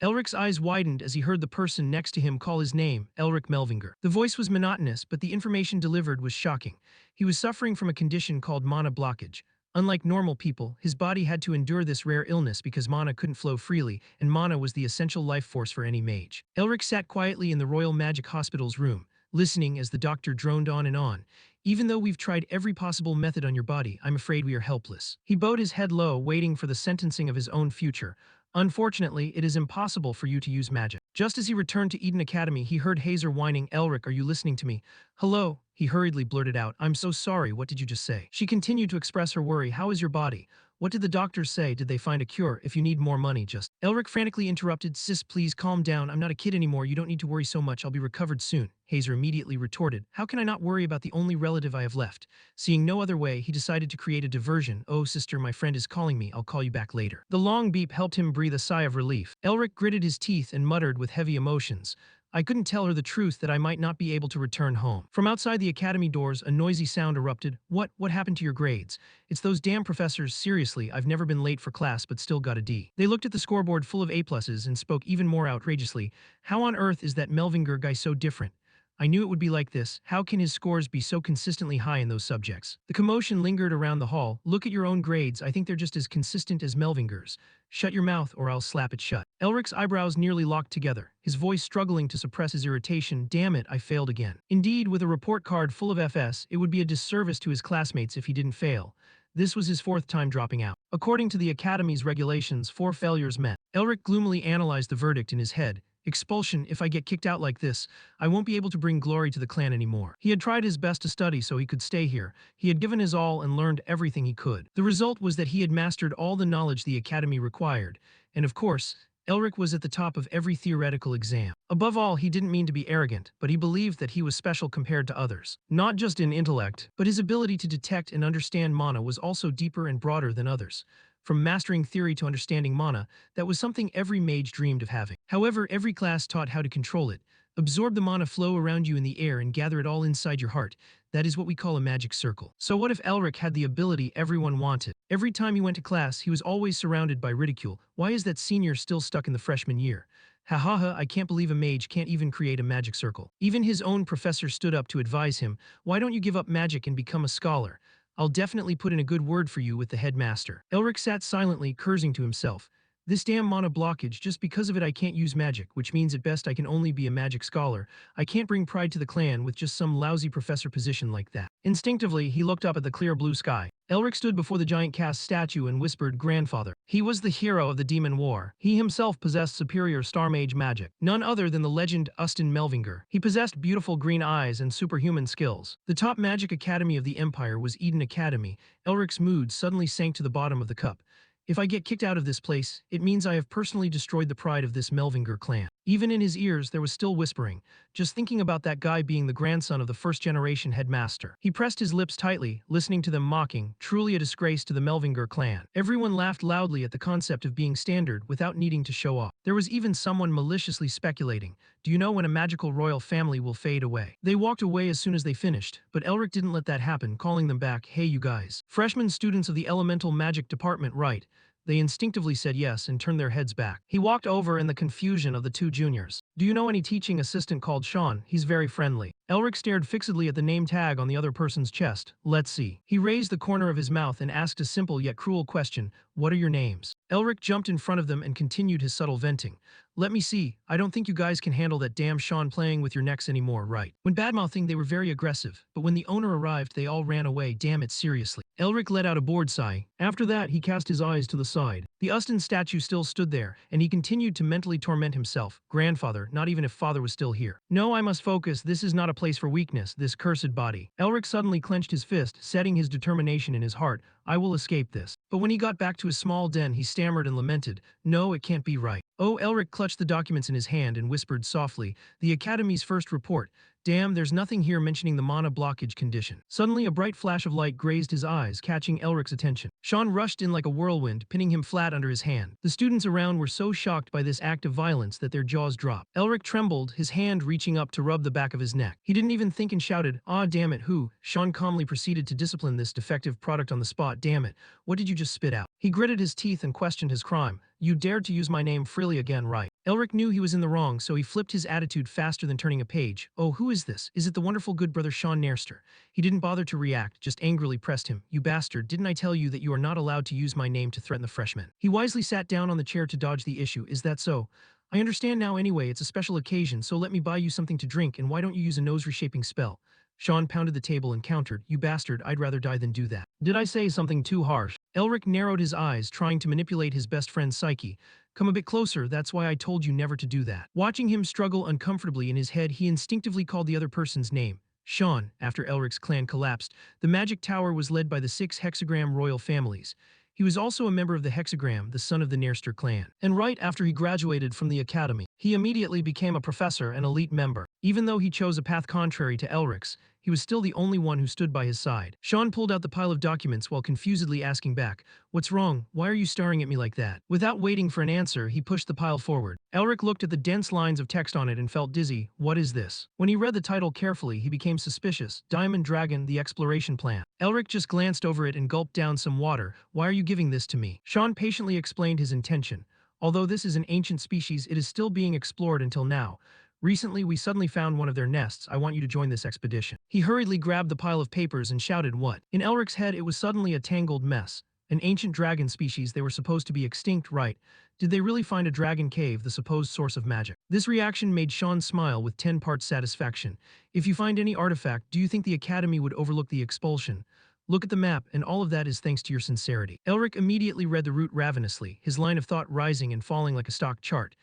Elric's eyes widened as he heard the person next to him call his name, Elric Melvinger. The voice was monotonous, but the information delivered was shocking. He was suffering from a condition called mana blockage. Unlike normal people, his body had to endure this rare illness because mana couldn't flow freely, and mana was the essential life force for any mage. Elric sat quietly in the Royal Magic Hospital's room, listening as the doctor droned on and on. Even though we've tried every possible method on your body, I'm afraid we are helpless. He bowed his head low, waiting for the sentencing of his own future. Unfortunately, it is impossible for you to use magic. Just as he returned to Eden Academy, he heard Hazer whining, Elric, are you listening to me? Hello? He hurriedly blurted out, I'm so sorry, what did you just say? She continued to express her worry, how is your body? What did the doctors say? Did they find a cure? If you need more money, just... Elric frantically interrupted, sis, please calm down, I'm not a kid anymore, you don't need to worry so much, I'll be recovered soon. Hazer immediately retorted, how can I not worry about the only relative I have left? Seeing no other way, he decided to create a diversion. Oh sister, my friend is calling me, I'll call you back later. The long beep helped him breathe a sigh of relief. Elric gritted his teeth and muttered with heavy emotions, I couldn't tell her the truth that I might not be able to return home. From outside the academy doors, a noisy sound erupted. What happened to your grades? It's those damn professors, seriously, I've never been late for class but still got a D. They looked at the scoreboard full of A+s and spoke even more outrageously. How on earth is that Melvinger guy so different? I knew it would be like this. How can his scores be so consistently high in those subjects? The commotion lingered around the hall. Look at your own grades. I think they're just as consistent as Melvinger's. Shut your mouth or I'll slap it shut. Elric's eyebrows nearly locked together, his voice struggling to suppress his irritation. Damn it, I failed again. Indeed, with a report card full of FS, it would be a disservice to his classmates if he didn't fail. This was his fourth time dropping out. According to the Academy's regulations, 4 failures meant. Elric gloomily analyzed the verdict in his head. Expulsion. If I get kicked out like this, I won't be able to bring glory to the clan anymore. He had tried his best to study so he could stay here. He had given his all and learned everything he could. The result was that he had mastered all the knowledge the Academy required. And of course, Elric was at the top of every theoretical exam. Above all, he didn't mean to be arrogant, but he believed that he was special compared to others. Not just in intellect, but his ability to detect and understand mana was also deeper and broader than others. From mastering theory to understanding mana, that was something every mage dreamed of having. However, every class taught how to control it. Absorb the mana flow around you in the air and gather it all inside your heart. That is what we call a magic circle. So what if Elric had the ability everyone wanted? Every time he went to class, he was always surrounded by ridicule. Why is that senior still stuck in the freshman year? Ha ha ha, I can't believe a mage can't even create a magic circle. Even his own professor stood up to advise him, why don't you give up magic and become a scholar? I'll definitely put in a good word for you with the headmaster. Elric sat silently, cursing to himself. This damn mana blockage, just because of it I can't use magic, which means at best I can only be a magic scholar. I can't bring pride to the clan with just some lousy professor position like that. Instinctively, he looked up at the clear blue sky. Elric stood before the giant cast statue and whispered, Grandfather. He was the hero of the Demon War. He himself possessed superior star mage magic. None other than the legend Ustin Melvinger. He possessed beautiful green eyes and superhuman skills. The top magic academy of the Empire was Eden Academy. Elric's mood suddenly sank to the bottom of the cup. If I get kicked out of this place, it means I have personally destroyed the pride of this Melvinger clan. Even in his ears, there was still whispering, just thinking about that guy being the grandson of the first-generation headmaster. He pressed his lips tightly, listening to them mocking, truly a disgrace to the Melvinger clan. Everyone laughed loudly at the concept of being standard without needing to show off. There was even someone maliciously speculating, do you know when a magical royal family will fade away? They walked away as soon as they finished, but Elric didn't let that happen, calling them back, hey you guys. Freshman students of the elemental magic department, right? They instinctively said yes and turned their heads back. He walked over in the confusion of the two juniors. Do you know any teaching assistant called Sean? He's very friendly. Elric stared fixedly at the name tag on the other person's chest. Let's see. He raised the corner of his mouth and asked a simple yet cruel question. What are your names? Elric jumped in front of them and continued his subtle venting. Let me see. I don't think you guys can handle that damn Sean playing with your necks anymore, right? When badmouthing, they were very aggressive, but when the owner arrived, they all ran away. Damn it, seriously. Elric let out a bored sigh. After that, he cast his eyes to the side. The Ustin statue still stood there, and he continued to mentally torment himself. Grandfather, not even if father was still here. No, I must focus. This is not a place for weakness, this cursed body. Elric suddenly clenched his fist, setting his determination in his heart. I will escape this. But when he got back to his small den, he stammered and lamented. No, it can't be right. Oh, Elric clutched the documents in his hand and whispered softly, the Academy's first report. Damn, there's nothing here mentioning the mana blockage condition. Suddenly, a bright flash of light grazed his eyes, catching Elric's attention. Sean rushed in like a whirlwind, pinning him flat under his hand. The students around were so shocked by this act of violence that their jaws dropped. Elric trembled, his hand reaching up to rub the back of his neck. He didn't even think and shouted, "Ah, damn it, who?" Sean calmly proceeded to discipline this defective product on the spot. Damn it, what did you just spit out? He gritted his teeth and questioned his crime. You dared to use my name freely again, right? Elric knew he was in the wrong, so he flipped his attitude faster than turning a page. Oh, who is this? Is it the wonderful good brother Sean Nairster? He didn't bother to react, just angrily pressed him. You bastard, didn't I tell you that you are not allowed to use my name to threaten the freshmen? He wisely sat down on the chair to dodge the issue. Is that so? I understand now anyway, it's a special occasion, so let me buy you something to drink, and why don't you use a nose-reshaping spell? Sean pounded the table and countered, you bastard, I'd rather die than do that. Did I say something too harsh? Elric narrowed his eyes, trying to manipulate his best friend's psyche. Come a bit closer, that's why I told you never to do that. Watching him struggle uncomfortably in his head, he instinctively called the other person's name. Sean. After Elric's clan collapsed, the magic tower was led by the 6 hexagram royal families. He was also a member of the Hexagram, the son of the Nairster clan. And right after he graduated from the academy, he immediately became a professor and elite member. Even though he chose a path contrary to Elric's, he was still the only one who stood by his side. Sean pulled out the pile of documents while confusedly asking back, what's wrong? Why are you staring at me like that? Without waiting for an answer, he pushed the pile forward. Elric looked at the dense lines of text on it and felt dizzy. What is this? When he read the title carefully, he became suspicious. Diamond Dragon, the Exploration Plan. Elric just glanced over it and gulped down some water. Why are you giving this to me? Sean patiently explained his intention. Although this is an ancient species, it is still being explored until now. Recently, we suddenly found one of their nests. I want you to join this expedition. He hurriedly grabbed the pile of papers and shouted, what? In Elric's head, it was suddenly a tangled mess. An ancient dragon species, they were supposed to be extinct, right? Did they really find a dragon cave, the supposed source of magic? This reaction made Sean smile with 10 parts satisfaction. If you find any artifact, do you think the Academy would overlook the expulsion? Look at the map, and all of that is thanks to your sincerity. Elric immediately read the route ravenously, his line of thought rising and falling like a stock chart.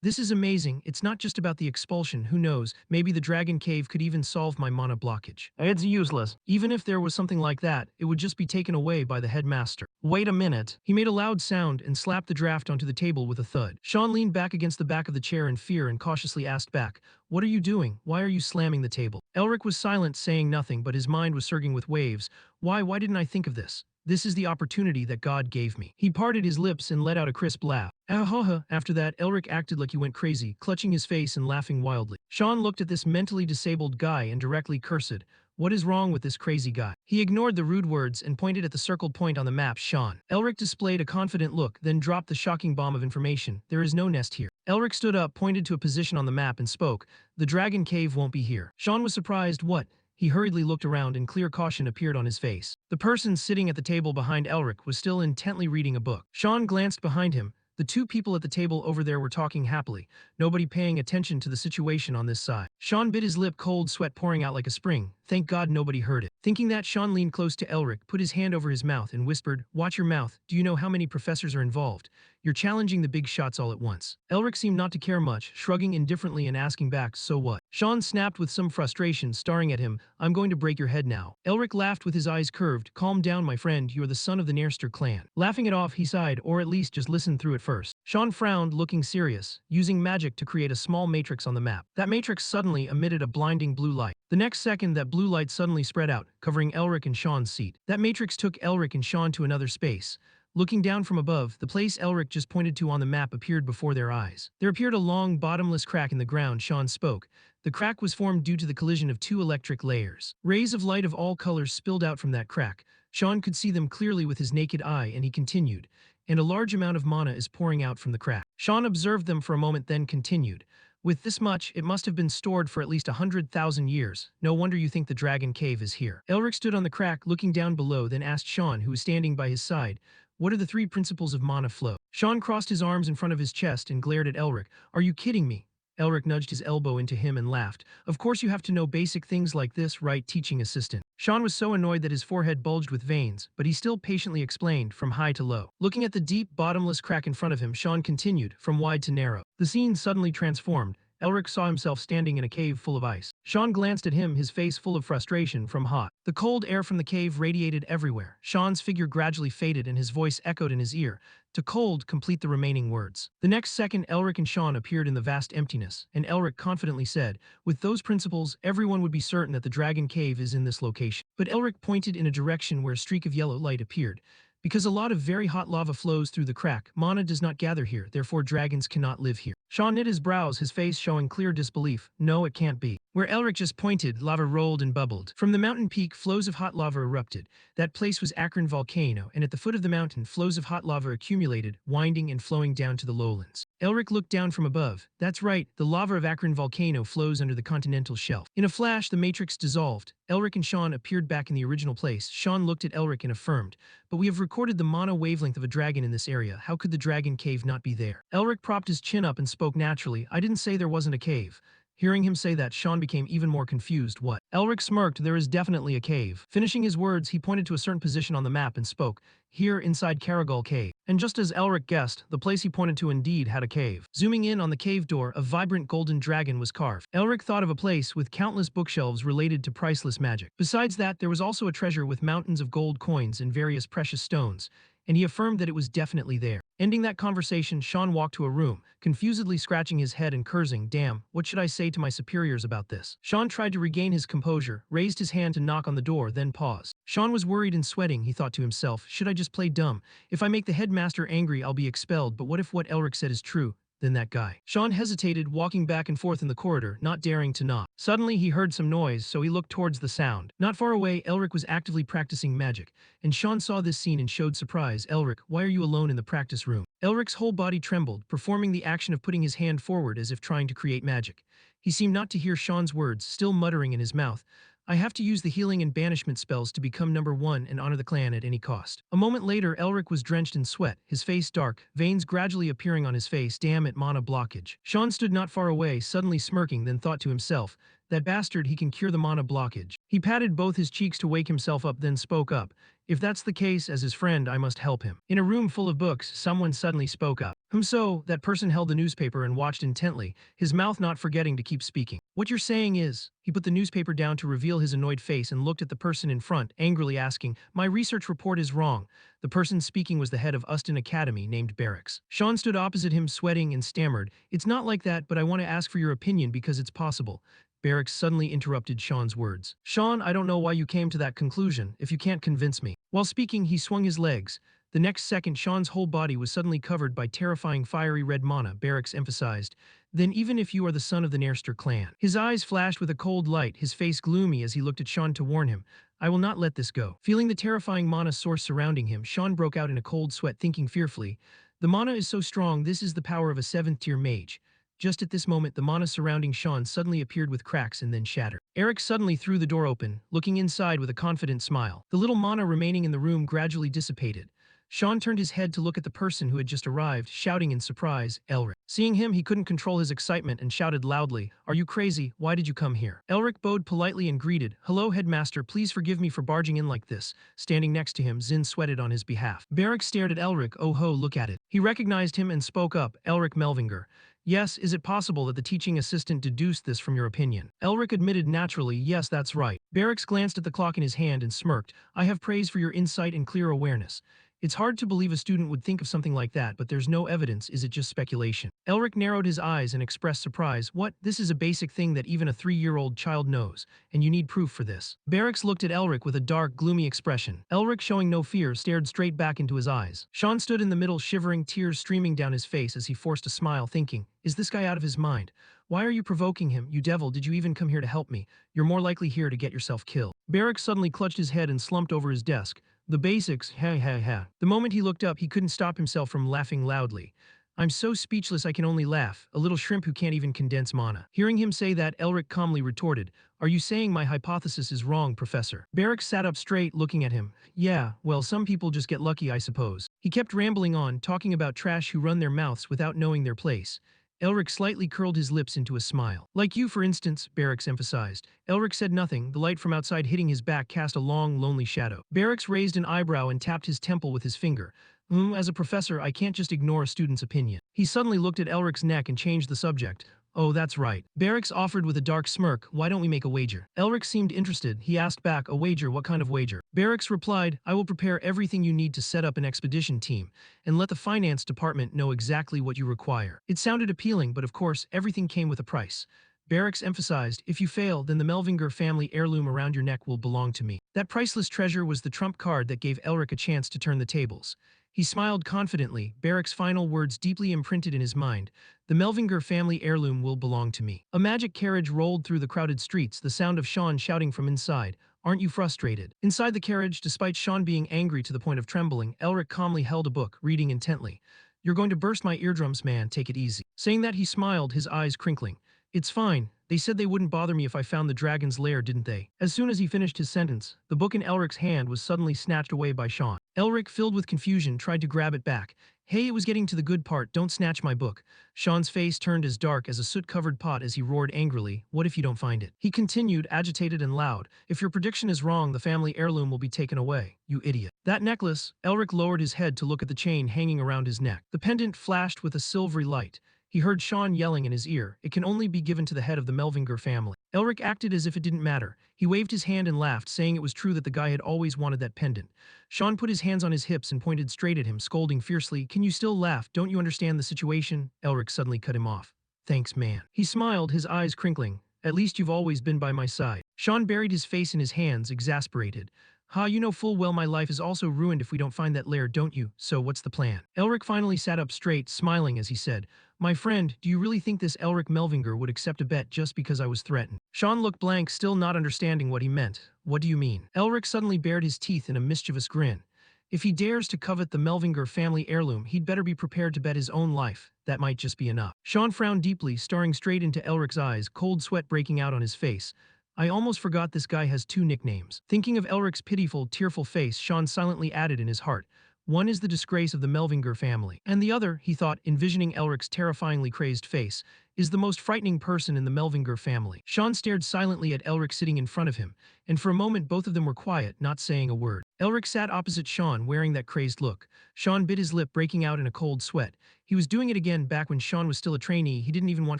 This is amazing. It's not just about the expulsion. Who knows? Maybe the dragon cave could even solve my mana blockage. It's useless. Even if there was something like that, it would just be taken away by the headmaster. Wait a minute. He made a loud sound and slapped the draft onto the table with a thud. Sean leaned back against the back of the chair in fear and cautiously asked back, what are you doing? Why are you slamming the table? Elric was silent, saying nothing, but his mind was surging with waves. Why didn't I think of this? This is the opportunity that God gave me. He parted his lips and let out a crisp laugh. Ah-ha-ha. After that, Elric acted like he went crazy, clutching his face and laughing wildly. Sean looked at this mentally disabled guy and directly cursed. What is wrong with this crazy guy? He ignored the rude words and pointed at the circled point on the map, Sean. Elric displayed a confident look, then dropped the shocking bomb of information. There is no nest here. Elric stood up, pointed to a position on the map and spoke. The dragon cave won't be here. Sean was surprised. What? He hurriedly looked around and clear caution appeared on his face. The person sitting at the table behind Elric was still intently reading a book. Sean glanced behind him. The 2 people at the table over there were talking happily, nobody paying attention to the situation on this side. Sean bit his lip, cold sweat pouring out like a spring. Thank God nobody heard it. Thinking that, Sean leaned close to Elric, put his hand over his mouth and whispered, watch your mouth. Do you know how many professors are involved? You're challenging the big shots all at once. Elric seemed not to care much, shrugging indifferently and asking back, so what? Sean snapped with some frustration, staring at him. I'm going to break your head now. Elric laughed with his eyes curved. Calm down, my friend, you are the son of the Nairster clan. Laughing it off, he sighed, or at least just listen through it first. Sean frowned, looking serious, using magic to create a small matrix on the map. That matrix suddenly emitted a blinding blue light. The next second, that blue light suddenly spread out, covering Elric and Sean's seat. That matrix took Elric and Sean to another space. Looking down from above, the place Elric just pointed to on the map appeared before their eyes. There appeared a long, bottomless crack in the ground. Sean spoke. The crack was formed due to the collision of 2 electric layers. Rays of light of all colors spilled out from that crack. Sean could see them clearly with his naked eye, and he continued. And a large amount of mana is pouring out from the crack. Sean observed them for a moment, then continued. With this much, it must have been stored for at least 100,000 years. No wonder you think the dragon cave is here. Elric stood on the crack, looking down below, then asked Sean, who was standing by his side, what are the 3 principles of mana flow? Sean crossed his arms in front of his chest and glared at Elric. Are you kidding me? Elric nudged his elbow into him and laughed. Of course you have to know basic things like this, right, teaching assistant? Sean was so annoyed that his forehead bulged with veins, but he still patiently explained, from high to low. Looking at the deep, bottomless crack in front of him, Sean continued, from wide to narrow. The scene suddenly transformed. Elric saw himself standing in a cave full of ice. Sean glanced at him, his face full of frustration from hot. The cold air from the cave radiated everywhere. Sean's figure gradually faded and his voice echoed in his ear. To cold, complete the remaining words. The next second, Elric and Sean appeared in the vast emptiness, and Elric confidently said, with those principles, everyone would be certain that the dragon cave is in this location. But Elric pointed in a direction where a streak of yellow light appeared. Because a lot of very hot lava flows through the crack, mana does not gather here, therefore dragons cannot live here. Sean knit his brows, his face showing clear disbelief. No, it can't be. Where Elric just pointed, lava rolled and bubbled. From the mountain peak, flows of hot lava erupted. That place was Akron Volcano, and at the foot of the mountain, flows of hot lava accumulated, winding and flowing down to the lowlands. Elric looked down from above. That's right, the lava of Akron Volcano flows under the continental shelf. In a flash, the matrix dissolved. Elric and Sean appeared back in the original place. Sean looked at Elric and affirmed, but we have recorded the mana wavelength of a dragon in this area. How could the dragon cave not be there? Elric propped his chin up and spoke naturally. I didn't say there wasn't a cave. Hearing him say that, Sean became even more confused. What? Elric smirked. There is definitely a cave. Finishing his words, he pointed to a certain position on the map and spoke, here inside Caragol Cave. And just as Elric guessed, the place he pointed to indeed had a cave. Zooming in on the cave door, a vibrant golden dragon was carved. Elric thought of a place with countless bookshelves related to priceless magic. Besides that, there was also a treasure with mountains of gold coins and various precious stones, and he affirmed that it was definitely there. Ending that conversation, Sean walked to a room, confusedly scratching his head and cursing, damn, what should I say to my superiors about this? Sean tried to regain his composure, raised his hand to knock on the door, then paused. Sean was worried and sweating. He thought to himself, should I just play dumb? If I make the headmaster angry, I'll be expelled, but what if what Elric said is true? Then that guy. Sean hesitated, walking back and forth in the corridor, not daring to knock. Suddenly, he heard some noise, so he looked towards the sound. Not far away, Elric was actively practicing magic, and Sean saw this scene and showed surprise. Elric, why are you alone in the practice room? Elric's whole body trembled, performing the action of putting his hand forward as if trying to create magic. He seemed not to hear Sean's words, still muttering in his mouth, I have to use the healing and banishment spells to become number 1 and honor the clan at any cost. A moment later, Elric was drenched in sweat, his face dark, veins gradually appearing on his face. Damn it, mana blockage. Sean stood not far away, suddenly smirking, then thought to himself, that bastard, he can cure the mana blockage. He patted both his cheeks to wake himself up, then spoke up. If that's the case, as his friend, I must help him. In a room full of books, someone suddenly spoke up. So, that person held the newspaper and watched intently, his mouth not forgetting to keep speaking. What you're saying is, he put the newspaper down to reveal his annoyed face and looked at the person in front, angrily asking, my research report is wrong. The person speaking was the head of Uston Academy named Barracks. Sean stood opposite him, sweating, and stammered, it's not like that, but I want to ask for your opinion because it's possible. Barracks suddenly interrupted Sean's words. Sean, I don't know why you came to that conclusion, if you can't convince me. While speaking, he swung his legs. The next second, Sean's whole body was suddenly covered by terrifying fiery red mana, Barracks emphasized. Then even if you are the son of the Nairster clan. His eyes flashed with a cold light, his face gloomy as he looked at Sean to warn him. I will not let this go. Feeling the terrifying mana source surrounding him, Sean broke out in a cold sweat, thinking fearfully, the mana is so strong, this is the power of a 7th-tier mage. Just at this moment, the mana surrounding Sean suddenly appeared with cracks and then shattered. Eric suddenly threw the door open, looking inside with a confident smile. The little mana remaining in the room gradually dissipated. Sean turned his head to look at the person who had just arrived, shouting in surprise, Elric. Seeing him, he couldn't control his excitement and shouted loudly, are you crazy? Why did you come here? Elric bowed politely and greeted, hello headmaster, please forgive me for barging in like this. Standing next to him, Zin sweated on his behalf. Barrack stared at Elric, oh ho, look at it. He recognized him and spoke up, Elric Melvinger. Yes, is it possible that the teaching assistant deduced this from your opinion? Elric admitted naturally, yes, that's right. Barracks glanced at the clock in his hand and smirked, I have praise for your insight and clear awareness. It's hard to believe a student would think of something like that, but there's no evidence, is it just speculation? Elric narrowed his eyes and expressed surprise, what? This is a basic thing that even a 3-year-old child knows, and you need proof for this. Barracks looked at Elric with a dark, gloomy expression. Elric, showing no fear, stared straight back into his eyes. Sean stood in the middle, shivering, tears streaming down his face as he forced a smile, thinking, is this guy out of his mind? Why are you provoking him, you devil? Did you even come here to help me? You're more likely here to get yourself killed. Barracks suddenly clutched his head and slumped over his desk. The basics, ha ha ha. The moment he looked up, he couldn't stop himself from laughing loudly. I'm so speechless I can only laugh, a little shrimp who can't even condense mana. Hearing him say that, Elric calmly retorted, are you saying my hypothesis is wrong, Professor? Barracks sat up straight, looking at him. Yeah, well, some people just get lucky, I suppose. He kept rambling on, talking about trash who run their mouths without knowing their place. Elric slightly curled his lips into a smile. Like you, for instance, Barracks emphasized. Elric said nothing, the light from outside hitting his back cast a long, lonely shadow. Barracks raised an eyebrow and tapped his temple with his finger. As a professor, I can't just ignore a student's opinion. He suddenly looked at Elric's neck and changed the subject. Oh, that's right. Barracks offered with a dark smirk, why don't we make a wager? Elric seemed interested. He asked back, a wager, what kind of wager? Barracks replied, I will prepare everything you need to set up an expedition team, and let the finance department know exactly what you require. It sounded appealing, but of course, everything came with a price. Barracks emphasized, if you fail, then the Melvinger family heirloom around your neck will belong to me. That priceless treasure was the trump card that gave Elric a chance to turn the tables. He smiled confidently, Barrick's final words deeply imprinted in his mind. The Melvinger family heirloom will belong to me. A magic carriage rolled through the crowded streets, the sound of Sean shouting from inside, "Aren't you frustrated?" Inside the carriage, despite Sean being angry to the point of trembling, Elric calmly held a book, reading intently. "You're going to burst my eardrums, man, take it easy." Saying that, he smiled, his eyes crinkling. "It's fine. They said they wouldn't bother me if I found the dragon's lair, didn't they?" As soon as he finished his sentence, the book in Elric's hand was suddenly snatched away by Sean. Elric, filled with confusion, tried to grab it back. "Hey, it was getting to the good part, don't snatch my book." Sean's face turned as dark as a soot-covered pot as he roared angrily, "What if you don't find it?" He continued, agitated and loud, "If your prediction is wrong, the family heirloom will be taken away, you idiot." That necklace— Elric lowered his head to look at the chain hanging around his neck. The pendant flashed with a silvery light. He heard Sean yelling in his ear, "It can only be given to the head of the Melvinger family." Elric acted as if it didn't matter. He waved his hand and laughed, saying it was true that the guy had always wanted that pendant. Sean put his hands on his hips and pointed straight at him, scolding fiercely, "Can you still laugh? Don't you understand the situation?" Elric suddenly cut him off. "Thanks, man." He smiled, his eyes crinkling. "At least you've always been by my side." Sean buried his face in his hands, exasperated. "Ha, you know full well my life is also ruined if we don't find that lair, don't you? So what's the plan?" Elric finally sat up straight, smiling as he said, "My friend, do you really think this Elric Melvinger would accept a bet just because I was threatened?" Sean looked blank, still not understanding what he meant. "What do you mean?" Elric suddenly bared his teeth in a mischievous grin. "If he dares to covet the Melvinger family heirloom, he'd better be prepared to bet his own life. That might just be enough." Sean frowned deeply, staring straight into Elric's eyes, cold sweat breaking out on his face. "I almost forgot this guy has two nicknames." Thinking of Elric's pitiful, tearful face, Sean silently added in his heart, "One is the disgrace of the Melvinger family, and the other," he thought, envisioning Elric's terrifyingly crazed face, "is the most frightening person in the Melvinger family." Sean stared silently at Elric sitting in front of him, and for a moment both of them were quiet, not saying a word. Elric sat opposite Sean, wearing that crazed look. Sean bit his lip, breaking out in a cold sweat. He was doing it again back when Sean was still a trainee. He didn't even want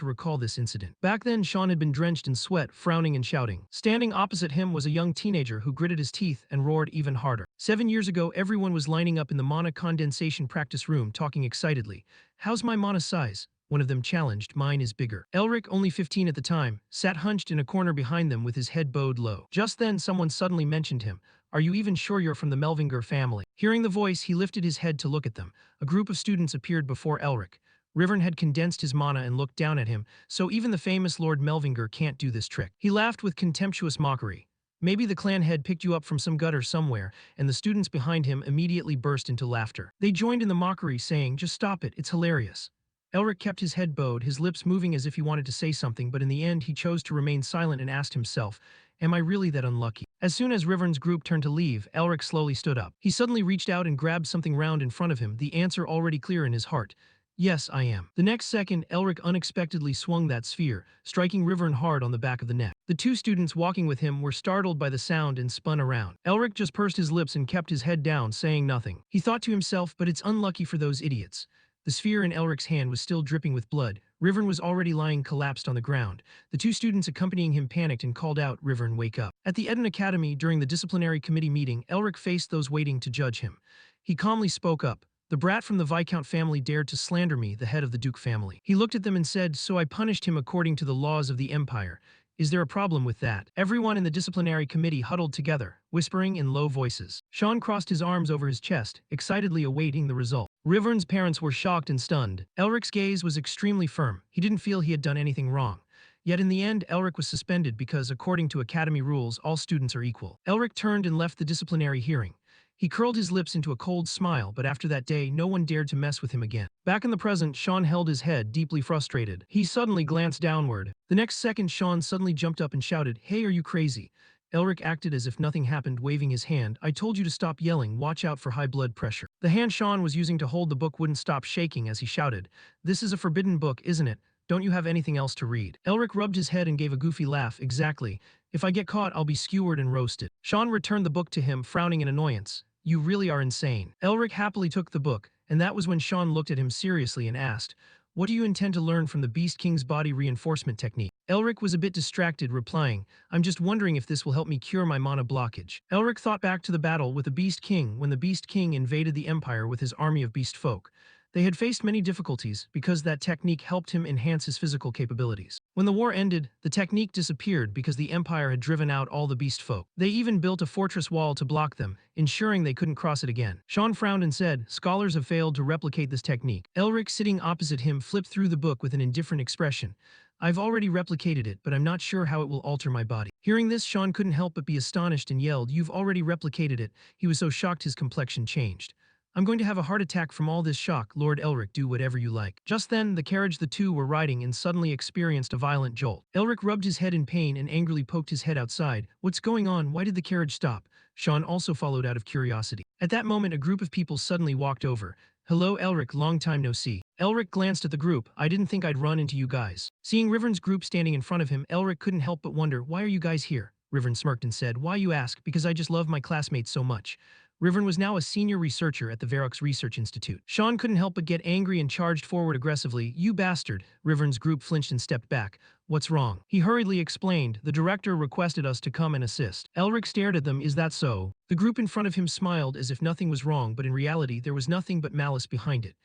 to recall this incident. Back then, Sean had been drenched in sweat, frowning and shouting. Standing opposite him was a young teenager who gritted his teeth and roared even harder. 7 years ago, everyone was lining up in the mana condensation practice room, talking excitedly. "How's my mana size?" one of them challenged. "Mine is bigger." Elric, only 15 at the time, sat hunched in a corner behind them with his head bowed low. Just then, someone suddenly mentioned him. "Are you even sure you're from the Melvinger family?" Hearing the voice, he lifted his head to look at them. A group of students appeared before Elric. Rivern had condensed his mana and looked down at him, "So even the famous Lord Melvinger can't do this trick." He laughed with contemptuous mockery. "Maybe the clan head picked you up from some gutter somewhere," and the students behind him immediately burst into laughter. They joined in the mockery, saying, "Just stop it, it's hilarious." Elric kept his head bowed, his lips moving as if he wanted to say something, but in the end he chose to remain silent and asked himself, "Am I really that unlucky?" As soon as Rivern's group turned to leave, Elric slowly stood up. He suddenly reached out and grabbed something round in front of him, the answer already clear in his heart. "Yes, I am." The next second, Elric unexpectedly swung that sphere, striking Rivern hard on the back of the neck. The two students walking with him were startled by the sound and spun around. Elric just pursed his lips and kept his head down, saying nothing. He thought to himself, "But it's unlucky for those idiots." The sphere in Elric's hand was still dripping with blood. Rivern was already lying collapsed on the ground. The two students accompanying him panicked and called out, "Rivern, wake up." At the Eden Academy, during the disciplinary committee meeting, Elric faced those waiting to judge him. He calmly spoke up. "The brat from the Viscount family dared to slander me, the head of the Duke family." He looked at them and said, "So I punished him according to the laws of the Empire. Is there a problem with that?" Everyone in the disciplinary committee huddled together, whispering in low voices. Sean crossed his arms over his chest, excitedly awaiting the result. Rivern's parents were shocked and stunned. Elric's gaze was extremely firm. He didn't feel he had done anything wrong. Yet in the end, Elric was suspended because, according to Academy rules, all students are equal. Elric turned and left the disciplinary hearing. He curled his lips into a cold smile, but after that day, no one dared to mess with him again. Back in the present, Sean held his head, deeply frustrated. He suddenly glanced downward. The next second, Sean suddenly jumped up and shouted, "Hey, are you crazy?" Elric acted as if nothing happened, waving his hand. "I told you to stop yelling, watch out for high blood pressure." The hand Sean was using to hold the book wouldn't stop shaking as he shouted, "This is a forbidden book, isn't it? Don't you have anything else to read?" Elric rubbed his head and gave a goofy laugh. "Exactly. If I get caught, I'll be skewered and roasted." Sean returned the book to him, frowning in annoyance. "You really are insane." Elric happily took the book, and that was when Sean looked at him seriously and asked, "What do you intend to learn from the Beast King's body reinforcement technique?" Elric was a bit distracted, replying, "I'm just wondering if this will help me cure my mana blockage." Elric thought back to the battle with the Beast King when the Beast King invaded the Empire with his army of beast folk. They had faced many difficulties because that technique helped him enhance his physical capabilities. When the war ended, the technique disappeared because the Empire had driven out all the beast folk. They even built a fortress wall to block them, ensuring they couldn't cross it again. Sean frowned and said, "Scholars have failed to replicate this technique." Elric, sitting opposite him, flipped through the book with an indifferent expression. "I've already replicated it, but I'm not sure how it will alter my body." Hearing this, Sean couldn't help but be astonished and yelled, "You've already replicated it." He was so shocked his complexion changed. "I'm going to have a heart attack from all this shock, Lord Elric, do whatever you like." Just then, the carriage the two were riding in suddenly experienced a violent jolt. Elric rubbed his head in pain and angrily poked his head outside. "What's going on? Why did the carriage stop?" Sean also followed out of curiosity. At that moment, a group of people suddenly walked over. "Hello Elric, long time no see." Elric glanced at the group. "I didn't think I'd run into you guys." Seeing Rivern's group standing in front of him, Elric couldn't help but wonder, "Why are you guys here?" Rivern smirked and said, "Why you ask? Because I just love my classmates so much." Rivern was now a senior researcher at the Varrock's Research Institute. Sean couldn't help but get angry and charged forward aggressively. "You bastard!" Rivern's group flinched and stepped back. "What's wrong?" He hurriedly explained, "The director requested us to come and assist." Elric stared at them. "Is that so?" The group in front of him smiled as if nothing was wrong, but in reality there was nothing but malice behind it.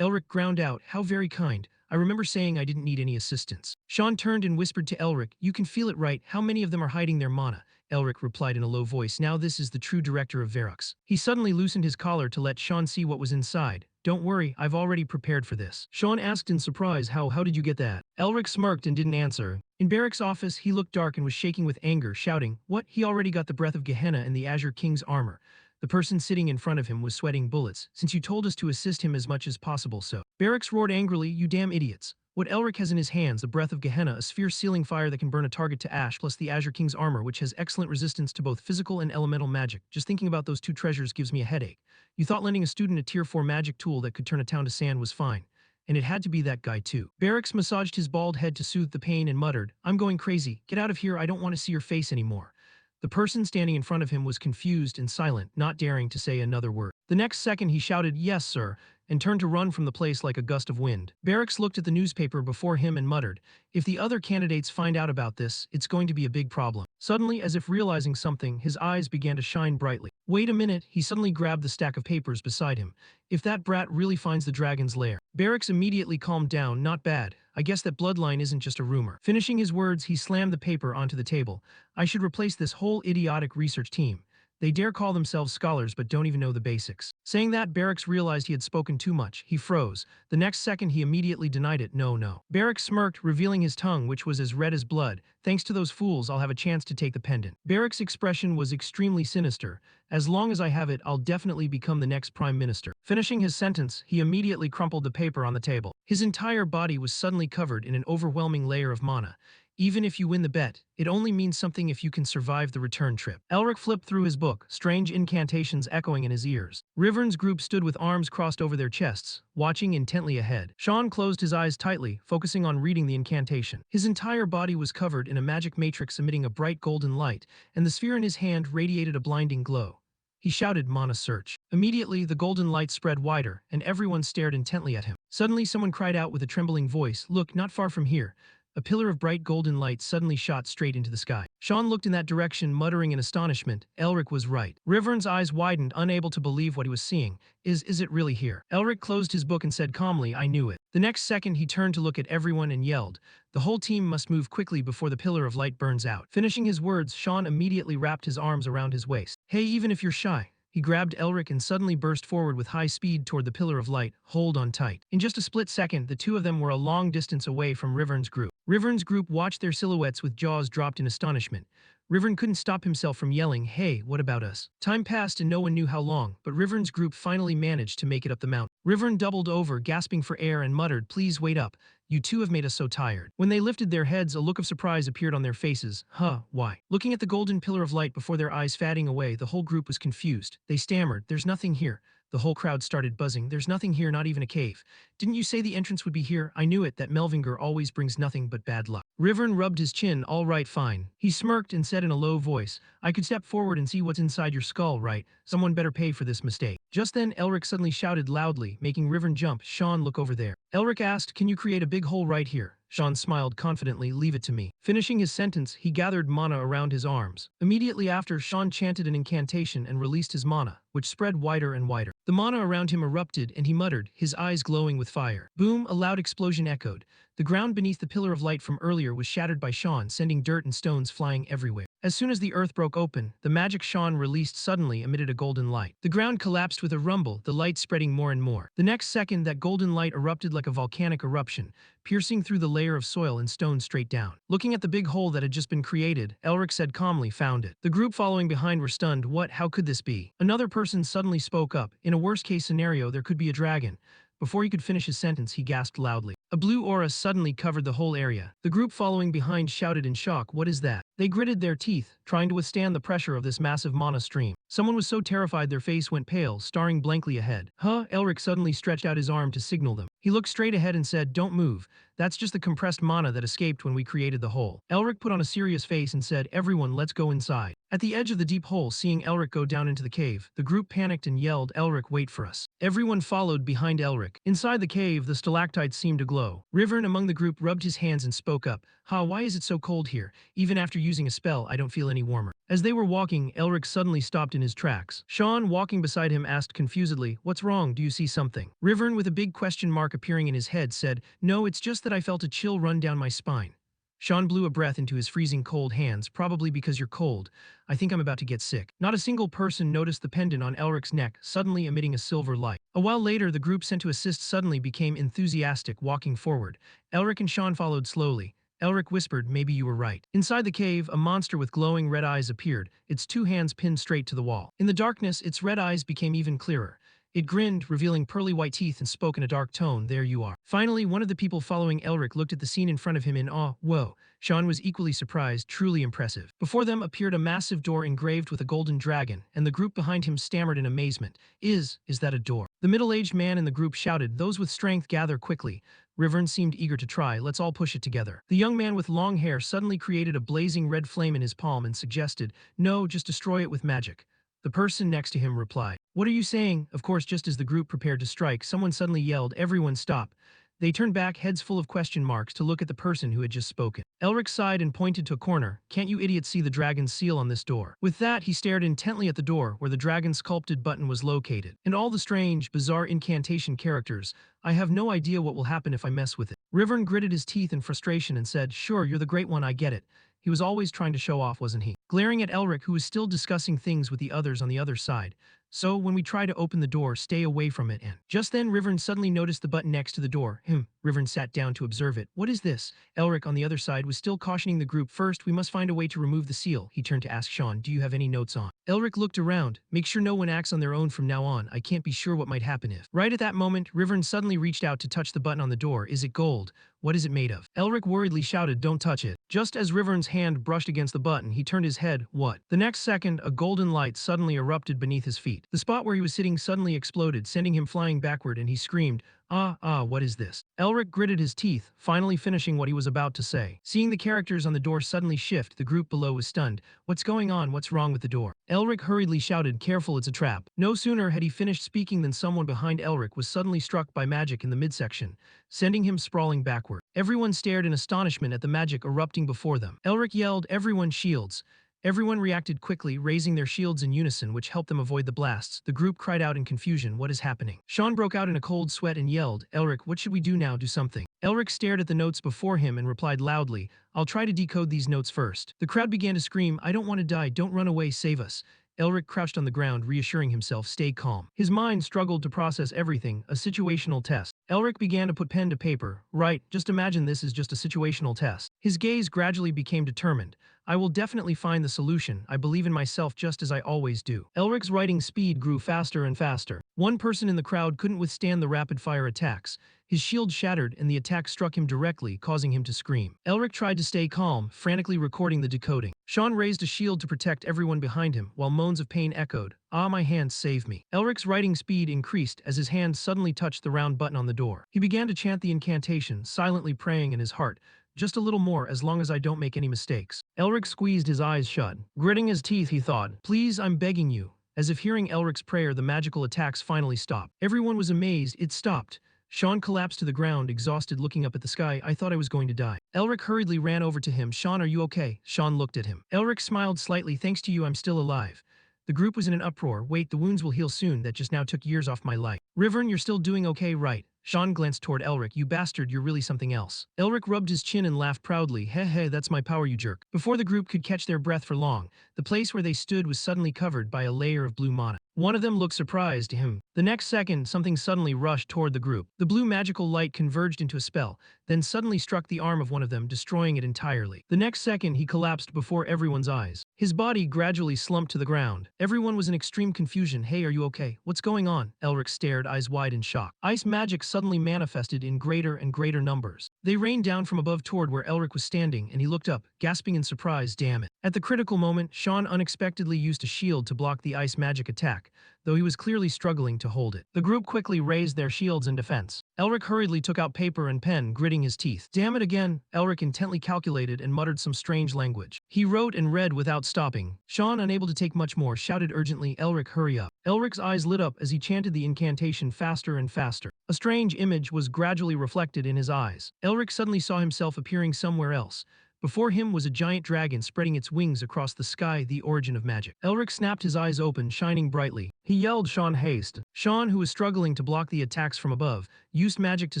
Elric ground out, "How very kind. I remember saying I didn't need any assistance." Sean turned and whispered to Elric, "You can feel it, right? How many of them are hiding their mana?" Elric replied in a low voice, "Now this is the true director of Varrock's." He suddenly loosened his collar to let Sean see what was inside. "Don't worry, I've already prepared for this." Sean asked in surprise, How did you get that?" Elric smirked and didn't answer. In Barrick's office, he looked dark and was shaking with anger, shouting, "What? He already got the breath of Gehenna and the Azure King's armor." The person sitting in front of him was sweating bullets, "Since you told us to assist him as much as possible, so." Barracks roared angrily, "You damn idiots. What Elric has in his hands, the breath of Gehenna, a sphere-sealing fire that can burn a target to ash, plus the Azure King's armor, which has excellent resistance to both physical and elemental magic. Just thinking about those two treasures gives me a headache. You thought lending a student a tier 4 magic tool that could turn a town to sand was fine. And it had to be that guy too." Barracks massaged his bald head to soothe the pain and muttered, "I'm going crazy. Get out of here, I don't want to see your face anymore." The person standing in front of him was confused and silent, not daring to say another word. The next second he shouted, "Yes, sir," and turned to run from the place like a gust of wind. Barracks looked at the newspaper before him and muttered, "If the other candidates find out about this, it's going to be a big problem." Suddenly, as if realizing something, his eyes began to shine brightly. "Wait a minute," he suddenly grabbed the stack of papers beside him. "If that brat really finds the dragon's lair." Barracks immediately calmed down. "Not bad. I guess that bloodline isn't just a rumor." Finishing his words, he slammed the paper onto the table. "I should replace this whole idiotic research team. They dare call themselves scholars but don't even know the basics." Saying that, Barracks realized he had spoken too much. He froze. The next second, he immediately denied it. "No, no." Barracks smirked, revealing his tongue, which was as red as blood. "Thanks to those fools, I'll have a chance to take the pendant." Barracks' expression was extremely sinister. "As long as I have it, I'll definitely become the next prime minister." Finishing his sentence, he immediately crumpled the paper on the table. His entire body was suddenly covered in an overwhelming layer of mana. "Even if you win the bet, it only means something if you can survive the return trip." Elric flipped through his book, strange incantations echoing in his ears. Rivern's group stood with arms crossed over their chests, watching intently ahead. Sean closed his eyes tightly, focusing on reading the incantation. His entire body was covered in a magic matrix emitting a bright golden light, and the sphere in his hand radiated a blinding glow. He shouted, "Mana search." Immediately, the golden light spread wider, and everyone stared intently at him. Suddenly, someone cried out with a trembling voice, "Look, not far from here." A pillar of bright golden light suddenly shot straight into the sky. Sean looked in that direction, muttering in astonishment. Elric was right. Rivern's eyes widened, unable to believe what he was seeing. Is it really here?" Elric closed his book and said calmly, "I knew it." The next second, he turned to look at everyone and yelled, "The whole team must move quickly before the pillar of light burns out." Finishing his words, Sean immediately wrapped his arms around his waist. "Hey, even if you're shy." He grabbed Elric and suddenly burst forward with high speed toward the pillar of light. "Hold on tight." In just a split second, the two of them were a long distance away from Rivern's group. Rivern's group watched their silhouettes with jaws dropped in astonishment. Rivern couldn't stop himself from yelling, "Hey, what about us?" Time passed and no one knew how long, but Rivern's group finally managed to make it up the mountain. Rivern doubled over, gasping for air, and muttered, "Please wait up. You two have made us so tired." When they lifted their heads, a look of surprise appeared on their faces. Why?" Looking at the golden pillar of light before their eyes fading away, the whole group was confused. They stammered, "There's nothing here." The whole crowd started buzzing. "There's nothing here, not even a cave. Didn't you say the entrance would be here? I knew it, that Melvinger always brings nothing but bad luck." Rivern rubbed his chin. "All right, fine." He smirked and said in a low voice, "I could step forward and see what's inside your skull, right? Someone better pay for this mistake." Just then, Elric suddenly shouted loudly, making Rivern jump. "Sean, look over there." Elric asked, "Can you create a big hole right here?" Sean smiled confidently, "Leave it to me." Finishing his sentence, he gathered mana around his arms. Immediately after, Sean chanted an incantation and released his mana, which spread wider and wider. The mana around him erupted and he muttered, his eyes glowing with fire. Boom, a loud explosion echoed. The ground beneath the pillar of light from earlier was shattered by Sean, sending dirt and stones flying everywhere. As soon as the earth broke open, the magic Sean released suddenly emitted a golden light. The ground collapsed with a rumble, the light spreading more and more. The next second, that golden light erupted like a volcanic eruption, piercing through the layer of soil and stone straight down. Looking at the big hole that had just been created, Elric said calmly, found it. The group following behind were stunned. What? How could this be? Another person suddenly spoke up. In a worst-case scenario, there could be a dragon. Before he could finish his sentence, he gasped loudly. A blue aura suddenly covered the whole area. The group following behind shouted in shock, what is that? They gritted their teeth, trying to withstand the pressure of this massive mana stream. Someone was so terrified their face went pale, staring blankly ahead. Huh? Elric suddenly stretched out his arm to signal them. He looked straight ahead and said, don't move. That's just the compressed mana that escaped when we created the hole. Elric put on a serious face and said, everyone, let's go inside. At the edge of the deep hole, seeing Elric go down into the cave, the group panicked and yelled, Elric, wait for us. Everyone followed behind Elric. Inside the cave, the stalactites seemed to glow. Rivern among the group rubbed his hands and spoke up. Why is it so cold here? Even after using a spell, I don't feel any warmer. As they were walking, Elric suddenly stopped in his tracks. Sean, walking beside him, asked confusedly, what's wrong? Do you see something? Rivern, with a big question mark appearing in his head, said, no, it's just that I felt a chill run down my spine. Sean blew a breath into his freezing cold hands, probably because you're cold. I think I'm about to get sick. Not a single person noticed the pendant on Elric's neck, suddenly emitting a silver light. A while later, the group sent to assist suddenly became enthusiastic, walking forward. Elric and Sean followed slowly. Elric whispered, maybe you were right. Inside the cave, a monster with glowing red eyes appeared, its two hands pinned straight to the wall. In the darkness, its red eyes became even clearer. It grinned, revealing pearly white teeth, and spoke in a dark tone, there you are. Finally, one of the people following Elric looked at the scene in front of him in awe. Whoa. Sean was equally surprised, truly impressive. Before them appeared a massive door engraved with a golden dragon, and the group behind him stammered in amazement. Is that a door? The middle-aged man in the group shouted, those with strength gather quickly. Rivern seemed eager to try, let's all push it together. The young man with long hair suddenly created a blazing red flame in his palm and suggested, no, just destroy it with magic. The person next to him replied, what are you saying? Of course, just as the group prepared to strike, someone suddenly yelled, everyone stop. They turned back, heads full of question marks, to look at the person who had just spoken. Elric sighed and pointed to a corner. Can't you idiots see the dragon's seal on this door? With that, he stared intently at the door where the dragon's sculpted button was located. And all the strange, bizarre incantation characters. I have no idea what will happen if I mess with it. Rivern gritted his teeth in frustration and said, sure, you're the great one, I get it. He was always trying to show off, wasn't he? Glaring at Elric, who was still discussing things with the others on the other side. So, when we try to open the door, stay away from it and… Just then, Rivern suddenly noticed the button next to the door. Rivern sat down to observe it. What is this? Elric, on the other side, was still cautioning the group. First, we must find a way to remove the seal. He turned to ask Sean, do you have any notes on? Elric looked around. Make sure no one acts on their own from now on. I can't be sure what might happen if… Right at that moment, Rivern suddenly reached out to touch the button on the door. Is it gold? What is it made of? Elric worriedly shouted, don't touch it. Just as Rivern's hand brushed against the button, he turned his head. What? The next second, a golden light suddenly erupted beneath his feet. The spot where he was sitting suddenly exploded, sending him flying backward, and he screamed, what is this? Elric gritted his teeth, finally finishing what he was about to say. Seeing the characters on the door suddenly shift, the group below was stunned. What's going on? What's wrong with the door? Elric hurriedly shouted, careful, it's a trap. No sooner had he finished speaking than someone behind Elric was suddenly struck by magic in the midsection, sending him sprawling backward. Everyone stared in astonishment at the magic erupting before them. Elric yelled, everyone shields. Everyone reacted quickly, raising their shields in unison, which helped them avoid the blasts. The group cried out in confusion, what is happening? Sean broke out in a cold sweat and yelled, Elric, what should we do now? Do something. Elric stared at the notes before him and replied loudly, I'll try to decode these notes first. The crowd began to scream, I don't want to die, don't run away, save us. Elric crouched on the ground, reassuring himself, stay calm. His mind struggled to process everything, a situational test. Elric began to put pen to paper. Right, just imagine this is just a situational test. His gaze gradually became determined. I will definitely find the solution. I believe in myself just as I always do. Elric's writing speed grew faster and faster. One person in the crowd couldn't withstand the rapid-fire attacks. His shield shattered and the attack struck him directly, causing him to scream. Elric tried to stay calm, frantically recording the decoding. Sean raised a shield to protect everyone behind him, while moans of pain echoed. My hands, save me. Elric's writing speed increased as his hand suddenly touched the round button on the door. He began to chant the incantation, silently praying in his heart. Just a little more, as long as I don't make any mistakes. Elric squeezed his eyes shut. Gritting his teeth, he thought, please, I'm begging you. As if hearing Elric's prayer, the magical attacks finally stopped. Everyone was amazed. It stopped. Sean collapsed to the ground, exhausted, looking up at the sky. I thought I was going to die. Elric hurriedly ran over to him. Sean, are you okay? Sean looked at him. Elric smiled slightly. Thanks to you, I'm still alive. The group was in an uproar. Wait, the wounds will heal soon. That just now took years off my life. Rivern, you're still doing okay, right? Sean glanced toward Elric. You bastard, you're really something else. Elric rubbed his chin and laughed proudly. Heh heh, that's my power, you jerk. Before the group could catch their breath for long, the place where they stood was suddenly covered by a layer of blue mana. One of them looked surprised. The next second, something suddenly rushed toward the group. The blue magical light converged into a spell, then suddenly struck the arm of one of them, destroying it entirely. The next second, he collapsed before everyone's eyes. His body gradually slumped to the ground. Everyone was in extreme confusion. Hey, are you okay? What's going on? Elric stared, eyes wide in shock. Ice magic suddenly manifested in greater and greater numbers. They rained down from above toward where Elric was standing, and he looked up, gasping in surprise. Damn it. At the critical moment, Sean unexpectedly used a shield to block the ice magic attack, though he was clearly struggling to hold it. The group quickly raised their shields in defense. Elric hurriedly took out paper and pen, gritting his teeth. Damn it again, Elric intently calculated and muttered some strange language. He wrote and read without stopping. Sean, unable to take much more, shouted urgently, Elric, hurry up. Elric's eyes lit up as he chanted the incantation faster and faster. A strange image was gradually reflected in his eyes. Elric suddenly saw himself appearing somewhere else. Before him was a giant dragon spreading its wings across the sky, the origin of magic. Elric snapped his eyes open, shining brightly. He yelled, Sean, haste. Sean, who was struggling to block the attacks from above, used magic to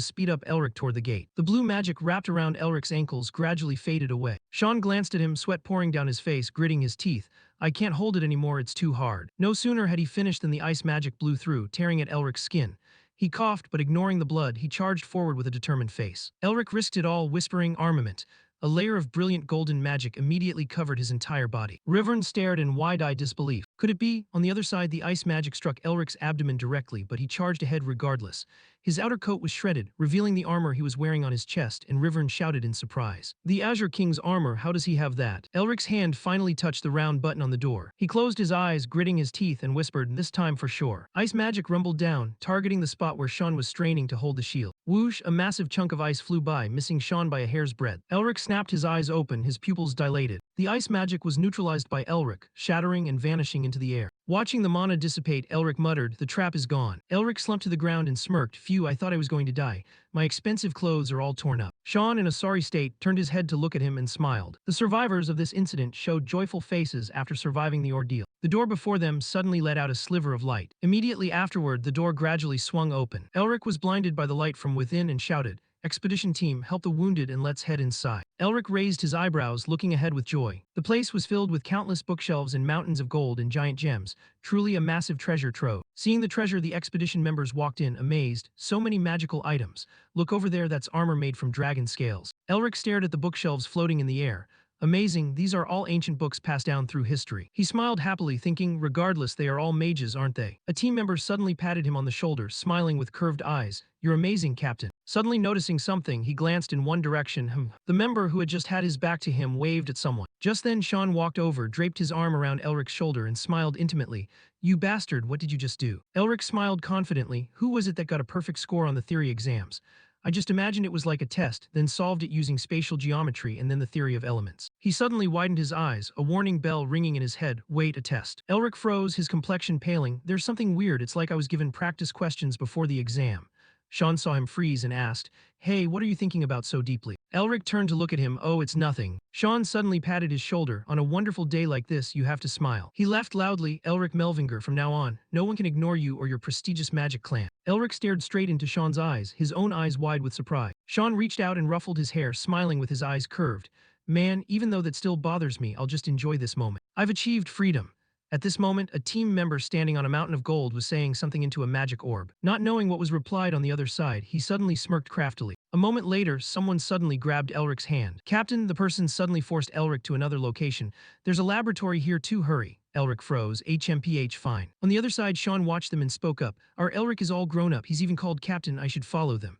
speed up Elric toward the gate. The blue magic wrapped around Elric's ankles gradually faded away. Sean glanced at him, sweat pouring down his face, gritting his teeth. I can't hold it anymore, it's too hard. No sooner had he finished than the ice magic blew through, tearing at Elric's skin. He coughed, but ignoring the blood, he charged forward with a determined face. Elric risked it all, whispering, armament. A layer of brilliant golden magic immediately covered his entire body. Rivern stared in wide-eyed disbelief. Could it be? On the other side, the ice magic struck Elric's abdomen directly, but he charged ahead regardless. His outer coat was shredded, revealing the armor he was wearing on his chest, and Rivern shouted in surprise. The Azure King's armor, how does he have that? Elric's hand finally touched the round button on the door. He closed his eyes, gritting his teeth, and whispered, this time for sure. Ice magic rumbled down, targeting the spot where Sean was straining to hold the shield. Whoosh, a massive chunk of ice flew by, missing Sean by a hair's breadth. Elric snapped his eyes open, his pupils dilated. The ice magic was neutralized by Elric, shattering and vanishing into the air. Watching the mana dissipate, Elric muttered, the trap is gone. Elric slumped to the ground and smirked, phew, I thought I was going to die. My expensive clothes are all torn up. Sean, in a sorry state, turned his head to look at him and smiled. The survivors of this incident showed joyful faces after surviving the ordeal. The door before them suddenly let out a sliver of light. Immediately afterward, the door gradually swung open. Elric was blinded by the light from within and shouted, Expedition team, help the wounded and let's head inside. Elric raised his eyebrows, looking ahead with joy. The place was filled with countless bookshelves and mountains of gold and giant gems, truly a massive treasure trove. Seeing the treasure, the expedition members walked in, amazed. So many magical items. Look over there, that's armor made from dragon scales. Elric stared at the bookshelves floating in the air. Amazing, these are all ancient books passed down through history. He smiled happily, thinking, regardless, they are all mages, aren't they? A team member suddenly patted him on the shoulder, smiling with curved eyes. You're amazing, Captain. Suddenly noticing something, he glanced in one direction. The member who had just had his back to him waved at someone. Just then, Sean walked over, draped his arm around Elric's shoulder, and smiled intimately. You bastard, what did you just do? Elric smiled confidently. Who was it that got a perfect score on the theory exams? I just imagined it was like a test, then solved it using spatial geometry and then the theory of elements. He suddenly widened his eyes, a warning bell ringing in his head. Wait, a test. Elric froze, his complexion paling. There's something weird, it's like I was given practice questions before the exam. Sean saw him freeze and asked, Hey, what are you thinking about so deeply? Elric turned to look at him. Oh, it's nothing. Sean suddenly patted his shoulder. On a wonderful day like this, you have to smile. He laughed loudly. Elric Melvinger, from now on, no one can ignore you or your prestigious magic clan. Elric stared straight into Sean's eyes, his own eyes wide with surprise. Sean reached out and ruffled his hair, smiling with his eyes curved. Man, even though that still bothers me, I'll just enjoy this moment. I've achieved freedom. At this moment, a team member standing on a mountain of gold was saying something into a magic orb. Not knowing what was replied on the other side, he suddenly smirked craftily. A moment later, someone suddenly grabbed Elric's hand. Captain, the person suddenly forced Elric to another location. There's a laboratory here too, hurry. Elric froze. HMPH, fine. On the other side, Sean watched them and spoke up. Our Elric is all grown up. He's even called Captain. I should follow them.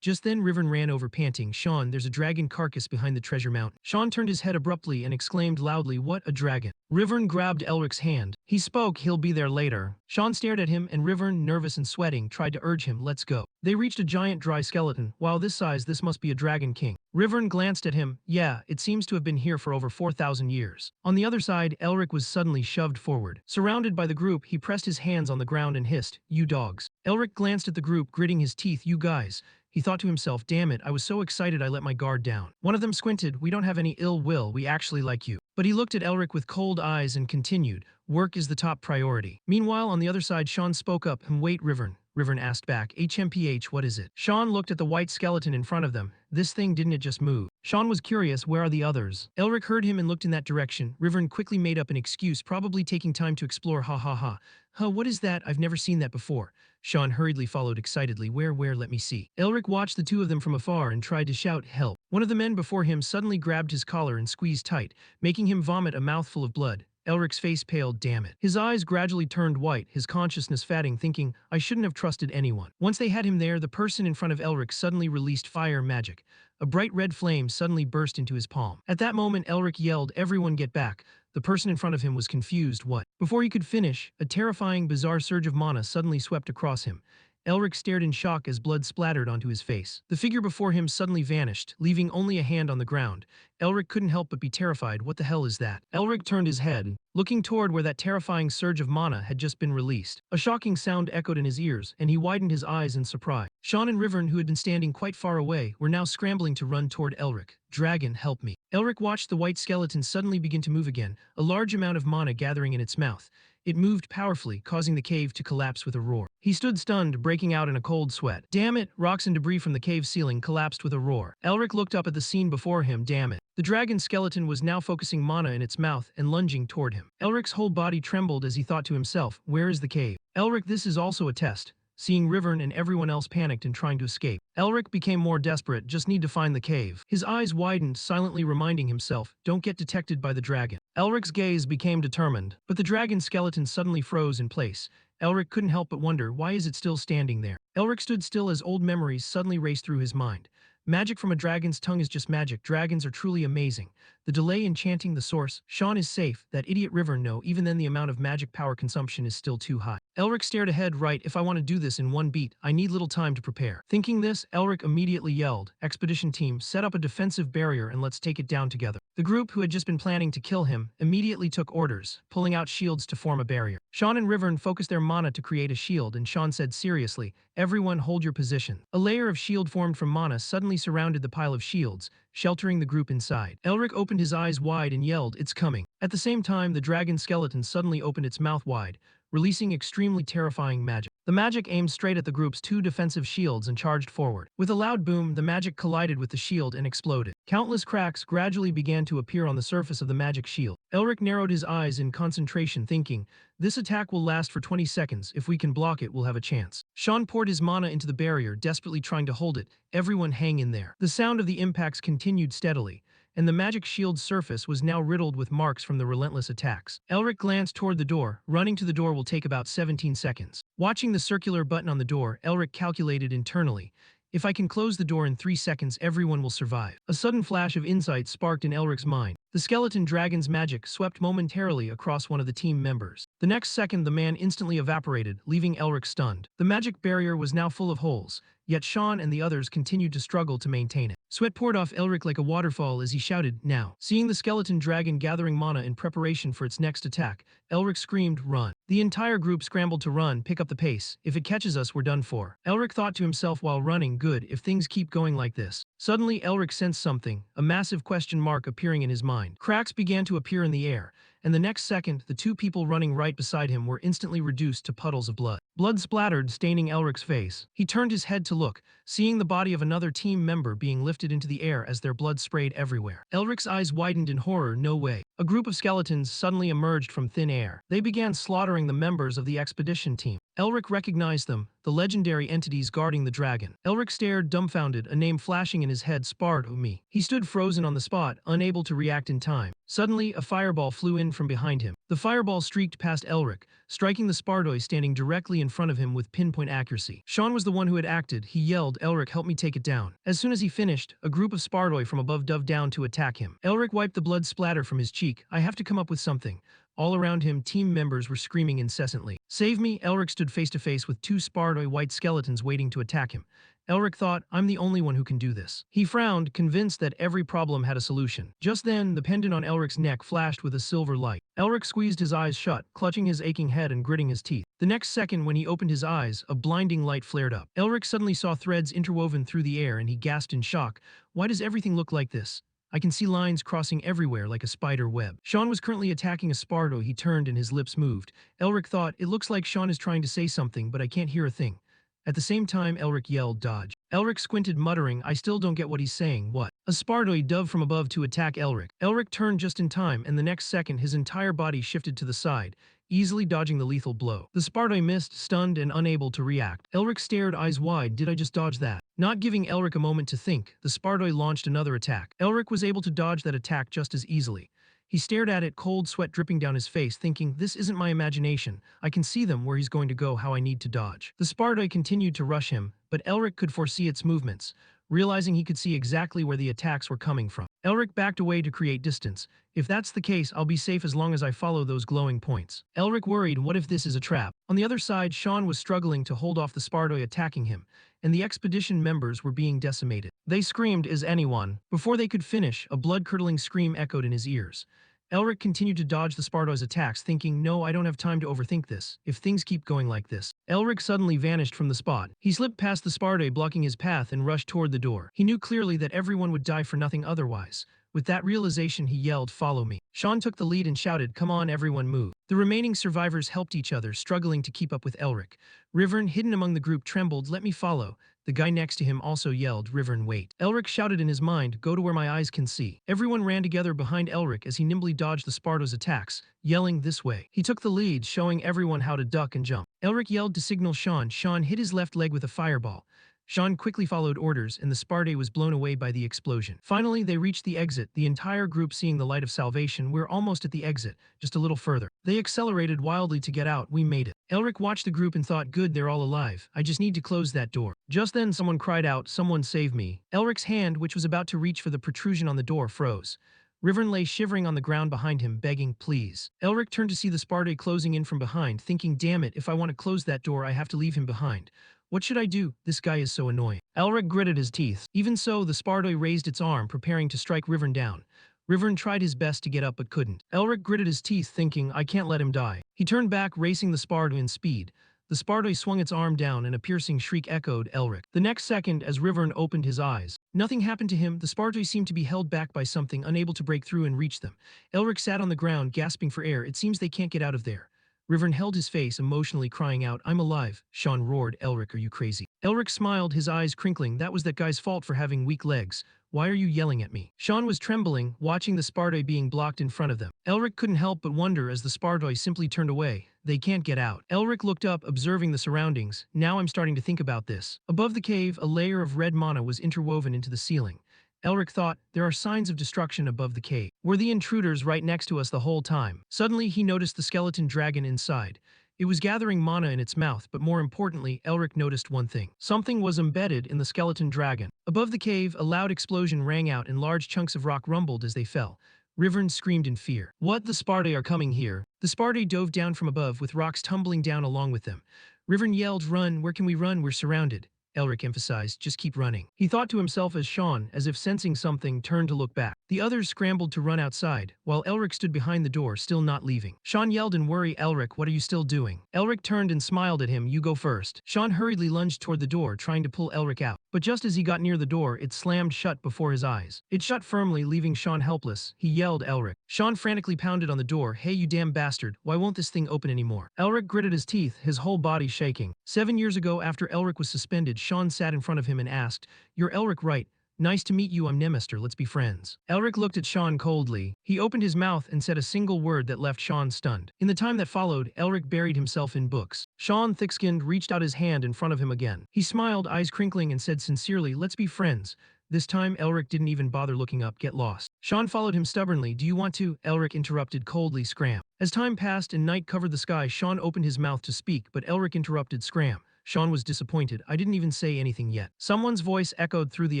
Just then, Rivern ran over panting. Sean, there's a dragon carcass behind the treasure mountain. Sean turned his head abruptly and exclaimed loudly, What, a dragon? Rivern grabbed Elric's hand. He spoke, he'll be there later. Sean stared at him, and Rivern, nervous and sweating, tried to urge him, let's go. They reached a giant dry skeleton. Wow, this size, this must be a dragon king. Rivern glanced at him. Yeah, it seems to have been here for over 4,000 years. On the other side, Elric was suddenly shoved forward. Surrounded by the group, he pressed his hands on the ground and hissed, You dogs. Elric glanced at the group, gritting his teeth, You guys. He thought to himself, damn it, I was so excited I let my guard down. One of them squinted, We don't have any ill will, we actually like you. But he looked at Elric with cold eyes and continued, "Work is the top priority." Meanwhile, on the other side, Sean spoke up, "Wait, Rivern." Rivern asked back, "HMPH, what is it?" Sean looked at the white skeleton in front of them. "This thing, didn't it just move?" Sean was curious, "Where are the others?" Elric heard him and looked in that direction. Rivern quickly made up an excuse, probably taking time to explore, "Ha ha ha. Huh, what is that? I've never seen that before." Sean hurriedly followed excitedly, where, let me see." Elric watched the two of them from afar and tried to shout, "Help." One of the men before him suddenly grabbed his collar and squeezed tight, making him vomit a mouthful of blood. Elric's face paled, "Damn it." His eyes gradually turned white, his consciousness fading, thinking, "I shouldn't have trusted anyone." Once they had him there, the person in front of Elric suddenly released fire magic. A bright red flame suddenly burst into his palm. At that moment, Elric yelled, "Everyone get back." The person in front of him was confused. What? Before he could finish, a terrifying, bizarre surge of mana suddenly swept across him. Elric stared in shock as blood splattered onto his face. The figure before him suddenly vanished, leaving only a hand on the ground. Elric couldn't help but be terrified. What the hell is that? Elric turned his head, looking toward where that terrifying surge of mana had just been released. A shocking sound echoed in his ears, and he widened his eyes in surprise. Sean and Rivern, who had been standing quite far away, were now scrambling to run toward Elric. "Dragon, help me." Elric watched the white skeleton suddenly begin to move again, a large amount of mana gathering in its mouth. It moved powerfully, causing the cave to collapse with a roar. He stood stunned, breaking out in a cold sweat. "Damn it!" Rocks and debris from the cave ceiling collapsed with a roar. Elric looked up at the scene before him. "Damn it." The dragon skeleton was now focusing mana in its mouth and lunging toward him. Elric's whole body trembled as he thought to himself, "Where is the cave?" "Elric, this is also a test." Seeing Rivern and everyone else panicked and trying to escape, Elric became more desperate, "Just need to find the cave." His eyes widened, silently reminding himself, "Don't get detected by the dragon." Elric's gaze became determined, but the dragon skeleton suddenly froze in place. Elric couldn't help but wonder, why is it still standing there? Elric stood still as old memories suddenly raced through his mind. Magic from a dragon's tongue is just magic. Dragons are truly amazing. The delay enchanting the source. Sean is safe. That idiot River, no, even then the amount of magic power consumption is still too high. Elric stared ahead. Right, if I want to do this in one beat, I need little time to prepare. Thinking this, Elric immediately yelled, "Expedition team, set up a defensive barrier and let's take it down together." The group, who had just been planning to kill him, immediately took orders, pulling out shields to form a barrier. Sean and Rivern focused their mana to create a shield, and Sean said seriously, "Everyone hold your position." A layer of shield formed from mana suddenly surrounded the pile of shields, sheltering the group inside. Elric opened his eyes wide and yelled, "It's coming." At the same time, the dragon skeleton suddenly opened its mouth wide, releasing extremely terrifying magic. The magic aimed straight at the group's two defensive shields and charged forward. With a loud boom, the magic collided with the shield and exploded. Countless cracks gradually began to appear on the surface of the magic shield. Elric narrowed his eyes in concentration, thinking, "This attack will last for 20 seconds. If we can block it, we'll have a chance." Sean poured his mana into the barrier, desperately trying to hold it. "Everyone hang in there." The sound of the impacts continued steadily, and the magic shield's surface was now riddled with marks from the relentless attacks. Elric glanced toward the door. Running to the door will take about 17 seconds. Watching the circular button on the door, Elric calculated internally, "If I can close the door in 3 seconds, everyone will survive." A sudden flash of insight sparked in Elric's mind. The skeleton dragon's magic swept momentarily across one of the team members. The next second, the man instantly evaporated, leaving Elric stunned. The magic barrier was now full of holes, yet Sean and the others continued to struggle to maintain it. Sweat poured off Elric like a waterfall as he shouted, "Now!" Seeing the skeleton dragon gathering mana in preparation for its next attack, Elric screamed, "Run!" The entire group scrambled to run, pick up the pace. "If it catches us, we're done for." Elric thought to himself while running, "Good, if things keep going like this." Suddenly, Elric sensed something, a massive question mark appearing in his mind. Cracks began to appear in the air, and the next second, the two people running right beside him were instantly reduced to puddles of blood. Blood splattered, staining Elric's face. He turned his head to look, seeing the body of another team member being lifted into the air as their blood sprayed everywhere. Elric's eyes widened in horror. No way. A group of skeletons suddenly emerged from thin air. They began slaughtering the members of the expedition team. Elric recognized them, the legendary entities guarding the dragon. Elric stared dumbfounded, a name flashing in his head, Spard-O-Me. He stood frozen on the spot, unable to react in time. Suddenly, a fireball flew in from behind him. The fireball streaked past Elric, striking the Spardoi standing directly in front of him with pinpoint accuracy. Sean was the one who had acted. He yelled, "Elric, help me take it down." As soon as he finished, a group of Spardoi from above dove down to attack him. Elric wiped the blood splatter from his cheek. "I have to come up with something." All around him, team members were screaming incessantly. "Save me!" Elric stood face to face with two Spardoi white skeletons waiting to attack him. Elric thought, "I'm the only one who can do this." He frowned, convinced that every problem had a solution. Just then, the pendant on Elric's neck flashed with a silver light. Elric squeezed his eyes shut, clutching his aching head and gritting his teeth. The next second, when he opened his eyes, a blinding light flared up. Elric suddenly saw threads interwoven through the air and he gasped in shock. "Why does everything look like this? I can see lines crossing everywhere like a spider web. Sean was currently attacking a Spardo. He turned and his lips moved. Elric thought, it looks like Sean is trying to say something, but I can't hear a thing. At the same time, Elric yelled, dodge. Elric squinted, muttering, I still don't get what he's saying. What? A Spardoi dove from above to attack Elric. Elric turned just in time, and the next second his entire body shifted to the side, easily dodging the lethal blow. The Spardoi missed, stunned and unable to react. Elric stared, eyes wide. Did I just dodge that? Not giving Elric a moment to think, the Spardoi launched another attack. Elric was able to dodge that attack just as easily. He stared at it, cold sweat dripping down his face, thinking, this isn't my imagination. I can see them, where he's going to go, how I need to dodge. The Spardoi continued to rush him, but Elric could foresee its movements, realizing he could see exactly where the attacks were coming from. Elric backed away to create distance. If that's the case, I'll be safe as long as I follow those glowing points. Elric worried, what if this is a trap? On the other side, Sean was struggling to hold off the Spardoi attacking him, and the expedition members were being decimated. They screamed, is anyone? Before they could finish, a blood-curdling scream echoed in his ears. Elric continued to dodge the Spardoi's attacks, thinking, no, I don't have time to overthink this. If things keep going like this. Elric suddenly vanished from the spot. He slipped past the Spardoi, blocking his path, and rushed toward the door. He knew clearly that everyone would die for nothing otherwise. With that realization, he yelled, follow me. Sean took the lead and shouted, come on, everyone move. The remaining survivors helped each other, struggling to keep up with Elric. Rivern, hidden among the group, trembled, let me follow. The guy next to him also yelled, Rivern, wait. Elric shouted in his mind, go to where my eyes can see. Everyone ran together behind Elric as he nimbly dodged the Spardo's attacks, yelling, this way. He took the lead, showing everyone how to duck and jump. Elric yelled to signal Sean. Sean hit his left leg with a fireball. Sean quickly followed orders, and the Spardoi was blown away by the explosion. Finally, they reached the exit, the entire group seeing the light of salvation. We're almost at the exit, just a little further. They accelerated wildly to get out. We made it. Elric watched the group and thought, good, they're all alive. I just need to close that door. Just then, someone cried out, someone save me. Elric's hand, which was about to reach for the protrusion on the door, froze. Rivern lay shivering on the ground behind him, begging, please. Elric turned to see the Spardoi closing in from behind, thinking, damn it, if I want to close that door, I have to leave him behind. What should I do? This guy is so annoying. Elric gritted his teeth. Even so, the Spardoi raised its arm, preparing to strike Rivern down. Rivern tried his best to get up but couldn't. Elric gritted his teeth, thinking, I can't let him die. He turned back, racing the Spardoi in speed. The Spardoi swung its arm down and a piercing shriek echoed, Elric. The next second, as Rivern opened his eyes, nothing happened to him. The Spardoi seemed to be held back by something, unable to break through and reach them. Elric sat on the ground, gasping for air. It seems they can't get out of there. Rivern held his face, emotionally crying out, I'm alive. Sean roared, Elric, are you crazy? Elric smiled, his eyes crinkling. That was that guy's fault for having weak legs. Why are you yelling at me? Sean was trembling, watching the Spardoi being blocked in front of them. Elric couldn't help but wonder as the Spardoi simply turned away. They can't get out. Elric looked up, observing the surroundings. Now I'm starting to think about this. Above the cave, a layer of red mana was interwoven into the ceiling. Elric thought, there are signs of destruction above the cave. Were the intruders right next to us the whole time? Suddenly, he noticed the skeleton dragon inside. It was gathering mana in its mouth, but more importantly, Elric noticed one thing. Something was embedded in the skeleton dragon. Above the cave, a loud explosion rang out and large chunks of rock rumbled as they fell. Rivern screamed in fear. What? The Spardoi are coming here. The Spardoi dove down from above, with rocks tumbling down along with them. Rivern yelled, run, where can we run? We're surrounded. Elric emphasized, just keep running. He thought to himself as Sean, as if sensing something, turned to look back. The others scrambled to run outside, while Elric stood behind the door, still not leaving. Sean yelled in worry, Elric, what are you still doing? Elric turned and smiled at him, you go first. Sean hurriedly lunged toward the door, trying to pull Elric out. But just as he got near the door, it slammed shut before his eyes. It shut firmly, leaving Sean helpless. He yelled, Elric. Sean frantically pounded on the door, hey you damn bastard, why won't this thing open anymore? Elric gritted his teeth, his whole body shaking. 7 years ago, after Elric was suspended, Sean sat in front of him and asked, you're Elric, right? Nice to meet you, I'm Nemester, let's be friends. Elric looked at Sean coldly. He opened his mouth and said a single word that left Sean stunned. In the time that followed, Elric buried himself in books. Sean, thick-skinned, reached out his hand in front of him again. He smiled, eyes crinkling, and said sincerely, let's be friends. This time, Elric didn't even bother looking up, get lost. Sean followed him stubbornly. Do you want to? Elric interrupted coldly, scram. As time passed and night covered the sky, Sean opened his mouth to speak, but Elric interrupted, scram. Sean was disappointed. I didn't even say anything yet. Someone's voice echoed through the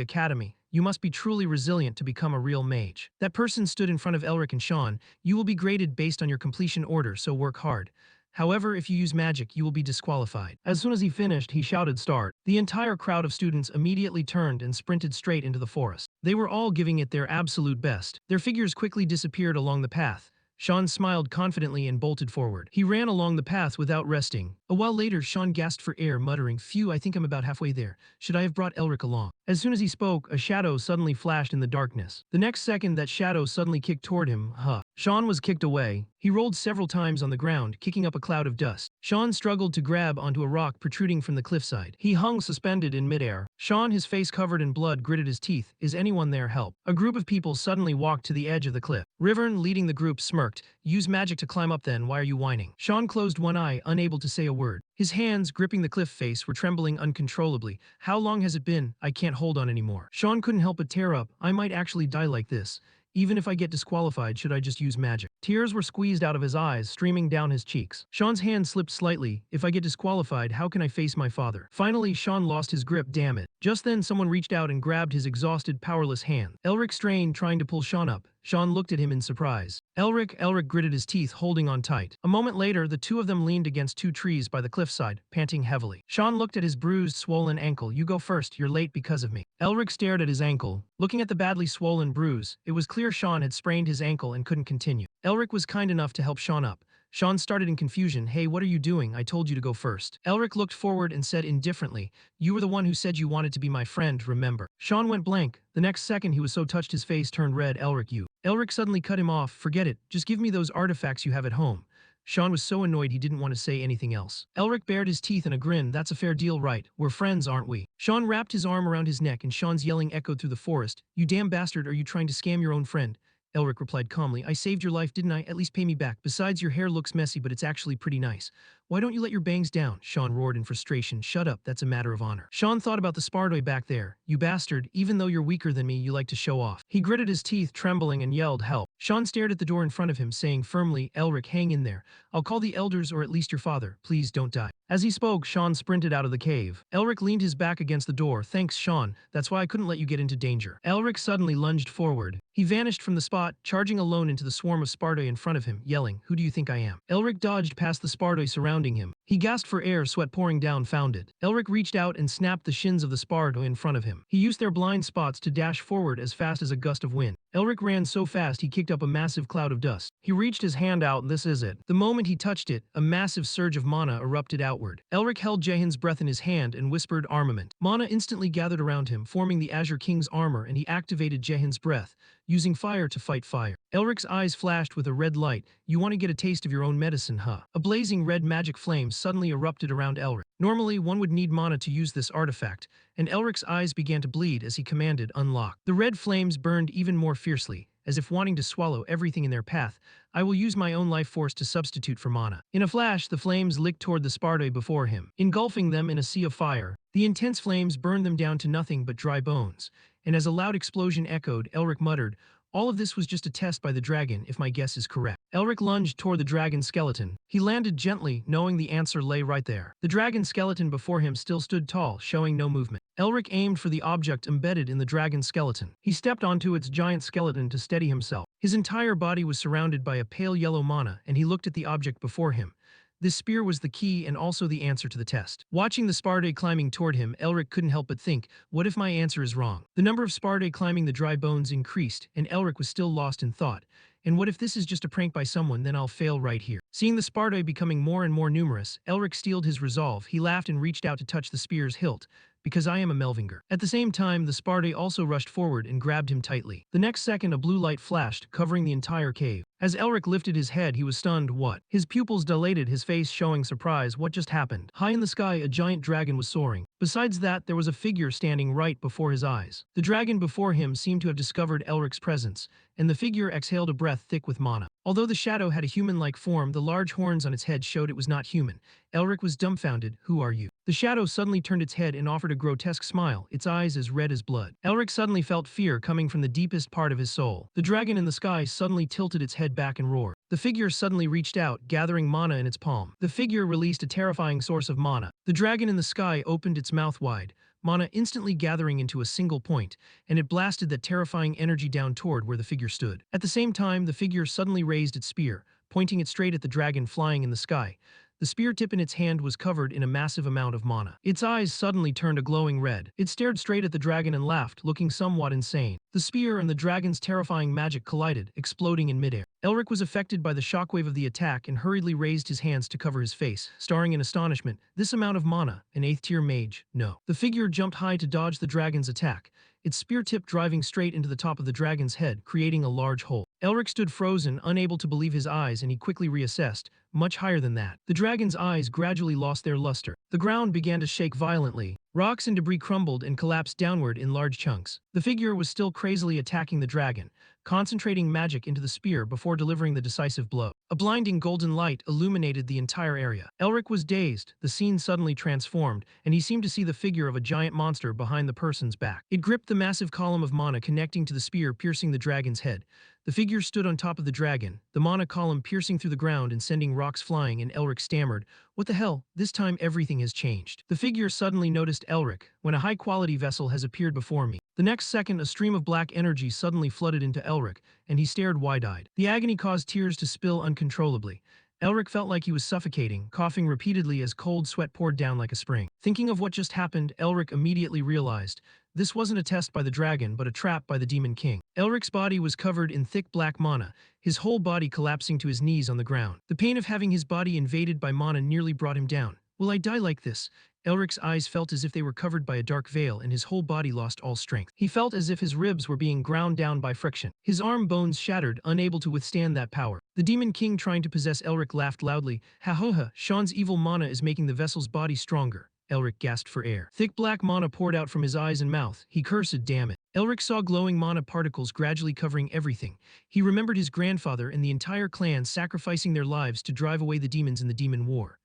academy. You must be truly resilient to become a real mage. That person stood in front of Elric and Sean. You will be graded based on your completion order, so work hard. However, if you use magic, you will be disqualified. As soon as he finished, he shouted, start. The entire crowd of students immediately turned and sprinted straight into the forest. They were all giving it their absolute best. Their figures quickly disappeared along the path. Sean smiled confidently and bolted forward. He ran along the path without resting. A while later, Sean gasped for air, muttering, "Phew, I think I'm about halfway there. Should I have brought Elric along?" As soon as he spoke, a shadow suddenly flashed in the darkness. The next second, that shadow suddenly kicked toward him. Sean was kicked away. He rolled several times on the ground, kicking up a cloud of dust. Sean struggled to grab onto a rock protruding from the cliffside. He hung suspended in midair. Sean, his face covered in blood, gritted his teeth. "Is anyone there? Help." A group of people suddenly walked to the edge of the cliff. Rivern, leading the group, smirked. "Use magic to climb up then, why are you whining?" Sean closed one eye, unable to say a word. His hands, gripping the cliff face, were trembling uncontrollably. "How long has it been? I can't hold on anymore." Sean couldn't help but tear up. "I might actually die like this. Even if I get disqualified, should I just use magic?" Tears were squeezed out of his eyes, streaming down his cheeks. Sean's hand slipped slightly. "If I get disqualified, how can I face my father?" Finally, Sean lost his grip. "Damn it." Just then, someone reached out and grabbed his exhausted, powerless hand. Elric strained, trying to pull Sean up. Sean looked at him in surprise. Elric gritted his teeth, holding on tight. A moment later, the two of them leaned against two trees by the cliffside, panting heavily. Sean looked at his bruised, swollen ankle. "You go first, you're late because of me." Elric stared at his ankle. Looking at the badly swollen bruise, it was clear Sean had sprained his ankle and couldn't continue. Elric was kind enough to help Sean up. Sean started in confusion. "Hey, what are you doing? I told you to go first." Elric looked forward and said indifferently, "You were the one who said you wanted to be my friend, remember?" Sean went blank. The next second, he was so touched his face turned red. "Elric, you." Elric suddenly cut him off. "Forget it. Just give me those artifacts you have at home." Sean was so annoyed he didn't want to say anything else. Elric bared his teeth in a grin. "That's a fair deal, right? We're friends, aren't we?" Sean wrapped his arm around his neck and Sean's yelling echoed through the forest. "You damn bastard, are you trying to scam your own friend?" Elric replied calmly. "I saved your life, didn't I? At least pay me back. Besides, your hair looks messy, but it's actually pretty nice. Why don't you let your bangs down?" Sean roared in frustration. "Shut up, that's a matter of honor." Sean thought about the Spardoy back there. "You bastard, even though you're weaker than me, you like to show off." He gritted his teeth, trembling, and yelled, "Help." Sean stared at the door in front of him, saying firmly, "Elric, hang in there. I'll call the elders or at least your father. Please don't die." As he spoke, Sean sprinted out of the cave. Elric leaned his back against the door. "Thanks, Sean. That's why I couldn't let you get into danger." Elric suddenly lunged forward. He vanished from the spot, charging alone into the swarm of Spardoy in front of him, yelling, "Who do you think I am?" Elric dodged past the Spardoy surrounding him. He gasped for air, sweat pouring down. "Found it." Elric reached out and snapped the shins of the Spardoy in front of him. He used their blind spots to dash forward as fast as a gust of wind. Elric ran so fast he kicked up a massive cloud of dust. He reached his hand out, and this is it. The moment he touched it, a massive surge of mana erupted outward. Elric held Jahan's breath in his hand and whispered, "Armament." Mana instantly gathered around him, forming the Azure King's armor, and he activated Jahan's breath, using fire to fight fire. Elric's eyes flashed with a red light. "You want to get a taste of your own medicine, huh?" A blazing red magic flame suddenly erupted around Elric. Normally, one would need mana to use this artifact, and Elric's eyes began to bleed as he commanded, "Unlock." The red flames burned even more fiercely, as if wanting to swallow everything in their path. "I will use my own life force to substitute for mana." In a flash, the flames licked toward the Spardoy before him, engulfing them in a sea of fire. The intense flames burned them down to nothing but dry bones, and as a loud explosion echoed, Elric muttered, "All of this was just a test by the dragon, if my guess is correct." Elric lunged toward the dragon skeleton. He landed gently, knowing the answer lay right there. The dragon skeleton before him still stood tall, showing no movement. Elric aimed for the object embedded in the dragon skeleton. He stepped onto its giant skeleton to steady himself. His entire body was surrounded by a pale yellow mana, and he looked at the object before him. This spear was the key and also the answer to the test. Watching the Spardoy climbing toward him, Elric couldn't help but think, what if my answer is wrong? The number of Spardoy climbing the dry bones increased, and Elric was still lost in thought. And what if this is just a prank by someone, then I'll fail right here. Seeing the Spardoy becoming more and more numerous, Elric steeled his resolve. He laughed and reached out to touch the spear's hilt. "Because I am a Melvinger." At the same time, the Spardoy also rushed forward and grabbed him tightly. The next second, a blue light flashed, covering the entire cave. As Elric lifted his head, he was stunned. What? His pupils dilated, his face showing surprise. What just happened? High in the sky, a giant dragon was soaring. Besides that, there was a figure standing right before his eyes. The dragon before him seemed to have discovered Elric's presence, and the figure exhaled a breath thick with mana. Although the shadow had a human-like form, the large horns on its head showed it was not human. Elric was dumbfounded. "Who are you?" The shadow suddenly turned its head and offered a grotesque smile, its eyes as red as blood. Elric suddenly felt fear coming from the deepest part of his soul. The dragon in the sky suddenly tilted its head back and roared. The figure suddenly reached out, gathering mana in its palm. The figure released a terrifying source of mana. The dragon in the sky opened its mouth wide, mana instantly gathering into a single point, and it blasted that terrifying energy down toward where the figure stood. At the same time, the figure suddenly raised its spear, pointing it straight at the dragon flying in the sky. The spear tip in its hand was covered in a massive amount of mana. Its eyes suddenly turned a glowing red. It stared straight at the dragon and laughed, looking somewhat insane. The spear and the dragon's terrifying magic collided, exploding in midair. Elric was affected by the shockwave of the attack and hurriedly raised his hands to cover his face, staring in astonishment. This amount of mana, an 8th tier mage, no. The figure jumped high to dodge the dragon's attack, its spear tip driving straight into the top of the dragon's head, creating a large hole. Elric stood frozen, unable to believe his eyes, and he quickly reassessed. Much higher than that. The dragon's eyes gradually lost their luster. The ground began to shake violently. Rocks and debris crumbled and collapsed downward in large chunks. The figure was still crazily attacking the dragon, concentrating magic into the spear before delivering the decisive blow. A blinding golden light illuminated the entire area. Elric was dazed, the scene suddenly transformed, and he seemed to see the figure of a giant monster behind the person's back. It gripped the massive column of mana connecting to the spear, piercing the dragon's head. The figure stood on top of the dragon, the mana column piercing through the ground and sending rocks flying, and Elric stammered, "What the hell? This time everything has changed." The figure suddenly noticed Elric. "When a high-quality vessel has appeared before me." The next second, a stream of black energy suddenly flooded into Elric, and he stared wide-eyed. The agony caused tears to spill uncontrollably. Elric felt like he was suffocating, coughing repeatedly as cold sweat poured down like a spring. Thinking of what just happened, Elric immediately realized this wasn't a test by the dragon, but a trap by the Demon King. Elric's body was covered in thick black mana, his whole body collapsing to his knees on the ground. The pain of having his body invaded by mana nearly brought him down. "Will I die like this?" Elric's eyes felt as if they were covered by a dark veil, and his whole body lost all strength. He felt as if his ribs were being ground down by friction. His arm bones shattered, unable to withstand that power. The Demon King, trying to possess Elric, laughed loudly. "Ha ho ha, Sean's evil mana is making the vessel's body stronger." Elric gasped for air. Thick black mana poured out from his eyes and mouth. He cursed, "Damn it." Elric saw glowing mana particles gradually covering everything. He remembered his grandfather and the entire clan sacrificing their lives to drive away the demons in the demon war.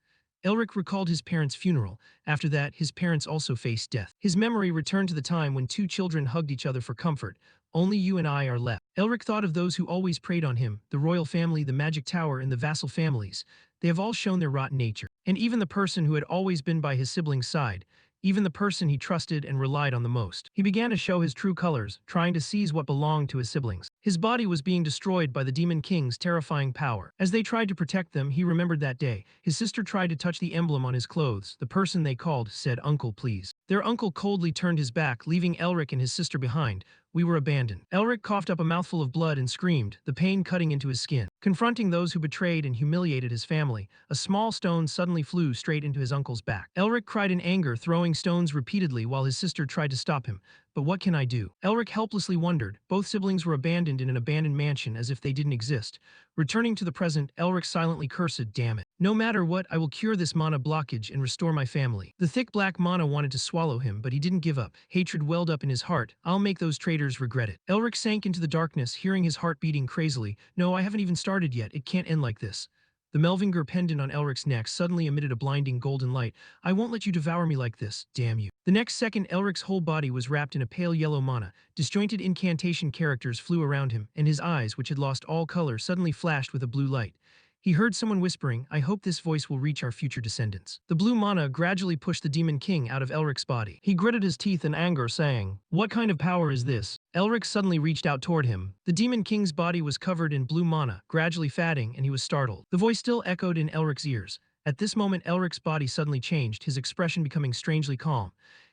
Elric recalled his parents' funeral. After that, his parents also faced death. His memory returned to the time when two children hugged each other for comfort. "Only you and I are left." Elric thought of those who always preyed on him, the royal family, the magic tower, and the vassal families. They have all shown their rotten nature. And even the person who had always been by his sibling's side, even the person he trusted and relied on the most. He began to show his true colors, trying to seize what belonged to his siblings. His body was being destroyed by the Demon King's terrifying power. As they tried to protect them, he remembered that day. His sister tried to touch the emblem on his clothes. The person they called said, "Uncle, please." Their uncle coldly turned his back, leaving Elric and his sister behind. "We were abandoned." Elric coughed up a mouthful of blood and screamed, the pain cutting into his skin. Confronting those who betrayed and humiliated his family, a small stone suddenly flew straight into his uncle's back. Elric cried in anger, throwing stones repeatedly while his sister tried to stop him. "But what can I do?" Elric helplessly wondered. Both siblings were abandoned in an abandoned mansion as if they didn't exist. Returning to the present, Elric silently cursed, "Damn it. No matter what, I will cure this mana blockage and restore my family." The thick black mana wanted to swallow him, but he didn't give up. Hatred welled up in his heart. "I'll make those traitors regret it." Elric sank into the darkness, hearing his heart beating crazily. "No, I haven't even started yet. It can't end like this." The Melvinger pendant on Elric's neck suddenly emitted a blinding golden light. "I won't let you devour me like this, damn you." The next second, Elric's whole body was wrapped in a pale yellow mana. Disjointed incantation characters flew around him, and his eyes, which had lost all color, suddenly flashed with a blue light. He heard someone whispering, "I hope this voice will reach our future descendants." The blue mana gradually pushed the Demon King out of Elric's body. He gritted his teeth in anger, saying, "What kind of power is this?" Elric suddenly reached out toward him. The Demon King's body was covered in blue mana, gradually fatting, and he was startled. The voice still echoed in Elric's ears. At this moment, Elric's body suddenly changed, his expression becoming strangely calm.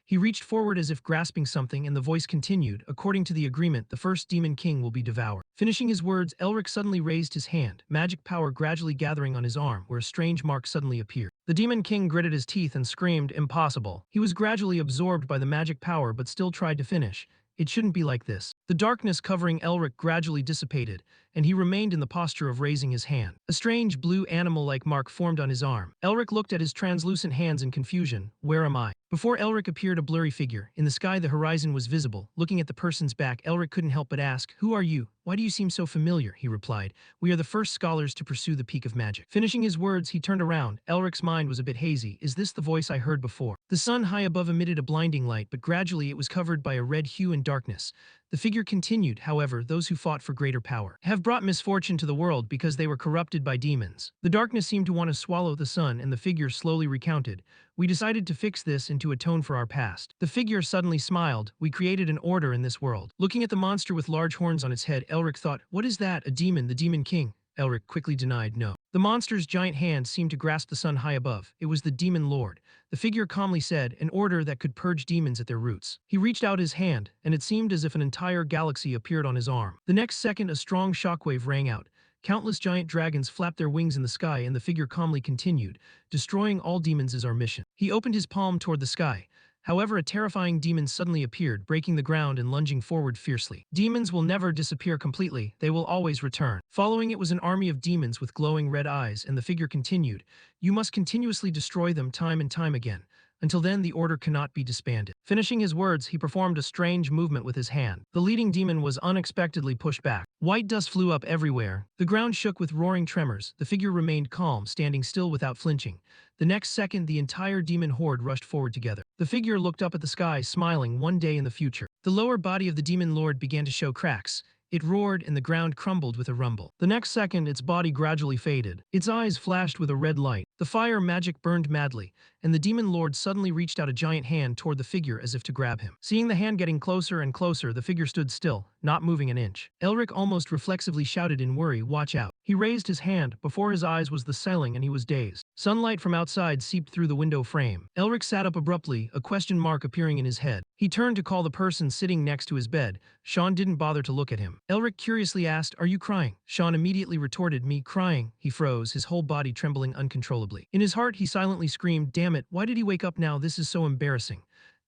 He reached forward as if grasping something, and the voice continued, "According to the agreement, the first Demon King will be devoured." Finishing his words, Elric suddenly raised his hand, magic power gradually gathering on his arm, where a strange mark suddenly appeared. The Demon King gritted his teeth and screamed, "Impossible." He was gradually absorbed by the magic power but still tried to finish. It shouldn't be like this. The darkness covering Elric gradually dissipated, and he remained in the posture of raising his hand. A strange blue animal-like mark formed on his arm. Elric looked at his translucent hands in confusion. "Where am I?" Before Elric appeared a blurry figure. In the sky the horizon was visible. Looking at the person's back, Elric couldn't help but ask, "Who are you? Why do you seem so familiar?" He replied, "We are the first scholars to pursue the peak of magic." Finishing his words, he turned around. Elric's mind was a bit hazy. Is this the voice I heard before? The sun high above emitted a blinding light, but gradually it was covered by a red hue and darkness. The figure continued, "However, those who fought for greater power have brought misfortune to the world because they were corrupted by demons." The darkness seemed to want to swallow the sun, and the figure slowly recounted, "We decided to fix this and to atone for our past." The figure suddenly smiled. "We created an order in this world." Looking at the monster with large horns on its head, Elric thought, "What is that? A demon, the Demon King?" Elric quickly denied no. The monster's giant hand seemed to grasp the sun high above. It was the demon lord. The figure calmly said, an order that could purge demons at their roots. He reached out his hand, and it seemed as if an entire galaxy appeared on his arm. The next second, a strong shockwave rang out. Countless giant dragons flapped their wings in the sky, and the figure calmly continued, destroying all demons is our mission. He opened his palm toward the sky. However, a terrifying demon suddenly appeared, breaking the ground and lunging forward fiercely. Demons will never disappear completely, they will always return. Following it was an army of demons with glowing red eyes, and the figure continued, you must continuously destroy them time and time again. Until then, the order cannot be disbanded. Finishing his words, he performed a strange movement with his hand. The leading demon was unexpectedly pushed back. White dust flew up everywhere. The ground shook with roaring tremors. The figure remained calm, standing still without flinching. The next second, the entire demon horde rushed forward together. The figure looked up at the sky, smiling. One day in the future. The lower body of the demon lord began to show cracks. It roared and the ground crumbled with a rumble. The next second, its body gradually faded. Its eyes flashed with a red light. The fire magic burned madly, and the demon lord suddenly reached out a giant hand toward the figure as if to grab him. Seeing the hand getting closer and closer, the figure stood still, not moving an inch. Elric almost reflexively shouted in worry, watch out. He raised his hand. Before his eyes was the ceiling and he was dazed. Sunlight from outside seeped through the window frame. Elric sat up abruptly, a question mark appearing in his head. He turned to call the person sitting next to his bed. Sean didn't bother to look at him. Elric curiously asked, are you crying? Sean immediately retorted, me crying. He froze, his whole body trembling uncontrollably. In his heart, he silently screamed, damn it, why did he wake up now? This is so embarrassing.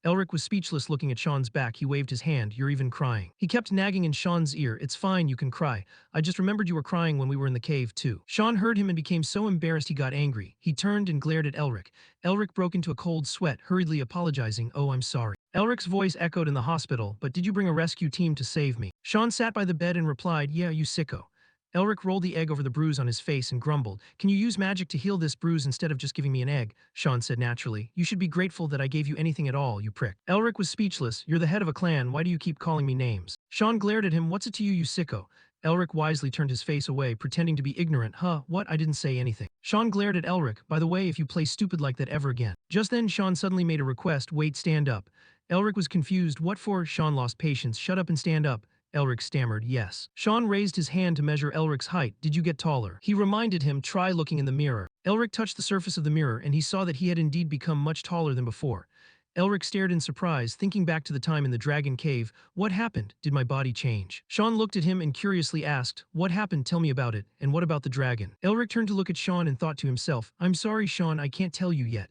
Elric was speechless, looking at Sean's back. He waved his hand. You're even crying. He kept nagging in Sean's ear. It's fine, you can cry. I just remembered you were crying when we were in the cave too. Sean heard him and became so embarrassed he got angry. He turned and glared at Elric. Elric broke into a cold sweat, hurriedly apologizing. Oh, I'm sorry. Elric's voice echoed in the hospital, but did you bring a rescue team to save me? Sean sat by the bed and replied, yeah, you sicko. Elric rolled the egg over the bruise on his face and grumbled, can you use magic to heal this bruise instead of just giving me an egg? Sean said naturally, you should be grateful that I gave you anything at all, you prick. Elric was speechless. You're the head of a clan, why do you keep calling me names? Sean glared at him, what's it to you, you sicko? Elric wisely turned his face away, pretending to be ignorant. Huh, what? I didn't say anything. Sean glared at Elric, by the way, if you play stupid like that ever again. Just then, Sean suddenly made a request, wait, stand up. Elric was confused, what for? Sean lost patience, shut up and stand up. Elric stammered, yes. Sean raised his hand to measure Elric's height. Did you get taller? He reminded him, try looking in the mirror. Elric touched the surface of the mirror and he saw that he had indeed become much taller than before. Elric stared in surprise, thinking back to the time in the dragon cave. What happened? Did my body change? Sean looked at him and curiously asked, what happened? Tell me about it. And what about the dragon? Elric turned to look at Sean and thought to himself, I'm sorry, Sean, I can't tell you yet.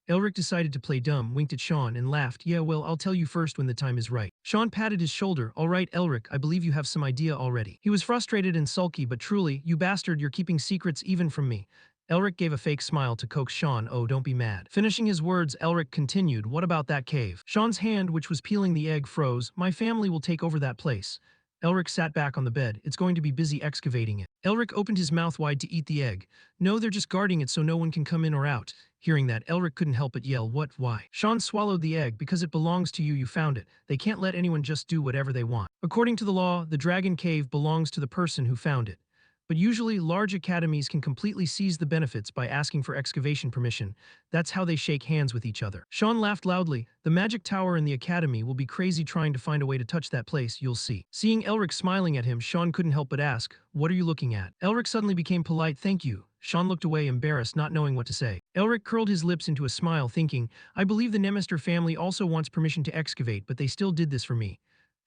Elric decided to play dumb, winked at Sean, and laughed. Yeah, well, I'll tell you first when the time is right. Sean patted his shoulder. All right, Elric, I believe you have some idea already. He was frustrated and sulky, but truly, you bastard, you're keeping secrets even from me. Elric gave a fake smile to coax Sean. Oh, don't be mad. Finishing his words, Elric continued. What about that cave? Sean's hand, which was peeling the egg, froze. My family will take over that place. Elric sat back on the bed. It's going to be busy excavating it. Elric opened his mouth wide to eat the egg. No, they're just guarding it so no one can come in or out. Hearing that, Elric couldn't help but yell, what, why? Sean swallowed the egg. Because it belongs to you, you found it. They can't let anyone just do whatever they want. According to the law, the dragon cave belongs to the person who found it. But usually, large academies can completely seize the benefits by asking for excavation permission. That's how they shake hands with each other. Sean laughed loudly. The magic tower in the academy will be crazy trying to find a way to touch that place, you'll see. Seeing Elric smiling at him, Sean couldn't help but ask, what are you looking at? Elric suddenly became polite, thank you. Sean looked away, embarrassed, not knowing what to say. Elric curled his lips into a smile, thinking, I believe the Nemister family also wants permission to excavate, but they still did this for me.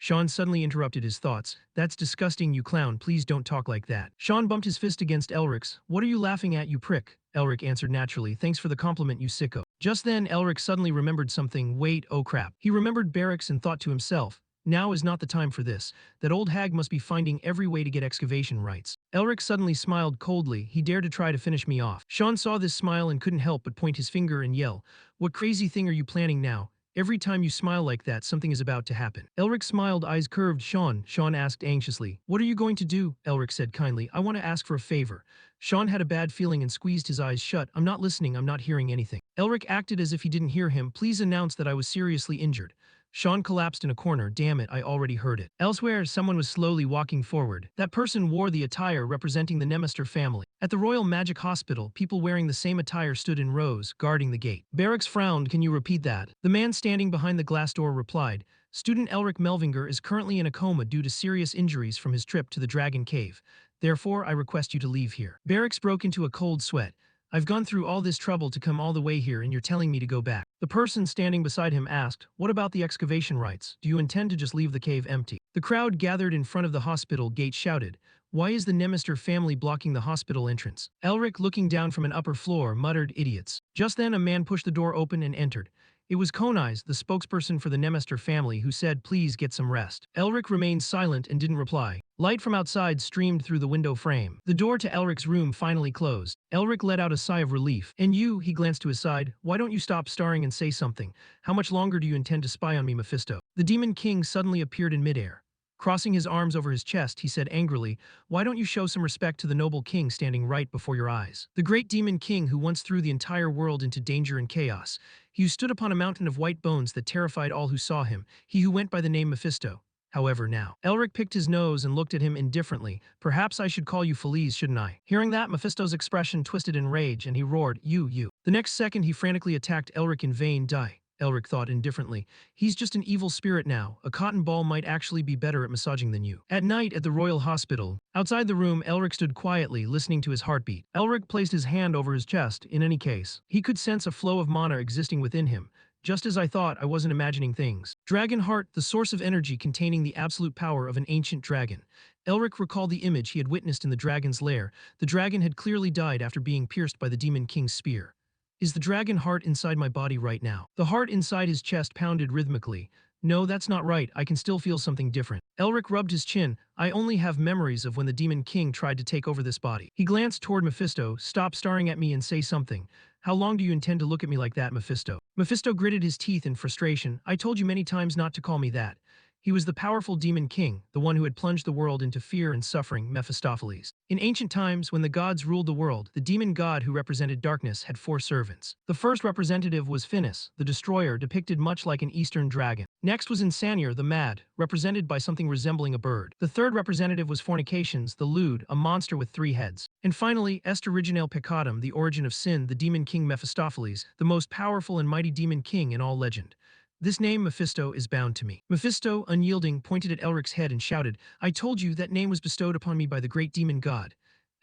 Sean suddenly interrupted his thoughts. That's disgusting, you clown, please don't talk like that. Sean bumped his fist against Elric's. What are you laughing at, you prick? Elric answered naturally, thanks for the compliment, you sicko. Just then, Elric suddenly remembered something. Wait, oh crap. He remembered barracks and thought to himself, now is not the time for this. That old hag must be finding every way to get excavation rights. Elric suddenly smiled coldly. He dared to try to finish me off. Sean saw this smile and couldn't help but point his finger and yell, what crazy thing are you planning now? Every time you smile like that, something is about to happen. Elric smiled, eyes curved. Sean asked anxiously. What are you going to do? Elric said kindly. I want to ask for a favor. Sean had a bad feeling and squeezed his eyes shut. I'm not listening, I'm not hearing anything. Elric acted as if he didn't hear him. Please announce that I was seriously injured. Sean collapsed in a corner. Damn it, I already heard it. Elsewhere, someone was slowly walking forward. That person wore the attire representing the Nemister family. At the Royal Magic Hospital, people wearing the same attire stood in rows, guarding the gate. Barracks frowned. Can you repeat that? The man standing behind the glass door replied, Student Elric Melvinger is currently in a coma due to serious injuries from his trip to the Dragon Cave. Therefore, I request you to leave here. Barracks broke into a cold sweat. I've gone through all this trouble to come all the way here and you're telling me to go back. The person standing beside him asked, what about the excavation rights? Do you intend to just leave the cave empty? The crowd gathered in front of the hospital gate shouted, why is the Nemister family blocking the hospital entrance? Elric, looking down from an upper floor, muttered, idiots. Just then a man pushed the door open and entered. It was Konais, the spokesperson for the Nemister family, who said, please get some rest. Elric remained silent and didn't reply. Light from outside streamed through the window frame. The door to Elric's room finally closed. Elric let out a sigh of relief. And you, he glanced to his side, why don't you stop starring and say something? How much longer do you intend to spy on me, Mephisto? The Demon King suddenly appeared in midair. Crossing his arms over his chest, he said angrily, why don't you show some respect to the noble king standing right before your eyes? The great demon king who once threw the entire world into danger and chaos. He who stood upon a mountain of white bones that terrified all who saw him. He who went by the name Mephisto. However, now. Elric picked his nose and looked at him indifferently. Perhaps I should call you Feliz, shouldn't I? Hearing that, Mephisto's expression twisted in rage and he roared, you. The next second he frantically attacked Elric in vain. Die. Elric thought indifferently. He's just an evil spirit now. A cotton ball might actually be better at massaging than you. At night at the Royal Hospital. Outside the room, Elric stood quietly, listening to his heartbeat. Elric placed his hand over his chest. In any case, he could sense a flow of mana existing within him. Just as I thought, I wasn't imagining things. Dragon Heart, the source of energy containing the absolute power of an ancient dragon. Elric recalled the image he had witnessed in the dragon's lair. The dragon had clearly died after being pierced by the Demon King's spear. Is the dragon heart inside my body right now? The heart inside his chest pounded rhythmically. No, that's not right. I can still feel something different. Elric rubbed his chin. I only have memories of when the Demon King tried to take over this body. He glanced toward Mephisto. Stop staring at me and say something. How long do you intend to look at me like that, Mephisto? Mephisto gritted his teeth in frustration. I told you many times not to call me that. He was the powerful Demon King, the one who had plunged the world into fear and suffering, Mephistopheles. In ancient times, when the gods ruled the world, the demon god who represented darkness had 4 servants. The first representative was Finis, the destroyer, depicted much like an eastern dragon. Next was Insanir, the mad, represented by something resembling a bird. The third representative was Fornications, the lewd, a monster with 3 heads. And finally, Est originale peccatum, the origin of sin, the demon king Mephistopheles, the most powerful and mighty demon king in all legend. This name, Mephisto, is bound to me. Mephisto, unyielding, pointed at Elric's head and shouted, I told you that name was bestowed upon me by the great demon god.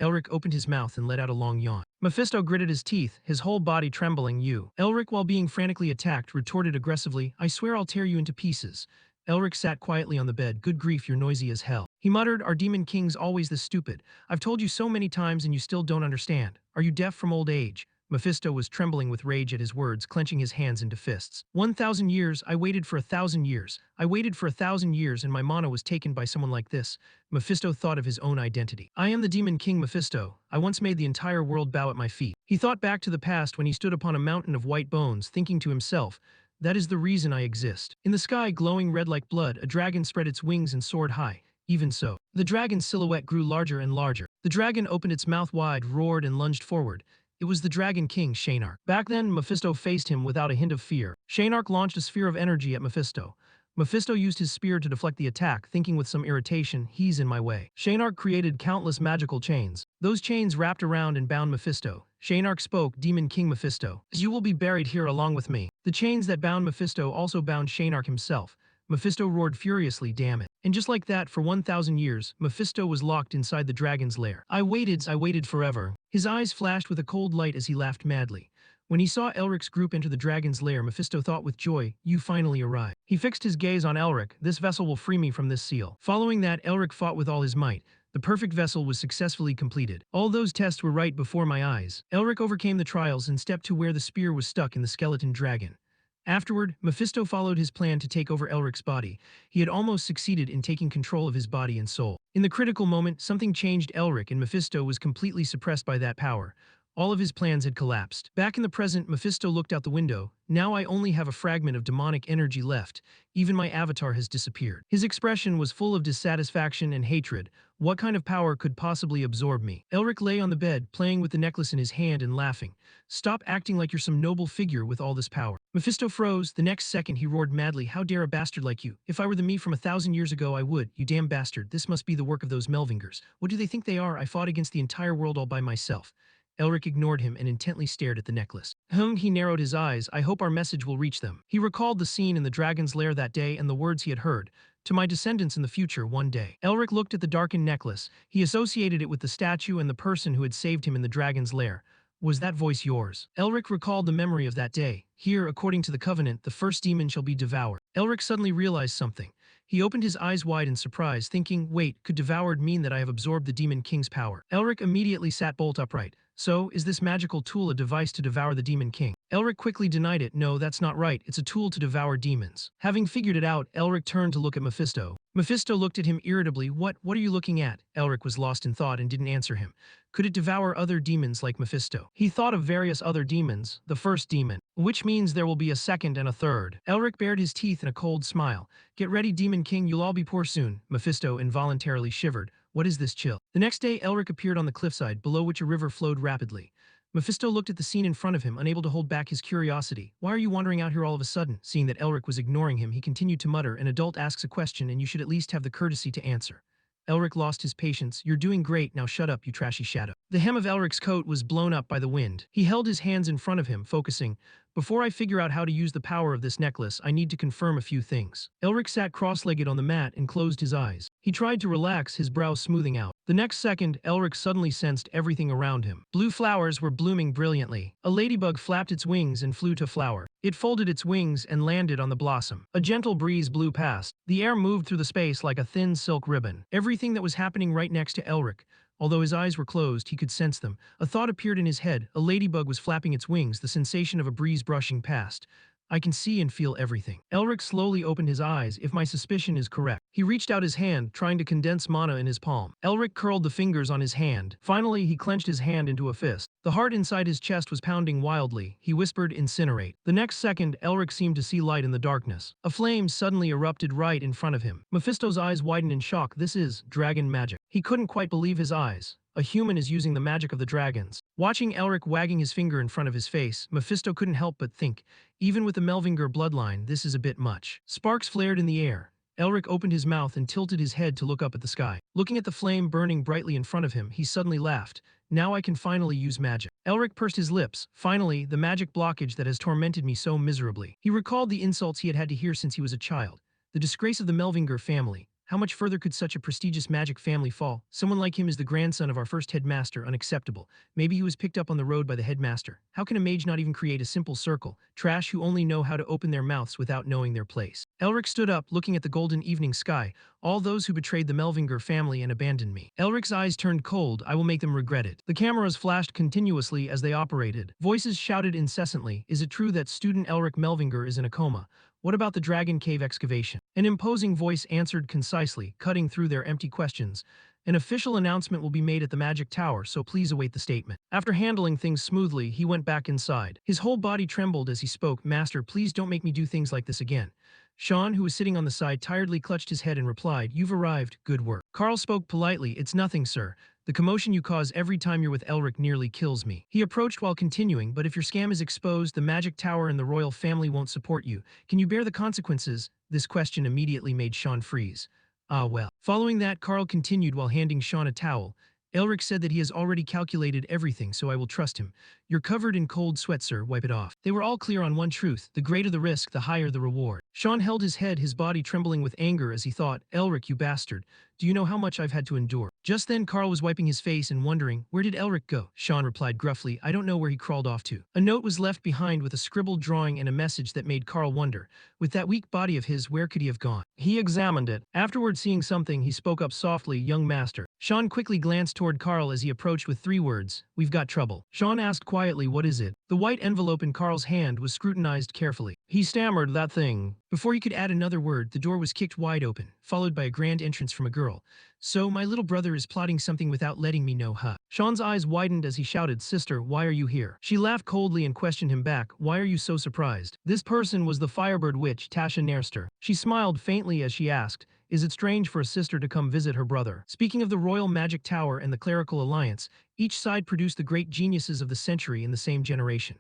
Elric opened his mouth and let out a long yawn. Mephisto gritted his teeth, his whole body trembling. You. Elric, while being frantically attacked, retorted aggressively, I swear I'll tear you into pieces. Elric sat quietly on the bed. Good grief, you're noisy as hell. He muttered, Are demon kings always this stupid? I've told you so many times and you still don't understand. Are you deaf from old age? Mephisto was trembling with rage at his words, clenching his hands into fists. 1,000 years, I waited for 1,000 years. I waited for 1,000 years and my mana was taken by someone like this. Mephisto thought of his own identity. I am the Demon King Mephisto. I once made the entire world bow at my feet. He thought back to the past when he stood upon a mountain of white bones, thinking to himself, that is the reason I exist. In the sky, glowing red like blood, a dragon spread its wings and soared high. Even so, the dragon's silhouette grew larger and larger. The dragon opened its mouth wide, roared and lunged forward. It was the Dragon King, Shaynark. Back then, Mephisto faced him without a hint of fear. Shaynark launched a sphere of energy at Mephisto. Mephisto used his spear to deflect the attack, thinking with some irritation, he's in my way. Shaynark created countless magical chains. Those chains wrapped around and bound Mephisto. Shaynark spoke, Demon King Mephisto, you will be buried here along with me. The chains that bound Mephisto also bound Shaynark himself. Mephisto roared furiously, damn it. And just like that, for 1,000 years, Mephisto was locked inside the dragon's lair. I waited forever. His eyes flashed with a cold light as he laughed madly. When he saw Elric's group enter the dragon's lair, Mephisto thought with joy, you finally arrived. He fixed his gaze on Elric, this vessel will free me from this seal. Following that, Elric fought with all his might. The perfect vessel was successfully completed. All those tests were right before my eyes. Elric overcame the trials and stepped to where the spear was stuck in the skeleton dragon. Afterward, Mephisto followed his plan to take over Elric's body. He had almost succeeded in taking control of his body and soul. In the critical moment, something changed. Elric, and Mephisto was completely suppressed by that power. All of his plans had collapsed. Back in the present, Mephisto looked out the window. Now I only have a fragment of demonic energy left. Even my avatar has disappeared. His expression was full of dissatisfaction and hatred. What kind of power could possibly absorb me? Elric lay on the bed, playing with the necklace in his hand and laughing. Stop acting like you're some noble figure with all this power. Mephisto froze. The next second he roared madly, how dare a bastard like you? If I were the me from 1,000 years ago I would, you damn bastard. This must be the work of those Melvingers. What do they think they are? I fought against the entire world all by myself. Elric ignored him and intently stared at the necklace. He narrowed his eyes. I hope our message will reach them. He recalled the scene in the dragon's lair that day and the words he had heard. to my descendants in the future one day. Elric looked at the darkened necklace. He associated it with the statue and the person who had saved him in the dragon's lair. Was that voice yours? Elric recalled the memory of that day. Here, according to the covenant, the first demon shall be devoured. Elric suddenly realized something. He opened his eyes wide in surprise, thinking, wait, could devoured mean that I have absorbed the demon king's power? Elric immediately sat bolt upright. So, is this magical tool a device to devour the demon king? Elric quickly denied it. No, that's not right. It's a tool to devour demons. Having figured it out, Elric turned to look at Mephisto. Mephisto looked at him irritably. What are you looking at? Elric was lost in thought and didn't answer him. Could it devour other demons like Mephisto? He thought of various other demons, the first demon, which means there will be a second and a third. Elric bared his teeth in a cold smile. Get ready, Demon King, you'll all be poor soon. Mephisto involuntarily shivered. What is this chill? The next day, Elric appeared on the cliffside, below which a river flowed rapidly. Mephisto looked at the scene in front of him, unable to hold back his curiosity. Why are you wandering out here all of a sudden? Seeing that Elric was ignoring him, he continued to mutter, an adult asks a question and you should at least have the courtesy to answer. Elric lost his patience. You're doing great, now shut up, you trashy shadow. The hem of Elric's coat was blown up by the wind. He held his hands in front of him, focusing. Before I figure out how to use the power of this necklace, I need to confirm a few things. Elric sat cross-legged on the mat and closed his eyes. He tried to relax, his brow smoothing out. The next second, Elric suddenly sensed everything around him. Blue flowers were blooming brilliantly. A ladybug flapped its wings and flew to flower. It folded its wings and landed on the blossom. A gentle breeze blew past. The air moved through the space like a thin silk ribbon. Everything that was happening right next to Elric. Although his eyes were closed, he could sense them. A thought appeared in his head. A ladybug was flapping its wings, the sensation of a breeze brushing past. I can see and feel everything. Elric slowly opened his eyes, if my suspicion is correct. He reached out his hand, trying to condense mana in his palm. Elric curled the fingers on his hand. Finally, he clenched his hand into a fist. The heart inside his chest was pounding wildly. He whispered, incinerate. The next second, Elric seemed to see light in the darkness. A flame suddenly erupted right in front of him. Mephisto's eyes widened in shock. This is dragon magic. He couldn't quite believe his eyes. A human is using the magic of the dragons. Watching Elric wagging his finger in front of his face, Mephisto couldn't help but think, even with the Melvinger bloodline, this is a bit much. Sparks flared in the air. Elric opened his mouth and tilted his head to look up at the sky. Looking at the flame burning brightly in front of him, he suddenly laughed. Now I can finally use magic. Elric pursed his lips. Finally, the magic blockage that has tormented me so miserably. He recalled the insults he had had to hear since he was a child. The disgrace of the Melvinger family. How much further could such a prestigious magic family fall? Someone like him is the grandson of our first headmaster, unacceptable. Maybe he was picked up on the road by the headmaster. How can a mage not even create a simple circle? Trash who only know how to open their mouths without knowing their place. Elric stood up, looking at the golden evening sky. All those who betrayed the Melvinger family and abandoned me. Elric's eyes turned cold. I will make them regret it. The cameras flashed continuously as they operated. Voices shouted incessantly. Is it true that student Elric Melvinger is in a coma? What about the Dragon Cave excavation? An imposing voice answered concisely, cutting through their empty questions. An official announcement will be made at the Magic Tower, so please await the statement. After handling things smoothly, he went back inside. His whole body trembled as he spoke. Master, please don't make me do things like this again. Sean, who was sitting on the side, tiredly clutched his head and replied, You've arrived. Good work. Carl spoke politely. It's nothing, sir. The commotion you cause every time you're with Elric nearly kills me. He approached while continuing, but if your scam is exposed, the Magic Tower and the royal family won't support you. Can you bear the consequences? This question immediately made Sean freeze. Ah well. Following that, Carl continued while handing Sean a towel. Elric said that he has already calculated everything, so I will trust him. You're covered in cold sweat, sir. Wipe it off. They were all clear on one truth. The greater the risk, the higher the reward. Sean held his head, his body trembling with anger as he thought, Elric, you bastard. Do you know how much I've had to endure? Just then, Carl was wiping his face and wondering, where did Elric go? Sean replied gruffly, I don't know where he crawled off to. A note was left behind with a scribbled drawing and a message that made Carl wonder, with that weak body of his, where could he have gone? He examined it. Afterward, seeing something, he spoke up softly, young master. Sean quickly glanced toward Carl as he approached with 3 words, we've got trouble. Sean asked quietly, what is it? The white envelope in Carl's hand was scrutinized carefully. He stammered, that thing. Before he could add another word, the door was kicked wide open, followed by a grand entrance from a girl. So, my little brother is plotting something without letting me know, huh? Sean's eyes widened as he shouted, Sister, why are you here? She laughed coldly and questioned him back, why are you so surprised? This person was the Firebird Witch, Tasha Nairster. She smiled faintly as she asked, is it strange for a sister to come visit her brother? Speaking of the Royal Magic Tower and the Clerical Alliance, each side produced the great geniuses of the century in the same generation.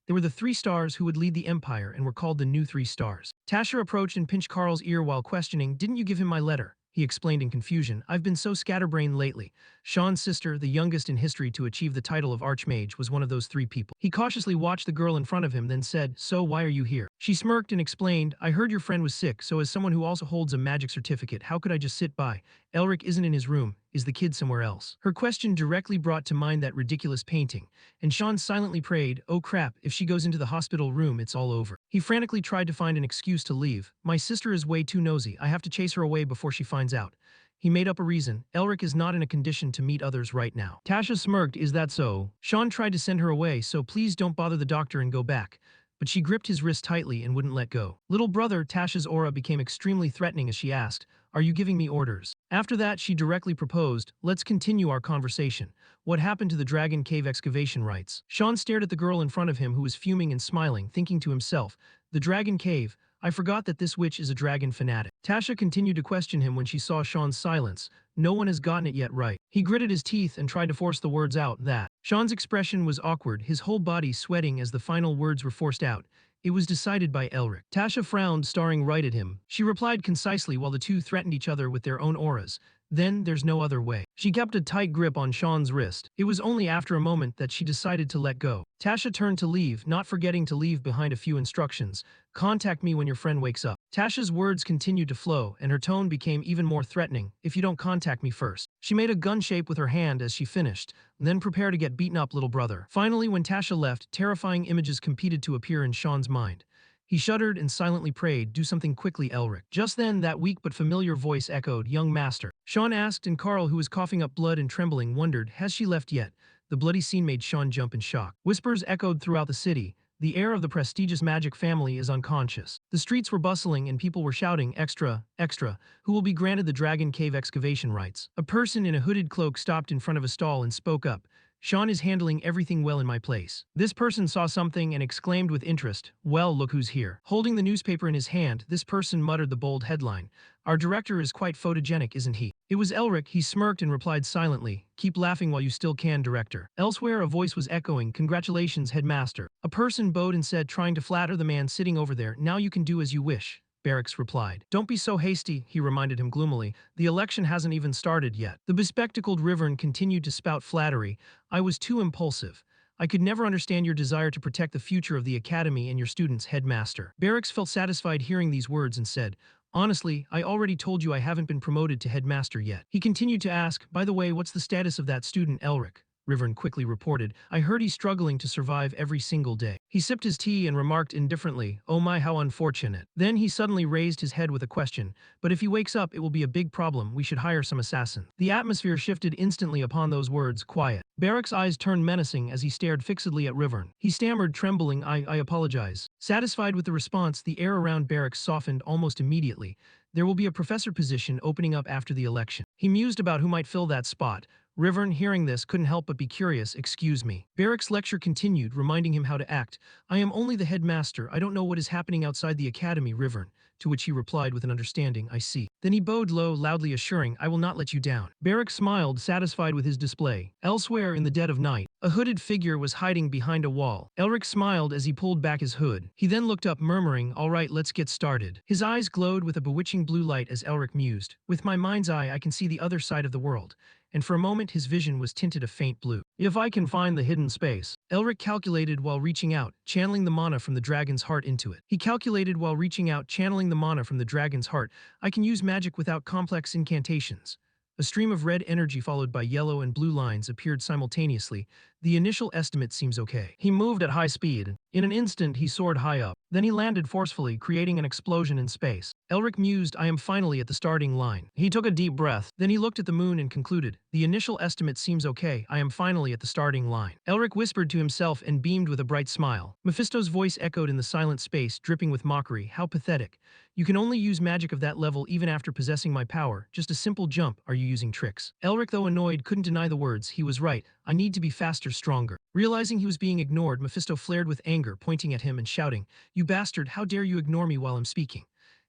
They were the 3 stars who would lead the empire and were called the new 3 stars. Tasha approached and pinched Carl's ear while questioning, didn't you give him my letter? he explained in confusion. I've been so scatterbrained lately. Sean's sister, the youngest in history to achieve the title of Archmage, was one of those 3 people. He cautiously watched the girl in front of him, then said, so why are you here? She smirked and explained, I heard your friend was sick, so as someone who also holds a magic certificate, how could I just sit by? Elric isn't in his room. Is the kid somewhere else? Her question directly brought to mind that ridiculous painting, and Sean silently prayed, oh crap, if she goes into the hospital room, it's all over. He frantically tried to find an excuse to leave. My sister is way too nosy. I have to chase her away before she finds out. He made up a reason. Elric is not in a condition to meet others right now. Tasha smirked, is that so? Sean tried to send her away, so please don't bother the doctor and go back. But she gripped his wrist tightly and wouldn't let go. Little brother, Tasha's aura became extremely threatening as she asked, are you giving me orders? After that, she directly proposed, let's continue our conversation. What happened to the Dragon Cave excavation rites? Sean stared at the girl in front of him who was fuming and smiling, thinking to himself, the Dragon Cave, I forgot that this witch is a dragon fanatic. Tasha continued to question him when she saw Sean's silence. No one has gotten it yet right. He gritted his teeth and tried to force the words out that. Sean's expression was awkward, his whole body sweating as the final words were forced out. It was decided by Elric. Tasha frowned, staring right at him. She replied concisely while the two threatened each other with their own auras. Then, there's no other way. She kept a tight grip on Sean's wrist. It was only after a moment that she decided to let go. Tasha turned to leave, not forgetting to leave behind a few instructions. Contact me when your friend wakes up. Tasha's words continued to flow, and her tone became even more threatening. If you don't contact me first. She made a gun shape with her hand as she finished, then prepare to get beaten up, little brother. Finally, when Tasha left, terrifying images competed to appear in Sean's mind. He shuddered and silently prayed, do something quickly, Elric. Just then, that weak but familiar voice echoed, young master. Sean asked, and Carl, who was coughing up blood and trembling, wondered, has she left yet? The bloody scene made Sean jump in shock. Whispers echoed throughout the city. The heir of the prestigious magic family is unconscious. The streets were bustling and people were shouting, extra, extra, who will be granted the Dragon Cave excavation rights. A person in a hooded cloak stopped in front of a stall and spoke up. Sean is handling everything well in my place. This person saw something and exclaimed with interest, well, look who's here. Holding the newspaper in his hand, this person muttered the bold headline. Our director is quite photogenic, isn't he? It was Elric. He smirked and replied silently, keep laughing while you still can, director. Elsewhere, a voice was echoing, congratulations, headmaster. A person bowed and said, trying to flatter the man sitting over there, now you can do as you wish. Barracks replied. Don't be so hasty, he reminded him gloomily. The election hasn't even started yet. The bespectacled Rivern continued to spout flattery. I was too impulsive. I could never understand your desire to protect the future of the academy and your students, headmaster. Barracks felt satisfied hearing these words and said, honestly, I already told you I haven't been promoted to headmaster yet. He continued to ask, by the way, what's the status of that student, Elric? Rivern quickly reported, I heard he's struggling to survive every single day. He sipped his tea and remarked indifferently, oh my, how unfortunate. Then he suddenly raised his head with a question, but if he wakes up, it will be a big problem. We should hire some assassin. The atmosphere shifted instantly upon those words, quiet. Barrack's eyes turned menacing as he stared fixedly at Rivern. He stammered, trembling, I apologize. Satisfied with the response, the air around Barracks softened almost immediately. There will be a professor position opening up after the election. He mused about who might fill that spot. Rivern, hearing this, couldn't help but be curious. Excuse me. Barrack's lecture continued, reminding him how to act. I am only the headmaster. I don't know what is happening outside the academy, Rivern. To which he replied with an understanding, I see. Then he bowed low, loudly assuring, I will not let you down. Barrack smiled, satisfied with his display. Elsewhere, in the dead of night, a hooded figure was hiding behind a wall. Elric smiled as he pulled back his hood. He then looked up, murmuring, all right, let's get started. His eyes glowed with a bewitching blue light as Elric mused. With my mind's eye, I can see the other side of the world. And for a moment his vision was tinted a faint blue. If I can find the hidden space. Elric calculated while reaching out, channeling the mana from the dragon's heart into it. He calculated while reaching out, channeling the mana from the dragon's heart. I can use magic without complex incantations. A stream of red energy followed by yellow and blue lines appeared simultaneously. The initial estimate seems okay. He moved at high speed. In an instant, he soared high up. Then he landed forcefully, creating an explosion in space. Elric mused, I am finally at the starting line. He took a deep breath. Then he looked at the moon and concluded, the initial estimate seems okay. I am finally at the starting line. Elric whispered to himself and beamed with a bright smile. Mephisto's voice echoed in the silent space, dripping with mockery. How pathetic. You can only use magic of that level even after possessing my power. Just a simple jump. Are you using tricks? Elric, though annoyed, couldn't deny the words. He was right. I need to be faster, stronger. Realizing he was being ignored, Mephisto flared with anger, pointing at him and shouting, you bastard, how dare you ignore me while I'm speaking?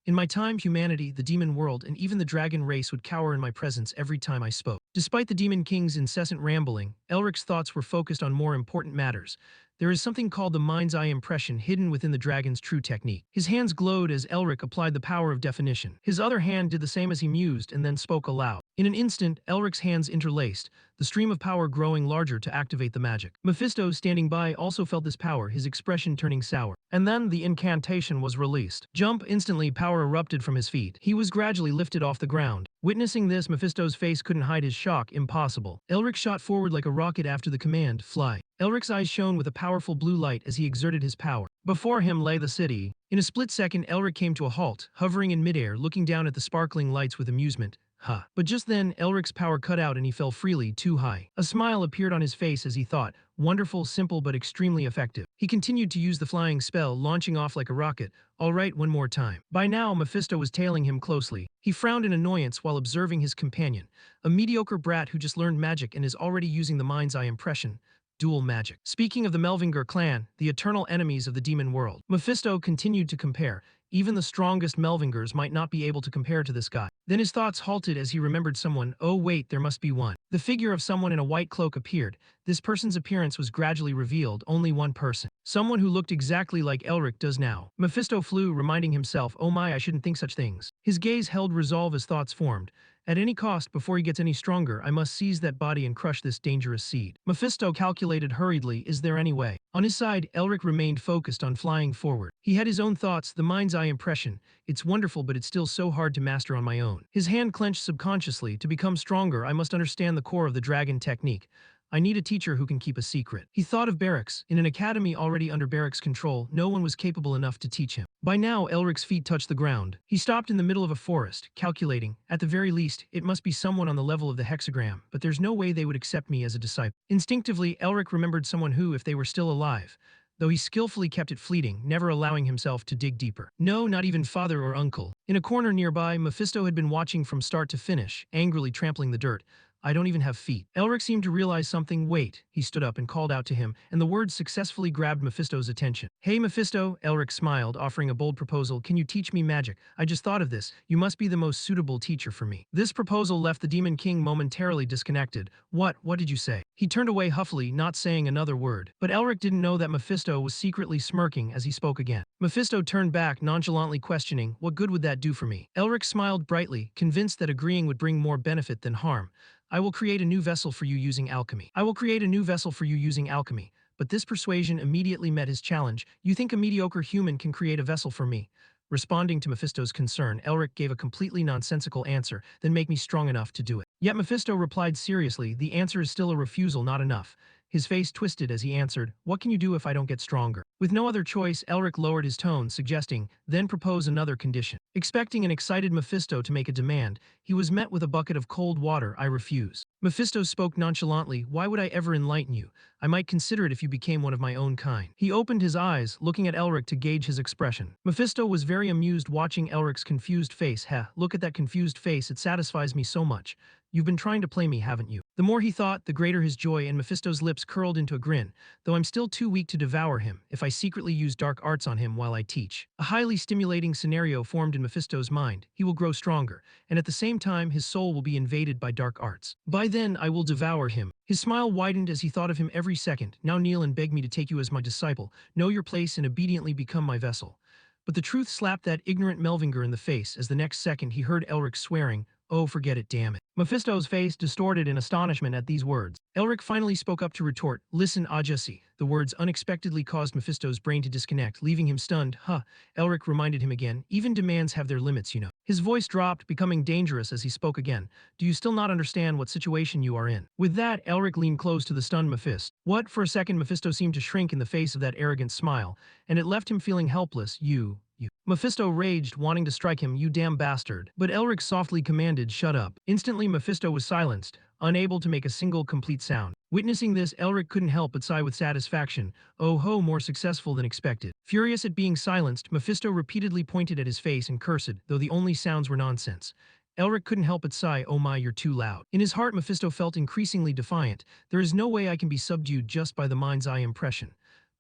In my time, humanity, the demon world, and even the dragon race would cower in my presence every time I spoke. Despite the Demon King's incessant rambling, Elric's thoughts were focused on more important matters. There is something called the mind's eye impression hidden within the dragon's true technique. His hands glowed as Elric applied the power of definition. His other hand did the same as he mused and then spoke aloud. In an instant, Elric's hands interlaced, the stream of power growing larger to activate the magic. Mephisto, standing by, also felt this power, his expression turning sour. And then the incantation was released. Jump! Instantly, power erupted from his feet. He was gradually lifted off the ground. Witnessing this, Mephisto's face couldn't hide his shock. Impossible. Elric shot forward like a rocket after the command, fly. Elric's eyes shone with a powerful blue light as he exerted his power. Before him lay the city. In a split second, Elric came to a halt, hovering in midair, looking down at the sparkling lights with amusement. Huh. But just then, Elric's power cut out and he fell freely, too high. A smile appeared on his face as he thought, wonderful, simple, but extremely effective. He continued to use the flying spell, launching off like a rocket. All right, one more time. By now, Mephisto was tailing him closely. He frowned in annoyance while observing his companion, a mediocre brat who just learned magic and is already using the mind's eye impression. Dual magic. Speaking of the Melvinger clan, the eternal enemies of the demon world, Mephisto continued to compare. Even the strongest Melvingers might not be able to compare to this guy. Then his thoughts halted as he remembered someone. Oh wait, there must be one. The figure of someone in a white cloak appeared. This person's appearance was gradually revealed, only one person. Someone who looked exactly like Elric does now. Mephisto flew, reminding himself, oh my, I shouldn't think such things. His gaze held resolve as thoughts formed. At any cost, before he gets any stronger, I must seize that body and crush this dangerous seed. Mephisto calculated hurriedly, is there any way? On his side, Elric remained focused on flying forward. He had his own thoughts, the mind's eye impression. It's wonderful, but it's still so hard to master on my own. His hand clenched subconsciously. To become stronger, I must understand the core of the dragon technique. I need a teacher who can keep a secret. He thought of barracks. In an academy already under barracks control, no one was capable enough to teach him. By now, Elric's feet touched the ground. He stopped in the middle of a forest, calculating. At the very least, it must be someone on the level of the hexagram, but there's no way they would accept me as a disciple. Instinctively, Elric remembered someone who, if they were still alive, though he skillfully kept it fleeting, never allowing himself to dig deeper. No, not even father or uncle. In a corner nearby, Mephisto had been watching from start to finish, angrily trampling the dirt. I don't even have feet. Elric seemed to realize something. Wait. He stood up and called out to him, and the words successfully grabbed Mephisto's attention. Hey Mephisto, Elric smiled, offering a bold proposal. Can you teach me magic? I just thought of this. You must be the most suitable teacher for me. This proposal left the Demon King momentarily disconnected. What did you say? He turned away huffily, not saying another word. But Elric didn't know that Mephisto was secretly smirking as he spoke again. Mephisto turned back, nonchalantly questioning, what good would that do for me? Elric smiled brightly, convinced that agreeing would bring more benefit than harm. I will create a new vessel for you using alchemy. I will create a new vessel for you using alchemy. But this persuasion immediately met his challenge. You think a mediocre human can create a vessel for me? Responding to Mephisto's concern, Elric gave a completely nonsensical answer, then make me strong enough to do it. Yet Mephisto replied seriously, the answer is still a refusal, not enough. His face twisted as he answered, what can you do if I don't get stronger? With no other choice, Elric lowered his tone, suggesting, then propose another condition. Expecting an excited Mephisto to make a demand, he was met with a bucket of cold water. I refuse. Mephisto spoke nonchalantly, why would I ever enlighten you? I might consider it if you became one of my own kind. He opened his eyes, looking at Elric to gauge his expression. Mephisto was very amused watching Elric's confused face. Heh, look at that confused face, it satisfies me so much. You've been trying to play me, haven't you? The more he thought, the greater his joy, and Mephisto's lips curled into a grin. Though I'm still too weak to devour him, if I secretly use dark arts on him while I teach. A highly stimulating scenario formed in Mephisto's mind. He will grow stronger, and at the same time his soul will be invaded by dark arts. By then, I will devour him. His smile widened as he thought of him every second. Now kneel and beg me to take you as my disciple. Know your place and obediently become my vessel. But the truth slapped that ignorant Melvinger in the face as the next second he heard Elric swearing, oh, forget it, damn it. Mephisto's face distorted in astonishment at these words. Elric finally spoke up to retort, listen, Ajasi. The words unexpectedly caused Mephisto's brain to disconnect, leaving him stunned. Elric reminded him again, even demands have their limits, you know. His voice dropped, becoming dangerous as he spoke again. Do you still not understand what situation you are in? With that, Elric leaned close to the stunned Mephisto. What? For a second, Mephisto seemed to shrink in the face of that arrogant smile, and it left him feeling helpless. You. Mephisto raged, wanting to strike him, you damn bastard. But Elric softly commanded, shut up. Instantly, Mephisto was silenced, unable to make a single complete sound. Witnessing this, Elric couldn't help but sigh with satisfaction. Oh ho, more successful than expected. Furious at being silenced, Mephisto repeatedly pointed at his face and cursed, though the only sounds were nonsense. Elric couldn't help but sigh, oh my, you're too loud. In his heart, Mephisto felt increasingly defiant. There is no way I can be subdued just by the mind's eye impression.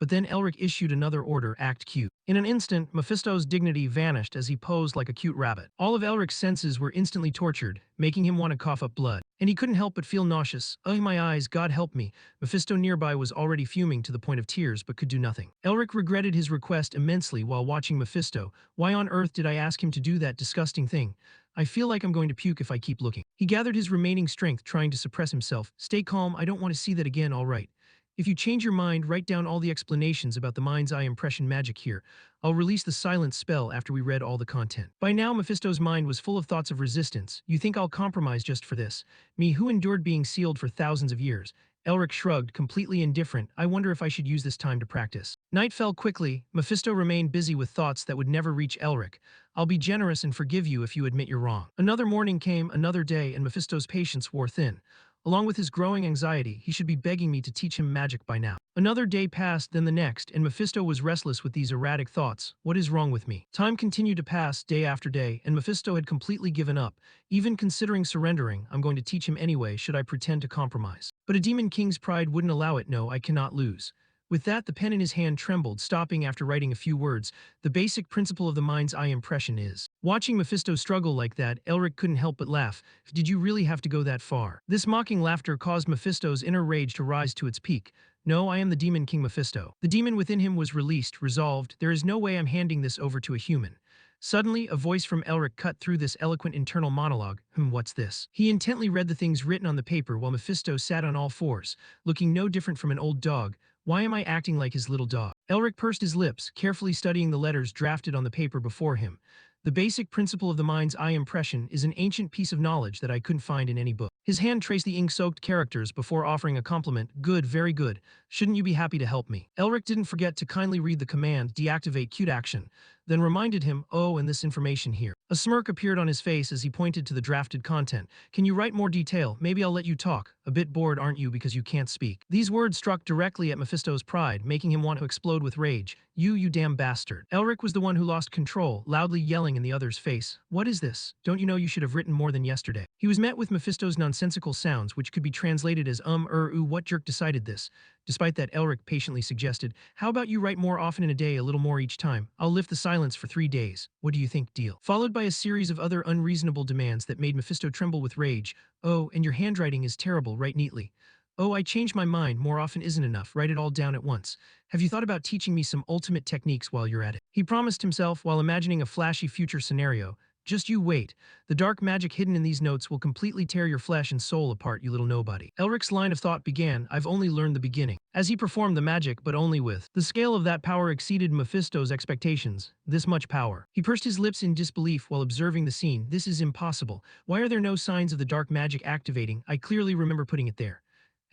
But then Elric issued another order, act cute. In an instant, Mephisto's dignity vanished as he posed like a cute rabbit. All of Elric's senses were instantly tortured, making him want to cough up blood. And he couldn't help but feel nauseous. Oh, my eyes, God help me. Mephisto nearby was already fuming to the point of tears but could do nothing. Elric regretted his request immensely while watching Mephisto. Why on earth did I ask him to do that disgusting thing? I feel like I'm going to puke if I keep looking. He gathered his remaining strength trying to suppress himself. Stay calm, I don't want to see that again, all right. If you change your mind, write down all the explanations about the mind's eye impression magic here. I'll release the silence spell after we read all the content. By now, Mephisto's mind was full of thoughts of resistance. You think I'll compromise just for this? Me who endured being sealed for thousands of years. Elric shrugged, completely indifferent. I wonder if I should use this time to practice. Night fell quickly. Mephisto remained busy with thoughts that would never reach Elric. I'll be generous and forgive you if you admit you're wrong. Another morning came, another day, and Mephisto's patience wore thin. Along with his growing anxiety, he should be begging me to teach him magic by now. Another day passed, then the next, and Mephisto was restless with these erratic thoughts. What is wrong with me? Time continued to pass, day after day, and Mephisto had completely given up. Even considering surrendering, I'm going to teach him anyway, should I pretend to compromise. But a demon king's pride wouldn't allow it. No, I cannot lose. With that, the pen in his hand trembled, stopping after writing a few words. The basic principle of the mind's eye impression is. Watching Mephisto struggle like that, Elric couldn't help but laugh. Did you really have to go that far? This mocking laughter caused Mephisto's inner rage to rise to its peak. No, I am the Demon King Mephisto. The demon within him was released, resolved. There is no way I'm handing this over to a human. Suddenly, a voice from Elric cut through this eloquent internal monologue. What's this? He intently read the things written on the paper while Mephisto sat on all fours, looking no different from an old dog. Why am I acting like his little dog? Elric pursed his lips, carefully studying the letters drafted on the paper before him. The basic principle of the mind's eye impression is an ancient piece of knowledge that I couldn't find in any book. His hand traced the ink-soaked characters before offering a compliment. Good, very good. Shouldn't you be happy to help me? Elric didn't forget to kindly read the command, deactivate cute action, then reminded him, oh, and this information here. A smirk appeared on his face as he pointed to the drafted content. Can you write more detail? Maybe I'll let you talk. A bit bored, aren't you, because you can't speak? These words struck directly at Mephisto's pride, making him want to explode with rage. You damn bastard. Elric was the one who lost control, loudly yelling in the other's face. What is this? Don't you know you should have written more than yesterday? He was met with Mephisto's nonsensical sounds, which could be translated as ooh, what jerk decided this? Despite that, Elric patiently suggested, how about you write more often in a day, a little more each time? I'll lift the silence for 3 days. What do you think, deal? Followed by a series of other unreasonable demands that made Mephisto tremble with rage. Oh, and your handwriting is terrible, write neatly. Oh, I changed my mind, more often isn't enough, write it all down at once. Have you thought about teaching me some ultimate techniques while you're at it? He promised himself while imagining a flashy future scenario. Just you wait. The dark magic hidden in these notes will completely tear your flesh and soul apart, you little nobody. Elric's line of thought began, I've only learned the beginning. As he performed the magic, but only with. The scale of that power exceeded Mephisto's expectations. This much power. He pursed his lips in disbelief while observing the scene. This is impossible. Why are there no signs of the dark magic activating? I clearly remember putting it there.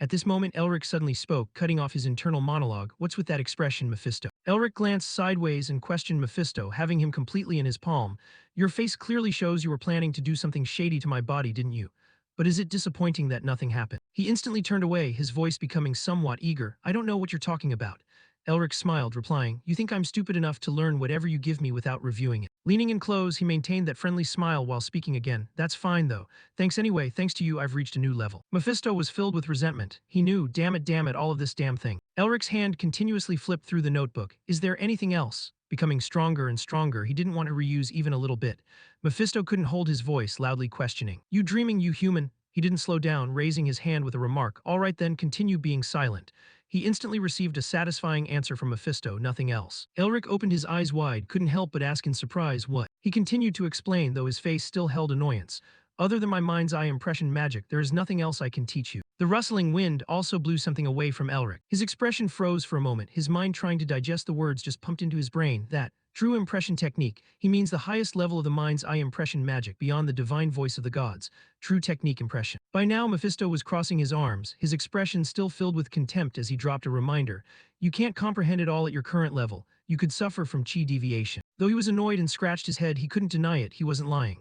At this moment, Elric suddenly spoke, cutting off his internal monologue. What's with that expression, Mephisto? Elric glanced sideways and questioned Mephisto, having him completely in his palm. Your face clearly shows you were planning to do something shady to my body, didn't you? But is it disappointing that nothing happened? He instantly turned away, his voice becoming somewhat eager. I don't know what you're talking about. Elric smiled, replying, you think I'm stupid enough to learn whatever you give me without reviewing it. Leaning in close, he maintained that friendly smile while speaking again. That's fine, though. Thanks anyway, thanks to you I've reached a new level. Mephisto was filled with resentment. He knew, damn it, all of this damn thing. Elric's hand continuously flipped through the notebook. Is there anything else? Becoming stronger and stronger, he didn't want to reuse even a little bit. Mephisto couldn't hold his voice, loudly questioning. You dreaming, you human? He didn't slow down, raising his hand with a remark. All right then, continue being silent. He instantly received a satisfying answer from Mephisto, nothing else. Elric opened his eyes wide, couldn't help but ask in surprise what. He continued to explain, though his face still held annoyance. Other than my mind's eye impression magic, there is nothing else I can teach you. The rustling wind also blew something away from Elric. His expression froze for a moment, his mind trying to digest the words just pumped into his brain. That true impression technique, he means the highest level of the mind's eye impression magic beyond the divine voice of the gods. True technique impression. By now, Mephisto was crossing his arms, his expression still filled with contempt as he dropped a reminder. You can't comprehend it all at your current level. You could suffer from chi deviation. Though he was annoyed and scratched his head, he couldn't deny it, he wasn't lying.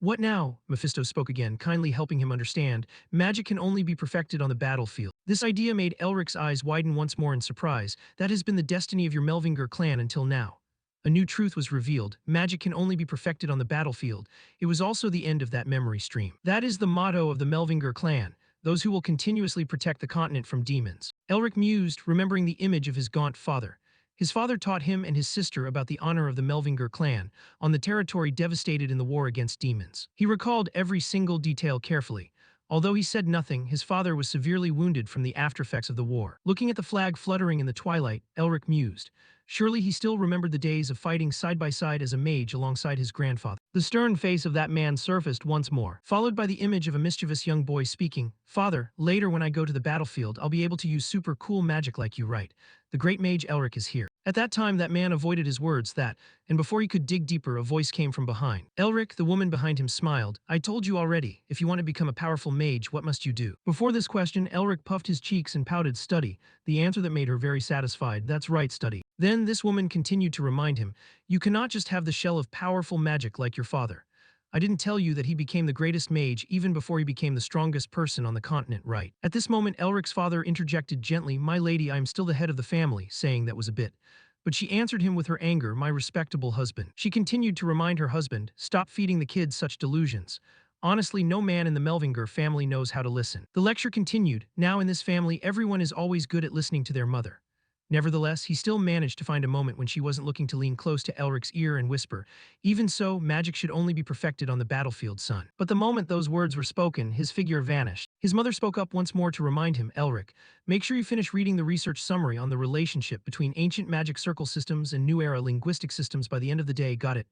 What now? Mephisto spoke again, kindly helping him understand. Magic can only be perfected on the battlefield. This idea made Elric's eyes widen once more in surprise. That has been the destiny of your Melvinger clan until now. A new truth was revealed. Magic can only be perfected on the battlefield. It was also the end of that memory stream. That is the motto of the Melvinger clan. those who will continuously protect the continent from demons. Elric mused, remembering the image of his gaunt father. His father taught him and his sister about the honor of the Melvinger clan on the territory devastated in the war against demons. He recalled every single detail carefully. Although he said nothing, his father was severely wounded from the aftereffects of the war. Looking at the flag fluttering in the twilight, Elric mused. Surely he still remembered the days of fighting side by side as a mage alongside his grandfather. The stern face of that man surfaced once more, followed by the image of a mischievous young boy speaking, "Father, later when I go to the battlefield, I'll be able to use super cool magic like you, right? The great mage Elric is here." At that time, that man avoided his words and before he could dig deeper, a voice came from behind. Elric, the woman behind him, smiled. "I told you already, if you want to become a powerful mage, what must you do?" Before this question, Elric puffed his cheeks and pouted, "Study," the answer that made her very satisfied. "That's right, study." Then this woman continued to remind him, "You cannot just have the shell of powerful magic like your father. I didn't tell you that he became the greatest mage even before he became the strongest person on the continent, right?" At this moment, Elric's father interjected gently, "My lady, I am still the head of the family," saying that was a bit. But she answered him with her anger, "My respectable husband." She continued to remind her husband, "Stop feeding the kids such delusions. Honestly, no man in the Melvinger family knows how to listen." The lecture continued. Now in this family, everyone is always good at listening to their mother. Nevertheless, he still managed to find a moment when she wasn't looking to lean close to Elric's ear and whisper, "Even so, magic should only be perfected on the battlefield, son." But the moment those words were spoken, his figure vanished. His mother spoke up once more to remind him, "Elric, make sure you finish reading the research summary on the relationship between ancient magic circle systems and new era linguistic systems by the end of the day, got it?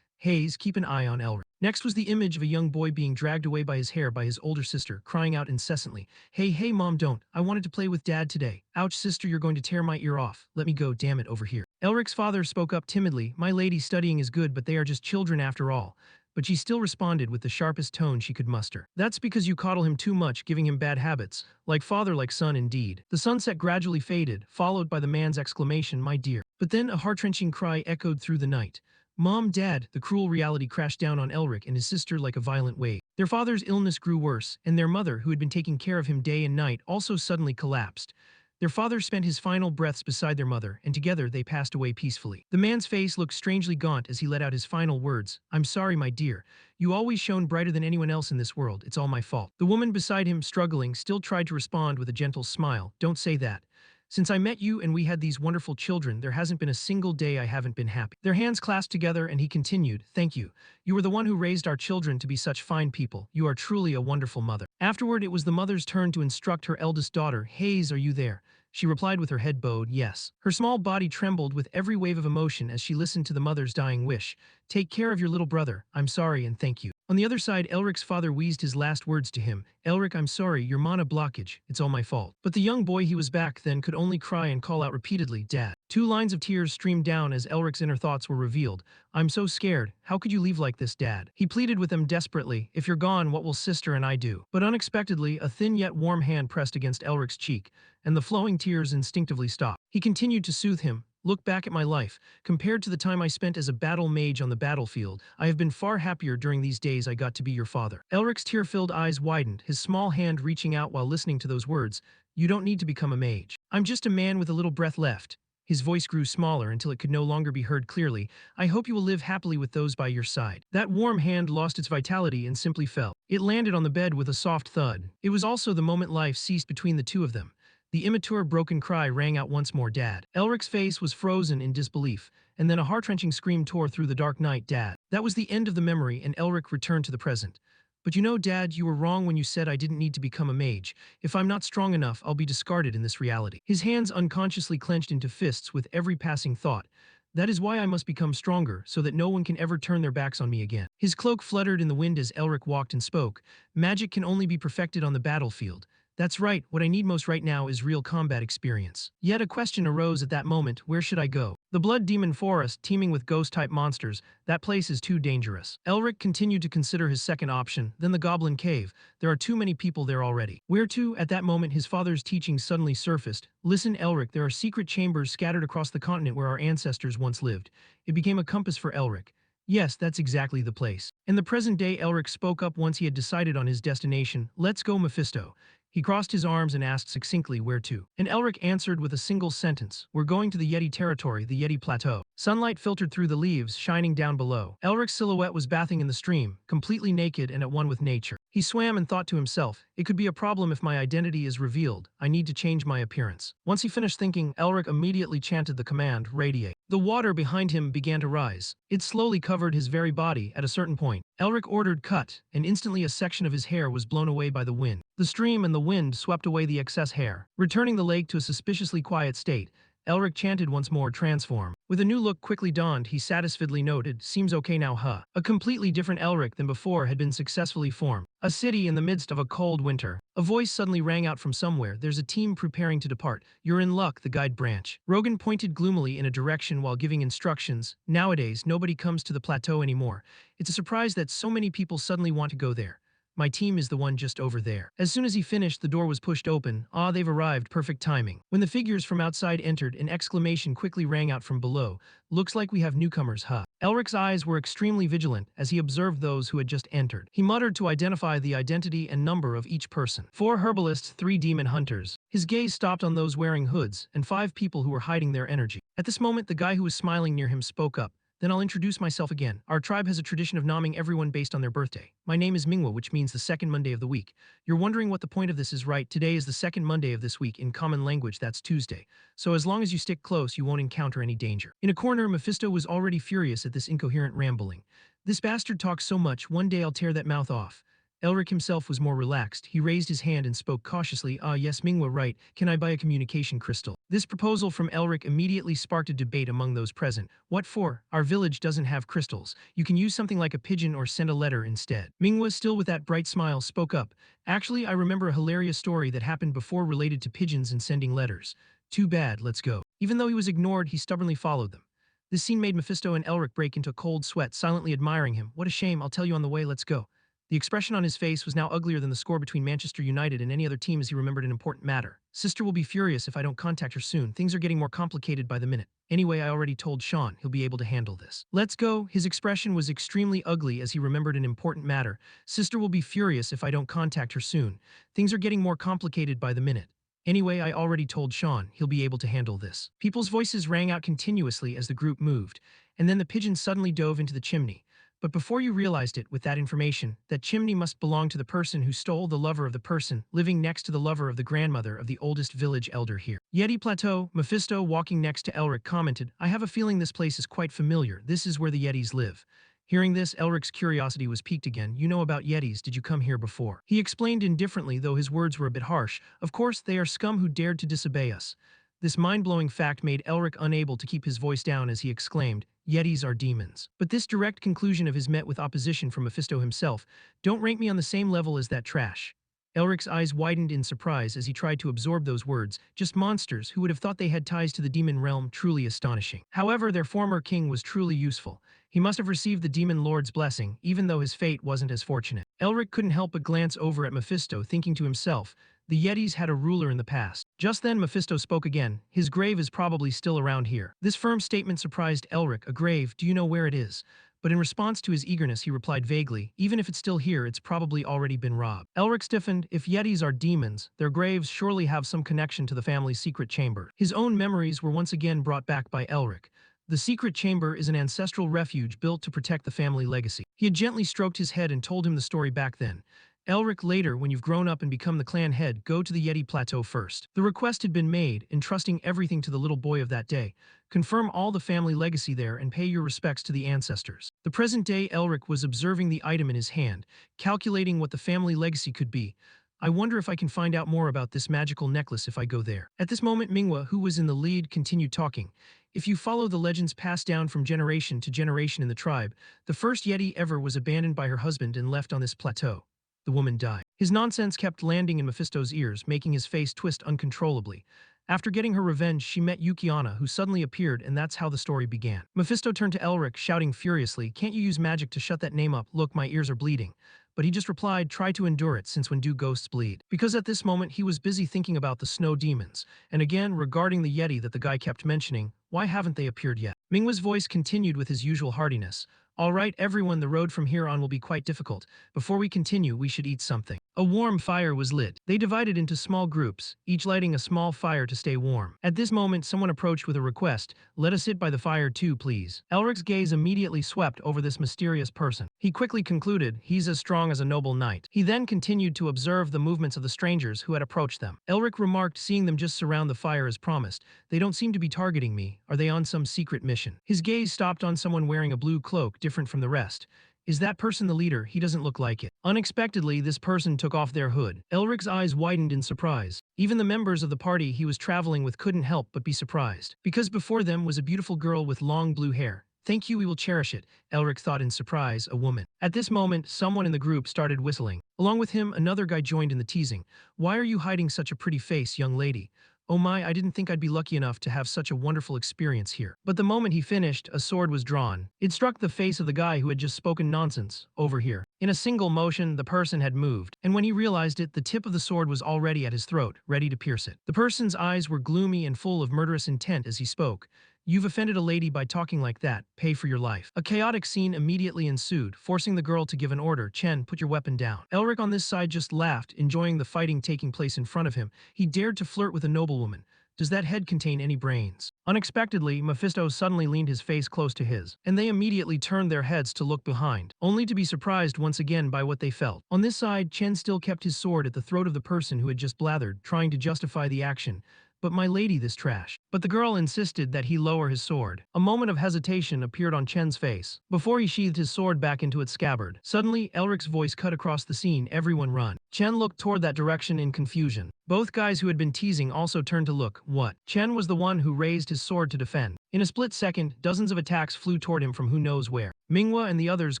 Hayes, keep an eye on Elric." Next was the image of a young boy being dragged away by his hair by his older sister, crying out incessantly, Hey, mom, don't. I wanted to play with dad today. Ouch, sister, you're going to tear my ear off. Let me go, damn it, over here." Elric's father spoke up timidly, "My lady, studying is good, but they are just children after all." But she still responded with the sharpest tone she could muster. "That's because you coddle him too much, giving him bad habits. Like father, like son, indeed." The sunset gradually faded, followed by the man's exclamation, "My dear." But then a heart-wrenching cry echoed through the night. "Mom, Dad," the cruel reality crashed down on Elric and his sister like a violent wave. Their father's illness grew worse, and their mother, who had been taking care of him day and night, also suddenly collapsed. Their father spent his final breaths beside their mother, and together they passed away peacefully. The man's face looked strangely gaunt as he let out his final words, "I'm sorry, my dear. You always shone brighter than anyone else in this world. It's all my fault." The woman beside him, struggling, still tried to respond with a gentle smile, "Don't say that. Since I met you and we had these wonderful children, there hasn't been a single day I haven't been happy." Their hands clasped together and he continued, "Thank you. You were the one who raised our children to be such fine people. You are truly a wonderful mother." Afterward, it was the mother's turn to instruct her eldest daughter, "Hayes, are you there?" She replied with her head bowed, "Yes." Her small body trembled with every wave of emotion as she listened to the mother's dying wish, "Take care of your little brother. I'm sorry and thank you." On the other side, Elric's father wheezed his last words to him, "Elric, I'm sorry, your mana blockage. It's all my fault." But the young boy, he was back then, could only cry and call out repeatedly, "Dad." 2 lines of tears streamed down as Elric's inner thoughts were revealed. "I'm so scared. How could you leave like this, Dad?" He pleaded with them desperately, "If you're gone, what will sister and I do?" But unexpectedly, a thin yet warm hand pressed against Elric's cheek, and the flowing tears instinctively stopped. He continued to soothe him, "Look back at my life. Compared to the time I spent as a battle mage on the battlefield, I have been far happier during these days I got to be your father." Elric's tear-filled eyes widened, his small hand reaching out while listening to those words, "You don't need to become a mage. I'm just a man with a little breath left." His voice grew smaller until it could no longer be heard clearly. "I hope you will live happily with those by your side." That warm hand lost its vitality and simply fell. It landed on the bed with a soft thud. It was also the moment life ceased between the two of them. The immature broken cry rang out once more, "Dad." Elric's face was frozen in disbelief, and then a heart-wrenching scream tore through the dark night, "Dad." That was the end of the memory, and Elric returned to the present. "But you know, Dad, you were wrong when you said I didn't need to become a mage. If I'm not strong enough, I'll be discarded in this reality." His hands unconsciously clenched into fists with every passing thought. "That is why I must become stronger, so that no one can ever turn their backs on me again." His cloak fluttered in the wind as Elric walked and spoke. "Magic can only be perfected on the battlefield. That's right, what I need most right now is real combat experience." Yet a question arose at that moment, where should I go? The Blood Demon Forest, teeming with ghost-type monsters, that place is too dangerous. Elric continued to consider his second option, then the Goblin Cave. There are too many people there already. Where to? At that moment, his father's teachings suddenly surfaced. "Listen, Elric, there are secret chambers scattered across the continent where our ancestors once lived." It became a compass for Elric. Yes, that's exactly the place. In the present day, Elric spoke up once he had decided on his destination. "Let's go, Mephisto." He crossed his arms and asked succinctly where to. And Elric answered with a single sentence, "We're going to the Yeti territory, the Yeti plateau." Sunlight filtered through the leaves, shining down below. Elric's silhouette was bathing in the stream, completely naked and at one with nature. He swam and thought to himself, it could be a problem if my identity is revealed. I need to change my appearance. Once he finished thinking, Elric immediately chanted the command, "Radiate." The water behind him began to rise. It slowly covered his very body. At a certain point, Elric ordered cut, and instantly a section of his hair was blown away by the wind. The stream and the wind swept away the excess hair, returning the lake to a suspiciously quiet state. Elric chanted once more, "Transform." With a new look quickly dawned, he satisfiedly noted, "Seems okay now, huh?" A completely different Elric than before had been successfully formed. A city in the midst of a cold winter. A voice suddenly rang out from somewhere. "There's a team preparing to depart. You're in luck," the guide branch. Rogan pointed gloomily in a direction while giving instructions. "Nowadays, nobody comes to the plateau anymore. It's a surprise that so many people suddenly want to go there. My team is the one just over there." As soon as he finished, the door was pushed open. "Ah, they've arrived, perfect timing." When the figures from outside entered, an exclamation quickly rang out from below. "Looks like we have newcomers, huh?" Elric's eyes were extremely vigilant as he observed those who had just entered. He muttered to identify the identity and number of each person. 4 herbalists, 3 demon hunters. His gaze stopped on those wearing hoods, and 5 people who were hiding their energy. At this moment, the guy who was smiling near him spoke up. "Then I'll introduce myself again. Our tribe has a tradition of naming everyone based on their birthday. My name is Manhwa, which means the second Monday of the week. You're wondering what the point of this is, right? Today is the second Monday of this week. In common language, that's Tuesday. So as long as you stick close, you won't encounter any danger." In a corner, Mephisto was already furious at this incoherent rambling. "This bastard talks so much, one day I'll tear that mouth off." Elric himself was more relaxed. He raised his hand and spoke cautiously. "Ah, yes, Manhwa, right. Can I buy a communication crystal?" This proposal from Elric immediately sparked a debate among those present. "What for? Our village doesn't have crystals. You can use something like a pigeon or send a letter instead." Manhwa, still with that bright smile, spoke up. "Actually, I remember a hilarious story that happened before related to pigeons and sending letters. Too bad, let's go." Even though he was ignored, he stubbornly followed them. This scene made Mephisto and Elric break into a cold sweat, silently admiring him. "What a shame, I'll tell you on the way, let's go." The expression on his face was now uglier than the score between Manchester United and any other team as he remembered an important matter. "Sister will be furious if I don't contact her soon. Things are getting more complicated by the minute. Anyway, I already told Sean. He'll be able to handle this. Let's go." His expression was extremely ugly as he remembered an important matter. "Sister will be furious if I don't contact her soon. Things are getting more complicated by the minute. Anyway, I already told Sean. He'll be able to handle this." People's voices rang out continuously as the group moved, and then the pigeon suddenly dove into the chimney. But before you realized it, with that information, that chimney must belong to the person who stole the lover of the person living next to the lover of the grandmother of the oldest village elder here. "Yeti Plateau," Mephisto, walking next to Elric, commented. "I have a feeling this place is quite familiar. This is where the Yetis live." Hearing this, Elric's curiosity was piqued again. "You know about Yetis, did you come here before?" He explained indifferently, though his words were a bit harsh. "Of course, they are scum who dared to disobey us." This mind-blowing fact made Elric unable to keep his voice down as he exclaimed, "Yetis are demons." But this direct conclusion of his met with opposition from Mephisto himself. "Don't rank me on the same level as that trash." Elric's eyes widened in surprise as he tried to absorb those words. Just monsters, who would have thought they had ties to the demon realm, truly astonishing. However, their former king was truly useful. He must have received the demon lord's blessing, even though his fate wasn't as fortunate. Elric couldn't help but glance over at Mephisto, thinking to himself, the Yetis had a ruler in the past. Just then Mephisto spoke again. "His grave is probably still around here." This firm statement surprised Elric. "A grave, do you know where it is?" But in response to his eagerness, he replied vaguely, "Even if it's still here, it's probably already been robbed." Elric stiffened. If Yetis are demons, their graves surely have some connection to the family's secret chamber. His own memories were once again brought back by Elric. The secret chamber is an ancestral refuge built to protect the family legacy. He had gently stroked his head and told him the story back then. "Elric, later, when you've grown up and become the clan head, go to the Yeti Plateau first." The request had been made, entrusting everything to the little boy of that day. "Confirm all the family legacy there and pay your respects to the ancestors." The present-day Elric was observing the item in his hand, calculating what the family legacy could be. "I wonder if I can find out more about this magical necklace if I go there." At this moment, Manhwa, who was in the lead, continued talking. "If you follow the legends passed down from generation to generation in the tribe, the first Yeti ever was abandoned by her husband and left on this plateau. The woman died." His nonsense kept landing in Mephisto's ears, making his face twist uncontrollably. After getting her revenge, she met Yukiana, who suddenly appeared, and that's how the story began. Mephisto turned to Elric, shouting furiously, "Can't you use magic to shut that name up? Look, my ears are bleeding." But he just replied, "Try to endure it, since when do ghosts bleed?" Because at this moment he was busy thinking about the snow demons, and again regarding the Yeti that the guy kept mentioning. "Why haven't they appeared yet?" Mingwa's voice continued with his usual heartiness. All right, everyone, the road from here on will be quite difficult. Before we continue, we should eat something. A warm fire was lit. They divided into small groups, each lighting a small fire to stay warm. At this moment, someone approached with a request. Let us sit by the fire too, please. Elric's gaze immediately swept over this mysterious person. He quickly concluded, he's as strong as a noble knight. He then continued to observe the movements of the strangers who had approached them. Elric remarked, seeing them just surround the fire as promised. They don't seem to be targeting me. Are they on some secret mission? His gaze stopped on someone wearing a blue cloak different from the rest. Is that person the leader? He doesn't look like it. Unexpectedly, this person took off their hood. Elric's eyes widened in surprise. Even the members of the party he was traveling with couldn't help but be surprised. Because before them was a beautiful girl with long blue hair. Thank you, we will cherish it, Elric thought in surprise, a woman. At this moment, someone in the group started whistling. Along with him, another guy joined in the teasing. Why are you hiding such a pretty face, young lady? Oh my, I didn't think I'd be lucky enough to have such a wonderful experience here. But the moment he finished, a sword was drawn. It struck the face of the guy who had just spoken nonsense, over here. In a single motion, the person had moved, and when he realized it, the tip of the sword was already at his throat, ready to pierce it. The person's eyes were gloomy and full of murderous intent as he spoke. You've offended a lady by talking like that. Pay for your life. A chaotic scene immediately ensued, forcing the girl to give an order. Chen, put your weapon down. Elric on this side just laughed, enjoying the fighting taking place in front of him. He dared to flirt with a noblewoman. Does that head contain any brains? Unexpectedly, Mephisto suddenly leaned his face close to his, and they immediately turned their heads to look behind, only to be surprised once again by what they felt. On this side, Chen still kept his sword at the throat of the person who had just blathered, trying to justify the action. But my lady, this trash. But the girl insisted that he lower his sword. A moment of hesitation appeared on Chen's face, before he sheathed his sword back into its scabbard. Suddenly, Elric's voice cut across the scene, everyone run. Chen looked toward that direction in confusion. Both guys who had been teasing also turned to look. What? Chen was the one who raised his sword to defend. In a split second, dozens of attacks flew toward him from who knows where. Manhwa and the others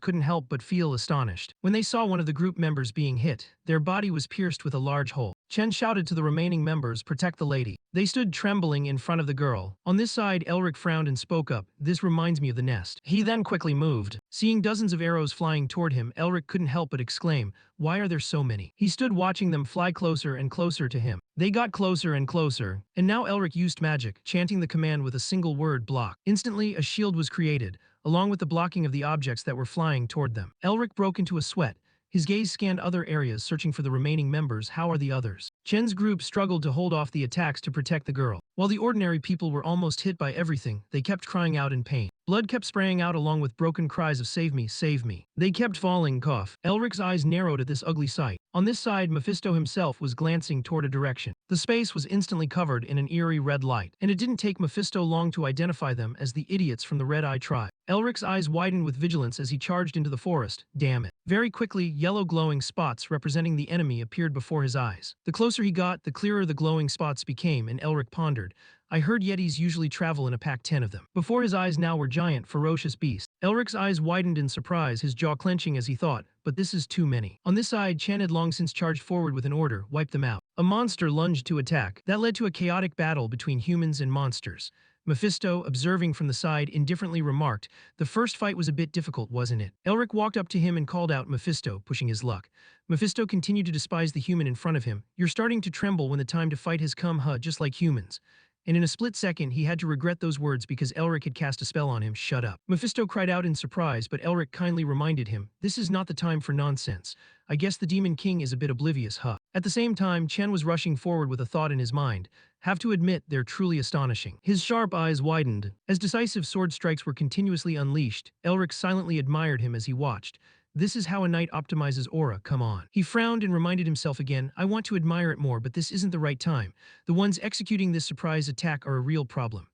couldn't help but feel astonished. When they saw one of the group members being hit, their body was pierced with a large hole. Chen shouted to the remaining members, protect the lady. They stood trembling in front of the girl. On this side, Elric frowned and spoke up, this reminds me of the nest. He then quickly moved. Seeing dozens of arrows flying toward him, Elric couldn't help but exclaim, why are there so many? He stood watching them fly closer and closer to him. They got closer and closer, and now Elric used magic, chanting the command with a single word, block. Instantly, a shield was created, along with the blocking of the objects that were flying toward them. Elric broke into a sweat. His gaze scanned other areas, searching for the remaining members. How are the others? Chen's group struggled to hold off the attacks to protect the girl. While the ordinary people were almost hit by everything, they kept crying out in pain. Blood kept spraying out along with broken cries of save me, save me. They kept falling, cough. Elric's eyes narrowed at this ugly sight. On this side, Mephisto himself was glancing toward a direction. The space was instantly covered in an eerie red light, and it didn't take Mephisto long to identify them as the idiots from the Red Eye tribe. Elric's eyes widened with vigilance as he charged into the forest. Damn it. Very quickly, yellow glowing spots representing the enemy appeared before his eyes. The closer he got, the clearer the glowing spots became, and Elric pondered. I heard Yetis usually travel in a pack 10 of them. Before his eyes now were giant, ferocious beasts. Elric's eyes widened in surprise, his jaw clenching as he thought, but this is too many. On this side, Chen had long since charged forward with an order, wipe them out. A monster lunged to attack. That led to a chaotic battle between humans and monsters. Mephisto, observing from the side, indifferently remarked, the first fight was a bit difficult, wasn't it? Elric walked up to him and called out Mephisto, pushing his luck. Mephisto continued to despise the human in front of him. You're starting to tremble when the time to fight has come, just like humans. And in a split second, he had to regret those words because Elric had cast a spell on him. Shut up. Mephisto cried out in surprise, but Elric kindly reminded him, this is not the time for nonsense. I guess the Demon King is a bit oblivious, At the same time, Chen was rushing forward with a thought in his mind. Have to admit, they're truly astonishing. His sharp eyes widened. As decisive sword strikes were continuously unleashed, Elric silently admired him as he watched. This is how a knight optimizes aura, come on. He frowned and reminded himself again, I want to admire it more, but this isn't the right time. The ones executing this surprise attack are a real problem.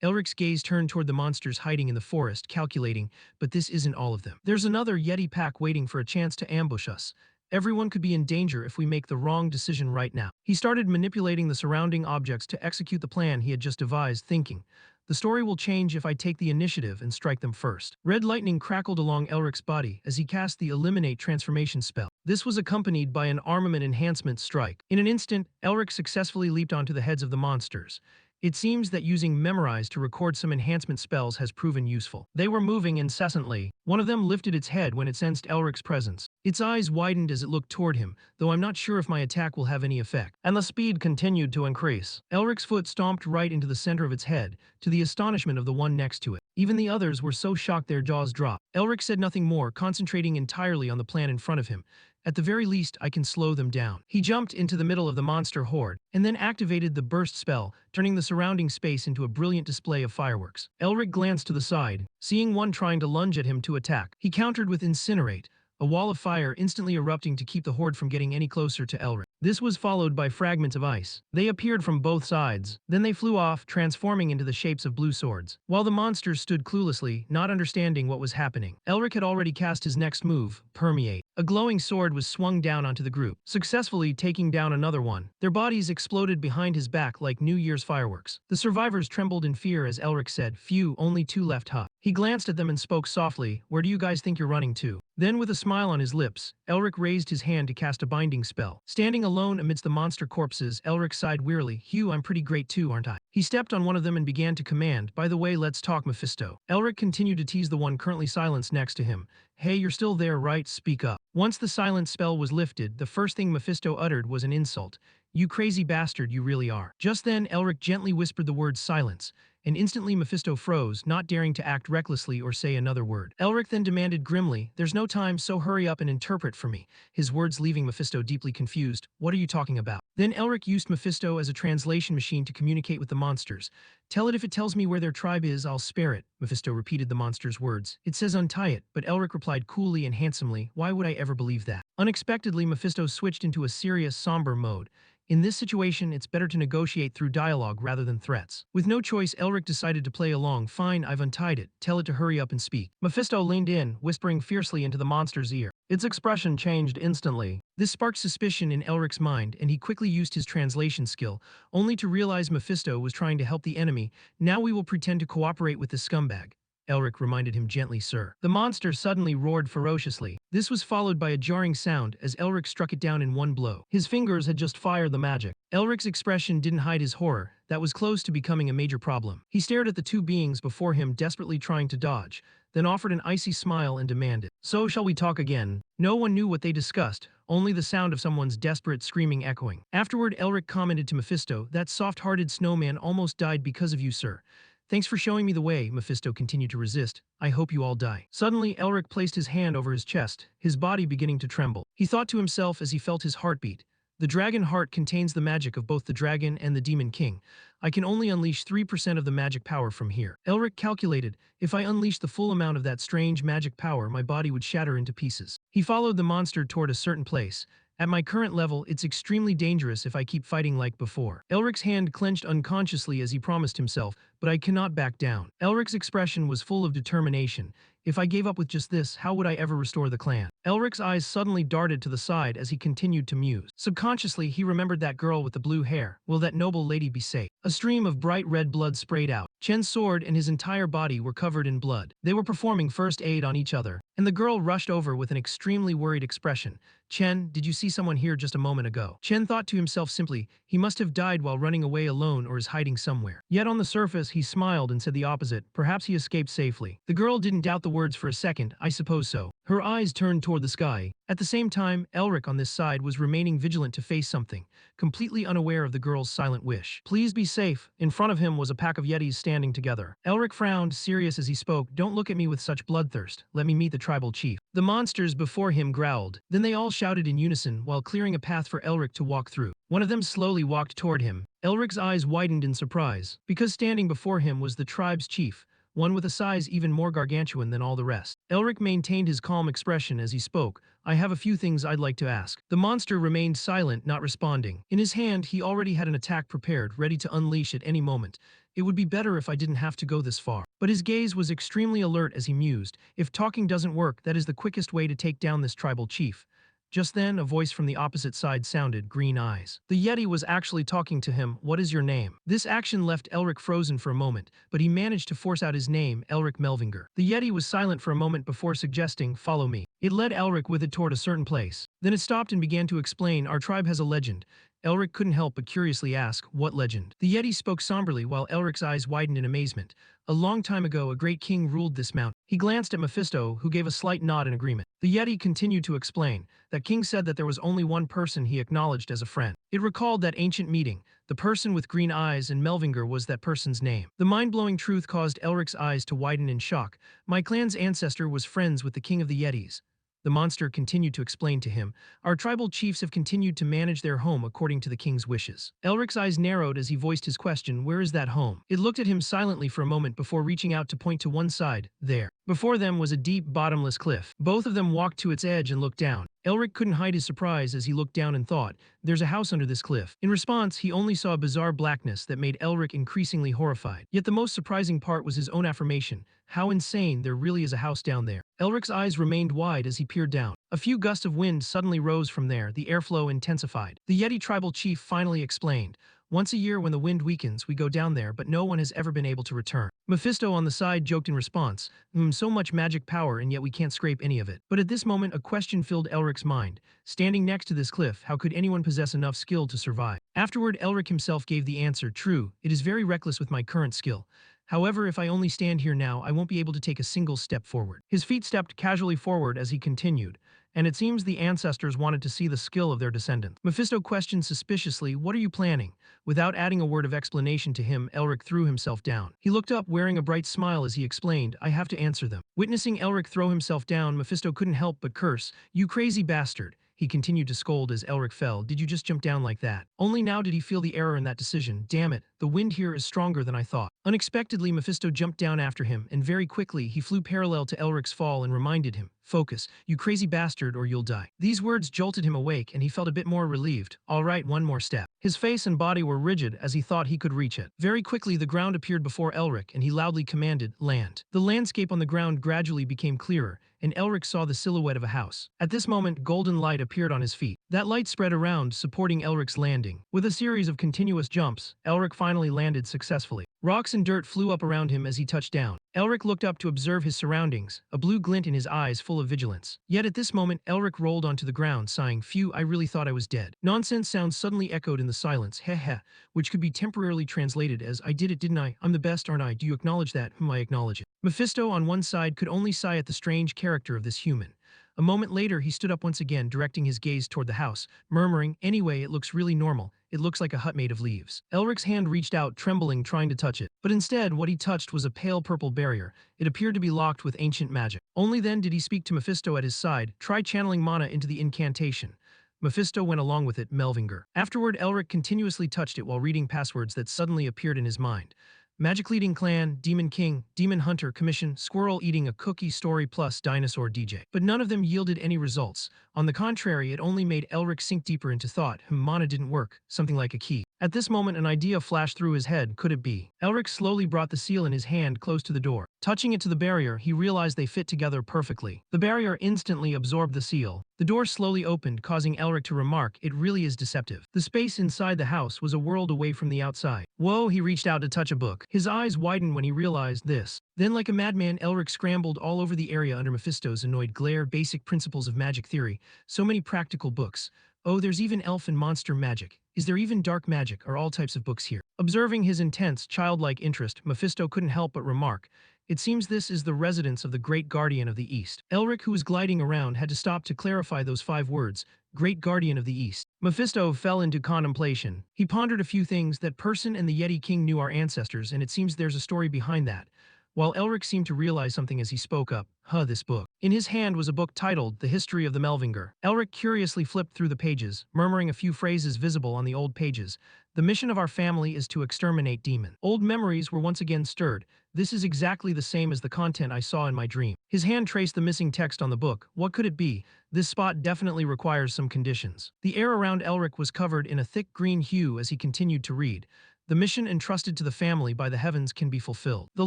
Elric's gaze turned toward the monsters hiding in the forest, calculating, but this isn't all of them. There's another Yeti pack waiting for a chance to ambush us. Everyone could be in danger if we make the wrong decision right now. He started manipulating the surrounding objects to execute the plan he had just devised, thinking, the story will change if I take the initiative and strike them first. Red lightning crackled along Elric's body as he cast the Eliminate transformation spell. This was accompanied by an armament enhancement strike. In an instant, Elric successfully leaped onto the heads of the monsters. It seems that using Memorize to record some enhancement spells has proven useful. They were moving incessantly. One of them lifted its head when it sensed Elric's presence. Its eyes widened as it looked toward him, though I'm not sure if my attack will have any effect. And the speed continued to increase. Elric's foot stomped right into the center of its head, to the astonishment of the one next to it. Even the others were so shocked their jaws dropped. Elric said nothing more, concentrating entirely on the plan in front of him. At the very least, I can slow them down. He jumped into the middle of the monster horde, and then activated the burst spell, turning the surrounding space into a brilliant display of fireworks. Elric glanced to the side, seeing one trying to lunge at him to attack. He countered with Incinerate, a wall of fire instantly erupting to keep the horde from getting any closer to Elric. This was followed by fragments of ice. They appeared from both sides. Then they flew off, transforming into the shapes of blue swords. While the monsters stood cluelessly, not understanding what was happening, Elric had already cast his next move, Permeate. A glowing sword was swung down onto the group, successfully taking down another one. Their bodies exploded behind his back like New Year's fireworks. The survivors trembled in fear as Elric said, "Phew, only two left, huh?" He glanced at them and spoke softly, "Where do you guys think you're running to?" Then with a smile on his lips, Elric raised his hand to cast a binding spell. Standing alone amidst the monster corpses, Elric sighed wearily, "Hugh, I'm pretty great too, aren't I?" He stepped on one of them and began to command, "By the way, let's talk, Mephisto." Elric continued to tease the one currently silenced next to him. "Hey, you're still there, right? Speak up." Once the silence spell was lifted, the first thing Mephisto uttered was an insult. "You crazy bastard, you really are." Just then, Elric gently whispered the word silence, and instantly Mephisto froze, not daring to act recklessly or say another word. Elric then demanded grimly, "There's no time, so hurry up and interpret for me," his words leaving Mephisto deeply confused. "What are you talking about?" Then Elric used Mephisto as a translation machine to communicate with the monsters. "Tell it if it tells me where their tribe is, I'll spare it," Mephisto repeated the monster's words. "It says untie it," but Elric replied coolly and handsomely, "Why would I ever believe that?" Unexpectedly, Mephisto switched into a serious, somber mode. In this situation, it's better to negotiate through dialogue rather than threats. With no choice, Elric decided to play along. "Fine, I've untied it. Tell it to hurry up and speak." Mephisto leaned in, whispering fiercely into the monster's ear. Its expression changed instantly. This sparked suspicion in Elric's mind, and he quickly used his translation skill, only to realize Mephisto was trying to help the enemy. "Now we will pretend to cooperate with this scumbag," Elric reminded him gently, "sir." The monster suddenly roared ferociously. This was followed by a jarring sound as Elric struck it down in one blow. His fingers had just fired the magic. Elric's expression didn't hide his horror. That was close to becoming a major problem. He stared at the two beings before him, desperately trying to dodge, then offered an icy smile and demanded, "So shall we talk again?" No one knew what they discussed, only the sound of someone's desperate screaming echoing. Afterward, Elric commented to Mephisto, "That soft-hearted snowman almost died because of you, sir." "Thanks for showing me the way," Mephisto continued to resist. "I hope you all die." Suddenly, Elric placed his hand over his chest, his body beginning to tremble. He thought to himself as he felt his heartbeat, "The dragon heart contains the magic of both the dragon and the demon king. I can only unleash 3% of the magic power from here." Elric calculated, "If I unleashed the full amount of that strange magic power, my body would shatter into pieces." He followed the monster toward a certain place. "At my current level, it's extremely dangerous if I keep fighting like before." Elric's hand clenched unconsciously as he promised himself, "But I cannot back down." Elric's expression was full of determination. "If I gave up with just this, how would I ever restore the clan?" Elric's eyes suddenly darted to the side as he continued to muse. Subconsciously, he remembered that girl with the blue hair. Will that noble lady be safe? A stream of bright red blood sprayed out. Chen's sword and his entire body were covered in blood. They were performing first aid on each other, and the girl rushed over with an extremely worried expression. "Chen, did you see someone here just a moment ago?" Chen thought to himself simply, he must have died while running away alone or is hiding somewhere. Yet on the surface, he smiled and said the opposite. Perhaps he escaped safely. The girl didn't doubt the words for a second. "I suppose so." Her eyes turned toward the sky. At the same time, Elric on this side was remaining vigilant to face something, completely unaware of the girl's silent wish. "Please be safe." In front of him was a pack of yetis standing together. Elric frowned, serious as he spoke. "Don't look at me with such bloodthirst. Let me meet the tribal chief." The monsters before him growled. Then they all shouted in unison while clearing a path for Elric to walk through. One of them slowly walked toward him. Elric's eyes widened in surprise, because standing before him was the tribe's chief, one with a size even more gargantuan than all the rest. Elric maintained his calm expression as he spoke. "I have a few things I'd like to ask." The monster remained silent, not responding. In his hand, he already had an attack prepared, ready to unleash at any moment. "It would be better if I didn't have to go this far." But his gaze was extremely alert as he mused. "If talking doesn't work, that is the quickest way to take down this tribal chief." Just then, a voice from the opposite side sounded, "Green eyes." The Yeti was actually talking to him. "What is your name?" This action left Elric frozen for a moment, but he managed to force out his name, Elric Melvinger. The Yeti was silent for a moment before suggesting, "Follow me." It led Elric with it toward a certain place. Then it stopped and began to explain, "Our tribe has a legend. Elric couldn't help but curiously ask, what legend? The Yeti spoke somberly while Elric's eyes widened in amazement. A long time ago, a great king ruled this mountain. He glanced at Mephisto, who gave a slight nod in agreement. The Yeti continued to explain. That king said that there was only one person he acknowledged as a friend. It recalled that ancient meeting. The person with green eyes, and Melvinger was that person's name. The mind-blowing truth caused Elric's eyes to widen in shock. My clan's ancestor was friends with the king of the Yetis. The monster continued to explain to him, our tribal chiefs have continued to manage their home according to the king's wishes. Elric's eyes narrowed as he voiced his question, where is that home? It looked at him silently for a moment before reaching out to point to one side, there. Before them was a deep, bottomless cliff. Both of them walked to its edge and looked down. Elric couldn't hide his surprise as he looked down and thought, there's a house under this cliff. In response, he only saw a bizarre blackness that made Elric increasingly horrified. Yet the most surprising part was his own affirmation. How insane, there really is a house down there. Elric's eyes remained wide as he peered down. A few gusts of wind suddenly rose from there, the airflow intensified. The Yeti tribal chief finally explained, once a year when the wind weakens, we go down there, but no one has ever been able to return. Mephisto on the side joked in response, so much magic power and yet we can't scrape any of it. But at this moment a question filled Elric's mind. Standing next to this cliff, how could anyone possess enough skill to survive? Afterward, Elric himself gave the answer, true, it is very reckless with my current skill. However, if I only stand here now, I won't be able to take a single step forward. His feet stepped casually forward as he continued, and it seems the ancestors wanted to see the skill of their descendants. Mephisto questioned suspiciously, what are you planning? Without adding a word of explanation to him, Elric threw himself down. He looked up wearing a bright smile as he explained, I have to answer them. Witnessing Elric throw himself down, Mephisto couldn't help but curse, you crazy bastard. He continued to scold as Elric fell. Did you just jump down like that? Only now did he feel the error in that decision. Damn it, the wind here is stronger than I thought. Unexpectedly, Mephisto jumped down after him, and very quickly he flew parallel to Elric's fall and reminded him, focus, you crazy bastard or you'll die. These words jolted him awake and he felt a bit more relieved. All right, one more step. His face and body were rigid as he thought he could reach it. Very quickly the ground appeared before Elric and he loudly commanded, land. The landscape on the ground gradually became clearer, and Elric saw the silhouette of a house. At this moment, golden light appeared on his feet. That light spread around, supporting Elric's landing. With a series of continuous jumps, Elric finally landed successfully. Rocks and dirt flew up around him as he touched down. Elric looked up to observe his surroundings, a blue glint in his eyes full of vigilance. Yet at this moment, Elric rolled onto the ground, sighing, phew, I really thought I was dead. Nonsense sounds suddenly echoed in the silence, heh heh, which could be temporarily translated as, I did it, didn't I? I'm the best, aren't I? Do you acknowledge that? I acknowledge it. Mephisto on one side could only sigh at the strange character of this human. A moment later, he stood up once again, directing his gaze toward the house, murmuring, anyway, it looks really normal. It looks like a hut made of leaves. Elric's hand reached out, trembling, trying to touch it. But instead, what he touched was a pale purple barrier. It appeared to be locked with ancient magic. Only then did he speak to Mephisto at his side, try channeling mana into the incantation. Mephisto went along with it, Melvinger. Afterward, Elric continuously touched it while reading passwords that suddenly appeared in his mind. Magic Leading Clan, Demon King, Demon Hunter, Commission, Squirrel Eating a Cookie Story plus Dinosaur DJ. But none of them yielded any results. On the contrary, it only made Elric sink deeper into thought. Mana didn't work, something like a key. At this moment, an idea flashed through his head. Could it be? Elric slowly brought the seal in his hand close to the door. Touching it to the barrier, he realized they fit together perfectly. The barrier instantly absorbed the seal. The door slowly opened, causing Elric to remark, it really is deceptive. The space inside the house was a world away from the outside. Whoa, he reached out to touch a book. His eyes widened when he realized this. Then like a madman, Elric scrambled all over the area under Mephisto's annoyed glare. Basic principles of magic theory. So many practical books. Oh, there's even elf and monster magic. Is there even dark magic? Are all types of books here? Observing his intense, childlike interest, Mephisto couldn't help but remark, it seems this is the residence of the Great Guardian of the East. Elric, who was gliding around, had to stop to clarify those 5 words, Great Guardian of the East. Mephisto fell into contemplation. He pondered a few things. That person and the Yeti King knew our ancestors, and it seems there's a story behind that. While Elric seemed to realize something as he spoke up, this book. In his hand was a book titled The History of the Melvinger. Elric curiously flipped through the pages, murmuring a few phrases visible on the old pages. The mission of our family is to exterminate demons. Old memories were once again stirred. This is exactly the same as the content I saw in my dream. His hand traced the missing text on the book. What could it be? This spot definitely requires some conditions. The air around Elric was covered in a thick green hue as he continued to read. The mission entrusted to the family by the heavens can be fulfilled. The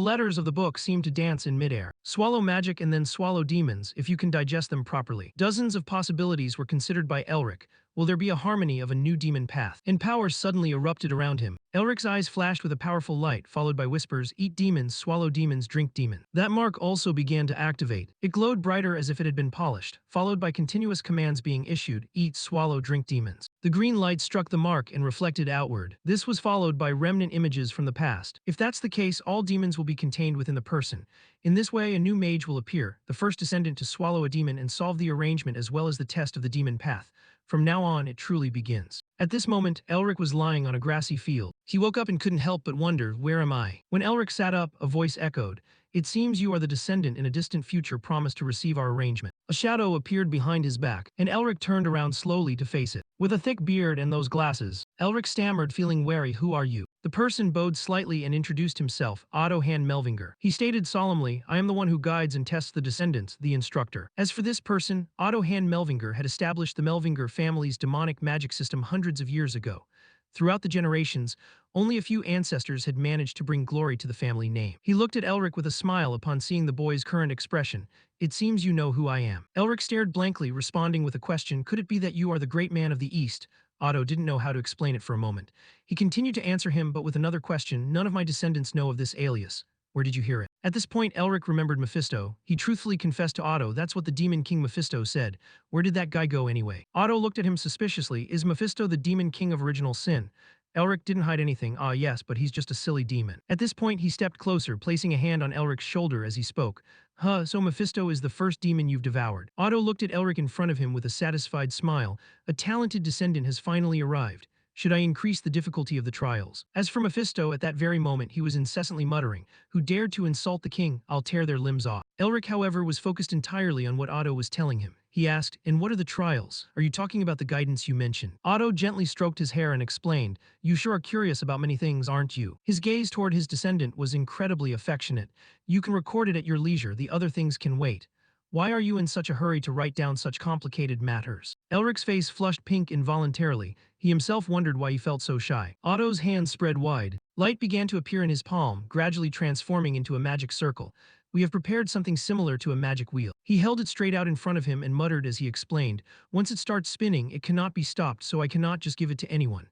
letters of the book seem to dance in midair. Swallow magic and then swallow demons if you can digest them properly. Dozens of possibilities were considered by Elric. Will there be a harmony of a new demon path? And power suddenly erupted around him. Elric's eyes flashed with a powerful light, followed by whispers, eat demons, swallow demons, drink demon. That mark also began to activate. It glowed brighter as if it had been polished, followed by continuous commands being issued, eat, swallow, drink demons. The green light struck the mark and reflected outward. This was followed by remnant images from the past. If that's the case, all demons will be contained within the person. In this way, a new mage will appear, the first descendant to swallow a demon and solve the arrangement as well as the test of the demon path. From now on, it truly begins. At this moment, Elric was lying on a grassy field. He woke up and couldn't help but wonder, where am I? When Elric sat up, a voice echoed, it seems you are the descendant in a distant future promised to receive our arrangement. A shadow appeared behind his back, and Elric turned around slowly to face it. With a thick beard and those glasses, Elric stammered, feeling wary, who are you? The person bowed slightly and introduced himself, Otto Han Melvinger. He stated solemnly, I am the one who guides and tests the descendants, the instructor. As for this person, Otto Han Melvinger had established the Melvinger family's demonic magic system hundreds of years ago. Throughout the generations, only a few ancestors had managed to bring glory to the family name. He looked at Elric with a smile upon seeing the boy's current expression. It seems you know who I am. Elric stared blankly, responding with a question, could it be that you are the great man of the East? Otto didn't know how to explain it for a moment. He continued to answer him, but with another question, none of my descendants know of this alias. Where did you hear it? At this point, Elric remembered Mephisto. He truthfully confessed to Otto that's what the Demon King Mephisto said. Where did that guy go anyway? Otto looked at him suspiciously. Is Mephisto the Demon King of original sin? Elric didn't hide anything. Ah, yes, but he's just a silly demon. At this point, he stepped closer, placing a hand on Elric's shoulder as he spoke. Huh, so Mephisto is the first demon you've devoured. Otto looked at Elric in front of him with a satisfied smile. A talented descendant has finally arrived. Should I increase the difficulty of the trials? As for Mephisto, at that very moment he was incessantly muttering, who dared to insult the king, I'll tear their limbs off. Elric, however, was focused entirely on what Otto was telling him. He asked, and what are the trials? Are you talking about the guidance you mentioned? Otto gently stroked his hair and explained, you sure are curious about many things, aren't you? His gaze toward his descendant was incredibly affectionate. You can record it at your leisure, the other things can wait. Why are you in such a hurry to write down such complicated matters? Elric's face flushed pink involuntarily. He himself wondered why he felt so shy. Otto's hands spread wide. Light began to appear in his palm, gradually transforming into a magic circle. We have prepared something similar to a magic wheel. He held it straight out in front of him and muttered as he explained, once it starts spinning, it cannot be stopped, so I cannot just give it to anyone.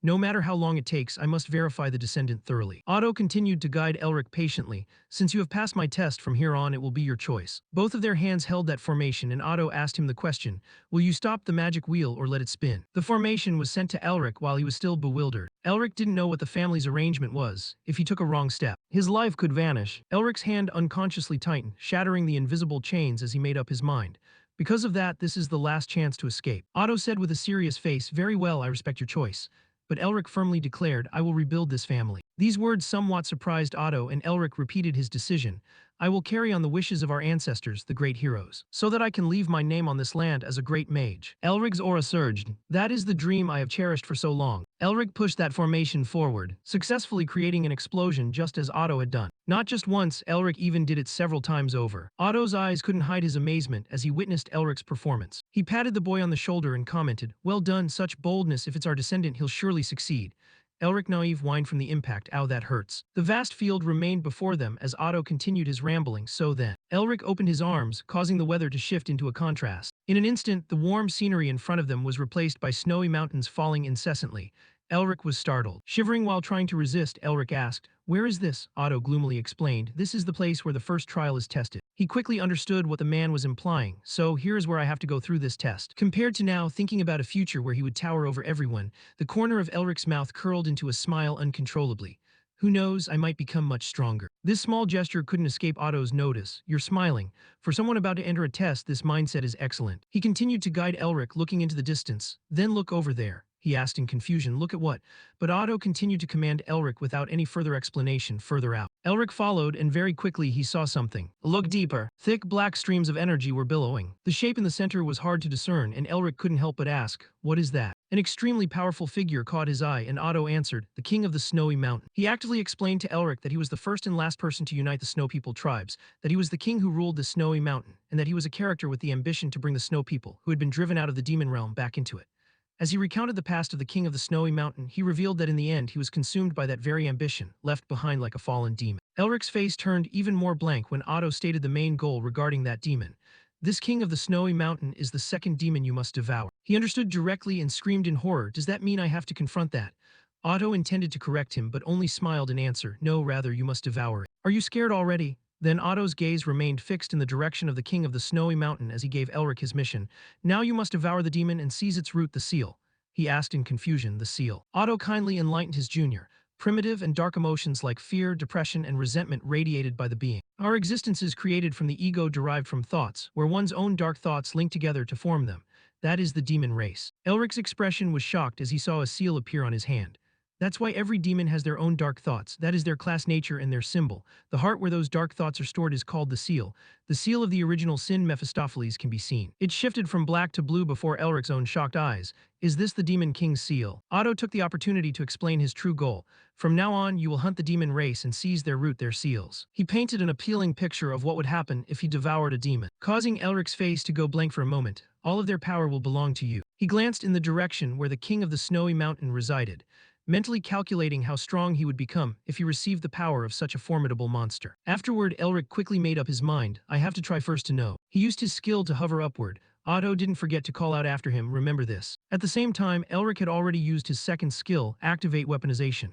No matter how long it takes, I must verify the descendant thoroughly. Otto continued to guide Elric patiently. Since you have passed my test, from here on it will be your choice. Both of their hands held that formation and Otto asked him the question, will you stop the magic wheel or let it spin? The formation was sent to Elric while he was still bewildered. Elric didn't know what the family's arrangement was. If he took a wrong step, his life could vanish. Elric's hand unconsciously tightened, shattering the invisible chains as he made up his mind. Because of that, this is the last chance to escape. Otto said with a serious face, very well, I respect your choice. But Elric firmly declared, I will rebuild this family. These words somewhat surprised Otto, and Elric repeated his decision. I will carry on the wishes of our ancestors, the great heroes, so that I can leave my name on this land as a great mage. Elric's aura surged. That is the dream I have cherished for so long. Elric pushed that formation forward, successfully creating an explosion just as Otto had done. Not just once, Elric even did it several times over. Otto's eyes couldn't hide his amazement as he witnessed Elric's performance. He patted the boy on the shoulder and commented, well done, such boldness, if it's our descendant he'll surely succeed. Elric naive whined from the impact, ow that hurts. The vast field remained before them as Otto continued his rambling, so then. Elric opened his arms, causing the weather to shift into a contrast. In an instant, the warm scenery in front of them was replaced by snowy mountains falling incessantly. Elric was startled. Shivering while trying to resist, Elric asked, where is this? Otto gloomily explained, this is the place where the first trial is tested. He quickly understood what the man was implying, so here is where I have to go through this test. Compared to now, thinking about a future where he would tower over everyone, the corner of Elric's mouth curled into a smile uncontrollably. Who knows, I might become much stronger. This small gesture couldn't escape Otto's notice. You're smiling. For someone about to enter a test, this mindset is excellent. He continued to guide Elric, looking into the distance. Then look over there. He asked in confusion, look at what? But Otto continued to command Elric without any further explanation further out. Elric followed, and very quickly he saw something. Look deeper. Thick black streams of energy were billowing. The shape in the center was hard to discern, and Elric couldn't help but ask, what is that? An extremely powerful figure caught his eye, and Otto answered, the king of the snowy mountain. He actively explained to Elric that he was the first and last person to unite the Snow People tribes, that he was the king who ruled the snowy mountain, and that he was a character with the ambition to bring the Snow People, who had been driven out of the demon realm, back into it. As he recounted the past of the king of the snowy mountain, he revealed that in the end he was consumed by that very ambition, left behind like a fallen demon. Elric's face turned even more blank when Otto stated the main goal regarding that demon. This king of the snowy mountain is the second demon you must devour. He understood directly and screamed in horror, does that mean I have to confront that? Otto intended to correct him but only smiled in answer, no, rather you must devour it. Are you scared already? Then Otto's gaze remained fixed in the direction of the king of the snowy mountain as he gave Elric his mission. Now you must devour the demon and seize its root, the seal. he asked in confusion. The seal. Otto kindly enlightened his junior. Primitive and dark emotions like fear, depression, and resentment radiated by the being. Our existence is created from the ego derived from thoughts, where one's own dark thoughts link together to form them. That is the demon race. Elric's expression was shocked as he saw a seal appear on his hand. That's why every demon has their own dark thoughts. That is their class nature and their symbol. The heart where those dark thoughts are stored is called the seal. The seal of the original sin Mephistopheles can be seen. It shifted from black to blue before Elric's own shocked eyes. Is this the Demon King's seal? Otto took the opportunity to explain his true goal. From now on, you will hunt the demon race and seize their root, their seals. He painted an appealing picture of what would happen if he devoured a demon, causing Elric's face to go blank for a moment. All of their power will belong to you. He glanced in the direction where the king of the snowy mountain resided, mentally calculating how strong he would become if he received the power of such a formidable monster. Afterward, Elric quickly made up his mind. I have to try first to know. He used his skill to hover upward. Otto didn't forget to call out after him, remember this. At the same time, Elric had already used his second skill, activate weaponization.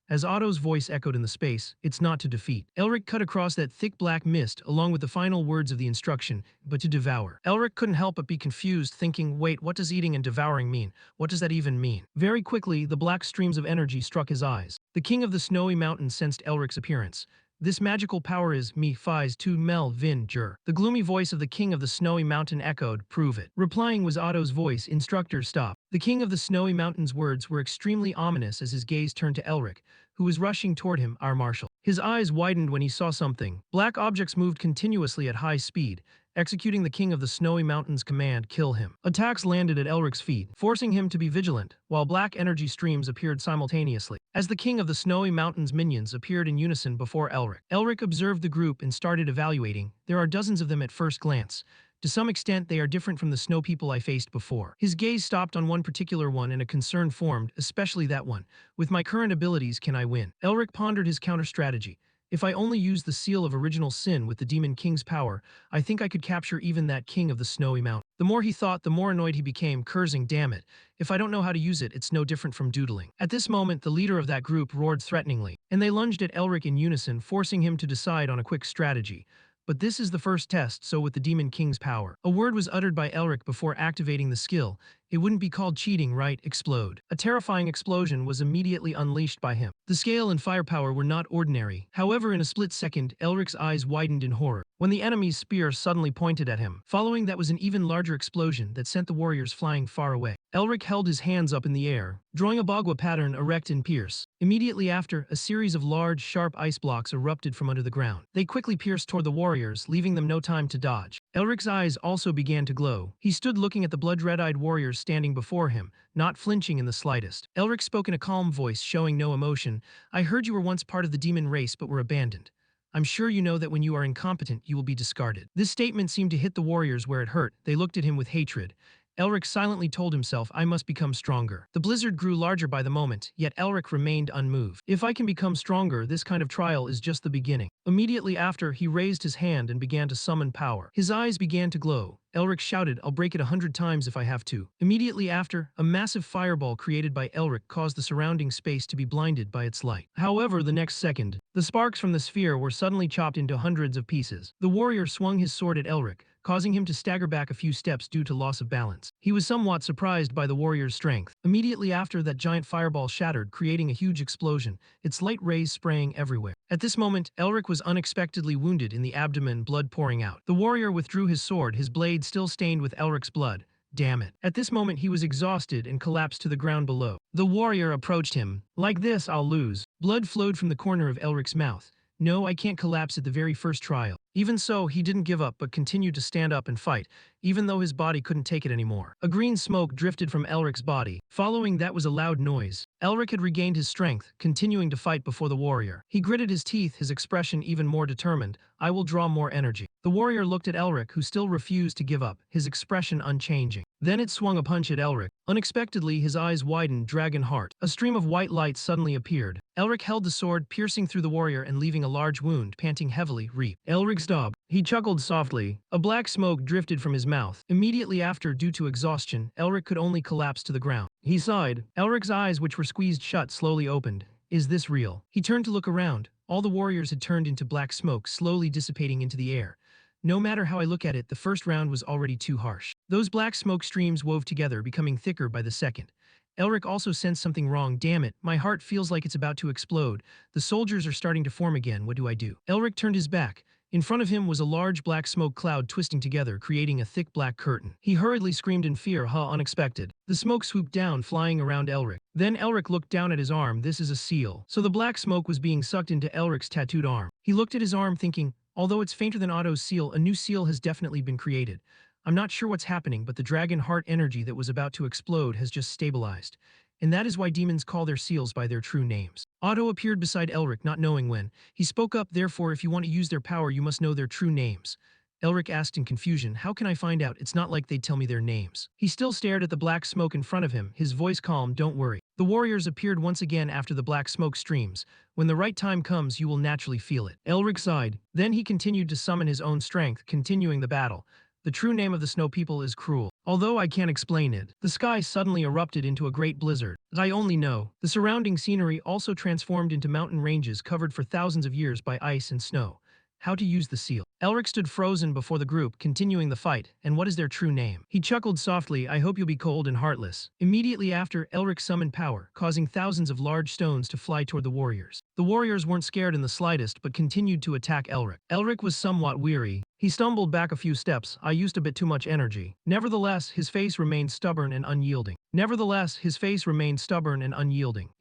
As Otto's voice echoed in the space, it's not to defeat. Elric cut across that thick black mist along with the final words of the instruction, but to devour. Elric couldn't help but be confused, thinking, wait, what does eating and devouring mean? What does that even mean? Very quickly, the black streams of energy struck his eyes. The king of the snowy mountain sensed Elric's appearance. This magical power is me fies to mel vin jur. The gloomy voice of the king of the snowy mountain echoed, prove it. Replying was Otto's voice, instructor stop. The king of the snowy mountain's words were extremely ominous as his gaze turned to Elric, who was rushing toward him, our marshal. His eyes widened when he saw something. Black objects moved continuously at high speed, executing the king of the snowy mountain's command, kill him. Attacks landed at Elric's feet, forcing him to be vigilant, while black energy streams appeared simultaneously. As the king of the snowy mountain's minions appeared in unison before Elric, Elric observed the group and started evaluating. There are dozens of them at first glance. To some extent, they are different from the snow people I faced before. His gaze stopped on one particular one and a concern formed, especially that one. With my current abilities, can I win? Elric pondered his counter-strategy. If I only use the seal of original sin with the Demon King's power, I think I could capture even that king of the snowy mountain. The more he thought, the more annoyed he became, cursing, damn it. If I don't know how to use it, it's no different from doodling. At this moment, the leader of that group roared threateningly, and they lunged at Elric in unison, forcing him to decide on a quick strategy. But this is the first test, so with the Demon King's power. A word was uttered by Elric before activating the skill. It wouldn't be called cheating, right? Explode. A terrifying explosion was immediately unleashed by him. The scale and firepower were not ordinary. However, in a split second, Elric's eyes widened in horror when the enemy's spear suddenly pointed at him. Following that was an even larger explosion that sent the warriors flying far away. Elric held his hands up in the air, drawing a bagua pattern erect and pierce. Immediately after, a series of large, sharp ice blocks erupted from under the ground. They quickly pierced toward the warriors, leaving them no time to dodge. Elric's eyes also began to glow. He stood looking at the blood-red-eyed warriors standing before him, not flinching in the slightest. Elric spoke in a calm voice, showing no emotion. I heard you were once part of the demon race but were abandoned. I'm sure you know that when you are incompetent, you will be discarded. This statement seemed to hit the warriors where it hurt. They looked at him with hatred. Elric silently told himself, I must become stronger. The blizzard grew larger by the moment, yet Elric remained unmoved. If I can become stronger, this kind of trial is just the beginning. Immediately after, he raised his hand and began to summon power. His eyes began to glow. Elric shouted, I'll break it 100 times if I have to. Immediately after, a massive fireball created by Elric caused the surrounding space to be blinded by its light. However, the next second, the sparks from the sphere were suddenly chopped into hundreds of pieces. The warrior swung his sword at Elric, causing him to stagger back a few steps due to loss of balance. He was somewhat surprised by the warrior's strength. Immediately after, that giant fireball shattered, creating a huge explosion, its light rays spraying everywhere. At this moment, Elric was unexpectedly wounded in the abdomen, blood pouring out. The warrior withdrew his sword, his blade still stained with Elric's blood. Damn it. At this moment, he was exhausted and collapsed to the ground below. The warrior approached him. Like this, I'll lose. Blood flowed from the corner of Elric's mouth. No, I can't collapse at the very first trial. Even so, he didn't give up but continued to stand up and fight, even though his body couldn't take it anymore. A green smoke drifted from Elric's body. Following that was a loud noise. Elric had regained his strength, continuing to fight before the warrior. He gritted his teeth, his expression even more determined. I will draw more energy. The warrior looked at Elric, who still refused to give up, his expression unchanging. Then it swung a punch at Elric. Unexpectedly, his eyes widened, dragon heart. A stream of white light suddenly appeared. Elric held the sword, piercing through the warrior and leaving a large wound, panting heavily. Reap. Elric's dog. He chuckled softly. A black smoke drifted from his mouth. Immediately after, due to exhaustion, Elric could only collapse to the ground. He sighed. Elric's eyes, which were squeezed shut, slowly opened. Is this real? He turned to look around. All the warriors had turned into black smoke, slowly dissipating into the air. No matter how I look at it, the first round was already too harsh. Those black smoke streams wove together, becoming thicker by the second. Elric also sensed something wrong. Damn it, my heart feels like it's about to explode. The soldiers are starting to form again. What do I do? Elric turned his back. In front of him was a large black smoke cloud twisting together, creating a thick black curtain. He hurriedly screamed in fear, unexpected. The smoke swooped down, flying around Elric. Then Elric looked down at his arm. This is a seal. So the black smoke was being sucked into Elric's tattooed arm. He looked at his arm thinking, although it's fainter than Otto's seal, a new seal has definitely been created. I'm not sure what's happening, but the dragon heart energy that was about to explode has just stabilized. And that is why demons call their seals by their true names. Otto appeared beside Elric, not knowing when. He spoke up, therefore, if you want to use their power, you must know their true names. Elric asked in confusion, how can I find out? It's not like they'd tell me their names. He still stared at the black smoke in front of him, his voice calm, don't worry. The warriors appeared once again after the black smoke streams. When the right time comes, you will naturally feel it. Elric sighed. Then he continued to summon his own strength, continuing the battle. The true name of the snow people is cruel. Although I can't explain it. The sky suddenly erupted into a great blizzard. I only know. The surrounding scenery also transformed into mountain ranges covered for thousands of years by ice and snow. How to use the seal. Elric stood frozen before the group, continuing the fight. And what is their true name? He chuckled softly, I hope you'll be cold and heartless. Immediately after, Elric summoned power, causing thousands of large stones to fly toward the warriors. The warriors weren't scared in the slightest, but continued to attack Elric. Elric was somewhat weary. He stumbled back a few steps. I used a bit too much energy. Nevertheless, his face remained stubborn and unyielding.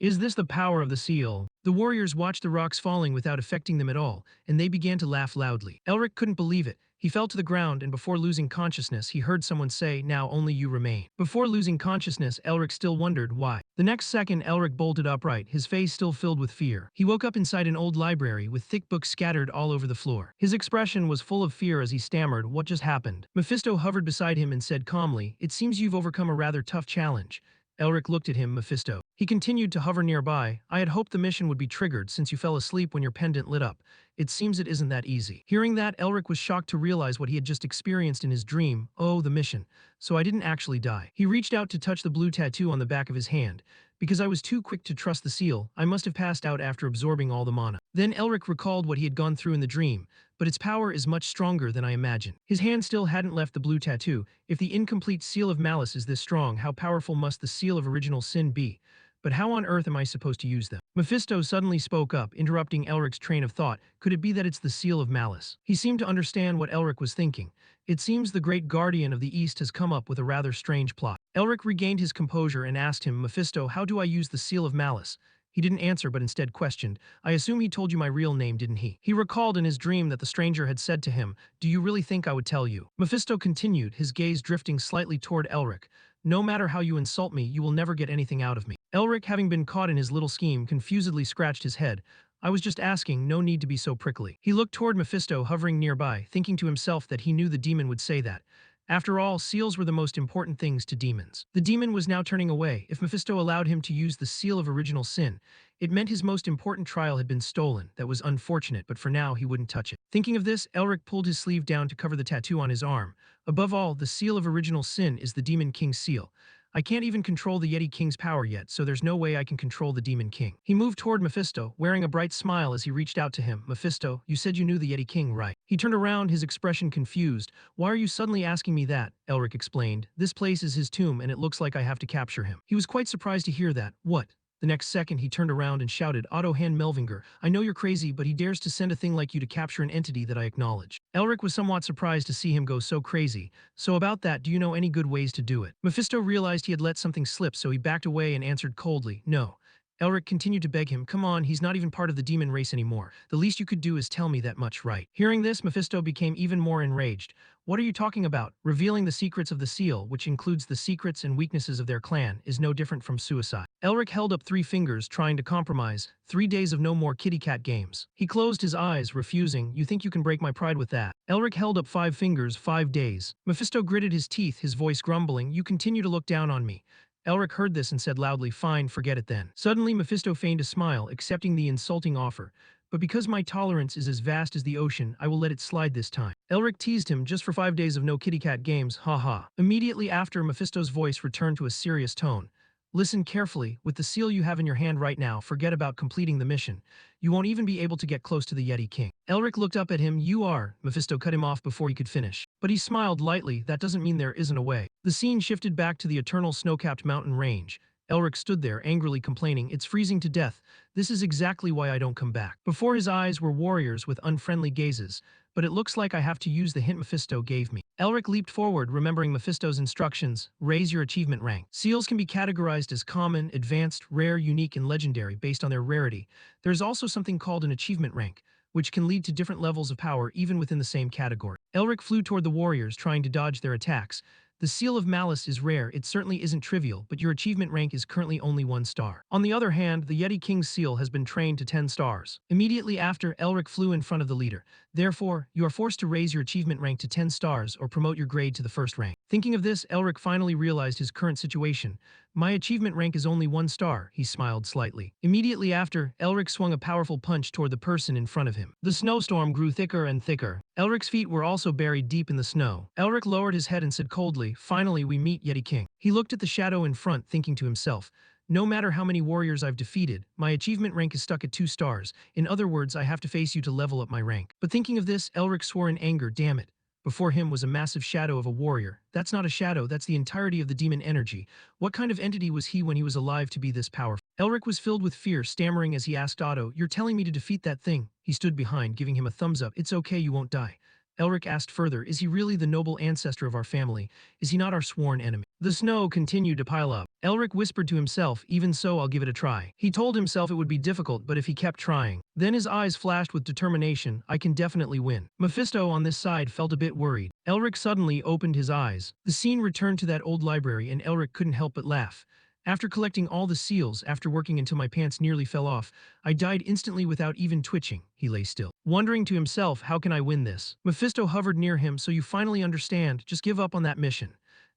Is this the power of the seal? The warriors watched the rocks falling without affecting them at all, and they began to laugh loudly. Elric couldn't believe it. He fell to the ground, and before losing consciousness, he heard someone say, now only you remain. Before losing consciousness, Elric still wondered why. The next second, Elric bolted upright, his face still filled with fear. He woke up inside an old library with thick books scattered all over the floor. His expression was full of fear as he stammered, what just happened? Mephisto hovered beside him and said calmly, it seems you've overcome a rather tough challenge. Elric looked at him, Mephisto. He continued to hover nearby. I had hoped the mission would be triggered since you fell asleep when your pendant lit up. It seems it isn't that easy. Hearing that, Elric was shocked to realize what he had just experienced in his dream. Oh, the mission. So I didn't actually die. He reached out to touch the blue tattoo on the back of his hand. Because I was too quick to trust the seal, I must have passed out after absorbing all the mana. Then Elric recalled what he had gone through in the dream, but its power is much stronger than I imagined. His hand still hadn't left the blue tattoo. If the incomplete seal of malice is this strong, how powerful must the seal of original sin be? But how on earth am I supposed to use them? Mephisto suddenly spoke up, interrupting Elric's train of thought. Could it be that it's the seal of malice? He seemed to understand what Elric was thinking. It seems the great guardian of the East has come up with a rather strange plot. Elric regained his composure and asked him, Mephisto, how do I use the seal of malice? He didn't answer but instead questioned, I assume he told you my real name, didn't he? He recalled in his dream that the stranger had said to him, do you really think I would tell you? Mephisto continued, his gaze drifting slightly toward Elric. No matter how you insult me, you will never get anything out of me. Elric, having been caught in his little scheme, confusedly scratched his head. I was just asking, no need to be so prickly. He looked toward Mephisto hovering nearby, thinking to himself that he knew the demon would say that. After all, seals were the most important things to demons. The demon was now turning away. If Mephisto allowed him to use the seal of original sin, it meant his most important trial had been stolen. That was unfortunate, but for now he wouldn't touch it. Thinking of this, Elric pulled his sleeve down to cover the tattoo on his arm. Above all, the seal of original sin is the Demon King's seal. I can't even control the Yeti King's power yet, so there's no way I can control the Demon King. He moved toward Mephisto, wearing a bright smile as he reached out to him. Mephisto, you said you knew the Yeti King, right? He turned around, his expression confused. Why are you suddenly asking me that? Elric explained. This place is his tomb, and it looks like I have to capture him. He was quite surprised to hear that. What? The next second, he turned around and shouted, Otto Han Melvinger, I know you're crazy, but he dares to send a thing like you to capture an entity that I acknowledge. Elric was somewhat surprised to see him go so crazy. So about that, do you know any good ways to do it? Mephisto realized he had let something slip, so he backed away and answered coldly, no. Elric continued to beg him, come on, he's not even part of the demon race anymore. The least you could do is tell me that much, right? Hearing this, Mephisto became even more enraged. What are you talking about? Revealing the secrets of the seal, which includes the secrets and weaknesses of their clan, is no different from suicide. Elric held up 3 fingers, trying to compromise. 3 days of no more kitty cat games. He closed his eyes, refusing. You think you can break my pride with that? Elric held up 5 fingers, 5 days. Mephisto gritted his teeth, his voice grumbling. You continue to look down on me. Elric heard this and said loudly, fine, forget it then. Suddenly, Mephisto feigned a smile, accepting the insulting offer. But because my tolerance is as vast as the ocean, I will let it slide this time. Elric teased him, just for 5 days of no kitty cat games, haha. Immediately after, Mephisto's voice returned to a serious tone. Listen carefully, with the seal you have in your hand right now, forget about completing the mission. You won't even be able to get close to the Yeti King. Elric looked up at him, you are. Mephisto cut him off before he could finish. But he smiled lightly, that doesn't mean there isn't a way. The scene shifted back to the eternal snow-capped mountain range. Elric stood there, angrily complaining, "It's freezing to death. This is exactly why I don't come back." Before his eyes were warriors with unfriendly gazes, but it looks like I have to use the hint Mephisto gave me. Elric leaped forward, remembering Mephisto's instructions: raise your achievement rank. Seals can be categorized as common, advanced, rare, unique, and legendary based on their rarity. There's also something called an achievement rank, which can lead to different levels of power even within the same category. Elric flew toward the warriors, trying to dodge their attacks. The Seal of Malice is rare, it certainly isn't trivial, but your achievement rank is currently only 1 star. On the other hand, the Yeti King's seal has been trained to 10 stars. Immediately after, Elric flew in front of the leader. Therefore, you are forced to raise your achievement rank to 10 stars or promote your grade to the first rank. Thinking of this, Elric finally realized his current situation. My achievement rank is only 1 star, he smiled slightly. Immediately after, Elric swung a powerful punch toward the person in front of him. The snowstorm grew thicker and thicker. Elric's feet were also buried deep in the snow. Elric lowered his head and said coldly, "Finally we meet, Yeti King." He looked at the shadow in front, thinking to himself, "No matter how many warriors I've defeated, my achievement rank is stuck at 2 stars. In other words, I have to face you to level up my rank." But thinking of this, Elric swore in anger, "Damn it. Before him was a massive shadow of a warrior. That's not a shadow, that's the entirety of the demon energy. What kind of entity was he when he was alive to be this powerful?" Elric was filled with fear, stammering as he asked Otto, "You're telling me to defeat that thing?" He stood behind, giving him a thumbs up. "It's okay, you won't die." Elric asked further, "Is he really the noble ancestor of our family? Is he not our sworn enemy?" The snow continued to pile up. Elric whispered to himself, "Even so, I'll give it a try." He told himself it would be difficult, but if he kept trying. Then his eyes flashed with determination, "I can definitely win." Mephisto on this side felt a bit worried. Elric suddenly opened his eyes. The scene returned to that old library and Elric couldn't help but laugh. "After collecting all the seals, after working until my pants nearly fell off, I died instantly without even twitching." He lay still, wondering to himself, "How can I win this?" Mephisto hovered near him, "So you finally understand, just give up on that mission."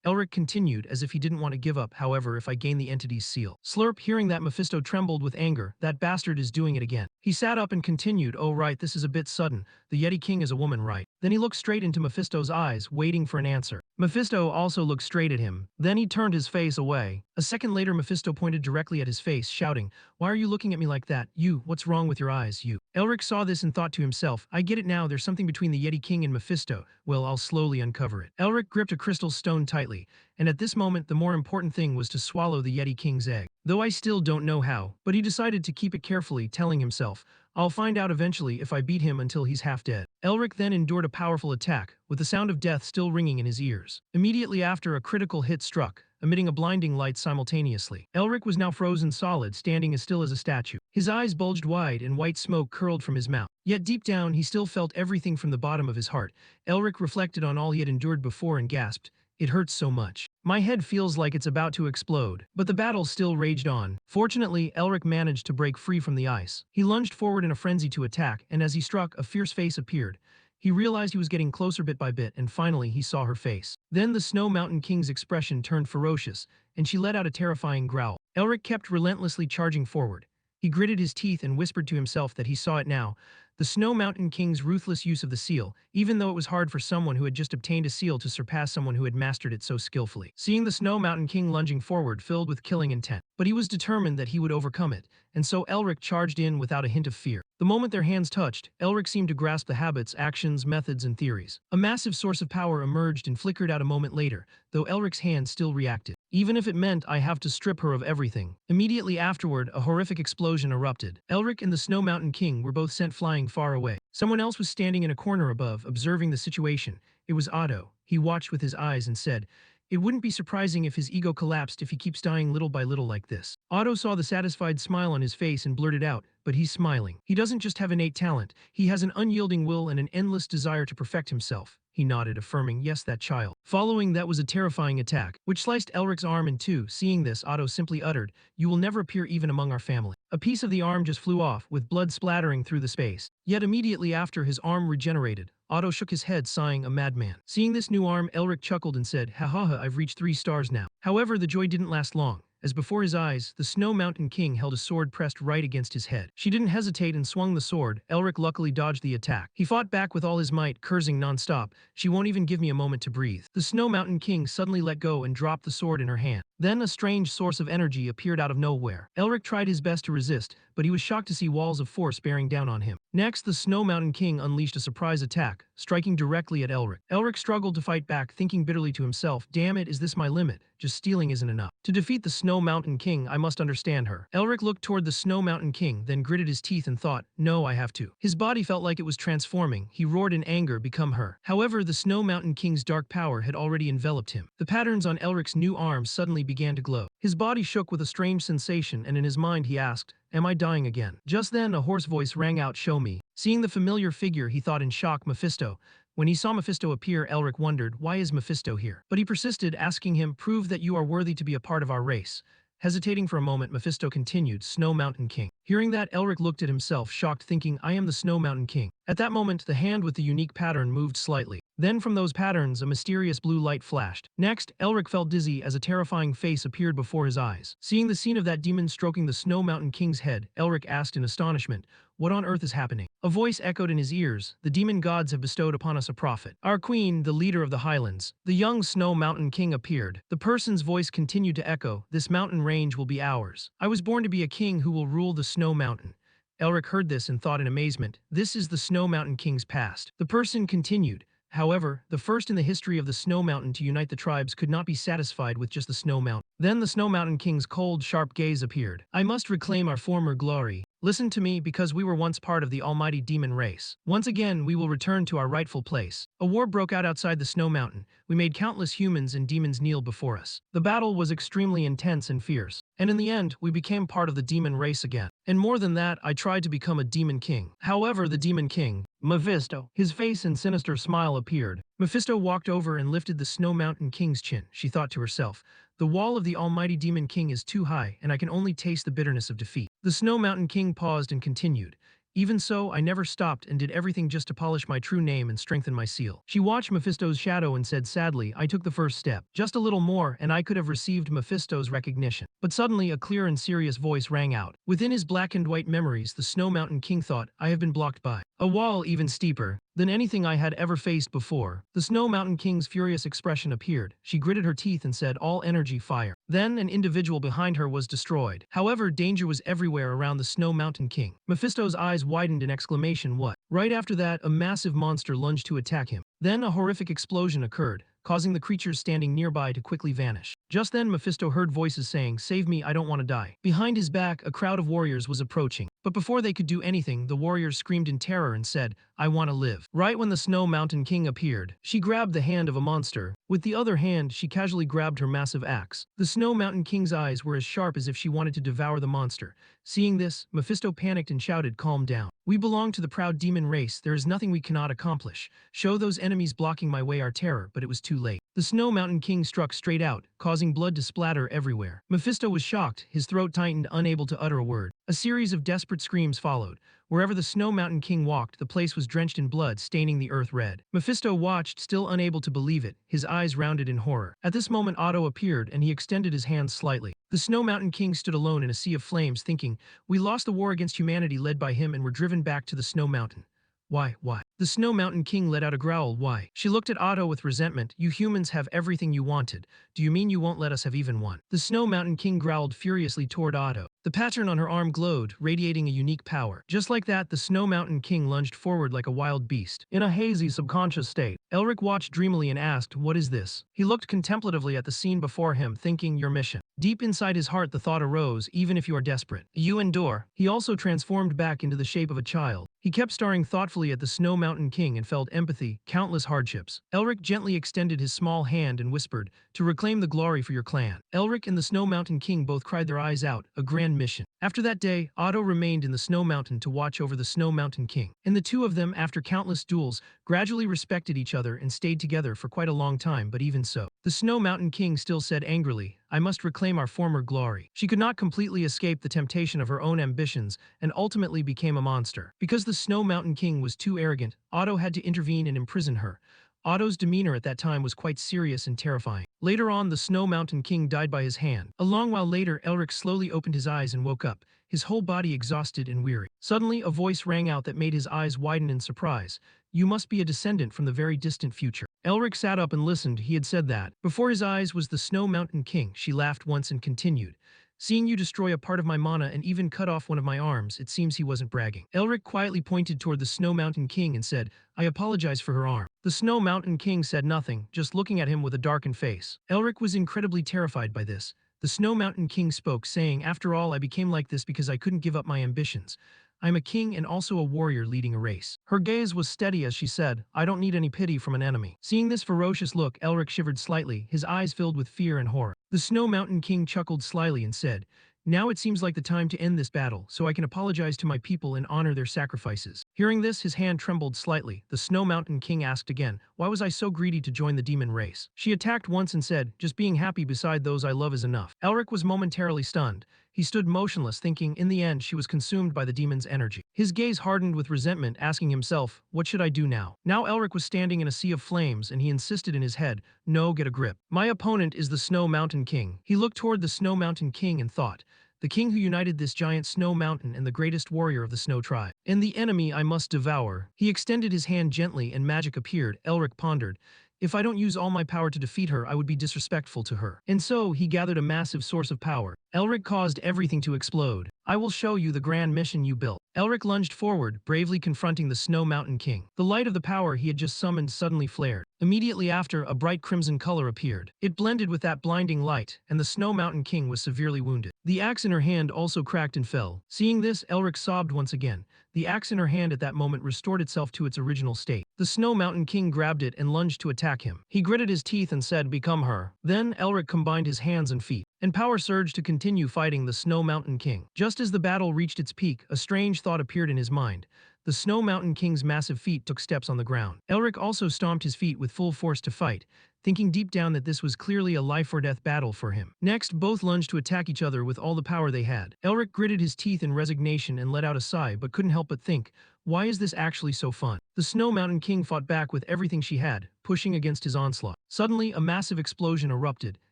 Elric continued, as if he didn't want to give up, "However, if I gain the entity's seal." Slurp, hearing that, Mephisto trembled with anger. "That bastard is doing it again." He sat up and continued, "Oh right, this is a bit sudden. The Yeti King is a woman, right?" Then he looked straight into Mephisto's eyes, waiting for an answer. Mephisto also looked straight at him. Then he turned his face away. A second later, Mephisto pointed directly at his face, shouting, "Why are you looking at me like that? You, what's wrong with your eyes, you?" Elric saw this and thought to himself, "I get it now, there's something between the Yeti King and Mephisto. Well, I'll slowly uncover it." Elric gripped a crystal stone tightly, and at this moment the more important thing was to swallow the Yeti King's egg. Though I still don't know how, but he decided to keep it carefully, telling himself, "I'll find out eventually if I beat him until he's half dead." Elric then endured a powerful attack, with the sound of death still ringing in his ears. Immediately after, a critical hit struck, emitting a blinding light simultaneously. Elric was now frozen solid, standing as still as a statue. His eyes bulged wide and white smoke curled from his mouth. Yet deep down, he still felt everything from the bottom of his heart. Elric reflected on all he had endured before and gasped, "It hurts so much. My head feels like it's about to explode." But the battle still raged on. Fortunately, Elric managed to break free from the ice. He lunged forward in a frenzy to attack, and as he struck, a fierce face appeared. He realized he was getting closer bit by bit, and finally he saw her face. Then the Snow Mountain King's expression turned ferocious, and she let out a terrifying growl. Elric kept relentlessly charging forward. He gritted his teeth and whispered to himself that he saw it now. The Snow Mountain King's ruthless use of the seal, even though it was hard for someone who had just obtained a seal to surpass someone who had mastered it so skillfully. Seeing the Snow Mountain King lunging forward filled with killing intent. But he was determined that he would overcome it, and so Elric charged in without a hint of fear. The moment their hands touched, Elric seemed to grasp the habits, actions, methods, and theories. A massive source of power emerged and flickered out a moment later, though Elric's hand still reacted. "Even if it meant I have to strip her of everything." Immediately afterward, a horrific explosion erupted. Elric and the Snow Mountain King were both sent flying far away. Someone else was standing in a corner above, observing the situation. It was Otto. He watched with his eyes and said, "It wouldn't be surprising if his ego collapsed if he keeps dying little by little like this." Otto saw the satisfied smile on his face and blurted out, "But he's smiling. He doesn't just have innate talent, he has an unyielding will and an endless desire to perfect himself." He nodded, affirming, "Yes, that child." Following that was a terrifying attack, which sliced Elric's arm in two. Seeing this, Otto simply uttered, "You will never appear even among our family." A piece of the arm just flew off, with blood splattering through the space. Yet immediately after, his arm regenerated. Otto shook his head, sighing, "A madman." Seeing this new arm, Elric chuckled and said, "Ha ha ha, I've reached 3 stars now." However, the joy didn't last long, as before his eyes, the Snow Mountain King held a sword pressed right against his head. She didn't hesitate and swung the sword. Elric luckily dodged the attack. He fought back with all his might, cursing nonstop, "She won't even give me a moment to breathe." The Snow Mountain King suddenly let go and dropped the sword in her hand. Then a strange source of energy appeared out of nowhere. Elric tried his best to resist, but he was shocked to see walls of force bearing down on him. Next, the Snow Mountain King unleashed a surprise attack, striking directly at Elric. Elric struggled to fight back, thinking bitterly to himself, "Damn it, is this my limit? Just stealing isn't enough." To defeat the Snow Snow Mountain King, I must understand her. Elric looked toward the Snow Mountain King, then gritted his teeth and thought, no, I have to. His body felt like it was transforming. He roared in anger, become her. However, the Snow Mountain King's dark power had already enveloped him. The patterns on Elric's new arms suddenly began to glow. His body shook with a strange sensation, and in his mind he asked, am I dying again? Just then, a hoarse voice rang out, show me. Seeing the familiar figure, he thought in shock, Mephisto. When he saw Mephisto appear, Elric wondered, why is Mephisto here? But he persisted, asking him, prove that you are worthy to be a part of our race. Hesitating for a moment, Mephisto continued, Snow Mountain King. Hearing that, Elric looked at himself, shocked, thinking, I am the Snow Mountain King. At that moment, the hand with the unique pattern moved slightly. Then from those patterns, a mysterious blue light flashed. Next, Elric felt dizzy as a terrifying face appeared before his eyes. Seeing the scene of that demon stroking the Snow Mountain King's head, Elric asked in astonishment, what on earth is happening? A voice echoed in his ears, the demon gods have bestowed upon us a prophet. Our queen, the leader of the highlands. The young Snow Mountain King appeared. The person's voice continued to echo, this mountain range will be ours. I was born to be a king who will rule the Snow Mountain. Elric heard this and thought in amazement, this is the Snow Mountain King's past. The person continued, however, the first in the history of the Snow Mountain to unite the tribes could not be satisfied with just the Snow Mountain. Then the Snow Mountain King's cold, sharp gaze appeared. I must reclaim our former glory. Listen to me, because we were once part of the almighty demon race. Once again, we will return to our rightful place. A war broke out outside the Snow Mountain. We made countless humans and demons kneel before us. The battle was extremely intense and fierce. And in the end, we became part of the demon race again. And more than that, I tried to become a demon king. However, the demon king, Mephisto, his face and sinister smile appeared. Mephisto walked over and lifted the Snow Mountain King's chin. She thought to herself, the wall of the almighty demon king is too high, and I can only taste the bitterness of defeat. The Snow Mountain King paused and continued. Even so, I never stopped and did everything just to polish my true name and strengthen my seal. She watched Mephisto's shadow and said sadly, I took the first step. Just a little more, and I could have received Mephisto's recognition. But suddenly, a clear and serious voice rang out. Within his black and white memories, the Snow Mountain King thought, I have been blocked by a wall even steeper than anything I had ever faced before. The Snow Mountain King's furious expression appeared. She gritted her teeth and said, all energy fire. Then an individual behind her was destroyed. However, danger was everywhere around the Snow Mountain King. Mephisto's eyes widened in exclamation, what? Right after that, a massive monster lunged to attack him. Then a horrific explosion occurred, causing the creatures standing nearby to quickly vanish. Just then, Mephisto heard voices saying, save me, I don't want to die. Behind his back, a crowd of warriors was approaching. But before they could do anything, the warriors screamed in terror and said, I want to live. Right when the Snow Mountain King appeared, she grabbed the hand of a monster. With the other hand, she casually grabbed her massive axe. The Snow Mountain King's eyes were as sharp as if she wanted to devour the monster. Seeing this, Mephisto panicked and shouted, calm down. We belong to the proud demon race. There is nothing we cannot accomplish. Show those enemies blocking my way our terror, but it was too late. The Snow Mountain King struck straight out, causing blood to splatter everywhere. Mephisto was shocked, his throat tightened, unable to utter a word. A series of desperate screams followed. Wherever the Snow Mountain King walked, the place was drenched in blood, staining the earth red. Mephisto watched, still unable to believe it, his eyes rounded in horror. At this moment, Otto appeared, and he extended his hands slightly. The Snow Mountain King stood alone in a sea of flames, thinking, we lost the war against humanity led by him and were driven back to the Snow Mountain. Why? The Snow Mountain King let out a growl, why? She looked at Otto with resentment, you humans have everything you wanted. Do you mean you won't let us have even one? The Snow Mountain King growled furiously toward Otto. The pattern on her arm glowed, radiating a unique power. Just like that, the Snow Mountain King lunged forward like a wild beast. In a hazy, subconscious state, Elric watched dreamily and asked, what is this? He looked contemplatively at the scene before him, thinking, your mission. Deep inside his heart, the thought arose, even if you are desperate, you endure. He also transformed back into the shape of a child. He kept staring thoughtfully at the Snow Mountain King and felt empathy, countless hardships. Elric gently extended his small hand and whispered, to reclaim the glory for your clan. Elric and the Snow Mountain King both cried their eyes out, a grand mission. After that day, Otto remained in the Snow Mountain to watch over the Snow Mountain King. And the two of them, after countless duels, gradually respected each other and stayed together for quite a long time, but even so, the Snow Mountain King still said angrily, I must reclaim our former glory. She could not completely escape the temptation of her own ambitions and ultimately became a monster. Because the Snow Mountain King was too arrogant, Otto had to intervene and imprison her. Otto's demeanor at that time was quite serious and terrifying. Later on, the Snow Mountain King died by his hand. A long while later, Elric slowly opened his eyes and woke up, his whole body exhausted and weary. Suddenly, a voice rang out that made his eyes widen in surprise. You must be a descendant from the very distant future. Elric sat up and listened. He had said that. Before his eyes was the Snow Mountain King. She laughed once and continued. Seeing you destroy a part of my mana and even cut off one of my arms, it seems he wasn't bragging. Elric quietly pointed toward the Snow Mountain King and said, I apologize for her arm. The Snow Mountain King said nothing, just looking at him with a darkened face. Elric was incredibly terrified by this. The Snow Mountain King spoke, saying, "After all, I became like this because I couldn't give up my ambitions. I'm a king and also a warrior leading a race." Her gaze was steady as she said, "I don't need any pity from an enemy." Seeing this ferocious look, Elric shivered slightly, his eyes filled with fear and horror. The Snow Mountain King chuckled slyly and said, "Now it seems like the time to end this battle, so I can apologize to my people and honor their sacrifices." Hearing this, his hand trembled slightly. The Snow Mountain King asked again, "Why was I so greedy to join the demon race?" She attacked once and said, "Just being happy beside those I love is enough." Elric was momentarily stunned. He stood motionless, thinking in the end she was consumed by the demon's energy. His gaze hardened with resentment, asking himself, "What should I do now?" Now Elric was standing in a sea of flames, and he insisted in his head, "No, get a grip. My opponent is the Snow Mountain King." He looked toward the Snow Mountain King and thought, "The king who united this giant snow mountain and the greatest warrior of the snow tribe. And the enemy I must devour." He extended his hand gently and magic appeared. Elric pondered, "If I don't use all my power to defeat her, I would be disrespectful to her." And so, he gathered a massive source of power. Elric caused everything to explode. "I will show you the grand mission you built." Elric lunged forward, bravely confronting the Snow Mountain King. The light of the power he had just summoned suddenly flared. Immediately after, a bright crimson color appeared. It blended with that blinding light, and the Snow Mountain King was severely wounded. The axe in her hand also cracked and fell. Seeing this, Elric sobbed once again. The axe in her hand at that moment restored itself to its original state. The Snow Mountain King grabbed it and lunged to attack him. He gritted his teeth and said, "Become her." Then Elric combined his hands and feet, and power surged to continue fighting the Snow Mountain King. Just as the battle reached its peak, a strange thought appeared in his mind. The Snow Mountain King's massive feet took steps on the ground. Elric also stomped his feet with full force to fight, thinking deep down that this was clearly a life-or-death battle for him. Next, both lunged to attack each other with all the power they had. Elric gritted his teeth in resignation and let out a sigh, but couldn't help but think, why is this actually so fun? The Snow Mountain King fought back with everything she had, pushing against his onslaught. Suddenly, a massive explosion erupted,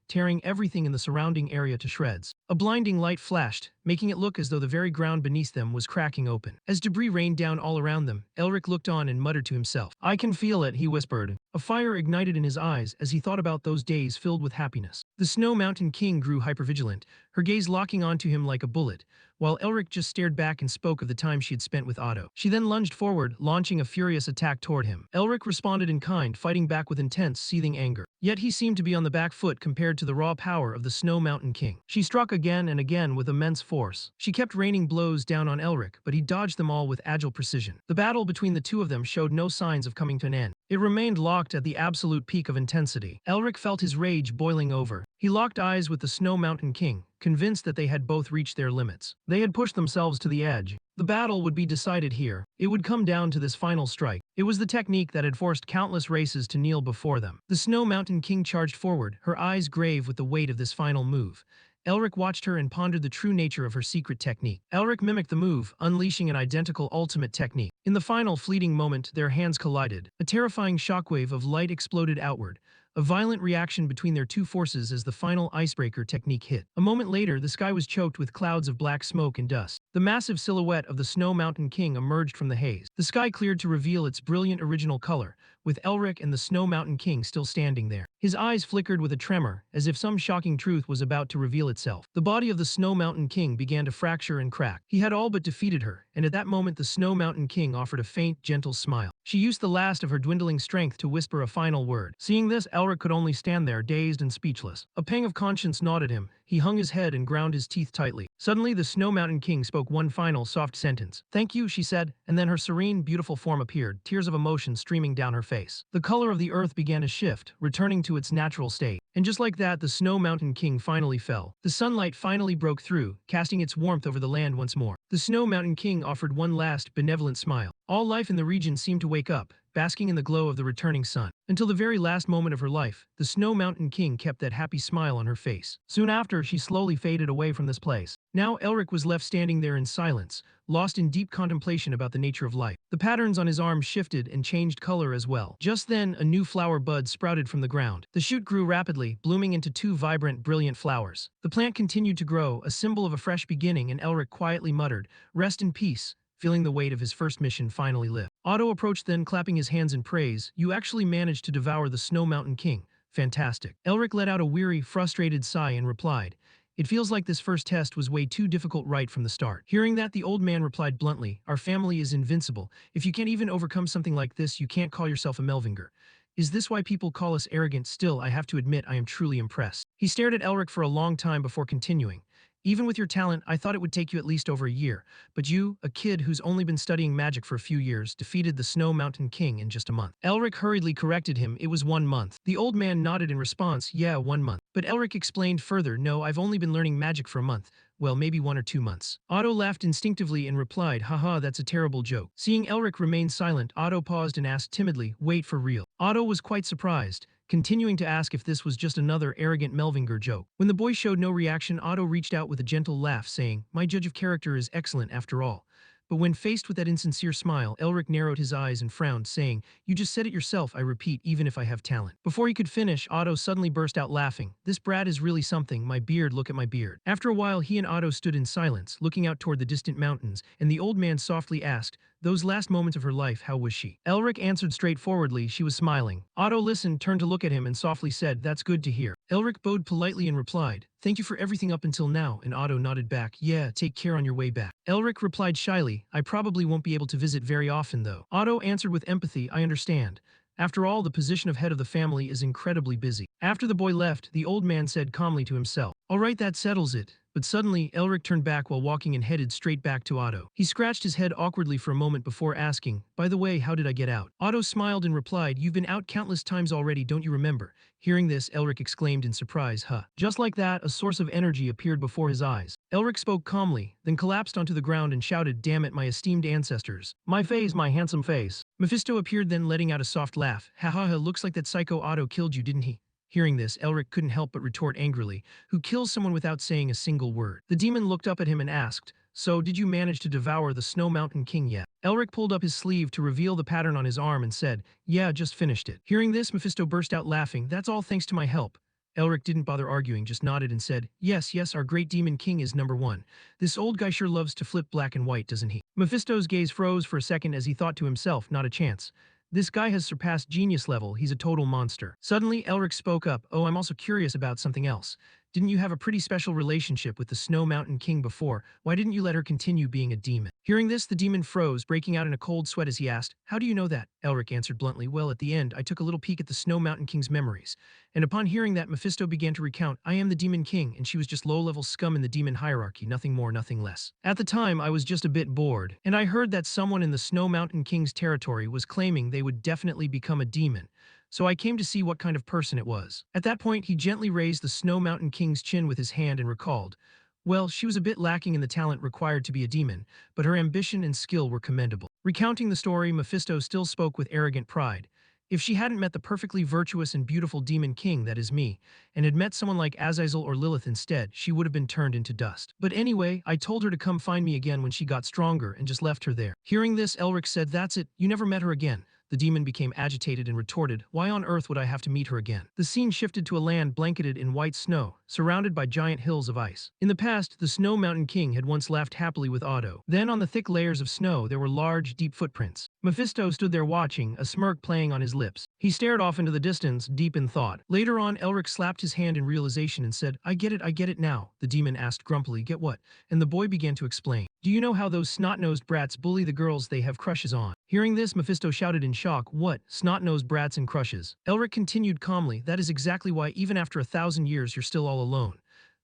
tearing everything in the surrounding area to shreds. A blinding light flashed, making it look as though the very ground beneath them was cracking open. As debris rained down all around them, Elric looked on and muttered to himself. "I can feel it," he whispered. A fire ignited in his eyes as he thought about those days filled with happiness. The Snow Mountain King grew hypervigilant, her gaze locking onto him like a bullet, while Elric just stared back and spoke of the time she had spent with Otto. She then lunged forward, launching a furious attack toward him. Elric responded in kind, fighting back with intense, seething anger. Yet he seemed to be on the back foot compared to the raw power of the Snow Mountain King. She struck again and again with immense force. She kept raining blows down on Elric, but he dodged them all with agile precision. The battle between the two of them showed no signs of coming to an end. It remained locked at the absolute peak of intensity. Elric felt his rage boiling over. He locked eyes with the Snow Mountain King, convinced that they had both reached their limits. They had pushed themselves to the edge. The battle would be decided here. It would come down to this final strike. It was the technique that had forced countless races to kneel before them. The Snow Mountain King charged forward, her eyes grave with the weight of this final move. Elric watched her and pondered the true nature of her secret technique. Elric mimicked the move, unleashing an identical ultimate technique. In the final fleeting moment, their hands collided. A terrifying shockwave of light exploded outward, a violent reaction between their two forces as the final icebreaker technique hit. A moment later, the sky was choked with clouds of black smoke and dust. The massive silhouette of the Snow Mountain King emerged from the haze. The sky cleared to reveal its brilliant original color, with Elric and the Snow Mountain King still standing there. His eyes flickered with a tremor, as if some shocking truth was about to reveal itself. The body of the Snow Mountain King began to fracture and crack. He had all but defeated her, and at that moment the Snow Mountain King offered a faint, gentle smile. She used the last of her dwindling strength to whisper a final word. Seeing this, Elric could only stand there, dazed and speechless. A pang of conscience gnawed at him. He hung his head and ground his teeth tightly. Suddenly, the Snow Mountain King spoke one final, soft sentence. "Thank you," she said, and then her serene, beautiful form appeared, tears of emotion streaming down her face. The color of the earth began to shift, returning to its natural state. And just like that, the Snow Mountain King finally fell. The sunlight finally broke through, casting its warmth over the land once more. The Snow Mountain King offered one last, benevolent smile. All life in the region seemed to wake up, basking in the glow of the returning sun. Until the very last moment of her life, the Snow Mountain King kept that happy smile on her face. Soon after, she slowly faded away from this place. Now Elric was left standing there in silence, lost in deep contemplation about the nature of life. The patterns on his arms shifted and changed color as well. Just then, a new flower bud sprouted from the ground. The shoot grew rapidly, blooming into two vibrant, brilliant flowers. The plant continued to grow, a symbol of a fresh beginning, and Elric quietly muttered, "Rest in peace," feeling the weight of his first mission finally lift. Otto approached then, clapping his hands in praise. "You actually managed to devour the Snow Mountain King. Fantastic." Elric let out a weary, frustrated sigh and replied, "It feels like this first test was way too difficult right from the start." Hearing that, the old man replied bluntly, "Our family is invincible. If you can't even overcome something like this, you can't call yourself a Melvinger. Is this why people call us arrogant? Still, I have to admit I am truly impressed. He stared at Elric for a long time before continuing. Even with your talent, I thought it would take you at least over a year, but you, a kid who's only been studying magic for a few years, defeated the Snow Mountain King in just a month. Elric hurriedly corrected him, it was 1 month. The old man nodded in response, yeah, 1 month. But Elric explained further, no, I've only been learning magic for a month. Well, maybe 1 or 2 months. Otto laughed instinctively and replied, haha, that's a terrible joke. Seeing Elric remain silent, Otto paused and asked timidly, wait, for real? Otto was quite surprised, continuing to ask if this was just another arrogant Melvinger joke. When the boy showed no reaction, Otto reached out with a gentle laugh, saying, my judge of character is excellent after all. But when faced with that insincere smile, Elric narrowed his eyes and frowned, saying, you just said it yourself, I repeat, even if I have talent. Before he could finish, Otto suddenly burst out laughing. This brat is really something, my beard, look at my beard. After a while, he and Otto stood in silence, looking out toward the distant mountains, and the old man softly asked, those last moments of her life, how was she? Elric answered straightforwardly, she was smiling. Otto listened, turned to look at him, and softly said, that's good to hear. Elric bowed politely and replied, thank you for everything up until now, and Otto nodded back, yeah, take care on your way back. Elric replied shyly, I probably won't be able to visit very often though. Otto answered with empathy, I understand. After all, the position of head of the family is incredibly busy. After the boy left, the old man said calmly to himself, all right, that settles it. But suddenly, Elric turned back while walking and headed straight back to Otto. He scratched his head awkwardly for a moment before asking, by the way, how did I get out? Otto smiled and replied, you've been out countless times already, don't you remember? Hearing this, Elric exclaimed in surprise, huh? Just like that, a source of energy appeared before his eyes. Elric spoke calmly, then collapsed onto the ground and shouted, damn it, my esteemed ancestors. My face, my handsome face. Mephisto appeared then letting out a soft laugh. Ha ha ha, looks like that psycho Otto killed you, didn't he? Hearing this, Elric couldn't help but retort angrily, who kills someone without saying a single word? The demon looked up at him and asked, so did you manage to devour the Snow Mountain King yet? Elric pulled up his sleeve to reveal the pattern on his arm and said, yeah, just finished it. Hearing this, Mephisto burst out laughing, that's all thanks to my help. Elric didn't bother arguing, just nodded and said, yes, yes, our great demon king is #1. This old guy sure loves to flip black and white, doesn't he? Mephisto's gaze froze for a second as he thought to himself, not a chance. This guy has surpassed genius level, he's a total monster. Suddenly, Elric spoke up, oh, I'm also curious about something else. Didn't you have a pretty special relationship with the Snow Mountain King before? Why didn't you let her continue being a demon? Hearing this, the demon froze, breaking out in a cold sweat as he asked, how do you know that? Elric answered bluntly, well, at the end, I took a little peek at the Snow Mountain King's memories. And upon hearing that, Mephisto began to recount, I am the Demon King, and she was just low-level scum in the demon hierarchy, nothing more, nothing less. At the time, I was just a bit bored, and I heard that someone in the Snow Mountain King's territory was claiming they would definitely become a demon. So I came to see what kind of person it was. At that point, he gently raised the Snow Mountain King's chin with his hand and recalled, well, she was a bit lacking in the talent required to be a demon, but her ambition and skill were commendable. Recounting the story, Mephisto still spoke with arrogant pride. If she hadn't met the perfectly virtuous and beautiful demon king, that is me, and had met someone like Azazel or Lilith instead, she would have been turned into dust. But anyway, I told her to come find me again when she got stronger and just left her there. Hearing this, Elric said, that's it, you never met her again. The demon became agitated and retorted, why on earth would I have to meet her again? The scene shifted to a land blanketed in white snow, surrounded by giant hills of ice. In the past, the Snow Mountain King had once laughed happily with Otto. Then on the thick layers of snow, there were large, deep footprints. Mephisto stood there watching, a smirk playing on his lips. He stared off into the distance, deep in thought. Later on, Elric slapped his hand in realization and said, I get it now. The demon asked grumpily, get what? And the boy began to explain. Do you know how those snot-nosed brats bully the girls they have crushes on? Hearing this, Mephisto shouted in shock, what? Snot-nosed brats and crushes? Elric continued calmly, that is exactly why even after 1,000 years you're still all alone.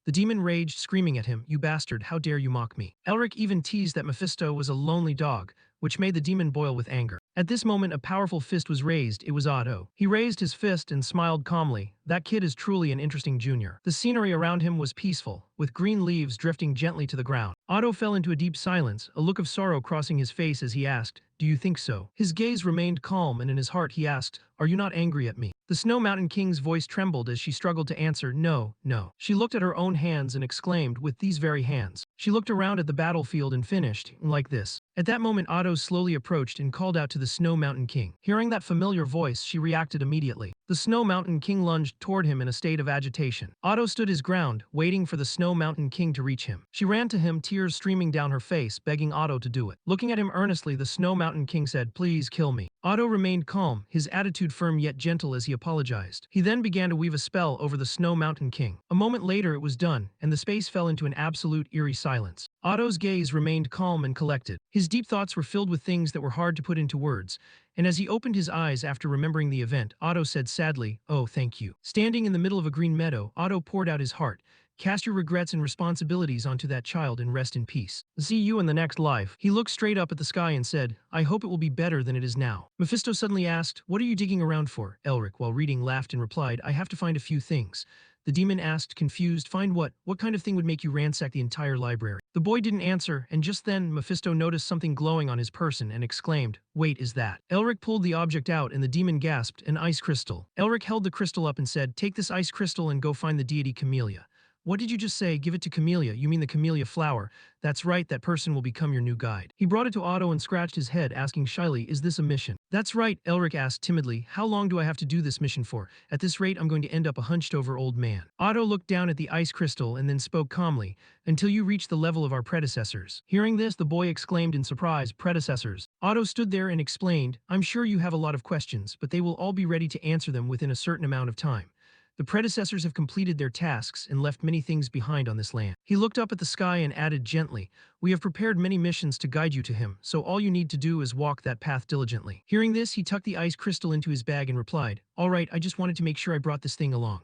The demon raged, screaming at him, you bastard, how dare you mock me? Elric even teased that Mephisto was a lonely dog, which made the demon boil with anger. At this moment, a powerful fist was raised. It was Otto. He raised his fist and smiled calmly. That kid is truly an interesting junior. The scenery around him was peaceful, with green leaves drifting gently to the ground. Otto fell into a deep silence, a look of sorrow crossing his face as he asked, do you think so? His gaze remained calm, and in his heart he asked, are you not angry at me? The Snow Mountain King's voice trembled as she struggled to answer, no, no. She looked at her own hands and exclaimed, with these very hands. She looked around at the battlefield and finished, like this. At that moment, Otto slowly approached and called out to the Snow Mountain King. Hearing that familiar voice, she reacted immediately. The Snow Mountain King lunged toward him in a state of agitation. Otto stood his ground, waiting for the Snow Mountain King to reach him. She ran to him, tears streaming down her face, begging Otto to do it. Looking at him earnestly, the Snow Mountain King said, please kill me. Otto remained calm, his attitude firm yet gentle as he apologized. He then began to weave a spell over the Snow Mountain King. A moment later it was done, and the space fell into an absolute eerie silence. Otto's gaze remained calm and collected. His deep thoughts were filled with things that were hard to put into words, and as he opened his eyes after remembering the event, Otto said sadly, "Oh, thank you." Standing in the middle of a green meadow, Otto poured out his heart. "Cast your regrets and responsibilities onto that child and rest in peace. See you in the next life." He looked straight up at the sky and said, "I hope it will be better than it is now." Mephisto suddenly asked, "What are you digging around for?" Elric, while reading, laughed and replied, "I have to find a few things." The demon asked, confused, "Find what? What kind of thing would make you ransack the entire library?" The boy didn't answer, and just then Mephisto noticed something glowing on his person and exclaimed, "Wait, is that?" Elric pulled the object out and the demon gasped, "An ice crystal." Elric held the crystal up and said, "Take this ice crystal and go find the deity Camellia." "What did you just say? Give it to Camellia? You mean the camellia flower?" "That's right, that person will become your new guide." He brought it to Otto and scratched his head, asking shyly, "Is this a mission?" "That's right," Elric asked timidly. "How long do I have to do this mission for? At this rate, I'm going to end up a hunched-over old man." Otto looked down at the ice crystal and then spoke calmly, "Until you reach the level of our predecessors." Hearing this, the boy exclaimed in surprise, "Predecessors?" Otto stood there and explained, "I'm sure you have a lot of questions, but they will all be ready to answer them within a certain amount of time. The predecessors have completed their tasks and left many things behind on this land." He looked up at the sky and added gently, "We have prepared many missions to guide you to him, so all you need to do is walk that path diligently." Hearing this, he tucked the ice crystal into his bag and replied, "All right, I just wanted to make sure I brought this thing along."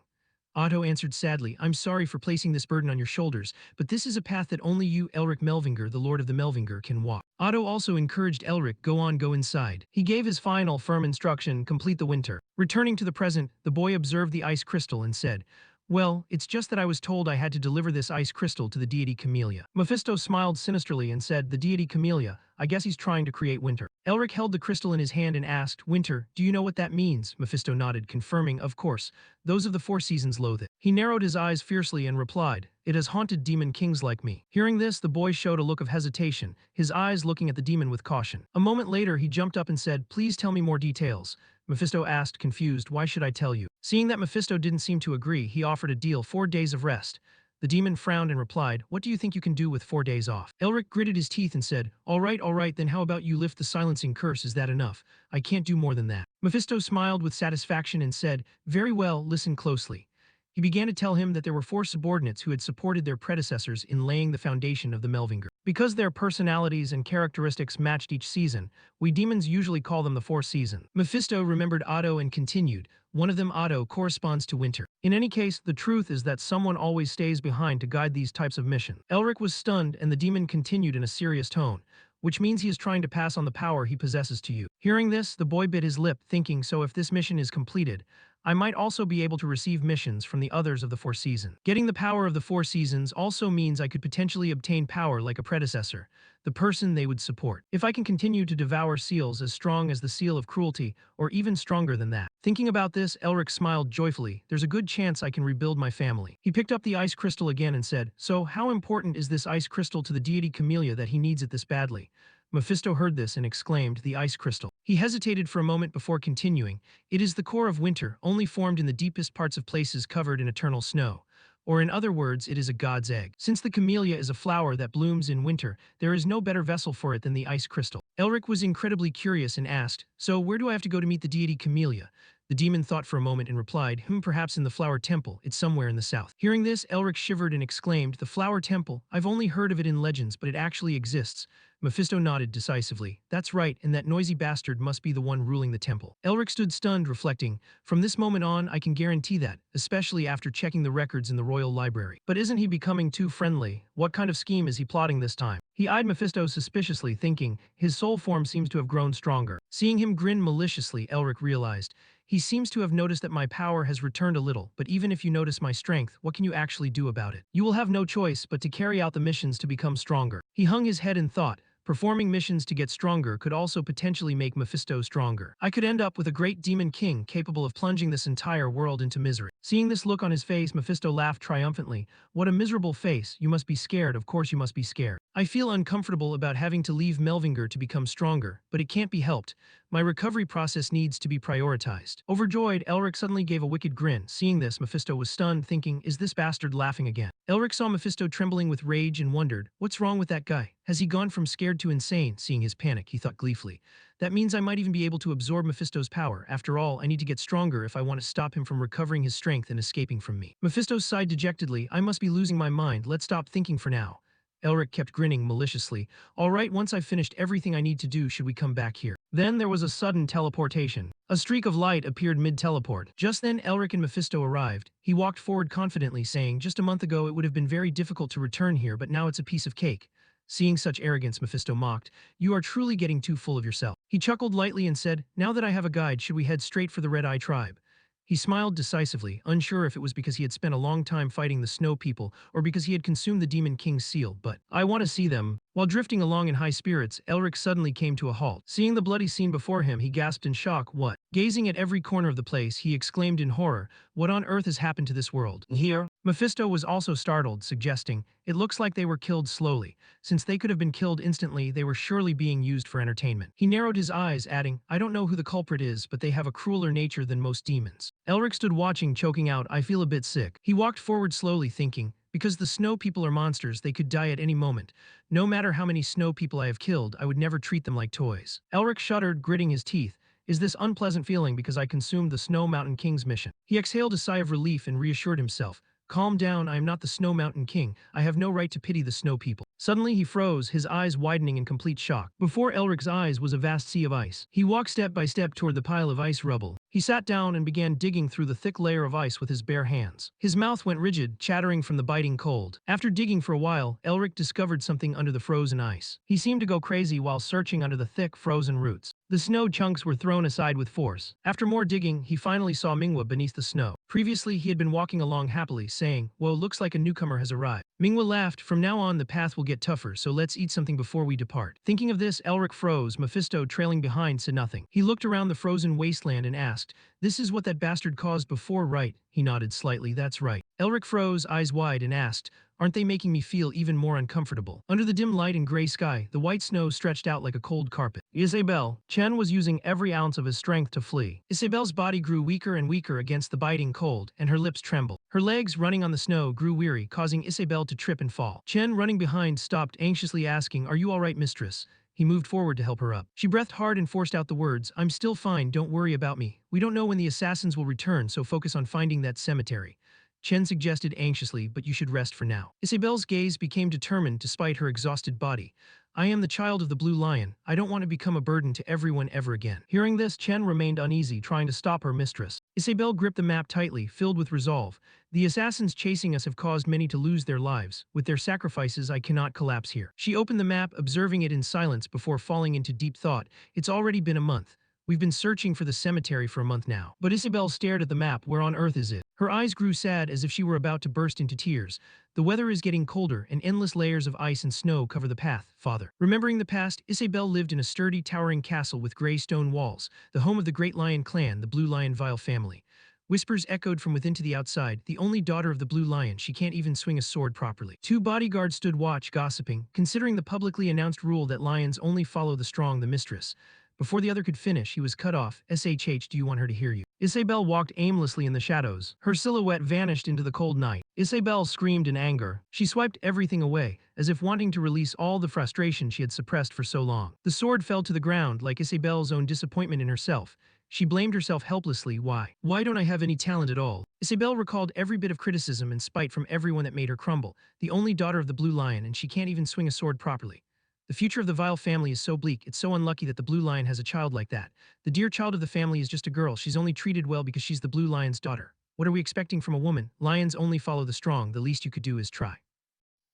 Otto answered sadly, "I'm sorry for placing this burden on your shoulders, but this is a path that only you, Elric Melvinger, the Lord of the Melvinger, can walk." Otto also encouraged Elric, "Go on, go inside." He gave his final, firm instruction, "Complete the winter." Returning to the present, the boy observed the ice crystal and said, "Well, it's just that I was told I had to deliver this ice crystal to the deity Camellia." Mephisto smiled sinisterly and said, "The deity Camellia, I guess he's trying to create winter." Elric held the crystal in his hand and asked, "Winter, do you know what that means?" Mephisto nodded, confirming, "Of course. Those of the four seasons loathe it." He narrowed his eyes fiercely and replied, "It has haunted demon kings like me." Hearing this, the boy showed a look of hesitation, his eyes looking at the demon with caution. A moment later, he jumped up and said, "Please tell me more details." Mephisto asked, confused, "Why should I tell you?" Seeing that Mephisto didn't seem to agree, he offered a deal, 4 days of rest. The demon frowned and replied, "What do you think you can do with 4 days off?" Elric gritted his teeth and said, all right, then how about you lift the silencing curse, is that enough? I can't do more than that." Mephisto smiled with satisfaction and said, "Very well, listen closely." He began to tell him that there were 4 subordinates who had supported their predecessors in laying the foundation of the Melvinger. Because their personalities and characteristics matched each season, we demons usually call them the 4 seasons. Mephisto remembered Otto and continued, "One of them, Otto, corresponds to winter. In any case, the truth is that someone always stays behind to guide these types of missions." Elric was stunned and the demon continued in a serious tone, "Which means he is trying to pass on the power he possesses to you." Hearing this, the boy bit his lip, thinking, so if this mission is completed, I might also be able to receive missions from the others of the 4 seasons. Getting the power of the 4 seasons also means I could potentially obtain power like a predecessor, the person they would support. If I can continue to devour seals as strong as the seal of cruelty, or even stronger than that. Thinking about this, Elric smiled joyfully, "There's a good chance I can rebuild my family." He picked up the ice crystal again and said, "So, how important is this ice crystal to the deity Camellia that he needs it this badly?" Mephisto heard this and exclaimed, "The ice crystal." He hesitated for a moment before continuing, "It is the core of winter, only formed in the deepest parts of places covered in eternal snow. Or in other words, it is a god's egg. Since the camellia is a flower that blooms in winter, there is no better vessel for it than the ice crystal." Elric was incredibly curious and asked, "So where do I have to go to meet the deity Camellia?" The demon thought for a moment and replied, "Perhaps in the flower temple, it's somewhere in the south." Hearing this, Elric shivered and exclaimed, "The flower temple? I've only heard of it in legends, but it actually exists." Mephisto nodded decisively, "That's right, and that noisy bastard must be the one ruling the temple." Elric stood stunned, reflecting, "From this moment on, I can guarantee that, especially after checking the records in the royal library. But isn't he becoming too friendly? What kind of scheme is he plotting this time?" He eyed Mephisto suspiciously, thinking, his soul form seems to have grown stronger. Seeing him grin maliciously, Elric realized, he seems to have noticed that my power has returned a little, but even if you notice my strength, what can you actually do about it? You will have no choice but to carry out the missions to become stronger. He hung his head and thought, performing missions to get stronger could also potentially make Mephisto stronger. I could end up with a great demon king capable of plunging this entire world into misery. Seeing this look on his face, Mephisto laughed triumphantly. "What a miserable face. You must be scared, of course you must be scared. I feel uncomfortable about having to leave Melvinger to become stronger, but it can't be helped. My recovery process needs to be prioritized." Overjoyed, Elric suddenly gave a wicked grin. Seeing this, Mephisto was stunned, thinking, is this bastard laughing again? Elric saw Mephisto trembling with rage and wondered, what's wrong with that guy? Has he gone from scared to insane? Seeing his panic, he thought gleefully, that means I might even be able to absorb Mephisto's power. After all, I need to get stronger if I want to stop him from recovering his strength and escaping from me. Mephisto sighed dejectedly, I must be losing my mind, let's stop thinking for now. Elric kept grinning maliciously. All right, once I've finished everything I need to do, should we come back here? Then there was a sudden teleportation. A streak of light appeared mid-teleport. Just then Elric and Mephisto arrived. He walked forward confidently, saying, just a month ago it would have been very difficult to return here, but now it's a piece of cake. Seeing such arrogance, Mephisto mocked, you are truly getting too full of yourself. He chuckled lightly and said, now that I have a guide, should we head straight for the Red Eye tribe? He smiled decisively, unsure if it was because he had spent a long time fighting the Snow People or because he had consumed the Demon King's seal, but I want to see them. While drifting along in high spirits, Elric suddenly came to a halt. Seeing the bloody scene before him, he gasped in shock, what? Gazing at every corner of the place, he exclaimed in horror, what on earth has happened to this world? Here? Mephisto was also startled, suggesting, it looks like they were killed slowly. Since they could have been killed instantly, they were surely being used for entertainment. He narrowed his eyes, adding, I don't know who the culprit is, but they have a crueler nature than most demons. Elric stood watching, choking out, I feel a bit sick. He walked forward slowly, thinking, because the Snow People are monsters, they could die at any moment. No matter how many Snow People I have killed, I would never treat them like toys. Elric shuddered, gritting his teeth. Is this unpleasant feeling because I consumed the Snow Mountain King's mission? He exhaled a sigh of relief and reassured himself. Calm down, I am not the Snow Mountain King. I have no right to pity the Snow People. Suddenly he froze, his eyes widening in complete shock. Before Elric's eyes was a vast sea of ice. He walked step by step toward the pile of ice rubble. He sat down and began digging through the thick layer of ice with his bare hands. His mouth went rigid, chattering from the biting cold. After digging for a while, Elric discovered something under the frozen ice. He seemed to go crazy while searching under the thick, frozen roots. The snow chunks were thrown aside with force. After more digging, he finally saw Manhwa beneath the snow. Previously, he had been walking along happily, saying, whoa, looks like a newcomer has arrived. Manhwa laughed, from now on the path will get tougher, so let's eat something before we depart. Thinking of this, Elric froze. Mephisto, trailing behind, said nothing. He looked around the frozen wasteland and asked, this is what that bastard caused before, right? He nodded slightly, that's right. Elric froze, eyes wide, and asked, aren't they making me feel even more uncomfortable? Under the dim light and gray sky, the white snow stretched out like a cold carpet. Isabelle. Chen was using every ounce of his strength to flee. Isabelle's body grew weaker and weaker against the biting cold, and her lips trembled. Her legs, running on the snow, grew weary, causing Isabelle to trip and fall. Chen, running behind, stopped, anxiously asking, are you all right, mistress? He moved forward to help her up. She breathed hard and forced out the words, I'm still fine, don't worry about me. We don't know when the assassins will return, so focus on finding that cemetery. Chen suggested anxiously, but you should rest for now. Isabelle's gaze became determined despite her exhausted body. I am the child of the Blue Lion. I don't want to become a burden to everyone ever again. Hearing this, Chen remained uneasy, trying to stop her mistress. Isabelle gripped the map tightly, filled with resolve. The assassins chasing us have caused many to lose their lives. With their sacrifices, I cannot collapse here. She opened the map, observing it in silence before falling into deep thought. It's already been a month. We've been searching for the cemetery for a month now. But Isabelle stared at the map. Where on earth is it? Her eyes grew sad as if she were about to burst into tears. The weather is getting colder, and endless layers of ice and snow cover the path, father. Remembering the past, Isabelle lived in a sturdy, towering castle with gray stone walls, the home of the Great Lion clan, the Blue Lion Vile family. Whispers echoed from within to the outside. The only daughter of the Blue Lion, she can't even swing a sword properly. Two bodyguards stood watch, gossiping, considering the publicly announced rule that lions only follow the strong, the mistress. Before the other could finish, he was cut off. SHH, do you want her to hear you? Isabelle walked aimlessly in the shadows. Her silhouette vanished into the cold night. Isabelle screamed in anger. She swiped everything away, as if wanting to release all the frustration she had suppressed for so long. The sword fell to the ground, like Isabelle's own disappointment in herself. She blamed herself helplessly. Why? Why don't I have any talent at all? Isabelle recalled every bit of criticism and spite from everyone that made her crumble. The only daughter of the Blue Lion, and she can't even swing a sword properly. The future of the Vile family is so bleak, it's so unlucky that the Blue Lion has a child like that. The dear child of the family is just a girl, she's only treated well because she's the Blue Lion's daughter. What are we expecting from a woman? Lions only follow the strong, the least you could do is try.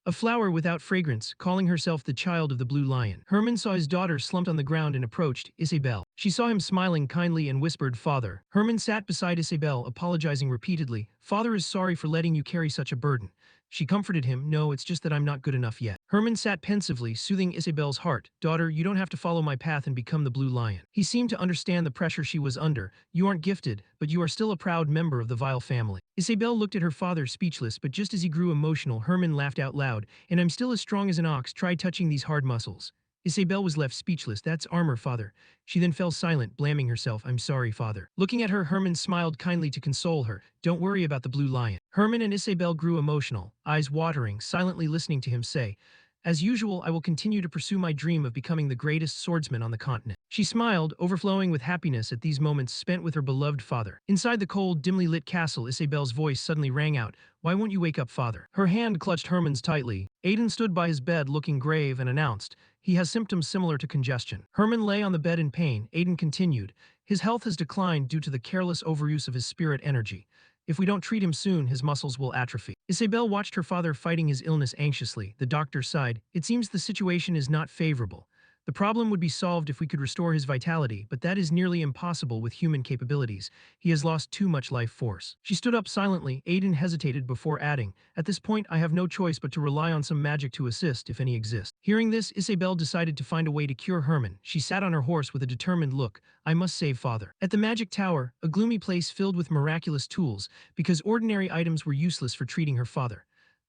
A flower without fragrance, calling herself the child of the Blue Lion. Herman saw his daughter slumped on the ground and approached Isabelle. She saw him smiling kindly and whispered, Father. Herman sat beside Isabelle, apologizing repeatedly. Father is sorry for letting you carry such a burden. She comforted him, no, it's just that I'm not good enough yet. Herman sat pensively, soothing Isabelle's heart. Daughter, you don't have to follow my path and become the Blue Lion. He seemed to understand the pressure she was under. You aren't gifted, but you are still a proud member of the Vile family. Isabelle looked at her father speechless, but just as he grew emotional, Herman laughed out loud. And I'm still as strong as an ox, try touching these hard muscles. Isabelle was left speechless. That's armor, father. She then fell silent, blaming herself. I'm sorry, father. Looking at her, Herman smiled kindly to console her. Don't worry about the Blue Lion. Herman and Isabelle grew emotional, eyes watering, silently listening to him say, As usual, I will continue to pursue my dream of becoming the greatest swordsman on the continent. She smiled, overflowing with happiness at these moments spent with her beloved father. Inside the cold, dimly lit castle, Isabel's voice suddenly rang out, "Why won't you wake up, father?" Her hand clutched Herman's tightly. Aiden stood by his bed looking grave and announced, "He has symptoms similar to congestion." Herman lay on the bed in pain. Aiden continued, "His health has declined due to the careless overuse of his spirit energy. If we don't treat him soon, his muscles will atrophy." Isabel watched her father fighting his illness anxiously. The doctor sighed. "It seems the situation is not favorable. The problem would be solved if we could restore his vitality, but that is nearly impossible with human capabilities. He has lost too much life force." She stood up silently. Aiden hesitated before adding, "At this point, I have no choice but to rely on some magic to assist, if any exists." Hearing this, Isabel decided to find a way to cure Herman. She sat on her horse with a determined look. "I must save father." At the magic tower, a gloomy place filled with miraculous tools, because ordinary items were useless for treating her father.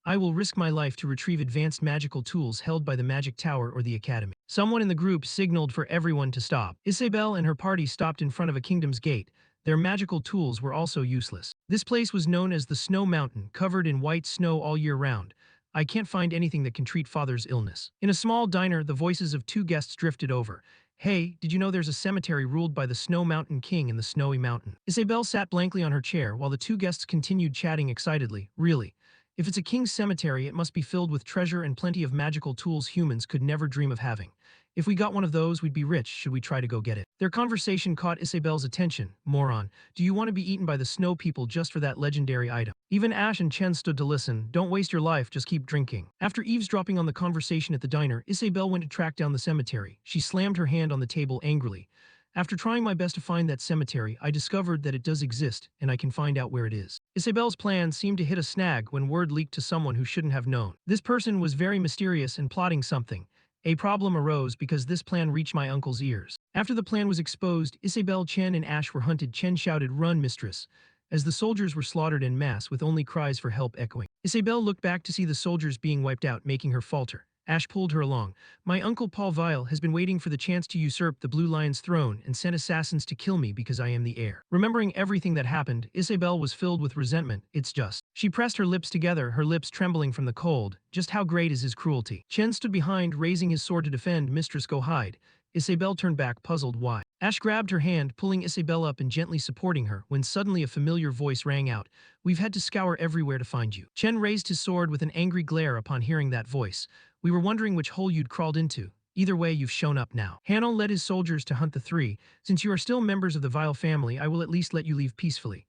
"I will risk my life to retrieve advanced magical tools held by the magic tower or the academy." Someone in the group signaled for everyone to stop. Isabel and her party stopped in front of a kingdom's gate. Their magical tools were also useless. This place was known as the Snow Mountain, covered in white snow all year round. "I can't find anything that can treat father's illness." In a small diner, the voices of two guests drifted over. "Hey, did you know there's a cemetery ruled by the Snow Mountain King in the Snowy Mountain?" Isabel sat blankly on her chair while the two guests continued chatting excitedly. "Really? If it's a king's cemetery, it must be filled with treasure and plenty of magical tools humans could never dream of having. If we got one of those, we'd be rich. Should we try to go get it?" Their conversation caught Isabel's attention. "Moron, do you want to be eaten by the snow people just for that legendary item?" Even Ash and Chen stood to listen. "Don't waste your life, just keep drinking." After eavesdropping on the conversation at the diner, Isabel went to track down the cemetery. She slammed her hand on the table angrily. "After trying my best to find that cemetery, I discovered that it does exist, and I can find out where it is." Isabel's plan seemed to hit a snag when word leaked to someone who shouldn't have known. This person was very mysterious and plotting something. A problem arose because this plan reached my uncle's ears. After the plan was exposed, Isabel, Chen, and Ash were hunted. Chen shouted, "Run, mistress," as the soldiers were slaughtered en masse with only cries for help echoing. Isabel looked back to see the soldiers being wiped out, making her falter. Ash pulled her along. "My uncle Paul Vile has been waiting for the chance to usurp the Blue Lion's throne and sent assassins to kill me because I am the heir." Remembering everything that happened, Isabel was filled with resentment. "It's just." She pressed her lips together, her lips trembling from the cold. "Just how great is his cruelty?" Chen stood behind, raising his sword to defend. "Mistress, go hide." Isabel turned back, puzzled. "Why?" Ash grabbed her hand, pulling Isabel up and gently supporting her, when suddenly a familiar voice rang out. "We've had to scour everywhere to find you." Chen raised his sword with an angry glare upon hearing that voice. "We were wondering which hole you'd crawled into. Either way, you've shown up now." Hanel led his soldiers to hunt the three. "Since you are still members of the Vile family, I will at least let you leave peacefully."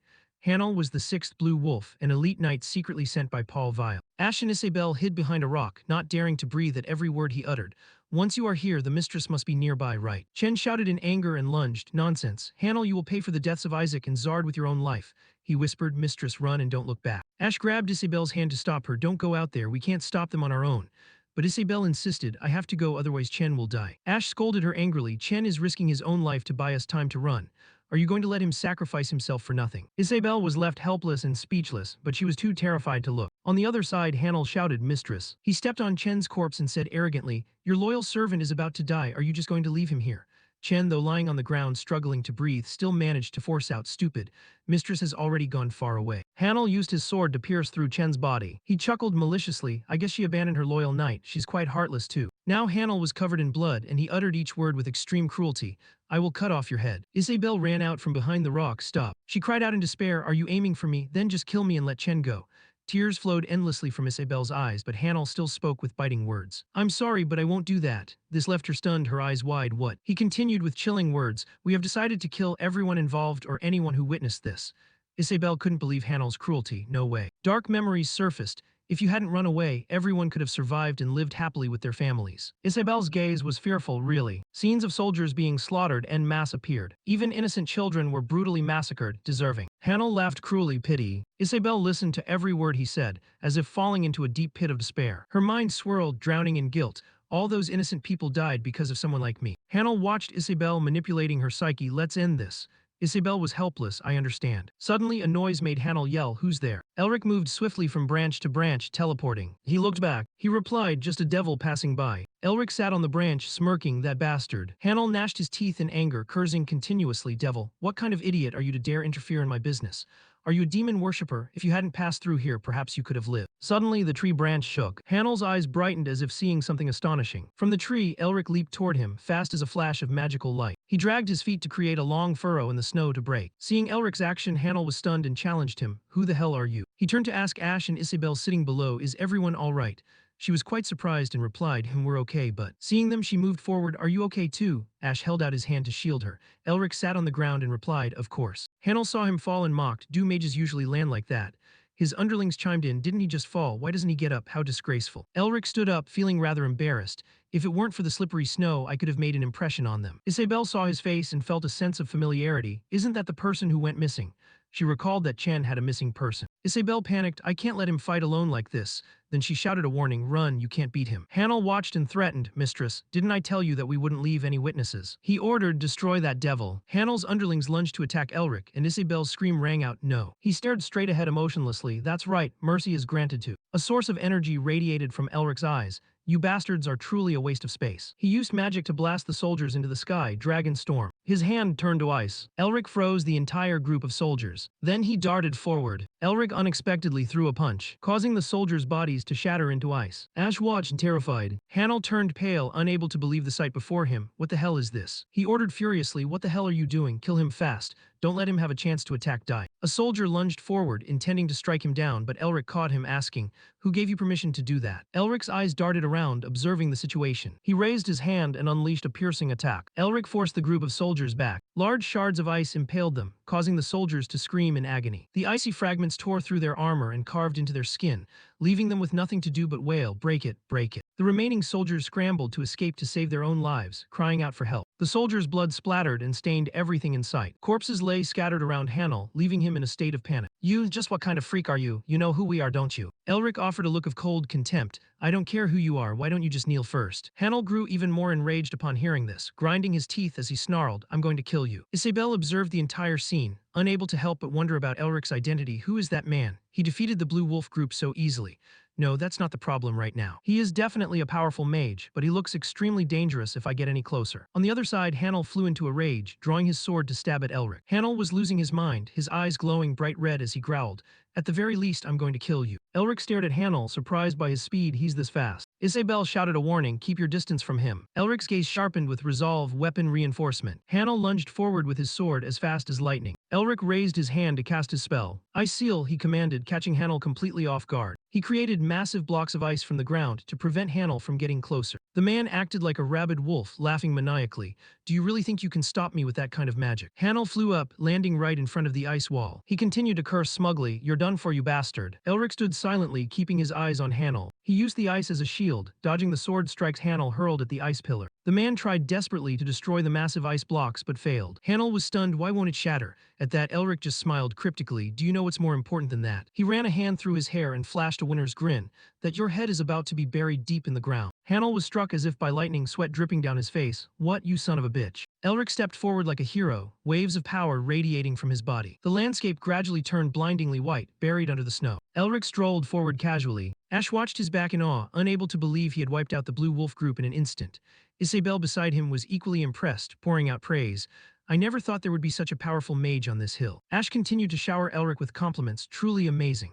Hanel was the sixth Blue Wolf, an elite knight secretly sent by Paul Vile. Ash and Isabel hid behind a rock, not daring to breathe at every word he uttered. "Once you are here, the mistress must be nearby, right?" Chen shouted in anger and lunged. "Nonsense. Hanel, you will pay for the deaths of Isaac and Zard with your own life." He whispered, "Mistress, run and don't look back." Ash grabbed Isabel's hand to stop her. "Don't go out there. We can't stop them on our own." But Isabel insisted, "I have to go, otherwise Chen will die." Ash scolded her angrily. "Chen is risking his own life to buy us time to run. Are you going to let him sacrifice himself for nothing?" Isabel was left helpless and speechless, but she was too terrified to look. On the other side, Hanel shouted, "Mistress." He stepped on Chen's corpse and said arrogantly, "Your loyal servant is about to die. Are you just going to leave him here?" Chen, though lying on the ground struggling to breathe, still managed to force out, "Stupid. Mistress has already gone far away." Hanel used his sword to pierce through Chen's body. He chuckled maliciously. "I guess she abandoned her loyal knight. She's quite heartless too." Now Hanel was covered in blood, and he uttered each word with extreme cruelty. "I will cut off your head." Isabel ran out from behind the rock. "Stop." She cried out in despair, "Are you aiming for me? Then just kill me and let Chen go." Tears flowed endlessly from Isabel's eyes, but Hanel still spoke with biting words. "I'm sorry, but I won't do that." This left her stunned, her eyes wide. "What?" He continued with chilling words. "We have decided to kill everyone involved or anyone who witnessed this." Isabel couldn't believe Hanel's cruelty. "No way." Dark memories surfaced. If you hadn't run away, everyone could have survived and lived happily with their families. Isabel's gaze was fearful, really. Scenes of soldiers being slaughtered en masse appeared. Even innocent children were brutally massacred, deserving. Hanel laughed cruelly. "Pity." Isabel listened to every word he said, as if falling into a deep pit of despair. Her mind swirled, drowning in guilt. All those innocent people died because of someone like me. Hanel watched Isabel manipulating her psyche. "Let's end this." Isabel was helpless. "I understand." Suddenly, a noise made Hanel yell, "Who's there?" Elric moved swiftly from branch to branch, teleporting. He looked back. He replied, "Just a devil passing by." Elric sat on the branch, smirking. "That bastard." Hanel gnashed his teeth in anger, cursing continuously. "Devil, what kind of idiot are you to dare interfere in my business? Are you a demon worshipper? If you hadn't passed through here, perhaps you could have lived." Suddenly, the tree branch shook. Hanel's eyes brightened as if seeing something astonishing. From the tree, Elric leaped toward him, fast as a flash of magical light. He dragged his feet to create a long furrow in the snow to break. Seeing Elric's action, Hanel was stunned and challenged him. Who the hell are you? He turned to ask Ash and Isabel sitting below, is everyone all right? She was quite surprised and replied, we're okay, but seeing them, she moved forward. Are you okay too? Ash held out his hand to shield her. Elric sat on the ground and replied, of course. Hanel saw him fall and mocked, do mages usually land like that? His underlings chimed in, didn't he just fall? Why doesn't he get up? How disgraceful. Elric stood up, feeling rather embarrassed. If it weren't for the slippery snow, I could have made an impression on them. Isabel saw his face and felt a sense of familiarity. Isn't that the person who went missing? She recalled that Chen had a missing person. Isabel panicked, I can't let him fight alone like this. Then she shouted a warning, run, you can't beat him. Hanel watched and threatened, mistress, didn't I tell you that we wouldn't leave any witnesses? He ordered, destroy that devil. Hanel's underlings lunged to attack Elric, and Isabel's scream rang out, no. He stared straight ahead emotionlessly, that's right, mercy is granted to. A source of energy radiated from Elric's eyes. You bastards are truly a waste of space. He used magic to blast the soldiers into the sky, dragon storm. His hand turned to ice. Elric froze the entire group of soldiers. Then he darted forward. Elric unexpectedly threw a punch, causing the soldiers' bodies to shatter into ice. Ash watched terrified. Hanel turned pale, unable to believe the sight before him. What the hell is this? He ordered furiously, what the hell are you doing? Kill him fast. Don't let him have a chance to attack die. A soldier lunged forward, intending to strike him down, but Elric caught him, asking, who gave you permission to do that? Elric's eyes darted around, observing the situation. He raised his hand and unleashed a piercing attack. Elric forced the group of soldiers back. Large shards of ice impaled them, causing the soldiers to scream in agony. The icy fragments tore through their armor and carved into their skin, leaving them with nothing to do but wail, break it, break it. The remaining soldiers scrambled to escape to save their own lives, crying out for help. The soldiers' blood splattered and stained everything in sight. Corpses lay scattered around Hanel, leaving him in a state of panic. You, just what kind of freak are you? You know who we are, don't you? Elric offered a look of cold contempt. I don't care who you are, why don't you just kneel first? Hanel grew even more enraged upon hearing this, grinding his teeth as he snarled, I'm going to kill you. Isabel observed the entire scene, unable to help but wonder about Elric's identity. Who is that man? He defeated the Blue Wolf group so easily. No, that's not the problem right now. He is definitely a powerful mage, but he looks extremely dangerous if I get any closer. On the other side, Hanel flew into a rage, drawing his sword to stab at Elric. Hanel was losing his mind, his eyes glowing bright red as he growled, at the very least, I'm going to kill you. Elric stared at Hanel, surprised by his speed. He's this fast. Isabel shouted a warning, keep your distance from him. Elric's gaze sharpened with resolve, weapon reinforcement. Hanel lunged forward with his sword as fast as lightning. Elric raised his hand to cast his spell. Ice seal, he commanded, catching Hanel completely off guard. He created massive blocks of ice from the ground to prevent Hanel from getting closer. The man acted like a rabid wolf, laughing maniacally. Do you really think you can stop me with that kind of magic? Hanel flew up, landing right in front of the ice wall. He continued to curse smugly, you're done for, you bastard. Elric stood silently, keeping his eyes on Hanel. He used the ice as a shield, dodging the sword strikes Hanel hurled at the ice pillar. The man tried desperately to destroy the massive ice blocks but failed. Hanel was stunned, why won't it shatter? At that, Elric just smiled cryptically, do you know what's more important than that? He ran a hand through his hair and flashed a winner's grin, that your head is about to be buried deep in the ground. Hanel was struck as if by lightning, sweat dripping down his face. What, you son of a bitch? Elric stepped forward like a hero, waves of power radiating from his body. The landscape gradually turned blindingly white, buried under the snow. Elric strolled forward casually. Ash watched his back in awe, unable to believe he had wiped out the Blue Wolf group in an instant. Isabel beside him was equally impressed, pouring out praise. I never thought there would be such a powerful mage on this hill. Ash continued to shower Elric with compliments, truly amazing.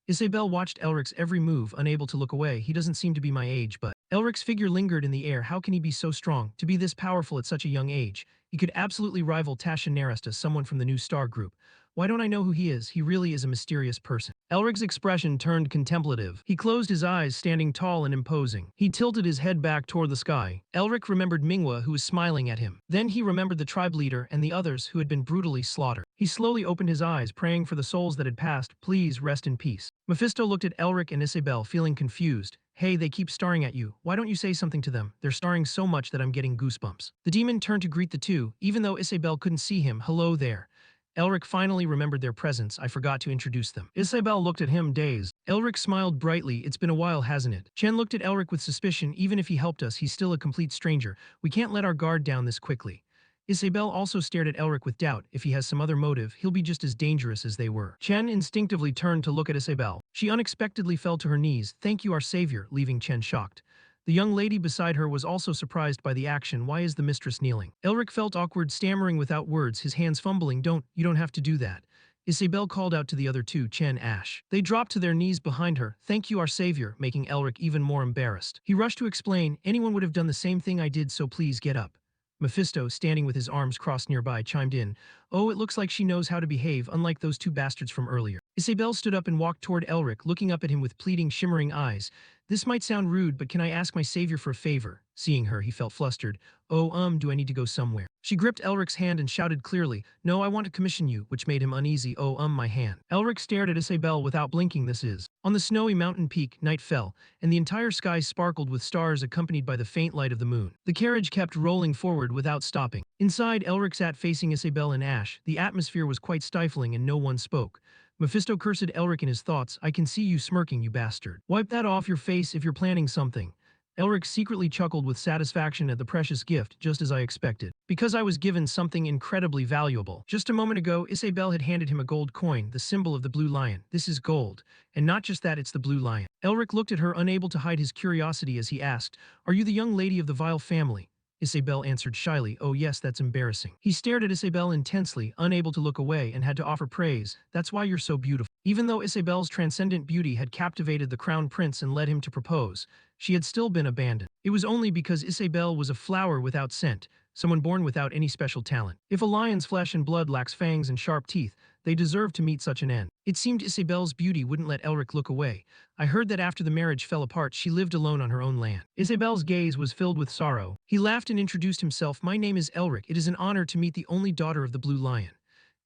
Isabel watched Elric's every move, unable to look away. He doesn't seem to be my age, but Elric's figure lingered in the air. How can he be so strong, to be this powerful at such a young age? He could absolutely rival Tasha Neresta, someone from the new Star group. Why don't I know who he is? He really is a mysterious person. Elric's expression turned contemplative. He closed his eyes, standing tall and imposing. He tilted his head back toward the sky. Elric remembered Manhwa, who was smiling at him. Then he remembered the tribe leader and the others who had been brutally slaughtered. He slowly opened his eyes, praying for the souls that had passed. Please rest in peace. Mephisto looked at Elric and Isabel, feeling confused. Hey, they keep staring at you. Why don't you say something to them? They're staring so much that I'm getting goosebumps. The demon turned to greet the two, even though Isabel couldn't see him. Hello there. Elric finally remembered their presence. I forgot to introduce them. Isabel looked at him, dazed. Elric smiled brightly. It's been a while, hasn't it? Chen looked at Elric with suspicion. Even if he helped us, he's still a complete stranger. We can't let our guard down this quickly. Isabel also stared at Elric with doubt. If he has some other motive, he'll be just as dangerous as they were. Chen instinctively turned to look at Isabel. She unexpectedly fell to her knees. Thank you, our savior, leaving Chen shocked. The young lady beside her was also surprised by the action. Why is the mistress kneeling? Elric felt awkward, stammering without words, his hands fumbling. You don't have to do that. Isabel called out to the other two, Chen Ash. They dropped to their knees behind her. Thank you, our savior, making Elric even more embarrassed. He rushed to explain, anyone would have done the same thing I did, so please get up. Mephisto, standing with his arms crossed nearby, chimed in, oh, it looks like she knows how to behave, unlike those two bastards from earlier. Isabel stood up and walked toward Elric, looking up at him with pleading, shimmering eyes. This might sound rude, but can I ask my savior for a favor? Seeing her, he felt flustered. Oh, do I need to go somewhere? She gripped Elric's hand and shouted clearly, no, I want to commission you, which made him uneasy. Oh, my hand. Elric stared at Isabel without blinking. This is. On the snowy mountain peak, night fell, and the entire sky sparkled with stars accompanied by the faint light of the moon. The carriage kept rolling forward without stopping. Inside, Elric sat facing Isabel and Ash. The atmosphere was quite stifling and no one spoke. Mephisto cursed Elric in his thoughts. I can see you smirking, you bastard. Wipe that off your face if you're planning something. Elric secretly chuckled with satisfaction at the precious gift, just as I expected. Because I was given something incredibly valuable. Just a moment ago, Isabel had handed him a gold coin, the symbol of the blue lion. This is gold. And not just that, it's the blue lion. Elric looked at her, unable to hide his curiosity as he asked, are you the young lady of the vile family? Isabel answered shyly, oh yes, that's embarrassing. He stared at Isabel intensely, unable to look away, and had to offer praise. That's why you're so beautiful. Even though Isabel's transcendent beauty had captivated the crown prince and led him to propose, she had still been abandoned. It was only because Isabel was a flower without scent, someone born without any special talent. If a lion's flesh and blood lacks fangs and sharp teeth, they deserve to meet such an end. It seemed Isabel's beauty wouldn't let Elric look away. I heard that after the marriage fell apart, she lived alone on her own land. Isabel's gaze was filled with sorrow. He laughed and introduced himself. My name is Elric. It is an honor to meet the only daughter of the Blue Lion.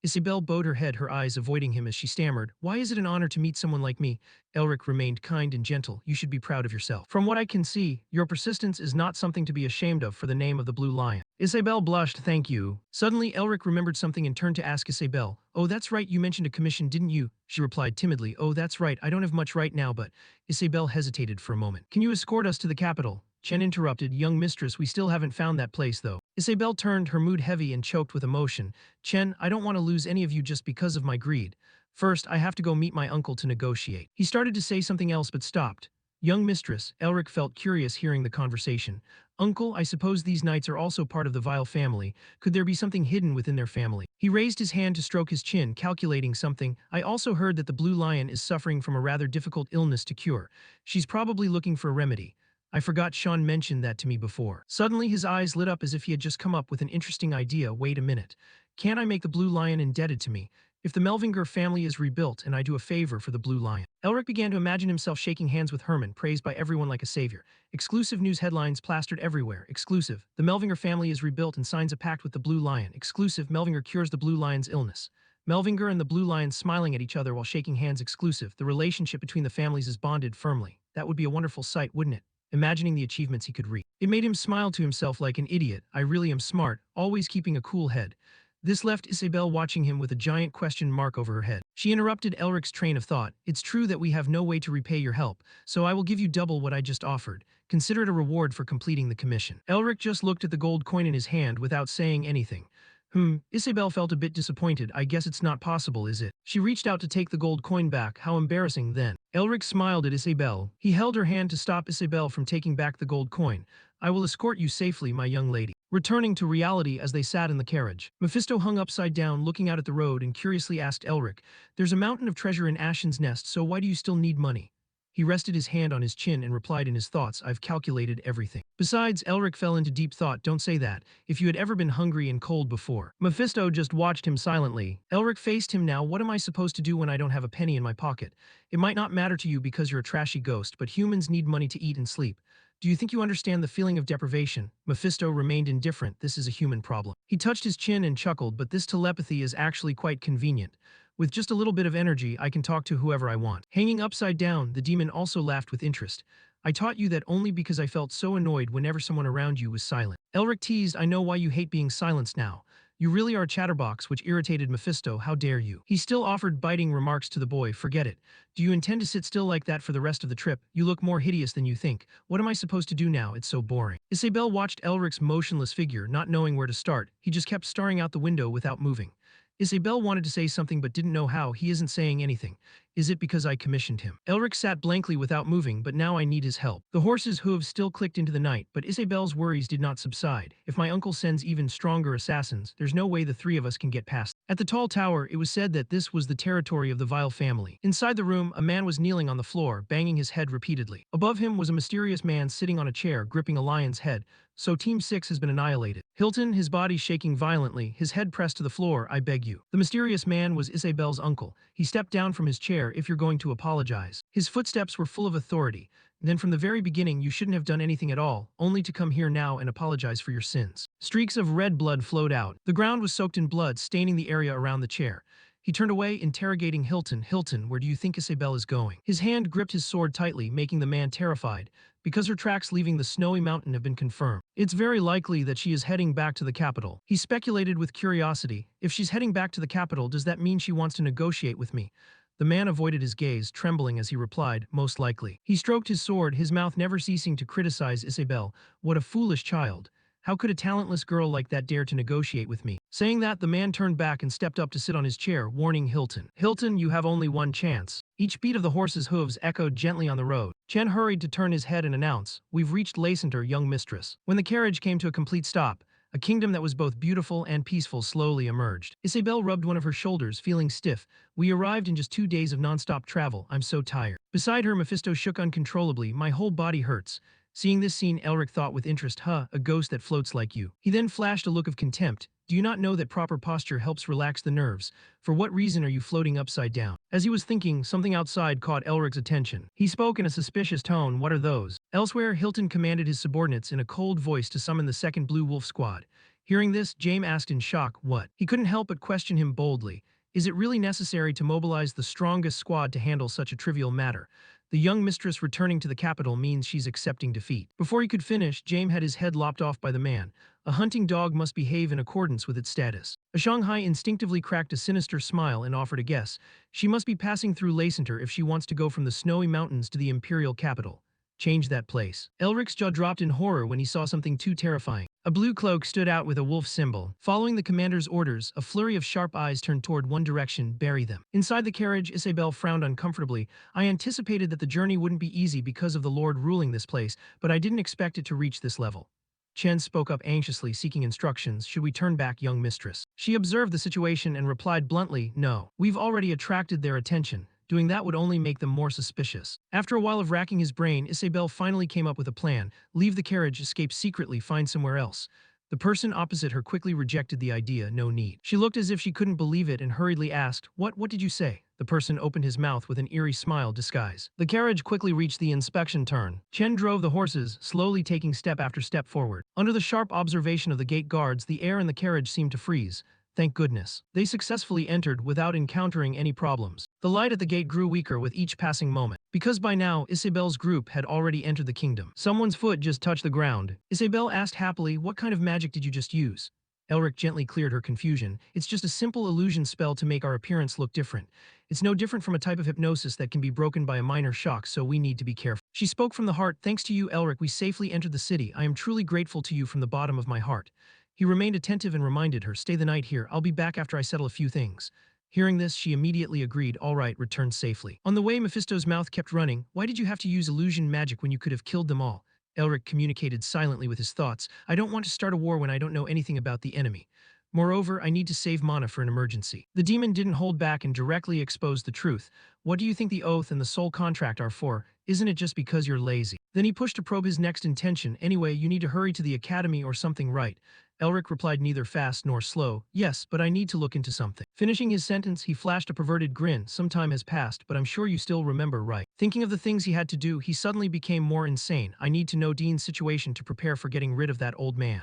Isabel bowed her head, her eyes avoiding him as she stammered, why is it an honor to meet someone like me? Elric remained kind and gentle. You should be proud of yourself. From what I can see, your persistence is not something to be ashamed of for the name of the Blue Lion. Isabel blushed. Thank you. Suddenly, Elric remembered something and turned to ask Isabel, oh, that's right, you mentioned a commission, didn't you? She replied timidly, oh, that's right, I don't have much right now, but… Isabel hesitated for a moment. Can you escort us to the capital? Chen interrupted, young mistress, we still haven't found that place though. Isabel turned, her mood heavy and choked with emotion. Chen, I don't want to lose any of you just because of my greed. First, I have to go meet my uncle to negotiate. He started to say something else but stopped. Young mistress, Elric felt curious hearing the conversation. Uncle, I suppose these knights are also part of the vile family. Could there be something hidden within their family? He raised his hand to stroke his chin, calculating something. I also heard that the Blue Lion is suffering from a rather difficult illness to cure. She's probably looking for a remedy. I forgot Sean mentioned that to me before. Suddenly his eyes lit up as if he had just come up with an interesting idea. Wait a minute. Can't I make the Blue Lion indebted to me? If the Melvinger family is rebuilt and I do a favor for the Blue Lion. Elric began to imagine himself shaking hands with Herman, praised by everyone like a savior. Exclusive news headlines plastered everywhere. Exclusive. The Melvinger family is rebuilt and signs a pact with the Blue Lion. Exclusive. Melvinger cures the Blue Lion's illness. Melvinger and the Blue Lion smiling at each other while shaking hands. Exclusive. The relationship between the families is bonded firmly. That would be a wonderful sight, wouldn't it? Imagining the achievements he could reach. It made him smile to himself like an idiot. I really am smart, always keeping a cool head. This left Isabel watching him with a giant question mark over her head. She interrupted Elric's train of thought. It's true that we have no way to repay your help, so I will give you double what I just offered. Consider it a reward for completing the commission. Elric just looked at the gold coin in his hand without saying anything. Isabel felt a bit disappointed. I guess it's not possible, is it? She reached out to take the gold coin back. How embarrassing then. Elric smiled at Isabel. He held her hand to stop Isabel from taking back the gold coin. I will escort you safely, my young lady. Returning to reality as they sat in the carriage. Mephisto hung upside down, looking out at the road and curiously asked Elric, there's a mountain of treasure in Ashen's Nest, so why do you still need money? He rested his hand on his chin and replied in his thoughts, I've calculated everything. Besides, Elric fell into deep thought. Don't say that. If you had ever been hungry and cold before. Mephisto just watched him silently. Elric faced him now. What am I supposed to do when I don't have a penny in my pocket? It might not matter to you because you're a trashy ghost, but humans need money to eat and sleep. Do you think you understand the feeling of deprivation? Mephisto remained indifferent. This is a human problem. He touched his chin and chuckled, but this telepathy is actually quite convenient. With just a little bit of energy, I can talk to whoever I want. Hanging upside down, the demon also laughed with interest. I taught you that only because I felt so annoyed whenever someone around you was silent. Elric teased, I know why you hate being silenced now. You really are a chatterbox, which irritated Mephisto. How dare you? He still offered biting remarks to the boy. Forget it. Do you intend to sit still like that for the rest of the trip? You look more hideous than you think. What am I supposed to do now? It's so boring. Isabel watched Elric's motionless figure, not knowing where to start. He just kept staring out the window without moving. Isabel wanted to say something but didn't know how. He isn't saying anything. Is it because I commissioned him? Elric sat blankly without moving, but now I need his help. The horse's hooves still clicked into the night, but Isabel's worries did not subside. If my uncle sends even stronger assassins, there's no way the three of us can get past. At the tall tower, it was said that this was the territory of the Vile family. Inside the room, a man was kneeling on the floor, banging his head repeatedly. Above him was a mysterious man sitting on a chair, gripping a lion's head. So Team 6 has been annihilated. Hilton, his body shaking violently, his head pressed to the floor. I beg you. The mysterious man was Isabel's uncle. He stepped down from his chair. If you're going to apologize. His footsteps were full of authority. Then from the very beginning you shouldn't have done anything at all, only to come here now and apologize for your sins. Streaks of red blood flowed out. The ground was soaked in blood, staining the area around the chair. He turned away, interrogating Hilton. Hilton, where do you think Isabel is going? His hand gripped his sword tightly, making the man terrified, because her tracks leaving the snowy mountain have been confirmed. It's very likely that she is heading back to the capital. He speculated with curiosity. If she's heading back to the capital, does that mean she wants to negotiate with me? The man avoided his gaze, trembling as he replied, most likely. He stroked his sword, his mouth never ceasing to criticize Isabel. What a foolish child. How could a talentless girl like that dare to negotiate with me? Saying that, the man turned back and stepped up to sit on his chair, warning Hilton. Hilton, you have only one chance. Each beat of the horse's hooves echoed gently on the road. Chen hurried to turn his head and announce, we've reached Lacenter, young mistress. When the carriage came to a complete stop, a kingdom that was both beautiful and peaceful slowly emerged. Isabel rubbed one of her shoulders, feeling stiff. We arrived in just 2 days of non-stop travel. I'm so tired. Beside her, Mephisto shook uncontrollably. My whole body hurts. Seeing this scene, Elric thought with interest, a ghost that floats like you. He then flashed a look of contempt. Do you not know that proper posture helps relax the nerves? For what reason are you floating upside down? As he was thinking, something outside caught Elric's attention. He spoke in a suspicious tone. What are those? Elsewhere, Hilton commanded his subordinates in a cold voice to summon the second Blue Wolf squad. Hearing this, Jaime asked in shock, what? He couldn't help but question him boldly. Is it really necessary to mobilize the strongest squad to handle such a trivial matter? The young mistress returning to the capital means she's accepting defeat. Before he could finish, Jaime had his head lopped off by the man. A hunting dog must behave in accordance with its status. A Shanghai instinctively cracked a sinister smile and offered a guess. She must be passing through Lacenter if she wants to go from the snowy mountains to the imperial capital. Change that place. Elric's jaw dropped in horror when he saw something too terrifying. A blue cloak stood out with a wolf symbol. Following the commander's orders, a flurry of sharp eyes turned toward one direction, bury them. Inside the carriage, Isabel frowned uncomfortably. I anticipated that the journey wouldn't be easy because of the Lord ruling this place, but I didn't expect it to reach this level. Chen spoke up anxiously, seeking instructions. Should we turn back, young mistress? She observed the situation and replied bluntly, no. We've already attracted their attention. Doing that would only make them more suspicious. After a while of racking his brain, Isabel finally came up with a plan. Leave the carriage, escape secretly, find somewhere else. The person opposite her quickly rejected the idea. No need. She looked as if she couldn't believe it and hurriedly asked, What did you say? The person opened his mouth with an eerie smile disguise. The carriage quickly reached the inspection turn. Chen drove the horses, slowly taking step after step forward. Under the sharp observation of the gate guards, the air in the carriage seemed to freeze. Thank goodness. They successfully entered without encountering any problems. The light at the gate grew weaker with each passing moment. Because by now, Isabel's group had already entered the kingdom. Someone's foot just touched the ground. Isabel asked happily, what kind of magic did you just use? Elric gently cleared her confusion. It's just a simple illusion spell to make our appearance look different. It's no different from a type of hypnosis that can be broken by a minor shock, so we need to be careful. She spoke from the heart. Thanks to you, Elric, we safely entered the city. I am truly grateful to you from the bottom of my heart. He remained attentive and reminded her, stay the night here. I'll be back after I settle a few things. Hearing this, she immediately agreed. All right, return safely. On the way, Mephisto's mouth kept running. Why did you have to use illusion magic when you could have killed them all? Elric communicated silently with his thoughts. I don't want to start a war when I don't know anything about the enemy. Moreover, I need to save mana for an emergency. The demon didn't hold back and directly exposed the truth. What do you think the oath and the soul contract are for? Isn't it just because you're lazy? Then he pushed to probe his next intention. Anyway, you need to hurry to the academy or something, right? Elric replied, neither fast nor slow. Yes, but I need to look into something. Finishing his sentence, he flashed a perverted grin. Some time has passed, but I'm sure you still remember, right? Thinking of the things he had to do, he suddenly became more insane. I need to know Dean's situation to prepare for getting rid of that old man.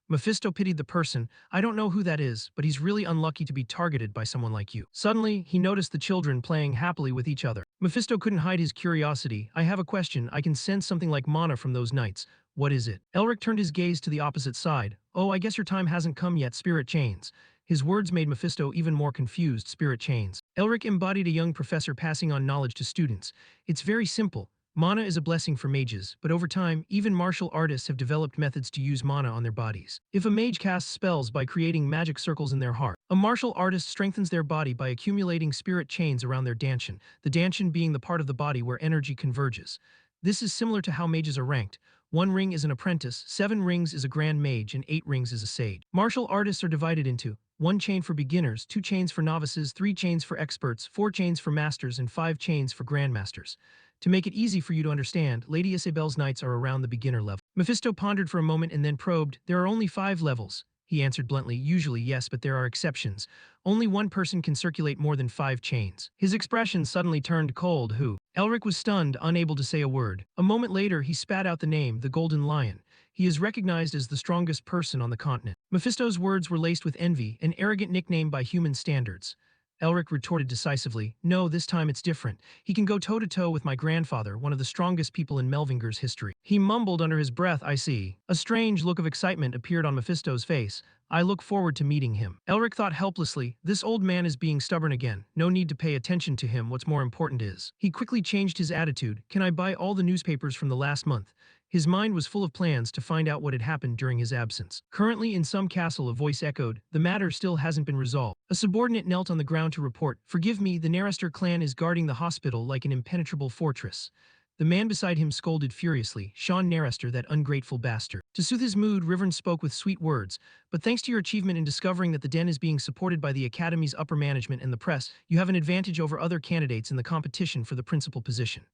Mephisto pitied the person. I don't know who that is, but he's really unlucky to be targeted by someone like you. Suddenly, he noticed the children playing happily with each other. Mephisto couldn't hide his curiosity. I have a question. I can sense something like mana from those knights. What is it? Elric turned his gaze to the opposite side. Oh, I guess your time hasn't come yet, spirit chains. His words made Mephisto even more confused. Spirit chains. Elric embodied a young professor passing on knowledge to students. It's very simple. Mana is a blessing for mages, but over time, even martial artists have developed methods to use mana on their bodies. If a mage casts spells by creating magic circles in their heart, A martial artist strengthens their body by accumulating spirit chains around their danshin, the danshin being the part of the body where energy converges. This is similar to how mages are ranked. 1 ring is an apprentice, 7 rings is a grand mage, and 8 rings is a sage. Martial artists are divided into 1 chain for beginners, 2 chains for novices, 3 chains for experts, 4 chains for masters, and 5 chains for grandmasters. To make it easy for you to understand, Lady Isabel's knights are around the beginner level. Mephisto pondered for a moment and then probed, "There are only 5 levels." He answered bluntly, "Usually, yes, but there are exceptions. Only one person can circulate more than 5 chains." His expression suddenly turned cold. Who? Elric was stunned, unable to say a word. A moment later, he spat out the name, the Golden Lion. He is recognized as the strongest person on the continent. Mephisto's words were laced with envy, an arrogant nickname by human standards. Elric retorted decisively, "No, this time it's different. He can go toe-to-toe with my grandfather, one of the strongest people in Melvinger's history." He mumbled under his breath, "I see." A strange look of excitement appeared on Mephisto's face. "I look forward to meeting him." Elric thought helplessly, this old man is being stubborn again. No need to pay attention to him, what's more important is. He quickly changed his attitude. "Can I buy all the newspapers from the last month?" His mind was full of plans to find out what had happened during his absence. Currently in some castle, a voice echoed, "The matter still hasn't been resolved." A subordinate knelt on the ground to report, "Forgive me, the Narester clan is guarding the hospital like an impenetrable fortress." The man beside him scolded furiously, "Sean Narester, that ungrateful bastard." To soothe his mood, Rivern spoke with sweet words, "But thanks to your achievement in discovering that the den is being supported by the Academy's upper management and the press, you have an advantage over other candidates in the competition for the principal position."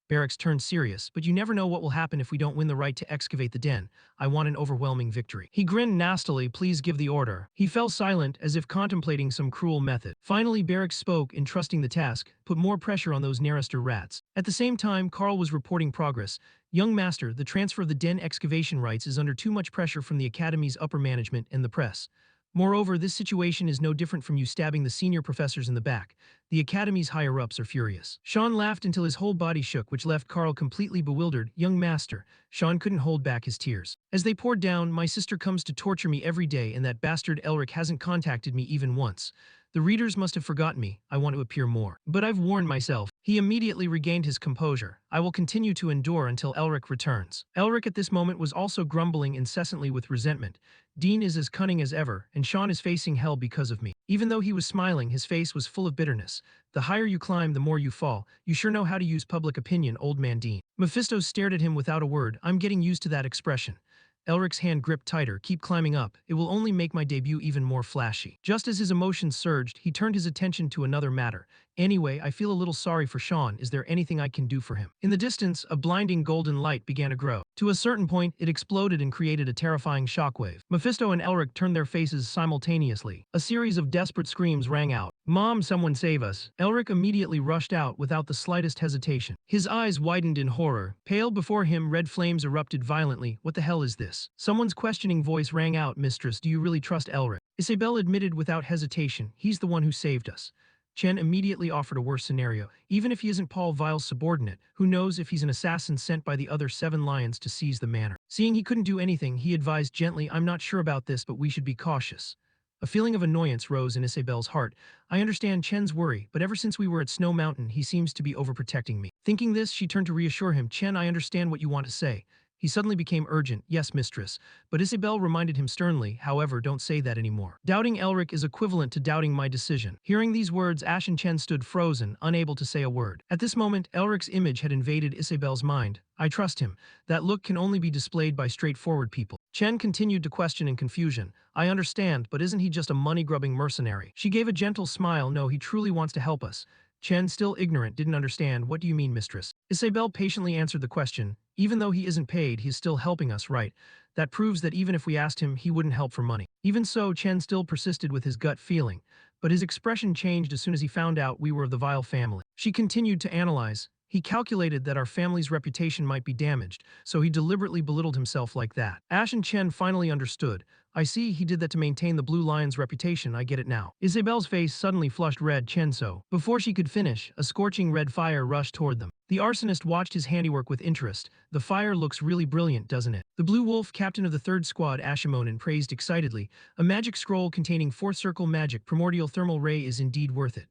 Barracks turned serious, "But you never know what will happen if we don't win the right to excavate the den. I want an overwhelming victory." He grinned nastily, "Please give the order." He fell silent, as if contemplating some cruel method. Finally, Barracks spoke, entrusting the task, "Put more pressure on those Narester rats." At the same time, Carl was reporting progress. "Young Master, the transfer of the den excavation rights is under too much pressure from the Academy's upper management and the press. Moreover, this situation is no different from you stabbing the senior professors in the back. The Academy's higher-ups are furious." Sean laughed until his whole body shook, which left Carl completely bewildered. "Young Master." Sean couldn't hold back his tears. "As they poured down, my sister comes to torture me every day, and that bastard Elric hasn't contacted me even once. The readers must have forgotten me. I want to appear more. But I've warned myself." He immediately regained his composure. "I will continue to endure until Elric returns." Elric at this moment was also grumbling incessantly with resentment. "Dean is as cunning as ever, and Sean is facing hell because of me." Even though he was smiling, his face was full of bitterness. "The higher you climb, the more you fall. You sure know how to use public opinion, old man Dean." Mephisto stared at him without a word. "I'm getting used to that expression." Elric's hand gripped tighter. "Keep climbing up. It will only make my debut even more flashy." Just as his emotions surged, he turned his attention to another matter. "Anyway, I feel a little sorry for Sean. Is there anything I can do for him?" In the distance, a blinding golden light began to grow. To a certain point, it exploded and created a terrifying shockwave. Mephisto and Elric turned their faces simultaneously. A series of desperate screams rang out. "Mom, someone save us." Elric immediately rushed out without the slightest hesitation. His eyes widened in horror. Pale before him, red flames erupted violently. "What the hell is this?" Someone's questioning voice rang out. "Mistress, do you really trust Elric?" Isabel admitted without hesitation, "He's the one who saved us." Chen immediately offered a worse scenario. "Even if he isn't Paul Vile's subordinate, who knows if he's an assassin sent by the other 7 lions to seize the manor?" Seeing he couldn't do anything, he advised gently, "I'm not sure about this, but we should be cautious." A feeling of annoyance rose in Isabel's heart. "I understand Chen's worry, but ever since we were at Snow Mountain, he seems to be overprotecting me." Thinking this, she turned to reassure him, "Chen, I understand what you want to say." He suddenly became urgent. "Yes, mistress." But Isabel reminded him sternly, "However, don't say that anymore. Doubting Elric is equivalent to doubting my decision." Hearing these words, Ash and Chen stood frozen, unable to say a word. At this moment, Elric's image had invaded Isabel's mind. "I trust him. That look can only be displayed by straightforward people." Chen continued to question in confusion. "I understand, but isn't he just a money-grubbing mercenary?" She gave a gentle smile. "No, he truly wants to help us." Chen, still ignorant, didn't understand. "What do you mean, mistress?" Isabel patiently answered the question. "Even though he isn't paid, he's still helping us, right? That proves that even if we asked him, he wouldn't help for money." Even so, Chen still persisted with his gut feeling, but his expression changed as soon as he found out we were of the Vile family. She continued to analyze. "He calculated that our family's reputation might be damaged, so he deliberately belittled himself like that." Ash and Chen finally understood. "I see, he did that to maintain the Blue Lion's reputation, I get it now." Isabel's face suddenly flushed red. "Chen, so." Before she could finish, a scorching red fire rushed toward them. The arsonist watched his handiwork with interest. "The fire looks really brilliant, doesn't it?" The Blue Wolf, captain of the 3rd Squad, Ashimonen, praised excitedly. "A magic scroll containing 4th circle magic primordial thermal ray is indeed worth it."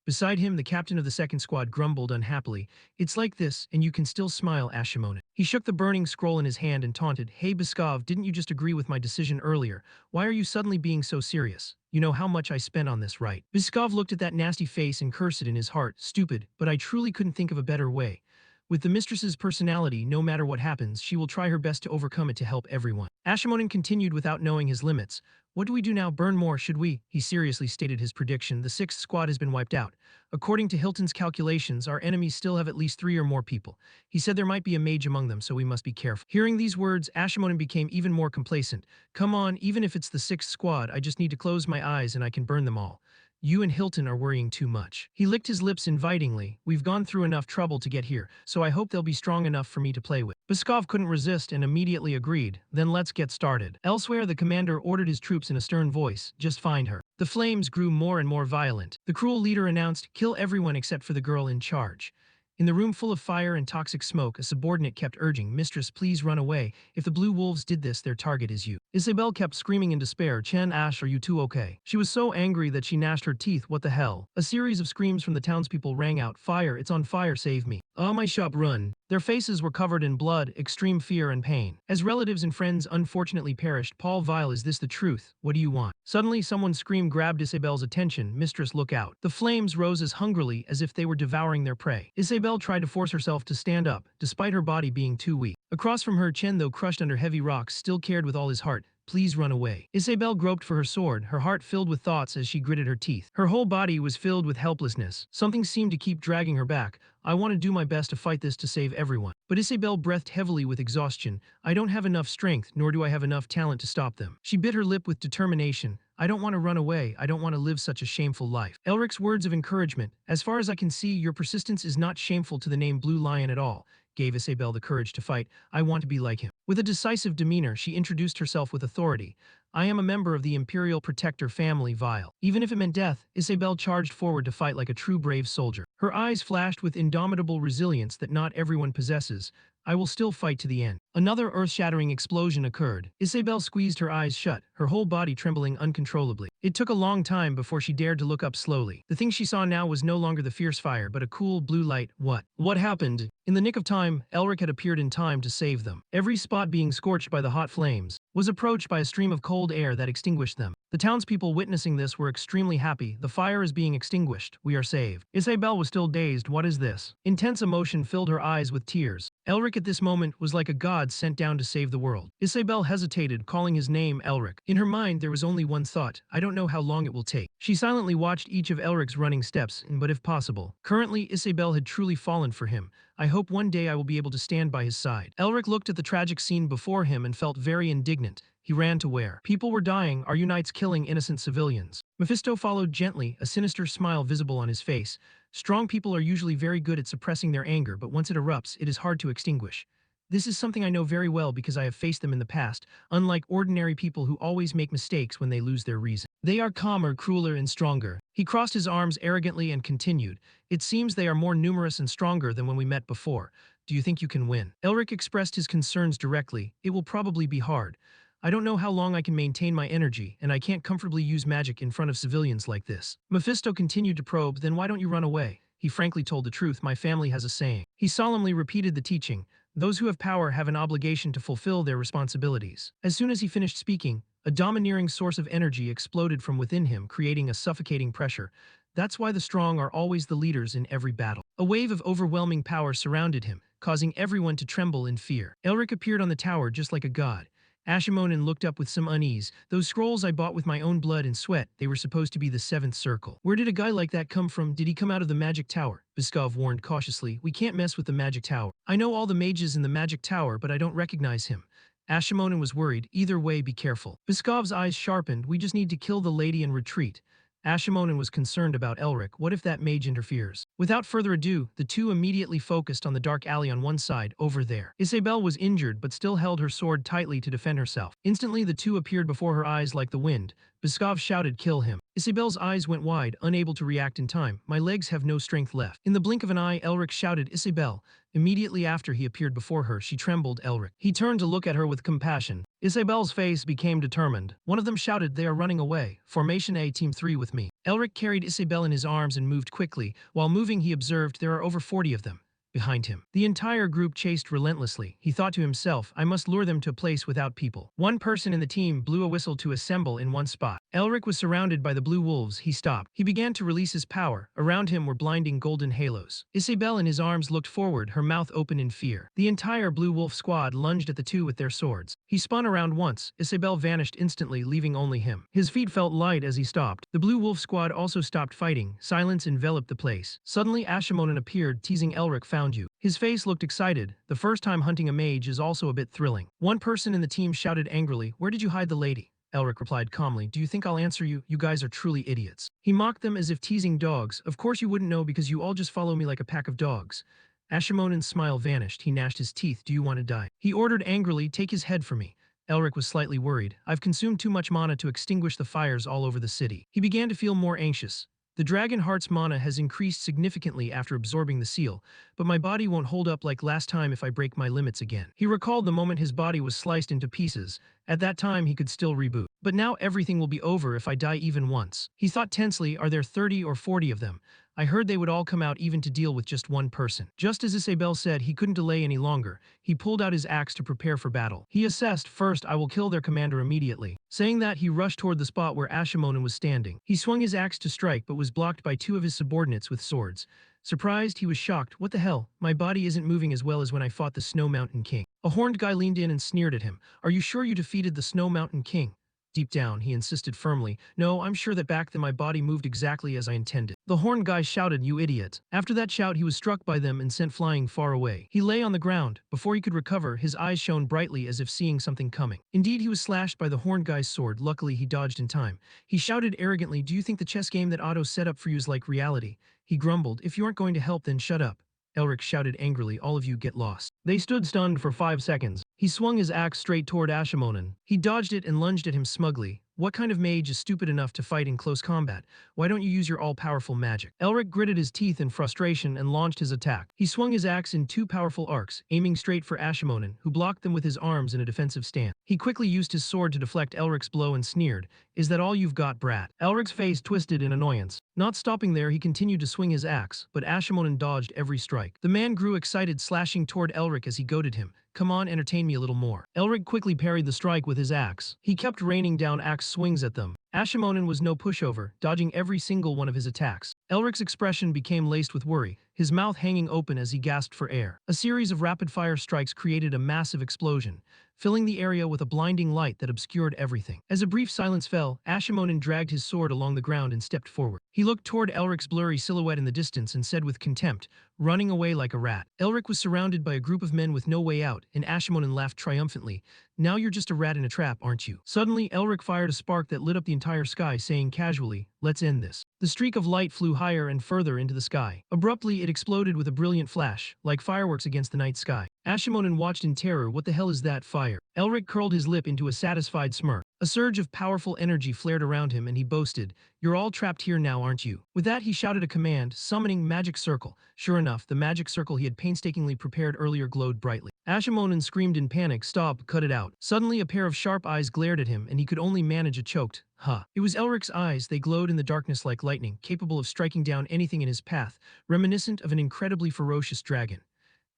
Beside him, the captain of the second squad grumbled unhappily. It's like this, and you can still smile, Ashimonen. He shook the burning scroll in his hand and taunted, Hey Biskov, didn't you just agree with my decision earlier? Why are you suddenly being so serious? You know how much I spent on this, right? Biskov looked at that nasty face and cursed it in his heart. Stupid, but I truly couldn't think of a better way. With the mistress's personality, no matter what happens, she will try her best to overcome it to help everyone. Ashimonen continued without knowing his limits. What do we do now? Burn more, should we? He seriously stated his prediction. The sixth squad has been wiped out. According to Hilton's calculations, our enemies still have at least 3 or more people. He said there might be a mage among them, so we must be careful. Hearing these words, Ashimonen became even more complacent. Come on, even if it's the sixth squad, I just need to close my eyes and I can burn them all. You and Hilton are worrying too much. He licked his lips invitingly. We've gone through enough trouble to get here, so I hope they'll be strong enough for me to play with. Biskov couldn't resist and immediately agreed. Then let's get started. Elsewhere, the commander ordered his troops in a stern voice. Just find her. The flames grew more and more violent. The cruel leader announced, kill everyone except for the girl in charge. In the room full of fire and toxic smoke, a subordinate kept urging, Mistress, please run away. If the blue wolves did this, their target is you. Isabel kept screaming in despair, Chen Ash, are you two okay? She was so angry that she gnashed her teeth. What the hell? A series of screams from the townspeople rang out, fire, it's on fire, save me. Oh my shop, run. Their faces were covered in blood, extreme fear and pain. As relatives and friends unfortunately perished, Paul Vile, is this the truth? What do you want? Suddenly, someone's scream grabbed Isabel's attention. Mistress, look out. The flames rose as hungrily as if they were devouring their prey. Isabel tried to force herself to stand up, despite her body being too weak. Across from her, Chen, though crushed under heavy rocks, still cared with all his heart. Please run away. Isabel groped for her sword, her heart filled with thoughts as she gritted her teeth. Her whole body was filled with helplessness. Something seemed to keep dragging her back. I want to do my best to fight this to save everyone. But Isabel breathed heavily with exhaustion. I don't have enough strength, nor do I have enough talent to stop them. She bit her lip with determination. I don't want to run away. I don't want to live such a shameful life. Elric's words of encouragement, as far as I can see, your persistence is not shameful to the name Blue Lion at all, gave Isabel the courage to fight. I want to be like him. With a decisive demeanor, she introduced herself with authority. I am a member of the Imperial Protector family, Vile. Even if it meant death, Isabel charged forward to fight like a true brave soldier. Her eyes flashed with indomitable resilience that not everyone possesses. I will still fight to the end. Another earth-shattering explosion occurred. Isabel squeezed her eyes shut, her whole body trembling uncontrollably. It took a long time before she dared to look up slowly. The thing she saw now was no longer the fierce fire, but a cool blue light. What happened? In the nick of time, Elric had appeared in time to save them. Every spot being scorched by the hot flames was approached by a stream of cold air that extinguished them. The townspeople witnessing this were extremely happy. The fire is being extinguished. We are saved. Isabel was still dazed. What is this? Intense emotion filled her eyes with tears. Elric at this moment was like a god sent down to save the world. Isabel hesitated, calling his name Elric. In her mind, there was only one thought. I don't know how long it will take. She silently watched each of Elric's running steps, but if possible. Currently, Isabel had truly fallen for him. I hope one day I will be able to stand by his side. Elric looked at the tragic scene before him and felt very indignant. He ran to where people were dying. Are you knights killing innocent civilians? Mephisto followed gently, a sinister smile visible on his face. Strong people are usually very good at suppressing their anger, but once it erupts, it is hard to extinguish. This is something I know very well because I have faced them in the past, unlike ordinary people who always make mistakes when they lose their reason. They are calmer, crueler, and stronger. He crossed his arms arrogantly and continued. It seems they are more numerous and stronger than when we met before. Do you think you can win? Elric expressed his concerns directly. It will probably be hard. I don't know how long I can maintain my energy, and I can't comfortably use magic in front of civilians like this. Mephisto continued to probe. Then why don't you run away? He frankly told the truth. My family has a saying. He solemnly repeated the teaching. Those who have power have an obligation to fulfill their responsibilities. As soon as he finished speaking, a domineering source of energy exploded from within him, creating a suffocating pressure. That's why the strong are always the leaders in every battle. A wave of overwhelming power surrounded him, causing everyone to tremble in fear. Elric appeared on the tower just like a god. Ashimonen looked up with some unease. Those scrolls I bought with my own blood and sweat, they were supposed to be the seventh circle. Where did a guy like that come from? Did he come out of the magic tower? Biskov warned cautiously. We can't mess with the magic tower. I know all the mages in the magic tower, but I don't recognize him. Ashimonen was worried. Either way, be careful. Biskov's eyes sharpened. We just need to kill the lady and retreat. Ashimonen was concerned about Elric. What if that mage interferes? Without further ado, the two immediately focused on the dark alley on one side, over there. Isabel was injured but still held her sword tightly to defend herself. Instantly, the two appeared before her eyes like the wind. Biskov shouted, "Kill him." Isabel's eyes went wide, unable to react in time. "My legs have no strength left." In the blink of an eye, Elric shouted, "Isabel." Immediately after he appeared before her, she trembled. Elric. He turned to look at her with compassion. Isabel's face became determined. One of them shouted, "They are running away. Formation A, Team 3 with me." Elric carried Isabel in his arms and moved quickly. While moving, he observed there are over 40 of them behind him. The entire group chased relentlessly. He thought to himself, I must lure them to a place without people. One person in the team blew a whistle to assemble in one spot. Elric was surrounded by the blue wolves. He stopped. He began to release his power. Around him were blinding golden halos. Isabel in his arms looked forward, her mouth open in fear. The entire blue wolf squad lunged at the two with their swords. He spun around once. Isabel vanished instantly, leaving only him. His feet felt light as he stopped. The blue wolf squad also stopped fighting. Silence enveloped the place. Suddenly Ashimonen appeared, teasing, "Elric found you." His face looked excited. The first time hunting a mage is also a bit thrilling. One person in the team shouted angrily, "Where did you hide the lady?" Elric replied calmly, "Do you think I'll answer you? You guys are truly idiots." He mocked them as if teasing dogs. "Of course you wouldn't know because you all just follow me like a pack of dogs." Ashimonen's smile vanished. He gnashed his teeth. "Do you want to die?" He ordered angrily, "Take his head for me." Elric was slightly worried. "I've consumed too much mana to extinguish the fires all over the city." He began to feel more anxious. The Dragon Heart's mana has increased significantly after absorbing the seal, but my body won't hold up like last time if I break my limits again. He recalled the moment his body was sliced into pieces. At that time he could still reboot. But now everything will be over if I die even once. He thought tensely, are there 30 or 40 of them? I heard they would all come out even to deal with just one person. Just as Isabel said, he couldn't delay any longer. He pulled out his axe to prepare for battle. He assessed, first, I will kill their commander immediately. Saying that, he rushed toward the spot where Ashimonen was standing. He swung his axe to strike but was blocked by two of his subordinates with swords. Surprised, he was shocked. What the hell? My body isn't moving as well as when I fought the Snow Mountain King. A horned guy leaned in and sneered at him. Are you sure you defeated the Snow Mountain King? Deep down, he insisted firmly, "No, I'm sure that back then my body moved exactly as I intended." The horned guy shouted, "You idiot." After that shout, he was struck by them and sent flying far away. He lay on the ground. Before he could recover, his eyes shone brightly as if seeing something coming. Indeed, he was slashed by the horned guy's sword. Luckily, he dodged in time. He shouted arrogantly, "Do you think the chess game that Otto set up for you is like reality?" He grumbled, "If you aren't going to help, then shut up." Elric shouted angrily, "All of you get lost." They stood stunned for 5 seconds. He swung his axe straight toward Ashimonen. He dodged it and lunged at him smugly. What kind of mage is stupid enough to fight in close combat? Why don't you use your all-powerful magic? Elric gritted his teeth in frustration and launched his attack. He swung his axe in 2 powerful arcs, aiming straight for Ashimonen, who blocked them with his arms in a defensive stand. He quickly used his sword to deflect Elric's blow and sneered, "Is that all you've got, brat?" Elric's face twisted in annoyance. Not stopping there, he continued to swing his axe, but Ashimonen dodged every strike. The man grew excited, slashing toward Elric as he goaded him. "Come on, entertain me a little more." Elric quickly parried the strike with his axe. He kept raining down axe swings at them. Ashimonen was no pushover, dodging every single one of his attacks. Elric's expression became laced with worry, his mouth hanging open as he gasped for air. A series of rapid-fire strikes created a massive explosion, filling the area with a blinding light that obscured everything. As a brief silence fell, Ashimonen dragged his sword along the ground and stepped forward. He looked toward Elric's blurry silhouette in the distance and said with contempt, "Running away like a rat." Elric was surrounded by a group of men with no way out, and Ashimonen laughed triumphantly. "Now you're just a rat in a trap, aren't you?" Suddenly, Elric fired a spark that lit up the entire sky, saying casually, "Let's end this." The streak of light flew higher and further into the sky. Abruptly, it exploded with a brilliant flash, like fireworks against the night sky. Ashimonen watched in terror. What the hell is that fire? Elric curled his lip into a satisfied smirk. A surge of powerful energy flared around him and he boasted, "You're all trapped here now, aren't you?" With that, he shouted a command, summoning Magic Circle. Sure enough, the magic circle he had painstakingly prepared earlier glowed brightly. Ashimonen screamed in panic, "Stop, cut it out." Suddenly, a pair of sharp eyes glared at him and he could only manage a choked, "Huh." It was Elric's eyes. They glowed in the darkness like lightning, capable of striking down anything in his path, reminiscent of an incredibly ferocious dragon.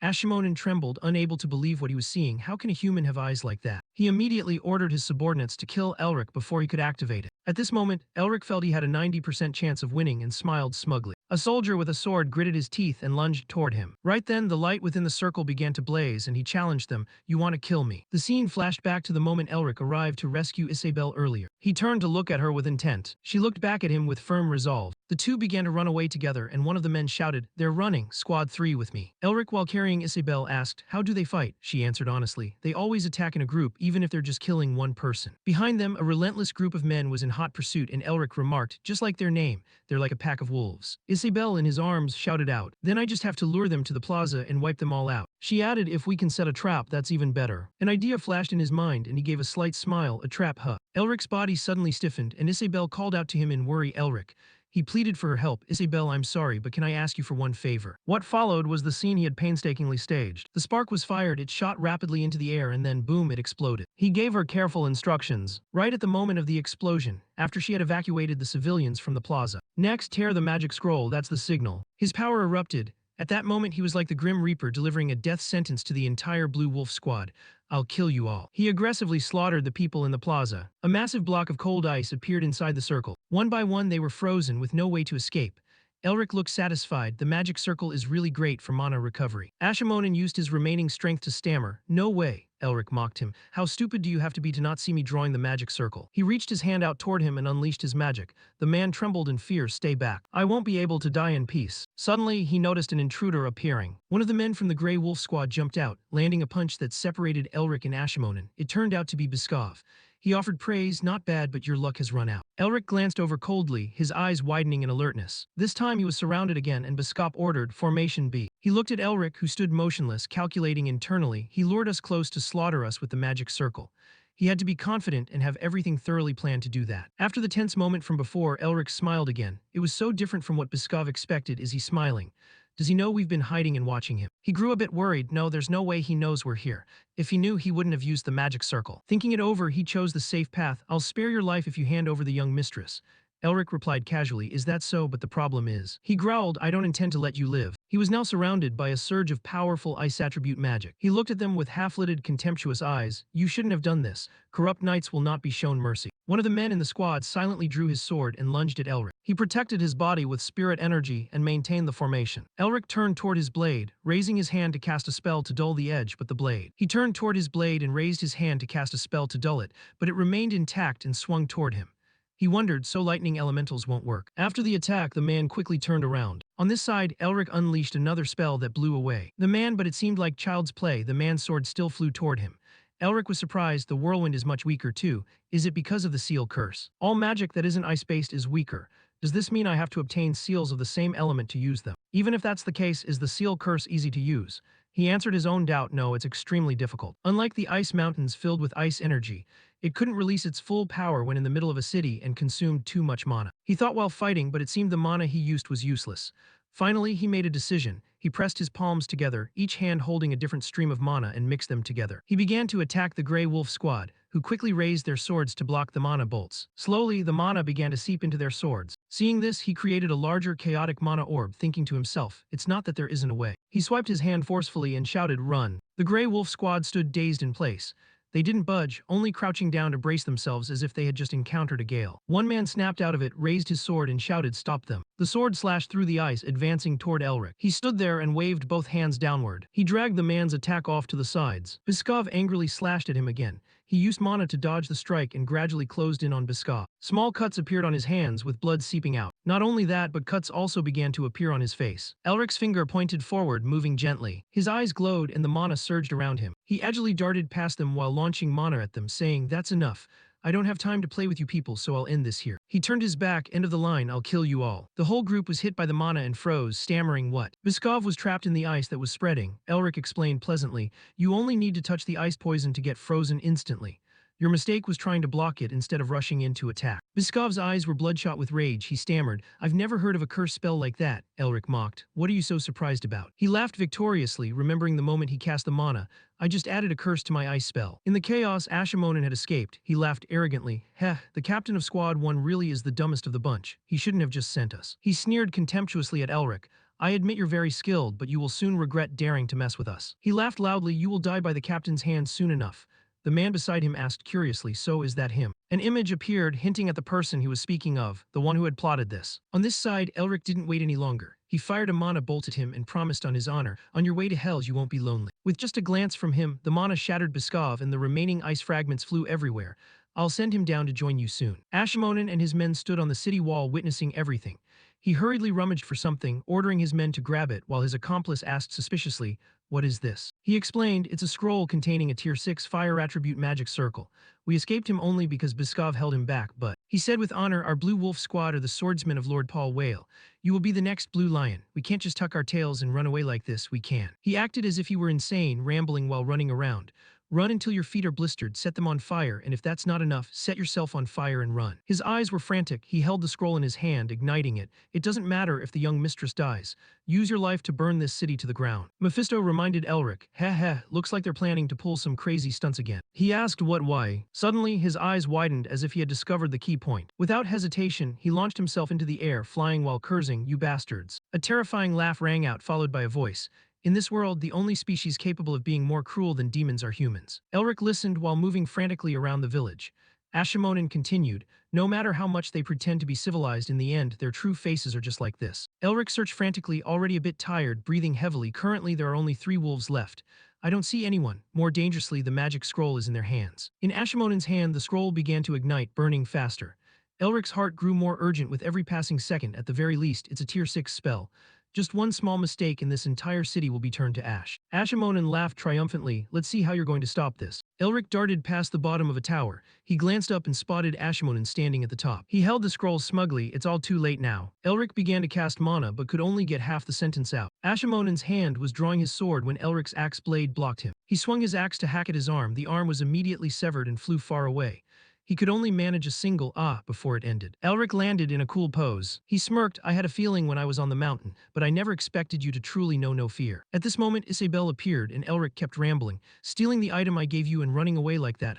Ashimonen trembled, unable to believe what he was seeing. How can a human have eyes like that? He immediately ordered his subordinates to kill Elric before he could activate it. At this moment, Elric felt he had a 90% chance of winning and smiled smugly. A soldier with a sword gritted his teeth and lunged toward him. Right then, the light within the circle began to blaze and he challenged them, "You want to kill me?" The scene flashed back to the moment Elric arrived to rescue Isabel earlier. He turned to look at her with intent. She looked back at him with firm resolve. The two began to run away together and one of the men shouted, "They're running, Squad 3 with me." Elric, while carrying Isabel, asked, "How do they fight?" She answered honestly, "They always attack in a group, even if they're just killing one person." Behind them, a relentless group of men was in hot pursuit and Elric remarked, "Just like their name, they're like a pack of wolves." Isabel in his arms shouted out, "Then I just have to lure them to the plaza and wipe them all out." She added, if we can set a trap, that's even better. An idea flashed in his mind and he gave a slight smile, a trap, huh? Elric's body suddenly stiffened and Isabel called out to him in worry, Elric. He pleaded for her help. Isabel, I'm sorry, but can I ask you for one favor? What followed was the scene he had painstakingly staged. The spark was fired, it shot rapidly into the air, and then boom, it exploded. He gave her careful instructions, right at the moment of the explosion, after she had evacuated the civilians from the plaza. Next, tear the magic scroll, that's the signal. His power erupted. At that moment, he was like the Grim Reaper delivering a death sentence to the entire Blue Wolf squad. I'll kill you all. He aggressively slaughtered the people in the plaza. A massive block of cold ice appeared inside the circle. One by one, they were frozen with no way to escape. Elric looked satisfied. The magic circle is really great for mana recovery. Ashamonen used his remaining strength to stammer. No way. Elric mocked him. How stupid do you have to be to not see me drawing the magic circle? He reached his hand out toward him and unleashed his magic. The man trembled in fear. Stay back. I won't be able to die in peace. Suddenly, he noticed an intruder appearing. One of the men from the Grey Wolf squad jumped out, landing a punch that separated Elric and Ashamonen. It turned out to be Biskov. He offered praise, not bad, but your luck has run out. Elric glanced over coldly, his eyes widening in alertness. This time he was surrounded again and Biskop ordered, Formation B. He looked at Elric, who stood motionless, calculating internally. He lured us close to slaughter us with the magic circle. He had to be confident and have everything thoroughly planned to do that. After the tense moment from before, Elric smiled again. It was so different from what Biskov expected. Is he smiling? Does he know we've been hiding and watching him? He grew a bit worried. No, there's no way he knows we're here. If he knew, he wouldn't have used the magic circle. Thinking it over, he chose the safe path. I'll spare your life if you hand over the young mistress. Elric replied casually, is that so? But the problem is. He growled, I don't intend to let you live. He was now surrounded by a surge of powerful ice attribute magic. He looked at them with half-lidded, contemptuous eyes. You shouldn't have done this. Corrupt knights will not be shown mercy. One of the men in the squad silently drew his sword and lunged at Elric. He protected his body with spirit energy and maintained the formation. Elric turned toward his blade, raising his hand to cast a spell to dull the edge, but the blade. He turned toward his blade and raised his hand to cast a spell to dull it, but it remained intact and swung toward him. He wondered, so lightning elementals won't work. After the attack, the man quickly turned around. On this side, Elric unleashed another spell that blew away the man, but it seemed like child's play. The man's sword still flew toward him. Elric was surprised. The whirlwind is much weaker too. Is it because of the seal curse? All magic that isn't ice-based is weaker. Does this mean I have to obtain seals of the same element to use them? Even if that's the case, is the seal curse easy to use? He answered his own doubt. No, it's extremely difficult. Unlike the ice mountains filled with ice energy, it couldn't release its full power when in the middle of a city and consumed too much mana. He thought while fighting, but it seemed the mana he used was useless. Finally, he made a decision. He pressed his palms together, each hand holding a different stream of mana, and mixed them together. He began to attack the Grey Wolf squad, who quickly raised their swords to block the mana bolts. Slowly, the mana began to seep into their swords. Seeing this, he created a larger chaotic mana orb, thinking to himself, it's not that there isn't a way. He swiped his hand forcefully and shouted, run. The Grey Wolf squad stood dazed in place. They didn't budge, only crouching down to brace themselves as if they had just encountered a gale. One man snapped out of it, raised his sword, and shouted, stop them. The sword slashed through the ice, advancing toward Elric. He stood there and waved both hands downward. He dragged the man's attack off to the sides. Biskov angrily slashed at him again. He used mana to dodge the strike and gradually closed in on Biskov. Small cuts appeared on his hands with blood seeping out. Not only that, but cuts also began to appear on his face. Elric's finger pointed forward, moving gently. His eyes glowed and the mana surged around him. He agilely darted past them while launching mana at them, saying, that's enough. I don't have time to play with you people, so I'll end this here. He turned his back, end of the line, I'll kill you all. The whole group was hit by the mana and froze, stammering what? Biskov was trapped in the ice that was spreading. Elric explained pleasantly, you only need to touch the ice poison to get frozen instantly. Your mistake was trying to block it instead of rushing in to attack. Biskov's eyes were bloodshot with rage. He stammered, I've never heard of a curse spell like that. Elric mocked. What are you so surprised about? He laughed victoriously, remembering the moment he cast the mana. I just added a curse to my ice spell. In the chaos, Ashamonen had escaped. He laughed arrogantly. Heh, the captain of Squad 1 really is the dumbest of the bunch. He shouldn't have just sent us. He sneered contemptuously at Elric. I admit you're very skilled, but you will soon regret daring to mess with us. He laughed loudly. You will die by the captain's hand soon enough. The man beside him asked curiously, so is that him? An image appeared, hinting at the person he was speaking of, the one who had plotted this. On this side, Elric didn't wait any longer. He fired a mana bolt at him and promised on his honor, on your way to hell you won't be lonely. With just a glance from him, the mana shattered Biskov and the remaining ice fragments flew everywhere. I'll send him down to join you soon. Ashamonen and his men stood on the city wall witnessing everything. He hurriedly rummaged for something, ordering his men to grab it while his accomplice asked suspiciously, what is this? He explained, it's a scroll containing a tier 6 fire attribute magic circle. We escaped him only because Biskov held him back, but He said with honor, our Blue Wolf Squad are the swordsmen of Lord Paul Whale. You will be the next Blue Lion. We can't just tuck our tails and run away like this, we can. He acted as if he were insane, rambling while running around. Run until your feet are blistered, set them on fire, and if that's not enough, set yourself on fire and run. His eyes were frantic. He held the scroll in his hand, igniting it. It doesn't matter if the young mistress dies. Use your life to burn this city to the ground. Mephisto reminded Elric, heh, looks like they're planning to pull some crazy stunts again. He asked why. Suddenly, his eyes widened as if he had discovered the key point. Without hesitation, he launched himself into the air, flying while cursing, you bastards. A terrifying laugh rang out, followed by a voice. In this world, the only species capable of being more cruel than demons are humans. Elric listened while moving frantically around the village. Ashimonin continued, no matter how much they pretend to be civilized, in the end, their true faces are just like this. Elric searched frantically, already a bit tired, breathing heavily. Currently, there are only 3 wolves left. I don't see anyone. More dangerously, the magic scroll is in their hands. In Ashimonin's hand, the scroll began to ignite, burning faster. Elric's heart grew more urgent with every passing second. At the very least, it's a tier 6 spell. Just one small mistake and this entire city will be turned to ash. Ashimonin laughed triumphantly. Let's see how you're going to stop this. Elric darted past the bottom of a tower. He glanced up and spotted Ashimonin standing at the top. He held the scroll smugly. It's all too late now. Elric began to cast mana but could only get half the sentence out. Ashimonin's hand was drawing his sword when Elric's axe blade blocked him. He swung his axe to hack at his arm. The arm was immediately severed and flew far away. He could only manage a single before it ended. Elric landed in a cool pose. He smirked, I had a feeling when I was on the mountain, but I never expected you to truly know no fear. At this moment, Isabelle appeared and Elric kept rambling, stealing the item I gave you and running away like that,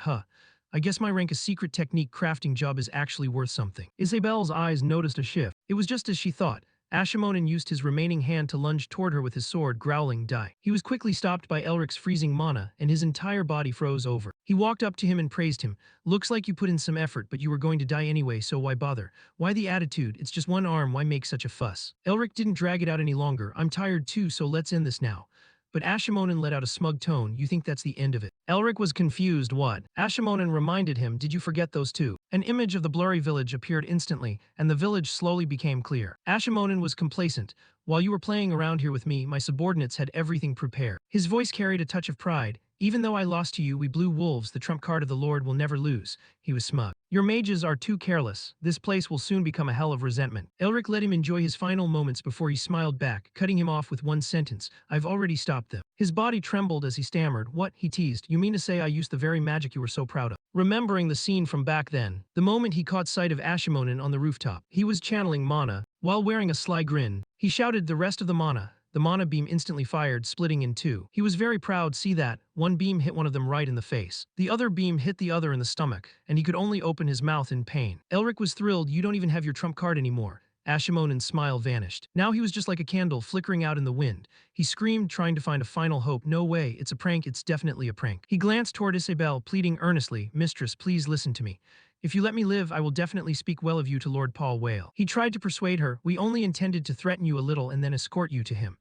I guess my rank a secret technique crafting job is actually worth something. Isabelle's eyes noticed a shift. It was just as she thought. Ashimonin used his remaining hand to lunge toward her with his sword, growling, die. He was quickly stopped by Elric's freezing mana, and his entire body froze over. He walked up to him and praised him. Looks like you put in some effort, but you were going to die anyway, so why bother? Why the attitude? It's just one arm, why make such a fuss? Elric didn't drag it out any longer. I'm tired too, so let's end this now. But Ashimonin let out a smug tone. You think that's the end of it? Elric was confused. What? Ashimonin reminded him, did you forget those two? An image of the blurry village appeared instantly, and the village slowly became clear. Ashimonin was complacent. While you were playing around here with me, my subordinates had everything prepared. His voice carried a touch of pride. Even though I lost to you, we blue wolves, the trump card of the Lord, will never lose. He was smug. Your mages are too careless. This place will soon become a hell of resentment. Elric let him enjoy his final moments before he smiled back, cutting him off with one sentence. I've already stopped them. His body trembled as he stammered. What? He teased. You mean to say I used the very magic you were so proud of? Remembering the scene from back then, the moment he caught sight of Ashimonin on the rooftop, he was channeling mana. While wearing a sly grin, he shouted the rest of the mana. The mana beam instantly fired, splitting in two. He was very proud. See that? One beam hit one of them right in the face. The other beam hit the other in the stomach, and he could only open his mouth in pain. Elric was thrilled. You don't even have your trump card anymore. Ashimonin's smile vanished. Now he was just like a candle flickering out in the wind. He screamed, trying to find a final hope. No way, it's a prank, it's definitely a prank. He glanced toward Isabelle, pleading earnestly, Mistress, please listen to me. If you let me live, I will definitely speak well of you to Lord Paul Whale. He tried to persuade her. We only intended to threaten you a little and then escort you to him.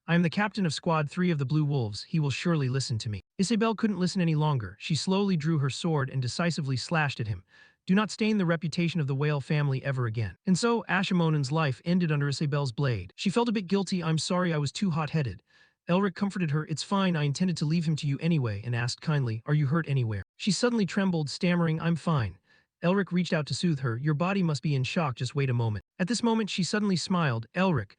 I am the captain of Squad 3 of the Blue Wolves. He will surely listen to me. Isabelle couldn't listen any longer. She slowly drew her sword and decisively slashed at him. Do not stain the reputation of the Whale family ever again. And so, Ashimonin's life ended under Isabelle's blade. She felt a bit guilty. I'm sorry I was too hot-headed. Elric comforted her. It's fine, I intended to leave him to you anyway, and asked kindly, are you hurt anywhere? She suddenly trembled, stammering, I'm fine. Elric reached out to soothe her. Your body must be in shock, just wait a moment. At this moment, she suddenly smiled. Elric,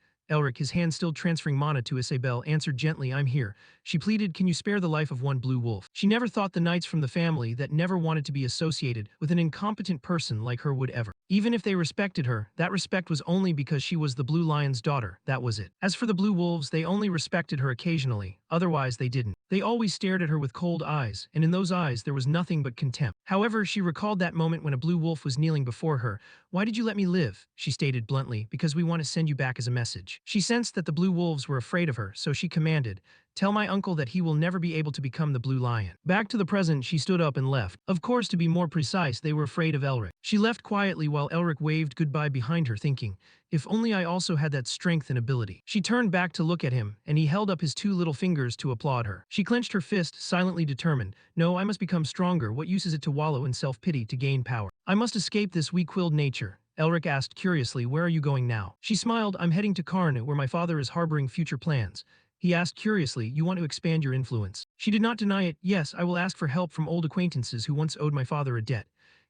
his hand still transferring mana to Isabelle, answered gently, I'm here. She pleaded, can you spare the life of one blue wolf? She never thought the knights from the family that never wanted to be associated with an incompetent person like her would ever. Even if they respected her, that respect was only because she was the Blue Lion's daughter, that was it. As for the Blue Wolves, they only respected her occasionally, otherwise they didn't. They always stared at her with cold eyes, and in those eyes there was nothing but contempt. However, she recalled that moment when a blue wolf was kneeling before her. Why did you let me live? She stated bluntly, because we want to send you back as a message. She sensed that the blue wolves were afraid of her, so she commanded, tell my uncle that he will never be able to become the Blue Lion. Back to the present, she stood up and left. Of course, to be more precise, they were afraid of Elric. She left quietly while Elric waved goodbye behind her, thinking, if only I also had that strength and ability. She turned back to look at him, and he held up his 2 little fingers to applaud her. She clenched her fist, silently determined. No, I must become stronger. What use is it to wallow in self-pity to gain power? I must escape this weak-willed nature. Elric asked curiously, where are you going now? She smiled, I'm heading to Karn, where my father is harboring future plans. He asked curiously, you want to expand your influence? She did not deny it. Yes, I will ask for help from old acquaintances who once owed my father a debt.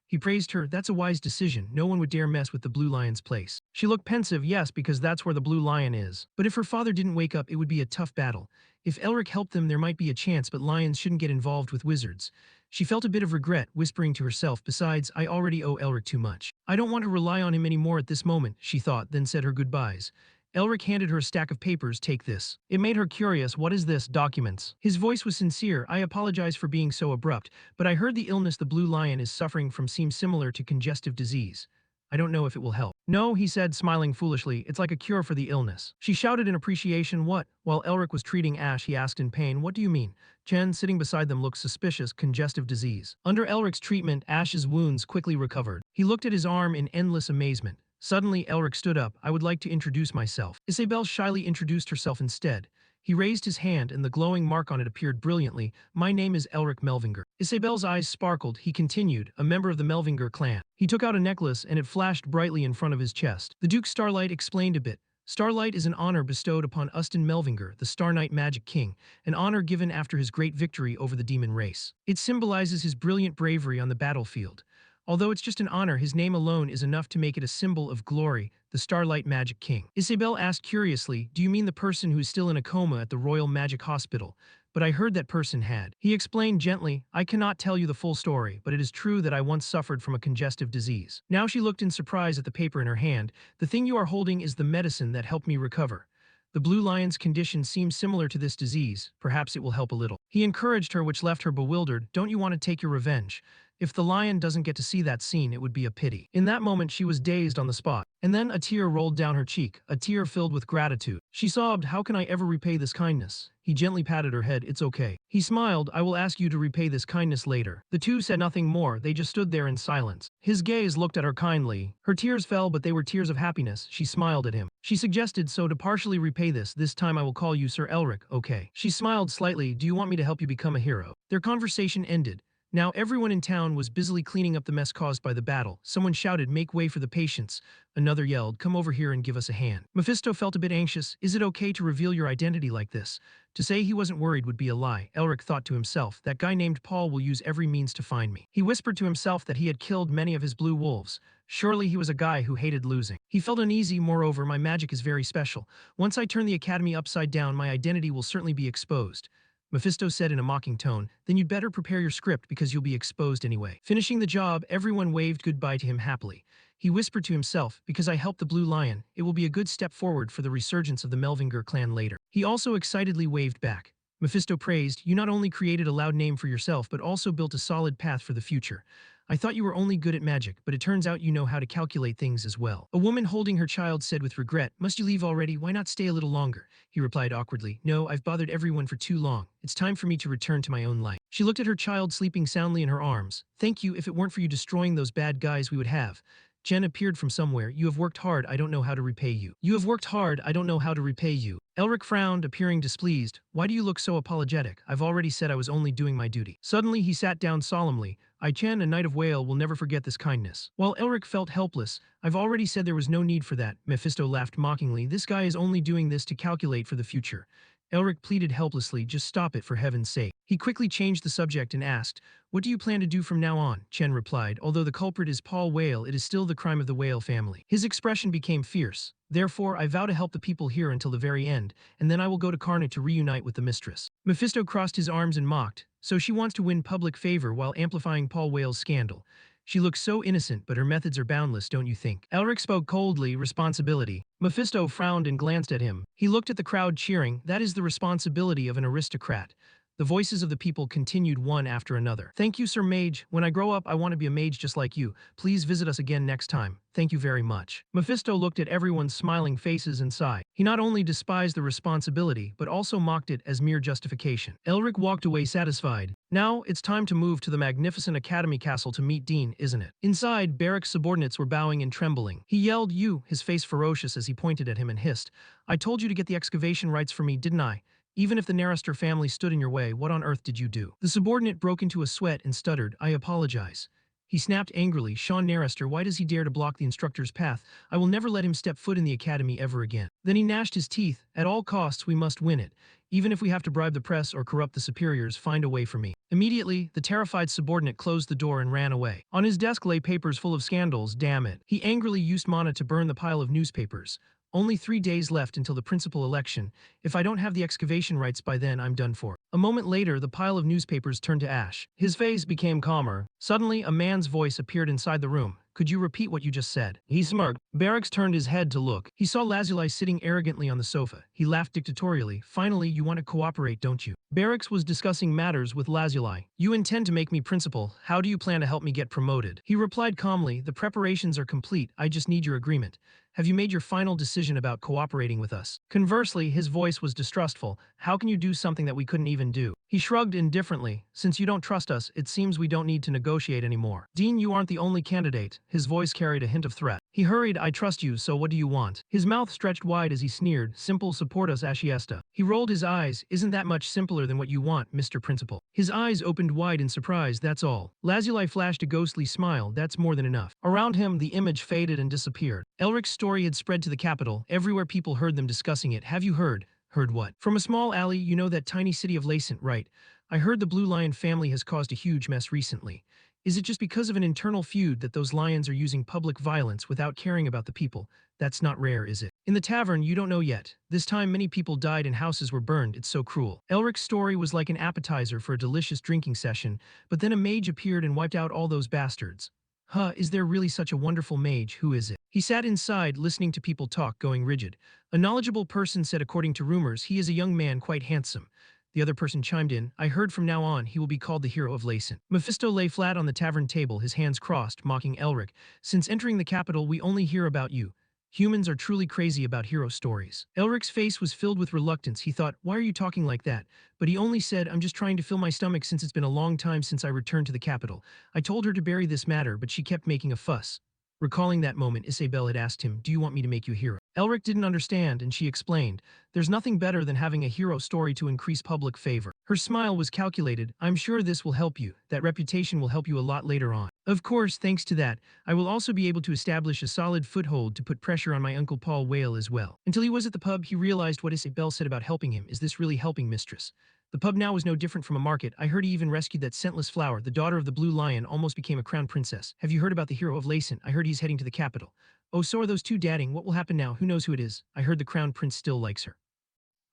He praised her. That's a wise decision. No one would dare mess with the Blue Lion's place. She looked pensive, yes, because that's where the Blue Lion is. But if her father didn't wake up, it would be a tough battle. If Elric helped them, there might be a chance, but lions shouldn't get involved with wizards. She felt a bit of regret, whispering to herself, besides, I already owe Elric too much. I don't want to rely on him anymore at this moment, she thought, then said her goodbyes. Elric handed her a stack of papers. Take this. It made her curious. What is this? Documents. His voice was sincere. I apologize for being so abrupt, but I heard the illness the Blue Lion is suffering from seems similar to congestive disease. I don't know if it will help. No, he said, smiling foolishly. It's like a cure for the illness. She shouted in appreciation. What? While Elric was treating Ash, he asked in pain, what do you mean? Chen, sitting beside them, looked suspicious. Congestive disease. Under Elric's treatment, Ash's wounds quickly recovered. He looked at his arm in endless amazement. Suddenly, Elric stood up. I would like to introduce myself. Isabel shyly introduced herself instead. He raised his hand and the glowing mark on it appeared brilliantly. My name is Elric Melvinger. Isabel's eyes sparkled. He continued, a member of the Melvinger clan. He took out a necklace and it flashed brightly in front of his chest. The Duke Starlight explained a bit. Starlight is an honor bestowed upon Uston Melvinger, the Star Knight Magic King, an honor given after his great victory over the demon race. It symbolizes his brilliant bravery on the battlefield. Although it's just an honor, his name alone is enough to make it a symbol of glory, the Starlight Magic King. Isabel asked curiously, do you mean the person who's still in a coma at the Royal Magic Hospital? But I heard that person had. He explained gently, I cannot tell you the full story, but it is true that I once suffered from a congestive disease. Now she looked in surprise at the paper in her hand. The thing you are holding is the medicine that helped me recover. The Blue Lion's condition seems similar to this disease. Perhaps it will help a little. He encouraged her, which left her bewildered. Don't you want to take your revenge? If the lion doesn't get to see that scene, it would be a pity. In that moment, she was dazed on the spot. And then a tear rolled down her cheek, a tear filled with gratitude. She sobbed, how can I ever repay this kindness? He gently patted her head. It's okay. He smiled. I will ask you to repay this kindness later. The two said nothing more. They just stood there in silence. His gaze looked at her kindly. Her tears fell, but they were tears of happiness. She smiled at him. She suggested, so to partially repay this time I will call you Sir Elric, okay? She smiled slightly. Do you want me to help you become a hero? Their conversation ended. Now everyone in town was busily cleaning up the mess caused by the battle. Someone shouted, make way for the patients. Another yelled, come over here and give us a hand. Mephisto felt a bit anxious. Is it okay to reveal your identity like this? To say he wasn't worried would be a lie. Elric thought to himself, that guy named Paul will use every means to find me. He whispered to himself that he had killed many of his blue wolves. Surely he was a guy who hated losing. He felt uneasy. Moreover, my magic is very special. Once I turn the academy upside down, my identity will certainly be exposed. Mephisto said in a mocking tone, then you'd better prepare your script because you'll be exposed anyway. Finishing the job, everyone waved goodbye to him happily. He whispered to himself, because I helped the Blue Lion, it will be a good step forward for the resurgence of the Melvinger clan later. He also excitedly waved back. Mephisto praised, you not only created a loud name for yourself but also built a solid path for the future. I thought you were only good at magic, but it turns out you know how to calculate things as well. A woman holding her child said with regret, must you leave already? Why not stay a little longer? He replied awkwardly, no, I've bothered everyone for too long. It's time for me to return to my own life. She looked at her child sleeping soundly in her arms. Thank you. If it weren't for you destroying those bad guys we would have. Jen appeared from somewhere. You have worked hard. I don't know how to repay you. You have worked hard. I don't know how to repay you. Elric frowned, appearing displeased. Why do you look so apologetic? I've already said I was only doing my duty. Suddenly he sat down solemnly. I, Chen, a knight of Whale, will never forget this kindness. While Elric felt helpless, I've already said there was no need for that. Mephisto laughed mockingly. This guy is only doing this to calculate for the future. Elric pleaded helplessly, just stop it for heaven's sake. He quickly changed the subject and asked, what do you plan to do from now on? Chen replied, although the culprit is Paul Whale, it is still the crime of the Whale family. His expression became fierce. Therefore, I vow to help the people here until the very end, and then I will go to Karna to reunite with the mistress. Mephisto crossed his arms and mocked, so she wants to win public favor while amplifying Paul Whale's scandal. She looks so innocent, but her methods are boundless, don't you think? Elric spoke coldly, responsibility. Mephisto frowned and glanced at him. He looked at the crowd cheering. That is the responsibility of an aristocrat. The voices of the people continued one after another. Thank you, Sir Mage. When I grow up, I want to be a mage just like you. Please visit us again next time. Thank you very much. Mephisto looked at everyone's smiling faces and sighed. He not only despised the responsibility, but also mocked it as mere justification. Elric walked away satisfied. Now, it's time to move to the magnificent Academy Castle to meet Dean, isn't it? Inside, Barrack's subordinates were bowing and trembling. He yelled, you, his face ferocious as he pointed at him and hissed. I told you to get the excavation rights for me, didn't I? Even if the Narrister family stood in your way, what on earth did you do? The subordinate broke into a sweat and stuttered, I apologize. He snapped angrily. Sean Narester, why does he dare to block the instructor's path? I will never let him step foot in the academy ever again. Then he gnashed his teeth. At all costs, we must win it. Even if we have to bribe the press or corrupt the superiors, find a way for me. Immediately, the terrified subordinate closed the door and ran away. On his desk lay papers full of scandals, damn it. He angrily used mana to burn the pile of newspapers. Only 3 days left until the principal election. If I don't have the excavation rights by then, I'm done for. A moment later, the pile of newspapers turned to ash. His face became calmer. Suddenly, a man's voice appeared inside the room. Could you repeat what you just said? He smirked. Barracks turned his head to look. He saw Lazuli sitting arrogantly on the sofa. He laughed dictatorially. Finally, you want to cooperate, don't you? Barracks was discussing matters with Lazuli. You intend to make me principal. How do you plan to help me get promoted? He replied calmly, the preparations are complete. I just need your agreement. Have you made your final decision about cooperating with us? Conversely, his voice was distrustful. How can you do something that we couldn't even do? He shrugged indifferently. Since you don't trust us, it seems we don't need to negotiate anymore. Dean, you aren't the only candidate. His voice carried a hint of threat. He hurried, I trust you, so what do you want? His mouth stretched wide as he sneered, simple, support us, Ashiesta. He rolled his eyes, isn't that much simpler than what you want, Mr. Principal? His eyes opened wide in surprise, that's all. Lazuli flashed a ghostly smile, that's more than enough. Around him, the image faded and disappeared. Elric's story had spread to the capital. Everywhere people heard them discussing it. Have you heard? Heard what? From a small alley, you know that tiny city of Lacent, right? I heard the Blue Lion family has caused a huge mess recently. Is it just because of an internal feud that those lions are using public violence without caring about the people? That's not rare, is it? In the tavern, you don't know yet. This time many people died and houses were burned, it's so cruel. Elric's story was like an appetizer for a delicious drinking session, but then a mage appeared and wiped out all those bastards. Huh, is there really such a wonderful mage? Who is it? He sat inside, listening to people talk, going rigid. A knowledgeable person said according to rumors, he is a young man quite handsome. The other person chimed in, I heard from now on he will be called the hero of Lacent. Mephisto lay flat on the tavern table, his hands crossed, mocking Elric. Since entering the capital, we only hear about you. Humans are truly crazy about hero stories. Elric's face was filled with reluctance. He thought, why are you talking like that? But he only said, I'm just trying to fill my stomach since it's been a long time since I returned to the capital. I told her to bury this matter, but she kept making a fuss. Recalling that moment, Isabel had asked him, do you want me to make you a hero? Elric didn't understand, and she explained, there's nothing better than having a hero story to increase public favor. Her smile was calculated. I'm sure this will help you. That reputation will help you a lot later on. Of course, thanks to that, I will also be able to establish a solid foothold to put pressure on my Uncle Paul Whale as well. Until he was at the pub, he realized what Isabel said about helping him. Is this really helping, mistress? The pub now was no different from a market. I heard he even rescued that scentless flower. The daughter of the Blue Lion almost became a crown princess. Have you heard about the hero of Lacent? I heard he's heading to the capital. Oh, so are those two dadding. What will happen now? Who knows who it is? I heard the crown prince still likes her.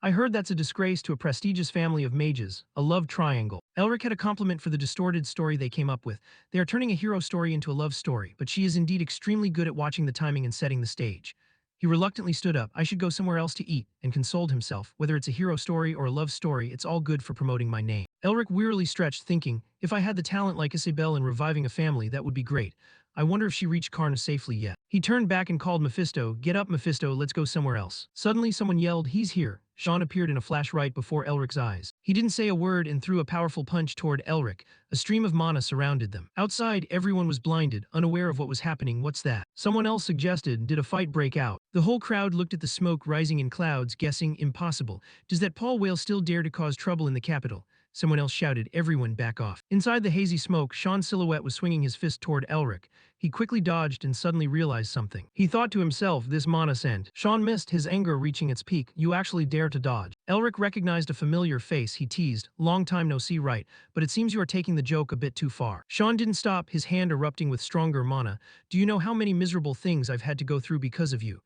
I heard that's a disgrace to a prestigious family of mages, a love triangle. Elric had a compliment for the distorted story they came up with. They are turning a hero story into a love story, but she is indeed extremely good at watching the timing and setting the stage. He reluctantly stood up. I should go somewhere else to eat, and consoled himself. Whether it's a hero story or a love story, it's all good for promoting my name. Elric wearily stretched, thinking, if I had the talent like Isabel in reviving a family, that would be great. I wonder if she reached Karna safely yet. He turned back and called Mephisto, get up Mephisto, let's go somewhere else. Suddenly someone yelled, he's here. Sean appeared in a flash right before Elric's eyes. He didn't say a word and threw a powerful punch toward Elric. A stream of mana surrounded them. Outside, everyone was blinded, unaware of what was happening. What's that? Someone else suggested, did a fight break out? The whole crowd looked at the smoke rising in clouds, guessing, impossible. Does that Paul Whale still dare to cause trouble in the capital? Someone else shouted, everyone back off. Inside the hazy smoke, Sean's silhouette was swinging his fist toward Elric. He quickly dodged and suddenly realized something. He thought to himself, this mana sent. Sean missed, his anger reaching its peak. You actually dare to dodge. Elric recognized a familiar face. He teased, long time no see, right, but it seems you are taking the joke a bit too far. Sean didn't stop, his hand erupting with stronger mana. Do you know how many miserable things I've had to go through because of you?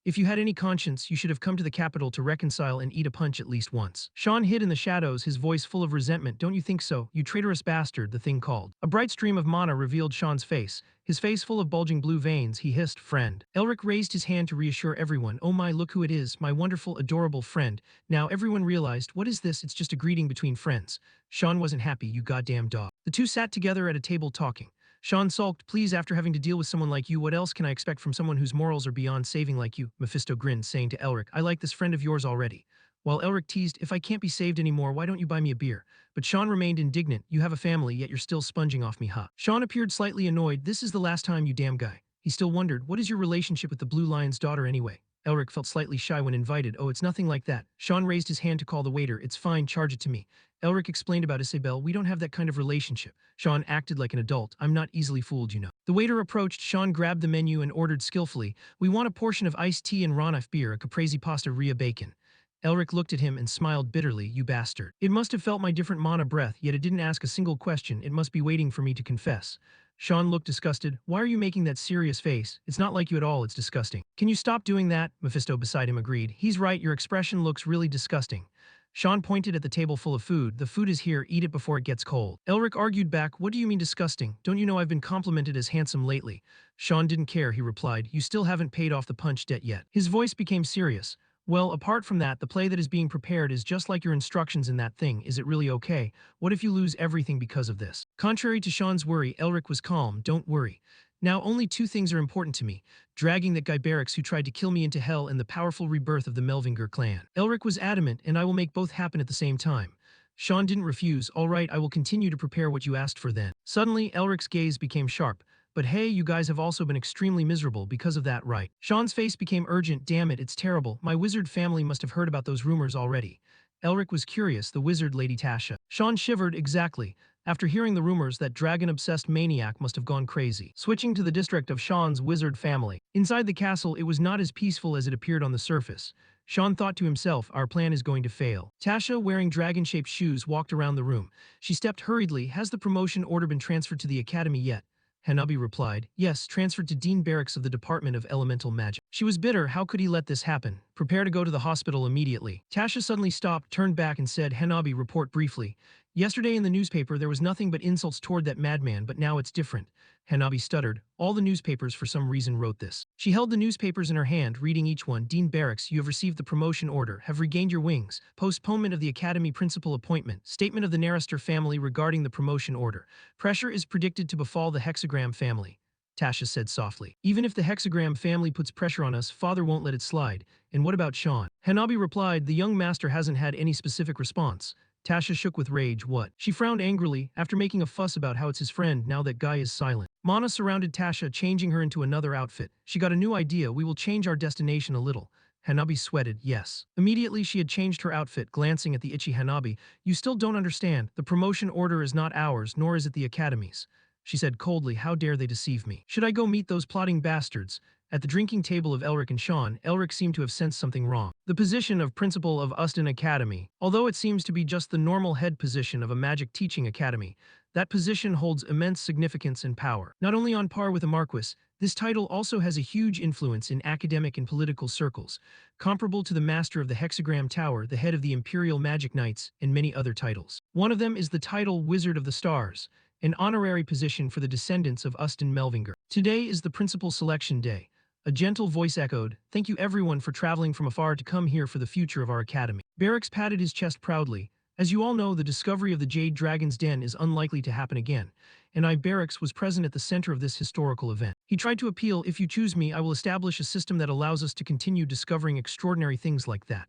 If you had any conscience, you should have come to the capital to reconcile and eat a punch at least once. Sean hid in the shadows, his voice full of resentment. Don't you think so? You traitorous bastard, the thing called. A bright stream of mana revealed Sean's face. His face full of bulging blue veins, he hissed, friend. Elric raised his hand to reassure everyone. Oh my, look who it is, my wonderful, adorable friend. Now everyone realized, what is this? It's just a greeting between friends. Sean wasn't happy, you goddamn dog. The two sat together at a table talking. Sean sulked, please, after having to deal with someone like you, what else can I expect from someone whose morals are beyond saving like you? Mephisto grinned, saying to Elric, I like this friend of yours already. While Elric teased, if I can't be saved anymore, why don't you buy me a beer? But Sean remained indignant, you have a family, yet you're still sponging off me, huh? Sean appeared slightly annoyed, this is the last time, you damn guy. He still wondered, what is your relationship with the Blue Lion's daughter anyway? Elric felt slightly shy when invited. Oh, it's nothing like that. Sean raised his hand to call the waiter. It's fine, charge it to me. Elric explained about Isabel. We don't have that kind of relationship. Sean acted like an adult. I'm not easily fooled, you know. The waiter approached. Sean grabbed the menu and ordered skillfully. We want a portion of iced tea and Ranaf beer, a caprese pasta ria bacon. Elric looked at him and smiled bitterly. You bastard. It must have felt my different mana breath, yet it didn't ask a single question. It must be waiting for me to confess. Sean looked disgusted. Why are you making that serious face? It's not like you at all, it's disgusting. Can you stop doing that? Mephisto beside him agreed. He's right, your expression looks really disgusting. Sean pointed at the table full of food. The food is here, eat it before it gets cold. Elric argued back, what do you mean disgusting? Don't you know I've been complimented as handsome lately? Sean didn't care, he replied. You still haven't paid off the punch debt yet. His voice became serious. Well, apart from that, the play that is being prepared is just like your instructions in that thing. Is it really okay? What if you lose everything because of this? Contrary to Sean's worry, Elric was calm. Don't worry. Now, only two things are important to me. Dragging that guy Barracks who tried to kill me into hell and the powerful rebirth of the Melvinger clan. Elric was adamant, and I will make both happen at the same time. Sean didn't refuse. All right, I will continue to prepare what you asked for then. Suddenly, Elric's gaze became sharp. But hey, you guys have also been extremely miserable because of that, right? Sean's face became urgent. Damn it, it's terrible. My wizard family must have heard about those rumors already. Elric was curious, the wizard Lady Tasha. Sean shivered. Exactly. After hearing the rumors, that dragon-obsessed maniac must have gone crazy. Switching to the district of Sean's wizard family. Inside the castle, it was not as peaceful as it appeared on the surface. Sean thought to himself, our plan is going to fail. Tasha, wearing dragon-shaped shoes, walked around the room. She stepped hurriedly. Has the promotion order been transferred to the academy yet? Hanabi replied, yes, transferred to Dean Barracks of the Department of Elemental Magic. She was bitter. How could he let this happen? Prepare to go to the hospital immediately. Tasha suddenly stopped, turned back and said, Hanabi, report briefly. Yesterday in the newspaper there was nothing but insults toward that madman, but now it's different. Hanabi stuttered. All the newspapers for some reason wrote this. She held the newspapers in her hand, reading each one. Dean Barracks, you have received the promotion order, have regained your wings. Postponement of the academy principal appointment. Statement of the Narister family regarding the promotion order. Pressure is predicted to befall the Hexagram family. Tasha said softly. Even if the Hexagram family puts pressure on us, father won't let it slide. And what about Sean? Hanabi replied, the young master hasn't had any specific response. Tasha shook with rage. What? She frowned angrily, after making a fuss about how it's his friend now that guy is silent. Mana surrounded Tasha, changing her into another outfit. She got a new idea. We will change our destination a little. Hanabi sweated. Yes. Immediately she had changed her outfit, glancing at the itchy Hanabi. You still don't understand. The promotion order is not ours, nor is it the academy's. She said coldly, how dare they deceive me? Should I go meet those plotting bastards? At the drinking table of Elric and Sean, Elric seemed to have sensed something wrong. The position of principal of Uston Academy, although it seems to be just the normal head position of a magic teaching academy, that position holds immense significance and power. Not only on par with a marquis, this title also has a huge influence in academic and political circles, comparable to the master of the Hexagram Tower, the head of the Imperial Magic Knights, and many other titles. One of them is the title Wizard of the Stars, an honorary position for the descendants of Uston Melvinger. Today is the principal selection day. A gentle voice echoed, thank you everyone for traveling from afar to come here for the future of our academy. Barracks patted his chest proudly. As you all know, the discovery of the Jade Dragon's Den is unlikely to happen again, and I, Barracks, was present at the center of this historical event. He tried to appeal, if you choose me, I will establish a system that allows us to continue discovering extraordinary things like that.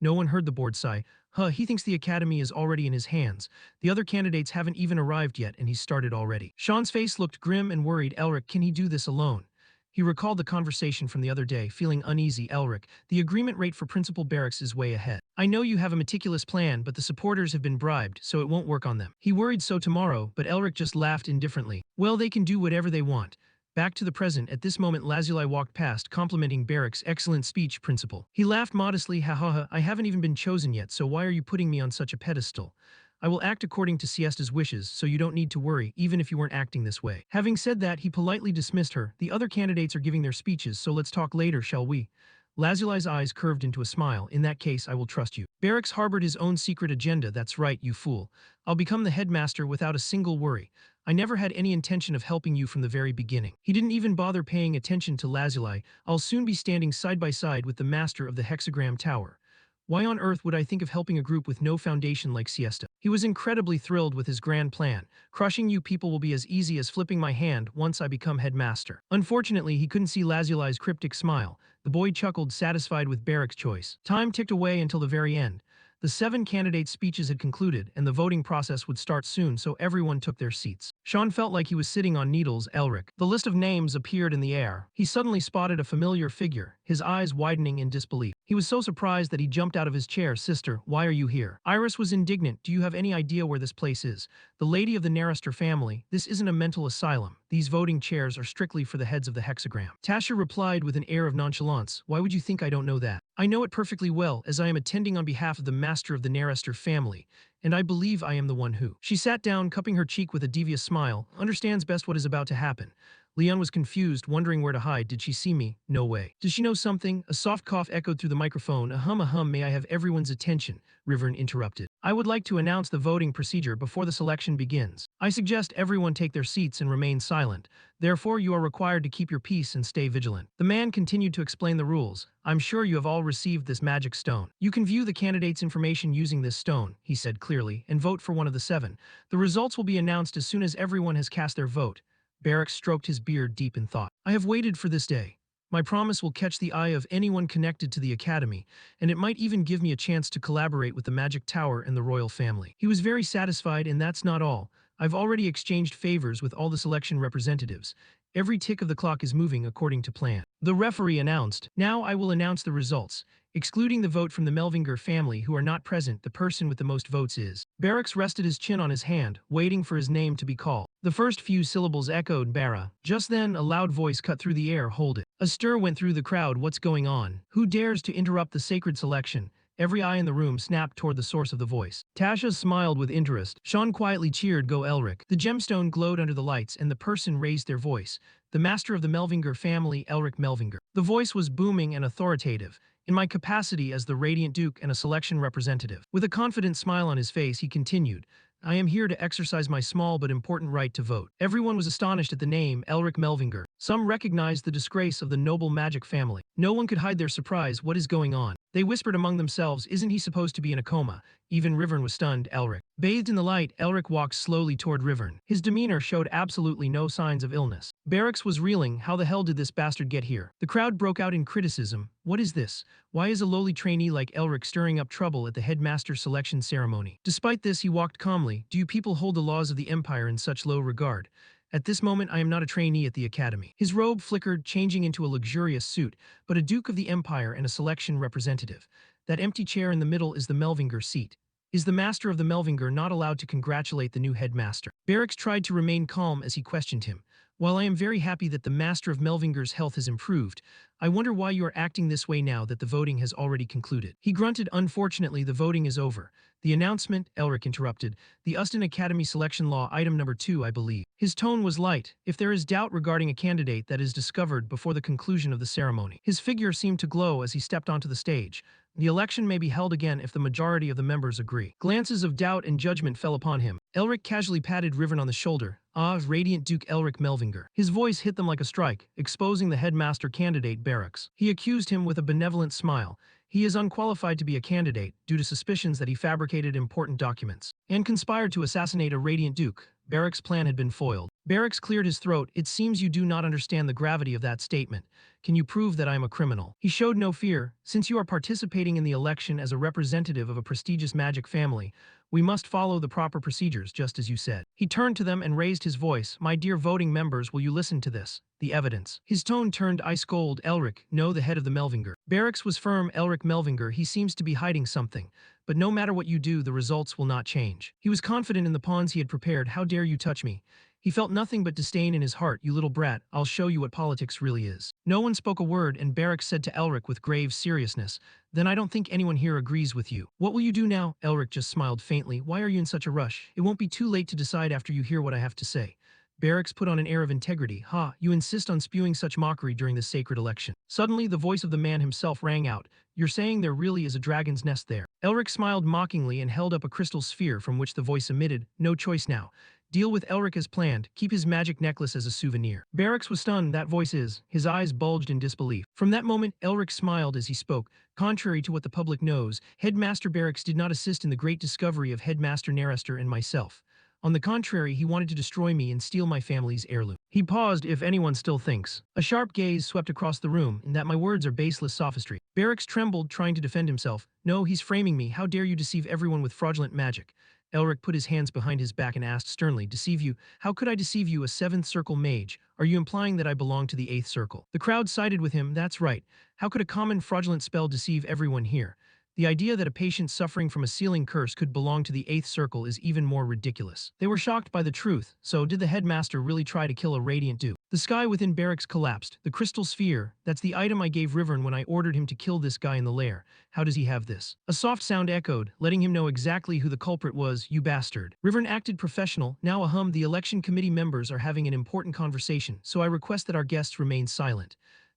No one heard the board sigh. He thinks the academy is already in his hands. The other candidates haven't even arrived yet, and he's started already. Sean's face looked grim and worried. Elric, can he do this alone? He recalled the conversation from the other day, feeling uneasy. Elric, the agreement rate for Principal Barracks is way ahead. I know you have a meticulous plan, but the supporters have been bribed, so it won't work on them. He worried so tomorrow, but Elric just laughed indifferently. Well, they can do whatever they want. Back to the present, at this moment Lazuli walked past, complimenting Barracks' excellent speech, Principal. He laughed modestly. Ha ha ha, I haven't even been chosen yet, so why are you putting me on such a pedestal? I will act according to Siesta's wishes, so you don't need to worry, even if you weren't acting this way. Having said that, he politely dismissed her. The other candidates are giving their speeches, so let's talk later, shall we? Lazuli's eyes curved into a smile. In that case, I will trust you. Barracks harbored his own secret agenda. That's right, you fool. I'll become the headmaster without a single worry. I never had any intention of helping you from the very beginning. He didn't even bother paying attention to Lazuli. I'll soon be standing side by side with the master of the Hexagram Tower. Why on earth would I think of helping a group with no foundation like Siesta? He was incredibly thrilled with his grand plan. Crushing you people will be as easy as flipping my hand once I become headmaster. Unfortunately, he couldn't see Lazuli's cryptic smile. The boy chuckled, satisfied with Barracks' choice. Time ticked away until the very end. The 7 candidates' speeches had concluded, and the voting process would start soon, so everyone took their seats. Sean felt like he was sitting on needles. Elric. The list of names appeared in the air. He suddenly spotted a familiar figure. his eyes widening in disbelief. He was so surprised that he jumped out of his chair. Sister, why are you here? Iris was indignant. Do you have any idea where this place is? The lady of the Narester family, this isn't a mental asylum. These voting chairs are strictly for the heads of the hexagram. Tasha replied with an air of nonchalance. Why would you think I don't know that? I know it perfectly well, as I am attending on behalf of the master of the Narester family, and I believe I am the one who. She sat down, cupping her cheek with a devious smile, understands best what is about to happen. Leon was confused, wondering where to hide. Did she see me? No way. Does she know something? A soft cough echoed through the microphone. A hum, may I have everyone's attention? Rivern interrupted. I would like to announce the voting procedure before the selection begins. I suggest everyone take their seats and remain silent. Therefore, you are required to keep your peace and stay vigilant. The man continued to explain the rules. I'm sure you have all received this magic stone. You can view the candidate's information using this stone, he said clearly, and vote for one of the 7. The results will be announced as soon as everyone has cast their vote. Barracks stroked his beard deep in thought. I have waited for this day. My promise will catch the eye of anyone connected to the Academy, and it might even give me a chance to collaborate with the Magic Tower and the royal family. He was very satisfied, and that's not all. I've already exchanged favors with all the selection representatives. Every tick of the clock is moving according to plan. The referee announced. Now I will announce the results. Excluding the vote from the Melvinger family who are not present, the person with the most votes is. Barracks rested his chin on his hand, waiting for his name to be called. The first few syllables echoed Barra. Just then, a loud voice cut through the air. Hold it. A stir went through the crowd. What's going on? Who dares to interrupt the sacred selection? Every eye in the room snapped toward the source of the voice. Tasha smiled with interest. Sean quietly cheered, Go Elric. The gemstone glowed under the lights, and the person raised their voice. The master of the Melvinger family, Elric Melvinger. The voice was booming and authoritative. In my capacity as the Radiant Duke and a selection representative. With a confident smile on his face, he continued, I am here to exercise my small but important right to vote. Everyone was astonished at the name, Elric Melvinger. Some recognized the disgrace of the noble magic family. No one could hide their surprise. What is going on? They whispered among themselves, isn't he supposed to be in a coma? Even Rivern was stunned. Elric. Bathed in the light, Elric walked slowly toward Rivern. His demeanor showed absolutely no signs of illness. Barracks was reeling. How the hell did this bastard get here? The crowd broke out in criticism. What is this? Why is a lowly trainee like Elric stirring up trouble at the headmaster selection ceremony? Despite this, he walked calmly. Do you people hold the laws of the Empire in such low regard? At this moment, I am not a trainee at the Academy. His robe flickered, changing into a luxurious suit, but a Duke of the Empire and a selection representative. That empty chair in the middle is the Melvinger seat. Is the master of the Melvinger not allowed to congratulate the new headmaster? Barracks tried to remain calm as he questioned him. While I am very happy that the master of Melvinger's health has improved, I wonder why you are acting this way now that the voting has already concluded. He grunted, unfortunately, the voting is over. The announcement, Elric interrupted, the Uston Academy selection law item number 2, I believe. His tone was light. If there is doubt regarding a candidate that is discovered before the conclusion of the ceremony. His figure seemed to glow as he stepped onto the stage. The election may be held again if the majority of the members agree. Glances of doubt and judgment fell upon him. Elric casually patted Rivern on the shoulder. Ah, Radiant Duke Elric Melvinger. His voice hit them like a strike, exposing the headmaster candidate Barracks. He accused him with a benevolent smile. He is unqualified to be a candidate due to suspicions that he fabricated important documents and conspired to assassinate a Radiant Duke. Barracks' plan had been foiled. Barracks cleared his throat. It seems you do not understand the gravity of that statement. Can you prove that I am a criminal? He showed no fear. Since you are participating in the election as a representative of a prestigious magic family, we must follow the proper procedures, just as you said. He turned to them and raised his voice. My dear voting members, will you listen to this? The evidence. His tone turned ice cold. Elric, no, the head of the Melvinger. Barracks was firm. Elric Melvinger, he seems to be hiding something. But no matter what you do, the results will not change. He was confident in the pawns he had prepared. How dare you touch me? He felt nothing but disdain in his heart. You little brat, I'll show you what politics really is. No one spoke a word, and Barracks said to Elric with grave seriousness, Then I don't think anyone here agrees with you. What will you do now? Elric just smiled faintly. Why are you in such a rush? It won't be too late to decide after you hear what I have to say. Barracks put on an air of integrity. Ha, you insist on spewing such mockery during this sacred election. Suddenly, the voice of the man himself rang out. You're saying there really is a dragon's nest there. Elric smiled mockingly and held up a crystal sphere from which the voice emitted. No choice now. Deal with Elric as planned. Keep his magic necklace as a souvenir. Barracks was stunned. That voice is. His eyes bulged in disbelief. From that moment, Elric smiled as he spoke. Contrary to what the public knows, Headmaster Barracks did not assist in the great discovery of Headmaster Narester and myself. On the contrary, he wanted to destroy me and steal my family's heirloom. He paused. If anyone still thinks. A sharp gaze swept across the room, and that my words are baseless sophistry. Barracks trembled, trying to defend himself. No, he's framing me. How dare you deceive everyone with fraudulent magic? Elric put his hands behind his back and asked sternly, deceive you? How could I deceive you, a 7th circle mage? Are you implying that I belong to the 8th circle? The crowd sided with him. That's right. How could a common fraudulent spell deceive everyone here? The idea that a patient suffering from a sealing curse could belong to the 8th circle is even more ridiculous. They were shocked by the truth. So did the headmaster really try to kill a radiant duke? The sky within barracks collapsed. The crystal sphere, that's the item I gave Rivern when I ordered him to kill this guy in the lair. How does he have this? A soft sound echoed, letting him know exactly who the culprit was. You bastard. Rivern acted professional. Now ahem, the election committee members are having an important conversation, so I request that our guests remain silent.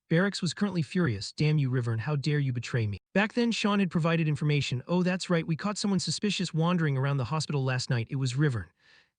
Barracks was currently furious. Damn you, Rivern, how dare you betray me? Back then, Sean had provided information. Oh, that's right, we caught someone suspicious wandering around the hospital last night. It was Rivern.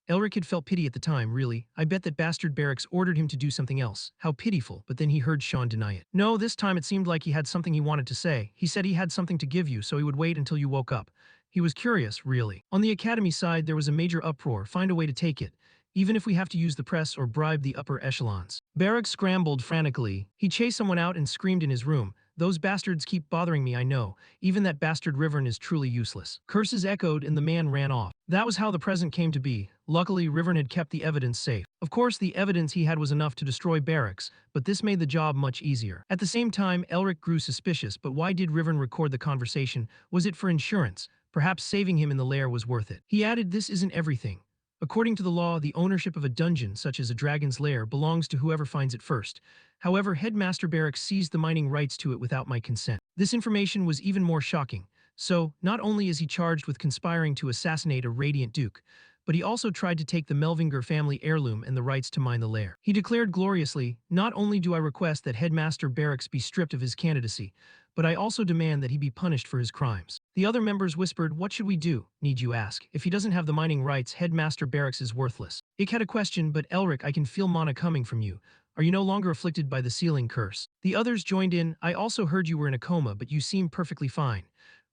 Elric had felt pity at the time, really. I bet that bastard Barracks ordered him to do something else. How pitiful, but then he heard Sean deny it. No, this time it seemed like he had something he wanted to say. He said he had something to give you, so he would wait until you woke up. He was curious, really. On the academy side, there was a major uproar. Find a way to take it, even if we have to use the press or bribe the upper echelons. Barracks scrambled frantically. He chased someone out and screamed in his room. Those bastards keep bothering me, I know. Even that bastard Rivern is truly useless. Curses echoed and the man ran off. That was how the present came to be. Luckily, Rivern had kept the evidence safe. Of course, the evidence he had was enough to destroy Barracks, but this made the job much easier. At the same time, Elric grew suspicious, but why did Rivern record the conversation? Was it for insurance? Perhaps saving him in the lair was worth it. He added, this isn't everything. According to the law, the ownership of a dungeon, such as a dragon's lair, belongs to whoever finds it first. However, Headmaster Barracks seized the mining rights to it without my consent. This information was even more shocking. So, not only is he charged with conspiring to assassinate a Radiant Duke, but he also tried to take the Melvinger family heirloom and the rights to mine the lair. He declared gloriously, not only do I request that Headmaster Barracks be stripped of his candidacy, but I also demand that he be punished for his crimes. The other members whispered, what should we do, need you ask? If he doesn't have the mining rights, Headmaster Barracks is worthless. Ik had a question, but Elric, I can feel mana coming from you. Are you no longer afflicted by the sealing curse? The others joined in. I also heard you were in a coma, but you seem perfectly fine.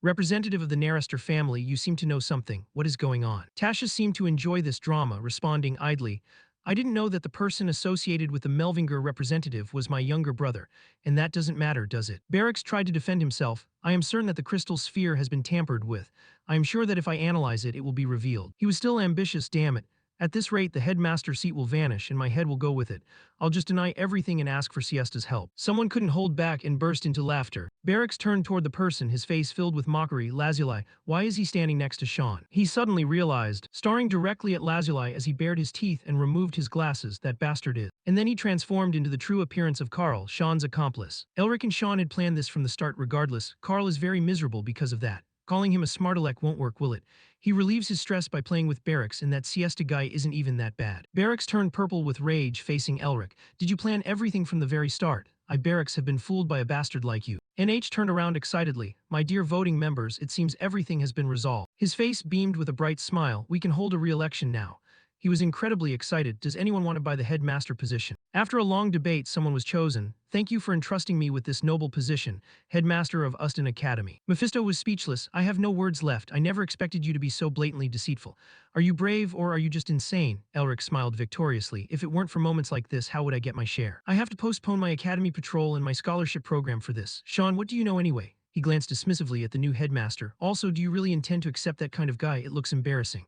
Representative of the Narester family, you seem to know something. What is going on? Tasha seemed to enjoy this drama, responding idly, I didn't know that the person associated with the Melvinger representative was my younger brother, and that doesn't matter, does it? Barracks tried to defend himself. I am certain that the crystal sphere has been tampered with. I am sure that if I analyze it, it will be revealed. He was still ambitious, damn it. At this rate, the headmaster seat will vanish and my head will go with it. I'll just deny everything and ask for Siesta's help. Someone couldn't hold back and burst into laughter. Barracks turned toward the person, his face filled with mockery. Lazuli, why is he standing next to Sean? He suddenly realized, staring directly at Lazuli as he bared his teeth and removed his glasses, that bastard is. And then he transformed into the true appearance of Carl, Sean's accomplice. Elric and Sean had planned this from the start regardless. Carl is very miserable because of that. Calling him a smartalek won't work, will it? He relieves his stress by playing with Barracks, and that Siesta guy isn't even that bad. Barracks turned purple with rage, facing Elric. Did you plan everything from the very start? I, Barracks, have been fooled by a bastard like you. NH turned around excitedly. My dear voting members, it seems everything has been resolved. His face beamed with a bright smile. We can hold a re-election now. He was incredibly excited. Does anyone want to buy the headmaster position? After a long debate, someone was chosen. Thank you for entrusting me with this noble position, headmaster of Uston Academy. Mephisto was speechless. I have no words left. I never expected you to be so blatantly deceitful. Are you brave or are you just insane? Elric smiled victoriously. If it weren't for moments like this, how would I get my share? I have to postpone my academy patrol and my scholarship program for this. Sean, what do you know anyway? He glanced dismissively at the new headmaster. Also, do you really intend to accept that kind of guy? It looks embarrassing.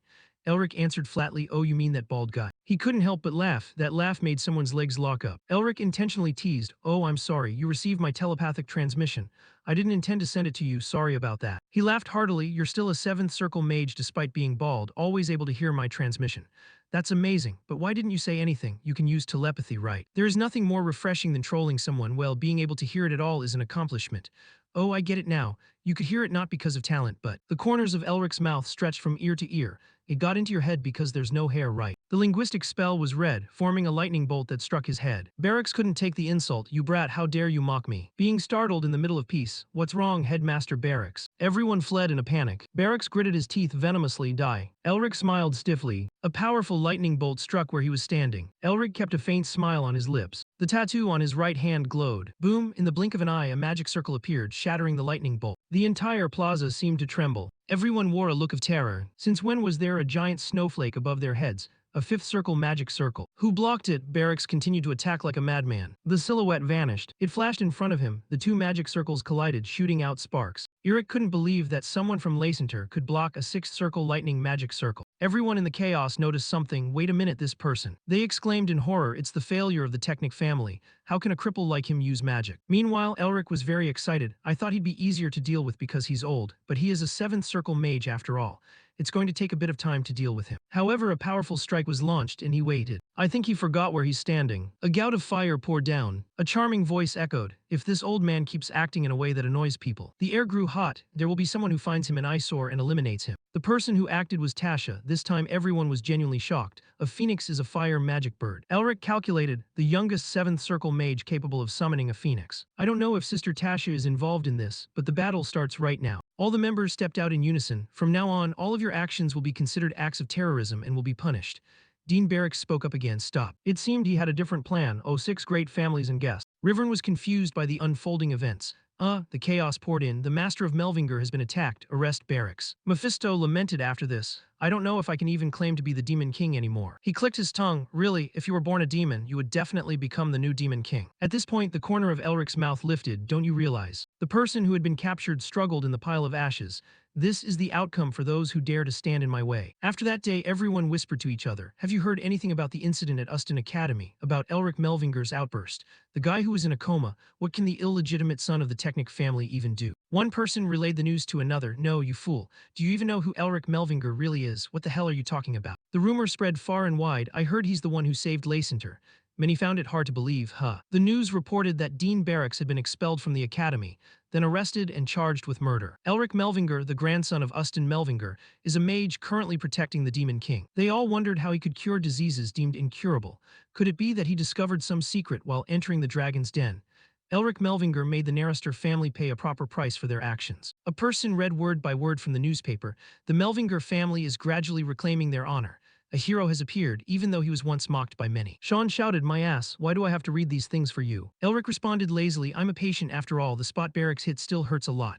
Elric answered flatly, oh, you mean that bald guy? He couldn't help but laugh. That laugh made someone's legs lock up. Elric intentionally teased, oh, I'm sorry, you received my telepathic transmission. I didn't intend to send it to you, sorry about that. He laughed heartily, you're still a 7th circle mage despite being bald, always able to hear my transmission. That's amazing, but why didn't you say anything? You can use telepathy, right? There is nothing more refreshing than trolling someone, well, being able to hear it at all is an accomplishment. Oh, I get it now. You could hear it not because of talent, but... The corners of Elric's mouth stretched from ear to ear. It got into your head because there's no hair, right? The linguistic spell was read, forming a lightning bolt that struck his head. Barracks couldn't take the insult. You brat, how dare you mock me? Being startled in the middle of peace. What's wrong, Headmaster Barracks? Everyone fled in a panic. Barracks gritted his teeth venomously. Die. Elric smiled stiffly. A powerful lightning bolt struck where he was standing. Elric kept a faint smile on his lips. The tattoo on his right hand glowed. Boom, in the blink of an eye, a magic circle appeared, shattering the lightning bolt. The entire plaza seemed to tremble. Everyone wore a look of terror. Since when was there a giant snowflake above their heads? A fifth circle magic circle. Who blocked it? Barracks continued to attack like a madman. The silhouette vanished. It flashed in front of him. The two magic circles collided, shooting out sparks. Eric couldn't believe that someone from Lacenter could block a sixth circle lightning magic circle. Everyone in the chaos noticed something. Wait a minute, this person. They exclaimed in horror, it's the failure of the Technic family. How can a cripple like him use magic? Meanwhile, Elric was very excited. I thought he'd be easier to deal with because he's old, but he is a seventh circle mage after all. It's going to take a bit of time to deal with him. However, a powerful strike was launched and he waited. I think he forgot where he's standing. A gout of fire poured down. A charming voice echoed, if this old man keeps acting in a way that annoys people. The air grew hot. There will be someone who finds him an eyesore and eliminates him. The person who acted was Tasha. This time everyone was genuinely shocked. A phoenix is a fire magic bird. Elric calculated, the youngest seventh circle mage capable of summoning a phoenix. I don't know if Sister Tasha is involved in this, but the battle starts right now. All the members stepped out in unison. From now on, all of your actions will be considered acts of terrorism and will be punished. Dean Barracks spoke up again. Stop. It seemed he had a different plan. Oh, six great families and guests. Rivern was confused by the unfolding events. The chaos poured in. The master of Melvinger has been attacked. Arrest Barracks. Mephisto lamented after this. I don't know if I can even claim to be the Demon King anymore. He clicked his tongue. Really, if you were born a demon, you would definitely become the new Demon King. At this point, the corner of Elric's mouth lifted. Don't you realize? The person who had been captured struggled in the pile of ashes. This is the outcome for those who dare to stand in my way. After that day, everyone whispered to each other. Have you heard anything about the incident at Uston Academy? About Elric Melvinger's outburst? The guy who was in a coma? What can the illegitimate son of the Technic family even do? One person relayed the news to another. No, you fool. Do you even know who Elric Melvinger really is? What the hell are you talking about? The rumor spread far and wide. I heard he's the one who saved Lacenter. Many found it hard to believe, The news reported that Dean Barracks had been expelled from the academy, then arrested and charged with murder. Elric Melvinger, the grandson of Uston Melvinger, is a mage currently protecting the Demon King. They all wondered how he could cure diseases deemed incurable. Could it be that he discovered some secret while entering the dragon's den? Elric Melvinger made the Narrister family pay a proper price for their actions. A person read word by word from the newspaper. The Melvinger family is gradually reclaiming their honor. A hero has appeared, even though he was once mocked by many. Sean shouted, my ass, why do I have to read these things for you? Elric responded lazily, I'm a patient after all, the spot Barracks hit still hurts a lot.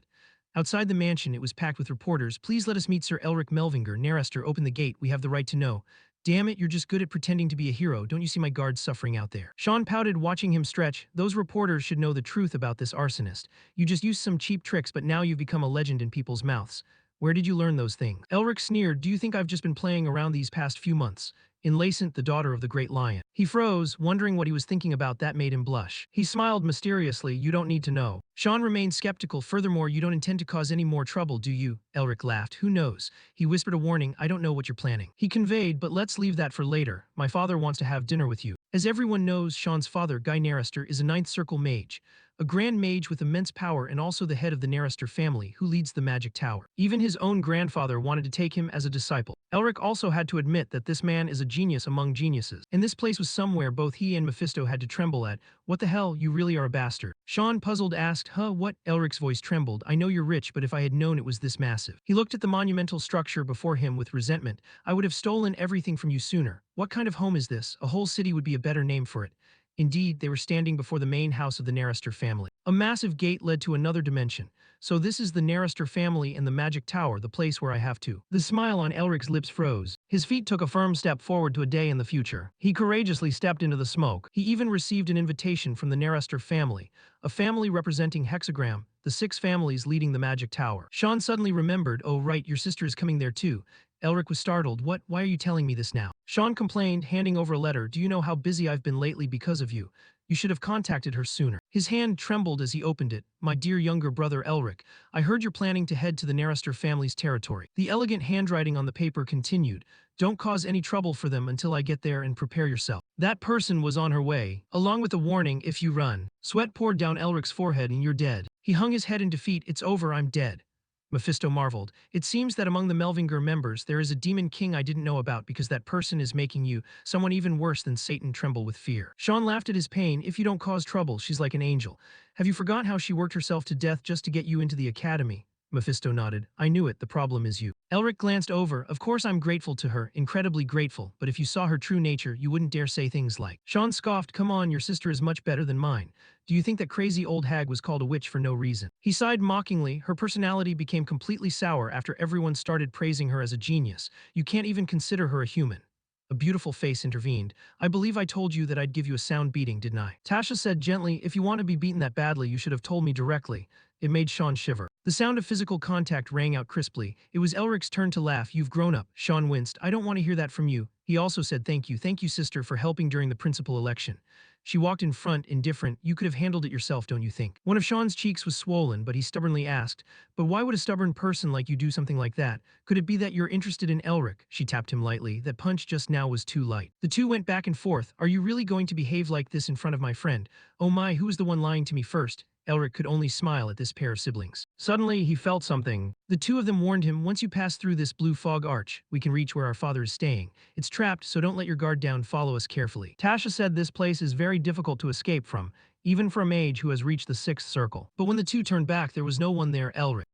Outside the mansion, it was packed with reporters. Please let us meet Sir Elric Melvinger. Narrister, open the gate, we have the right to know. Damn it, you're just good at pretending to be a hero. Don't you see my guards suffering out there? Sean pouted, watching him stretch. Those reporters should know the truth about this arsonist. You just used some cheap tricks, but now you've become a legend in people's mouths. Where did you learn those things? Elric sneered, do you think I've just been playing around these past few months? In Lacent, the daughter of the great lion. He froze, wondering what he was thinking about. That made him blush. He smiled mysteriously, you don't need to know. Sean remained skeptical. Furthermore, you don't intend to cause any more trouble, do you? Elric laughed. Who knows? He whispered a warning, I don't know what you're planning. He conveyed, but let's leave that for later. My father wants to have dinner with you. As everyone knows, Sean's father, Guy Narrister, is a ninth circle mage. A grand mage with immense power and also the head of the Narrister family who leads the magic tower. Even his own grandfather wanted to take him as a disciple. Elric also had to admit that this man is a genius among geniuses. And this place was somewhere both he and Mephisto had to tremble at. What the hell, you really are a bastard. Sean, puzzled, asked, what? Elric's voice trembled. I know you're rich, but if I had known it was this massive. He looked at the monumental structure before him with resentment. I would have stolen everything from you sooner. What kind of home is this? A whole city would be a better name for it. Indeed, they were standing before the main house of the Narrister family. A massive gate led to another dimension. So this is the Narrister family and the magic tower, the place where I have to. The smile on Elric's lips froze. His feet took a firm step forward to a day in the future. He courageously stepped into the smoke. He even received an invitation from the Narrister family, a family representing Hexagram, the 6 families leading the magic tower. Sean suddenly remembered, oh right, your sister is coming there too. Elric was startled. What? Why are you telling me this now? Sean complained, handing over a letter. Do you know how busy I've been lately because of you? You should have contacted her sooner. His hand trembled as he opened it. My dear younger brother Elric, I heard you're planning to head to the Narrister family's territory. The elegant handwriting on the paper continued. Don't cause any trouble for them until I get there and prepare yourself. That person was on her way, along with a warning, if you run. Sweat poured down Elric's forehead and you're dead. He hung his head in defeat. It's over, I'm dead. Mephisto marveled. It seems that among the Melvinger members there is a demon king I didn't know about because that person is making you, someone even worse than Satan, tremble with fear. Sean laughed at his pain. If you don't cause trouble, she's like an angel. Have you forgot how she worked herself to death just to get you into the academy? Mephisto nodded. I knew it, the problem is you. Elric glanced over. Of course I'm grateful to her, incredibly grateful, but if you saw her true nature, you wouldn't dare say things like. Sean scoffed, come on, your sister is much better than mine. Do you think that crazy old hag was called a witch for no reason? He sighed mockingly. Her personality became completely sour after everyone started praising her as a genius. You can't even consider her a human. A beautiful face intervened. I believe I told you that I'd give you a sound beating, didn't I? Tasha said gently, if you want to be beaten that badly, you should have told me directly. It made Sean shiver. The sound of physical contact rang out crisply. It was Elric's turn to laugh. You've grown up. Sean winced. I don't want to hear that from you. He also said thank you. Thank you, sister, for helping during the principal election. She walked in front, indifferent. You could have handled it yourself, don't you think? One of Sean's cheeks was swollen, but he stubbornly asked, but why would a stubborn person like you do something like that? Could it be that you're interested in Elric? She tapped him lightly. That punch just now was too light. The two went back and forth. Are you really going to behave like this in front of my friend? Oh my, who was the one lying to me first? Elric could only smile at this pair of siblings. Suddenly, he felt something. The two of them warned him, once you pass through this blue fog arch, we can reach where our father is staying. It's trapped, so don't let your guard down, follow us carefully. Tasha said this place is very difficult to escape from, even for a mage who has reached the sixth circle. But when the two turned back, there was no one there.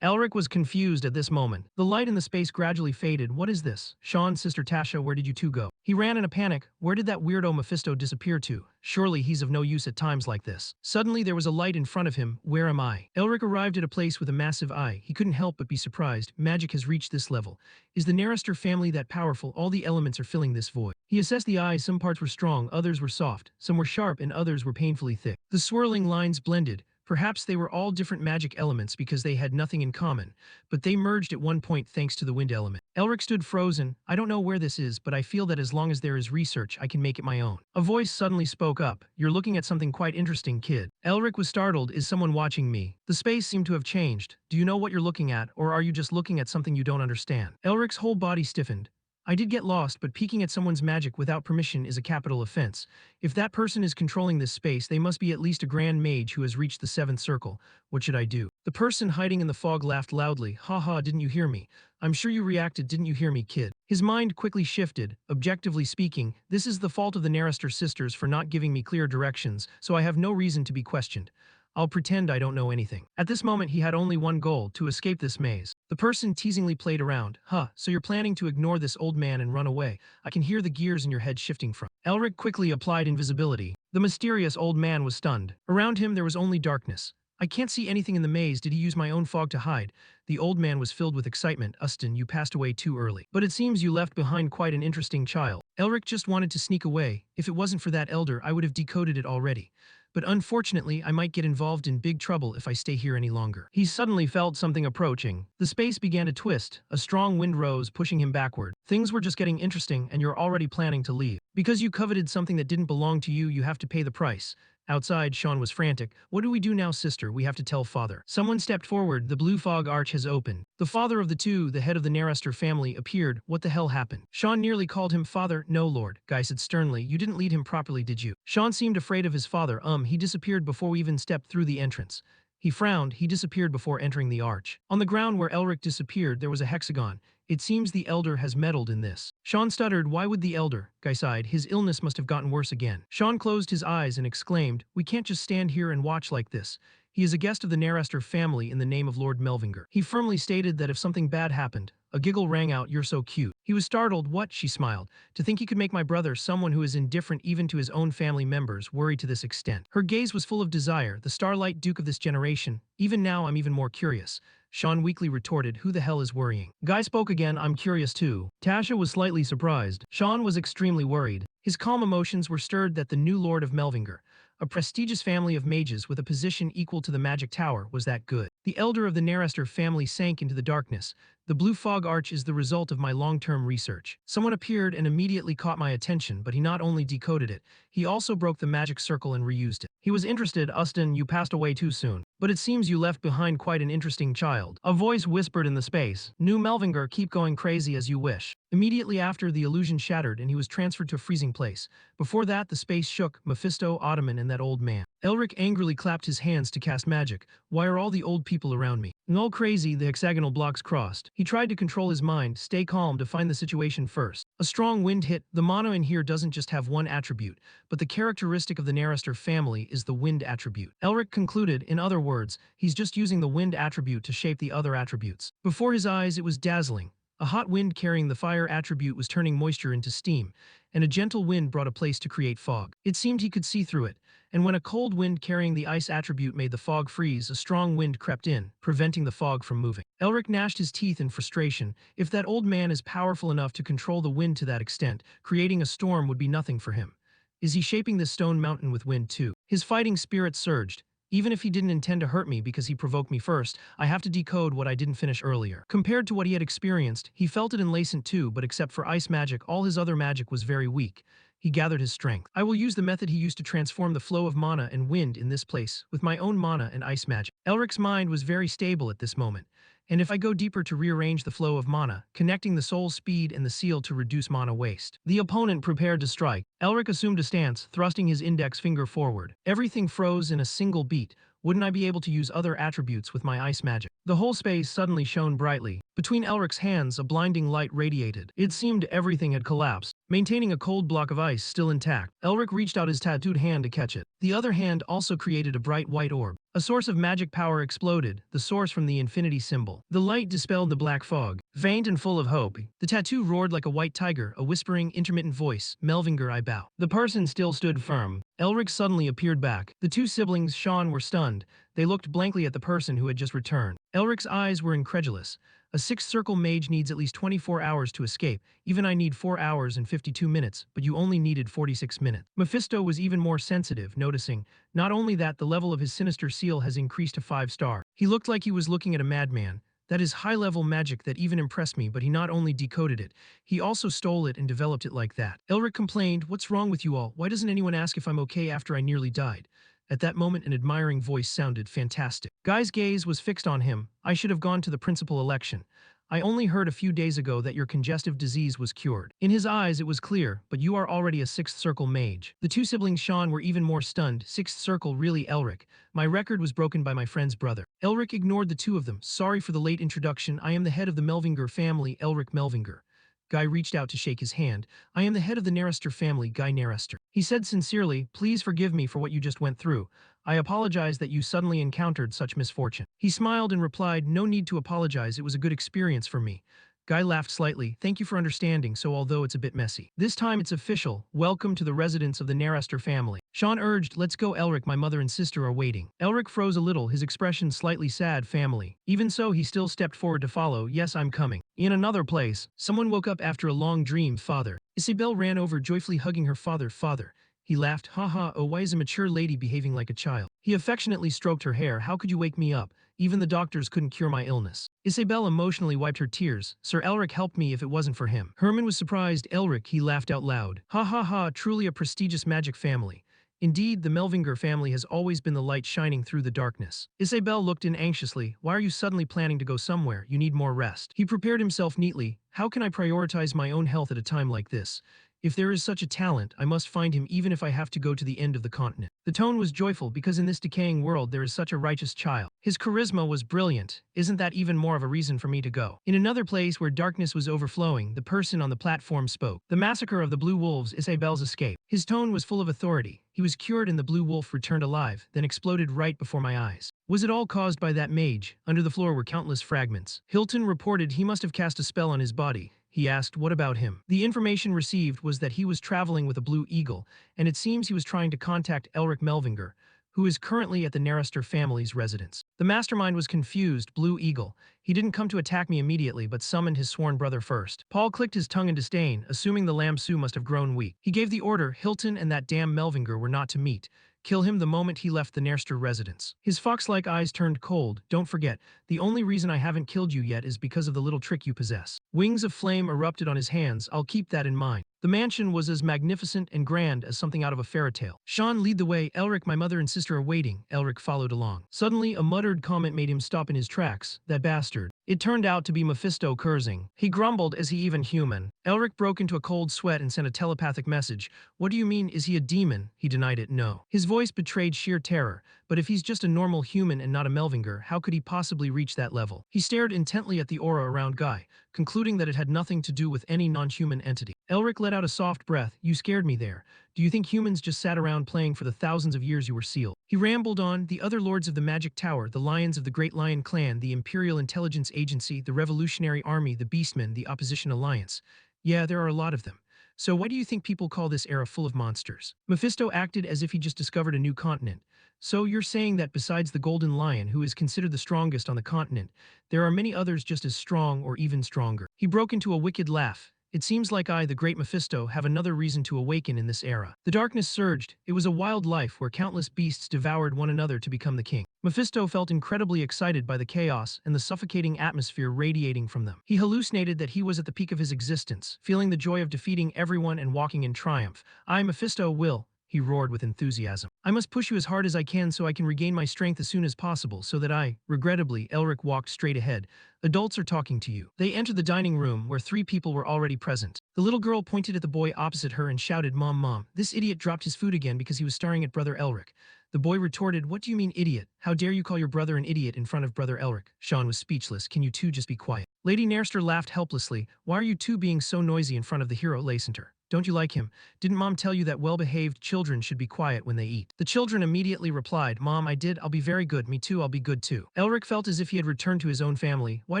Elric was confused at this moment. The light in the space gradually faded. What is this? Sean, sister Tasha, where did you two go? He ran in a panic. Where did that weirdo Mephisto disappear to? Surely he's of no use at times like this. Suddenly there was a light in front of him. Where am I? Elric arrived at a place with a massive eye. He couldn't help but be surprised. Magic has reached this level. Is the Narraster family that powerful? All the elements are filling this void. He assessed the eye. Some parts were strong, others were soft. Some were sharp and others were painfully thick. The swirling lines blended. Perhaps they were all different magic elements because they had nothing in common, but they merged at one point thanks to the wind element. Elric stood frozen. I don't know where this is, but I feel that as long as there is research, I can make it my own. A voice suddenly spoke up. You're looking at something quite interesting, kid. Elric was startled. Is someone watching me? The space seemed to have changed. Do you know what you're looking at, or are you just looking at something you don't understand? Elric's whole body stiffened. I did get lost, but peeking at someone's magic without permission is a capital offense. If that person is controlling this space, they must be at least a grand mage who has reached the seventh circle. What should I do? The person hiding in the fog laughed loudly. Ha ha, didn't you hear me? I'm sure you reacted, didn't you hear me, kid? His mind quickly shifted. Objectively speaking, this is the fault of the Narraster sisters for not giving me clear directions, so I have no reason to be questioned. I'll pretend I don't know anything. At this moment, he had only one goal, to escape this maze. The person teasingly played around. Huh, so you're planning to ignore this old man and run away. I can hear the gears in your head shifting from. Elric quickly applied invisibility. The mysterious old man was stunned. Around him, there was only darkness. I can't see anything in the maze. Did he use my own fog to hide? The old man was filled with excitement. Ustin, you passed away too early. But it seems you left behind quite an interesting child. Elric just wanted to sneak away. If it wasn't for that elder, I would have decoded it already. But unfortunately, I might get involved in big trouble if I stay here any longer. He suddenly felt something approaching. The space began to twist. A strong wind rose, pushing him backward. Things were just getting interesting, and you're already planning to leave. Because you coveted something that didn't belong to you, you have to pay the price. Outside, Sean was frantic. What do we do now, sister? We have to tell father. Someone stepped forward. The blue fog arch has opened. The father of the two, the head of the Narraster family, appeared. What the hell happened? Sean nearly called him father. No, lord. Guy said sternly. You didn't lead him properly, did you? Sean seemed afraid of his father. He disappeared before we even stepped through the entrance. He frowned. He disappeared before entering the arch. On the ground where Elric disappeared, there was a hexagon. It seems the elder has meddled in this. Sean stuttered. Why would the elder? Guy sighed. His illness must have gotten worse again. Sean closed his eyes and exclaimed, we can't just stand here and watch like this. He is a guest of the Narraster family in the name of Lord Melvinger. He firmly stated that if something bad happened, a giggle rang out, you're so cute. He was startled. What? She smiled. To think he could make my brother, someone who is indifferent even to his own family members, worry to this extent. Her gaze was full of desire, the starlight duke of this generation. Even now, I'm even more curious. Sean weakly retorted, who the hell is worrying? Guy spoke again, I'm curious too. Tasha was slightly surprised. Sean was extremely worried. His calm emotions were stirred that the new Lord of Melvinger, a prestigious family of mages with a position equal to the magic tower, was that good. The elder of the Narraster family sank into the darkness. The blue fog arch is the result of my long-term research. Someone appeared and immediately caught my attention, but he not only decoded it, he also broke the magic circle and reused it. He was interested. Ustin, you passed away too soon. But it seems you left behind quite an interesting child. A voice whispered in the space. New Melvinger, keep going crazy as you wish. Immediately after, the illusion shattered and he was transferred to a freezing place. Before that, the space shook. Mephisto, Ottoman, and that old man. Elric angrily clapped his hands to cast magic. Why are all the old people around me? All crazy, the hexagonal blocks crossed. He tried to control his mind, stay calm, define the situation first. A strong wind hit. The mono in here doesn't just have one attribute, but the characteristic of the Narraster family is the wind attribute. Elric concluded, in other words, he's just using the wind attribute to shape the other attributes. Before his eyes, it was dazzling. A hot wind carrying the fire attribute was turning moisture into steam, and a gentle wind brought a place to create fog. It seemed he could see through it, and when a cold wind carrying the ice attribute made the fog freeze, a strong wind crept in, preventing the fog from moving. Elric gnashed his teeth in frustration. If that old man is powerful enough to control the wind to that extent, creating a storm would be nothing for him. Is he shaping this stone mountain with wind too? His fighting spirit surged. Even if he didn't intend to hurt me because he provoked me first, I have to decode what I didn't finish earlier. Compared to what he had experienced, he felt it in Lacent too, but except for ice magic, all his other magic was very weak. He gathered his strength. I will use the method he used to transform the flow of mana and wind in this place, with my own mana and ice magic. Elric's mind was very stable at this moment, and if I go deeper to rearrange the flow of mana, connecting the soul speed and the seal to reduce mana waste. The opponent prepared to strike. Elric assumed a stance, thrusting his index finger forward. Everything froze in a single beat. Wouldn't I be able to use other attributes with my ice magic? The whole space suddenly shone brightly. Between Elric's hands, a blinding light radiated. It seemed everything had collapsed, maintaining a cold block of ice still intact. Elric reached out his tattooed hand to catch it. The other hand also created a bright white orb. A source of magic power exploded, the source from the infinity symbol. The light dispelled the black fog. Faint and full of hope, the tattoo roared like a white tiger, a whispering, intermittent voice. Melvinger, I bow. The person still stood firm. Elric suddenly appeared back. The two siblings, Sean, were stunned. They looked blankly at the person who had just returned. Elric's eyes were incredulous. A sixth circle mage needs at least 24 hours to escape. Even I need 4 hours and 52 minutes, but you only needed 46 minutes. Mephisto was even more sensitive, noticing, not only that the level of his sinister seal has increased to 5-star. He looked like he was looking at a madman. That is high-level magic that even impressed me, but he not only decoded it, he also stole it and developed it like that. Elric complained, what's wrong with you all? Why doesn't anyone ask if I'm okay after I nearly died? At that moment, an admiring voice sounded fantastic. Guy's gaze was fixed on him. I should have gone to the principal election. I only heard a few days ago that your congestive disease was cured. In his eyes, it was clear, but you are already a sixth circle mage. The two siblings Sean were even more stunned. Sixth circle, really, Elric? My record was broken by my friend's brother. Elric ignored the two of them. Sorry for the late introduction. I am the head of the Melvinger family, Elric Melvinger. Guy reached out to shake his hand. I am the head of the Narester family, Guy Narester. He said sincerely, please forgive me for what you just went through. I apologize that you suddenly encountered such misfortune. He smiled and replied, no need to apologize, it was a good experience for me. Guy laughed slightly. Thank you for understanding, so although it's a bit messy. This time it's official. Welcome to the residence of the Narester family. Sean urged, let's go Elric, my mother and sister are waiting. Elric froze a little, his expression slightly sad. Family. Even so, he still stepped forward to follow. Yes, I'm coming. In another place, someone woke up after a long dream. Father. Isabel ran over, joyfully hugging her father. Father. He laughed. Haha, oh, why is a mature lady behaving like a child? He affectionately stroked her hair. How could you wake me up? Even the doctors couldn't cure my illness. Isabel emotionally wiped her tears. Sir Elric helped me if it wasn't for him. Herman was surprised. Elric, he laughed out loud. Ha ha ha, truly a prestigious magic family. Indeed, the Melvinger family has always been the light shining through the darkness. Isabel looked in anxiously. Why are you suddenly planning to go somewhere? You need more rest. He prepared himself neatly. How can I prioritize my own health at a time like this? If there is such a talent, I must find him even if I have to go to the end of the continent. The tone was joyful because in this decaying world there is such a righteous child. His charisma was brilliant. Isn't that even more of a reason for me to go? In another place where darkness was overflowing, the person on the platform spoke. The massacre of the Blue Wolves, Isabel's escape. His tone was full of authority. He was cured and the Blue Wolf returned alive, then exploded right before my eyes. Was it all caused by that mage? Under the floor were countless fragments. Hilton reported he must have cast a spell on his body. He asked, what about him? The information received was that he was traveling with a blue eagle, and it seems he was trying to contact Elric Melvinger, who is currently at the Narester family's residence. The mastermind was confused. Blue eagle. He didn't come to attack me immediately, but summoned his sworn brother first. Paul clicked his tongue in disdain, assuming the Lamsu must have grown weak. He gave the order. Hilton and that damn Melvinger were not to meet. Kill him the moment he left the Narester residence. His fox-like eyes turned cold. Don't forget, the only reason I haven't killed you yet is because of the little trick you possess. Wings of flame erupted on his hands. I'll keep that in mind. The mansion was as magnificent and grand as something out of a fairy tale. Sean, lead the way. Elric, my mother and sister are waiting. Elric followed along. Suddenly, a muttered comment made him stop in his tracks. That bastard. It turned out to be Mephisto cursing. He grumbled, is he even human? Elric broke into a cold sweat and sent a telepathic message. What do you mean, is he a demon? He denied it, no. His voice betrayed sheer terror. But if he's just a normal human and not a Melvinger, how could he possibly reach that level? He stared intently at the aura around Guy. concluding that it had nothing to do with any non-human entity. Elric let out a soft breath. You scared me there. Do you think humans just sat around playing for the thousands of years you were sealed? He rambled on. The other lords of the Magic Tower, the Lions of the Great Lion Clan, the Imperial Intelligence Agency, the Revolutionary Army, the Beastmen, the Opposition Alliance. Yeah, there are a lot of them. So why do you think people call this era full of monsters? Mephisto acted as if he just discovered a new continent. So you're saying that besides the Golden Lion, who is considered the strongest on the continent, there are many others just as strong or even stronger. He broke into a wicked laugh. It seems like I, the great Mephisto, have another reason to awaken in this era. The darkness surged. It was a wild life where countless beasts devoured one another to become the king. Mephisto felt incredibly excited by the chaos and the suffocating atmosphere radiating from them. He hallucinated that he was at the peak of his existence, feeling the joy of defeating everyone and walking in triumph. I, Mephisto, will, he roared with enthusiasm. I must push you as hard as I can so I can regain my strength as soon as possible so that regrettably, Elric walked straight ahead. Adults are talking to you. They entered the dining room where 3 people were already present. The little girl pointed at the boy opposite her and shouted, Mom, Mom, this idiot dropped his food again because he was staring at Brother Elric. The boy retorted, What do you mean idiot? How dare you call your brother an idiot in front of Brother Elric? Sean was speechless. Can you two just be quiet? Lady Nairster laughed helplessly. Why are you two being so noisy in front of the hero, Lacenter? Don't you like him? Didn't Mom tell you that well-behaved children should be quiet when they eat? The children immediately replied, Mom, I did. I'll be very good. Me too. I'll be good too. Elric felt as if he had returned to his own family. Why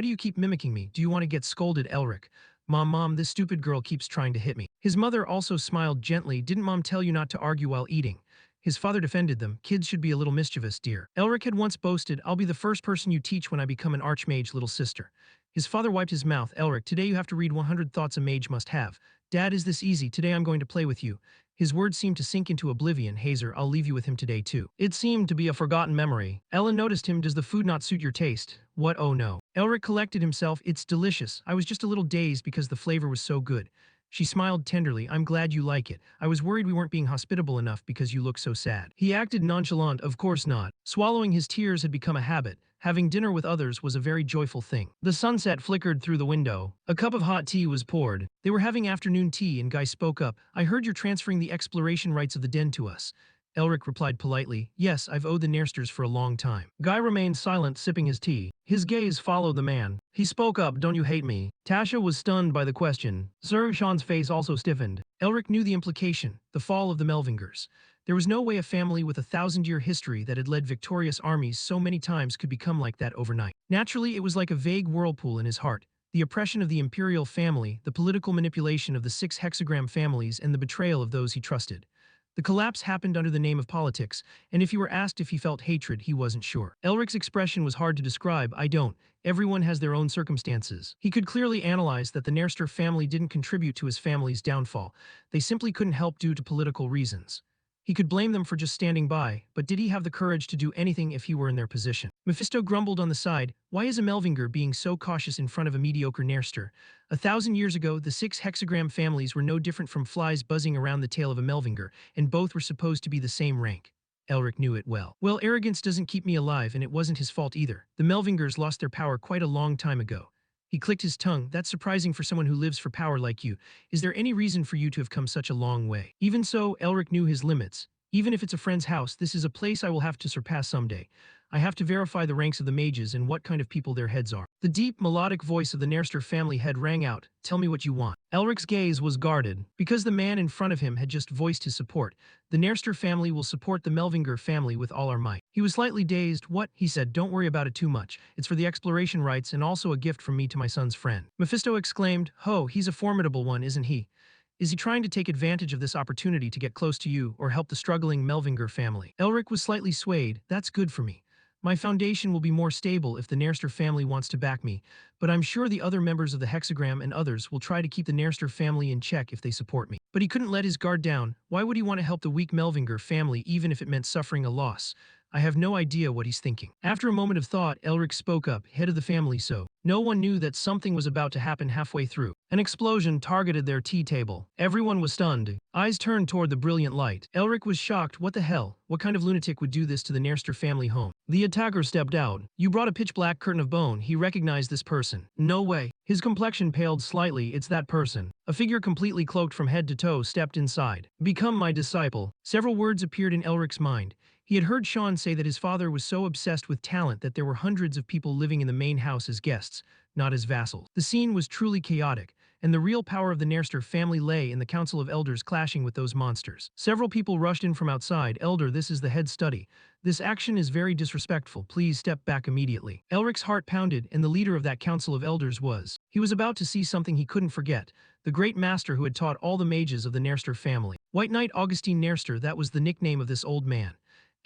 do you keep mimicking me? Do you want to get scolded, Elric? Mom, this stupid girl keeps trying to hit me. His mother also smiled gently. Didn't Mom tell you not to argue while eating? His father defended them. Kids should be a little mischievous, dear. Elric had once boasted, I'll be the first person you teach when I become an archmage, little sister. His father wiped his mouth. Elric, today you have to read 100 thoughts a mage must have. Dad, is this easy? Today I'm going to play with you. His words seemed to sink into oblivion. Hazer, I'll leave you with him today too. It seemed to be a forgotten memory. Ellen noticed him. Does the food not suit your taste? What? Oh no. Elric collected himself. It's delicious. I was just a little dazed because the flavor was so good. She smiled tenderly. I'm glad you like it. I was worried we weren't being hospitable enough because you look so sad. He acted nonchalant. Of course not. Swallowing his tears had become a habit. Having dinner with others was a very joyful thing. The sunset flickered through the window. A cup of hot tea was poured. They were having afternoon tea and Guy spoke up. I heard you're transferring the exploration rights of the den to us. Elric replied politely, Yes, I've owed the Nairsters for a long time. Guy remained silent, sipping his tea. His gaze followed the man. He spoke up, Don't you hate me? Tasha was stunned by the question. Sir Sean's face also stiffened. Elric knew the implication, the fall of the Melvingers. There was no way a family with a 1,000-year history that had led victorious armies so many times could become like that overnight. Naturally, it was like a vague whirlpool in his heart. The oppression of the imperial family, the political manipulation of the 6 hexagram families, and the betrayal of those he trusted. The collapse happened under the name of politics, and if he were asked if he felt hatred, he wasn't sure. Elric's expression was hard to describe. I don't. Everyone has their own circumstances. He could clearly analyze that the Nairster family didn't contribute to his family's downfall. They simply couldn't help due to political reasons. He could blame them for just standing by, but did he have the courage to do anything if he were in their position? Mephisto grumbled on the side, Why is a Melvinger being so cautious in front of a mediocre Nairster? 1,000 years ago, the 6 hexagram families were no different from flies buzzing around the tail of a Melvinger, and both were supposed to be the same rank. Elric knew it well. Well, arrogance doesn't keep me alive, and it wasn't his fault either. The Melvingers lost their power quite a long time ago. He clicked his tongue. That's surprising for someone who lives for power like you. Is there any reason for you to have come such a long way? Even so, Elric knew his limits. Even if it's a friend's house, this is a place I will have to surpass someday. I have to verify the ranks of the mages and what kind of people their heads are. The deep, melodic voice of the Nairster family head rang out, Tell me what you want. Elric's gaze was guarded. Because the man in front of him had just voiced his support, the Nairster family will support the Melvinger family with all our might. He was slightly dazed. What? He said, Don't worry about it too much. It's for the exploration rights and also a gift from me to my son's friend. Mephisto exclaimed, Ho, he's a formidable one, isn't he? Is he trying to take advantage of this opportunity to get close to you or help the struggling Melvinger family? Elric was slightly swayed. That's good for me. My foundation will be more stable if the Nairster family wants to back me, but I'm sure the other members of the Hexagram and others will try to keep the Nairster family in check if they support me. But he couldn't let his guard down. Why would he want to help the weak Melvinger family even if it meant suffering a loss? I have no idea what he's thinking. After a moment of thought, Elric spoke up, head of the family, so. No one knew that something was about to happen halfway through. An explosion targeted their tea table. Everyone was stunned. Eyes turned toward the brilliant light. Elric was shocked. What the hell? What kind of lunatic would do this to the Nairster family home? The attacker stepped out. You brought a pitch-black curtain of bone. He recognized this person. No way. His complexion paled slightly. It's that person. A figure completely cloaked from head to toe stepped inside. Become my disciple. Several words appeared in Elric's mind. He had heard Sean say that his father was so obsessed with talent that there were hundreds of people living in the main house as guests. not as vassals. The scene was truly chaotic, and the real power of the Nerster family lay in the Council of Elders clashing with those monsters. Several people rushed in from outside. Elder, this is the head study. This action is very disrespectful. Please step back immediately. Elric's heart pounded, and the leader of that Council of Elders was. He was about to see something he couldn't forget. The great master who had taught all the mages of the Nerster family. White Knight Augustine Nerster, that was the nickname of this old man.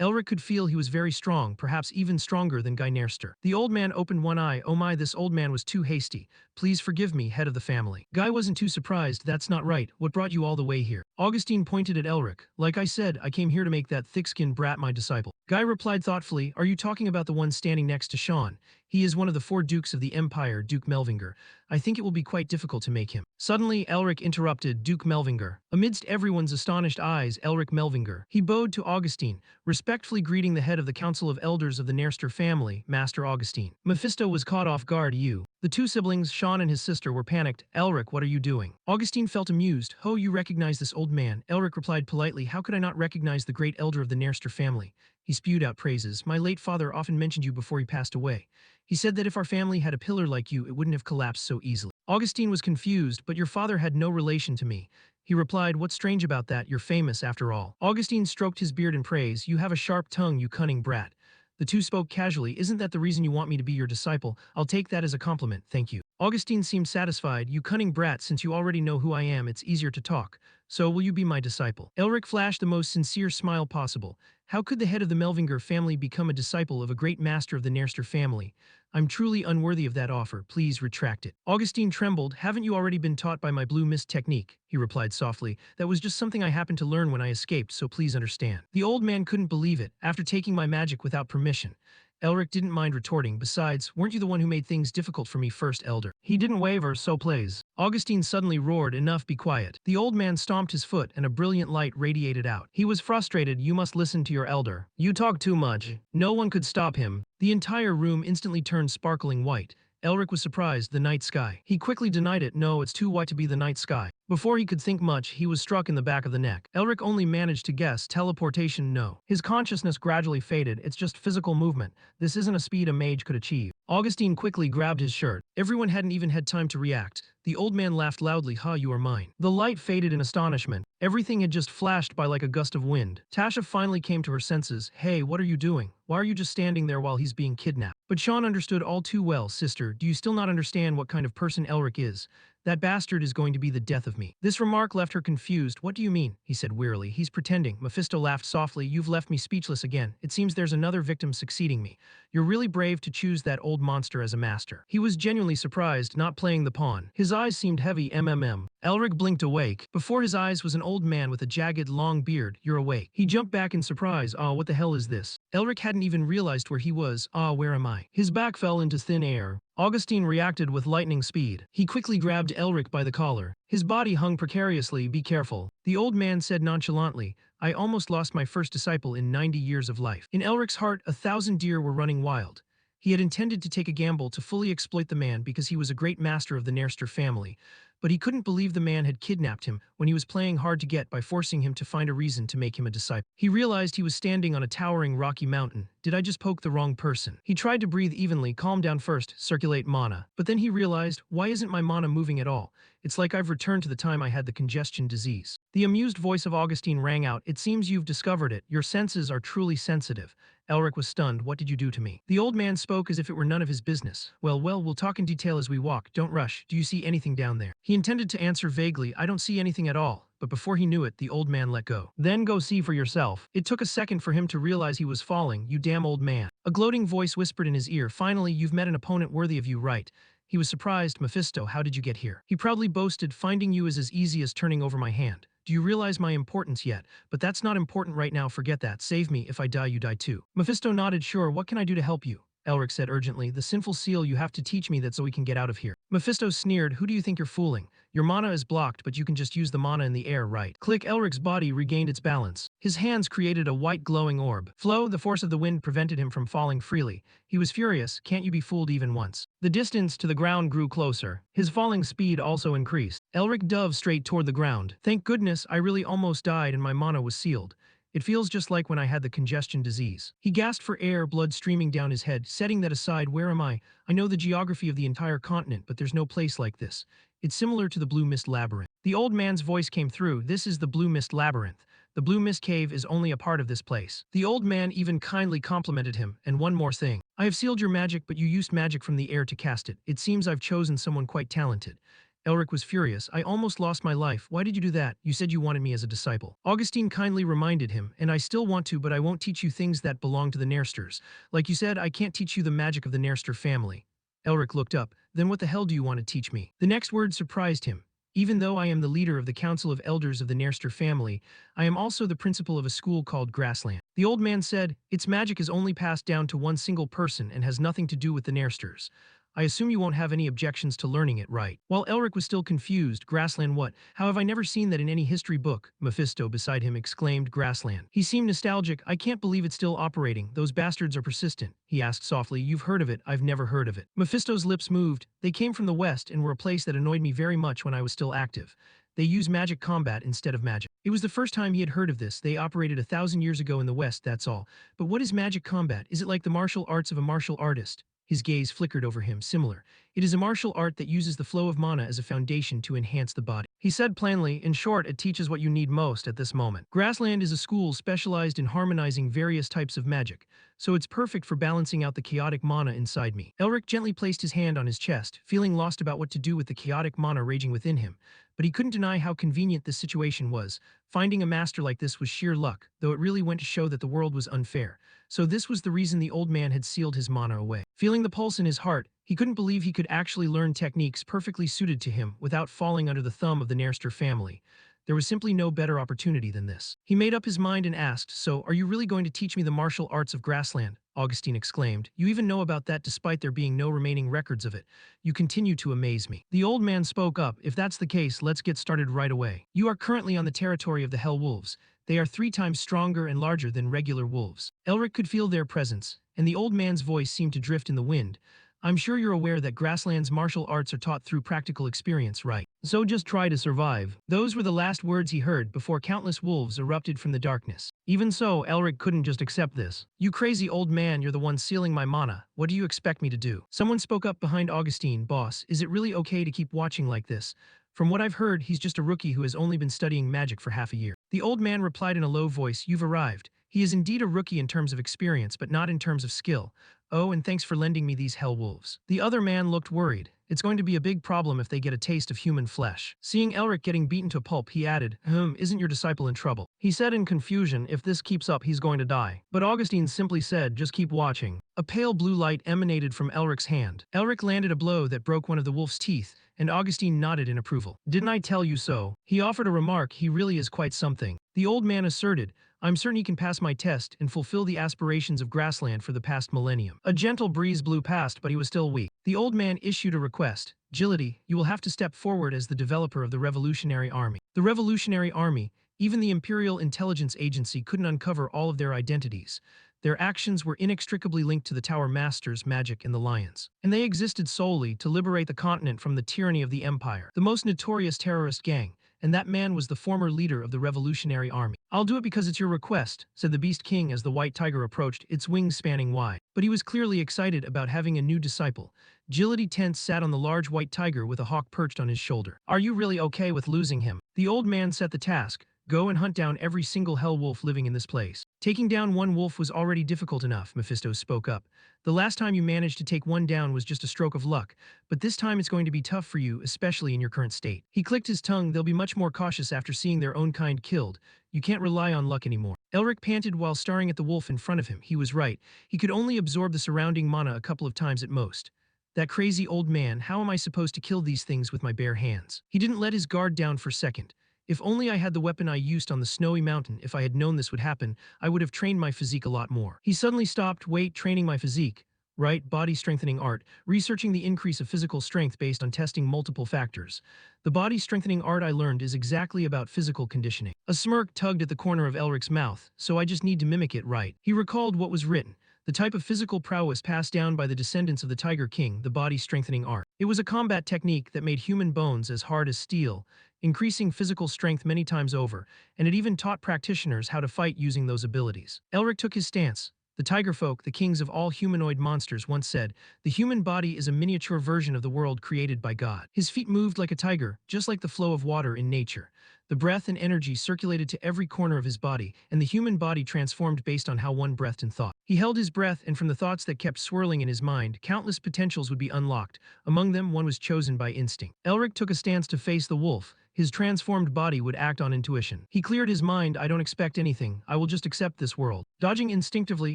Elric could feel he was very strong, perhaps even stronger than Guy Nerster. The old man opened one eye. Oh my, this old man was too hasty. Please forgive me, head of the family. Guy wasn't too surprised. That's not right. What brought you all the way here? Augustine pointed at Elric. Like I said, I came here to make that thick-skinned brat my disciple. Guy replied thoughtfully, are you talking about the one standing next to Sean? He is one of the 4 dukes of the Empire, Duke Melvinger. I think it will be quite difficult to make him. Suddenly, Elric interrupted Duke Melvinger. Amidst everyone's astonished eyes, Elric Melvinger. He bowed to Augustine, respectfully greeting the head of the Council of Elders of the Nerster family, Master Augustine. Mephisto was caught off guard. You. The 2 siblings, Sean and his sister, were panicked. Elric, what are you doing? Augustine felt amused. Oh, you recognize this old man? Elric replied politely, how could I not recognize the great elder of the Nerster family? He spewed out praises. My late father often mentioned you before he passed away. He said that if our family had a pillar like you, it wouldn't have collapsed so easily. Augustine was confused, but your father had no relation to me. He replied, what's strange about that? You're famous after all. Augustine stroked his beard in praise. You have a sharp tongue, you cunning brat. The 2 spoke casually. Isn't that the reason you want me to be your disciple? I'll take that as a compliment, thank you. Augustine seemed satisfied. You cunning brat, since you already know who I am, it's easier to talk. So will you be my disciple? Elric flashed the most sincere smile possible. How could the head of the Melvinger family become a disciple of a great master of the Nerster family? I'm truly unworthy of that offer. Please retract it. Augustine trembled. Haven't you already been taught by my blue mist technique? He replied softly. That was just something I happened to learn when I escaped, so please understand. The old man couldn't believe it. After taking my magic without permission. Elric didn't mind retorting. Besides, weren't you the one who made things difficult for me first, Elder? He didn't waver, so please. Augustine suddenly roared, enough, be quiet. The old man stomped his foot and a brilliant light radiated out. He was frustrated. You must listen to your elder. You talk too much. No one could stop him. The entire room instantly turned sparkling white. Elric was surprised. The night sky. He quickly denied it. No, it's too white to be the night sky. Before he could think much, he was struck in the back of the neck. Elric only managed to guess. Teleportation, no. His consciousness gradually faded. It's just physical movement. This isn't a speed a mage could achieve. Augustine quickly grabbed his shirt. Everyone hadn't even had time to react. The old man laughed loudly. Ha, you are mine. The light faded in astonishment. Everything had just flashed by like a gust of wind. Tasha finally came to her senses. Hey, what are you doing? Why are you just standing there while he's being kidnapped? But Sean understood all too well. Sister, do you still not understand what kind of person Elric is? That bastard is going to be the death of me. This remark left her confused. What do you mean? He said wearily. He's pretending. Mephisto laughed softly. You've left me speechless again. It seems there's another victim succeeding me. You're really brave to choose that old monster as a master. He was genuinely surprised, not playing the pawn. His eyes seemed heavy. Elric blinked awake. Before his eyes was an old man with a jagged, long beard. You're awake. He jumped back in surprise. Ah, what the hell is this? Elric hadn't even realized where he was. Ah, where am I? His back fell into thin air. Augustine reacted with lightning speed. He quickly grabbed Elric by the collar. His body hung precariously. Be careful. The old man said nonchalantly. I almost lost my first disciple in 90 years of life. In Elric's heart, 1,000 deer were running wild. He had intended to take a gamble to fully exploit the man because he was a great master of the Nerster family, but he couldn't believe the man had kidnapped him when he was playing hard to get by forcing him to find a reason to make him a disciple. He realized he was standing on a towering rocky mountain. Did I just poke the wrong person? He tried to breathe evenly, calm down first, circulate mana. But then he realized, why isn't my mana moving at all? It's like I've returned to the time I had the congestion disease. The amused voice of Augustine rang out. It seems you've discovered it. Your senses are truly sensitive. Elric was stunned. What did you do to me? The old man spoke as if it were none of his business. Well, we'll talk in detail as we walk. Don't rush. Do you see anything down there? He intended to answer vaguely. I don't see anything at all. But before he knew it, the old man let go. Then go see for yourself. It took a second for him to realize he was falling. You damn old man. A gloating voice whispered in his ear. Finally, you've met an opponent worthy of you, right? He was surprised. Mephisto, how did you get here? He proudly boasted, finding you is as easy as turning over my hand. Do you realize my importance yet? But that's not important right now, forget that. Save me, if I die you die too. Mephisto nodded, sure, what can I do to help you? Elric said urgently, the sinful seal, you have to teach me that so we can get out of here. Mephisto sneered, who do you think you're fooling? Your mana is blocked, but you can just use the mana in the air, right? Click. Elric's body regained its balance. His hands created a white glowing orb. Flow, the force of the wind prevented him from falling freely. He was furious, can't you be fooled even once? The distance to the ground grew closer. His falling speed also increased. Elric dove straight toward the ground. Thank goodness, I really almost died and my mana was sealed. It feels just like when I had the congestion disease. He gasped for air, blood streaming down his head. Setting that aside, where am I? I know the geography of the entire continent, but there's no place like this. It's similar to the Blue Mist Labyrinth. The old man's voice came through. This is the Blue Mist Labyrinth. The Blue Mist Cave is only a part of this place. The old man even kindly complimented him. And one more thing. I have sealed your magic, but you used magic from the air to cast it. It seems I've chosen someone quite talented. Elric was furious. I almost lost my life. Why did you do that? You said you wanted me as a disciple. Augustine kindly reminded him, and I still want to, but I won't teach you things that belong to the Nairsters. Like you said, I can't teach you the magic of the Nairster family. Elric looked up. Then what the hell do you want to teach me? The next word surprised him. Even though I am the leader of the Council of Elders of the Nairster family, I am also the principal of a school called Grassland. The old man said, its magic is only passed down to one single person and has nothing to do with the Nairsters. I assume you won't have any objections to learning it, right? While Elric was still confused, Grassland what? How have I never seen that in any history book? Mephisto beside him exclaimed Grassland. He seemed nostalgic. I can't believe it's still operating. Those bastards are persistent. He asked softly, you've heard of it. I've never heard of it. Mephisto's lips moved. They came from the west and were a place that annoyed me very much when I was still active. They use magic combat instead of magic. It was the first time he had heard of this. They operated 1,000 years ago in the west, that's all. But what is magic combat? Is it like the martial arts of a martial artist? His gaze flickered over him, similar. It is a martial art that uses the flow of mana as a foundation to enhance the body. He said plainly, in short, it teaches what you need most at this moment. Grassland is a school specialized in harmonizing various types of magic, so it's perfect for balancing out the chaotic mana inside me. Elric gently placed his hand on his chest, feeling lost about what to do with the chaotic mana raging within him, but he couldn't deny how convenient this situation was. Finding a master like this was sheer luck, though it really went to show that the world was unfair. So this was the reason the old man had sealed his mana away. Feeling the pulse in his heart, he couldn't believe he could actually learn techniques perfectly suited to him without falling under the thumb of the Nairster family. There was simply no better opportunity than this. He made up his mind and asked, so, are you really going to teach me the martial arts of Grassland? Augustine exclaimed. You even know about that despite there being no remaining records of it. You continue to amaze me. The old man spoke up. If that's the case, let's get started right away. You are currently on the territory of the Hell Wolves. They are 3 times stronger and larger than regular wolves. Elric could feel their presence, and the old man's voice seemed to drift in the wind. I'm sure you're aware that Grassland's martial arts are taught through practical experience, right? So just try to survive. Those were the last words he heard before countless wolves erupted from the darkness. Even so, Elric couldn't just accept this. You crazy old man, you're the one sealing my mana. What do you expect me to do? Someone spoke up behind Augustine. Boss, is it really okay to keep watching like this? From what I've heard, he's just a rookie who has only been studying magic for half a year. The old man replied in a low voice, you've arrived. He is indeed a rookie in terms of experience, but not in terms of skill. Oh, and thanks for lending me these hell wolves. The other man looked worried. It's going to be a big problem if they get a taste of human flesh. Seeing Elric getting beaten to pulp, he added, isn't your disciple in trouble? He said in confusion, if this keeps up, he's going to die. But Augustine simply said, just keep watching. A pale blue light emanated from Elric's hand. Elric landed a blow that broke one of the wolf's teeth, and Augustine nodded in approval. Didn't I tell you so? He offered a remark. He really is quite something. The old man asserted, I'm certain he can pass my test and fulfill the aspirations of Grassland for the past millennium. A gentle breeze blew past, but he was still weak. The old man issued a request. Agility, you will have to step forward as the developer of the Revolutionary Army. The Revolutionary Army, even the Imperial Intelligence Agency couldn't uncover all of their identities. Their actions were inextricably linked to the Tower Masters, magic, and the Lions. And they existed solely to liberate the continent from the tyranny of the Empire, the most notorious terrorist gang. And that man was the former leader of the Revolutionary Army. I'll do it because it's your request, said the Beast King as the white tiger approached, its wings spanning wide. But he was clearly excited about having a new disciple. Agility Tense sat on the large white tiger with a hawk perched on his shoulder. Are you really okay with losing him? The old man set the task. Go and hunt down every single hell wolf living in this place. Taking down one wolf was already difficult enough, Mephisto spoke up. The last time you managed to take one down was just a stroke of luck, but this time it's going to be tough for you, especially in your current state. He clicked his tongue. They'll be much more cautious after seeing their own kind killed. You can't rely on luck anymore. Elric panted while staring at the wolf in front of him. He was right. He could only absorb the surrounding mana a couple of times at most. That crazy old man, how am I supposed to kill these things with my bare hands? He didn't let his guard down for a second. If only I had the weapon I used on the snowy mountain. If I had known this would happen, I would have trained my physique a lot more. He suddenly stopped. Wait, training my physique? Right, body strengthening art, researching the increase of physical strength based on testing multiple factors. The body strengthening art I learned is exactly about physical conditioning. A smirk tugged at the corner of Elric's mouth, so I just need to mimic it right. He recalled what was written. The type of physical prowess passed down by the descendants of the Tiger King, the body strengthening art. It was a combat technique that made human bones as hard as steel, increasing physical strength many times over, and it even taught practitioners how to fight using those abilities. Elric took his stance. The tiger folk, the kings of all humanoid monsters, once said, "The human body is a miniature version of the world created by God." His feet moved like a tiger, just like the flow of water in nature. The breath and energy circulated to every corner of his body, and the human body transformed based on how one breathed and thought. He held his breath, and from the thoughts that kept swirling in his mind, countless potentials would be unlocked. Among them, one was chosen by instinct. Elric took a stance to face the wolf. His transformed body would act on intuition. He cleared his mind. "I don't expect anything. I will just accept this world." Dodging instinctively,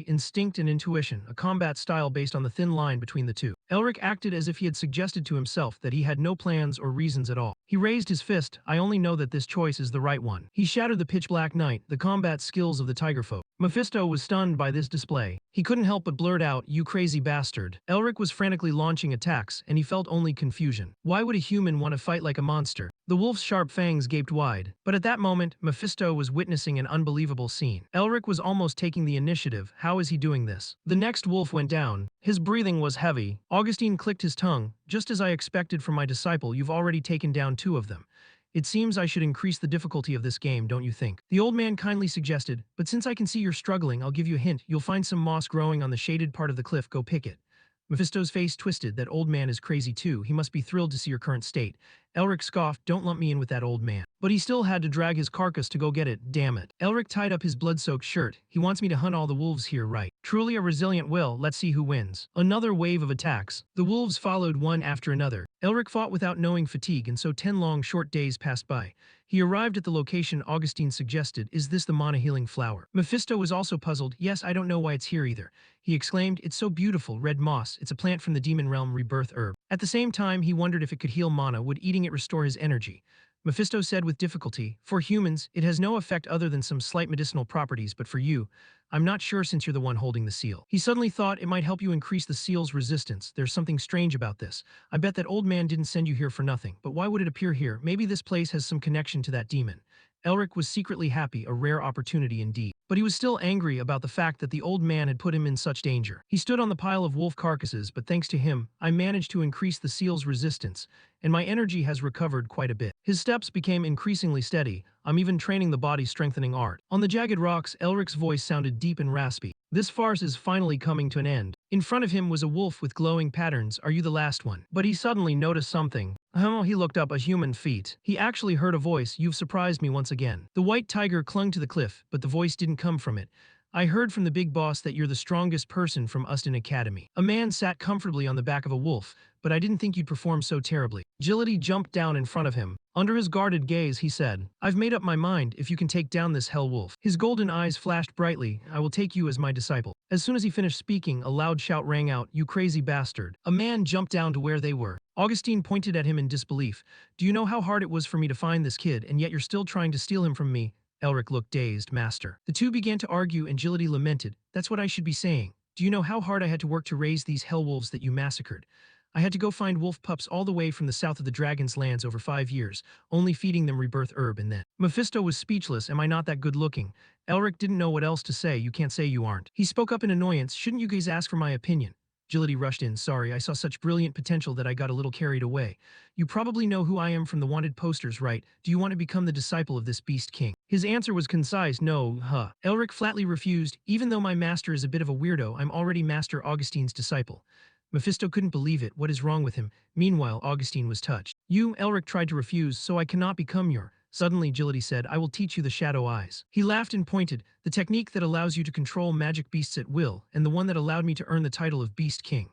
instinct and intuition, a combat style based on the thin line between the two. Elric acted as if he had suggested to himself that he had no plans or reasons at all. He raised his fist. "I only know that this choice is the right one." He shattered the pitch-black night, the combat skills of the tiger folk. Mephisto was stunned by this display. He couldn't help but blurt out, "You crazy bastard." Elric was frantically launching attacks, and he felt only confusion. Why would a human want to fight like a monster? The wolf's sharp fangs gaped wide. But at that moment, Mephisto was witnessing an unbelievable scene. Elric was almost taking the initiative. How is he doing this? The next wolf went down. His breathing was heavy. Augustine clicked his tongue. "Just as I expected from my disciple, you've already taken down 2 of them. It seems I should increase the difficulty of this game, don't you think?" The old man kindly suggested, "But since I can see you're struggling, I'll give you a hint. You'll find some moss growing on the shaded part of the cliff. Go pick it." Mephisto's face twisted. That old man is crazy too. He must be thrilled to see your current state. Elric scoffed, "Don't lump me in with that old man." But he still had to drag his carcass to go get it, damn it. Elric tied up his blood-soaked shirt. "He wants me to hunt all the wolves here, right? Truly a resilient will. Let's see who wins." Another wave of attacks. The wolves followed one after another. Elric fought without knowing fatigue, and so 10 long, short days passed by. He arrived at the location Augustine suggested. "Is this the mana healing flower?" Mephisto was also puzzled. "Yes, I don't know why it's here either." He exclaimed, "It's so beautiful, red moss. It's a plant from the demon realm, rebirth herb." At the same time, he wondered if it could heal mana. Would eating it restore his energy? Mephisto said with difficulty, "For humans, it has no effect other than some slight medicinal properties, but for you, I'm not sure since you're the one holding the seal." He suddenly thought it might help you increase the seal's resistance. There's something strange about this. I bet that old man didn't send you here for nothing. But why would it appear here? Maybe this place has some connection to that demon. Elric was secretly happy, a rare opportunity indeed. But he was still angry about the fact that the old man had put him in such danger. He stood on the pile of wolf carcasses, but thanks to him, I managed to increase the seal's resistance, and my energy has recovered quite a bit. His steps became increasingly steady. I'm even training the body-strengthening art. On the jagged rocks, Elric's voice sounded deep and raspy. This farce is finally coming to an end. In front of him was a wolf with glowing patterns. "Are you the last one?" But he suddenly noticed something. He looked up. A human feet. He actually heard a voice. "You've surprised me once again." The white tiger clung to the cliff, but the voice didn't come from it. "I heard from the big boss that you're the strongest person from Uston Academy." A man sat comfortably on the back of a wolf, "But I didn't think you'd perform so terribly." Agility jumped down in front of him. Under his guarded gaze, he said, "I've made up my mind. If you can take down this hell wolf." His golden eyes flashed brightly. "I will take you as my disciple." As soon as he finished speaking, a loud shout rang out, "You crazy bastard." A man jumped down to where they were. Augustine pointed at him in disbelief. "Do you know how hard it was for me to find this kid, and yet you're still trying to steal him from me?" Elric looked dazed. "Master." The two began to argue, and Agility lamented, "That's what I should be saying. Do you know how hard I had to work to raise these hell wolves that you massacred? I had to go find wolf pups all the way from the south of the Dragon's Lands over 5 years, only feeding them rebirth herb and then." Mephisto was speechless. "Am I not that good looking?" Elric didn't know what else to say. "You can't say you aren't." He spoke up in annoyance. "Shouldn't you guys ask for my opinion?" Agility rushed in. "Sorry, I saw such brilliant potential that I got a little carried away. You probably know who I am from the wanted posters, right? Do you want to become the disciple of this beast king?" His answer was concise. "No, huh." Elric flatly refused. "Even though my master is a bit of a weirdo, I'm already Master Augustine's disciple." Mephisto couldn't believe it. What is wrong with him? Meanwhile, Augustine was touched. Elric tried to refuse, "So I cannot become your..." Suddenly, Agility said, "I will teach you the shadow eyes." He laughed and pointed, "The technique that allows you to control magic beasts at will, and the one that allowed me to earn the title of Beast King.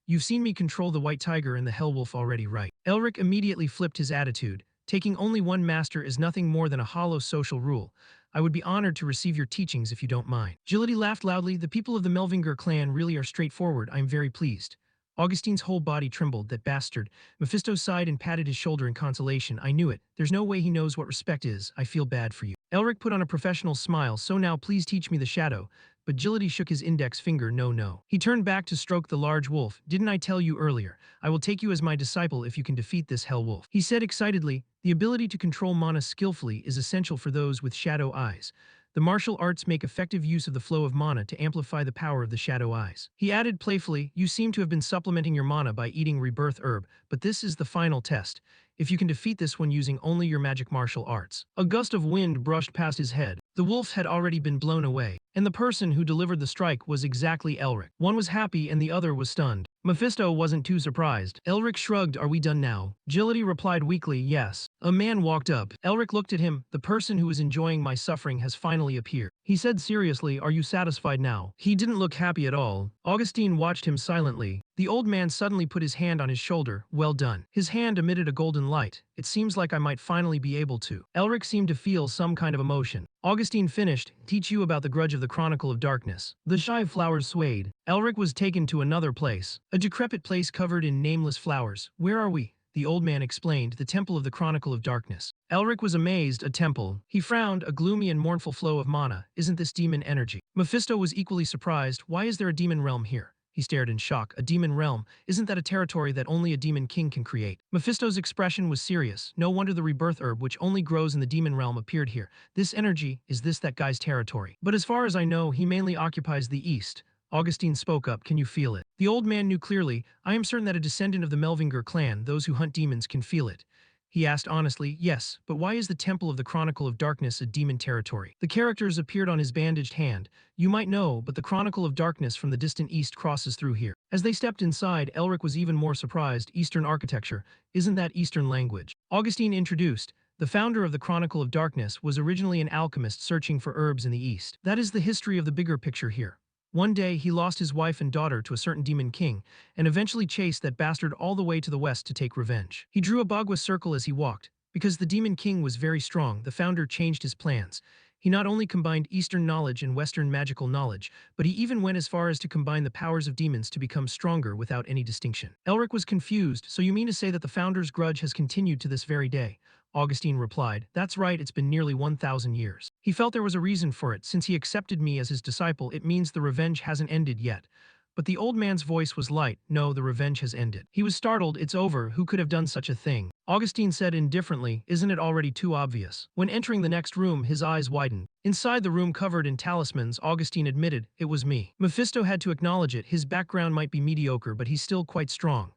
You've seen me control the white tiger and the hell wolf already, right?" Elric immediately flipped his attitude. "Taking only one master is nothing more than a hollow social rule. I would be honored to receive your teachings if you don't mind." Agility laughed loudly. "The people of the Melvinger clan really are straightforward. I am very pleased." Augustine's whole body trembled. "That bastard." Mephisto sighed and patted his shoulder in consolation. "I knew it. There's no way he knows what respect is. I feel bad for you." Elric put on a professional smile. "So now please teach me the shadow." But Agility shook his index finger. "No, no." He turned back to stroke the large wolf. "Didn't I tell you earlier? I will take you as my disciple if you can defeat this hell wolf." He said excitedly, "The ability to control mana skillfully is essential for those with shadow eyes. The martial arts make effective use of the flow of mana to amplify the power of the shadow eyes." He added playfully, "You seem to have been supplementing your mana by eating rebirth herb, but this is the final test. if you can defeat this one using only your magic martial arts. A gust of wind brushed past his head. The wolf had already been blown away, and the person who delivered the strike was exactly Elric. One was happy and the other was stunned. Mephisto wasn't too surprised. Elric shrugged, "Are we done now?" Agility replied weakly, "Yes." A man walked up. Elric looked at him. "The person who is enjoying my suffering has finally appeared." He said seriously, "Are you satisfied now?" He didn't look happy at all. Augustine watched him silently. The old man suddenly put his hand on his shoulder. "Well done." His hand emitted a golden light. "It seems like I might finally be able to." Elric seemed to feel some kind of emotion. Augustine finished, "Teach you about the grudge of the Chronicle of Darkness." The shy flowers swayed. Elric was taken to another place. A decrepit place covered in nameless flowers. "Where are we?" The old man explained, "The Temple of the Chronicle of Darkness." Elric was amazed. "A temple?" He frowned, a gloomy and mournful flow of mana. "Isn't this demon energy?" Mephisto was equally surprised. "Why is there a demon realm here?" He stared in shock. "A demon realm? Isn't that a territory that only a demon king can create?" Mephisto's expression was serious. "No wonder the rebirth herb, which only grows in the demon realm, appeared here. This energy, is this that guy's territory? But as far as I know, he mainly occupies the east." Augustine spoke up. "Can you feel it?" The old man knew clearly. "I am certain that a descendant of the Melvinger clan, those who hunt demons, can feel it." He asked honestly, "Yes, but why is the Temple of the Chronicle of Darkness a demon territory?" The characters appeared on his bandaged hand. "You might know, but the Chronicle of Darkness from the distant east crosses through here." As they stepped inside, Elric was even more surprised. "Eastern architecture. Isn't that Eastern language?" Augustine introduced. "The founder of the Chronicle of Darkness was originally an alchemist searching for herbs in the east. That is the history of the bigger picture here. One day, he lost his wife and daughter to a certain demon king, and eventually chased that bastard all the way to the west to take revenge. He drew a Bagua circle as he walked. Because the demon king was very strong, the founder changed his plans. He not only combined Eastern knowledge and Western magical knowledge, but he even went as far as to combine the powers of demons to become stronger without any distinction." Elric was confused. "So you mean to say that the founder's grudge has continued to this very day?" Augustine replied, "That's right, it's been nearly 1,000 years. He felt there was a reason for it. Since he accepted me as his disciple, it means the revenge hasn't ended yet." But the old man's voice was light. "No, the revenge has ended." He was startled. "It's over. Who could have done such a thing?" Augustine said indifferently, "Isn't it already too obvious?" When entering the next room, his eyes widened. Inside the room covered in talismans, Augustine admitted, "It was me." Mephisto had to acknowledge it. His background might be mediocre, but he's still quite strong.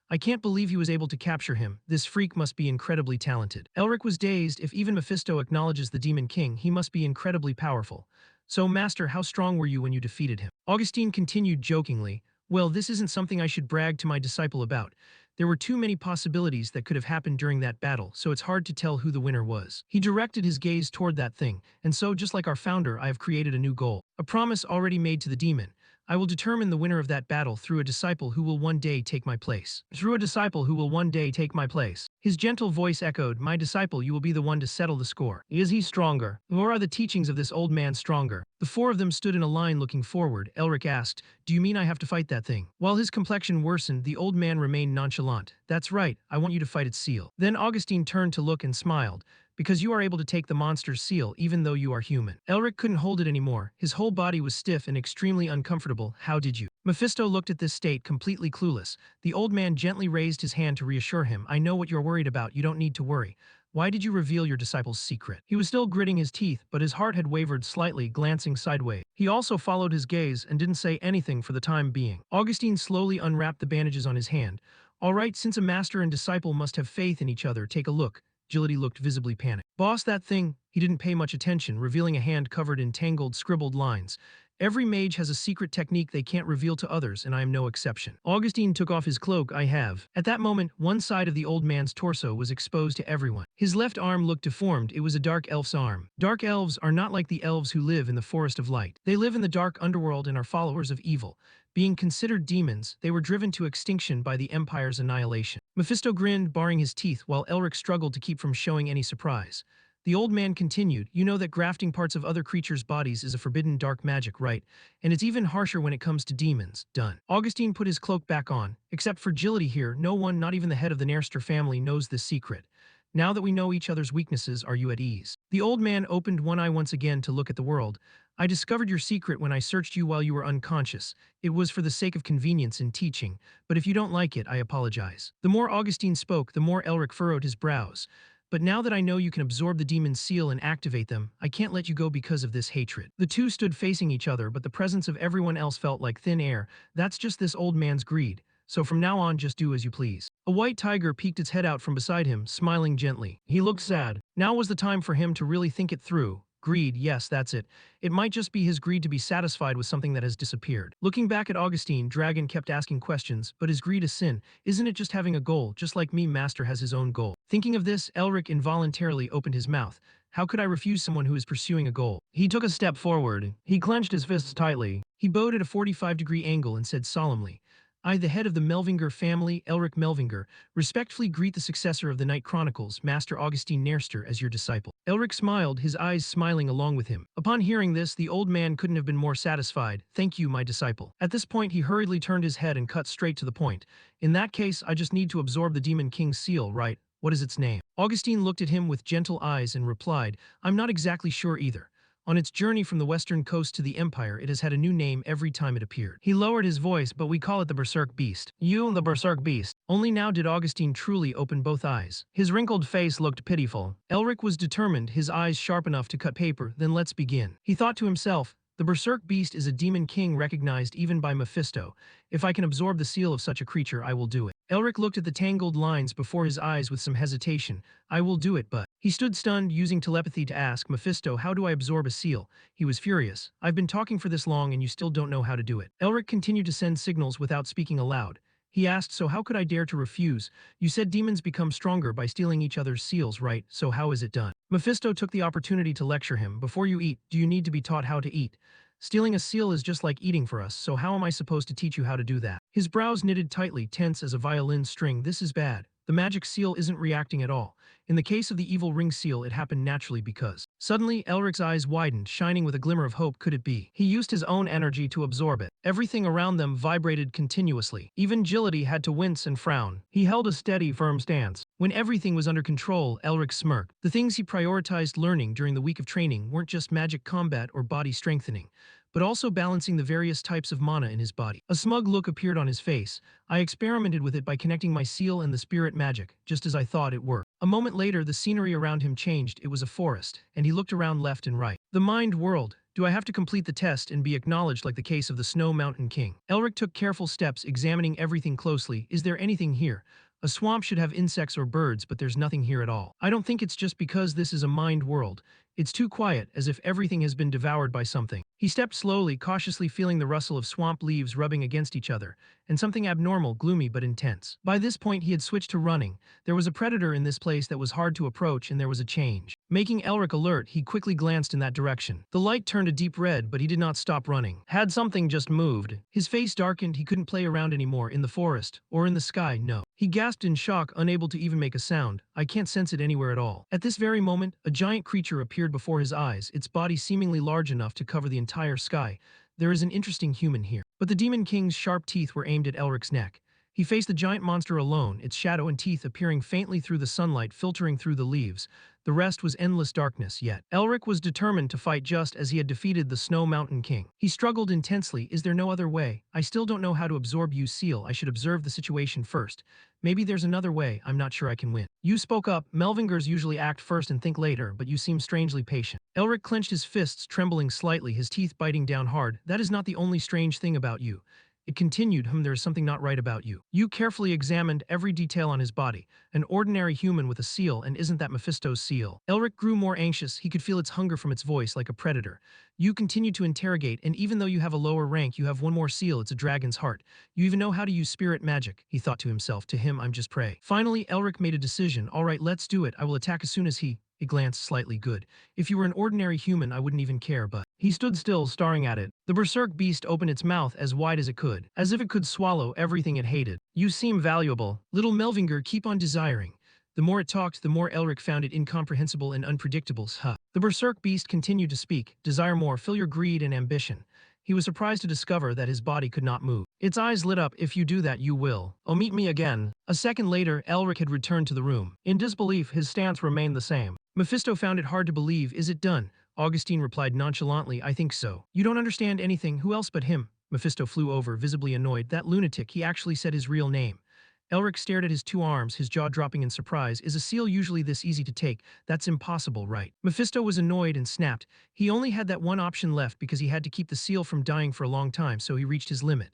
"I can't believe he was able to capture him. This freak must be incredibly talented." Elric was dazed. If even Mephisto acknowledges the Demon King, he must be incredibly powerful. "So, Master, how strong were you when you defeated him?" Augustine continued jokingly, "Well, this isn't something I should brag to my disciple about. There were too many possibilities that could have happened during that battle, so it's hard to tell who the winner was." He directed his gaze toward that thing, "And so, just like our founder, I have created a new goal. A promise already made to the demon. I will determine the winner of that battle through a disciple who will one day take my place." "Through a disciple who will one day take my place." His gentle voice echoed, "My disciple, you will be the one to settle the score." "Is he stronger? Or are the teachings of this old man stronger?" The four of them stood in a line looking forward. Elric asked, "Do you mean I have to fight that thing?" While his complexion worsened, the old man remained nonchalant. "That's right, I want you to fight its seal." Then Augustine turned to look and smiled. "Because you are able to take the monster's seal even though you are human." Elric couldn't hold it anymore. His whole body was stiff and extremely uncomfortable. "How did you?" Mephisto looked at this state, completely clueless. The old man gently raised his hand to reassure him. "I know what you're worried about. You don't need to worry. Why did you reveal your disciple's secret?" He was still gritting his teeth, but his heart had wavered slightly, glancing sideways. He also followed his gaze and didn't say anything for the time being. Augustine slowly unwrapped the bandages on his hand. "All right, since a master and disciple must have faith in each other, take a look." Agility looked visibly panicked. "Boss, that thing." He didn't pay much attention, revealing a hand covered in tangled, scribbled lines. "Every mage has a secret technique they can't reveal to others, and I am no exception." Augustine took off his cloak. "I have." At that moment, one side of the old man's torso was exposed to everyone. His left arm looked deformed. It was a dark elf's arm. Dark elves are not like the elves who live in the Forest of Light. They live in the dark underworld and are followers of evil. Being considered demons, they were driven to extinction by the Empire's annihilation. Mephisto grinned, baring his teeth, while Elric struggled to keep from showing any surprise. The old man continued, "You know that grafting parts of other creatures' bodies is a forbidden dark magic, right? And it's even harsher when it comes to demons." Done. Augustine put his cloak back on. "Except for Agility here, no one, not even the head of the Nairster family, knows this secret. Now that we know each other's weaknesses, are you at ease?" The old man opened one eye once again to look at the world. "I discovered your secret when I searched you while you were unconscious. It was for the sake of convenience in teaching, but if you don't like it, I apologize." The more Augustine spoke, the more Elric furrowed his brows. "But now that I know you can absorb the demon's seal and activate them, I can't let you go because of this hatred." The two stood facing each other, but the presence of everyone else felt like thin air. "That's just this old man's greed. so from now on just do as you please. A white tiger peeked its head out from beside him, smiling gently. He looked sad. Now was the time for him to really think it through. Greed, yes, that's it. It might just be his greed to be satisfied with something that has disappeared. Looking back at Augustine, Dragon kept asking questions, but is greed a sin? Isn't it just having a goal, just like me, Master has his own goal? Thinking of this, Elric involuntarily opened his mouth. How could I refuse someone who is pursuing a goal? He took a step forward. He clenched his fists tightly. He bowed at a 45-degree angle and said solemnly, I, the head of the Melvinger family, Elric Melvinger, respectfully greet the successor of the Night Chronicles, Master Augustine Nerster, as your disciple. Elric smiled, his eyes smiling along with him. Upon hearing this, the old man couldn't have been more satisfied. Thank you, my disciple. At this point, he hurriedly turned his head and cut straight to the point. In that case, I just need to absorb the Demon King's seal, right? What is its name? Augustine looked at him with gentle eyes and replied, I'm not exactly sure either. On its journey from the western coast to the Empire, it has had a new name every time it appeared. He lowered his voice, but we call it the Berserk Beast. You, the Berserk Beast. Only now did Augustine truly open both eyes. His wrinkled face looked pitiful. Elric was determined, his eyes sharp enough to cut paper. Then let's begin. He thought to himself, the Berserk Beast is a demon king recognized even by Mephisto. If I can absorb the seal of such a creature, I will do it. Elric looked at the tangled lines before his eyes with some hesitation. I will do it, but... He stood stunned, using telepathy to ask, Mephisto, how do I absorb a seal? He was furious. I've been talking for this long and you still don't know how to do it. Elric continued to send signals without speaking aloud. He asked, so how could I dare to refuse? You said demons become stronger by stealing each other's seals, right? So how is it done? Mephisto took the opportunity to lecture him. Before you eat, do you need to be taught how to eat? Stealing a seal is just like eating for us, so how am I supposed to teach you how to do that? His brows knitted tightly, tense as a violin string. This is bad. The magic seal isn't reacting at all. In the case of the evil ring seal, it happened naturally because... Suddenly, Elric's eyes widened, shining with a glimmer of hope. Could it be? He used his own energy to absorb it. Everything around them vibrated continuously. Even Gility had to wince and frown. He held a steady, firm stance. When everything was under control, Elric smirked. The things he prioritized learning during the week of training weren't just magic combat or body strengthening, but also balancing the various types of mana in his body. A smug look appeared on his face. I experimented with it by connecting my seal and the spirit magic, just as I thought it worked. A moment later, the scenery around him changed. It was a forest, and he looked around left and right. The mind whirled. Do I have to complete the test and be acknowledged like the case of the Snow Mountain King? Elric took careful steps, examining everything closely. Is there anything here? A swamp should have insects or birds, but there's nothing here at all. I don't think it's just because this is a mind world. It's too quiet, as if everything has been devoured by something. He stepped slowly, cautiously feeling the rustle of swamp leaves rubbing against each other, and something abnormal, gloomy but intense. By this point, he had switched to running. There was a predator in this place that was hard to approach, and there was a change. Making Elric alert, he quickly glanced in that direction. The light turned a deep red, but he did not stop running. Had something just moved? His face darkened. He couldn't play around anymore. In the forest, or in the sky, no. He gasped in shock, unable to even make a sound. I can't sense it anywhere at all. At this very moment, a giant creature appeared before his eyes, its body seemingly large enough to cover the entire sky. There is an interesting human here. But the Demon King's sharp teeth were aimed at Elric's neck. He faced the giant monster alone, its shadow and teeth appearing faintly through the sunlight filtering through the leaves. The rest was endless darkness, yet Elric was determined to fight just as he had defeated the Snow Mountain King. He struggled intensely. Is there no other way? I still don't know how to absorb you seal. I should observe the situation first. Maybe there's another way. I'm not sure I can win. You spoke up. Melvingers usually act first and think later, but you seem strangely patient. Elric clenched his fists, trembling slightly, his teeth biting down hard. That is not the only strange thing about you. It continued, there is something not right about you. You carefully examined every detail on his body. An ordinary human with a seal, and isn't that Mephisto's seal? Elric grew more anxious. He could feel its hunger from its voice like a predator. You continue to interrogate, and even though you have a lower rank, you have one more seal. It's a dragon's heart. You even know how to use spirit magic, he thought to himself. To him, I'm just prey. Finally, Elric made a decision. All right, let's do it. I will attack as soon as he... He glanced slightly. Good. If you were an ordinary human, I wouldn't even care, but... He stood still, staring at it. The berserk beast opened its mouth as wide as it could, as if it could swallow everything it hated. You seem valuable. Little Melvinger, keep on desiring. The more it talked, the more Elric found it incomprehensible and unpredictable. The berserk beast continued to speak. Desire more, fill your greed and ambition. He was surprised to discover that his body could not move. Its eyes lit up. If you do that, you will. Oh, meet me again. A second later, Elric had returned to the room. In disbelief, his stance remained the same. Mephisto found it hard to believe. Is it done? Augustine replied nonchalantly, I think so. You don't understand anything. Who else but him? Mephisto flew over, visibly annoyed. That lunatic, he actually said his real name. Elric stared at his two arms, his jaw dropping in surprise. Is a seal usually this easy to take? That's impossible, right? Mephisto was annoyed and snapped. He only had that one option left because he had to keep the seal from dying for a long time, so he reached his limit.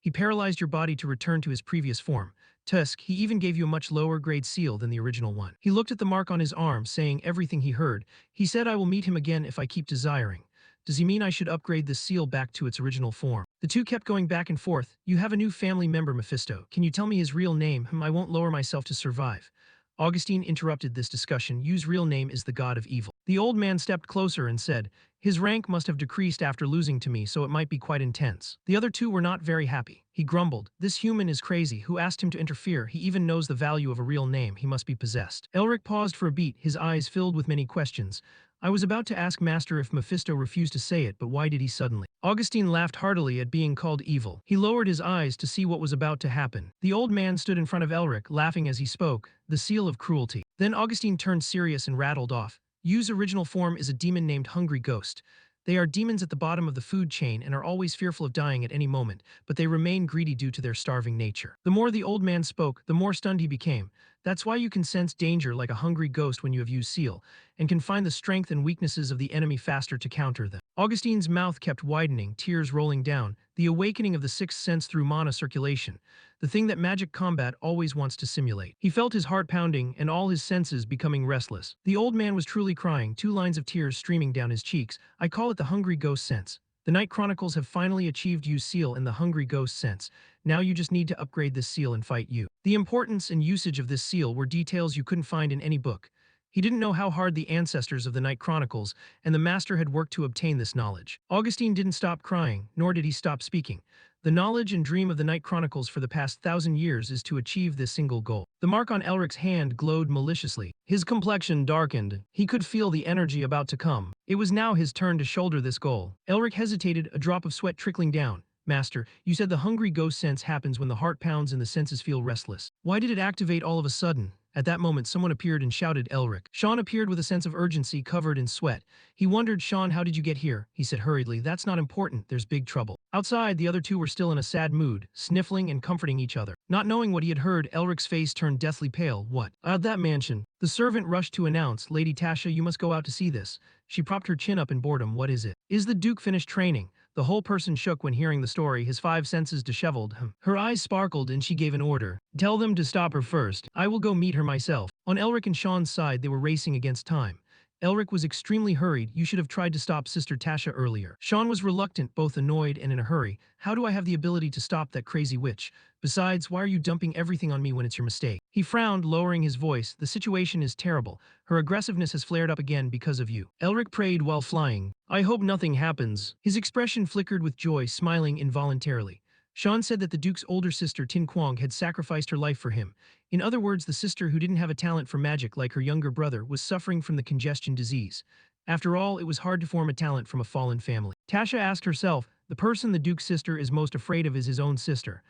He paralyzed your body to return to his previous form. Tusk, he even gave you a much lower grade seal than the original one. He looked at the mark on his arm, saying everything he heard. He said I will meet him again if I keep desiring. Does he mean I should upgrade this seal back to its original form? The two kept going back and forth. You have a new family member, Mephisto. Can you tell me his real name? I won't lower myself to survive. Augustine interrupted this discussion. Yu's real name is the god of evil. The old man stepped closer and said, his rank must have decreased after losing to me, so it might be quite intense. The other two were not very happy. He grumbled, this human is crazy. Who asked him to interfere? He even knows the value of a real name. He must be possessed. Elric paused for a beat, his eyes filled with many questions. I was about to ask Master if Mephisto refused to say it, but why did he suddenly? Augustine laughed heartily at being called evil. He lowered his eyes to see what was about to happen. The old man stood in front of Elric, laughing as he spoke, the seal of cruelty. Then Augustine turned serious and rattled off. Yu's original form is a demon named Hungry Ghost. They are demons at the bottom of the food chain and are always fearful of dying at any moment, but they remain greedy due to their starving nature. The more the old man spoke, the more stunned he became. That's why you can sense danger like a hungry ghost when you have used seal, and can find the strength and weaknesses of the enemy faster to counter them. Augustine's mouth kept widening, tears rolling down, the awakening of the sixth sense through mana circulation, the thing that magic combat always wants to simulate. He felt his heart pounding and all his senses becoming restless. The old man was truly crying, 2 lines of tears streaming down his cheeks. I call it the hungry ghost sense. The Night Chronicles have finally achieved Yu's seal in the hungry ghost sense. Now you just need to upgrade this seal and fight Yu. The importance and usage of this seal were details you couldn't find in any book. He didn't know how hard the ancestors of the Night Chronicles and the Master had worked to obtain this knowledge. Augustine didn't stop crying, nor did he stop speaking. The knowledge and dream of the Night Chronicles for the past 1,000 years is to achieve this single goal. The mark on Elric's hand glowed maliciously. His complexion darkened. He could feel the energy about to come. It was now his turn to shoulder this goal. Elric hesitated, a drop of sweat trickling down. Master, you said the hungry ghost sense happens when the heart pounds and the senses feel restless. Why did it activate all of a sudden? At that moment, someone appeared and shouted, Elric. Sean appeared with a sense of urgency, covered in sweat. He wondered, Sean, how did you get here? He said hurriedly, that's not important, there's big trouble. Outside, the other two were still in a sad mood, sniffling and comforting each other. Not knowing what he had heard, Elric's face turned deathly pale. What? At that mansion. The servant rushed to announce, Lady Tasha, you must go out to see this. She propped her chin up in boredom. What is it? Is the Duke finished training? The whole person shook when hearing the story, his 5 senses disheveled. Her eyes sparkled and she gave an order. Tell them to stop her first. I will go meet her myself. On Elric and Sean's side, they were racing against time. Elric was extremely hurried. You should have tried to stop Sister Tasha earlier. Sean was reluctant, both annoyed and in a hurry. How do I have the ability to stop that crazy witch? Besides, why are you dumping everything on me when it's your mistake? He frowned, lowering his voice. The situation is terrible. Her aggressiveness has flared up again because of you. Elric prayed while flying. I hope nothing happens. His expression flickered with joy, smiling involuntarily. Sean said that the Duke's older sister Tin Kwang had sacrificed her life for him. In other words, the sister who didn't have a talent for magic like her younger brother was suffering from the congestion disease. After all, it was hard to form a talent from a fallen family. Tasha asked herself, the person the Duke's sister is most afraid of is his own sister.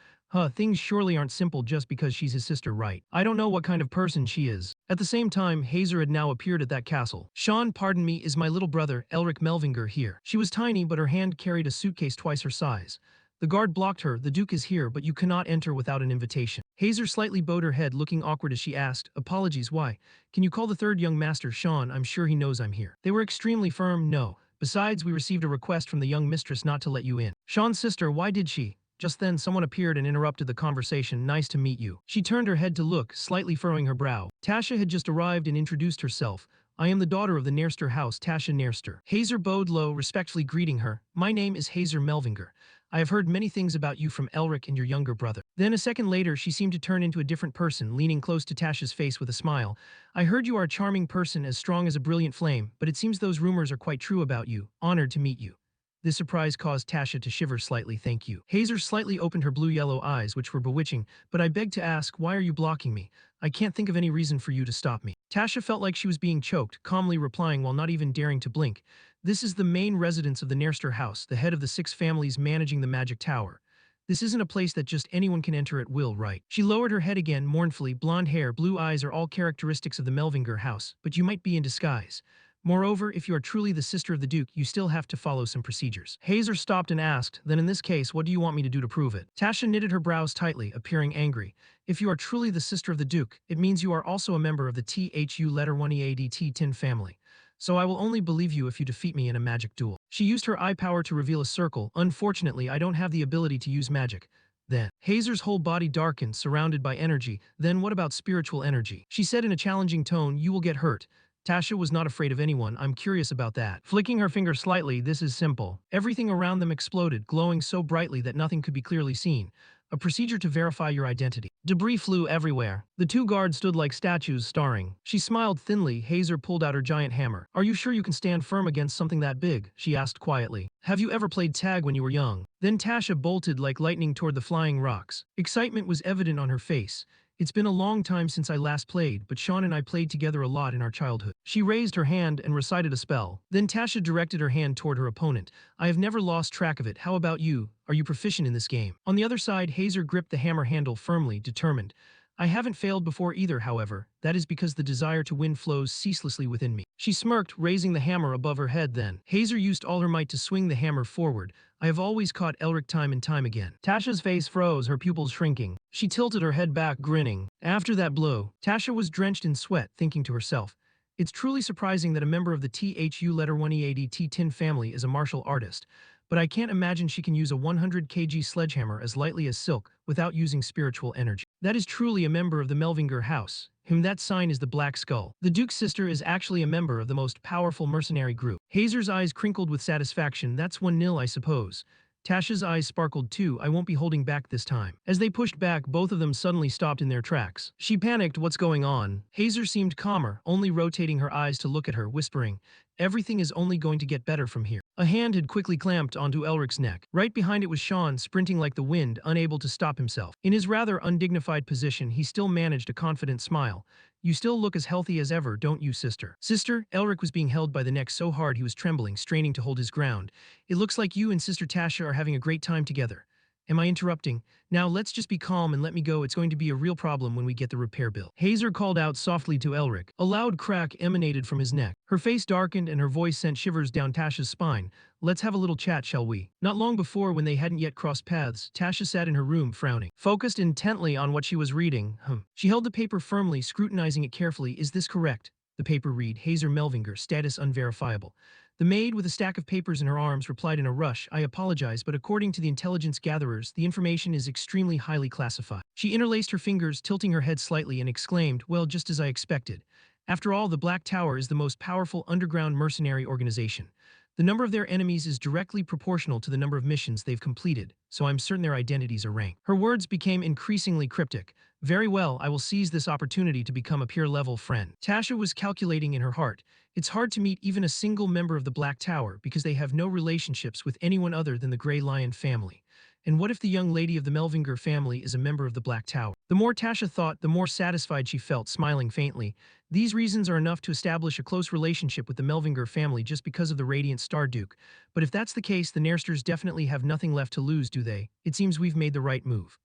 Things surely aren't simple just because she's his sister, right? I don't know what kind of person she is. At the same time, Hazer had now appeared at that castle. Sean, pardon me, is my little brother, Elric Melvinger here. She was tiny, but her hand carried a suitcase twice her size. The guard blocked her. The Duke is here, but you cannot enter without an invitation. Hazer slightly bowed her head, looking awkward as she asked, apologies, why? Can you call the third young master Sean? I'm sure he knows I'm here. They were extremely firm, no. Besides, we received a request from the young mistress not to let you in. Sean's sister, why did she? Just then, someone appeared and interrupted the conversation. Nice to meet you. She turned her head to look, slightly furrowing her brow. Tasha had just arrived and introduced herself. I am the daughter of the Nairster house, Tasha Nairster. Hazer bowed low, respectfully greeting her. My name is Hazer Melvinger. I have heard many things about you from Elric and your younger brother. Then a second later, she seemed to turn into a different person, leaning close to Tasha's face with a smile. I heard you are a charming person, as strong as a brilliant flame, but it seems those rumors are quite true about you. Honored to meet you. This surprise caused Tasha to shiver slightly. Thank you. Hazer slightly opened her blue-yellow eyes, which were bewitching, but I beg to ask, why are you blocking me? I can't think of any reason for you to stop me. Tasha felt like she was being choked, calmly replying while not even daring to blink. This is the main residence of the Nairster house, the head of the 6 families managing the magic tower. This isn't a place that just anyone can enter at will, right? She lowered her head again, mournfully. Blonde hair, blue eyes are all characteristics of the Melvinger house, but you might be in disguise. Moreover, if you are truly the sister of the Duke, you still have to follow some procedures. Hazer stopped and asked, then in this case, what do you want me to do to prove it? Tasha knitted her brows tightly, appearing angry. If you are truly the sister of the Duke, it means you are also a member of the THU letter 1EADT Tin family. So I will only believe you if you defeat me in a magic duel. She used her eye power to reveal a circle. Unfortunately, I don't have the ability to use magic. Then, Hazer's whole body darkened, surrounded by energy. Then what about spiritual energy? She said in a challenging tone, you will get hurt. Tasha was not afraid of anyone, I'm curious about that. Flicking her finger slightly, this is simple. Everything around them exploded, glowing so brightly that nothing could be clearly seen. A procedure to verify your identity. Debris flew everywhere. The two guards stood like statues, staring. She smiled thinly. Hazer pulled out her giant hammer. Are you sure you can stand firm against something that big? She asked quietly. Have you ever played tag when you were young? Then Tasha bolted like lightning toward the flying rocks. Excitement was evident on her face. It's been a long time since I last played, but Sean and I played together a lot in our childhood. She raised her hand and recited a spell. Then Tasha directed her hand toward her opponent. I have never lost track of it. How about you? Are you proficient in this game? On the other side, Hazer gripped the hammer handle firmly, determined. I haven't failed before either, however. That is because the desire to win flows ceaselessly within me. She smirked, raising the hammer above her head then. Hazer used all her might to swing the hammer forward. I have always caught Elric time and time again. Tasha's face froze, her pupils shrinking. She tilted her head back, grinning. After that blow, Tasha was drenched in sweat, thinking to herself, it's truly surprising that a member of the THU letter 1EAD T10 family is a martial artist, but I can't imagine she can use a 100 kg sledgehammer as lightly as silk without using spiritual energy. That is truly a member of the Melvinger house. That sign is the Black Skull. The Duke's sister is actually a member of the most powerful mercenary group. Hazer's eyes crinkled with satisfaction. That's 1-0, I suppose. Tasha's eyes sparkled too. I won't be holding back this time. As they pushed back, both of them suddenly stopped in their tracks. She panicked. What's going on? Hazer seemed calmer, only rotating her eyes to look at her, whispering, everything is only going to get better from here. A hand had quickly clamped onto Elric's neck. Right behind it was Sean, sprinting like the wind, unable to stop himself. In his rather undignified position, he still managed a confident smile. You still look as healthy as ever, don't you, sister? Sister? Elric was being held by the neck so hard he was trembling, straining to hold his ground. It looks like you and Sister Tasha are having a great time together. Am I interrupting? Now let's just be calm and let me go. It's going to be a real problem when we get the repair bill. Hazer called out softly to Elric. A loud crack emanated from his neck. Her face darkened and her voice sent shivers down Tasha's spine. Let's have a little chat, shall we? Not long before, when they hadn't yet crossed paths, Tasha sat in her room, frowning, focused intently on what she was reading. She held the paper firmly, scrutinizing it carefully. Is this correct? The paper read, Hazer Melvinger, status unverifiable. The maid, with a stack of papers in her arms, replied in a rush, I apologize, but according to the intelligence gatherers, the information is extremely highly classified. She interlaced her fingers, tilting her head slightly, and exclaimed, well, just as I expected. After all, the Black Tower is the most powerful underground mercenary organization. The number of their enemies is directly proportional to the number of missions they've completed, so I'm certain their identities are ranked. Her words became increasingly cryptic. Very well, I will seize this opportunity to become a peer-level friend. Tasha was calculating in her heart. It's hard to meet even a single member of the Black Tower because they have no relationships with anyone other than the Grey Lion family. And what if the young lady of the Melvinger family is a member of the Black Tower? The more Tasha thought, the more satisfied she felt, smiling faintly. These reasons are enough to establish a close relationship with the Melvinger family just because of the Radiant Star Duke. But if that's the case, the Nairsters definitely have nothing left to lose, do they? It seems we've made the right move.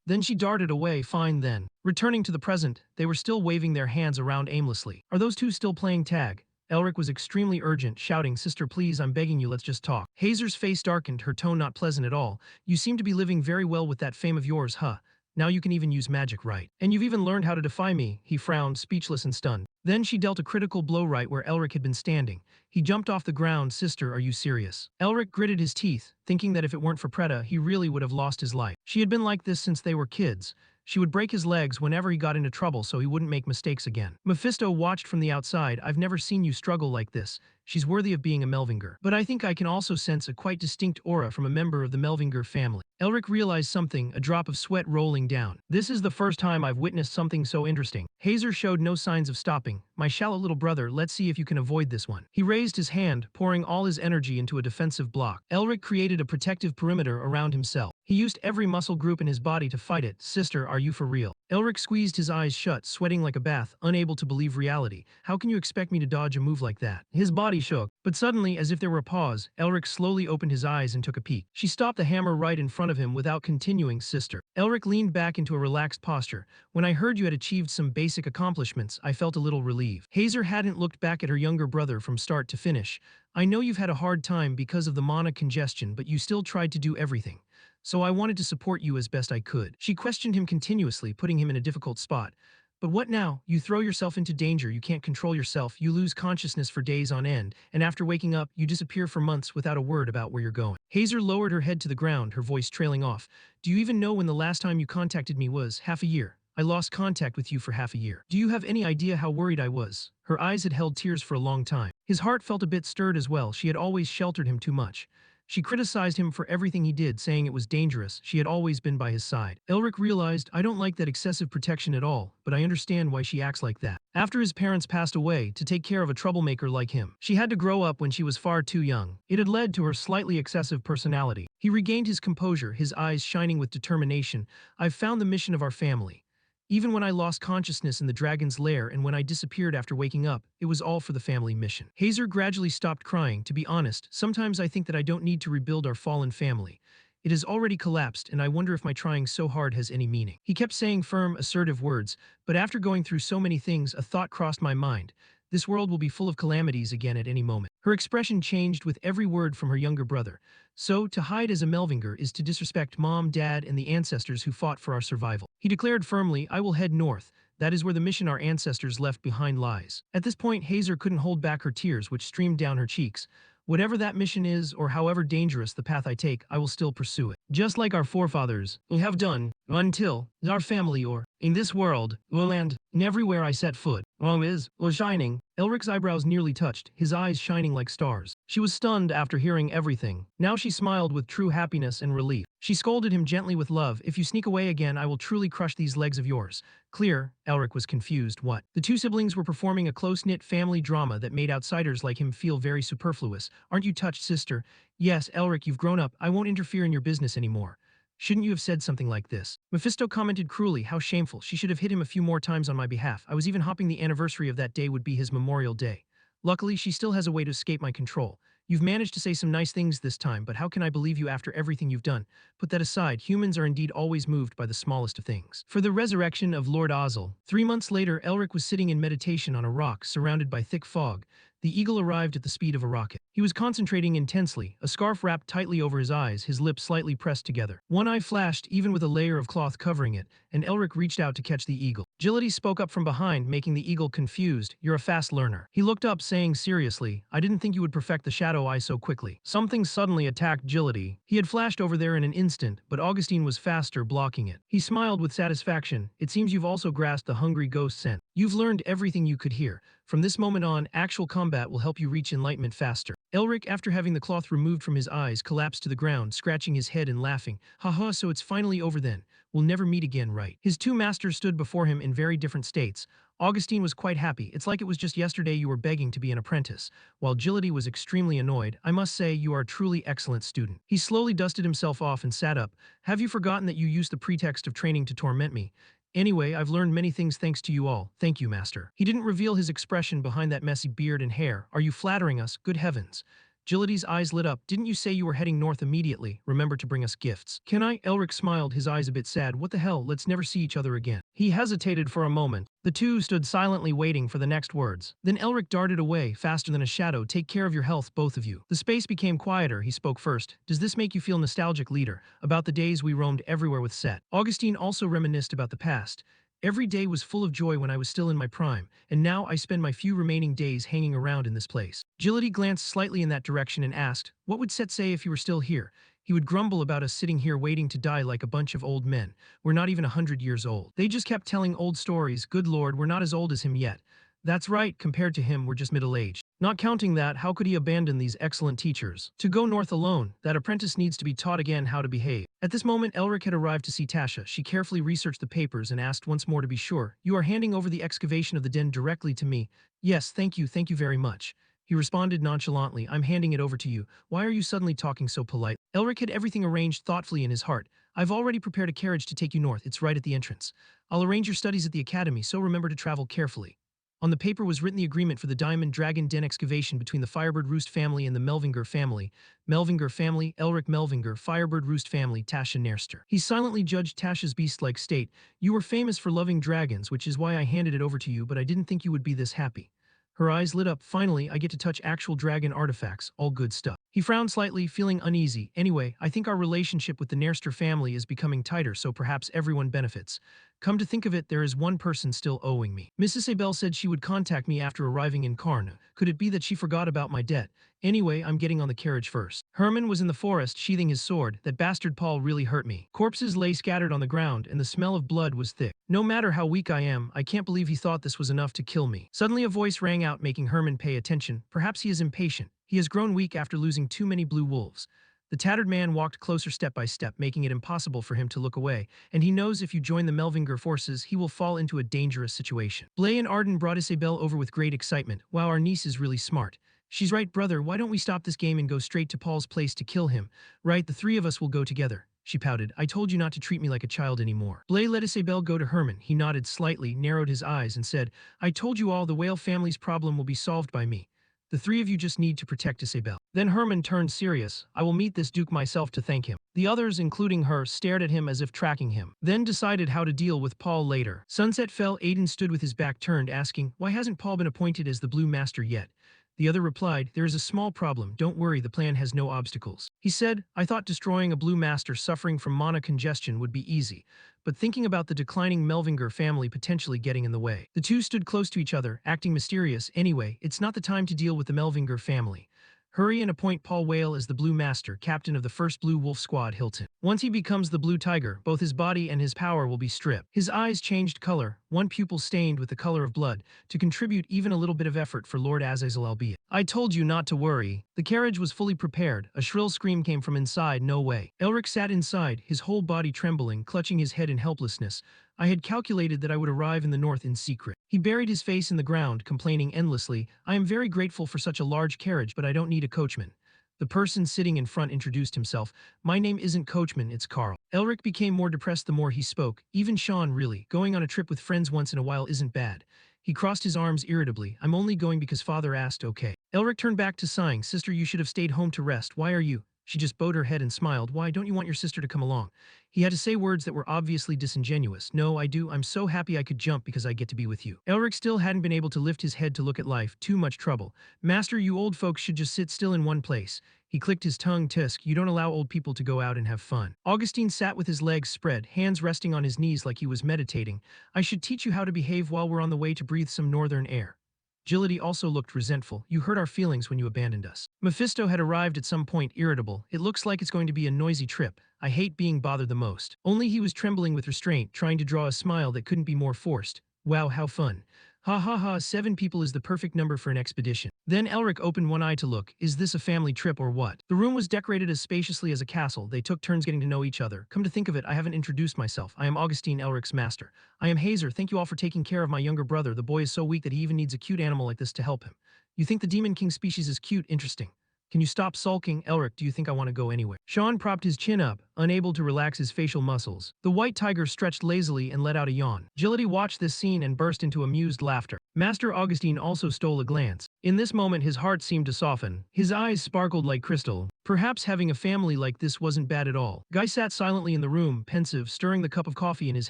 Then she darted away. Fine then. Returning to the present, they were still waving their hands around aimlessly. Are those two still playing tag? Elric was extremely urgent, shouting, Sister, please, I'm begging you, let's just talk. Hazer's face darkened, her tone not pleasant at all. You seem to be living very well with that fame of yours, huh? Now you can even use magic, right? And you've even learned how to defy me. He frowned, speechless and stunned. Then she dealt a critical blow right where Elric had been standing. He jumped off the ground. Sister, are you serious? Elric gritted his teeth, thinking that if it weren't for Preta, he really would have lost his life. She had been like this since they were kids. She would break his legs whenever he got into trouble so he wouldn't make mistakes again. Mephisto watched from the outside. I've never seen you struggle like this. She's worthy of being a Melvinger. But I think I can also sense a quite distinct aura from a member of the Melvinger family. Elric realized something, a drop of sweat rolling down. This is the first time I've witnessed something so interesting. Hazer showed no signs of stopping. My shallow little brother, let's see if you can avoid this one. He raised his hand, pouring all his energy into a defensive block. Elric created a protective perimeter around himself. He used every muscle group in his body to fight it. Sister, are you for real? Elric squeezed his eyes shut, sweating like a bath, unable to believe reality. How can you expect me to dodge a move like that? His body shook, but suddenly, as if there were a pause, Elric slowly opened his eyes and took a peek. She stopped the hammer right in front of him without continuing. Sister. Elric leaned back into a relaxed posture. When I heard you had achieved some basic accomplishments, I felt a little relieved. Hazer hadn't looked back at her younger brother from start to finish. I know you've had a hard time because of the mana congestion, but you still tried to do everything. So I wanted to support you as best I could. She questioned him continuously, putting him in a difficult spot. But what now? You throw yourself into danger, you can't control yourself, you lose consciousness for days on end, and after waking up, you disappear for months without a word about where you're going. Hazer lowered her head to the ground, her voice trailing off. Do you even know when the last time you contacted me was? Half a year. I lost contact with you for half a year. Do you have any idea how worried I was? Her eyes had held tears for a long time. His heart felt a bit stirred as well. She had always sheltered him too much. She criticized him for everything he did, saying it was dangerous. She had always been by his side. Elric realized, I don't like that excessive protection at all, but I understand why she acts like that. After his parents passed away, to take care of a troublemaker like him, she had to grow up when she was far too young. It had led to her slightly excessive personality. He regained his composure, his eyes shining with determination. I've found the mission of our family. Even when I lost consciousness in the dragon's lair and when I disappeared after waking up, it was all for the family mission. Hazer gradually stopped crying. To be honest, sometimes I think that I don't need to rebuild our fallen family. It has already collapsed, and I wonder if my trying so hard has any meaning. He kept saying firm, assertive words, but after going through so many things, a thought crossed my mind. This world will be full of calamities again at any moment. Her expression changed with every word from her younger brother. So, to hide as a Melvinger is to disrespect Mom, Dad, and the ancestors who fought for our survival. He declared firmly, I will head north. That is where the mission our ancestors left behind lies. At this point, Hazer couldn't hold back her tears, which streamed down her cheeks. Whatever that mission is, or however dangerous the path I take, I will still pursue it. Just like our forefathers have done, until our family or in this world will end, and everywhere I set foot, was shining. Elric's eyebrows nearly touched, his eyes shining like stars. She was stunned after hearing everything. Now she smiled with true happiness and relief. She scolded him gently with love. If you sneak away again, I will truly crush these legs of yours. Clear, Elric was confused. What? The two siblings were performing a close-knit family drama that made outsiders like him feel very superfluous. Aren't you touched, sister? Yes, Elric, you've grown up. I won't interfere in your business anymore. Shouldn't you have said something like this? Mephisto commented cruelly, how shameful. She should have hit him a few more times on my behalf. I was even hoping the anniversary of that day would be his Memorial Day. Luckily, she still has a way to escape my control. You've managed to say some nice things this time, but how can I believe you after everything you've done? Put that aside, humans are indeed always moved by the smallest of things. For the resurrection of Lord Ozzel, 3 months later, Elric was sitting in meditation on a rock surrounded by thick fog. The eagle arrived at the speed of a rocket. He was concentrating intensely, a scarf wrapped tightly over his eyes, his lips slightly pressed together. One eye flashed, even with a layer of cloth covering it, and Elric reached out to catch the eagle. Agility spoke up from behind, making the eagle confused. You're a fast learner. He looked up, saying seriously, I didn't think you would perfect the shadow eye so quickly. Something suddenly attacked Agility. He had flashed over there in an instant, but Augustine was faster, blocking it. He smiled with satisfaction. It seems you've also grasped the hungry ghost scent. You've learned everything you could hear. From this moment on, actual combat will help you reach enlightenment faster. Elric, after having the cloth removed from his eyes, collapsed to the ground, scratching his head and laughing. Haha, so it's finally over then. We'll never meet again, right? His two masters stood before him in very different states. Augustine was quite happy. It's like it was just yesterday you were begging to be an apprentice. While Agility was extremely annoyed. I must say, you are a truly excellent student. He slowly dusted himself off and sat up. Have you forgotten that you used the pretext of training to torment me? Anyway, I've learned many things thanks to you all. Thank you, Master. He didn't reveal his expression behind that messy beard and hair. Are you flattering us? Good heavens. Agility's eyes lit up. Didn't you say you were heading north immediately? Remember to bring us gifts. Can I? Elric smiled, his eyes a bit sad. What the hell? Let's never see each other again. He hesitated for a moment. The two stood silently waiting for the next words. Then Elric darted away, faster than a shadow. Take care of your health, both of you. The space became quieter. He spoke first. Does this make you feel nostalgic, leader? About the days we roamed everywhere with Set. Augustine also reminisced about the past. Every day was full of joy when I was still in my prime, and now I spend my few remaining days hanging around in this place. Agility glanced slightly in that direction and asked, what would Set say if you were still here? He would grumble about us sitting here waiting to die like a bunch of old men. We're not even 100 years old. They just kept telling old stories. Good lord, we're not as old as him yet. That's right, compared to him, we're just middle-aged. Not counting that, how could he abandon these excellent teachers? To go north alone, that apprentice needs to be taught again how to behave. At this moment, Elric had arrived to see Tasha. She carefully researched the papers and asked once more to be sure. You are handing over the excavation of the den directly to me. Yes, thank you very much. He responded nonchalantly, I'm handing it over to you. Why are you suddenly talking so polite? Elric had everything arranged thoughtfully in his heart. I've already prepared a carriage to take you north. It's right at the entrance. I'll arrange your studies at the academy, so remember to travel carefully. On the paper was written the agreement for the Diamond Dragon Den excavation between the Firebird Roost family and the Melvinger family. Melvinger family, Elric Melvinger, Firebird Roost family, Tasha Nerster. He silently judged Tasha's beast-like state. You were famous for loving dragons, which is why I handed it over to you, but I didn't think you would be this happy. Her eyes lit up. Finally, I get to touch actual dragon artifacts. All good stuff. He frowned slightly, feeling uneasy. Anyway, I think our relationship with the Nerster family is becoming tighter, so perhaps everyone benefits. Come to think of it, there is one person still owing me. Mrs. Abel said she would contact me after arriving in Karn. Could it be that she forgot about my debt? Anyway, I'm getting on the carriage first. Herman was in the forest sheathing his sword. That bastard Paul really hurt me. Corpses lay scattered on the ground and the smell of blood was thick. No matter how weak I am, I can't believe he thought this was enough to kill me. Suddenly a voice rang out making Herman pay attention. Perhaps he is impatient. He has grown weak after losing too many blue wolves. The tattered man walked closer step by step, making it impossible for him to look away, and he knows if you join the Melvinger forces, he will fall into a dangerous situation. Blay and Arden brought Isabel over with great excitement. Wow, our niece is really smart. She's right, brother, why don't we stop this game and go straight to Paul's place to kill him? Right, the three of us will go together. She pouted. I told you not to treat me like a child anymore. Blay let Isabel go to Herman. He nodded slightly, narrowed his eyes, and said, I told you all, the whale family's problem will be solved by me. The three of you just need to protect Isabel. Then Herman turned serious. I will meet this duke myself to thank him. The others, including her, stared at him as if tracking him, then decided how to deal with Paul later. Sunset fell. Aiden stood with his back turned, asking, why hasn't Paul been appointed as the Blue Master yet? The other replied, there is a small problem. Don't worry, the plan has no obstacles. He said, I thought destroying a Blue Master suffering from mana congestion would be easy, but thinking about the declining Melvinger family potentially getting in the way. The two stood close to each other, acting mysterious. Anyway, it's not the time to deal with the Melvinger family. Hurry and appoint Paul Whale as the Blue Master, captain of the 1st Blue Wolf Squad, Hilton. Once he becomes the Blue Tiger, both his body and his power will be stripped. His eyes changed color, one pupil stained with the color of blood, to contribute even a little bit of effort for Lord Azazel albeit. I told you not to worry. The carriage was fully prepared. A shrill scream came from inside. No way. Elric sat inside, his whole body trembling, clutching his head in helplessness. I had calculated that I would arrive in the north in secret. He buried his face in the ground, complaining endlessly, I am very grateful for such a large carriage, but I don't need a coachman. The person sitting in front introduced himself. My name isn't Coachman, it's Carl. Elric became more depressed the more he spoke. Even Sean, really. Going on a trip with friends once in a while isn't bad. He crossed his arms irritably. I'm only going because father asked, okay. Elric turned back to sighing. Sister, you should have stayed home to rest. Why are you? She just bowed her head and smiled. Why don't you want your sister to come along? He had to say words that were obviously disingenuous. No, I do. I'm so happy I could jump because I get to be with you. Elric still hadn't been able to lift his head to look at life. Too much trouble. Master, you old folks should just sit still in one place. He clicked his tongue. Tisk, you don't allow old people to go out and have fun. Augustine sat with his legs spread, hands resting on his knees like he was meditating. I should teach you how to behave while we're on the way to breathe some northern air. Agility also looked resentful. You hurt our feelings when you abandoned us. Mephisto had arrived at some point, irritable. It looks like it's going to be a noisy trip. I hate being bothered the most. Only he was trembling with restraint, trying to draw a smile that couldn't be more forced. Wow, how fun. Ha ha ha, 7 people is the perfect number for an expedition. Then Elric opened one eye to look. Is this a family trip or what? The room was decorated as spaciously as a castle. They took turns getting to know each other. Come to think of it, I haven't introduced myself. I am Augustine, Elric's master. I am Hazer. Thank you all for taking care of my younger brother. The boy is so weak that he even needs a cute animal like this to help him. You think the Demon King species is cute? Interesting. Can you stop sulking? Elric, do you think I want to go anywhere? Sean propped his chin up, unable to relax his facial muscles. The white tiger stretched lazily and let out a yawn. Agility watched this scene and burst into amused laughter. Master Augustine also stole a glance. In this moment his heart seemed to soften. His eyes sparkled like crystal. Perhaps having a family like this wasn't bad at all. Guy sat silently in the room, pensive, stirring the cup of coffee in his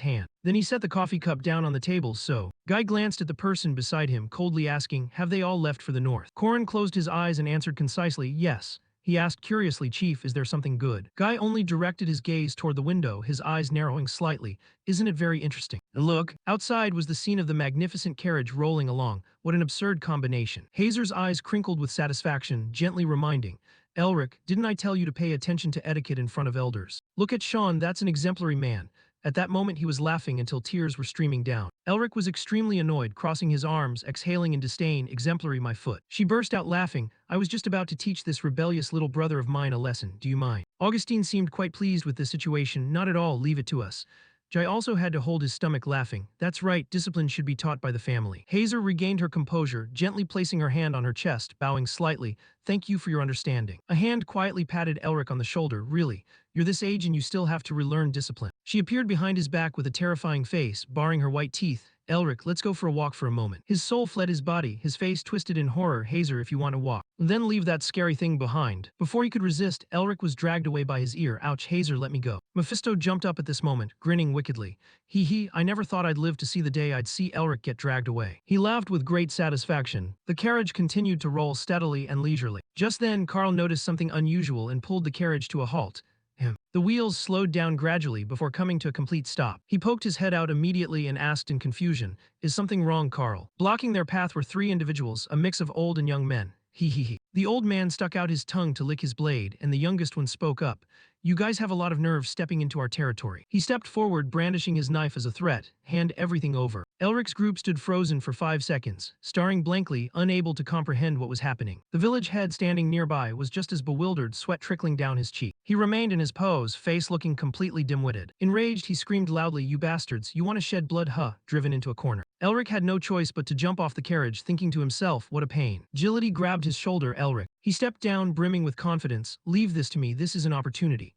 hand. Then he set the coffee cup down on the table. So Guy glanced at the person beside him, coldly asking, have they all left for the north? Corin closed his eyes and answered concisely, yes. He asked curiously, Chief, is there something good? Guy only directed his gaze toward the window, his eyes narrowing slightly. Isn't it very interesting? Look, outside was the scene of the magnificent carriage rolling along. What an absurd combination. Hazer's eyes crinkled with satisfaction, gently reminding, Elric, didn't I tell you to pay attention to etiquette in front of elders? Look at Sean, that's an exemplary man. At that moment he was laughing until tears were streaming down. Elric was extremely annoyed, crossing his arms, exhaling in disdain, exemplary my foot. She burst out laughing. I was just about to teach this rebellious little brother of mine a lesson. Do you mind? Augustine seemed quite pleased with the situation. Not at all, leave it to us. Jai also had to hold his stomach, laughing. That's right, discipline should be taught by the family. Hazer regained her composure, gently placing her hand on her chest, bowing slightly. Thank you for your understanding. A hand quietly patted Elric on the shoulder. Really, you're this age and you still have to relearn discipline. She appeared behind his back with a terrifying face, baring her white teeth. Elric, let's go for a walk for a moment. His soul fled his body, his face twisted in horror. Hazer, if you want to walk, then leave that scary thing behind. Before he could resist, Elric was dragged away by his ear. Ouch, Hazer, let me go. Mephisto jumped up at this moment, grinning wickedly. I never thought I'd live to see the day I'd see Elric get dragged away. He laughed with great satisfaction. The carriage continued to roll steadily and leisurely. Just then, Carl noticed something unusual and pulled the carriage to a halt. him. The wheels slowed down gradually before coming to a complete stop. He poked his head out immediately and asked in confusion, "Is something wrong, Carl?" Blocking their path were three individuals, a mix of old and young men. He. The old man stuck out his tongue to lick his blade, and the youngest one spoke up. "You guys have a lot of nerve stepping into our territory." He stepped forward, brandishing his knife as a threat. "Hand everything over." Elric's group stood frozen for 5 seconds, staring blankly, unable to comprehend what was happening. The village head standing nearby was just as bewildered, sweat trickling down his cheek. He remained in his pose, face looking completely dim-witted. Enraged, he screamed loudly, "You bastards, you want to shed blood, huh?" Driven into a corner. Elric had no choice but to jump off the carriage, thinking to himself, what a pain. Agility grabbed his shoulder. Elric. He stepped down, brimming with confidence. "Leave this to me, this is an opportunity."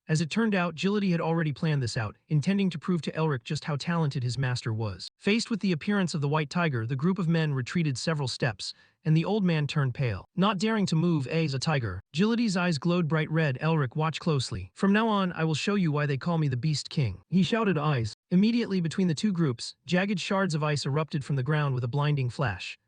As it turned out, Agility had already planned this out, intending to prove to Elric just how talented his master was. Faced with the appearance of the white tiger, the group of men retreated several steps, and the old man turned pale. Not daring to move as a tiger, Agility's eyes glowed bright red. "Elric, watch closely. From now on, I will show you why they call me the Beast King." He shouted eyes. Immediately between the two groups, jagged shards of ice erupted from the ground with a blinding flash.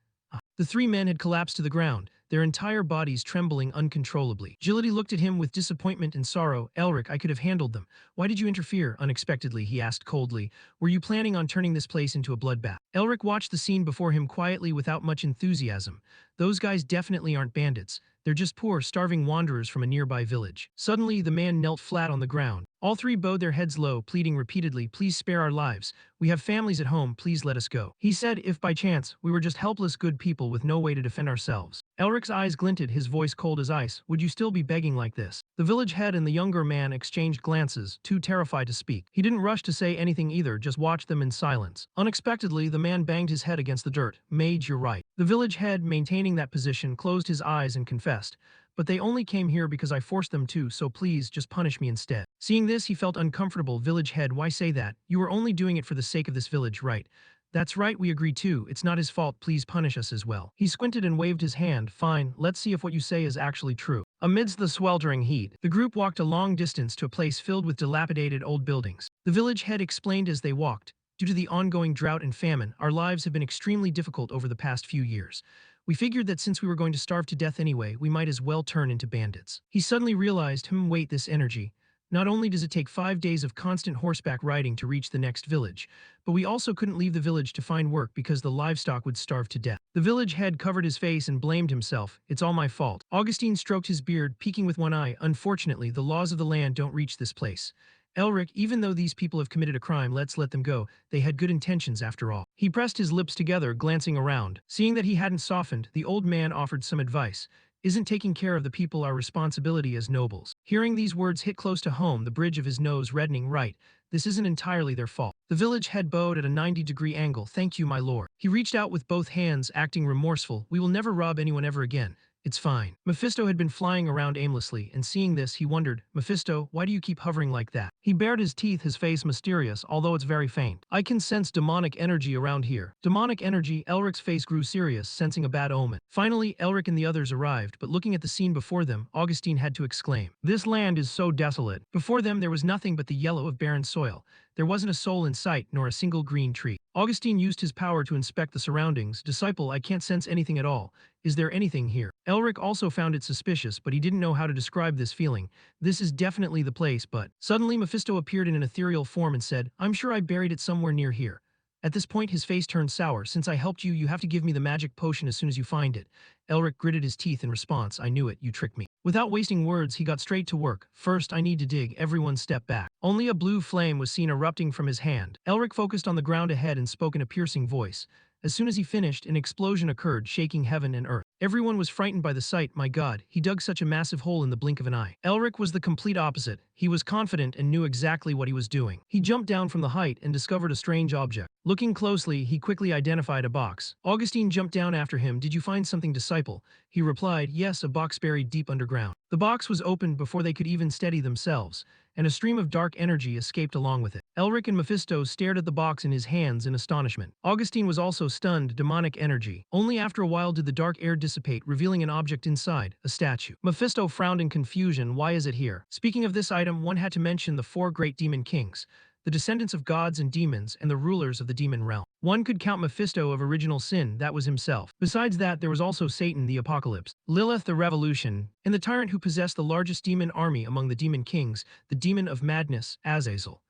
The three men had collapsed to the ground, their entire bodies trembling uncontrollably. Agility looked at him with disappointment and sorrow. "Elric, I could have handled them. Why did you interfere?" Unexpectedly, he asked coldly. "Were you planning on turning this place into a bloodbath?" Elric watched the scene before him quietly without much enthusiasm. "Those guys definitely aren't bandits. They're just poor, starving wanderers from a nearby village." Suddenly, the man knelt flat on the ground. All three bowed their heads low, pleading repeatedly, "Please spare our lives. We have families at home, please let us go." He said, "If by chance, we were just helpless good people with no way to defend ourselves." Elric's eyes glinted, his voice cold as ice. "Would you still be begging like this?" The village head and the younger man exchanged glances, too terrified to speak. He didn't rush to say anything either, just watched them in silence. Unexpectedly, the man banged his head against the dirt. "Mage, you're right." The village head, maintaining that position, closed his eyes and confessed, "But they only came here because I forced them to, so please, just punish me instead." Seeing this, he felt uncomfortable. "Village head, why say that? You were only doing it for the sake of this village, right?" "That's right, we agree too. It's not his fault, please punish us as well." He squinted and waved his hand. "Fine, let's see if what you say is actually true." Amidst the sweltering heat, the group walked a long distance to a place filled with dilapidated old buildings. The village head explained as they walked, "Due to the ongoing drought and famine, our lives have been extremely difficult over the past few years. We figured that since we were going to starve to death anyway, we might as well turn into bandits." He suddenly realized, wait, this energy. Not only does it take 5 days of constant horseback riding to reach the next village, but we also couldn't leave the village to find work because the livestock would starve to death. The village head covered his face and blamed himself. "It's all my fault." Augustine stroked his beard, peeking with one eye. "Unfortunately, the laws of the land don't reach this place. Elric, even though these people have committed a crime, let's let them go. They had good intentions after all." He pressed his lips together, glancing around. Seeing that he hadn't softened, the old man offered some advice. "Isn't taking care of the people our responsibility as nobles?" Hearing these words hit close to home, the bridge of his nose reddening. "Right, this isn't entirely their fault." The village head bowed at a 90-degree angle. "Thank you, my lord." He reached out with both hands, acting remorseful. "We will never rob anyone ever again. It's fine." Mephisto had been flying around aimlessly, and seeing this, he wondered, "Mephisto, why do you keep hovering like that?" He bared his teeth, his face mysterious, although it's very faint. "I can sense demonic energy around here." Demonic energy? Elric's face grew serious, sensing a bad omen. Finally, Elric and the others arrived, but looking at the scene before them, Augustine had to exclaim, "This land is so desolate." Before them, there was nothing but the yellow of barren soil. There wasn't a soul in sight, nor a single green tree. Augustine used his power to inspect the surroundings. "Disciple, I can't sense anything at all. Is there anything here?" Elric also found it suspicious, but he didn't know how to describe this feeling. "This is definitely the place, but..." Suddenly, Mephisto appeared in an ethereal form and said, "I'm sure I buried it somewhere near here." At this point, his face turned sour. "Since I helped you, you have to give me the magic potion as soon as you find it." Elric gritted his teeth in response. "I knew it, you tricked me." Without wasting words, he got straight to work. "First, I need to dig." Everyone stepped back. Only a blue flame was seen erupting from his hand. Elric focused on the ground ahead and spoke in a piercing voice. As soon as he finished, an explosion occurred, shaking heaven and earth. Everyone was frightened by the sight. My god, he dug such a massive hole in the blink of an eye. Elric was the complete opposite. He was confident and knew exactly what he was doing. He jumped down from the height and discovered a strange object. Looking closely, he quickly identified a box. Augustine jumped down after him. "Did you find something, disciple?" He replied, "Yes, a box buried deep underground." The box was opened before they could even steady themselves, and a stream of dark energy escaped along with it. Elric and Mephisto stared at the box in his hands in astonishment. Augustine was also stunned. Demonic energy. Only after a while did the dark air dissipate, revealing an object inside, a statue. Mephisto frowned in confusion. "Why is it here?" Speaking of this item, one had to mention the 4 great demon kings, the descendants of gods and demons and the rulers of the demon realm. One could count Mephisto of original sin, that was himself. Besides that, there was also Satan the Apocalypse, Lilith the Revolution, and the tyrant who possessed the largest demon army among the demon kings, the demon of madness, Azazel.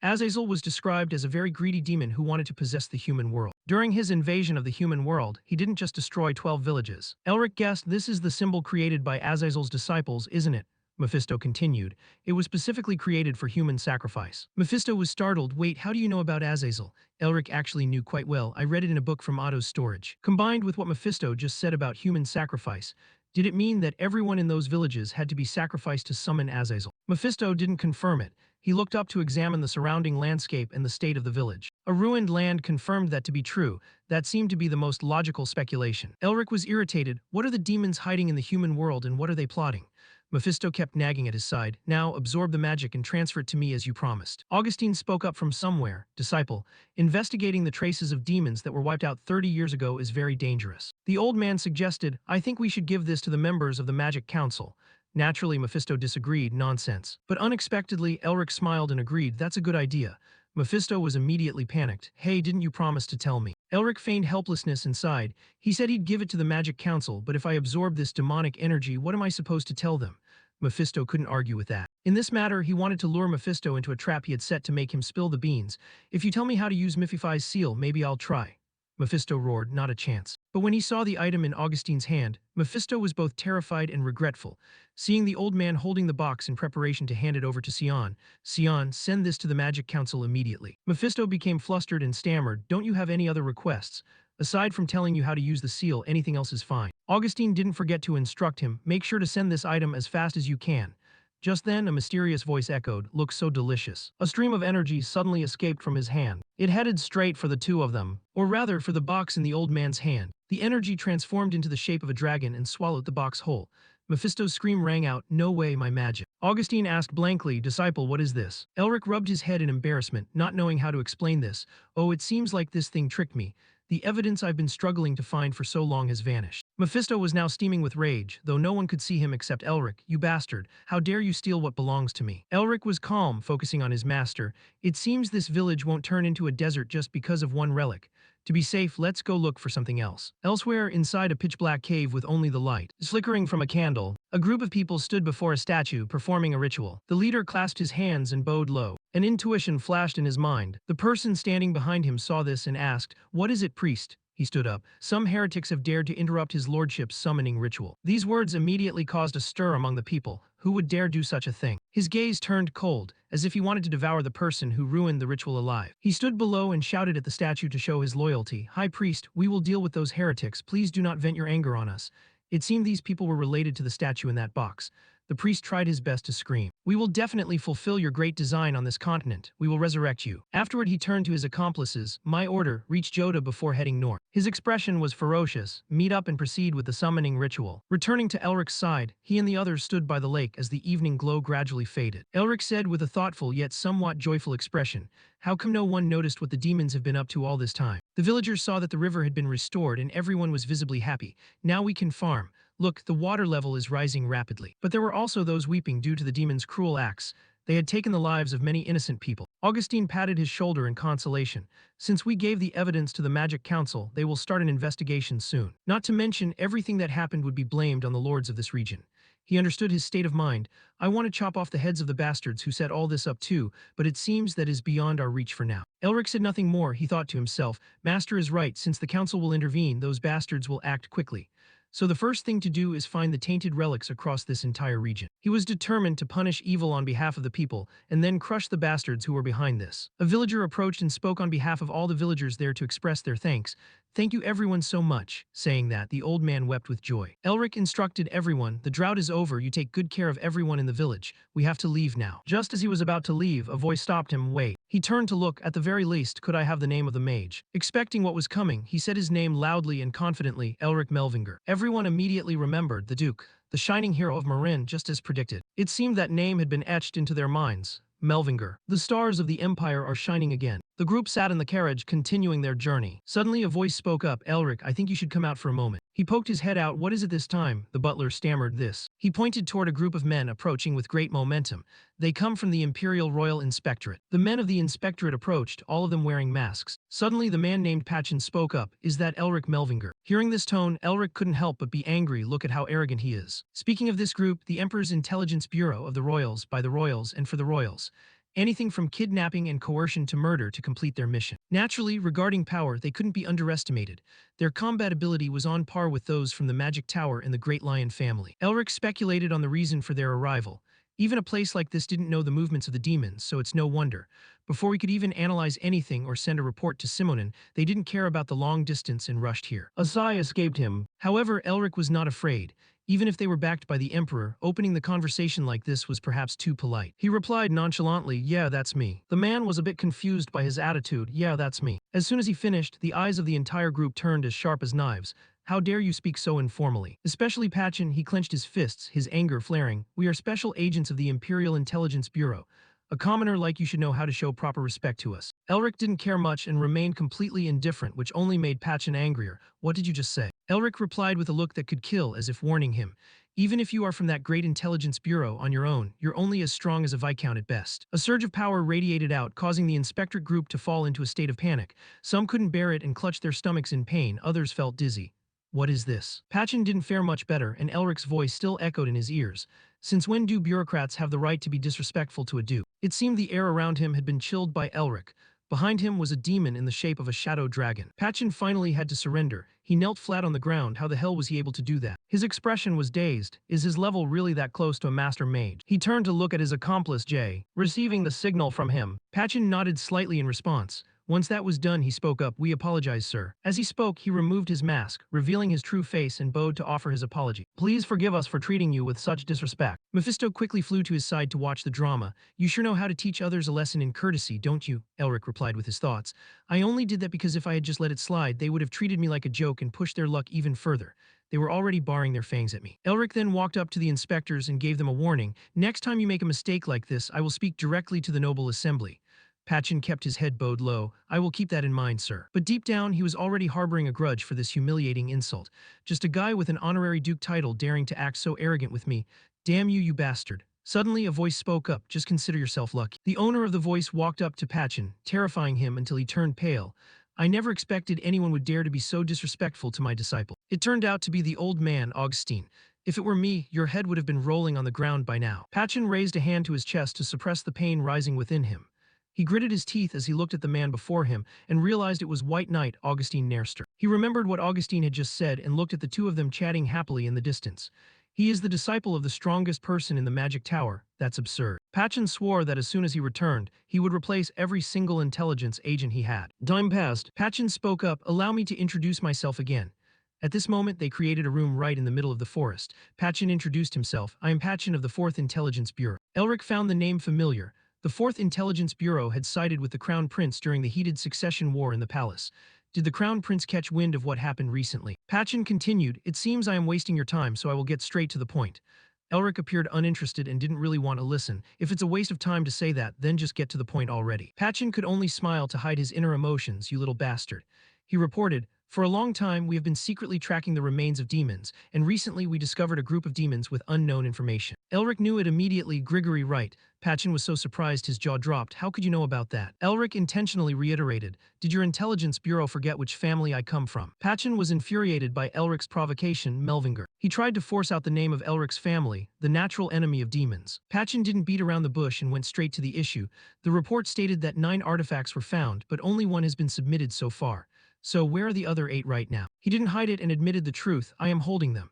Azazel was described as a very greedy demon who wanted to possess the human world. During his invasion of the human world, he didn't just destroy 12 villages. Elric guessed this is the symbol created by Azazel's disciples, isn't it? Mephisto continued. It was specifically created for human sacrifice. Mephisto was startled. Wait, how do you know about Azazel? Elric actually knew quite well. I read it in a book from Otto's storage. Combined with what Mephisto just said about human sacrifice, did it mean that everyone in those villages had to be sacrificed to summon Azazel? Mephisto didn't confirm it. He looked up to examine the surrounding landscape and the state of the village. A ruined land confirmed that to be true. That seemed to be the most logical speculation. Elric was irritated. What are the demons hiding in the human world and what are they plotting? Mephisto kept nagging at his side. Now, absorb the magic and transfer it to me as you promised. Augustine spoke up from somewhere. Disciple, investigating the traces of demons that were wiped out 30 years ago is very dangerous. The old man suggested, I think we should give this to the members of the Magic Council. Naturally, Mephisto disagreed. Nonsense. But unexpectedly, Elric smiled and agreed. That's a good idea. Mephisto was immediately panicked. Hey, didn't you promise to tell me? Elric feigned helplessness inside. He said he'd give it to the Magic Council, but if I absorb this demonic energy, what am I supposed to tell them? Mephisto couldn't argue with that. In this matter, he wanted to lure Mephisto into a trap he had set to make him spill the beans. If you tell me how to use Mephifi's seal, maybe I'll try. Mephisto roared, not a chance. But when he saw the item in Augustine's hand, Mephisto was both terrified and regretful. Seeing the old man holding the box in preparation to hand it over to Sion, send this to the Magic Council immediately. Mephisto became flustered and stammered, don't you have any other requests? Aside from telling you how to use the seal, anything else is fine. Augustine didn't forget to instruct him, make sure to send this item as fast as you can. Just then, a mysterious voice echoed, looks so delicious. A stream of energy suddenly escaped from his hand. It headed straight for the two of them, or rather for the box in the old man's hand. The energy transformed into the shape of a dragon and swallowed the box whole. Mephisto's scream rang out, no way, my magic. Augustine asked blankly, disciple, what is this? Elric rubbed his head in embarrassment, not knowing how to explain this. Oh, it seems like this thing tricked me. The evidence I've been struggling to find for so long has vanished. Mephisto was now steaming with rage, though no one could see him except Elric. You bastard, how dare you steal what belongs to me? Elric was calm, focusing on his master. It seems this village won't turn into a desert just because of one relic. To be safe, let's go look for something else. Elsewhere, inside a pitch-black cave with only the light flickering from a candle, a group of people stood before a statue, performing a ritual. The leader clasped his hands and bowed low. An intuition flashed in his mind. The person standing behind him saw this and asked, what is it, priest? He stood up. Some heretics have dared to interrupt his lordship's summoning ritual. These words immediately caused a stir among the people. Who would dare do such a thing? His gaze turned cold, as if he wanted to devour the person who ruined the ritual alive. He stood below and shouted at the statue to show his loyalty. High priest, we will deal with those heretics. Please do not vent your anger on us. It seemed these people were related to the statue in that box. The priest tried his best to scream. We will definitely fulfill your great design on this continent. We will resurrect you. Afterward, he turned to his accomplices. My order, reach Joda before heading north. His expression was ferocious. Meet up and proceed with the summoning ritual. Returning to Elric's side, he and the others stood by the lake as the evening glow gradually faded. Elric said with a thoughtful yet somewhat joyful expression, how come no one noticed what the demons have been up to all this time? The villagers saw that the river had been restored and everyone was visibly happy. Now we can farm. Look, the water level is rising rapidly. But there were also those weeping due to the demons' cruel acts. They had taken the lives of many innocent people. Augustine patted his shoulder in consolation. Since we gave the evidence to the Magic Council, they will start an investigation soon. Not to mention, everything that happened would be blamed on the lords of this region. He understood his state of mind. I want to chop off the heads of the bastards who set all this up too, but it seems that is beyond our reach for now. Elric said nothing more. He thought to himself, Master is right. Since the council will intervene, those bastards will act quickly. So the first thing to do is find the tainted relics across this entire region. He was determined to punish evil on behalf of the people, and then crush the bastards who were behind this. A villager approached and spoke on behalf of all the villagers there to express their thanks. Thank you everyone so much. Saying that, the old man wept with joy. Elric instructed everyone, the drought is over, you take good care of everyone in the village. We have to leave now. Just as he was about to leave, a voice stopped him, wait. He turned to look, at the very least, could I have the name of the mage? Expecting what was coming, he said his name loudly and confidently, Elric Melvinger. Everyone immediately remembered the Duke, the shining hero of Marin, just as predicted. It seemed that name had been etched into their minds. Melvinger. The stars of the Empire are shining again. The group sat in the carriage, continuing their journey. Suddenly a voice spoke up, Elric, I think you should come out for a moment. He poked his head out. What is it this time? The butler stammered this. He pointed toward a group of men approaching with great momentum. They come from the Imperial Royal Inspectorate. The men of the Inspectorate approached, all of them wearing masks. Suddenly the man named Patchen spoke up. Is that Elric Melvinger? Hearing this tone, Elric couldn't help but be angry. Look at how arrogant he is. Speaking of this group, the Emperor's Intelligence Bureau of the Royals, by the Royals and for the Royals. Anything from kidnapping and coercion to murder to complete their mission. Naturally, regarding power, they couldn't be underestimated. Their combat ability was on par with those from the Magic Tower and the Great Lion family. Elric speculated on the reason for their arrival. Even a place like this didn't know the movements of the demons, so it's no wonder. Before we could even analyze anything or send a report to Simonin, they didn't care about the long distance and rushed here. A sigh escaped him. However, Elric was not afraid. Even if they were backed by the Emperor, opening the conversation like this was perhaps too polite. He replied nonchalantly, yeah, that's me. The man was a bit confused by his attitude, yeah, that's me. As soon as he finished, the eyes of the entire group turned as sharp as knives. How dare you speak so informally? Especially Patchen, he clenched his fists, his anger flaring. We are special agents of the Imperial Intelligence Bureau. A commoner like you should know how to show proper respect to us. Elric didn't care much and remained completely indifferent, which only made Patchen angrier. What did you just say? Elric replied with a look that could kill, as if warning him. Even if you are from that great intelligence bureau on your own, you're only as strong as a viscount at best. A surge of power radiated out, causing the inspectorate group to fall into a state of panic. Some couldn't bear it and clutched their stomachs in pain, others felt dizzy. What is this? Patchen didn't fare much better, and Elric's voice still echoed in his ears. Since when do bureaucrats have the right to be disrespectful to a duke? It seemed the air around him had been chilled by Elric. Behind him was a demon in the shape of a shadow dragon. Patchen finally had to surrender. He knelt flat on the ground. How the hell was he able to do that? His expression was dazed. Is his level really that close to a master mage? He turned to look at his accomplice Jay, receiving the signal from him. Patchen nodded slightly in response. Once that was done, he spoke up. We apologize, sir. As he spoke, he removed his mask, revealing his true face and bowed to offer his apology. Please forgive us for treating you with such disrespect. Mephisto quickly flew to his side to watch the drama. You sure know how to teach others a lesson in courtesy, don't you? Elric replied with his thoughts. I only did that because if I had just let it slide, they would have treated me like a joke and pushed their luck even further. They were already baring their fangs at me. Elric then walked up to the inspectors and gave them a warning. Next time you make a mistake like this, I will speak directly to the noble assembly. Patchen kept his head bowed low. I will keep that in mind, sir. But deep down, he was already harboring a grudge for this humiliating insult. Just a guy with an honorary duke title daring to act so arrogant with me. Damn you, you bastard. Suddenly, a voice spoke up. Just consider yourself lucky. The owner of the voice walked up to Patchen, terrifying him until he turned pale. I never expected anyone would dare to be so disrespectful to my disciple. It turned out to be the old man, Augustine. If it were me, your head would have been rolling on the ground by now. Patchen raised a hand to his chest to suppress the pain rising within him. He gritted his teeth as he looked at the man before him and realized it was White Knight Augustine Nerster. He remembered what Augustine had just said and looked at the two of them chatting happily in the distance. He is the disciple of the strongest person in the Magic Tower. That's absurd. Patchen swore that as soon as he returned, he would replace every single intelligence agent he had. Time passed. Patchen spoke up. Allow me to introduce myself again. At this moment, they created a room right in the middle of the forest. Patchen introduced himself. I am Patchen of the 4th Intelligence Bureau. Elric found the name familiar. The 4th Intelligence Bureau had sided with the Crown Prince during the heated succession war in the palace. Did the Crown Prince catch wind of what happened recently? Patchen continued, it seems I am wasting your time, so I will get straight to the point. Elric appeared uninterested and didn't really want to listen. If it's a waste of time to say that, then just get to the point already. Patchen could only smile to hide his inner emotions, you little bastard. He reported, for a long time, we have been secretly tracking the remains of demons, and recently we discovered a group of demons with unknown information. Elric knew it immediately. Grigory right. Patchen was so surprised his jaw dropped. How could you know about that? Elric intentionally reiterated, did your intelligence bureau forget which family I come from? Patchen was infuriated by Elric's provocation, Melvinger. He tried to force out the name of Elric's family, the natural enemy of demons. Patchen didn't beat around the bush and went straight to the issue. The report stated that 9 artifacts were found, but only 1 has been submitted so far. So where are the other 8 right now? He didn't hide it and admitted the truth. I am holding them.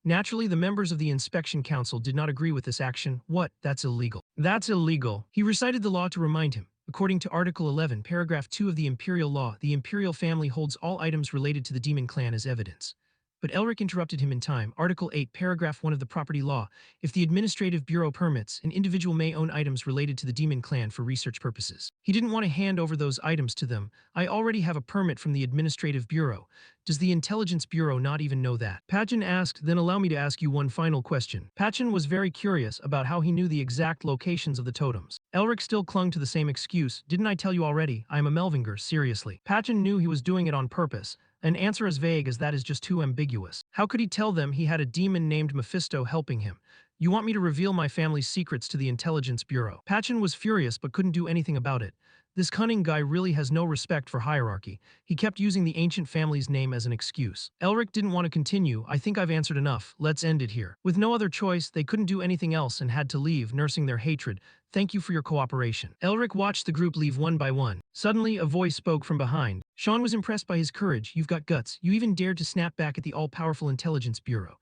Naturally, the members of the Inspection Council did not agree with this action. What? That's illegal. That's illegal. He recited the law to remind him. According to Article 11, Paragraph 2 of the Imperial Law, the Imperial family holds all items related to the demon clan as evidence. But Elric interrupted him in time. Article 8, Paragraph 1 of the Property Law. If the Administrative Bureau permits, an individual may own items related to the demon clan for research purposes. He didn't want to hand over those items to them. I already have a permit from the Administrative Bureau. Does the Intelligence Bureau not even know that? Patchen asked, then allow me to ask you one final question. Patchen was very curious about how he knew the exact locations of the totems. Elric still clung to the same excuse. Didn't I tell you already? I am a Melvinger, seriously. Patchen knew he was doing it on purpose. An answer as vague as that is just too ambiguous. How could he tell them he had a demon named Mephisto helping him? You want me to reveal my family's secrets to the Intelligence Bureau? Pachin was furious but couldn't do anything about it. This cunning guy really has no respect for hierarchy. He kept using the ancient family's name as an excuse. Elric didn't want to continue. I think I've answered enough. Let's end it here. With no other choice, they couldn't do anything else and had to leave, nursing their hatred. Thank you for your cooperation. Elric watched the group leave one by one. Suddenly, a voice spoke from behind. Sean was impressed by his courage. You've got guts. You even dared to snap back at the all-powerful Intelligence Bureau.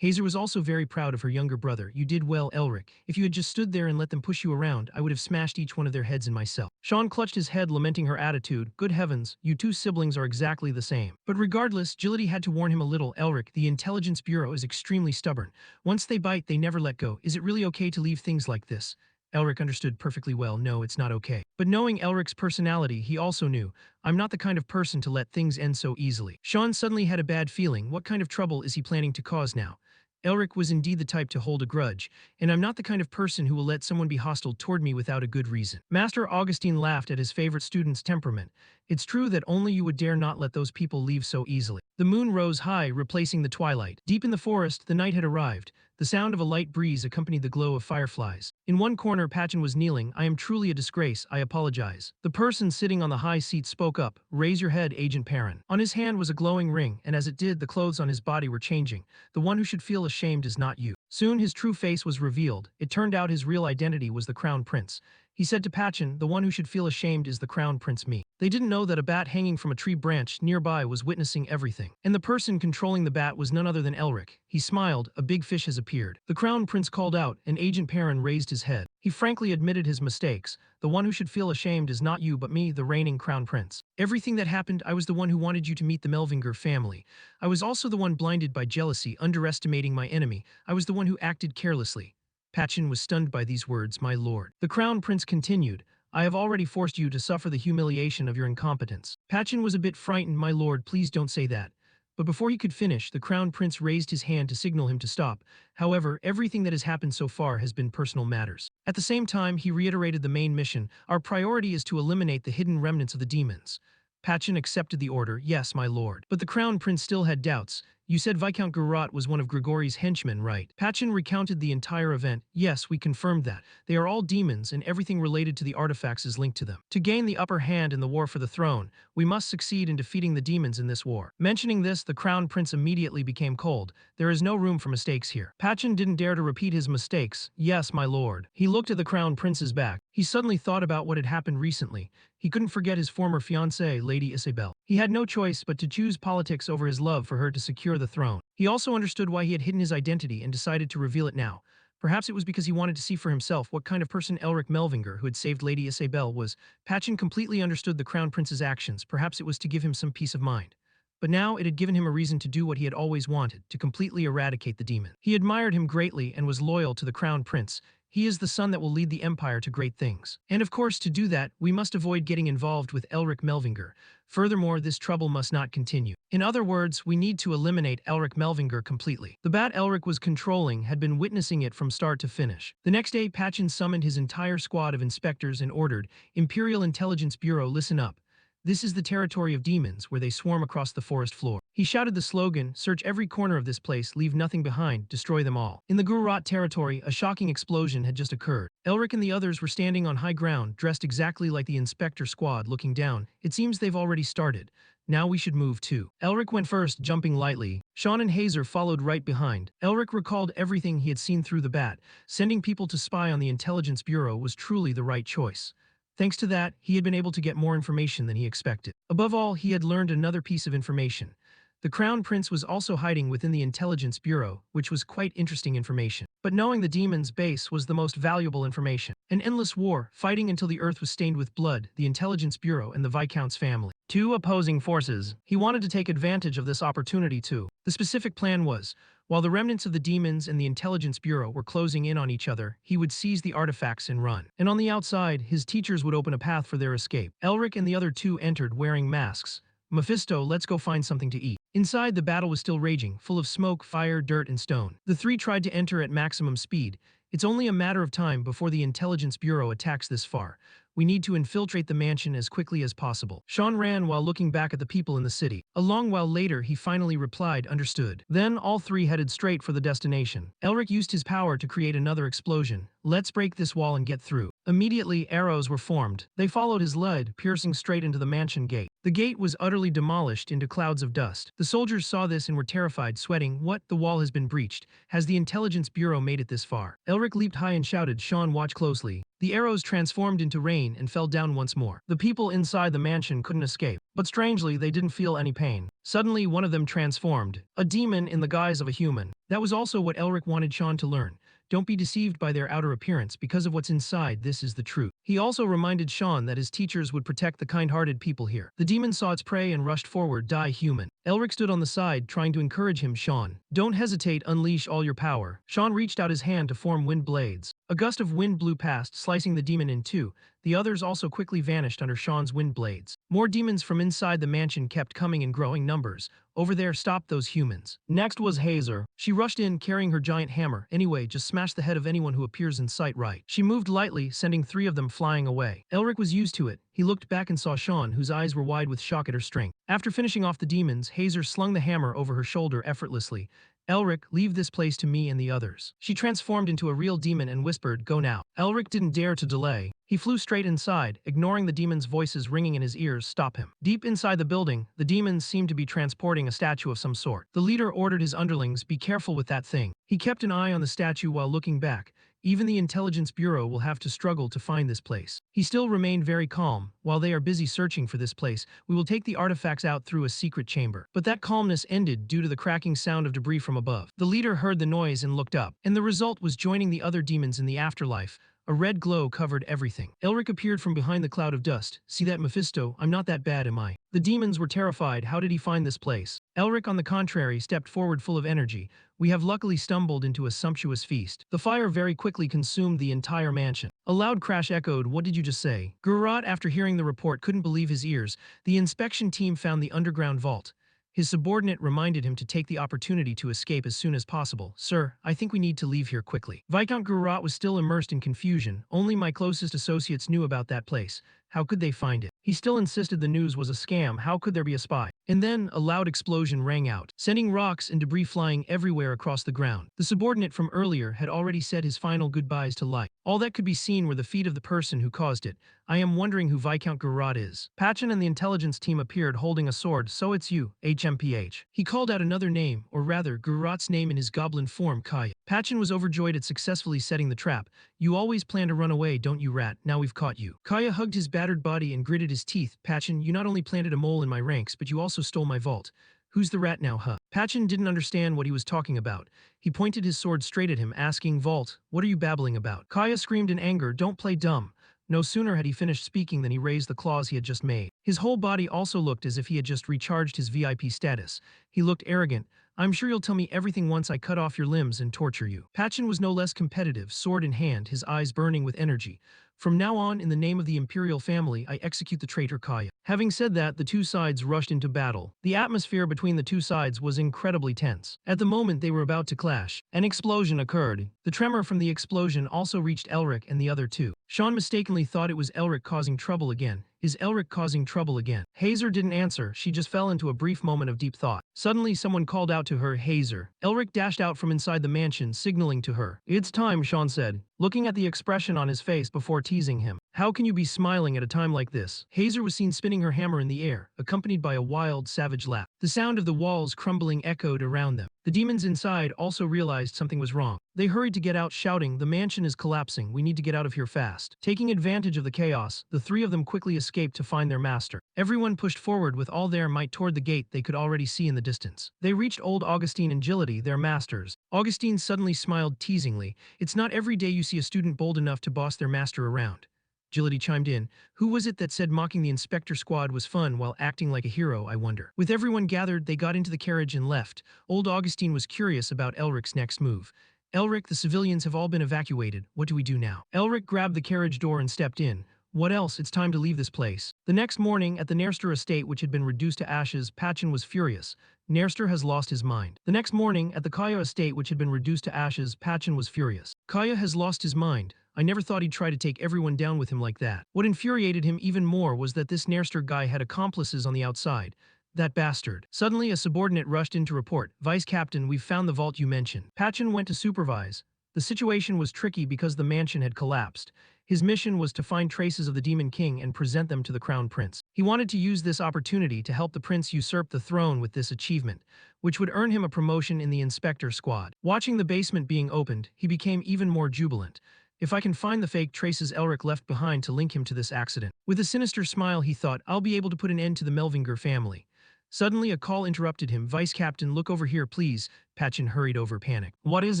Hazer was also very proud of her younger brother. You did well, Elric. If you had just stood there and let them push you around, I would have smashed each one of their heads in myself. Sean clutched his head, lamenting her attitude. Good heavens, you two siblings are exactly the same. But regardless, Gility had to warn him a little. Elric, the Intelligence Bureau is extremely stubborn. Once they bite, they never let go. Is it really okay to leave things like this? Elric understood perfectly well. No, it's not okay. But knowing Elric's personality, he also knew, I'm not the kind of person to let things end so easily. Sean suddenly had a bad feeling. What kind of trouble is he planning to cause now? Elric was indeed the type to hold a grudge, and I'm not the kind of person who will let someone be hostile toward me without a good reason. Master Augustine laughed at his favorite student's temperament. It's true that only you would dare not let those people leave so easily. The moon rose high, replacing the twilight. Deep in the forest, the night had arrived. The sound of a light breeze accompanied the glow of fireflies. In one corner, Pachin was kneeling. I am truly a disgrace. I apologize. The person sitting on the high seat spoke up. Raise your head, Agent Perrin. On his hand was a glowing ring, and as it did, the clothes on his body were changing. The one who should feel ashamed is not you. Soon his true face was revealed. It turned out his real identity was the Crown Prince. He said to Pachin, the one who should feel ashamed is the Crown Prince me. They didn't know that a bat hanging from a tree branch nearby was witnessing everything. And the person controlling the bat was none other than Elric. He smiled. A big fish has appeared. The Crown Prince called out, and Agent Perrin raised his head. He frankly admitted his mistakes. The one who should feel ashamed is not you but me, the reigning Crown Prince. Everything that happened, I was the one who wanted you to meet the Melvinger family. I was also the one blinded by jealousy, underestimating my enemy. I was the one who acted carelessly. Pachin was stunned by these words. My lord. The Crown Prince continued. I have already forced you to suffer the humiliation of your incompetence. Pachin was a bit frightened. My lord, please don't say that. But before he could finish, the Crown Prince raised his hand to signal him to stop. However, everything that has happened so far has been personal matters. At the same time, he reiterated the main mission. Our priority is to eliminate the hidden remnants of the demons. Pachin accepted the order. Yes, my lord. But the Crown Prince still had doubts. You said Viscount Gurat was one of Grigori's henchmen, right? Pachin recounted the entire event. Yes, we confirmed that. They are all demons, and everything related to the artifacts is linked to them. To gain the upper hand in the war for the throne, we must succeed in defeating the demons in this war. Mentioning this, the Crown Prince immediately became cold. There is no room for mistakes here. Pachin didn't dare to repeat his mistakes. Yes, my lord. He looked at the Crown Prince's back. He suddenly thought about what had happened recently. He couldn't forget his former fiancée, Lady Isabel. He had no choice but to choose politics over his love for her to secure the throne. He also understood why he had hidden his identity and decided to reveal it now. Perhaps it was because he wanted to see for himself what kind of person Elric Melvinger, who had saved Lady Isabel, was. Pachin completely understood the Crown Prince's actions. Perhaps it was to give him some peace of mind. But now it had given him a reason to do what he had always wanted, to completely eradicate the demon. He admired him greatly and was loyal to the Crown Prince. He is the son that will lead the Empire to great things. And of course, to do that, we must avoid getting involved with Elric Melvinger. Furthermore, this trouble must not continue. In other words, we need to eliminate Elric Melvinger completely. The bat Elric was controlling had been witnessing it from start to finish. The next day, Pachin summoned his entire squad of inspectors and ordered, Imperial Intelligence Bureau, listen up. This is the territory of demons, where they swarm across the forest floor. He shouted the slogan, search every corner of this place, leave nothing behind, destroy them all. In the Gurat territory, a shocking explosion had just occurred. Elric and the others were standing on high ground, dressed exactly like the inspector squad, looking down. It seems they've already started. Now we should move too. Elric went first, jumping lightly. Sean and Hazer followed right behind. Elric recalled everything he had seen through the bat. Sending people to spy on the Intelligence Bureau was truly the right choice. Thanks to that, he had been able to get more information than he expected. Above all, he had learned another piece of information. The Crown Prince was also hiding within the Intelligence Bureau, which was quite interesting information. But knowing the demon's base was the most valuable information. An endless war, fighting until the earth was stained with blood, the Intelligence Bureau and the Viscount's family. Two opposing forces. He wanted to take advantage of this opportunity too. The specific plan was, while the remnants of the demons and the Intelligence Bureau were closing in on each other, he would seize the artifacts and run. And on the outside, his teachers would open a path for their escape. Elric and the other two entered wearing masks. Mephisto, let's go find something to eat. Inside, the battle was still raging, full of smoke, fire, dirt, and stone. The three tried to enter at maximum speed. It's only a matter of time before the Intelligence Bureau attacks this far. We need to infiltrate the mansion as quickly as possible. Sean ran while looking back at the people in the city. A long while later, he finally replied, understood. Then all three headed straight for the destination. Elric used his power to create another explosion. Let's break this wall and get through. Immediately, arrows were formed. They followed his lead, piercing straight into the mansion gate. The gate was utterly demolished into clouds of dust. The soldiers saw this and were terrified, sweating. What? The wall has been breached. Has the Intelligence Bureau made it this far? Elric leaped high and shouted, Sean, watch closely. The arrows transformed into rain and fell down once more. The people inside the mansion couldn't escape, but strangely, they didn't feel any pain. Suddenly, one of them transformed, a demon in the guise of a human. That was also what Elric wanted Sean to learn. Don't be deceived by their outer appearance, because of what's inside, this is the truth. He also reminded Sean that his teachers would protect the kind-hearted people here. The demon saw its prey and rushed forward, die human. Elric stood on the side, trying to encourage him, Sean. Don't hesitate, unleash all your power. Sean reached out his hand to form wind blades. A gust of wind blew past, slicing the demon in two. The others also quickly vanished under Sean's wind blades. More demons from inside the mansion kept coming in growing numbers. Over there, stop those humans. Next was Hazer. She rushed in, carrying her giant hammer. Anyway, just smash the head of anyone who appears in sight right. She moved lightly, sending three of them flying away. Elric was used to it. He looked back and saw Sean, whose eyes were wide with shock at her strength. After finishing off the demons, Hazer slung the hammer over her shoulder effortlessly. Elric, leave this place to me and the others. She transformed into a real demon and whispered, go now. Elric didn't dare to delay. He flew straight inside, ignoring the demons' voices ringing in his ears, stop him. Deep inside the building, the demons seemed to be transporting a statue of some sort. The leader ordered his underlings, be careful with that thing. He kept an eye on the statue while looking back. Even the Intelligence Bureau will have to struggle to find this place. He still remained very calm. While they are busy searching for this place, we will take the artifacts out through a secret chamber. But that calmness ended due to the cracking sound of debris from above. The leader heard the noise and looked up, and the result was joining the other demons in the afterlife. A red glow covered everything. Elric appeared from behind the cloud of dust. See that, Mephisto? I'm not that bad, am I? The demons were terrified. How did he find this place? Elric, on the contrary, stepped forward full of energy. We have luckily stumbled into a sumptuous feast. The fire very quickly consumed the entire mansion. A loud crash echoed, what did you just say? Gurrat, after hearing the report, couldn't believe his ears. The inspection team found the underground vault. His subordinate reminded him to take the opportunity to escape as soon as possible. Sir, I think we need to leave here quickly. Viscount Gurrat was still immersed in confusion. Only my closest associates knew about that place. How could they find it? He still insisted the news was a scam. How could there be a spy? And then, a loud explosion rang out, sending rocks and debris flying everywhere across the ground. The subordinate from earlier had already said his final goodbyes to life. All that could be seen were the feet of the person who caused it. I am wondering who Viscount Gurrat is. Patchen and the intelligence team appeared holding a sword. So it's you, HMPH. He called out another name, or rather, Gurrat's name in his goblin form, Kaya. Patchen was overjoyed at successfully setting the trap. You always plan to run away, don't you, rat? Now we've caught you. Kaya hugged his battered body and gritted his teeth. Patchen, you not only planted a mole in my ranks, but you also stole my vault. Who's the rat now, huh? Patchen didn't understand what he was talking about. He pointed his sword straight at him, asking, Vault, what are you babbling about? Kaya screamed in anger, don't play dumb. No sooner had he finished speaking than he raised the claws he had just made. His whole body also looked as if he had just recharged his VIP status. He looked arrogant. I'm sure you'll tell me everything once I cut off your limbs and torture you. Patchen was no less competitive, sword in hand, his eyes burning with energy. From now on, in the name of the Imperial family, I execute the traitor Kaya. Having said that, the two sides rushed into battle. The atmosphere between the two sides was incredibly tense. At the moment they were about to clash, an explosion occurred. The tremor from the explosion also reached Elric and the other two. Sean mistakenly thought it was Elric causing trouble again. Is Elric causing trouble again? Hazer didn't answer, she just fell into a brief moment of deep thought. Suddenly someone called out to her, Hazer. Elric dashed out from inside the mansion, signaling to her. It's time, Sean said, looking at the expression on his face before teasing him. How can you be smiling at a time like this? Hazer was seen spinning her hammer in the air, accompanied by a wild, savage laugh. The sound of the walls crumbling echoed around them. The demons inside also realized something was wrong. They hurried to get out, shouting, the mansion is collapsing, we need to get out of here fast. Taking advantage of the chaos, the three of them quickly escaped to find their master. Everyone pushed forward with all their might toward the gate they could already see in the distance. They reached old Augustine and Gility, their masters. Augustine suddenly smiled teasingly. It's not every day you see a student bold enough to boss their master around. Gility chimed in. Who was it that said mocking the inspector squad was fun while acting like a hero, I wonder? With everyone gathered, they got into the carriage and left. Old Augustine was curious about Elric's next move. Elric, the civilians have all been evacuated. What do we do now? Elric grabbed the carriage door and stepped in. What else? It's time to leave this place. The next morning, at the Nerster estate which had been reduced to ashes, Patchen was furious. Nerster has lost his mind. The next morning, at the Kaya estate which had been reduced to ashes, Patchen was furious. Kaya has lost his mind. I never thought he'd try to take everyone down with him like that. What infuriated him even more was that this Nairster guy had accomplices on the outside. That bastard. Suddenly, a subordinate rushed in to report, Vice Captain, we've found the vault you mentioned. Patchen went to supervise. The situation was tricky because the mansion had collapsed. His mission was to find traces of the Demon King and present them to the Crown Prince. He wanted to use this opportunity to help the prince usurp the throne with this achievement, which would earn him a promotion in the inspector squad. Watching the basement being opened, he became even more jubilant. If I can find the fake traces Elric left behind to link him to this accident. With a sinister smile, he thought, I'll be able to put an end to the Melvinger family. Suddenly, a call interrupted him. Vice Captain, look over here, please. Patchen hurried over, panicked. What is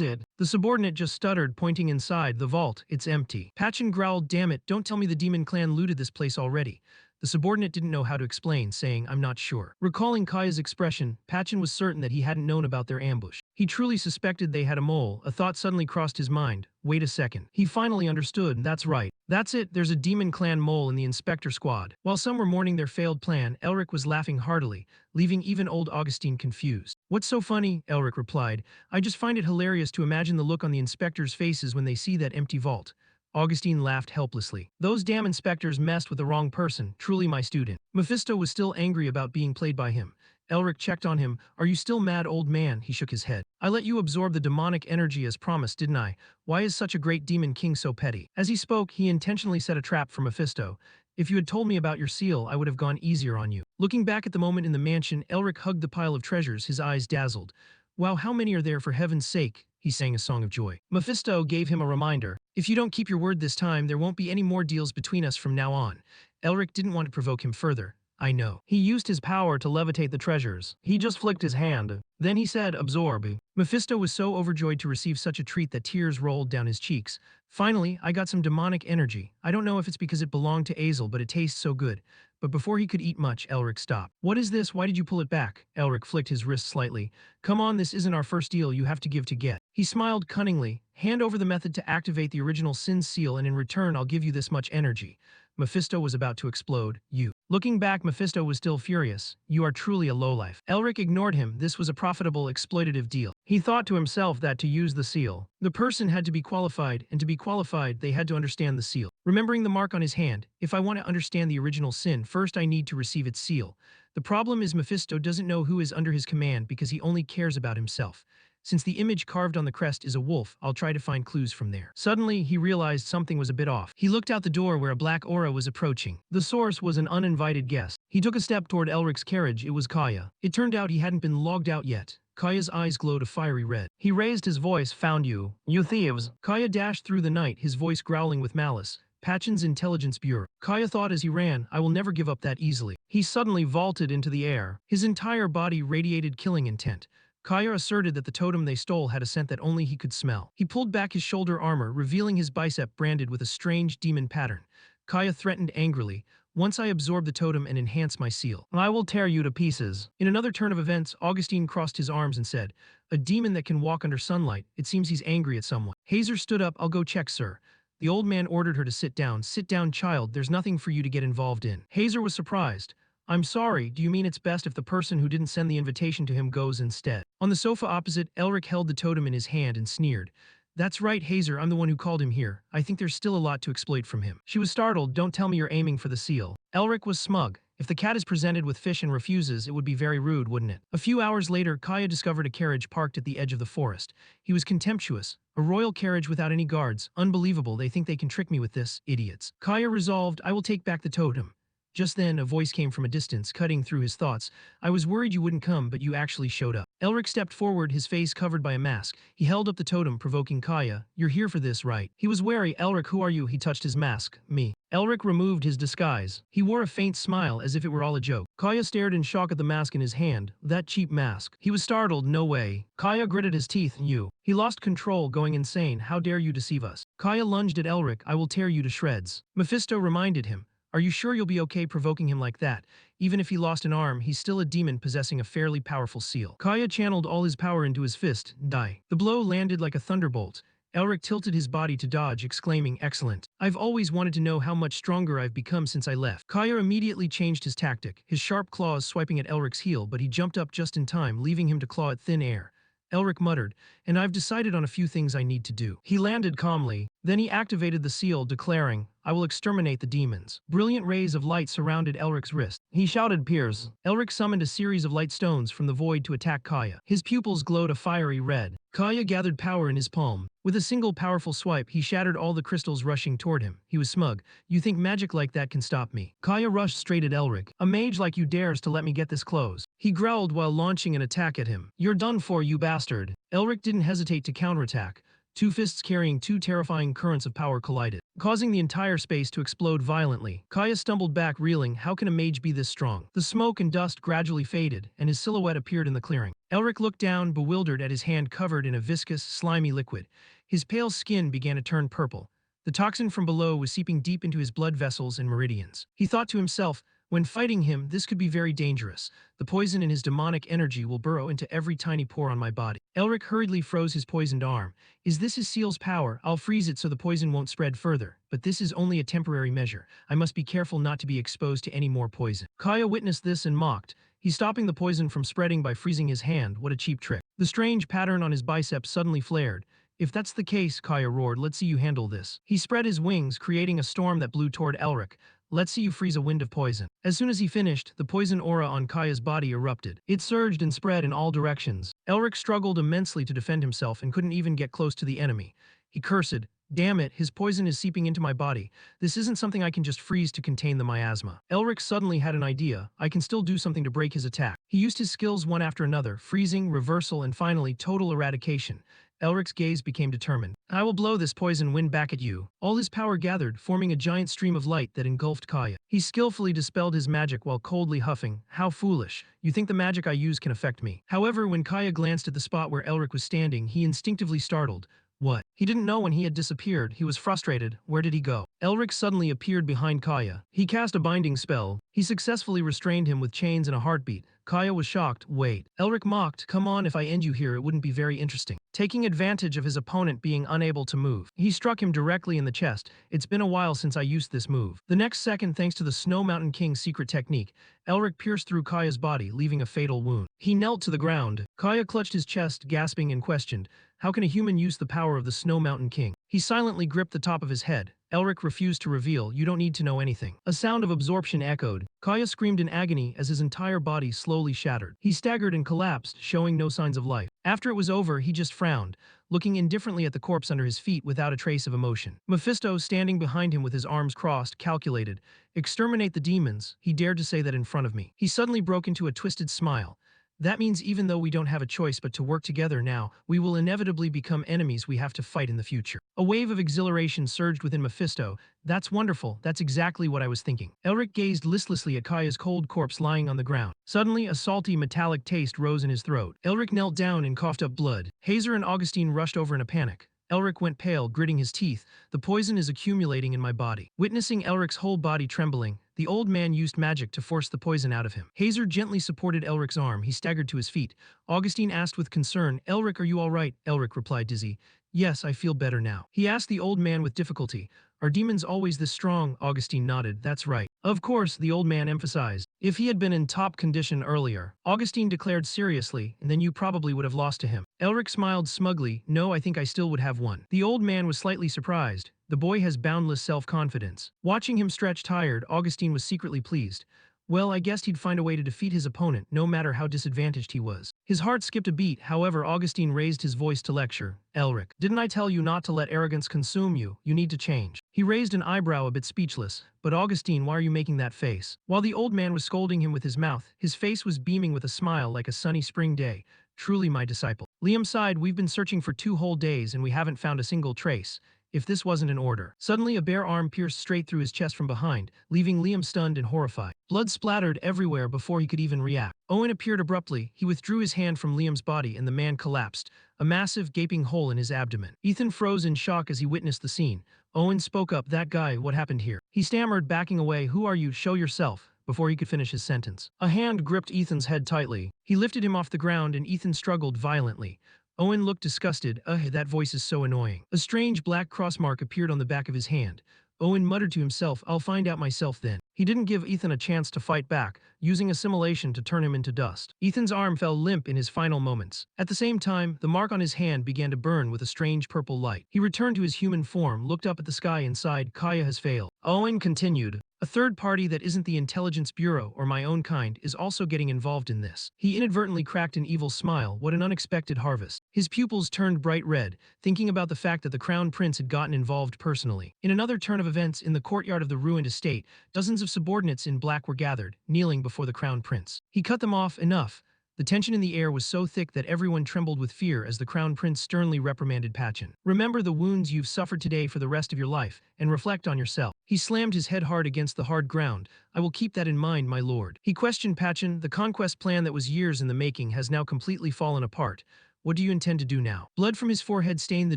it? The subordinate just stuttered, pointing inside the vault. It's empty. Patchen growled, damn it, don't tell me the demon clan looted this place already. The subordinate didn't know how to explain, saying, I'm not sure. Recalling Kaya's expression, Patchen was certain that he hadn't known about their ambush. He truly suspected they had a mole. A thought suddenly crossed his mind. Wait a second. He finally understood. That's right. That's it. There's a demon clan mole in the inspector squad. While some were mourning their failed plan, Elric was laughing heartily, leaving even old Augustine confused. What's so funny? Elric replied. I just find it hilarious to imagine the look on the inspectors' faces when they see that empty vault. Augustine laughed helplessly. Those damn inspectors messed with the wrong person, truly my student. Mephisto was still angry about being played by him. Elric checked on him. Are you still mad, old man? He shook his head. I let you absorb the demonic energy as promised, didn't I? Why is such a great demon king so petty? As he spoke, he intentionally set a trap for Mephisto. If you had told me about your seal, I would have gone easier on you. Looking back at the moment in the mansion, Elric hugged the pile of treasures, his eyes dazzled. Wow, how many are there, for heaven's sake? He sang a song of joy. Mephisto gave him a reminder. If you don't keep your word this time, there won't be any more deals between us from now on. Elric didn't want to provoke him further. I know. He used his power to levitate the treasures. He just flicked his hand. Then he said, absorb. Mephisto was so overjoyed to receive such a treat that tears rolled down his cheeks. Finally, I got some demonic energy. I don't know if it's because it belonged to Azel, but it tastes so good. But before he could eat much, Elric stopped. What is this? Why did you pull it back? Elric flicked his wrist slightly. Come on, this isn't our first deal. You have to give to get. He smiled cunningly. Hand over the method to activate the original Sin seal, and in return, I'll give you this much energy. Mephisto was about to explode. You. Looking back, Mephisto was still furious. You are truly a lowlife. Elric ignored him. This was a profitable, exploitative deal. He thought to himself that to use the seal, the person had to be qualified, and to be qualified, they had to understand the seal. Remembering the mark on his hand, if I want to understand the original sin, first I need to receive its seal. The problem is Mephisto doesn't know who is under his command because he only cares about himself. Since the image carved on the crest is a wolf, I'll try to find clues from there. Suddenly, he realized something was a bit off. He looked out the door where a black aura was approaching. The source was an uninvited guest. He took a step toward Elric's carriage. It was Kaya. It turned out he hadn't been logged out yet. Kaya's eyes glowed a fiery red. He raised his voice, found you. You thieves. Kaya dashed through the night, his voice growling with malice. Patchen's intelligence bureau. Kaya thought as he ran, I will never give up that easily. He suddenly vaulted into the air. His entire body radiated killing intent. Kaya asserted that the totem they stole had a scent that only he could smell. He pulled back his shoulder armor, revealing his bicep branded with a strange demon pattern. Kaya threatened angrily, once I absorb the totem and enhance my seal, I will tear you to pieces. In another turn of events, Augustine crossed his arms and said, a demon that can walk under sunlight. It seems he's angry at someone. Hazer stood up. I'll go check, sir. The old man ordered her to sit down. Sit down, child. There's nothing for you to get involved in. Hazer was surprised. I'm sorry, do you mean it's best if the person who didn't send the invitation to him goes instead? On the sofa opposite, Elric held the totem in his hand and sneered. That's right, Hazer, I'm the one who called him here. I think there's still a lot to exploit from him. She was startled. Don't tell me you're aiming for the seal. Elric was smug. If the cat is presented with fish and refuses, it would be very rude, wouldn't it? A few hours later, Kaya discovered a carriage parked at the edge of the forest. He was contemptuous. A royal carriage without any guards. Unbelievable, they think they can trick me with this, idiots. Kaya resolved, I will take back the totem. Just then, a voice came from a distance, cutting through his thoughts. I was worried you wouldn't come, but you actually showed up. Elric stepped forward, his face covered by a mask. He held up the totem, provoking Kaya. You're here for this, right? He was wary. Elric, who are you? He touched his mask. Me. Elric removed his disguise. He wore a faint smile, as if it were all a joke. Kaya stared in shock at the mask in his hand. That cheap mask. He was startled. No way. Kaya gritted his teeth. You. He lost control, going insane. How dare you deceive us? Kaya lunged at Elric. I will tear you to shreds. Mephisto reminded him. Are you sure you'll be okay provoking him like that? Even if he lost an arm, he's still a demon possessing a fairly powerful seal. Kaya channeled all his power into his fist. Die. The blow landed like a thunderbolt. Elric tilted his body to dodge, exclaiming, excellent. I've always wanted to know how much stronger I've become since I left. Kaya immediately changed his tactic, his sharp claws swiping at Elric's heel, but he jumped up just in time, leaving him to claw at thin air. Elric muttered, and I've decided on a few things I need to do. He landed calmly. Then he activated the seal, declaring, "I will exterminate the demons." Brilliant rays of light surrounded Elric's wrist. He shouted, "Pierce!" Elric summoned a series of light stones from the void to attack Kaya. His pupils glowed a fiery red. Kaya gathered power in his palm. With a single powerful swipe, he shattered all the crystals rushing toward him. He was smug. "You think magic like that can stop me?" Kaya rushed straight at Elric. "A mage like you dares to let me get this close." He growled while launching an attack at him. "You're done for, you bastard." Elric didn't hesitate to counterattack. Two fists carrying two terrifying currents of power collided, causing the entire space to explode violently. Kaya stumbled back, reeling. How can a mage be this strong? The smoke and dust gradually faded, and his silhouette appeared in the clearing. Elric looked down, bewildered, at his hand covered in a viscous, slimy liquid. His pale skin began to turn purple. The toxin from below was seeping deep into his blood vessels and meridians. He thought to himself, when fighting him, this could be very dangerous. The poison in his demonic energy will burrow into every tiny pore on my body. Elric hurriedly froze his poisoned arm. Is this his seal's power? I'll freeze it so the poison won't spread further. But this is only a temporary measure. I must be careful not to be exposed to any more poison. Kaya witnessed this and mocked. He's stopping the poison from spreading by freezing his hand. What a cheap trick. The strange pattern on his biceps suddenly flared. If that's the case, Kaya roared, let's see you handle this. He spread his wings, creating a storm that blew toward Elric. Let's see you freeze a wind of poison. As soon as he finished, the poison aura on Kaya's body erupted. It surged and spread in all directions. Elric struggled immensely to defend himself and couldn't even get close to the enemy. He cursed, "Damn it, his poison is seeping into my body. This isn't something I can just freeze to contain the miasma." Elric suddenly had an idea. I can still do something to break his attack. He used his skills one after another, freezing, reversal, and finally total eradication. Elric's gaze became determined. "I will blow this poison wind back at you." All his power gathered, forming a giant stream of light that engulfed Kaya. He skillfully dispelled his magic while coldly huffing, "How foolish. You think the magic I use can affect me." However, when Kaya glanced at the spot where Elric was standing, he instinctively startled. What? He didn't know when he had disappeared. He was frustrated. Where did he go? Elric suddenly appeared behind Kaya. He cast a binding spell. He successfully restrained him with chains and a heartbeat. Kaya was shocked. "Wait." Elric mocked, "Come on, if I end you here, it wouldn't be very interesting." Taking advantage of his opponent being unable to move, he struck him directly in the chest. "It's been a while since I used this move." The next second, thanks to the Snow Mountain King's secret technique, Elric pierced through Kaya's body, leaving a fatal wound. He knelt to the ground. Kaya clutched his chest, gasping, and questioned, "How can a human use the power of the Snow Mountain King?" He silently gripped the top of his head. Elric refused to reveal. "You don't need to know anything." A sound of absorption echoed. Kaya screamed in agony as his entire body slowly shattered. He staggered and collapsed, showing no signs of life. After it was over, he just frowned, looking indifferently at the corpse under his feet without a trace of emotion. Mephisto, standing behind him with his arms crossed, calculated. "Exterminate the demons." He dared to say that in front of me. He suddenly broke into a twisted smile. "That means even though we don't have a choice but to work together now, we will inevitably become enemies we have to fight in the future." A wave of exhilaration surged within Mephisto. "That's wonderful. That's exactly what I was thinking." Elric gazed listlessly at Kaya's cold corpse lying on the ground. Suddenly, a salty, metallic taste rose in his throat. Elric knelt down and coughed up blood. Hazer and Augustine rushed over in a panic. Elric went pale, gritting his teeth. "The poison is accumulating in my body." Witnessing Elric's whole body trembling, the old man used magic to force the poison out of him. Hazer gently supported Elric's arm. He staggered to his feet. Augustine asked with concern, "Elric, are you all right?" Elric replied, dizzy. "Yes, I feel better now." He asked the old man with difficulty, "Are demons always this strong?" Augustine nodded. "That's right." "Of course," the old man emphasized. "If he had been in top condition earlier," Augustine declared seriously, "then you probably would have lost to him." Elric smiled smugly. "No, I think I still would have won." The old man was slightly surprised. The boy has boundless self-confidence. Watching him stretch tired, Augustine was secretly pleased. Well, I guessed he'd find a way to defeat his opponent, no matter how disadvantaged he was. His heart skipped a beat. However, Augustine raised his voice to lecture. "Elric, didn't I tell you not to let arrogance consume you? You need to change." He raised an eyebrow, a bit speechless. "But Augustine, why are you making that face?" While the old man was scolding him with his mouth, his face was beaming with a smile like a sunny spring day. "Truly, my disciple." Liam sighed. "We've been searching for 2 whole days and we haven't found a single trace. If this wasn't an order." Suddenly, a bare arm pierced straight through his chest from behind, leaving Liam stunned and horrified. Blood splattered everywhere before he could even react. Owen appeared abruptly. He withdrew his hand from Liam's body and the man collapsed, a massive, gaping hole in his abdomen. Ethan froze in shock as he witnessed the scene. Owen spoke up. "That guy, what happened here?" He stammered, backing away. "Who are you? Show yourself." Before he could finish his sentence, a hand gripped Ethan's head tightly. He lifted him off the ground and Ethan struggled violently. Owen looked disgusted. That voice is so annoying." A strange black crossmark appeared on the back of his hand. Owen muttered to himself, I'll find out myself then. He didn't give Ethan a chance to fight back, using assimilation to turn him into dust. Ethan's arm fell limp in his final moments. At the same time, the mark on his hand began to burn with a strange purple light. He returned to his human form, looked up at the sky and sighed, Kaya has failed. Owen continued, a third party that isn't the Intelligence Bureau or my own kind is also getting involved in this. He inadvertently cracked an evil smile. What an unexpected harvest. His pupils turned bright red, thinking about the fact that the Crown Prince had gotten involved personally. In another turn of events, in the courtyard of the ruined estate, dozens of subordinates in black were gathered, kneeling before the Crown Prince. He cut them off. Enough. The tension in the air was so thick that everyone trembled with fear as the Crown Prince sternly reprimanded Pachin. Remember the wounds you've suffered today for the rest of your life, and reflect on yourself. He slammed his head hard against the hard ground. I will keep that in mind, my lord. He questioned Pachin. The conquest plan that was years in the making has now completely fallen apart. What do you intend to do now? Blood from his forehead stained the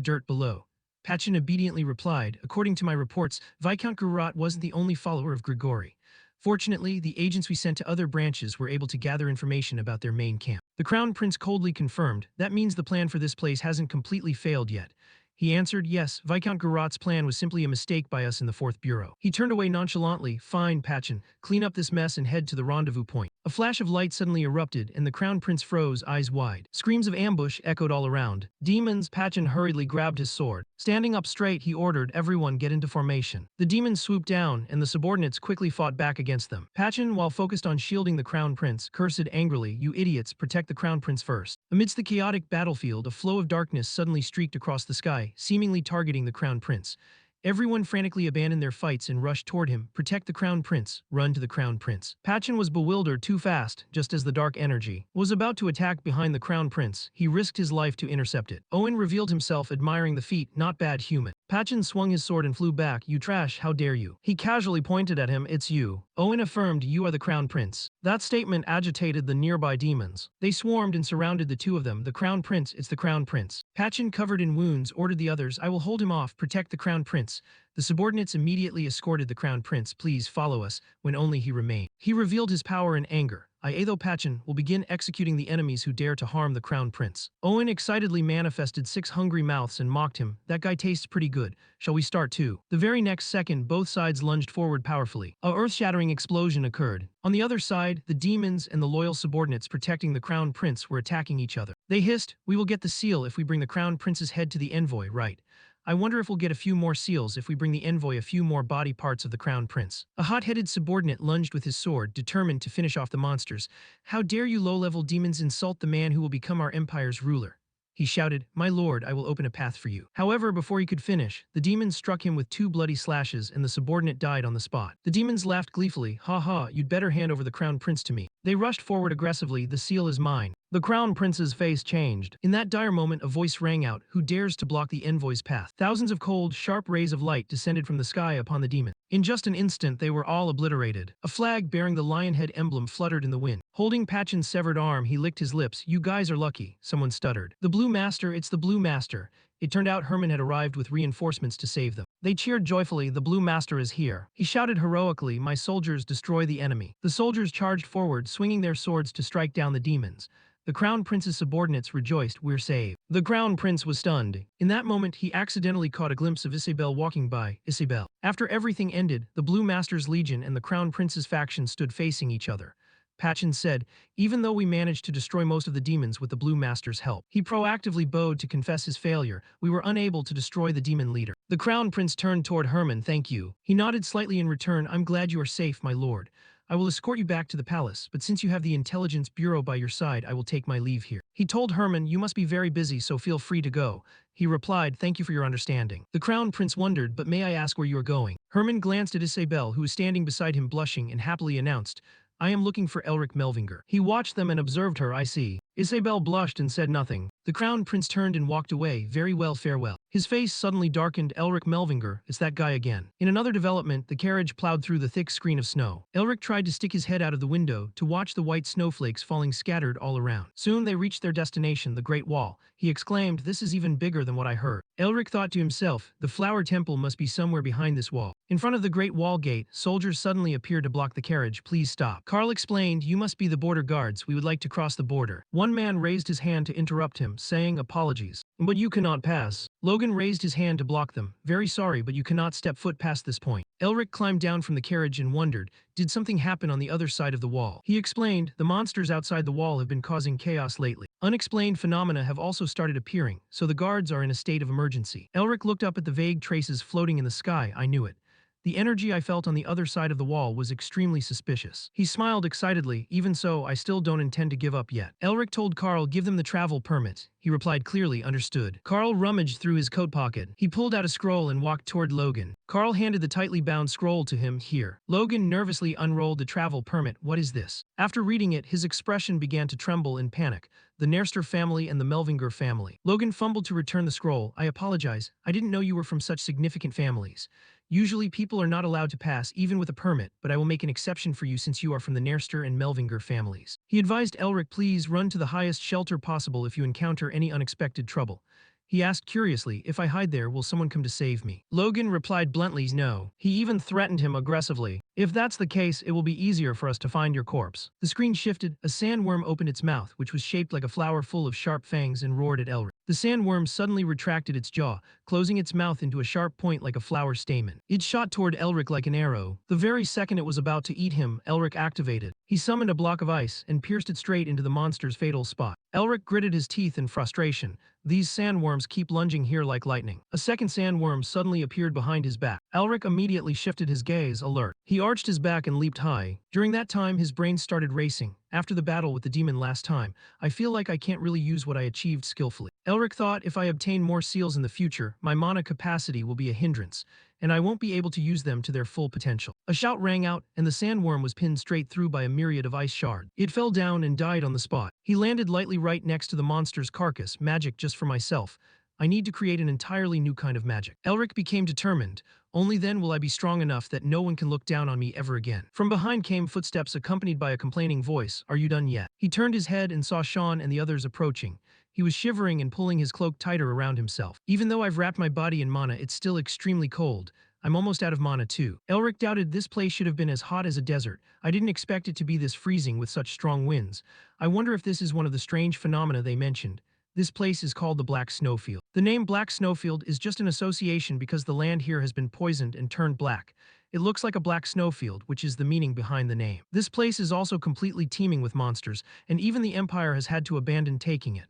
dirt below. Pachin obediently replied, according to my reports, Viscount Gurat wasn't the only follower of Grigori. Fortunately, the agents we sent to other branches were able to gather information about their main camp. The Crown Prince coldly confirmed, that means the plan for this place hasn't completely failed yet. He answered, yes, Viscount Gurat's plan was simply a mistake by us in the 4th Bureau. He turned away nonchalantly, fine, Pachin, clean up this mess and head to the rendezvous point. A flash of light suddenly erupted and the Crown Prince froze, eyes wide. Screams of ambush echoed all around. Demons, Pachin hurriedly grabbed his sword. Standing up straight, he ordered everyone get into formation. The demons swooped down and the subordinates quickly fought back against them. Pachin, while focused on shielding the Crown Prince, cursed angrily, you idiots, protect the Crown Prince first. Amidst the chaotic battlefield, a flow of darkness suddenly streaked across the sky, seemingly targeting the Crown Prince. Everyone frantically abandoned their fights and rushed toward him. Protect the Crown Prince. Run to the Crown Prince. Pachin was bewildered too fast. Just as the dark energy was about to attack behind the Crown Prince, he risked his life to intercept it. Owen revealed himself, admiring the feat. Not bad, human. Pachin swung his sword and flew back. You trash, how dare you? He casually pointed at him. It's you. Owen affirmed, you are the Crown Prince. That statement agitated the nearby demons. They swarmed and surrounded the two of them. The Crown Prince, it's the Crown Prince. Pachin, covered in wounds, ordered the others, I will hold him off. Protect the Crown Prince. The subordinates immediately escorted the Crown Prince. Please follow us, when only he remained. He revealed his power in anger. Aetho Pachin will begin executing the enemies who dare to harm the Crown Prince. Owen excitedly manifested 6 hungry mouths and mocked him. That guy tastes pretty good. Shall we start too? The very next second, both sides lunged forward powerfully. A earth-shattering explosion occurred. On the other side, the demons and the loyal subordinates protecting the Crown Prince were attacking each other. They hissed, we will get the seal if we bring the Crown Prince's head to the envoy, right? I wonder if we'll get a few more seals if we bring the envoy a few more body parts of the Crown Prince. A hot-headed subordinate lunged with his sword, determined to finish off the monsters. How dare you low-level demons insult the man who will become our empire's ruler? He shouted, my lord, I will open a path for you. However, before he could finish, the demons struck him with 2 bloody slashes and the subordinate died on the spot. The demons laughed gleefully, ha ha, you'd better hand over the Crown Prince to me. They rushed forward aggressively, the seal is mine. The Crown Prince's face changed. In that dire moment, a voice rang out, who dares to block the envoy's path? Thousands of cold, sharp rays of light descended from the sky upon the demon. In just an instant, they were all obliterated. A flag bearing the lion head emblem fluttered in the wind. Holding Pachin's severed arm, he licked his lips. You guys are lucky, someone stuttered. The Blue Master, it's the Blue Master. It turned out Herman had arrived with reinforcements to save them. They cheered joyfully, the Blue Master is here. He shouted heroically, my soldiers, destroy the enemy. The soldiers charged forward, swinging their swords to strike down the demons. The Crown Prince's subordinates rejoiced, we're saved. The Crown Prince was stunned. In that moment, he accidentally caught a glimpse of Isabel walking by. Isabel. After everything ended, the Blue Master's Legion and the Crown Prince's faction stood facing each other. Pachin said, even though we managed to destroy most of the demons with the Blue Master's help, he proactively bowed to confess his failure. We were unable to destroy the demon leader. The Crown Prince turned toward Herman, thank you. He nodded slightly in return, I'm glad you are safe, my lord. I will escort you back to the palace, but since you have the Intelligence Bureau by your side, I will take my leave here. He told Herman, you must be very busy, so feel free to go. He replied, thank you for your understanding. The Crown Prince wondered, but may I ask where you are going? Herman glanced at Isabel, who was standing beside him blushing, and happily announced, I am looking for Elric Melvinger. He watched them and observed her, I see. Isabel blushed and said nothing. The Crown Prince turned and walked away, very well, farewell. His face suddenly darkened, Elric Melvinger, it's that guy again. In another development, the carriage plowed through the thick screen of snow. Elric tried to stick his head out of the window to watch the white snowflakes falling scattered all around. Soon they reached their destination, the Great Wall. He exclaimed, this is even bigger than what I heard. Elric thought to himself, the flower temple must be somewhere behind this wall. In front of the Great Wall gate, soldiers suddenly appeared to block the carriage. Please stop. Carl explained, you must be the border guards, we would like to cross the border. One man raised his hand to interrupt him, saying, "Apologies, but you cannot pass." Logan raised his hand to block them. "Very sorry, but you cannot step foot past this point." Elric climbed down from the carriage and wondered, did something happen on the other side of the wall? He explained, "The monsters outside the wall have been causing chaos lately. Unexplained phenomena have also started appearing, so the guards are in a state of emergency." Elric looked up at the vague traces floating in the sky. "I knew it. The energy I felt on the other side of the wall was extremely suspicious." He smiled excitedly. "Even so, I still don't intend to give up yet." Elric told Carl, "Give them the travel permit." He replied clearly, "Understood." Carl rummaged through his coat pocket. He pulled out a scroll and walked toward Logan. Carl handed the tightly bound scroll to him. "Here." Logan nervously unrolled the travel permit. "What is this?" After reading it, his expression began to tremble in panic. "The Nerster family and the Melvinger family." Logan fumbled to return the scroll. "I apologize. I didn't know you were from such significant families. Usually people are not allowed to pass, even with a permit, but I will make an exception for you since you are from the Nerster and Melvinger families." He advised Elric, "Please run to the highest shelter possible if you encounter any unexpected trouble." He asked curiously, "If I hide there, will someone come to save me?" Logan replied bluntly, "No." He even threatened him aggressively. "If that's the case, it will be easier for us to find your corpse." The screen shifted. A sandworm opened its mouth, which was shaped like a flower full of sharp fangs, and roared at Elric. The sandworm suddenly retracted its jaw, closing its mouth into a sharp point like a flower stamen. It shot toward Elric like an arrow. The very second it was about to eat him, Elric activated. He summoned a block of ice and pierced it straight into the monster's fatal spot. Elric gritted his teeth in frustration. "These sandworms keep lunging here like lightning." A second sandworm suddenly appeared behind his back. Elric immediately shifted his gaze, alert. He arched his back and leaped high. During that time, his brain started racing. "After the battle with the demon last time, I feel like I can't really use what I achieved skillfully." Elric thought, "If I obtain more seals in the future, my mana capacity will be a hindrance, and I won't be able to use them to their full potential." A shout rang out, and the sandworm was pinned straight through by a myriad of ice shards. It fell down and died on the spot. He landed lightly right next to the monster's carcass. "Magic just for myself. I need to create an entirely new kind of magic." Elric became determined. "Only then will I be strong enough that no one can look down on me ever again." From behind came footsteps accompanied by a complaining voice. "Are you done yet?" He turned his head and saw Sean and the others approaching. He was shivering and pulling his cloak tighter around himself. "Even though I've wrapped my body in mana, it's still extremely cold. I'm almost out of mana too." Elric doubted. This place should have been as hot as a desert. "I didn't expect it to be this freezing with such strong winds. I wonder if this is one of the strange phenomena they mentioned. This place is called the Black Snowfield." The name Black Snowfield is just an association because the land here has been poisoned and turned black. It looks like a black snowfield, which is the meaning behind the name. This place is also completely teeming with monsters, and even the Empire has had to abandon taking it.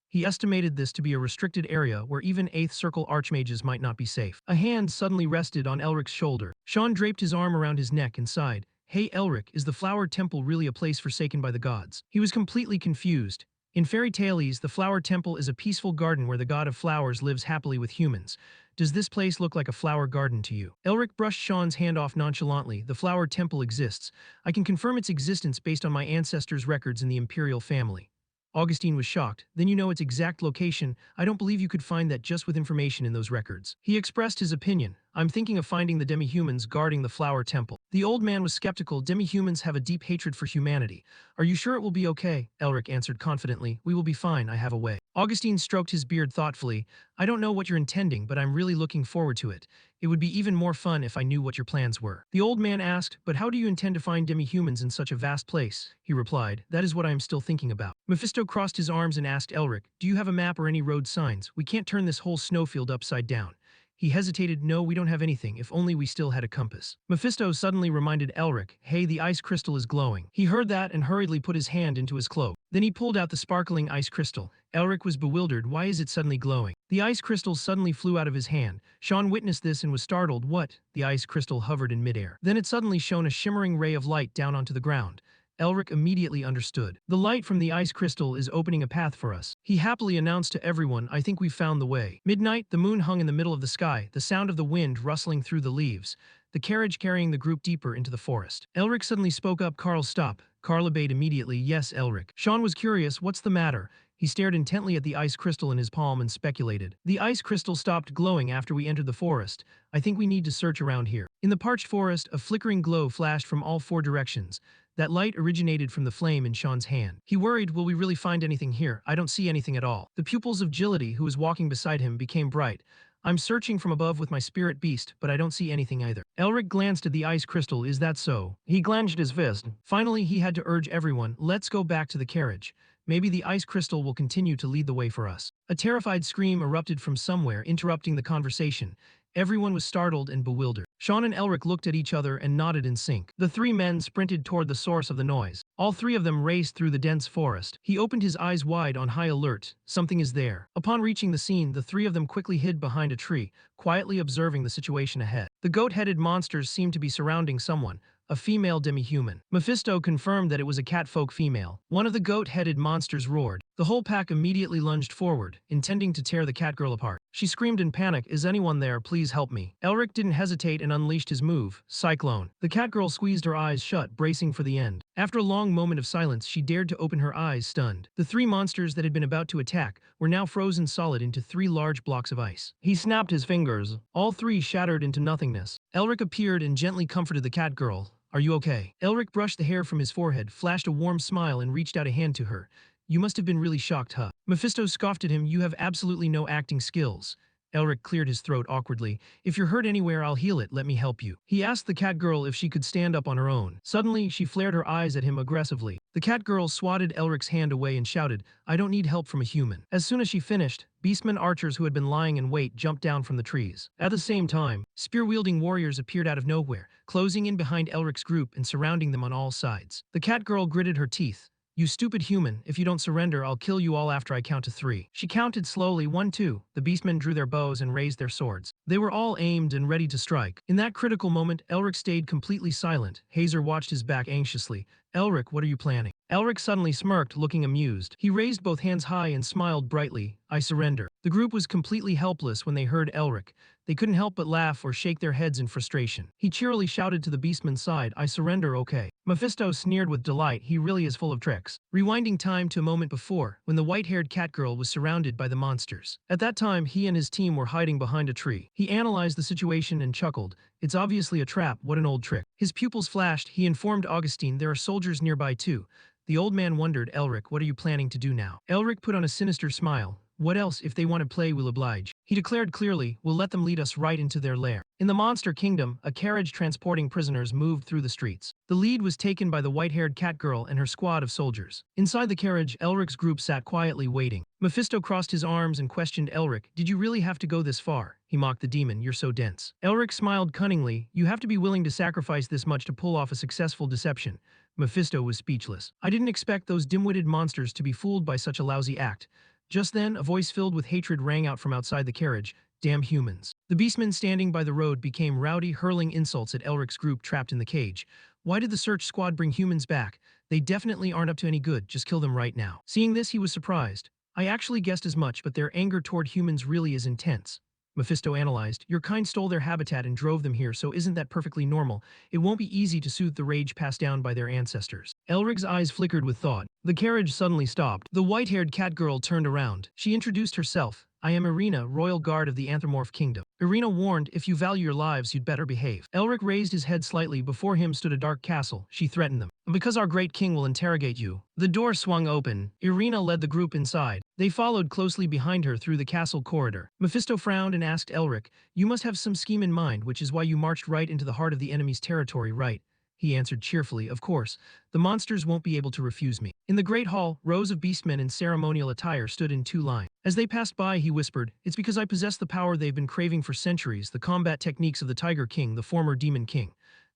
He estimated this to be a restricted area where even 8th Circle archmages might not be safe. A hand suddenly rested on Elric's shoulder. Sean draped his arm around his neck and sighed. "Hey Elric, is the Flower Temple really a place forsaken by the gods?" He was completely confused. In fairy tales, the Flower Temple is a peaceful garden where the god of flowers lives happily with humans. Does this place look like a flower garden to you? Elric brushed Sean's hand off nonchalantly. "The Flower Temple exists. I can confirm its existence based on my ancestors' records in the Imperial family." Augustine was shocked. "Then you know its exact location. I don't believe you could find that just with information in those records." He expressed his opinion. "I'm thinking of finding the demi-humans guarding the Flower Temple." The old man was skeptical. "Demi-humans have a deep hatred for humanity. Are you sure it will be okay?" Elric answered confidently. "We will be fine. I have a way." Augustine stroked his beard thoughtfully. "I don't know what you're intending, but I'm really looking forward to it. It would be even more fun if I knew what your plans were." The old man asked, "But how do you intend to find demi-humans in such a vast place?" He replied, "That is what I am still thinking about." Mephisto crossed his arms and asked Elric, "Do you have a map or any road signs? We can't turn this whole snowfield upside down." He hesitated. "No, we don't have anything. If only we still had a compass." Mephisto suddenly reminded Elric, "Hey, the ice crystal is glowing." He heard that and hurriedly put his hand into his cloak. Then he pulled out the sparkling ice crystal. Elric was bewildered. "Why is it suddenly glowing?" The ice crystal suddenly flew out of his hand. Sean witnessed this and was startled. "What?" The ice crystal hovered in midair. Then it suddenly shone a shimmering ray of light down onto the ground. Elric immediately understood. "The light from the ice crystal is opening a path for us." He happily announced to everyone, "I think we've found the way." Midnight, the moon hung in the middle of the sky, the sound of the wind rustling through the leaves, the carriage carrying the group deeper into the forest. Elric suddenly spoke up. "Carl, stop." Carl obeyed immediately. "Yes, Elric." Sean was curious. "What's the matter?" He stared intently at the ice crystal in his palm and speculated. "The ice crystal stopped glowing after we entered the forest. I think we need to search around here." In the parched forest, a flickering glow flashed from all 4 directions. That light originated from the flame in Sean's hand. He worried, "Will we really find anything here? I don't see anything at all." The pupils of Gility, who was walking beside him, became bright. "I'm searching from above with my spirit beast, but I don't see anything either." Elric glanced at the ice crystal. "Is that so?" He clenched his fist. Finally, he had to urge everyone, "Let's go back to the carriage." Maybe the ice crystal will continue to lead the way for us. A terrified scream erupted from somewhere, interrupting the conversation. Everyone was startled and bewildered. Sean and Elric looked at each other and nodded in sync. The three men sprinted toward the source of the noise. All three of them raced through the dense forest. He opened his eyes wide on high alert. Something is there. Upon reaching the scene, the three of them quickly hid behind a tree, quietly observing the situation ahead. The goat-headed monsters seemed to be surrounding someone, a female demi-human. Mephisto confirmed that it was a catfolk female. One of the goat-headed monsters roared. The whole pack immediately lunged forward, intending to tear the catgirl apart. She screamed in panic, "Is anyone there? Please help me." Elric didn't hesitate and unleashed his move, Cyclone. The catgirl squeezed her eyes shut, bracing for the end. After a long moment of silence, she dared to open her eyes, stunned. The three monsters that had been about to attack were now frozen solid into three large blocks of ice. He snapped his fingers. All three shattered into nothingness. Elric appeared and gently comforted the catgirl. "Are you okay?" Elric brushed the hair from his forehead, flashed a warm smile, and reached out a hand to her. "You must have been really shocked, huh?" Mephisto scoffed at him. "You have absolutely no acting skills." Elric cleared his throat awkwardly. "If you're hurt anywhere, I'll heal it. Let me help you." He asked the catgirl if she could stand up on her own. Suddenly, she flared her eyes at him aggressively. The catgirl swatted Elric's hand away and shouted, "I don't need help from a human." As soon as she finished, beastmen archers who had been lying in wait jumped down from the trees. At the same time, spear-wielding warriors appeared out of nowhere, closing in behind Elric's group and surrounding them on all sides. The catgirl gritted her teeth. "You stupid human, if you don't surrender, I'll kill you all after I count to 3. She counted slowly, 1, 2. The beastmen drew their bows and raised their swords. They were all aimed and ready to strike. In that critical moment, Elric stayed completely silent. Hazer watched his back anxiously. "Elric, what are you planning?" Elric suddenly smirked, looking amused. He raised both hands high and smiled brightly. "I surrender." The group was completely helpless when they heard Elric. They couldn't help but laugh or shake their heads in frustration. He cheerily shouted to the beastman's side, "I surrender, okay." Mephisto sneered with delight. He really is full of tricks. Rewinding time to a moment before, when the white-haired catgirl was surrounded by the monsters. At that time, he and his team were hiding behind a tree. He analyzed the situation and chuckled. "It's obviously a trap. What an old trick." His pupils flashed. He informed Augustine there are soldiers nearby too. The old man wondered, "Elric, what are you planning to do now?" Elric put on a sinister smile. "What else? If they want to play, we'll oblige." He declared clearly, "We'll let them lead us right into their lair." In the monster kingdom, a carriage transporting prisoners moved through the streets. The lead was taken by the white-haired catgirl and her squad of soldiers. Inside the carriage, Elric's group sat quietly waiting. Mephisto crossed his arms and questioned Elric, "Did you really have to go this far?" He mocked the demon, "You're so dense." Elric smiled cunningly. "You have to be willing to sacrifice this much to pull off a successful deception." Mephisto was speechless. "I didn't expect those dim-witted monsters to be fooled by such a lousy act." Just then, a voice filled with hatred rang out from outside the carriage. "Damn humans." The beastmen standing by the road became rowdy, hurling insults at Elric's group trapped in the cage. "Why did the search squad bring humans back? They definitely aren't up to any good. Just kill them right now." Seeing this, he was surprised. "I actually guessed as much, but their anger toward humans really is intense." Mephisto analyzed. "Your kind stole their habitat and drove them here, so isn't that perfectly normal? It won't be easy to soothe the rage passed down by their ancestors." Elric's eyes flickered with thought. The carriage suddenly stopped. The white-haired catgirl turned around. She introduced herself. "I am Irina, royal guard of the Anthropomorph Kingdom." Irina warned, "If you value your lives, you'd better behave." Elric raised his head slightly. Before him stood a dark castle. She threatened them. "Because our great king will interrogate you." The door swung open. Irina led the group inside. They followed closely behind her through the castle corridor. Mephisto frowned and asked Elric, "You must have some scheme in mind, which is why you marched right into the heart of the enemy's territory, right?" He answered cheerfully, "Of course. The monsters won't be able to refuse me." In the great hall, rows of beastmen in ceremonial attire stood in 2 lines. As they passed by, he whispered, "It's because I possess the power they've been craving for centuries, the combat techniques of the Tiger King, the former Demon King."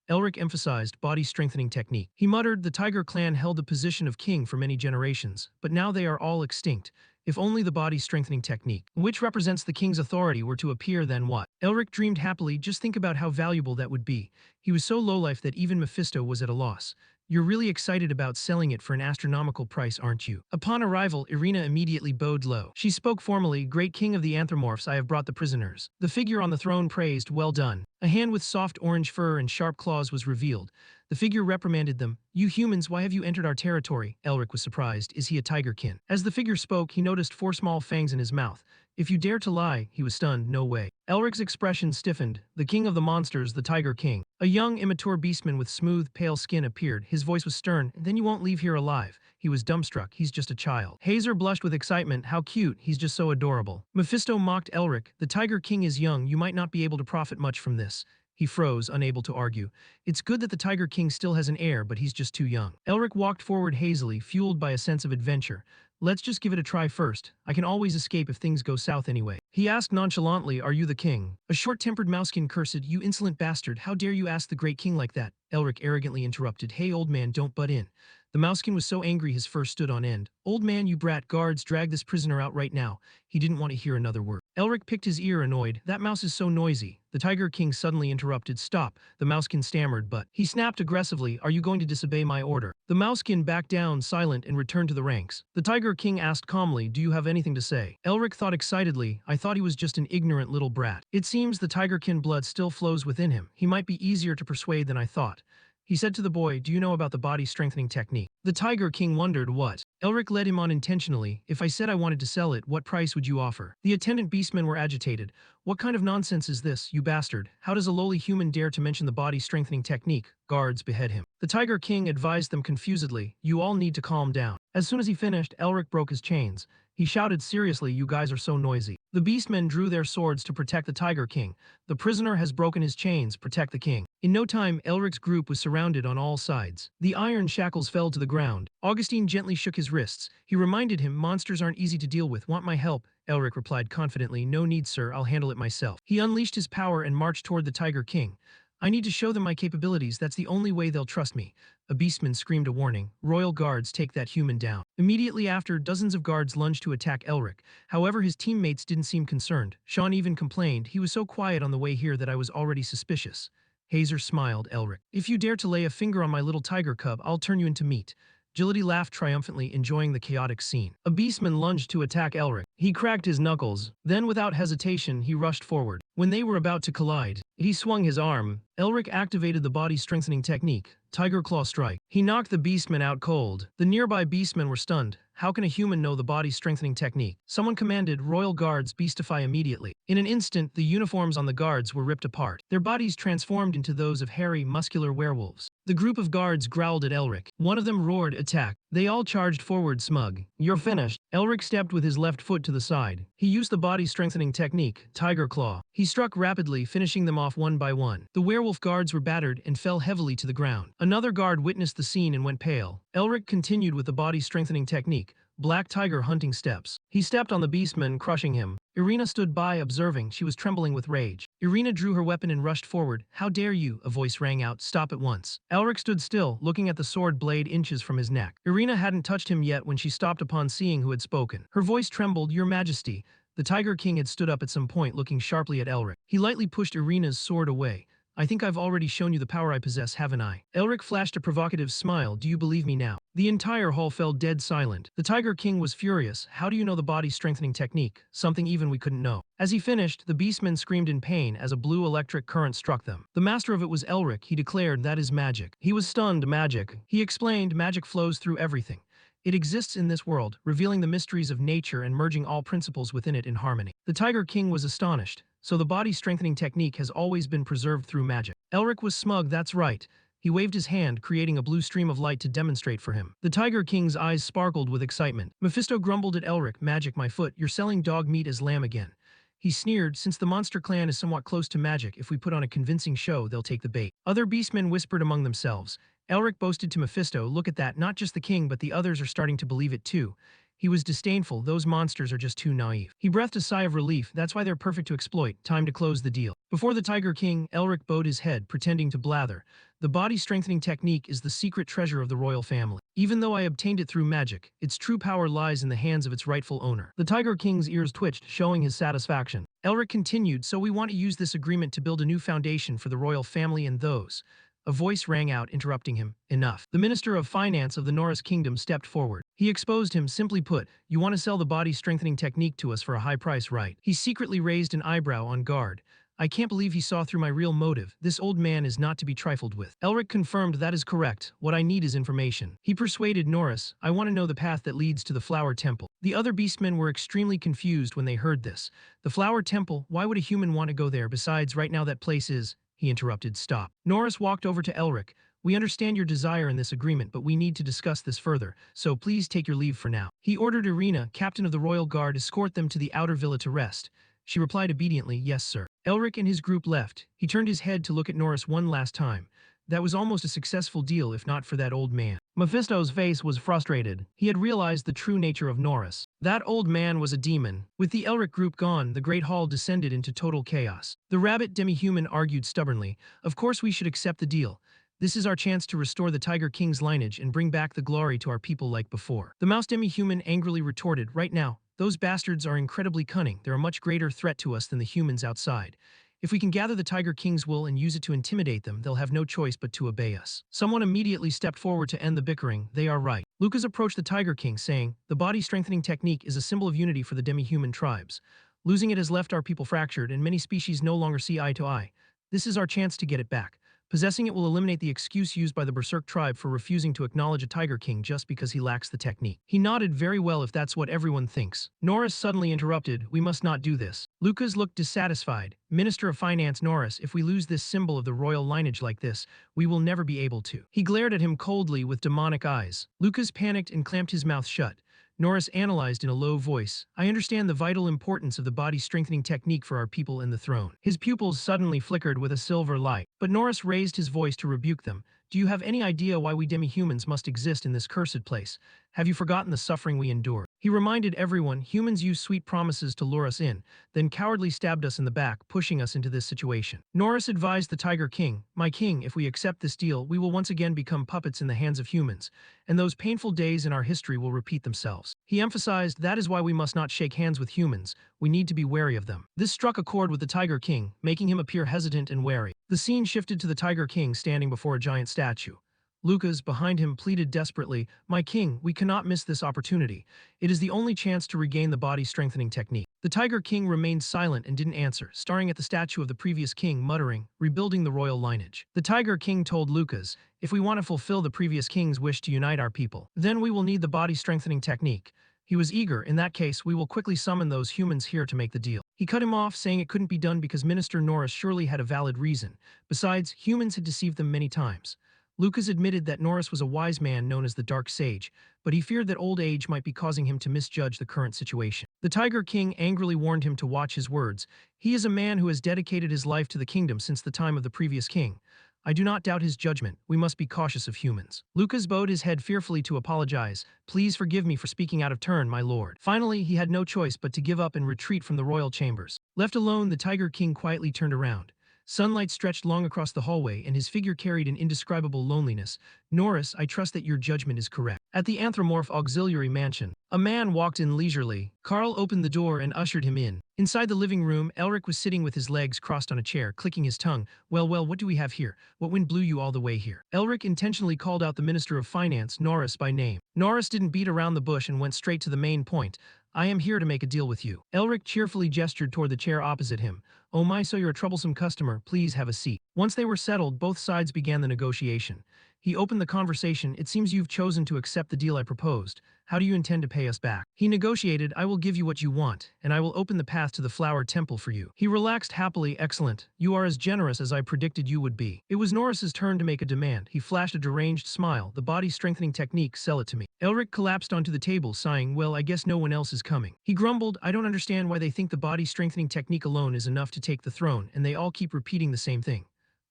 Elric emphasized body-strengthening technique. He muttered, "The Tiger clan held the position of king for many generations, but now they are all extinct. If only the body-strengthening technique, which represents the king's authority, were to appear, then what?" Elric dreamed happily. Just think about how valuable that would be. He was so low-life that even Mephisto was at a loss. "You're really excited about selling it for an astronomical price, aren't you?" Upon arrival, Irina immediately bowed low. She spoke formally, "Great king of the Anthropomorphs, I have brought the prisoners." The figure on the throne praised, "Well done." A hand with soft orange fur and sharp claws was revealed. The figure reprimanded them. "You humans, why have you entered our territory?" Elric was surprised. "Is he a tigerkin?" As the figure spoke, he noticed 4 small fangs in his mouth. "If you dare to lie," he was stunned. "No way." Elric's expression stiffened. "The king of the monsters, the Tiger King." A young, immature beastman with smooth, pale skin appeared. His voice was stern. "Then you won't leave here alive." He was dumbstruck. "He's just a child." Hazer blushed with excitement. "How cute. He's just so adorable." Mephisto mocked Elric. "The Tiger King is young. You might not be able to profit much from this." He froze, unable to argue. It's good that the Tiger King still has an heir, but he's just too young. Elric walked forward hazily, fueled by a sense of adventure. Let's just give it a try first. I can always escape if things go south anyway. He asked nonchalantly, are you the king? A short-tempered mousekin cursed, you insolent bastard, how dare you ask the great king like that? Elric arrogantly interrupted, hey old man, don't butt in. The mousekin was so angry his fur stood on end. Old man, you brat, guards, drag this prisoner out right now. He didn't want to hear another word. Elric picked his ear, annoyed. That mouse is so noisy. The Tiger King suddenly interrupted. Stop. The mousekin stammered, but he snapped aggressively, are you going to disobey my order? The mousekin backed down, silent, and returned to the ranks. The Tiger King asked calmly, do you have anything to say? Elric thought excitedly, I thought he was just an ignorant little brat. It seems the Tiger King blood still flows within him. He might be easier to persuade than I thought. He said to the boy, do you know about the body strengthening technique? The Tiger King wondered what. Elric led him on intentionally. If I said I wanted to sell it, what price would you offer? The attendant beastmen were agitated. What kind of nonsense is this, you bastard? How does a lowly human dare to mention the body strengthening technique? Guards, behead him. The Tiger King advised them confusedly, you all need to calm down. As soon as he finished, Elric broke his chains. He shouted seriously, you guys are so noisy. The beastmen drew their swords to protect the Tiger King. The prisoner has broken his chains, protect the king. In no time, Elric's group was surrounded on all sides. The iron shackles fell to the ground. Augustine gently shook his wrists. He reminded him, monsters aren't easy to deal with. Want my help? Elric replied confidently, no need sir, I'll handle it myself. He unleashed his power and marched toward the Tiger King. I need to show them my capabilities, that's the only way they'll trust me. A beastman screamed a warning. Royal guards, take that human down. Immediately after, dozens of guards lunged to attack Elric. However, his teammates didn't seem concerned. Sean even complained, he was so quiet on the way here that I was already suspicious. Hazer smiled, Elric. If you dare to lay a finger on my little tiger cub, I'll turn you into meat. Agility laughed triumphantly, enjoying the chaotic scene. A beastman lunged to attack Elric. He cracked his knuckles. Then, without hesitation, he rushed forward. When they were about to collide, he swung his arm. Elric activated the body-strengthening technique, Tiger Claw Strike. He knocked the beastmen out cold. The nearby beastmen were stunned. How can a human know the body-strengthening technique? Someone commanded, Royal Guards, beastify immediately. In an instant, the uniforms on the guards were ripped apart. Their bodies transformed into those of hairy, muscular werewolves. The group of guards growled at Elric. One of them roared, attack. They all charged forward smug. You're finished. Elric stepped with his left foot to the side. He used the body-strengthening technique, Tiger Claw. He struck rapidly, finishing them off one by one. The werewolf guards were battered and fell heavily to the ground. Another guard witnessed the scene and went pale. Elric continued with the body-strengthening technique, Black Tiger Hunting Steps. He stepped on the beastman, crushing him. Irina stood by, observing. She was trembling with rage. Irina drew her weapon and rushed forward. How dare you? A voice rang out. Stop at once. Elric stood still, looking at the sword blade inches from his neck. Irina hadn't touched him yet when she stopped upon seeing who had spoken. Her voice trembled. Your Majesty. The Tiger King had stood up at some point, looking sharply at Elric. He lightly pushed Irina's sword away. I think I've already shown you the power I possess, haven't I? Elric flashed a provocative smile. Do you believe me now? The entire hall fell dead silent. The Tiger King was furious. How do you know the body-strengthening technique? Something even we couldn't know. As he finished, the beastmen screamed in pain as a blue electric current struck them. The master of it was Elric. He declared, that is magic. He was stunned. Magic. He explained, magic flows through everything. It exists in this world, revealing the mysteries of nature and merging all principles within it in harmony. The Tiger King was astonished. So the body-strengthening technique has always been preserved through magic. Elric was smug, that's right. He waved his hand, creating a blue stream of light to demonstrate for him. The Tiger King's eyes sparkled with excitement. Mephisto grumbled at Elric, magic my foot, you're selling dog meat as lamb again. He sneered, since the monster clan is somewhat close to magic, if we put on a convincing show, they'll take the bait. Other beastmen whispered among themselves. Elric boasted to Mephisto, look at that, not just the king but the others are starting to believe it too. He was disdainful, those monsters are just too naive. He breathed a sigh of relief, that's why they're perfect to exploit, time to close the deal. Before the Tiger King, Elric bowed his head, pretending to blather. The body-strengthening technique is the secret treasure of the royal family. Even though I obtained it through magic, its true power lies in the hands of its rightful owner. The Tiger King's ears twitched, showing his satisfaction. Elric continued, so we want to use this agreement to build a new foundation for the royal family and those. A voice rang out, interrupting him. Enough. The Minister of Finance of the Norris Kingdom stepped forward. He exposed him, simply put, you want to sell the body-strengthening technique to us for a high price, right? He secretly raised an eyebrow on guard. I can't believe he saw through my real motive. This old man is not to be trifled with. Elric confirmed that is correct. What I need is information. He persuaded Norris, I want to know the path that leads to the Flower Temple. The other beastmen were extremely confused when they heard this. The Flower Temple, why would a human want to go there? Besides, right now that place is... He interrupted, stop. Norris walked over to Elric. We understand your desire in this agreement, but we need to discuss this further, so please take your leave for now. He ordered Irina, captain of the royal guard, escort them to the outer villa to rest. She replied obediently, yes, sir. Elric and his group left. He turned his head to look at Norris one last time. That was almost a successful deal if not for that old man. Mephisto's face was frustrated. He had realized the true nature of Norris. That old man was a demon. With the Elric group gone, the Great Hall descended into total chaos. The rabbit demi-human argued stubbornly, "Of course we should accept the deal. This is our chance to restore the Tiger King's lineage and bring back the glory to our people like before." The mouse demi-human angrily retorted, "Right now, those bastards are incredibly cunning. They're a much greater threat to us than the humans outside. If we can gather the Tiger King's wool and use it to intimidate them, they'll have no choice but to obey us." Someone immediately stepped forward to end the bickering. "They are right." Lucas approached the Tiger King, saying, "The body-strengthening technique is a symbol of unity for the demi-human tribes. Losing it has left our people fractured, and many species no longer see eye to eye. This is our chance to get it back. Possessing it will eliminate the excuse used by the Berserk tribe for refusing to acknowledge a Tiger King just because he lacks the technique." He nodded. "Very well if that's what everyone thinks." Norris suddenly interrupted, "We must not do this." Lucas looked dissatisfied. "Minister of Finance Norris, if we lose this symbol of the royal lineage like this, we will never be able to." He glared at him coldly with demonic eyes. Lucas panicked and clamped his mouth shut. Norris analyzed in a low voice, "I understand the vital importance of the body-strengthening technique for our people and the throne." His pupils suddenly flickered with a silver light, but Norris raised his voice to rebuke them. "Do you have any idea why we demi-humans must exist in this cursed place? Have you forgotten the suffering we endure?" He reminded everyone, "Humans use sweet promises to lure us in, then cowardly stabbed us in the back, pushing us into this situation." Norris advised the Tiger King, "My king, if we accept this deal, we will once again become puppets in the hands of humans, and those painful days in our history will repeat themselves." He emphasized, "That is why we must not shake hands with humans. We need to be wary of them." This struck a chord with the Tiger King, making him appear hesitant and wary. The scene shifted to the Tiger King standing before a giant statue. Lucas, behind him, pleaded desperately, "My king, we cannot miss this opportunity. It is the only chance to regain the body-strengthening technique." The Tiger King remained silent and didn't answer, staring at the statue of the previous king, muttering, "Rebuilding the royal lineage." The Tiger King told Lucas, "If we want to fulfill the previous king's wish to unite our people, then we will need the body-strengthening technique." He was eager. "In that case, we will quickly summon those humans here to make the deal." He cut him off, saying it couldn't be done because Minister Norris surely had a valid reason. Besides, humans had deceived them many times. Lucas admitted that Norris was a wise man known as the Dark Sage, but he feared that old age might be causing him to misjudge the current situation. The Tiger King angrily warned him to watch his words. "He is a man who has dedicated his life to the kingdom since the time of the previous king. I do not doubt his judgment. We must be cautious of humans." Lucas bowed his head fearfully to apologize. "Please forgive me for speaking out of turn, my lord." Finally, he had no choice but to give up and retreat from the royal chambers. Left alone, the Tiger King quietly turned around. Sunlight stretched long across the hallway, and his figure carried an indescribable loneliness. "Norris, I trust that your judgment is correct." At the Anthropomorph Auxiliary Mansion, a man walked in leisurely. Carl opened the door and ushered him in. Inside the living room, Elric was sitting with his legs crossed on a chair, clicking his tongue. Well, what do we have here? What wind blew you all the way here?" Elric intentionally called out the Minister of Finance, Norris, by name. Norris didn't beat around the bush and went straight to the main point. "I am here to make a deal with you." Elric cheerfully gestured toward the chair opposite him. "Oh my, so you're a troublesome customer. Please have a seat." Once they were settled, both sides began the negotiation. He opened the conversation. "It seems you've chosen to accept the deal I proposed. How do you intend to pay us back?" He negotiated, "I will give you what you want, and I will open the path to the Flower Temple for you." He relaxed happily. "Excellent. You are as generous as I predicted you would be." It was Norris's turn to make a demand. He flashed a deranged smile. "The body-strengthening technique, sell it to me." Elric collapsed onto the table, sighing, "Well, I guess no one else is coming." He grumbled, "I don't understand why they think the body-strengthening technique alone is enough to take the throne, and they all keep repeating the same thing."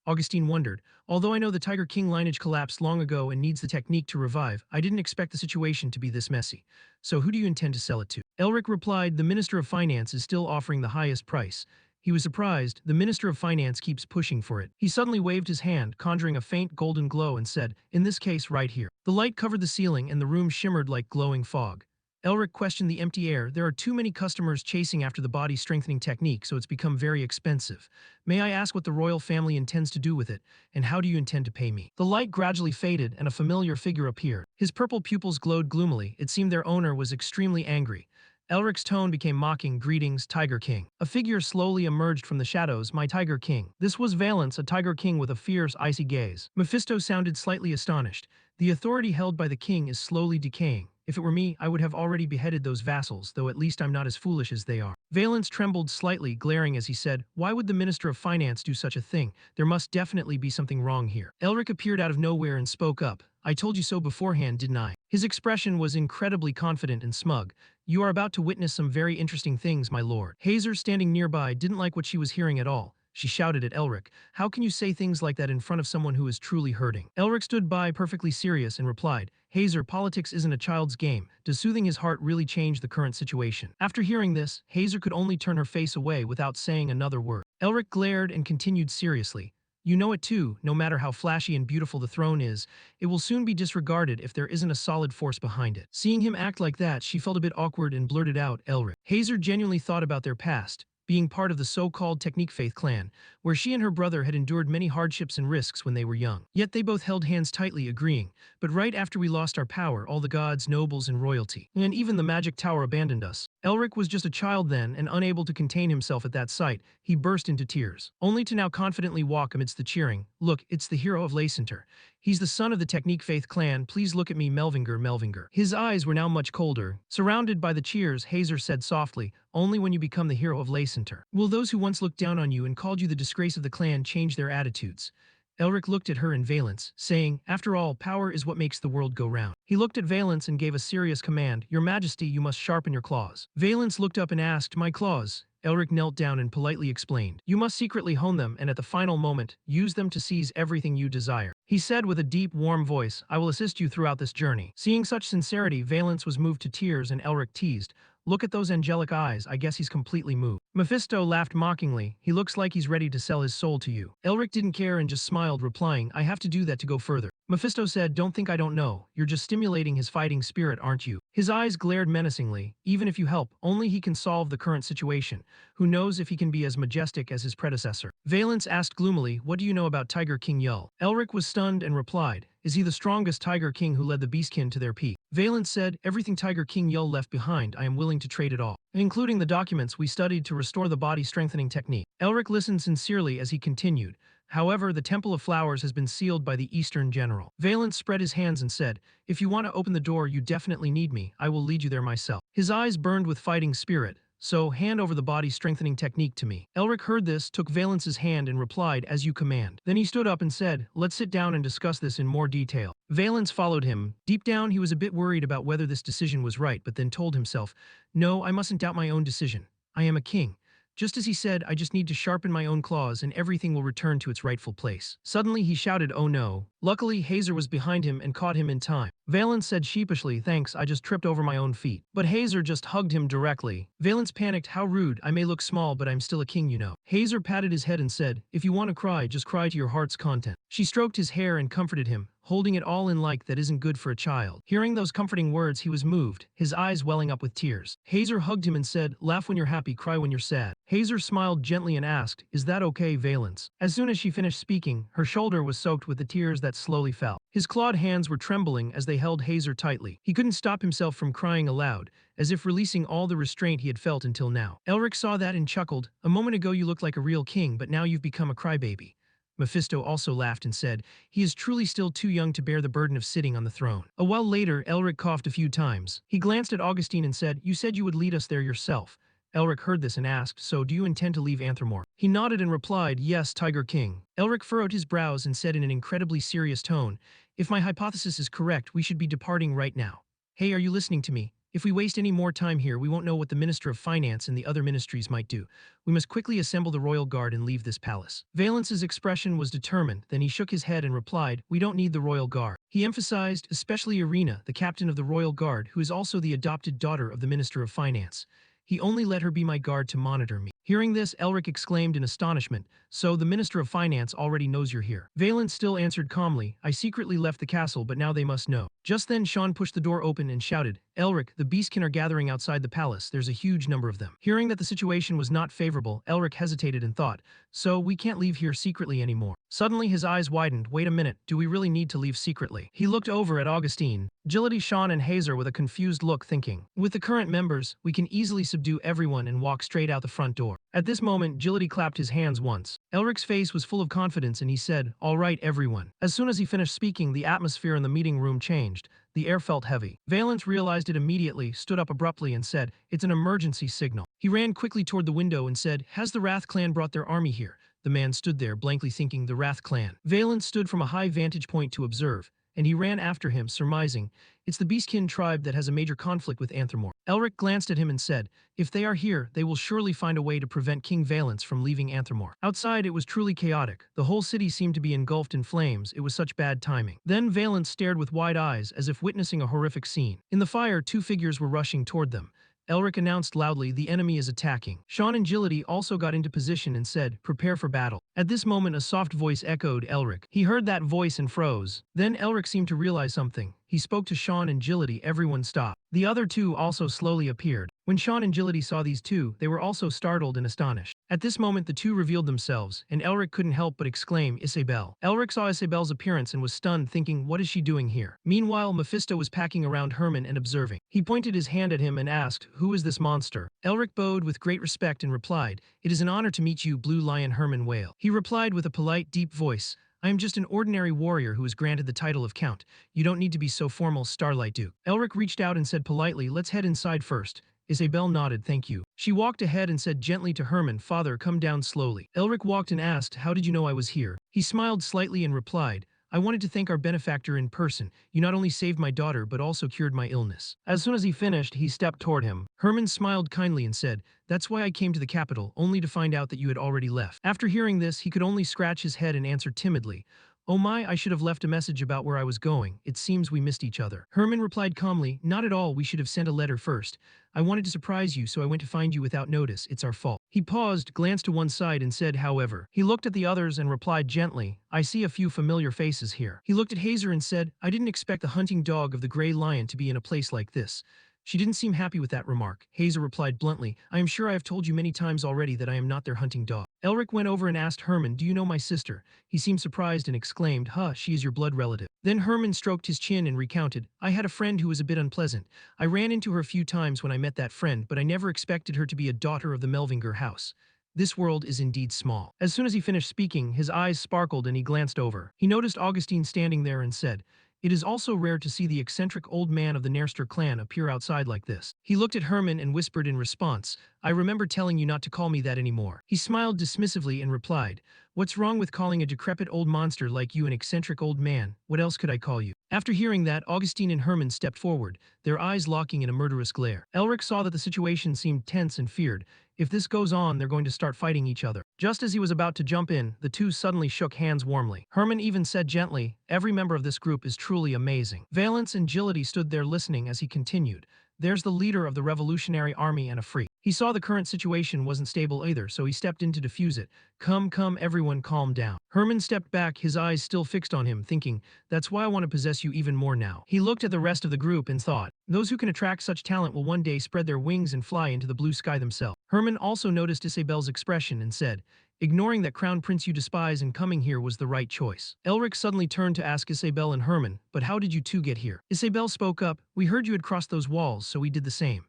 Augustine wondered, "Although I know the Tiger King lineage collapsed long ago and needs the technique to revive, I didn't expect the situation to be this messy. So who do you intend to sell it to?" Elric replied, "The Minister of Finance is still offering the highest price." He was surprised. The Minister of Finance keeps pushing for it. He suddenly waved his hand, conjuring a faint golden glow, and said, "In this case right here." The light covered the ceiling and the room shimmered like glowing fog. Elric questioned the empty air. "There are too many customers chasing after the body-strengthening technique, so it's become very expensive. May I ask what the royal family intends to do with it, and how do you intend to pay me?" The light gradually faded, and a familiar figure appeared. His purple pupils glowed gloomily. It seemed their owner was extremely angry. Elric's tone became mocking. "Greetings, Tiger King." A figure slowly emerged from the shadows. "My Tiger King." This was Valence, a Tiger King with a fierce, icy gaze. Mephisto sounded slightly astonished. "The authority held by the king is slowly decaying. If it were me, I would have already beheaded those vassals, though at least I'm not as foolish as they are." Valence trembled slightly, glaring as he said, "Why would the Minister of Finance do such a thing? There must definitely be something wrong here." Elric appeared out of nowhere and spoke up. "I told you so beforehand, didn't I?" His expression was incredibly confident and smug. "You are about to witness some very interesting things, my lord." Hazer, standing nearby, didn't like what she was hearing at all. She shouted at Elric, "How can you say things like that in front of someone who is truly hurting?" Elric stood by, perfectly serious, and replied, "Hazer, politics isn't a child's game. Does soothing his heart really change the current situation?" After hearing this, Hazer could only turn her face away without saying another word. Elric glared and continued seriously, "You know it too, no matter how flashy and beautiful the throne is, it will soon be disregarded if there isn't a solid force behind it." Seeing him act like that, she felt a bit awkward and blurted out, "Elric." Hazer genuinely thought about their past, being part of the so-called Technique Faith clan, where she and her brother had endured many hardships and risks when they were young. Yet they both held hands tightly, agreeing, "But right after we lost our power, all the gods, nobles, and royalty, and even the magic tower abandoned us." Elric was just a child then, and unable to contain himself at that sight, he burst into tears, only to now confidently walk amidst the cheering. "Look, it's the hero of Lacenter. He's the son of the Technique Faith clan. Please look at me, Melvinger." His eyes were now much colder. Surrounded by the cheers, Hazer said softly, "Only when you become the hero of Lacenter will those who once looked down on you and called you the disgrace of the clan change their attitudes." Elric looked at her in Valence, saying, "After all, power is what makes the world go round." He looked at Valence and gave a serious command, "Your Majesty, you must sharpen your claws." Valence looked up and asked, "My claws?" Elric knelt down and politely explained, "You must secretly hone them and at the final moment, use them to seize everything you desire." He said with a deep, warm voice, "I will assist you throughout this journey." Seeing such sincerity, Valence was moved to tears and Elric teased, "Look at those angelic eyes, I guess he's completely moved." Mephisto laughed mockingly, "He looks like he's ready to sell his soul to you." Elric didn't care and just smiled, replying, "I have to do that to go further." Mephisto said, "Don't think I don't know. You're just stimulating his fighting spirit, aren't you?" His eyes glared menacingly. "Even if you help, only he can solve the current situation. Who knows if he can be as majestic as his predecessor?" Valence asked gloomily, "What do you know about Tiger King Yul?" Elric was stunned and replied, "Is he the strongest Tiger King who led the Beastkin to their peak?" Valence said, "Everything Tiger King Yul left behind, I am willing to trade it all, including the documents we studied to restore the body strengthening technique." Elric listened sincerely as he continued, "However, the Temple of Flowers has been sealed by the Eastern General." Valence spread his hands and said, "If you want to open the door, you definitely need me. I will lead you there myself." His eyes burned with fighting spirit. "So, hand over the body strengthening technique to me." Elric heard this, took Valence's hand and replied, "As you command." Then he stood up and said, "Let's sit down and discuss this in more detail." Valence followed him. Deep down, he was a bit worried about whether this decision was right, but then told himself, "No, I mustn't doubt my own decision. I am a king." Just as he said, "I just need to sharpen my own claws and everything will return to its rightful place." Suddenly he shouted, "Oh no." Luckily, Hazer was behind him and caught him in time. Valence said sheepishly, "Thanks, I just tripped over my own feet." But Hazer just hugged him directly. Valence panicked, "How rude, I may look small but I'm still a king, you know." Hazer patted his head and said, "If you want to cry, just cry to your heart's content." She stroked his hair and comforted him, holding it all in like that isn't good for a child. Hearing those comforting words, he was moved, his eyes welling up with tears. Hazer hugged him and said, "Laugh when you're happy, cry when you're sad." Hazer smiled gently and asked, "Is that okay, Valence?" As soon as she finished speaking, her shoulder was soaked with the tears that slowly fell. His clawed hands were trembling as they held Hazer tightly. He couldn't stop himself from crying aloud, as if releasing all the restraint he had felt until now. Elric saw that and chuckled, "A moment ago you looked like a real king, but now you've become a crybaby." Mephisto also laughed and said, "He is truly still too young to bear the burden of sitting on the throne." A while later, Elric coughed a few times. He glanced at Augustine and said, "You said you would lead us there yourself." Elric heard this and asked, "So do you intend to leave Anthromore?" He nodded and replied, "Yes, Tiger King." Elric furrowed his brows and said in an incredibly serious tone, "If my hypothesis is correct, we should be departing right now. Hey, are you listening to me? If we waste any more time here, we won't know what the Minister of Finance and the other ministries might do. We must quickly assemble the royal guard and leave this palace." Valence's expression was determined, then he shook his head and replied, "We don't need the royal guard." He emphasized, especially Irina, the captain of the royal guard, who is also the adopted daughter of the Minister of Finance. "He only let her be my guard to monitor me." Hearing this, Elric exclaimed in astonishment, "So the Minister of Finance already knows you're here?" Valence still answered calmly, "I secretly left the castle, but now they must know." Just then Sean pushed the door open and shouted, "Elric, the Beastkin are gathering outside the palace. There's a huge number of them." Hearing that the situation was not favorable, Elric hesitated and thought, "So we can't leave here secretly anymore." Suddenly his eyes widened, "Wait a minute, do we really need to leave secretly?" He looked over at Augustine, Agility, Sean and Hazer with a confused look, thinking, "With the current members, we can easily subdue everyone and walk straight out the front door." At this moment, Agility clapped his hands once. Elric's face was full of confidence and he said, "All right, everyone." As soon as he finished speaking, the atmosphere in the meeting room changed. The air felt heavy. Valence realized it immediately, stood up abruptly and said, "It's an emergency signal." He ran quickly toward the window and said, "Has the Wrath clan brought their army here?" The man stood there, blankly thinking, the Wrath clan. Valence stood from a high vantage point to observe. and he ran after him, surmising, "It's the Beastkin tribe that has a major conflict with Anthromore." Elric glanced at him and said, "If they are here, they will surely find a way to prevent King Valence from leaving Anthromore." Outside, it was truly chaotic. The whole city seemed to be engulfed in flames. It was such bad timing. Then Valence stared with wide eyes, as if witnessing a horrific scene. In the fire, two figures were rushing toward them. Elric announced loudly, "The enemy is attacking." Sean and Agility also got into position and said, "Prepare for battle." At this moment, a soft voice echoed Elric. He heard that voice and froze. Then Elric seemed to realize something. He spoke to Sean and Agility. Everyone stopped. The other two also slowly appeared. When Sean and Agility saw these two, they were also startled and astonished. At this moment, the two revealed themselves, and Elric couldn't help but exclaim, "Isabelle." Elric saw Isabelle's appearance and was stunned, thinking, what is she doing here? Meanwhile, Mephisto was packing around Herman and observing. He pointed his hand at him and asked, "Who is this monster?" Elric bowed with great respect and replied, "It is an honor to meet you, Blue Lion Herman Whale." He replied with a polite, deep voice, "I am just an ordinary warrior who is granted the title of Count. You don't need to be so formal, Starlight Duke." Elric reached out and said politely, "Let's head inside first." Isabelle nodded, "Thank you." She walked ahead and said gently to Herman, "Father, come down slowly." Elric walked and asked, "How did you know I was here?" He smiled slightly and replied, "I wanted to thank our benefactor in person. You not only saved my daughter, but also cured my illness." As soon as he finished, he stepped toward him. Herman smiled kindly and said, "That's why I came to the capital, only to find out that you had already left." After hearing this, he could only scratch his head and answer timidly, "Oh my, I should have left a message about where I was going. It seems we missed each other." Herman replied calmly, "Not at all, we should have sent a letter first. I wanted to surprise you, so I went to find you without notice. It's our fault." He paused, glanced to one side and said, "However." He looked at the others and replied gently, "I see a few familiar faces here." He looked at Hazer and said, "I didn't expect the hunting dog of the Grey Lion to be in a place like this." She didn't seem happy with that remark. Hazer replied bluntly, "I am sure I have told you many times already that I am not their hunting dog." Elric went over and asked Herman, "Do you know my sister?" He seemed surprised and exclaimed, "Huh, she is your blood relative." Then Herman stroked his chin and recounted, "I had a friend who was a bit unpleasant. I ran into her a few times when I met that friend, but I never expected her to be a daughter of the Melvinger house. This world is indeed small." As soon as he finished speaking, his eyes sparkled and he glanced over. He noticed Augustine standing there and said, "It is also rare to see the eccentric old man of the Nerster clan appear outside like this." He looked at Herman and whispered in response, "I remember telling you not to call me that anymore." He smiled dismissively and replied, "What's wrong with calling a decrepit old monster like you an eccentric old man? What else could I call you?" After hearing that, Augustine and Herman stepped forward, their eyes locking in a murderous glare. Elric saw that the situation seemed tense and feared. If this goes on, they're going to start fighting each other. Just as he was about to jump in, the two suddenly shook hands warmly. Herman even said gently, "Every member of this group is truly amazing." Valence and Agility stood there listening as he continued, "There's the leader of the Revolutionary Army and a freak." He saw the current situation wasn't stable either, so he stepped in to defuse it. Come, everyone calm down." Herman stepped back, his eyes still fixed on him, thinking, "That's why I want to possess you even more now." He looked at the rest of the group and thought, "Those who can attract such talent will one day spread their wings and fly into the blue sky themselves." Herman also noticed Isabelle's expression and said, "Ignoring that crown prince you despise and coming here was the right choice." Elric suddenly turned to ask Isabelle and Herman, "But how did you two get here?" Isabelle spoke up, "We heard you had crossed those walls, so we did the same.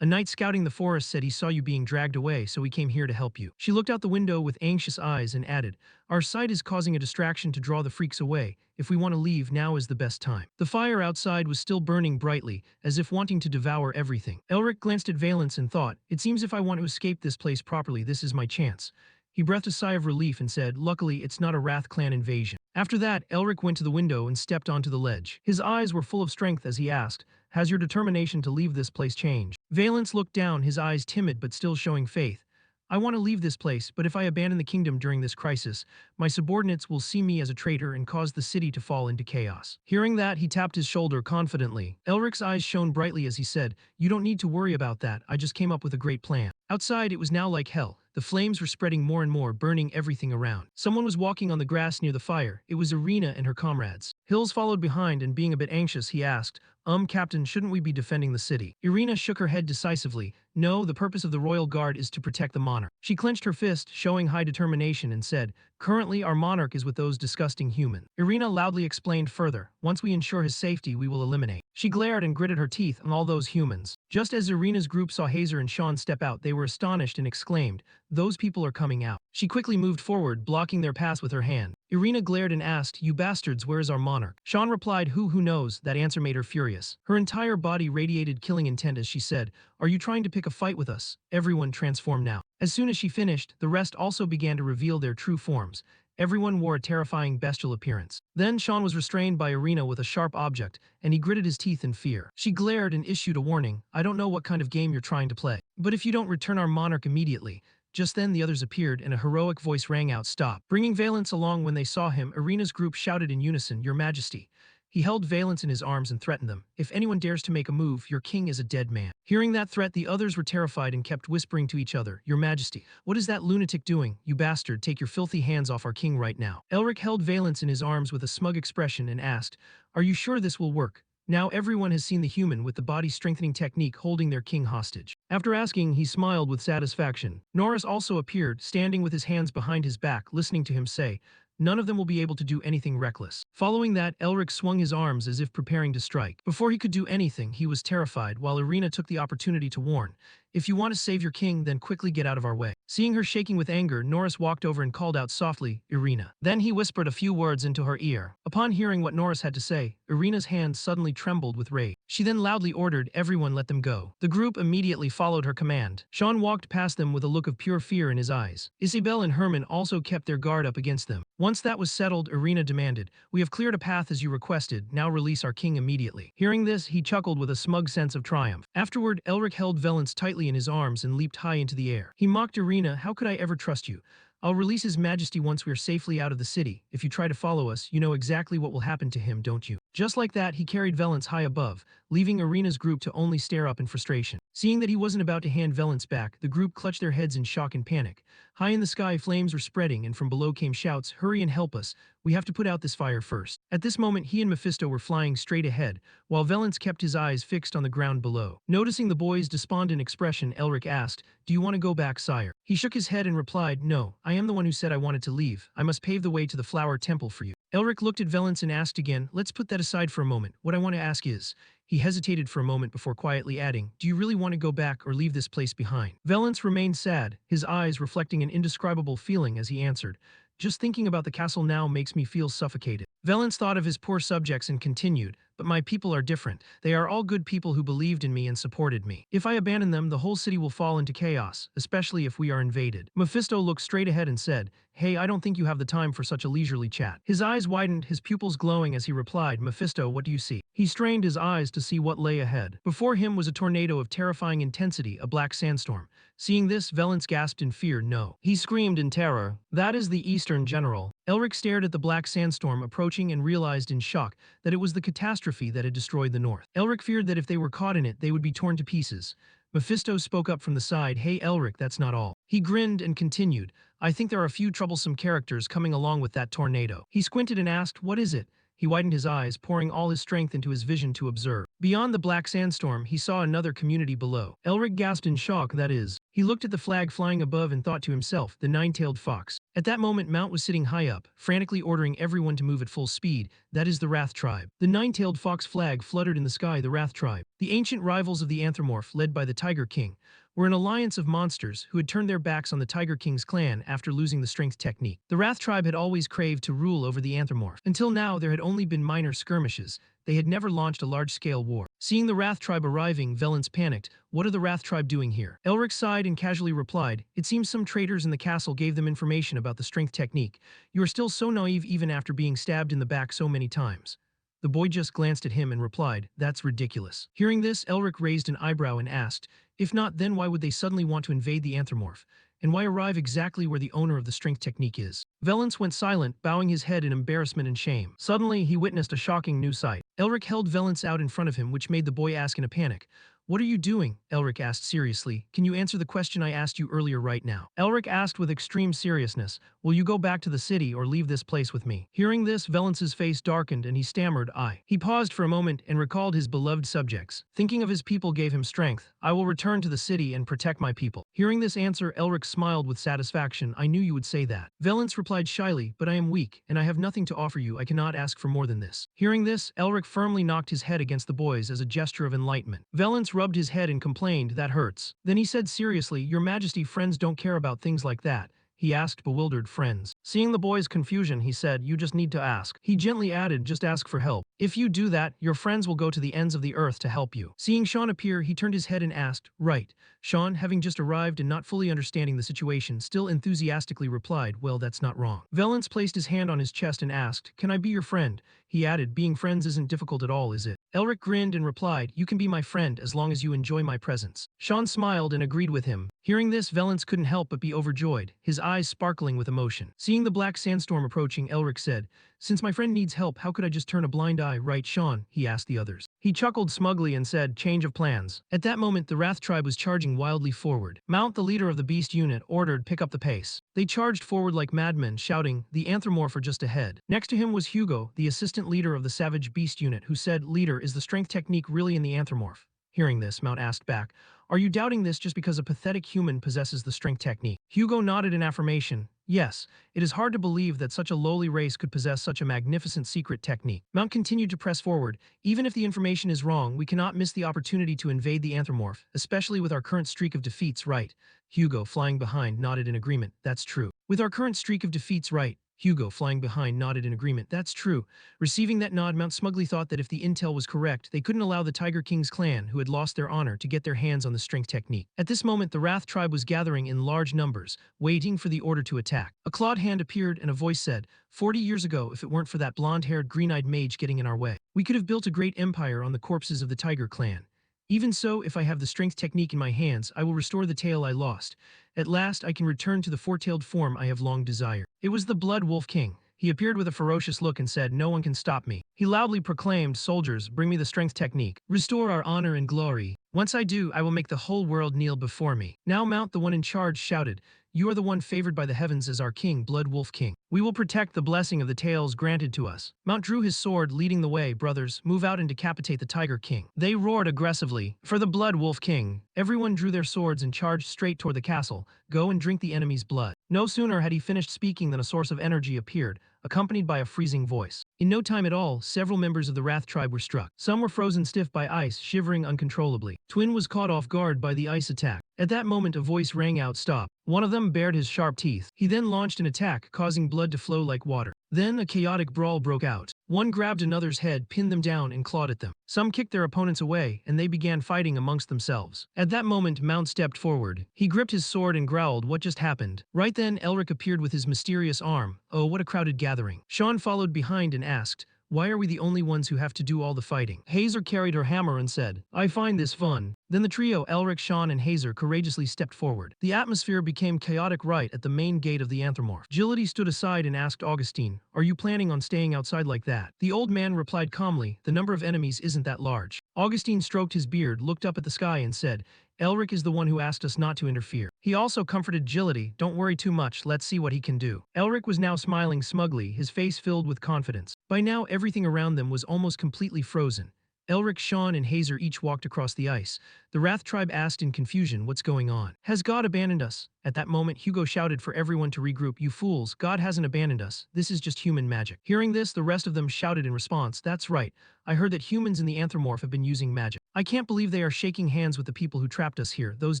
A knight scouting the forest said he saw you being dragged away, so we came here to help you." She looked out the window with anxious eyes and added, "Our sight is causing a distraction to draw the freaks away. If we want to leave, now is the best time." The fire outside was still burning brightly, as if wanting to devour everything. Elric glanced at Valence and thought, "It seems if I want to escape this place properly, this is my chance." He breathed a sigh of relief and said, "Luckily, it's not a Wrath clan invasion." After that, Elric went to the window and stepped onto the ledge. His eyes were full of strength as he asked, "Has your determination to leave this place changed?" Valence looked down, his eyes timid but still showing faith. "I want to leave this place, but if I abandon the kingdom during this crisis, my subordinates will see me as a traitor and cause the city to fall into chaos." Hearing that, he tapped his shoulder confidently. Elric's eyes shone brightly as he said, "You don't need to worry about that, I just came up with a great plan." Outside, it was now like hell. The flames were spreading more and more, burning everything around. Someone was walking on the grass near the fire. It was Irina and her comrades. Hills followed behind, and being a bit anxious, he asked, Captain, shouldn't we be defending the city?" Irina shook her head decisively. "No, the purpose of the royal guard is to protect the monarch." She clenched her fist, showing high determination, and said, "Currently, our monarch is with those disgusting humans." Irina loudly explained further, "Once we ensure his safety, we will eliminate." She glared and gritted her teeth on all those humans. Just as Irina's group saw Hazer and Sean step out, they were astonished and exclaimed, "Those people are coming out." She quickly moved forward, blocking their paths with her hand. Irina glared and asked, "You bastards, where is our monarch?" Sean replied, Who knows?" That answer made her furious. Her entire body radiated killing intent as she said, "Are you trying to pick a fight with us? Everyone transform now." As soon as she finished, the rest also began to reveal their true forms. Everyone wore a terrifying bestial appearance. Then Sean was restrained by Irina with a sharp object, and he gritted his teeth in fear. She glared and issued a warning. I don't know what kind of game you're trying to play, but if you don't return our monarch immediately. Just then the others appeared and a heroic voice rang out, stop. Bringing Valence along when they saw him, Irina's group shouted in unison, Your Majesty. He held Valence in his arms and threatened them. If anyone dares to make a move, your king is a dead man. Hearing that threat, the others were terrified and kept whispering to each other, Your Majesty, what is that lunatic doing? You bastard, take your filthy hands off our king right now. Elric held Valence in his arms with a smug expression and asked, Are you sure this will work? Now everyone has seen the human with the body-strengthening technique holding their king hostage. After asking, he smiled with satisfaction. Norris also appeared, standing with his hands behind his back, listening to him say, None of them will be able to do anything reckless. Following that, Elric swung his arms as if preparing to strike. Before he could do anything, he was terrified, while Irina took the opportunity to warn, If you want to save your king, then quickly get out of our way. Seeing her shaking with anger, Norris walked over and called out softly, Irina. Then he whispered a few words into her ear. Upon hearing what Norris had to say, Irina's hands suddenly trembled with rage. She then loudly ordered, Everyone let them go. The group immediately followed her command. Sean walked past them with a look of pure fear in his eyes. Isabel and Herman also kept their guard up against them. Once that was settled, Irina demanded, We have cleared a path as you requested, now release our king immediately. Hearing this, he chuckled with a smug sense of triumph. Afterward, Elric held Valence tightly in his arms and leaped high into the air. He mocked Irina, How could I ever trust you? I'll release His Majesty once we are safely out of the city. If you try to follow us, you know exactly what will happen to him, don't you? Just like that, he carried Valence high above, leaving Irina's group to only stare up in frustration. Seeing that he wasn't about to hand Valence back, the group clutched their heads in shock and panic. High in the sky, flames were spreading, and from below came shouts, Hurry and help us. We have to put out this fire first. At this moment, he and Mephisto were flying straight ahead, while Valence kept his eyes fixed on the ground below. Noticing the boy's despondent expression, Elric asked, Do you want to go back, sire? He shook his head and replied, No, I am the one who said I wanted to leave. I must pave the way to the flower temple for you. Elric looked at Valence and asked again, Let's put that aside for a moment. What I want to ask is, he hesitated for a moment before quietly adding, Do you really want to go back or leave this place behind? Valence remained sad, his eyes reflecting an indescribable feeling as he answered, Just thinking about the castle now makes me feel suffocated. Valence thought of his poor subjects and continued, But my people are different. They are all good people who believed in me and supported me. If I abandon them, the whole city will fall into chaos, especially if we are invaded. Mephisto looked straight ahead and said, Hey, I don't think you have the time for such a leisurely chat. His eyes widened, his pupils glowing as he replied, Mephisto, what do you see? He strained his eyes to see what lay ahead. Before him was a tornado of terrifying intensity, a black sandstorm. Seeing this, Valence gasped in fear, No. He screamed in terror, That is the Eastern General. Elric stared at the black sandstorm approaching and realized in shock that it was the catastrophe that had destroyed the north. Elric feared that if they were caught in it, they would be torn to pieces. Mephisto spoke up from the side, Hey Elric, that's not all. He grinned and continued, I think there are a few troublesome characters coming along with that tornado. He squinted and asked, What is it? He widened his eyes, pouring all his strength into his vision to observe. Beyond the black sandstorm, he saw another community below. Elric gasped in shock, that is. He looked at the flag flying above and thought to himself, the nine-tailed fox. At that moment, Mount was sitting high up, frantically ordering everyone to move at full speed. That is the Wrath Tribe. The nine-tailed fox flag fluttered in the sky, the Wrath Tribe. The ancient rivals of the Anthropomorph, led by the Tiger King, were an alliance of monsters who had turned their backs on the Tiger King's clan after losing the strength technique. The Wrath Tribe had always craved to rule over the Anthropomorph. Until now, there had only been minor skirmishes. They had never launched a large-scale war. Seeing the Wrath Tribe arriving, Valence panicked. What are the Wrath Tribe doing here? Elric sighed and casually replied, It seems some traitors in the castle gave them information about the strength technique. You are still so naive even after being stabbed in the back so many times. The boy just glanced at him and replied, That's ridiculous. Hearing this, Elric raised an eyebrow and asked, If not, then why would they suddenly want to invade the Anthropomorph? And why arrive exactly where the owner of the strength technique is? Valence went silent, bowing his head in embarrassment and shame. Suddenly, he witnessed a shocking new sight. Elric held Valence out in front of him, which made the boy ask in a panic, What are you doing? Elric asked seriously. Can you answer the question I asked you earlier right now? Elric asked with extreme seriousness, Will you go back to the city or leave this place with me? Hearing this, Valence's face darkened and he stammered, I. He paused for a moment and recalled his beloved subjects. Thinking of his people gave him strength. I will return to the city and protect my people. Hearing this answer, Elric smiled with satisfaction. I knew you would say that. Valence replied shyly, But I am weak, and I have nothing to offer you. I cannot ask for more than this. Hearing this, Elric firmly knocked his head against the boys as a gesture of enlightenment. Valence rubbed his head and complained, That hurts. Then he said seriously, Your Majesty, friends don't care about things like that. He asked, bewildered, Friends? Seeing the boy's confusion, he said, "You just need to ask." He gently added, "Just ask for help. If you do that, your friends will go to the ends of the earth to help you." Seeing Sean appear, he turned his head and asked, "Right." Sean, having just arrived and not fully understanding the situation, still enthusiastically replied, "Well, that's not wrong." Valence placed his hand on his chest and asked, "Can I be your friend?" He added, "Being friends isn't difficult at all, is it?" Elric grinned and replied, "You can be my friend as long as you enjoy my presence." Sean smiled and agreed with him. Hearing this, Valence couldn't help but be overjoyed, his eyes sparkling with emotion. Seeing the black sandstorm approaching, Elric said, "Since my friend needs help, how could I just turn a blind eye, right, Sean?" he asked the others. He chuckled smugly and said, "Change of plans." At that moment, the Wrath tribe was charging wildly forward. Mount, the leader of the beast unit, ordered, "Pick up the pace." They charged forward like madmen, shouting, "The anthropomorph are just ahead." Next to him was Hugo, the assistant leader of the savage beast unit, who said, "Leader, is the strength technique really in the anthropomorph?" Hearing this, Mount asked back, "Are you doubting this just because a pathetic human possesses the strength technique?" Hugo nodded in affirmation. "Yes, it is hard to believe that such a lowly race could possess such a magnificent secret technique." Mount continued to press forward. "Even if the information is wrong, we cannot miss the opportunity to invade the anthropomorph, especially with our current streak of defeats, right?" Hugo, flying behind, nodded in agreement. "That's true." "With our current streak of defeats, right?" Hugo, flying behind, nodded in agreement. "That's true." Receiving that nod, Mount smugly thought that if the intel was correct, they couldn't allow the Tiger King's clan, who had lost their honor, to get their hands on the strength technique. At this moment, the Wrath tribe was gathering in large numbers, waiting for the order to attack. A clawed hand appeared and a voice said, "40 years ago, if it weren't for that blonde-haired, green-eyed mage getting in our way, we could have built a great empire on the corpses of the Tiger clan. Even so, if I have the strength technique in my hands, I will restore the tail I lost. At last, I can return to the four-tailed form I have long desired." It was the Blood Wolf King. He appeared with a ferocious look and said, "No one can stop me." He loudly proclaimed, "Soldiers, bring me the strength technique. Restore our honor and glory. Once I do, I will make the whole world kneel before me." Now Mount, the one in charge, shouted, "You are the one favored by the heavens as our king, Blood Wolf King. We will protect the blessing of the tales granted to us." Mount drew his sword, leading the way. "Brothers, move out and decapitate the Tiger King." They roared aggressively, "For the Blood Wolf King." Everyone drew their swords and charged straight toward the castle. "Go and drink the enemy's blood." No sooner had he finished speaking than a source of energy appeared, accompanied by a freezing voice. In no time at all, several members of the Wrath tribe were struck. Some were frozen stiff by ice, shivering uncontrollably. Twin was caught off guard by the ice attack. At that moment, a voice rang out, "Stop." One of them bared his sharp teeth. He then launched an attack, causing blood to flow like water. Then a chaotic brawl broke out. One grabbed another's head, pinned them down, and clawed at them. Some kicked their opponents away, and they began fighting amongst themselves. At that moment, Mount stepped forward. He gripped his sword and growled, "What just happened?" Right then, Elric appeared with his mysterious arm. Oh, what a crowded gathering. Sean followed behind and asked, "Why are we the only ones who have to do all the fighting?" Hazer carried her hammer and said, "I find this fun." Then the trio, Elric, Sean, and Hazer, courageously stepped forward. The atmosphere became chaotic right at the main gate of the anthropomorph. Agility stood aside and asked Augustine, "Are you planning on staying outside like that?" The old man replied calmly, "The number of enemies isn't that large." Augustine stroked his beard, looked up at the sky, and said, "Elric is the one who asked us not to interfere." He also comforted Agility, "Don't worry too much, let's see what he can do." Elric was now smiling smugly, his face filled with confidence. By now, everything around them was almost completely frozen. Elric, Sean, and Hazer each walked across the ice. The Wrath tribe asked in confusion, "What's going on? Has God abandoned us?" At that moment, Hugo shouted for everyone to regroup, "You fools, God hasn't abandoned us. This is just human magic." Hearing this, the rest of them shouted in response, "That's right. I heard that humans in the anthropomorph have been using magic. I can't believe they are shaking hands with the people who trapped us here, those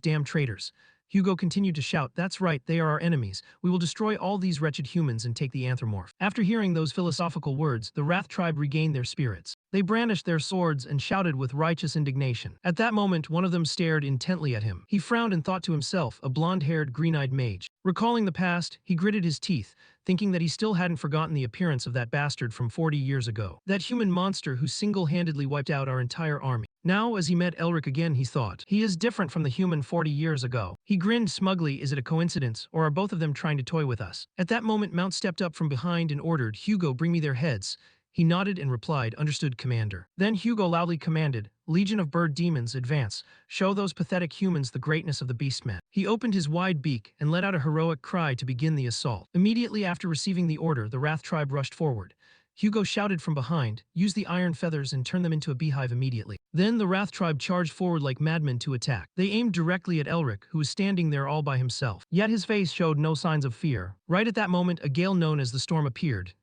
damn traitors." Hugo continued to shout, "That's right, they are our enemies. We will destroy all these wretched humans and take the anthropomorph." After hearing those philosophical words, the Wrath tribe regained their spirits. They brandished their swords and shouted with righteous indignation. At that moment, one of them stared intently at him. He frowned and thought to himself, a blonde-haired, green-eyed mage. Recalling the past, he gritted his teeth, thinking that he still hadn't forgotten the appearance of that bastard from 40 years ago. That human monster who single-handedly wiped out our entire army. Now, as he met Elric again, he thought, he is different from the human 40 years ago. He grinned smugly, is it a coincidence, or are both of them trying to toy with us? At that moment, Mount stepped up from behind and ordered, "Hugo, bring me their heads." He nodded and replied, "Understood, Commander." Then Hugo loudly commanded, "Legion of bird demons, advance. Show those pathetic humans the greatness of the beastman." He opened his wide beak and let out a heroic cry to begin the assault. Immediately after receiving the order, the Wrath tribe rushed forward. Hugo shouted from behind, "Use the iron feathers and turn them into a beehive immediately." Then the Wrath tribe charged forward like madmen to attack. They aimed directly at Elric, who was standing there all by himself. Yet his face showed no signs of fear. Right at that moment, a gale known as the storm appeared.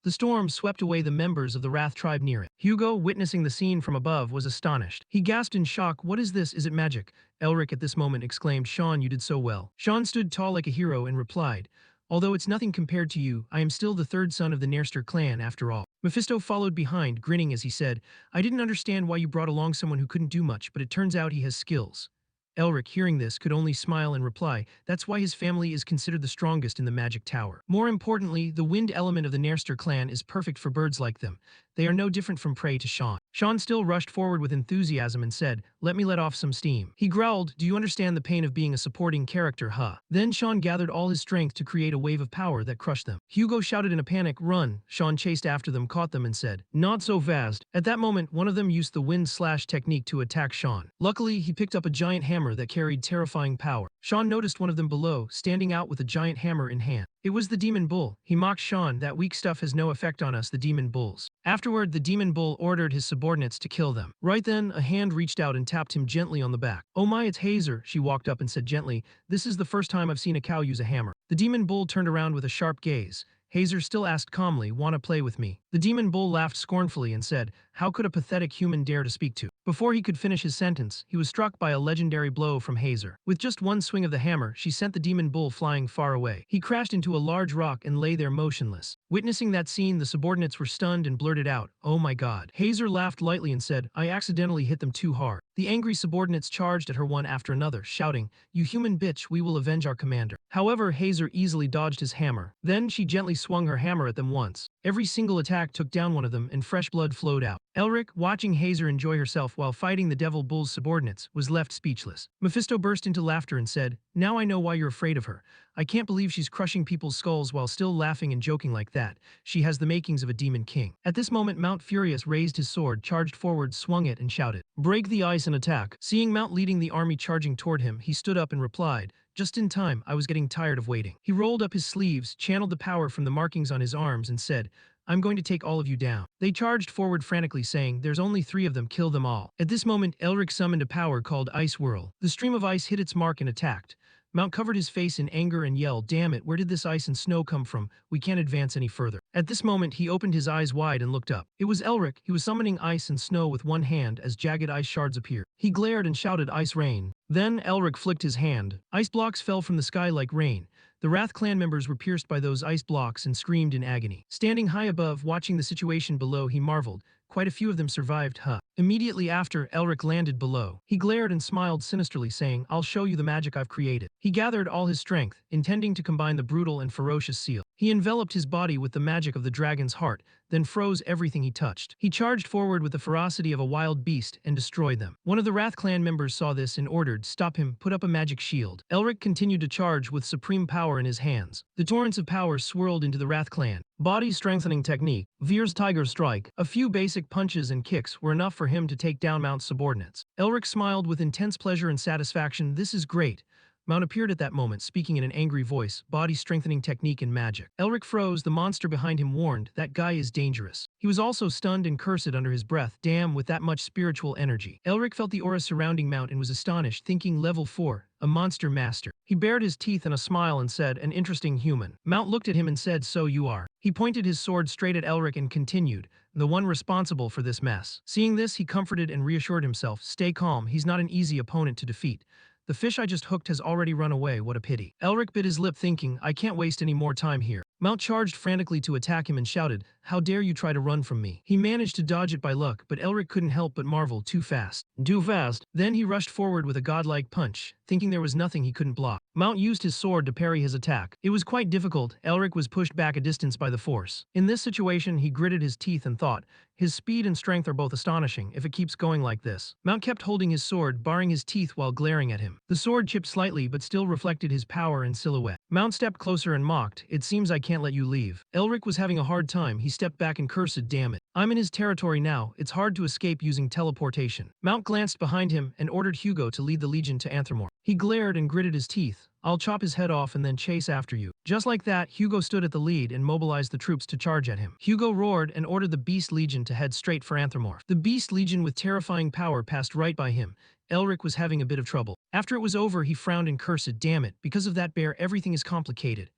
The storm swept away the members of the Wrath tribe near it. Hugo, witnessing the scene from above, was astonished. He gasped in shock, "What is this? Is it magic?" Elric at this moment exclaimed, "Sean, you did so well." Sean stood tall like a hero and replied, Although it's nothing compared to you, I am still the third son of the Nerster clan after all. Mephisto followed behind, grinning as he said, I didn't understand why you brought along someone who couldn't do much, but it turns out he has skills. Elric, hearing this, could only smile and reply, that's why his family is considered the strongest in the magic tower. More importantly, the wind element of the Nerster clan is perfect for birds like them. They are no different from prey to Sean. Sean still rushed forward with enthusiasm and said, let me let off some steam. He growled, do you understand the pain of being a supporting character, huh? Then Sean gathered all his strength to create a wave of power that crushed them. Hugo shouted in a panic, run. Sean chased after them, caught them and said, not so fast. At that moment, one of them used the wind slash technique to attack Sean. Luckily, he picked up a giant hammer that carried terrifying power. Sean noticed one of them below, standing out with a giant hammer in hand. It was the demon bull. He mocked Sean, that weak stuff has no effect on us, the demon bulls. Afterward, the demon bull ordered his subordinates to kill them. Right then, a hand reached out and tapped him gently on the back. Oh my, it's Hazer, she walked up and said gently, this is the first time I've seen a cow use a hammer. The demon bull turned around with a sharp gaze. Hazer still asked calmly, wanna play with me? The demon bull laughed scornfully and said, how could a pathetic human dare to speak to? Before he could finish his sentence, he was struck by a legendary blow from Hazer. With just one swing of the hammer, she sent the demon bull flying far away. He crashed into a large rock and lay there motionless. Witnessing that scene, the subordinates were stunned and blurted out, oh my god. Hazer laughed lightly and said, I accidentally hit them too hard. The angry subordinates charged at her one after another, shouting, you human bitch, we will avenge our commander. However, Hazer easily dodged his hammer. Then she gently swung her hammer at them once. Every single attack took down one of them and fresh blood flowed out. Elric, watching Hazer enjoy herself while fighting the Devil Bull's subordinates, was left speechless. Mephisto burst into laughter and said, now I know why you're afraid of her. I can't believe she's crushing people's skulls while still laughing and joking like that. She has the makings of a demon king. At this moment, Mount Furious raised his sword, charged forward, swung it, and shouted, break the ice and attack. Seeing Mount leading the army charging toward him, he stood up and replied, just in time, I was getting tired of waiting. He rolled up his sleeves, channeled the power from the markings on his arms, and said, I'm going to take all of you down. They charged forward frantically, saying, there's only 3 of them, kill them all. At this moment, Elric summoned a power called Ice Whirl. The stream of ice hit its mark and attacked. Mount covered his face in anger and yelled, damn it, where did this ice and snow come from? We can't advance any further. At this moment, he opened his eyes wide and looked up. It was Elric. He was summoning ice and snow with one hand as jagged ice shards appeared. He glared and shouted, ice rain. Then Elric flicked his hand. Ice blocks fell from the sky like rain. The Wrath clan members were pierced by those ice blocks and screamed in agony. Standing high above, watching the situation below, he marveled. Quite a few of them survived, huh? Immediately after, Elric landed below. He glared and smiled sinisterly, saying, I'll show you the magic I've created. He gathered all his strength, intending to combine the brutal and ferocious seal. He enveloped his body with the magic of the dragon's heart, then froze everything he touched. He charged forward with the ferocity of a wild beast and destroyed them. One of the Wrath clan members saw this and ordered, stop him, put up a magic shield. Elric continued to charge with supreme power in his hands. The torrents of power swirled into the Wrath clan. Body strengthening technique, Veer's Tiger Strike. A few basic punches and kicks were enough for him to take down Mount's subordinates. Elric smiled with intense pleasure and satisfaction. This is great. Mount appeared at that moment, speaking in an angry voice, body strengthening technique and magic. Elric froze. The monster behind him warned, that guy is dangerous. He was also stunned and cursed under his breath, damn, with that much spiritual energy. Elric felt the aura surrounding Mount and was astonished, thinking level 4, a monster master. He bared his teeth in a smile and said, an interesting human. Mount looked at him and said, so you are. He pointed his sword straight at Elric and continued, the one responsible for this mess. Seeing this, he comforted and reassured himself, stay calm, he's not an easy opponent to defeat. The fish I just hooked has already run away, what a pity. Elric bit his lip thinking, I can't waste any more time here. Mount charged frantically to attack him and shouted, how dare you try to run from me. He managed to dodge it by luck, but Elric couldn't help but marvel, too fast. Too fast. Then he rushed forward with a godlike punch, thinking there was nothing he couldn't block. Mount used his sword to parry his attack. It was quite difficult. Elric was pushed back a distance by the force. In this situation, he gritted his teeth and thought, his speed and strength are both astonishing if it keeps going like this. Mount kept holding his sword, baring his teeth while glaring at him. The sword chipped slightly but still reflected his power and silhouette. Mount stepped closer and mocked, it seems I can't let you leave. Elric was having a hard time. He stepped back and cursed, damn it. I'm in his territory now. It's hard to escape using teleportation. Mount glanced behind him and ordered Hugo to lead the legion to Anthremore. He glared and gritted his teeth. I'll chop his head off and then chase after you. Just like that, Hugo stood at the lead and mobilized the troops to charge at him. Hugo roared and ordered the Beast Legion to head straight for Anthremore. The Beast Legion with terrifying power passed right by him. Elric was having a bit of trouble. After it was over, he frowned and cursed, damn it, because of that bear everything is complicated.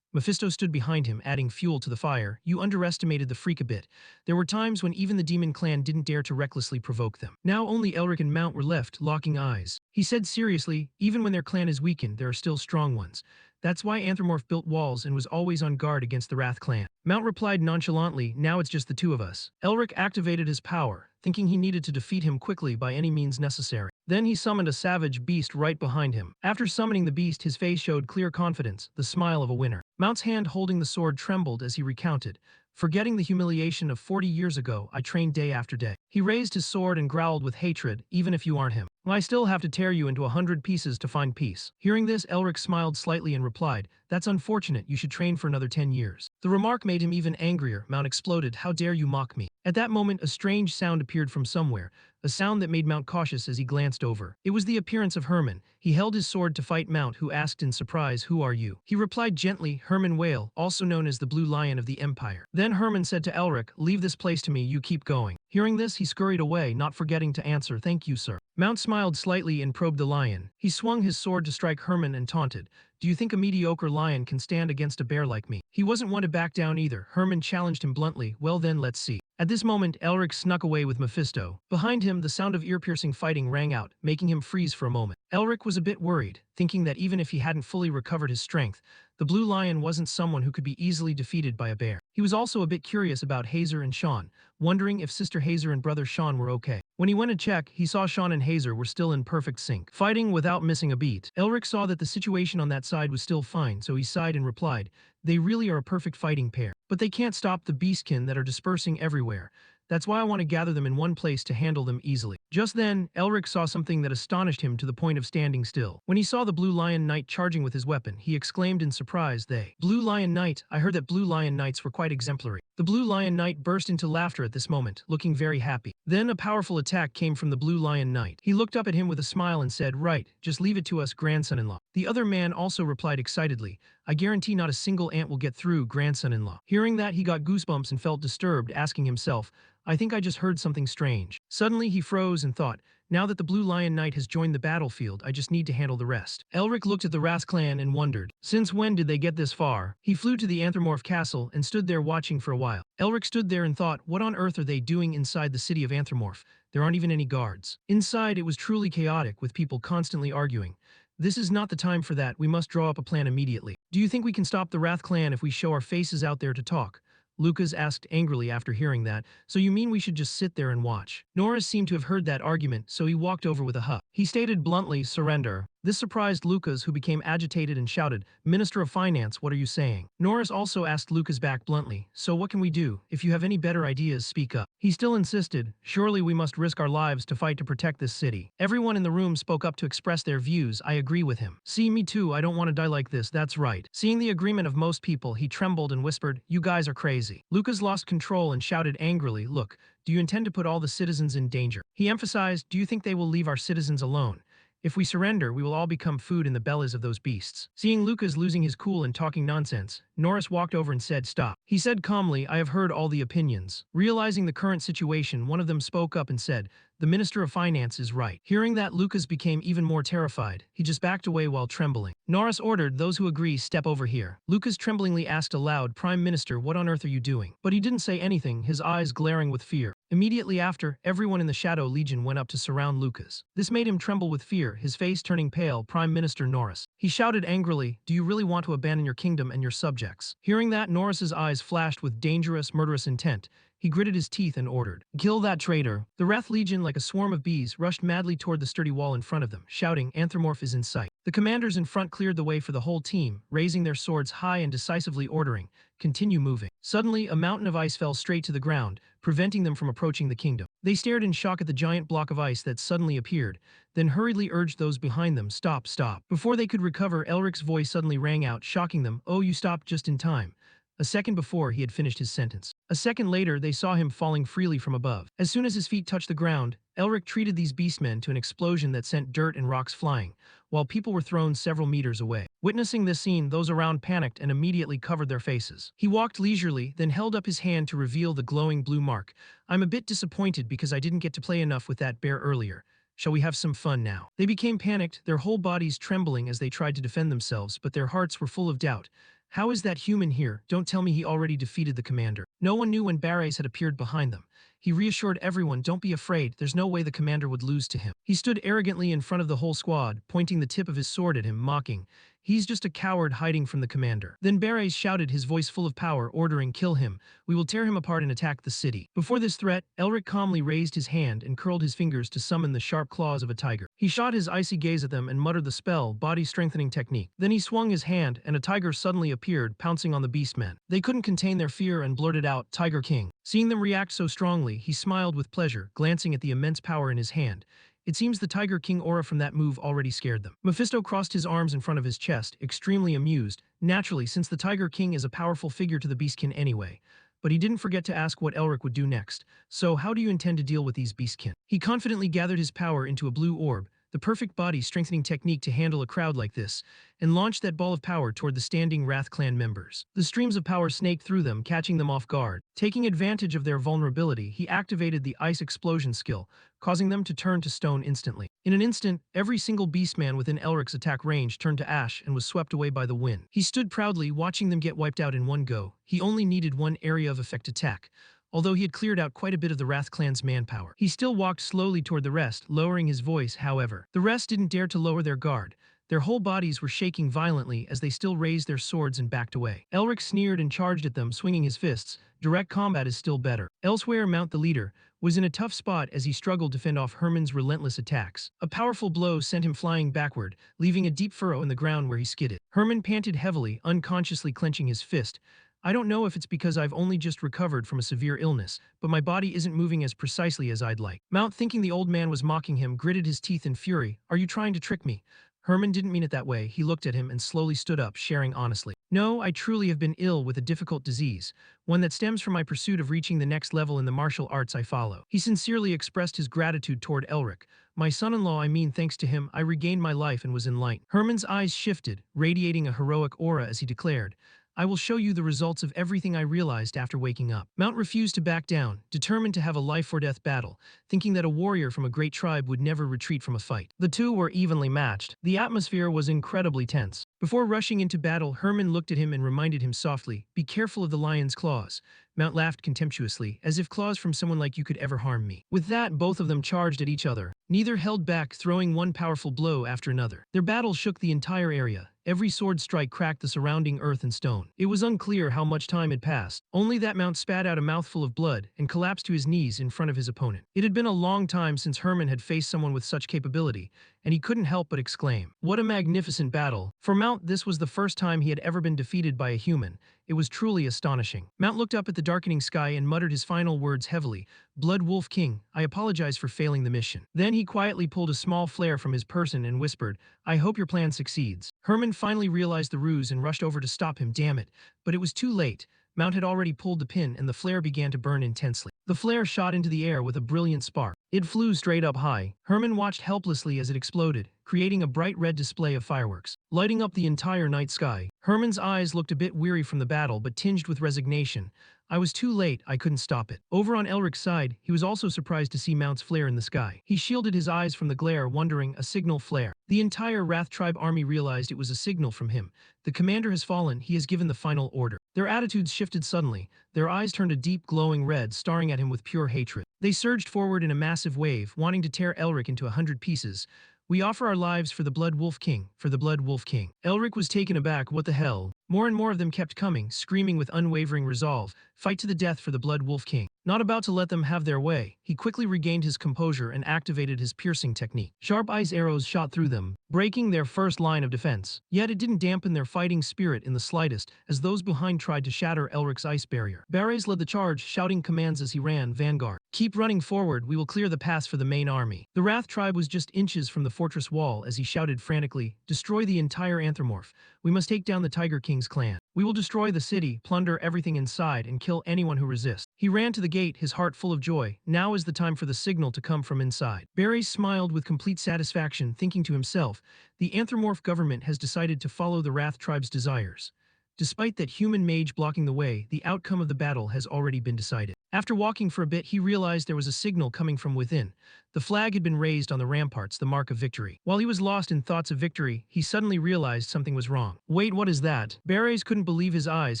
Mephisto stood behind him, adding fuel to the fire. You underestimated the freak a bit. There were times when even the demon clan didn't dare to recklessly provoke them. Now only Elric and Mount were left, locking eyes. He said seriously, even when their clan is weakened, there are still strong ones. That's why Anthropomorph built walls and was always on guard against the Wrath clan. Mount replied nonchalantly, now it's just the two of us. Elric activated his power, thinking he needed to defeat him quickly by any means necessary. Then he summoned a savage beast right behind him. After summoning the beast, his face showed clear confidence, the smile of a winner. Mount's hand holding the sword trembled as he recounted, forgetting the humiliation of 40 years ago, I trained day after day. He raised his sword and growled with hatred, even if you aren't him. I still have to tear you into 100 pieces to find peace. Hearing this, Elric smiled slightly and replied, that's unfortunate, you should train for another 10 years. The remark made him even angrier. Mount exploded, how dare you mock me? At that moment, a strange sound appeared from somewhere, a sound that made Mount cautious as he glanced over. It was the appearance of Herman. He held his sword to fight Mount, who asked in surprise, who are you? He replied gently, Herman Whale, also known as the Blue Lion of the Empire. Then Herman said to Elric, leave this place to me, you keep going. Hearing this, he scurried away, not forgetting to answer, thank you, sir. Mount smiled slightly and probed the lion. He swung his sword to strike Herman and taunted, do you think a mediocre lion can stand against a bear like me? He wasn't one to back down either. Herman challenged him bluntly, well then let's see. At this moment, Elric snuck away with Mephisto. Behind him, the sound of ear-piercing fighting rang out, making him freeze for a moment. Elric was a bit worried, thinking that even if he hadn't fully recovered his strength, the Blue Lion wasn't someone who could be easily defeated by a bear. He was also a bit curious about Hazer and Sean, wondering if Sister Hazer and brother Sean were okay. When he went to check, he saw Sean and Hazer were still in perfect sync, fighting without missing a beat. Elric saw that the situation on that side was still fine, so he sighed and replied, they really are a perfect fighting pair. But they can't stop the beastkin that are dispersing everywhere. That's why I want to gather them in one place to handle them easily. Just then, Elric saw something that astonished him to the point of standing still. When he saw the Blue Lion Knight charging with his weapon, he exclaimed in surprise, Blue Lion Knight, I heard that Blue Lion Knights were quite exemplary. The Blue Lion Knight burst into laughter at this moment, looking very happy. Then a powerful attack came from the Blue Lion Knight. He looked up at him with a smile and said, right, just leave it to us, grandson-in-law. The other man also replied excitedly, I guarantee not a single ant will get through, grandson-in-law. Hearing that, he got goosebumps and felt disturbed, asking himself, I think I just heard something strange. Suddenly he froze and thought, now that the Blue Lion Knight has joined the battlefield, I just need to handle the rest. Elric looked at the Wrath clan and wondered, since when did they get this far? He flew to the Anthropomorph castle and stood there watching for a while. Elric stood there and thought, what on earth are they doing inside the city of Anthropomorph? There aren't even any guards. Inside, it was truly chaotic, with people constantly arguing. This is not the time for that, we must draw up a plan immediately. Do you think we can stop the Wrath clan if we show our faces out there to talk? Lucas asked angrily after hearing that, so you mean we should just sit there and watch? Norris seemed to have heard that argument, so he walked over with a huff. He stated bluntly, surrender. This surprised Lucas, who became agitated and shouted, Minister of Finance, what are you saying? Norris also asked Lucas back bluntly, so what can we do? If you have any better ideas, speak up. He still insisted, surely we must risk our lives to fight to protect this city. Everyone in the room spoke up to express their views, I agree with him. See, me too, I don't want to die like this, that's right. Seeing the agreement of most people, he trembled and whispered, you guys are crazy. Lucas lost control and shouted angrily, look, do you intend to put all the citizens in danger? He emphasized, do you think they will leave our citizens alone? If we surrender, we will all become food in the bellies of those beasts. Seeing Lucas losing his cool and talking nonsense, Norris walked over and said, stop. He said calmly, I have heard all the opinions. Realizing the current situation, one of them spoke up and said, the Minister of Finance is right. Hearing that, Lucas became even more terrified. He just backed away while trembling. Norris ordered, those who agree, step over here. Lucas tremblingly asked aloud, Prime Minister, what on earth are you doing? But he didn't say anything, his eyes glaring with fear. Immediately after, everyone in the Shadow Legion went up to surround Lucas. This made him tremble with fear, his face turning pale. Prime Minister Norris. He shouted angrily, do you really want to abandon your kingdom and your subjects? Hearing that, Norris's eyes flashed with dangerous, murderous intent. He gritted his teeth and ordered, kill that traitor. The Wrath Legion, like a swarm of bees, rushed madly toward the sturdy wall in front of them, shouting, Anthropomorph is in sight. The commanders in front cleared the way for the whole team, raising their swords high and decisively ordering, continue moving. Suddenly, a mountain of ice fell straight to the ground, preventing them from approaching the kingdom. They stared in shock at the giant block of ice that suddenly appeared, then hurriedly urged those behind them, stop, stop. Before they could recover, Elric's voice suddenly rang out, shocking them, oh, you stopped just in time. A second before, he had finished his sentence. A second later, they saw him falling freely from above. As soon as his feet touched the ground, Elric treated these beastmen to an explosion that sent dirt and rocks flying, while people were thrown several meters away. Witnessing this scene, those around panicked and immediately covered their faces. He walked leisurely, then held up his hand to reveal the glowing blue mark. I'm a bit disappointed because I didn't get to play enough with that bear earlier. Shall we have some fun now? They became panicked, their whole bodies trembling as they tried to defend themselves, but their hearts were full of doubt. How is that human here? Don't tell me he already defeated the commander. No one knew when Barres had appeared behind them. He reassured everyone, don't be afraid, there's no way the commander would lose to him. He stood arrogantly in front of the whole squad, pointing the tip of his sword at him, mocking, He's just a coward hiding from the commander. Then Beres shouted, his voice full of power, ordering, kill him. We will tear him apart and attack the city. Before this threat, Elric calmly raised his hand and curled his fingers to summon the sharp claws of a tiger. He shot his icy gaze at them and muttered the spell, body strengthening technique. Then he swung his hand and a tiger suddenly appeared, pouncing on the beastmen. They couldn't contain their fear and blurted out, Tiger King. Seeing them react so strongly, he smiled with pleasure, glancing at the immense power in his hand. It seems the Tiger King aura from that move already scared them. Mephisto crossed his arms in front of his chest, extremely amused, naturally since the Tiger King is a powerful figure to the Beastkin anyway. But he didn't forget to ask what Elric would do next. So how do you intend to deal with these Beastkin? He confidently gathered his power into a blue orb, the perfect body strengthening technique to handle a crowd like this, and launched that ball of power toward the standing Wrath clan members. The streams of power snaked through them, catching them off guard. Taking advantage of their vulnerability, he activated the ice explosion skill, causing them to turn to stone instantly. In an instant, every single beastman within Elric's attack range turned to ash and was swept away by the wind. He stood proudly, watching them get wiped out in one go. He only needed one area of effect attack. Although he had cleared out quite a bit of the Wrath clan's manpower. He still walked slowly toward the rest, lowering his voice, however. The rest didn't dare to lower their guard. Their whole bodies were shaking violently as they still raised their swords and backed away. Elric sneered and charged at them, swinging his fists. Direct combat is still better. Elsewhere, Mount the leader was in a tough spot as he struggled to fend off Herman's relentless attacks. A powerful blow sent him flying backward, leaving a deep furrow in the ground where he skidded. Herman panted heavily, unconsciously clenching his fist. I don't know if it's because I've only just recovered from a severe illness, but my body isn't moving as precisely as I'd like. Mount, thinking the old man was mocking him, gritted his teeth in fury. Are you trying to trick me? Herman didn't mean it that way. He looked at him and slowly stood up, sharing honestly. No, I truly have been ill with a difficult disease, one that stems from my pursuit of reaching the next level in the martial arts I follow. He sincerely expressed his gratitude toward Elric. My son-in-law, thanks to him, I regained my life and was enlightened. Herman's eyes shifted, radiating a heroic aura as he declared, I will show you the results of everything I realized after waking up. Mount refused to back down, determined to have a life-or-death battle, thinking that a warrior from a great tribe would never retreat from a fight. The two were evenly matched. The atmosphere was incredibly tense. Before rushing into battle, Herman looked at him and reminded him softly, be careful of the lion's claws. Mount laughed contemptuously, as if claws from someone like you could ever harm me. With that, both of them charged at each other. Neither held back, throwing one powerful blow after another. Their battle shook the entire area. Every sword strike cracked the surrounding earth and stone. It was unclear how much time had passed. Only that Mount spat out a mouthful of blood and collapsed to his knees in front of his opponent. It had been a long time since Herman had faced someone with such capability, and he couldn't help but exclaim, what a magnificent battle. For Mount, this was the first time he had ever been defeated by a human. It was truly astonishing. Mount looked up at the darkening sky and muttered his final words heavily, Blood Wolf King, I apologize for failing the mission. Then he quietly pulled a small flare from his person and whispered, I hope your plan succeeds. Herman finally realized the ruse and rushed over to stop him, damn it. But it was too late. Mount had already pulled the pin and the flare began to burn intensely. The flare shot into the air with a brilliant spark. It flew straight up high. Herman watched helplessly as it exploded, creating a bright red display of fireworks, lighting up the entire night sky. Herman's eyes looked a bit weary from the battle but tinged with resignation. I was too late, I couldn't stop it. Over on Elric's side, he was also surprised to see Mount's flare in the sky. He shielded his eyes from the glare, wondering, a signal flare. The entire Wrath tribe army realized it was a signal from him. The commander has fallen, he has given the final order. Their attitudes shifted suddenly. Their eyes turned a deep glowing red, staring at him with pure hatred. They surged forward in a massive wave, wanting to tear Elric into 100 pieces. We offer our lives for the Blood Wolf King, for the Blood Wolf King. Elric was taken aback, what the hell? More and more of them kept coming, screaming with unwavering resolve, fight to the death for the Blood Wolf King. Not about to let them have their way, he quickly regained his composure and activated his piercing technique. Sharp ice arrows shot through them, breaking their first line of defense. Yet it didn't dampen their fighting spirit in the slightest, as those behind tried to shatter Elric's ice barrier. Beres led the charge, shouting commands as he ran, Vanguard. Keep running forward, we will clear the pass for the main army. The Wrath tribe was just inches from the fortress wall as he shouted frantically, destroy the entire anthropomorph. We must take down the Tiger King's clan. We will destroy the city, plunder everything inside, and kill anyone who resists. He ran to the gate, his heart full of joy. Now is the time for the signal to come from inside. Beres smiled with complete satisfaction, thinking to himself, the anthropomorph government has decided to follow the Wrath tribe's desires. Despite that human mage blocking the way, the outcome of the battle has already been decided. After walking for a bit, he realized there was a signal coming from within. The flag had been raised on the ramparts, the mark of victory. While he was lost in thoughts of victory, he suddenly realized something was wrong. Wait, what is that? Beres couldn't believe his eyes,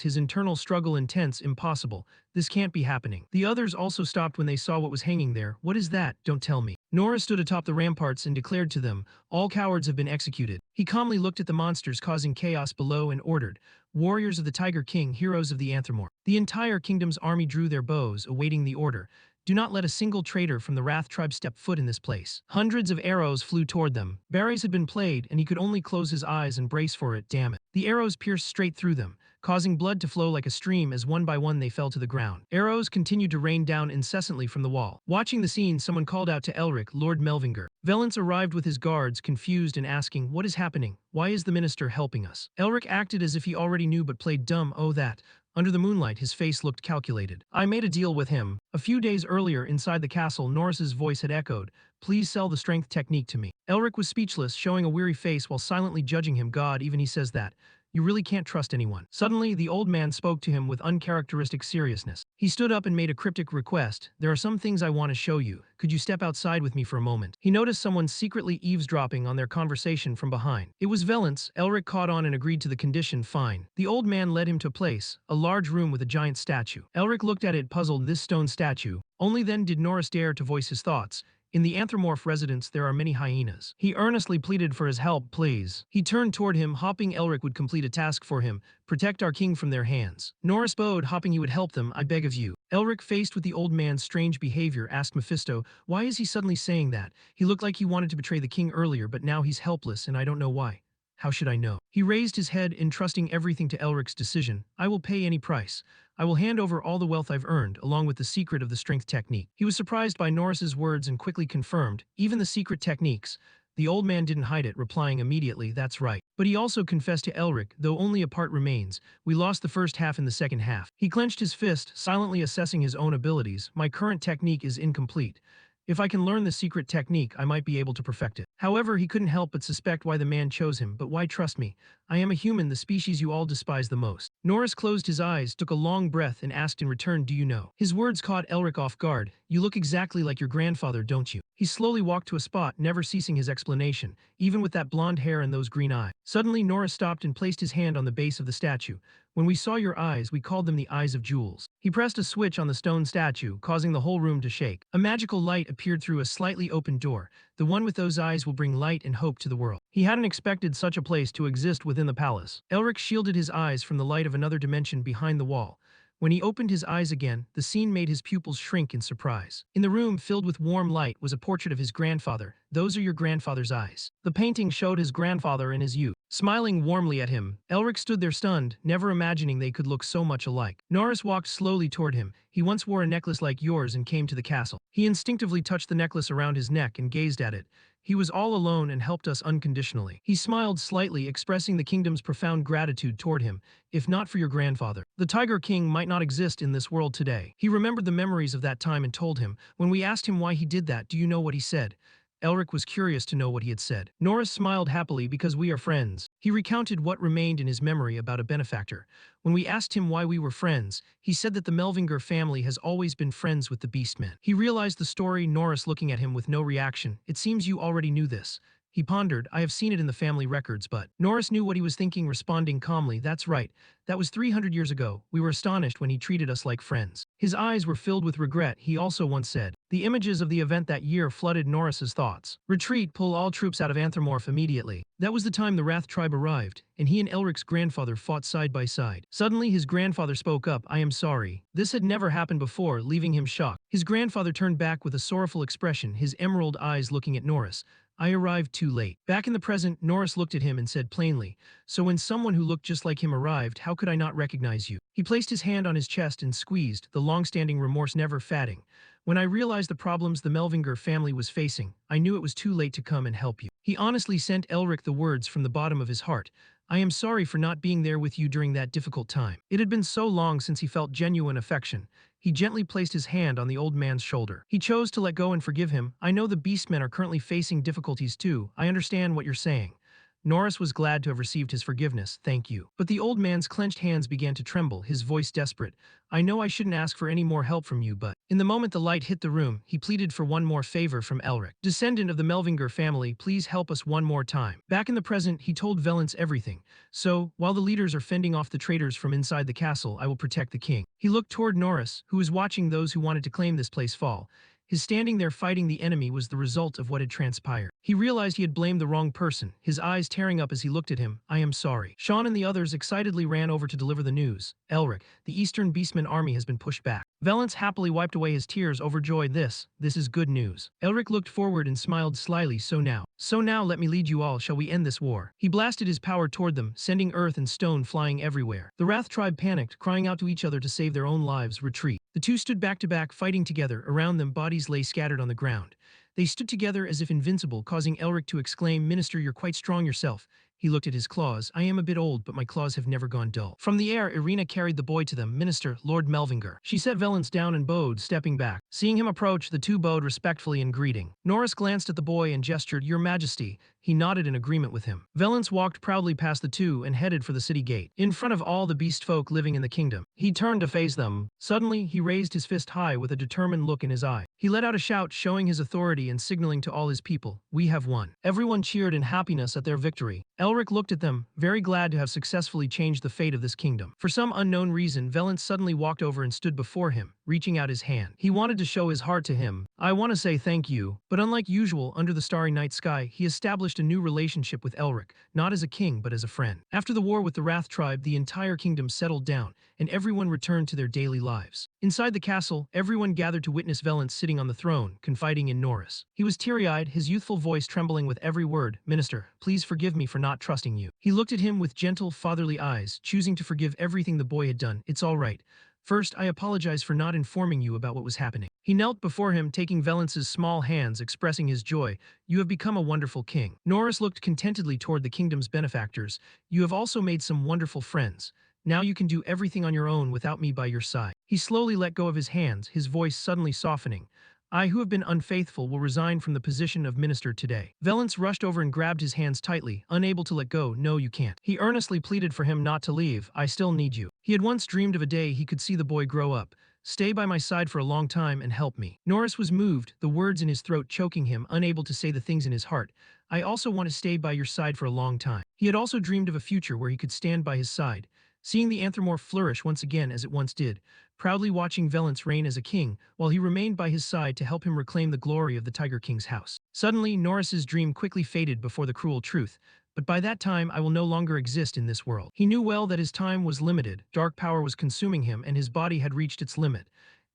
his internal struggle intense, impossible. This can't be happening. The others also stopped when they saw what was hanging there. What is that? Don't tell me. Nora stood atop the ramparts and declared to them, "All cowards have been executed." He calmly looked at the monsters causing chaos below and ordered, "Warriors of the Tiger King, heroes of the Anthromorph." The entire kingdom's army drew their bows, awaiting the order. "Do not let a single traitor from the Wrath tribe step foot in this place." Hundreds of arrows flew toward them. Barry's had been played, and he could only close his eyes and brace for it, damn it. The arrows pierced straight through them, causing blood to flow like a stream as one by one they fell to the ground. Arrows continued to rain down incessantly from the wall. Watching the scene, someone called out to Elric, "Lord Melvinger." Valence arrived with his guards, confused and asking, "What is happening? Why is the minister helping us?" Elric acted as if he already knew but played dumb. "Oh, that." Under the moonlight, his face looked calculated. "I made a deal with him." A few days earlier, inside the castle, Norris's voice had echoed, "Please sell the strength technique to me." Elric was speechless, showing a weary face while silently judging him. "God, even he says that. You really can't trust anyone." Suddenly, the old man spoke to him with uncharacteristic seriousness. He stood up and made a cryptic request. "There are some things I want to show you. Could you step outside with me for a moment?" He noticed someone secretly eavesdropping on their conversation from behind. It was Valence. Elric caught on and agreed to the condition. "Fine." The old man led him to a place, a large room with a giant statue. Elric looked at it, puzzled. This stone statue. Only then did Norris dare to voice his thoughts. "In the Anthromorph residence there are many hyenas." He earnestly pleaded for his help. "Please." He turned toward him, hoping Elric would complete a task for him, protect our king from their hands. Norris bowed, hoping he would help them. "I beg of you." Elric, faced with the old man's strange behavior, asked Mephisto, "Why is he suddenly saying that? He looked like he wanted to betray the king earlier, but now he's helpless and I don't know why." "How should I know?" He raised his head, entrusting everything to Elric's decision. "I will pay any price. I will hand over all the wealth I've earned, along with the secret of the strength technique." He was surprised by Norris's words and quickly confirmed, "Even the secret techniques." The old man didn't hide it, replying immediately, "That's right." But he also confessed to Elric, "Though only a part remains. We lost the first half in the second half." He clenched his fist, silently assessing his own abilities. "My current technique is incomplete. If I can learn the secret technique, I might be able to perfect it." However, he couldn't help but suspect why the man chose him. "But why trust me? I am a human, the species you all despise the most." Norris closed his eyes, took a long breath, and asked in return, "Do you know?" His words caught Elric off guard. "You look exactly like your grandfather, don't you?" He slowly walked to a spot, never ceasing his explanation, even with that blonde hair and those green eyes. Suddenly, Norris stopped and placed his hand on the base of the statue. "When we saw your eyes, we called them the eyes of jewels." He pressed a switch on the stone statue, causing the whole room to shake. A magical light appeared through a slightly opened door. "The one with those eyes will bring light and hope to the world." He hadn't expected such a place to exist within the palace. Elric shielded his eyes from the light of another dimension behind the wall. When he opened his eyes again, the scene made his pupils shrink in surprise. In the room, filled with warm light, was a portrait of his grandfather. "Those are your grandfather's eyes." The painting showed his grandfather in his youth. Smiling warmly at him, Elric stood there stunned, never imagining they could look so much alike. Norris walked slowly toward him. "He once wore a necklace like yours and came to the castle." He instinctively touched the necklace around his neck and gazed at it. "He was all alone and helped us unconditionally." He smiled slightly, expressing the kingdom's profound gratitude toward him. "If not for your grandfather, the Tiger King might not exist in this world today." He remembered the memories of that time and told him. When we asked him why he did that, do you know what he said? Elric was curious to know what he had said. Norris smiled happily. "Because we are friends." He recounted what remained in his memory about a benefactor. "When we asked him why we were friends, he said that the Melvinger family has always been friends with the Beastmen." He realized the story, Norris looking at him with no reaction. "It seems you already knew this." He pondered. "I have seen it in the family records, but..." Norris knew what he was thinking, responding calmly, "That's right. That was 300 years ago. We were astonished when he treated us like friends." His eyes were filled with regret. He also once said. The images of the event that year flooded Norris's thoughts. "Retreat, pull all troops out of Anthromorph immediately." That was the time the Wrath tribe arrived, and he and Elric's grandfather fought side by side. Suddenly, his grandfather spoke up. "I am sorry." This had never happened before, leaving him shocked. His grandfather turned back with a sorrowful expression, his emerald eyes looking at Norris. "I arrived too late." Back in the present, Norris looked at him and said plainly, "So when someone who looked just like him arrived, how could I not recognize you?" He placed his hand on his chest and squeezed, the long-standing remorse never fading. "When I realized the problems the Melvinger family was facing, I knew it was too late to come and help you." He honestly sent Elric the words from the bottom of his heart. "I am sorry for not being there with you during that difficult time." It had been so long since he felt genuine affection. He gently placed his hand on the old man's shoulder. He chose to let go and forgive him. "I know the Beastmen are currently facing difficulties too. I understand what you're saying." Norris was glad to have received his forgiveness. "Thank you." But the old man's clenched hands began to tremble, his voice desperate. "I know I shouldn't ask for any more help from you, but..." In the moment the light hit the room, he pleaded for one more favor from Elric. "Descendant of the Melvinger family, please help us one more time." Back in the present, he told Valence everything. "So, while the leaders are fending off the traitors from inside the castle, I will protect the king." He looked toward Norris, who was watching those who wanted to claim this place fall. His standing there fighting the enemy was the result of what had transpired. He realized he had blamed the wrong person, his eyes tearing up as he looked at him. I am sorry. Sean and the others excitedly ran over to deliver the news. Elric, the Eastern Beastman army has been pushed back. Valence happily wiped away his tears, overjoyed. This is good news. Elric looked forward and smiled slyly. So now let me lead you all. Shall we end this war? He blasted his power toward them, sending earth and stone flying everywhere. The Wrath tribe panicked, crying out to each other to save their own lives. Retreat. The two stood back to back, fighting together. Around them, bodies lay scattered on the ground. They stood together as if invincible, causing Elric to exclaim, Minister, you're quite strong yourself. He looked at his claws. I am a bit old, but my claws have never gone dull. From the air, Irina carried the boy to them. Minister, Lord Melvinger. She set Valence down and bowed, stepping back. Seeing him approach, the two bowed respectfully in greeting. Norris glanced at the boy and gestured, Your Majesty. He nodded in agreement with him. Valence walked proudly past the two and headed for the city gate. In front of all the beast folk living in the kingdom, he turned to face them. Suddenly, he raised his fist high with a determined look in his eye. He let out a shout, showing his authority and signaling to all his people, We have won. Everyone cheered in happiness at their victory. Elric looked at them, very glad to have successfully changed the fate of this kingdom. For some unknown reason, Valence suddenly walked over and stood before him, reaching out his hand. He wanted to show his heart to him. I want to say thank you, but unlike usual, under the starry night sky, he established a new relationship with Elric, not as a king but as a friend. After the war with the Wrath tribe, the entire kingdom settled down, and everyone returned to their daily lives. Inside the castle, everyone gathered to witness Valence sitting on the throne, confiding in Norris. He was teary-eyed, his youthful voice trembling with every word. Minister, please forgive me for not trusting you. He looked at him with gentle, fatherly eyes, choosing to forgive everything the boy had done. It's all right. First, I apologize for not informing you about what was happening. He knelt before him, taking Valence's small hands, expressing his joy. You have become a wonderful king. Norris looked contentedly toward the kingdom's benefactors. You have also made some wonderful friends. Now you can do everything on your own without me by your side. He slowly let go of his hands, his voice suddenly softening. I who have been unfaithful will resign from the position of minister today. Valence rushed over and grabbed his hands tightly, unable to let go. No, you can't. He earnestly pleaded for him not to leave. I still need you. He had once dreamed of a day he could see the boy grow up. Stay by my side for a long time and help me. Norris was moved, the words in his throat choking him, unable to say the things in his heart. I also want to stay by your side for a long time. He had also dreamed of a future where he could stand by his side, seeing the Anthromorph flourish once again as it once did, proudly watching Valence reign as a king, while he remained by his side to help him reclaim the glory of the Tiger King's house. Suddenly, Norris's dream quickly faded before the cruel truth. But by that time, I will no longer exist in this world. He knew well that his time was limited, dark power was consuming him, and his body had reached its limit.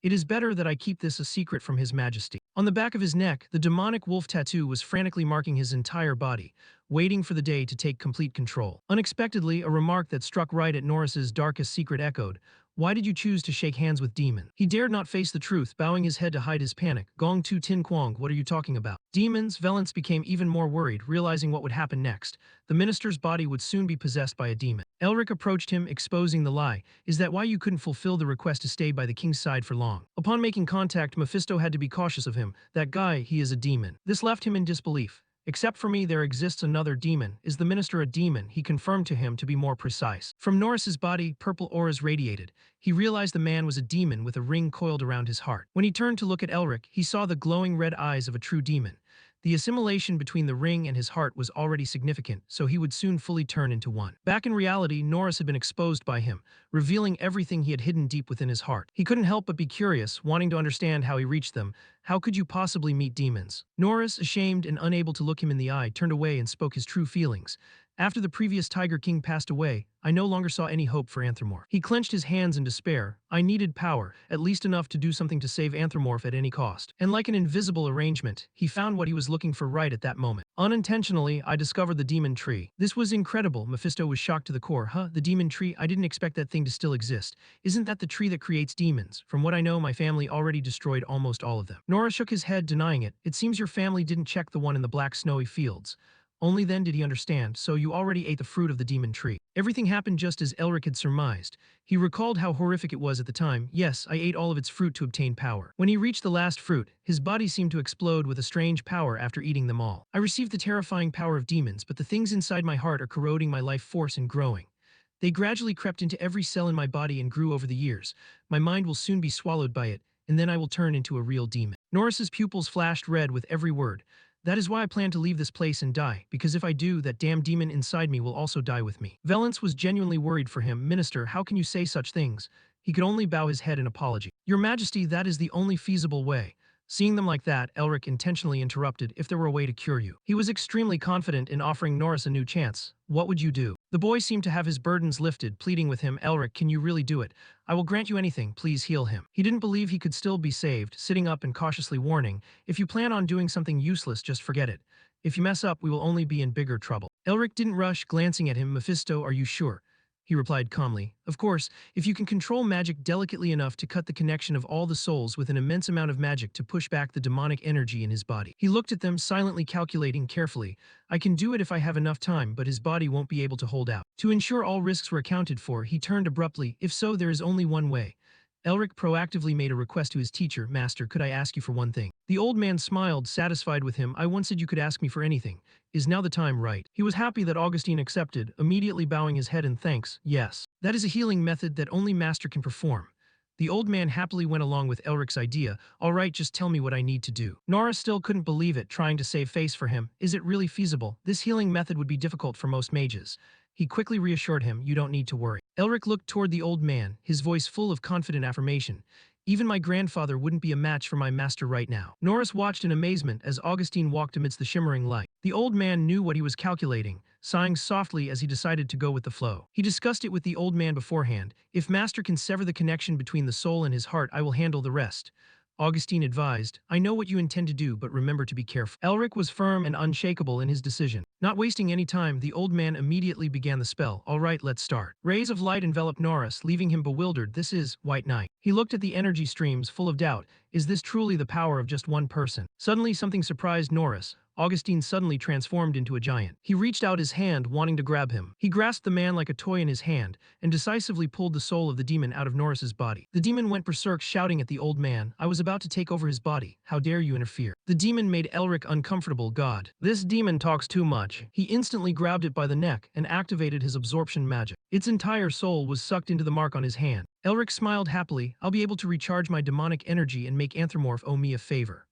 It is better that I keep this a secret from His Majesty. On the back of his neck, the demonic wolf tattoo was frantically marking his entire body, waiting for the day to take complete control. Unexpectedly, a remark that struck right at Norris's darkest secret echoed, Why did you choose to shake hands with demon? He dared not face the truth, bowing his head to hide his panic. Gong tu tin quang, what are you talking about? Demons? Valence became even more worried, realizing what would happen next. The minister's body would soon be possessed by a demon. Elric approached him, exposing the lie. Is that why you couldn't fulfill the request to stay by the king's side for long? Upon making contact, Mephisto had to be cautious of him. That guy, he is a demon. This left him in disbelief. Except for me, there exists another demon. Is the minister a demon? He confirmed to him to be more precise. From Norris's body, purple auras radiated. He realized the man was a demon with a ring coiled around his heart. When he turned to look at Elric, he saw the glowing red eyes of a true demon. The assimilation between the ring and his heart was already significant, so he would soon fully turn into one. Back in reality, Norris had been exposed by him, revealing everything he had hidden deep within his heart. He couldn't help but be curious, wanting to understand how he reached them. How could you possibly meet demons? Norris, ashamed and unable to look him in the eye, turned away and spoke his true feelings. After the previous Tiger King passed away, I no longer saw any hope for Anthromorph. He clenched his hands in despair. I needed power, at least enough to do something to save Anthromorph at any cost. And like an invisible arrangement, he found what he was looking for right at that moment. Unintentionally, I discovered the demon tree. This was incredible. Mephisto was shocked to the core. Huh? The demon tree? I didn't expect that thing to still exist. Isn't that the tree that creates demons? From what I know, my family already destroyed almost all of them. Norris shook his head, denying it. It seems your family didn't check the one in the black snowy fields. Only then did he understand, so you already ate the fruit of the demon tree. Everything happened just as Elric had surmised. He recalled how horrific it was at the time. Yes, I ate all of its fruit to obtain power. When he reached the last fruit, his body seemed to explode with a strange power after eating them all. I received the terrifying power of demons, but the things inside my heart are corroding my life force and growing. They gradually crept into every cell in my body and grew over the years. My mind will soon be swallowed by it, and then I will turn into a real demon. Norris's pupils flashed red with every word. That is why I plan to leave this place and die, because if I do, that damn demon inside me will also die with me. Valence was genuinely worried for him. Minister, how can you say such things? He could only bow his head in apology. Your Majesty, that is the only feasible way. Seeing them like that, Elric intentionally interrupted, if there were a way to cure you. He was extremely confident in offering Norris a new chance. What would you do? The boy seemed to have his burdens lifted, pleading with him, Elric, can you really do it? I will grant you anything, please heal him. He didn't believe he could still be saved, sitting up and cautiously warning, if you plan on doing something useless, just forget it. If you mess up, we will only be in bigger trouble. Elric didn't rush, glancing at him. Mephisto, are you sure? He replied calmly, of course, if you can control magic delicately enough to cut the connection of all the souls with an immense amount of magic to push back the demonic energy in his body. He looked at them, silently calculating carefully. I can do it if I have enough time, but his body won't be able to hold out. To ensure all risks were accounted for, he turned abruptly, if so, there is only one way. Elric proactively made a request to his teacher, Master, could I ask you for one thing? The old man smiled, satisfied with him. I once said you could ask me for anything. Is now the time right? He was happy that Augustine accepted, immediately bowing his head in thanks. Yes. That is a healing method that only Master can perform. The old man happily went along with Elric's idea. All right, just tell me what I need to do. Nora still couldn't believe it, trying to save face for him. Is it really feasible? This healing method would be difficult for most mages. He quickly reassured him, you don't need to worry. Elric looked toward the old man, his voice full of confident affirmation. Even my grandfather wouldn't be a match for my master right now. Norris watched in amazement as Augustine walked amidst the shimmering light. The old man knew what he was calculating, sighing softly as he decided to go with the flow. He discussed it with the old man beforehand. If Master can sever the connection between the soul and his heart, I will handle the rest. Augustine advised, I know what you intend to do, but remember to be careful. Elric was firm and unshakable in his decision. Not wasting any time, the old man immediately began the spell. All right, let's start. Rays of light enveloped Norris, leaving him bewildered. This is White Knight. He looked at the energy streams, full of doubt. Is this truly the power of just one person? Suddenly, something surprised Norris. Augustine suddenly transformed into a giant. He reached out his hand, wanting to grab him. He grasped the man like a toy in his hand, and decisively pulled the soul of the demon out of Norris's body. The demon went berserk, shouting at the old man, I was about to take over his body. How dare you interfere? The demon made Elric uncomfortable. God, this demon talks too much. He instantly grabbed it by the neck and activated his absorption magic. Its entire soul was sucked into the mark on his hand. Elric smiled happily. I'll be able to recharge my demonic energy and make Anthropomorph owe me a favor.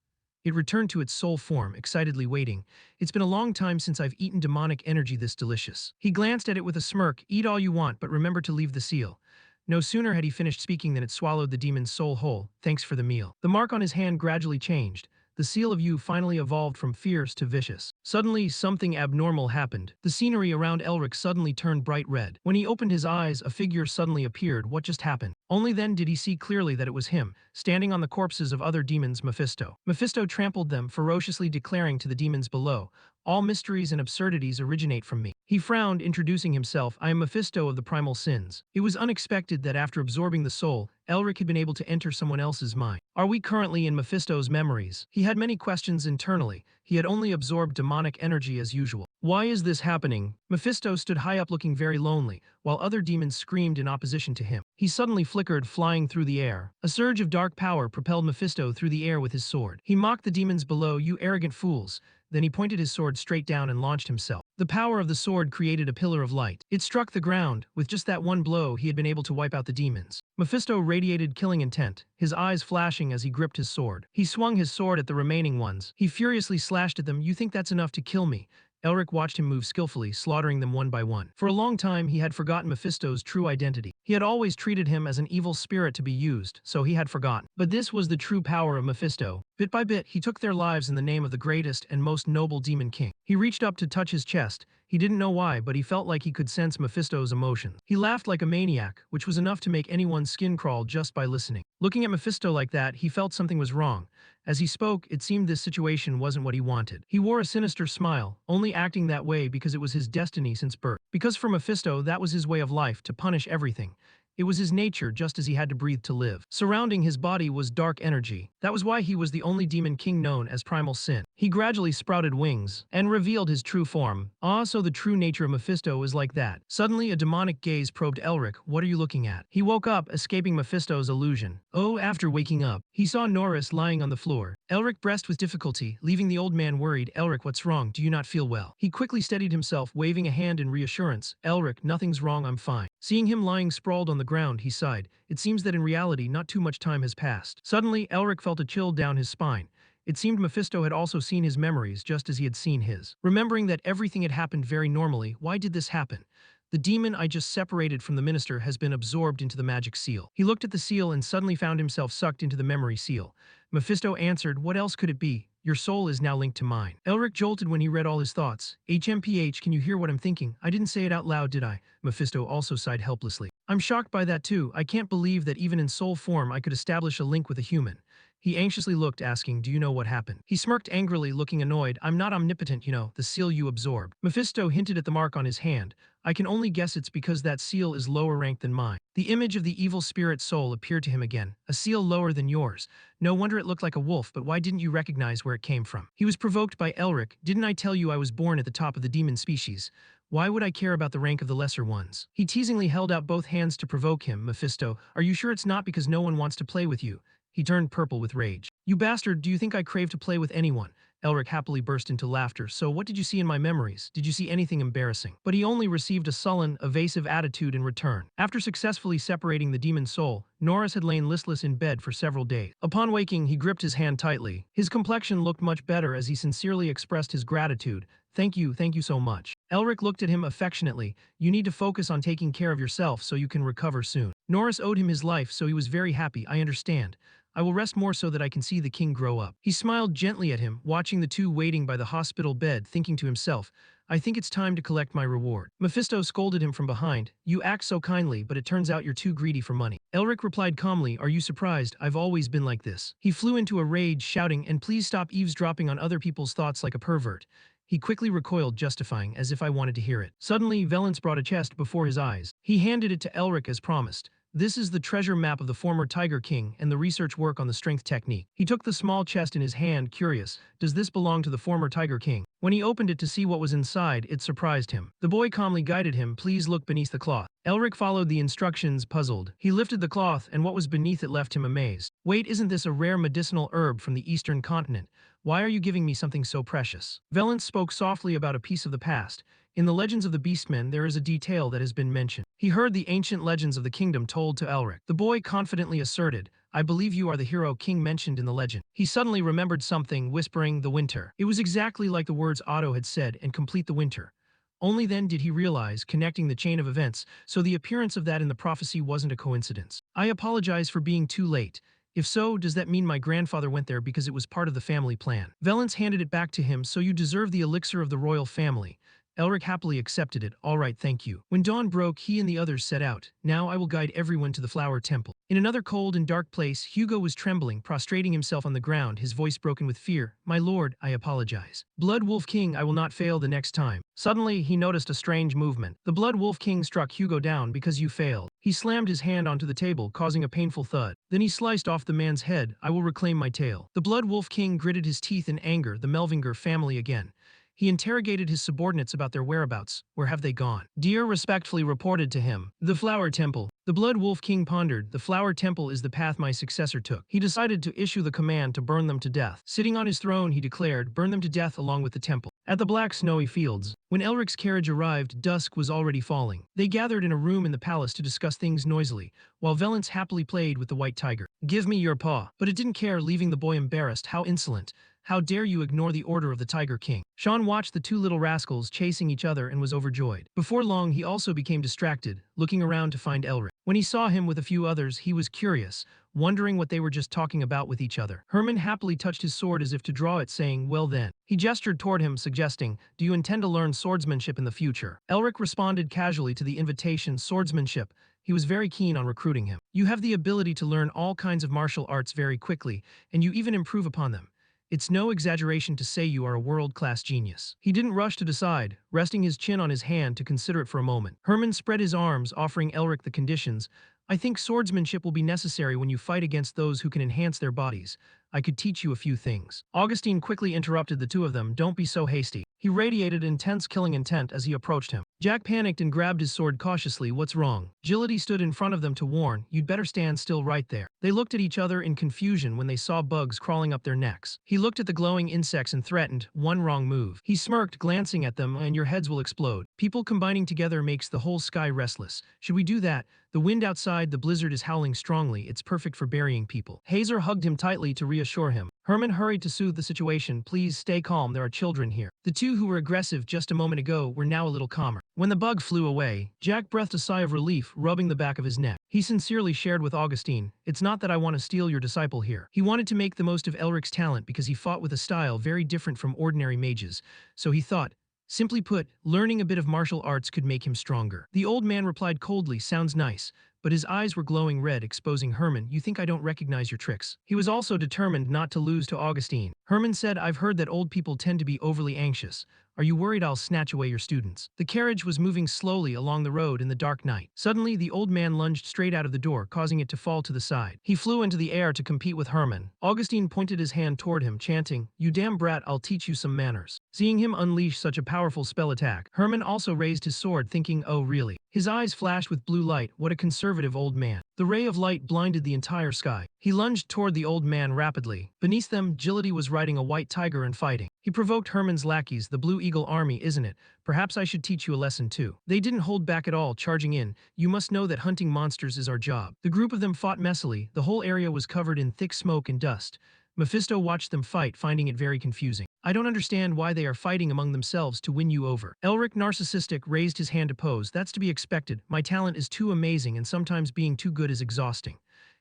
It returned to its soul form, excitedly waiting. It's been a long time since I've eaten demonic energy this delicious. He glanced at it with a smirk. Eat all you want, but remember to leave the seal. No sooner had he finished speaking than it swallowed the demon's soul whole. Thanks for the meal. The mark on his hand gradually changed. The seal of you finally evolved from fierce to vicious. Suddenly, something abnormal happened. The scenery around Elric suddenly turned bright red. When he opened his eyes, a figure suddenly appeared. What just happened? Only then did he see clearly that it was him, standing on the corpses of other demons, Mephisto. Mephisto trampled them, ferociously declaring to the demons below, all mysteries and absurdities originate from me. He frowned, introducing himself, I am Mephisto of the primal sins. It was unexpected that after absorbing the soul, Elric had been able to enter someone else's mind. Are we currently in Mephisto's memories? He had many questions internally. He had only absorbed demonic energy as usual. Why is this happening? Mephisto stood high up looking very lonely, while other demons screamed in opposition to him. He suddenly flickered, flying through the air. A surge of dark power propelled Mephisto through the air with his sword. He mocked the demons below, you arrogant fools. Then he pointed his sword straight down and launched himself. The power of the sword created a pillar of light. It struck the ground. With just that one blow, he had been able to wipe out the demons. Mephisto radiated killing intent, his eyes flashing as he gripped his sword. He swung his sword at the remaining ones. He furiously slashed at them. You think that's enough to kill me? Elric watched him move skillfully, slaughtering them one by one. For a long time, he had forgotten Mephisto's true identity. He had always treated him as an evil spirit to be used, so he had forgotten. But this was the true power of Mephisto. Bit by bit, he took their lives in the name of the greatest and most noble demon king. He reached up to touch his chest. He didn't know why, but he felt like he could sense Mephisto's emotions. He laughed like a maniac, which was enough to make anyone's skin crawl just by listening. Looking at Mephisto like that, he felt something was wrong. As he spoke, it seemed this situation wasn't what he wanted. He wore a sinister smile, only acting that way because it was his destiny since birth. Because for Mephisto, that was his way of life, to punish everything. It was his nature, just as he had to breathe to live. Surrounding his body was dark energy. That was why he was the only demon king known as Primal Sin. He gradually sprouted wings and revealed his true form. So the true nature of Mephisto is like that. Suddenly, a demonic gaze probed Elric. What are you looking at? He woke up, escaping Mephisto's illusion. After waking up, he saw Norris lying on the floor. Elric breathed with difficulty, leaving the old man worried. Elric, what's wrong? Do you not feel well? He quickly steadied himself, waving a hand in reassurance. Elric, nothing's wrong, I'm fine. Seeing him lying sprawled on the ground, he sighed. It seems that in reality, not too much time has passed. Suddenly, Elric felt a chill down his spine. It seemed Mephisto had also seen his memories, just as he had seen his. Remembering that everything had happened very normally, why did this happen? The demon I just separated from the minister has been absorbed into the magic seal. He looked at the seal and suddenly found himself sucked into the memory seal. Mephisto answered, what else could it be? Your soul is now linked to mine. Elric jolted when he read all his thoughts. HMPH, can you hear what I'm thinking? I didn't say it out loud, did I? Mephisto also sighed helplessly. I'm shocked by that too. I can't believe that even in soul form I could establish a link with a human. He anxiously looked, asking, do you know what happened? He smirked angrily, looking annoyed. I'm not omnipotent, you know, the seal you absorb. Mephisto hinted at the mark on his hand. I can only guess it's because that seal is lower ranked than mine. The image of the evil spirit soul appeared to him again, a seal lower than yours. No wonder it looked like a wolf, but why didn't you recognize where it came from? He was provoked by Elric. Didn't I tell you I was born at the top of the demon species? Why would I care about the rank of the lesser ones? He teasingly held out both hands to provoke him. Mephisto, are you sure it's not because no one wants to play with you? He turned purple with rage. You bastard, do you think I crave to play with anyone? Elric happily burst into laughter. So what did you see in my memories? Did you see anything embarrassing? But he only received a sullen, evasive attitude in return. After successfully separating the demon soul, Norris had lain listless in bed for several days. Upon waking, he gripped his hand tightly. His complexion looked much better as he sincerely expressed his gratitude. Thank you so much. Elric looked at him affectionately. You need to focus on taking care of yourself so you can recover soon. Norris owed him his life, so he was very happy. I understand. I will rest more so that I can see the king grow up. He smiled gently at him, watching the two waiting by the hospital bed, thinking to himself, I think it's time to collect my reward. Mephisto scolded him from behind. You act so kindly, but it turns out you're too greedy for money. Elric replied calmly, are you surprised? I've always been like this. He flew into a rage, shouting, and please stop eavesdropping on other people's thoughts like a pervert. He quickly recoiled, justifying, as if I wanted to hear it. Suddenly, Valence brought a chest before his eyes. He handed it to Elric as promised. This is the treasure map of the former Tiger King and the research work on the strength technique. He took the small chest in his hand, curious. Does this belong to the former Tiger King? When he opened it to see what was inside, it surprised him. The boy calmly guided him, please look beneath the cloth. Elric followed the instructions, puzzled. He lifted the cloth, and what was beneath it left him amazed. Wait, isn't this a rare medicinal herb from the eastern continent? Why are you giving me something so precious? Valence spoke softly about a piece of the past. In the legends of the Beastmen, there is a detail that has been mentioned. He heard the ancient legends of the kingdom told to Elric. The boy confidently asserted, I believe you are the hero king mentioned in the legend. He suddenly remembered something, whispering, the winter. It was exactly like the words Otto had said, and complete the winter. Only then did he realize, connecting the chain of events, so the appearance of that in the prophecy wasn't a coincidence. I apologize for being too late. If so, does that mean my grandfather went there because it was part of the family plan? Valence handed it back to him, so you deserve the elixir of the royal family. Elric happily accepted it. All right, thank you. When dawn broke, he and the others set out. Now I will guide everyone to the flower temple. In another cold and dark place, Hugo was trembling, prostrating himself on the ground, his voice broken with fear. My lord, I apologize. Blood Wolf King, I will not fail the next time. Suddenly, he noticed a strange movement. The Blood Wolf King struck Hugo down because you failed. He slammed his hand onto the table, causing a painful thud. Then he sliced off the man's head. I will reclaim my tail. The Blood Wolf King gritted his teeth in anger, the Melvinger family again. He interrogated his subordinates about their whereabouts. Where have they gone? Deer respectfully reported to him. The Flower Temple. The Blood Wolf King pondered. The Flower Temple is the path my successor took. He decided to issue the command to burn them to death. Sitting on his throne, he declared, burn them to death along with the temple. At the black snowy fields, when Elric's carriage arrived, dusk was already falling. They gathered in a room in the palace to discuss things noisily, while Valence happily played with the white tiger. Give me your paw. But it didn't care, leaving the boy embarrassed. How insolent. How dare you ignore the order of the Tiger King? Sean watched the two little rascals chasing each other and was overjoyed. Before long, he also became distracted, looking around to find Elric. When he saw him with a few others, he was curious, wondering what they were just talking about with each other. Herman happily touched his sword as if to draw it, saying, well then. He gestured toward him, suggesting, do you intend to learn swordsmanship in the future? Elric responded casually to the invitation, swordsmanship. He was very keen on recruiting him. You have the ability to learn all kinds of martial arts very quickly, and you even improve upon them. It's no exaggeration to say you are a world-class genius. He didn't rush to decide, resting his chin on his hand to consider it for a moment. Herman spread his arms, offering Elric the conditions. I think swordsmanship will be necessary when you fight against those who can enhance their bodies. I could teach you a few things. Augustine quickly interrupted the two of them. Don't be so hasty. He radiated intense killing intent as he approached him. Jack panicked and grabbed his sword cautiously. What's wrong? Agility stood in front of them to warn, you'd better stand still right there. They looked at each other in confusion when they saw bugs crawling up their necks. He looked at the glowing insects and threatened, one wrong move. He smirked, glancing at them, and your heads will explode. People combining together makes the whole sky restless. Should we do that? The wind outside, the blizzard is howling strongly. It's perfect for burying people. Hazer hugged him tightly to reassure him. Herman hurried to soothe the situation. Please stay calm, there are children here. The two who were aggressive just a moment ago were now a little calmer. When the bug flew away, Jack breathed a sigh of relief, rubbing the back of his neck. He sincerely shared with Augustine, it's not that I want to steal your disciple here. He wanted to make the most of Elric's talent because he fought with a style very different from ordinary mages. So he thought, simply put, learning a bit of martial arts could make him stronger. The old man replied coldly, sounds nice. But his eyes were glowing red, exposing Herman. You think I don't recognize your tricks? He was also determined not to lose to Augustine. Herman said, I've heard that old people tend to be overly anxious. Are you worried I'll snatch away your students? The carriage was moving slowly along the road in the dark night. Suddenly, the old man lunged straight out of the door, causing it to fall to the side. He flew into the air to compete with Herman. Augustine pointed his hand toward him, chanting, You damn brat, I'll teach you some manners. Seeing him unleash such a powerful spell attack, Herman also raised his sword, thinking, oh really? His eyes flashed with blue light. What a conservative old man. The ray of light blinded the entire sky. He lunged toward the old man rapidly. Beneath them, Agility was riding a white tiger and fighting. He provoked Herman's lackeys, the Blue Eagle army, isn't it? Perhaps I should teach you a lesson too. They didn't hold back at all, charging in. You must know that hunting monsters is our job. The group of them fought messily. The whole area was covered in thick smoke and dust. Mephisto watched them fight, finding it very confusing. I don't understand why they are fighting among themselves to win you over. Elric, narcissistic, raised his hand to pose. That's to be expected. My talent is too amazing and sometimes being too good is exhausting.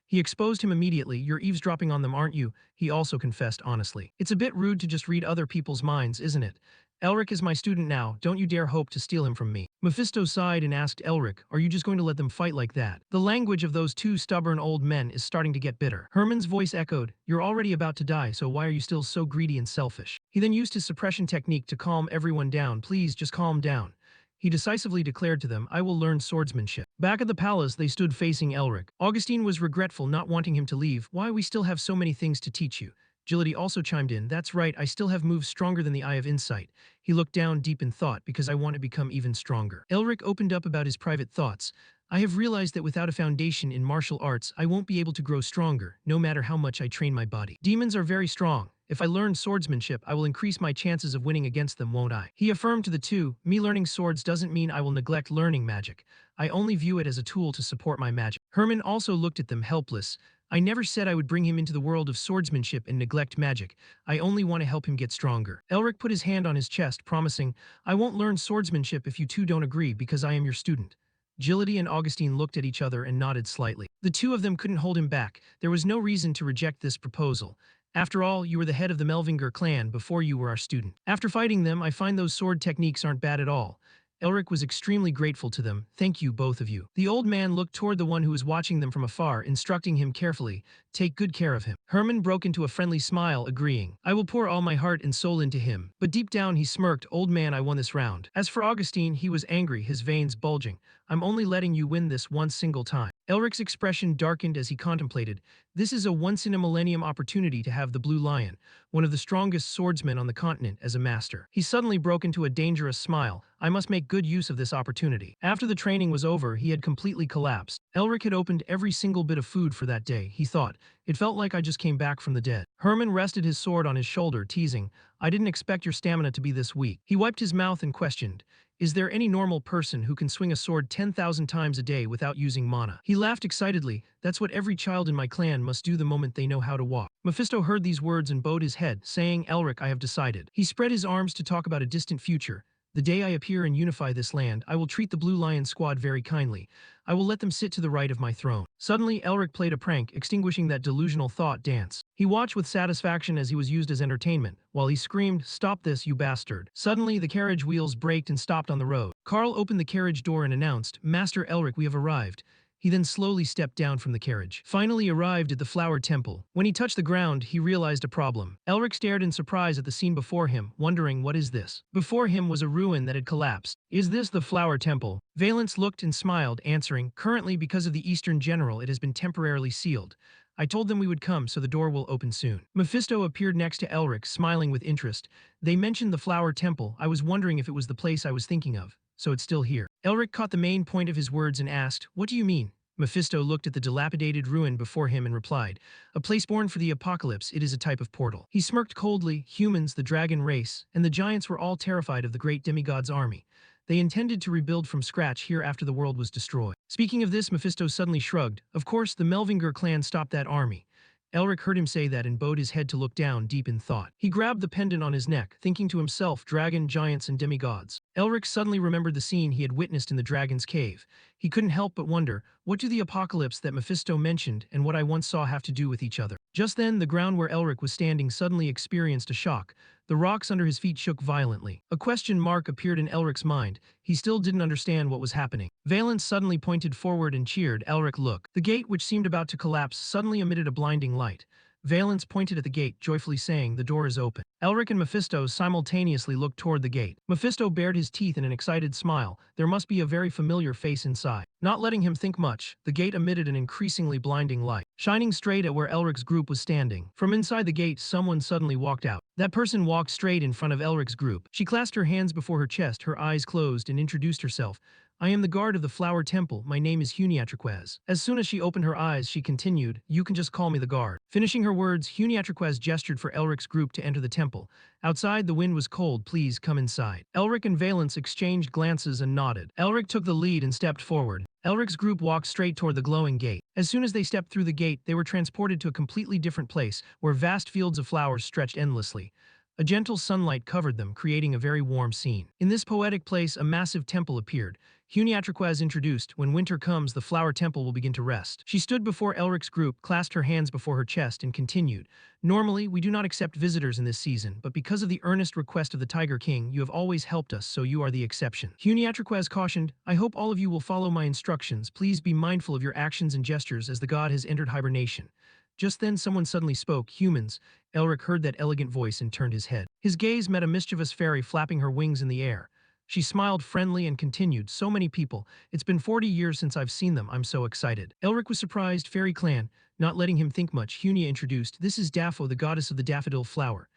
He exposed him immediately. You're eavesdropping on them, aren't you? He also confessed honestly. It's a bit rude to just read other people's minds, isn't it? Elric is my student now. Don't you dare hope to steal him from me. Mephisto sighed and asked Elric, are you just going to let them fight like that? The language of those two stubborn old men is starting to get bitter. Herman's voice echoed, you're already about to die, so why are you still so greedy and selfish? He then used his suppression technique to calm everyone down. Please, just calm down. He decisively declared to them, I will learn swordsmanship. Back at the palace, they stood facing Elric. Augustine was regretful, not wanting him to leave. Why, we still have so many things to teach you. Agility also chimed in, that's right, I still have moves stronger than the Eye of Insight. He looked down deep in thought, because I want to become even stronger. Elric opened up about his private thoughts. I have realized that without a foundation in martial arts, I won't be able to grow stronger, no matter how much I train my body. Demons are very strong. If I learn swordsmanship, I will increase my chances of winning against them, won't I? He affirmed to the two, me learning swords doesn't mean I will neglect learning magic. I only view it as a tool to support my magic. Herman also looked at them helpless. I never said I would bring him into the world of swordsmanship and neglect magic. I only want to help him get stronger. Elric put his hand on his chest, promising, I won't learn swordsmanship if you two don't agree because I am your student. Agility and Augustine looked at each other and nodded slightly. The two of them couldn't hold him back. There was no reason to reject this proposal. After all, you were the head of the Melvinger clan before you were our student. After fighting them, I find those sword techniques aren't bad at all. Elric was extremely grateful to them. Thank you, both of you. The old man looked toward the one who was watching them from afar, instructing him carefully, take good care of him. Herman broke into a friendly smile, agreeing. I will pour all my heart and soul into him. But deep down he smirked, old man, I won this round. As for Augustine, he was angry, his veins bulging. I'm only letting you win this one single time. Elric's expression darkened as he contemplated. This is a once-in-a-millennium opportunity to have the Blue Lion, one of the strongest swordsmen on the continent, as a master. He suddenly broke into a dangerous smile. I must make good use of this opportunity. After the training was over, he had completely collapsed. Elric had opened every single bit of food for that day, he thought. It felt like I just came back from the dead. Herman rested his sword on his shoulder, teasing, I didn't expect your stamina to be this weak. He wiped his mouth and questioned, is there any normal person who can swing a sword 10,000 times a day without using mana? He laughed excitedly. That's what every child in my clan must do the moment they know how to walk. Mephisto heard these words and bowed his head, saying, Elric, I have decided. He spread his arms to talk about a distant future. The day I appear and unify this land, I will treat the Blue Lion squad very kindly. I will let them sit to the right of my throne. Suddenly, Elric played a prank, extinguishing that delusional thought dance. He watched with satisfaction as he was used as entertainment, while he screamed, Stop this, you bastard. Suddenly, the carriage wheels braked and stopped on the road. Carl opened the carriage door and announced, Master Elric, we have arrived. He then slowly stepped down from the carriage. Finally arrived at the Flower Temple. When he touched the ground, he realized a problem. Elric stared in surprise at the scene before him, wondering, what is this? Before him was a ruin that had collapsed. Is this the Flower Temple? Valence looked and smiled, answering, currently because of the Eastern General it has been temporarily sealed. I told them we would come, so the door will open soon. Mephisto appeared next to Elric, smiling with interest. They mentioned the Flower Temple. I was wondering if it was the place I was thinking of. So it's still here. Elric caught the main point of his words and asked, what do you mean? Mephisto looked at the dilapidated ruin before him and replied, a place born for the apocalypse, it is a type of portal. He smirked coldly, humans, the dragon race, and the giants were all terrified of the great demigod's army. They intended to rebuild from scratch here after the world was destroyed. Speaking of this, Mephisto suddenly shrugged. Of course, the Melvinger clan stopped that army. Elric heard him say that and bowed his head to look down, deep in thought. He grabbed the pendant on his neck, thinking to himself, dragon, giants, and demigods. Elric suddenly remembered the scene he had witnessed in the dragon's cave. He couldn't help but wonder, what do the apocalypse that Mephisto mentioned and what I once saw have to do with each other? Just then, the ground where Elric was standing suddenly experienced a shock. The rocks under his feet shook violently. A question mark appeared in Elric's mind. He still didn't understand what was happening. Valence suddenly pointed forward and cheered. Elric, look. The gate, which seemed about to collapse, suddenly emitted a blinding light. Valence pointed at the gate, joyfully saying, the door is open. Elric and Mephisto simultaneously looked toward the gate. Mephisto bared his teeth in an excited smile. There must be a very familiar face inside. Not letting him think much, the gate emitted an increasingly blinding light, shining straight at where Elric's group was standing. From inside the gate, someone suddenly walked out. That person walked straight in front of Elric's group. She clasped her hands before her chest, her eyes closed, and introduced herself. I am the guard of the Flower Temple. My name is Huniatriquez. As soon as she opened her eyes, she continued, you can just call me the guard. Finishing her words, Huniatriquez gestured for Elric's group to enter the temple. Outside, the wind was cold. Please come inside. Elric and Valence exchanged glances and nodded. Elric took the lead and stepped forward. Elric's group walked straight toward the glowing gate. As soon as they stepped through the gate, they were transported to a completely different place, where vast fields of flowers stretched endlessly. A gentle sunlight covered them, creating a very warm scene. In this poetic place, a massive temple appeared. Huniatriquez introduced, when winter comes, the flower temple will begin to rest. She stood before Elric's group, clasped her hands before her chest, and continued. Normally, we do not accept visitors in this season, but because of the earnest request of the Tiger King, you have always helped us, so you are the exception. Huniatriquez cautioned, I hope all of you will follow my instructions. Please be mindful of your actions and gestures as the god has entered hibernation. Just then someone suddenly spoke, humans. Elric heard that elegant voice and turned his head. His gaze met a mischievous fairy flapping her wings in the air. She smiled friendly and continued, so many people. It's been 40 years since I've seen them. I'm so excited. Elric was surprised. Fairy clan. Not letting him think much, Hunia introduced, this is Daffo, the goddess of the daffodil flower.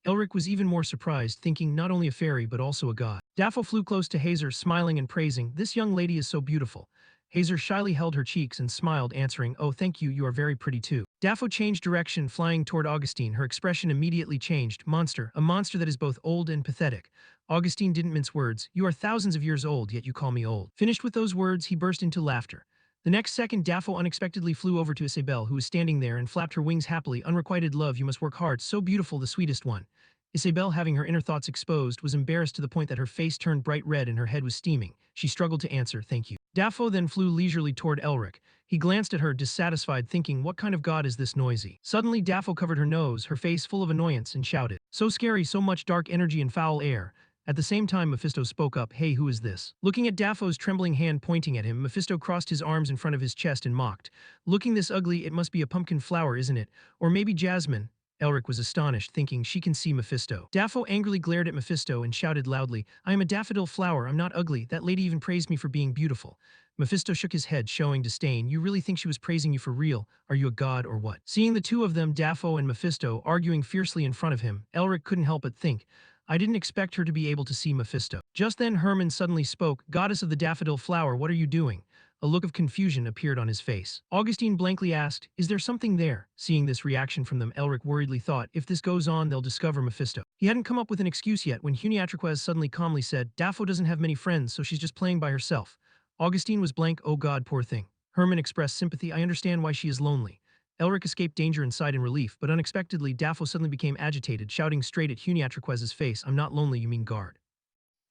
Elric was even more surprised, thinking not only a fairy but also a god. Daffo flew close to Hazer, smiling and praising, this young lady is so beautiful. Hazer shyly held her cheeks and smiled, answering, oh thank you, you are very pretty too. Daffo changed direction, flying toward Augustine. Her expression immediately changed. Monster, a monster that is both old and pathetic. Augustine didn't mince words. You are thousands of years old, yet you call me old. Finished with those words, he burst into laughter. The next second, Daffo unexpectedly flew over to Isabelle, who was standing there, and flapped her wings happily. Unrequited love, you must work hard, so beautiful, the sweetest one. Isabelle, having her inner thoughts exposed, was embarrassed to the point that her face turned bright red and her head was steaming. She struggled to answer, thank you. Daffo then flew leisurely toward Elric. He glanced at her, dissatisfied, thinking, what kind of god is this noisy? Suddenly, Daffo covered her nose, her face full of annoyance, and shouted, so scary, so much dark energy and foul air. At the same time, Mephisto spoke up, hey, who is this? Looking at Daffo's trembling hand pointing at him, Mephisto crossed his arms in front of his chest and mocked. Looking this ugly, it must be a pumpkin flower, isn't it? Or maybe jasmine. Elric was astonished, thinking she can see Mephisto. Daffo angrily glared at Mephisto and shouted loudly, I am a daffodil flower, I'm not ugly, that lady even praised me for being beautiful. Mephisto shook his head, showing disdain. You really think she was praising you for real? Are you a god or what? Seeing the two of them, Daffo and Mephisto, arguing fiercely in front of him, Elric couldn't help but think, I didn't expect her to be able to see Mephisto. Just then Herman suddenly spoke, Goddess of the daffodil flower, what are you doing? A look of confusion appeared on his face. Augustine blankly asked, is there something there? Seeing this reaction from them, Elric worriedly thought, if this goes on, they'll discover Mephisto. He hadn't come up with an excuse yet when Huniatriquez suddenly calmly said, Daffo doesn't have many friends, so she's just playing by herself. Augustine was blank, oh god, poor thing. Herman expressed sympathy, I understand why she is lonely. Elric escaped danger and sighed in relief, but unexpectedly, Daffo suddenly became agitated, shouting straight at Huniatriquez's face, I'm not lonely, you mean guard.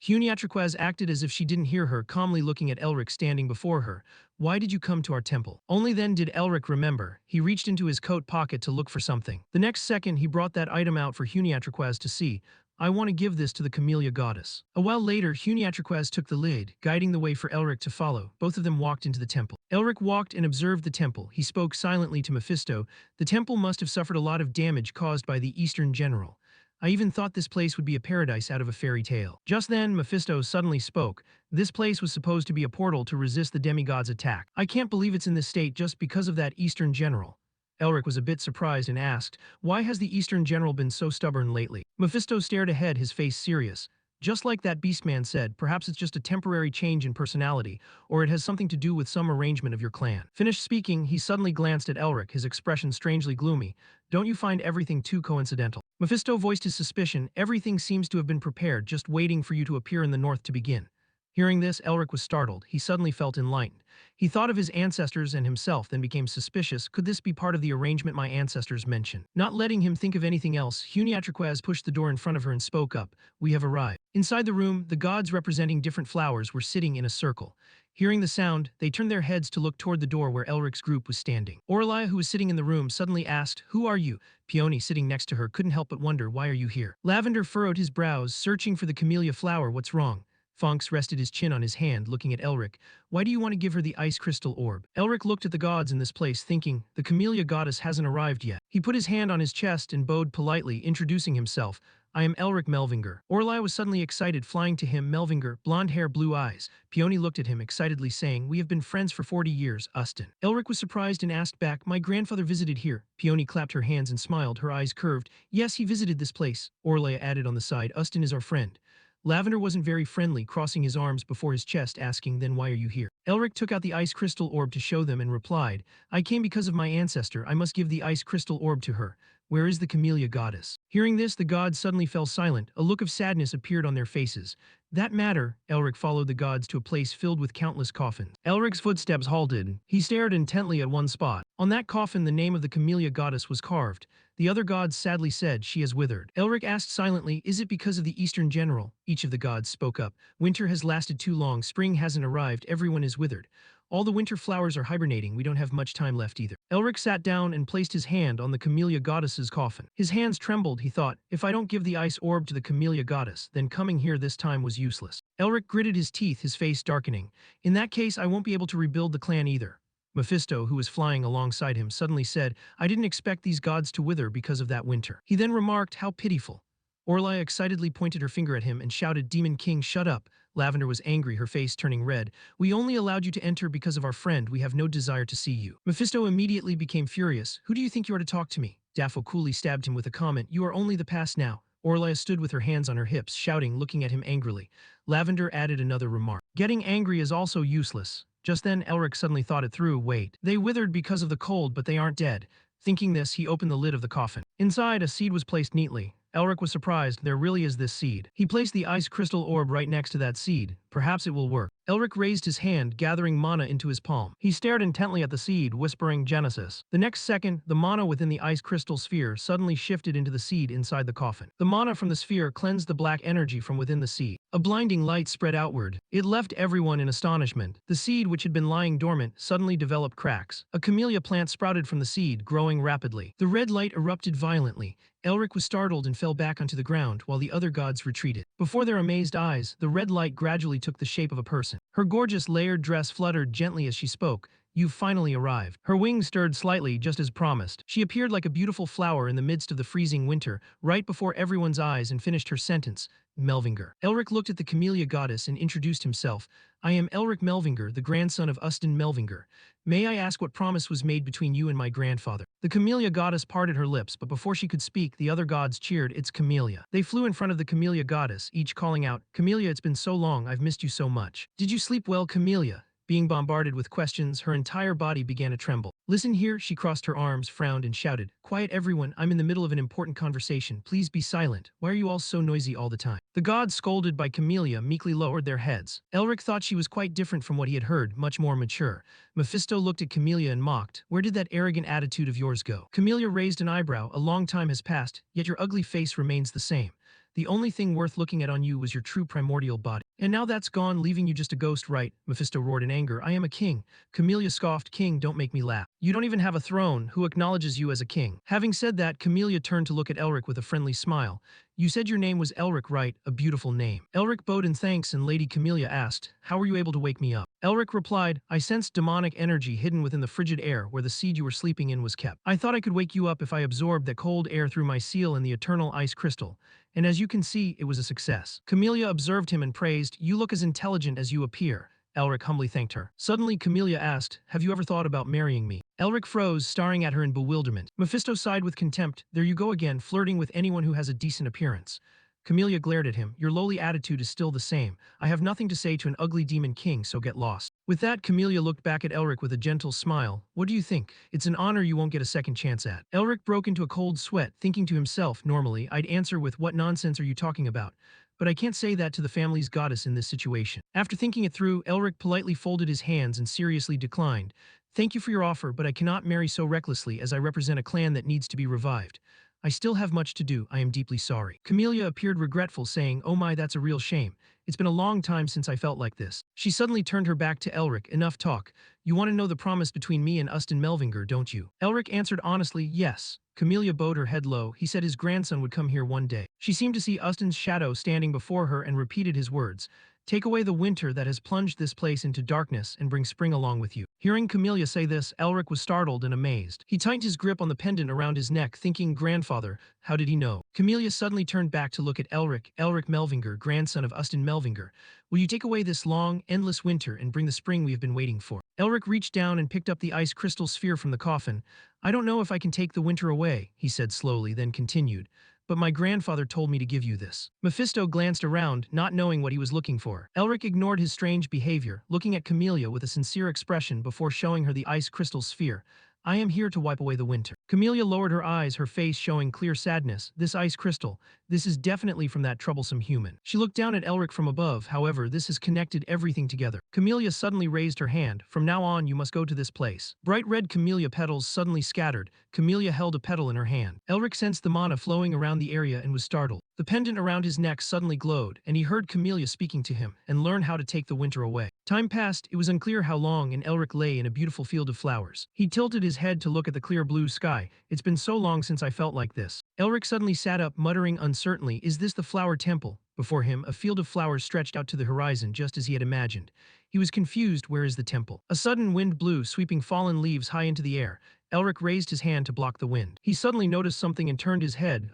Huniatriquez acted as if she didn't hear her, calmly looking at Elric standing before her. Why did you come to our temple? Only then did Elric remember. He reached into his coat pocket to look for something. The next second, he brought that item out for Huniatriquez to see. I want to give this to the camellia goddess. A while later, Huniatriquez took the lead, guiding the way for Elric to follow. Both of them walked into the temple. Elric walked and observed the temple. He spoke silently to Mephisto. The temple must have suffered a lot of damage caused by the Eastern General. I even thought this place would be a paradise out of a fairy tale. Just then, Mephisto suddenly spoke. This place was supposed to be a portal to resist the demigod's attack. I can't believe it's in this state just because of that Eastern General. Elric was a bit surprised and asked, why has the Eastern General been so stubborn lately? Mephisto stared ahead, his face serious. Just like that beastman said, perhaps it's just a temporary change in personality, or it has something to do with some arrangement of your clan. Finished speaking, he suddenly glanced at Elric, his expression strangely gloomy. Don't you find everything too coincidental? Mephisto voiced his suspicion. Everything seems to have been prepared, just waiting for you to appear in the north to begin. Hearing this, Elric was startled. He suddenly felt enlightened. He thought of his ancestors and himself, then became suspicious. Could this be part of the arrangement my ancestors mentioned? Not letting him think of anything else, Huniatriquez pushed the door in front of her and spoke up. We have arrived. Inside the room, the gods representing different flowers were sitting in a circle. Hearing the sound, they turned their heads to look toward the door where Elric's group was standing. Orlia, who was sitting in the room, suddenly asked, "Who are you?" Peony, sitting next to her, couldn't help but wonder, "Why are you here?" Lavender furrowed his brows, searching for the camellia flower. "What's wrong?" Fonks rested his chin on his hand, looking at Elric. "Why do you want to give her the ice crystal orb?" Elric looked at the gods in this place, thinking, the camellia goddess hasn't arrived yet. He put his hand on his chest and bowed politely, introducing himself. "I am Elric Melvinger." Orlia was suddenly excited, flying to him. "Melvinger, blonde hair, blue eyes." Peony looked at him excitedly, saying, "We have been friends for 40 years, Ustin." Elric was surprised and asked back, "My grandfather visited here." Peony clapped her hands and smiled, her eyes curved. "Yes, he visited this place." Orlia added on the side, "Ustin is our friend." Lavender wasn't very friendly, crossing his arms before his chest, asking, "Then why are you here?" Elric took out the ice crystal orb to show them and replied, "I came because of my ancestor. I must give the ice crystal orb to her. Where is the camellia goddess?" Hearing this, the gods suddenly fell silent. A look of sadness appeared on their faces. That matter, Elric followed the gods to a place filled with countless coffins. Elric's footsteps halted. He stared intently at one spot. On that coffin, the name of the camellia goddess was carved. The other gods sadly said, "She has withered." Elric asked silently, "Is it because of the Eastern General?" Each of the gods spoke up. "Winter has lasted too long. Spring hasn't arrived. Everyone is withered. All the winter flowers are hibernating. We don't have much time left either." Elric sat down and placed his hand on the camellia goddess's coffin. His hands trembled. He thought, if I don't give the ice orb to the camellia goddess, then coming here this time was useless. Elric gritted his teeth, his face darkening. "In that case, I won't be able to rebuild the clan either." Mephisto, who was flying alongside him, suddenly said, "I didn't expect these gods to wither because of that winter." He then remarked, "How pitiful." Orlia excitedly pointed her finger at him and shouted, "Demon King, shut up." Lavender was angry, her face turning red. "We only allowed you to enter because of our friend. We have no desire to see you." Mephisto immediately became furious. "Who do you think you are to talk to me?" Daffo coolly stabbed him with a comment, "You are only the past now." Orlia stood with her hands on her hips, shouting, looking at him angrily. Lavender added another remark. "Getting angry is also useless." Just then, Elric suddenly thought it through. "Wait. They withered because of the cold, but they aren't dead." Thinking this, he opened the lid of the coffin. Inside, a seed was placed neatly. Elric was surprised. There really is this seed. He placed the ice crystal orb right next to that seed. Perhaps it will work. Elric raised his hand, gathering mana into his palm. He stared intently at the seed, whispering Genesis. The next second, the mana within the ice crystal sphere suddenly shifted into the seed inside the coffin. The mana from the sphere cleansed the black energy from within the seed. A blinding light spread outward. It left everyone in astonishment. The seed, which had been lying dormant, suddenly developed cracks. A camellia plant sprouted from the seed, growing rapidly. The red light erupted violently. Elric was startled and fell back onto the ground, while the other gods retreated. Before their amazed eyes, the red light gradually took the shape of a person. Her gorgeous layered dress fluttered gently as she spoke. "You've finally arrived." Her wings stirred slightly, just as promised. She appeared like a beautiful flower in the midst of the freezing winter, right before everyone's eyes, and finished her sentence. Melvinger. Elric looked at the camellia goddess and introduced himself. "I am Elric Melvinger, the grandson of Ustin Melvinger. May I ask what promise was made between you and my grandfather?" The camellia goddess parted her lips, but before she could speak, the other gods cheered, "It's Camellia." They flew in front of the camellia goddess, each calling out, "Camellia, it's been so long, I've missed you so much." "Did you sleep well, Camellia?" Being bombarded with questions, her entire body began to tremble. "Listen here," she crossed her arms, frowned, and shouted, "Quiet everyone, I'm in the middle of an important conversation. Please be silent. Why are you all so noisy all the time?" The gods, scolded by Camellia, meekly lowered their heads. Elric thought she was quite different from what he had heard, much more mature. Mephisto looked at Camellia and mocked, "Where did that arrogant attitude of yours go?" Camellia raised an eyebrow. "A long time has passed, yet your ugly face remains the same. The only thing worth looking at on you was your true primordial body. And now that's gone, leaving you just a ghost, right?" Mephisto roared in anger. "I am a king." Camellia scoffed, "King, don't make me laugh. You don't even have a throne. Who acknowledges you as a king?" Having said that, Camellia turned to look at Elric with a friendly smile. "You said your name was Elric, right? A beautiful name." Elric bowed in thanks, and Lady Camellia asked, "How were you able to wake me up?" Elric replied, "I sensed demonic energy hidden within the frigid air where the seed you were sleeping in was kept. I thought I could wake you up if I absorbed that cold air through my seal in the eternal ice crystal. And as you can see, it was a success." Camellia observed him and praised, "You look as intelligent as you appear." Elric humbly thanked her. Suddenly, Camellia asked, "Have you ever thought about marrying me?" Elric froze, staring at her in bewilderment. Mephisto sighed with contempt. "There you go again, flirting with anyone who has a decent appearance." Camellia glared at him. "Your lowly attitude is still the same. I have nothing to say to an ugly demon king, so get lost." With that, Camellia looked back at Elric with a gentle smile. "What do you think? It's an honor you won't get a second chance at." Elric broke into a cold sweat, thinking to himself, normally, I'd answer with, "What nonsense are you talking about?" but I can't say that to the family's goddess in this situation. After thinking it through, Elric politely folded his hands and seriously declined. Thank you for your offer, but I cannot marry so recklessly as I represent a clan that needs to be revived. I still have much to do, I am deeply sorry. Camellia appeared regretful, saying, oh my, that's a real shame. It's been a long time since I felt like this. She suddenly turned her back to Elric. Enough talk. You want to know the promise between me and Ustin Melvinger, don't you? Elric answered honestly, yes. Camellia bowed her head low. He said his grandson would come here one day. She seemed to see Ustin's shadow standing before her and repeated his words. Take away the winter that has plunged this place into darkness and bring spring along with you. Hearing Camellia say this, Elric was startled and amazed. He tightened his grip on the pendant around his neck, thinking, grandfather, how did he know? Camellia suddenly turned back to look at Elric Melvinger, grandson of Ustin Melvinger. Will you take away this long, endless winter and bring the spring we have been waiting for? Elric reached down and picked up the ice crystal sphere from the coffin. I don't know if I can take the winter away, he said slowly, then continued. But my grandfather told me to give you this. Mephisto glanced around, not knowing what he was looking for. Elric ignored his strange behavior, looking at Camellia with a sincere expression before showing her the ice crystal sphere. I am here to wipe away the winter. Camellia lowered her eyes, her face showing clear sadness. This ice crystal, this is definitely from that troublesome human. She looked down at Elric from above, however, this has connected everything together. Camellia suddenly raised her hand. From now on, you must go to this place. Bright red camellia petals suddenly scattered. Camellia held a petal in her hand. Elric sensed the mana flowing around the area and was startled. The pendant around his neck suddenly glowed, and he heard Camellia speaking to him, and learn how to take the winter away. Time passed, it was unclear how long, and Elric lay in a beautiful field of flowers. He tilted his head to look at the clear blue sky. It's been so long since I felt like this. Elric suddenly sat up, muttering uncertainly, is this the flower temple? Before him, a field of flowers stretched out to the horizon just as he had imagined. He was confused, where is the temple? A sudden wind blew, sweeping fallen leaves high into the air. Elric raised his hand to block the wind. He suddenly noticed something and turned his head.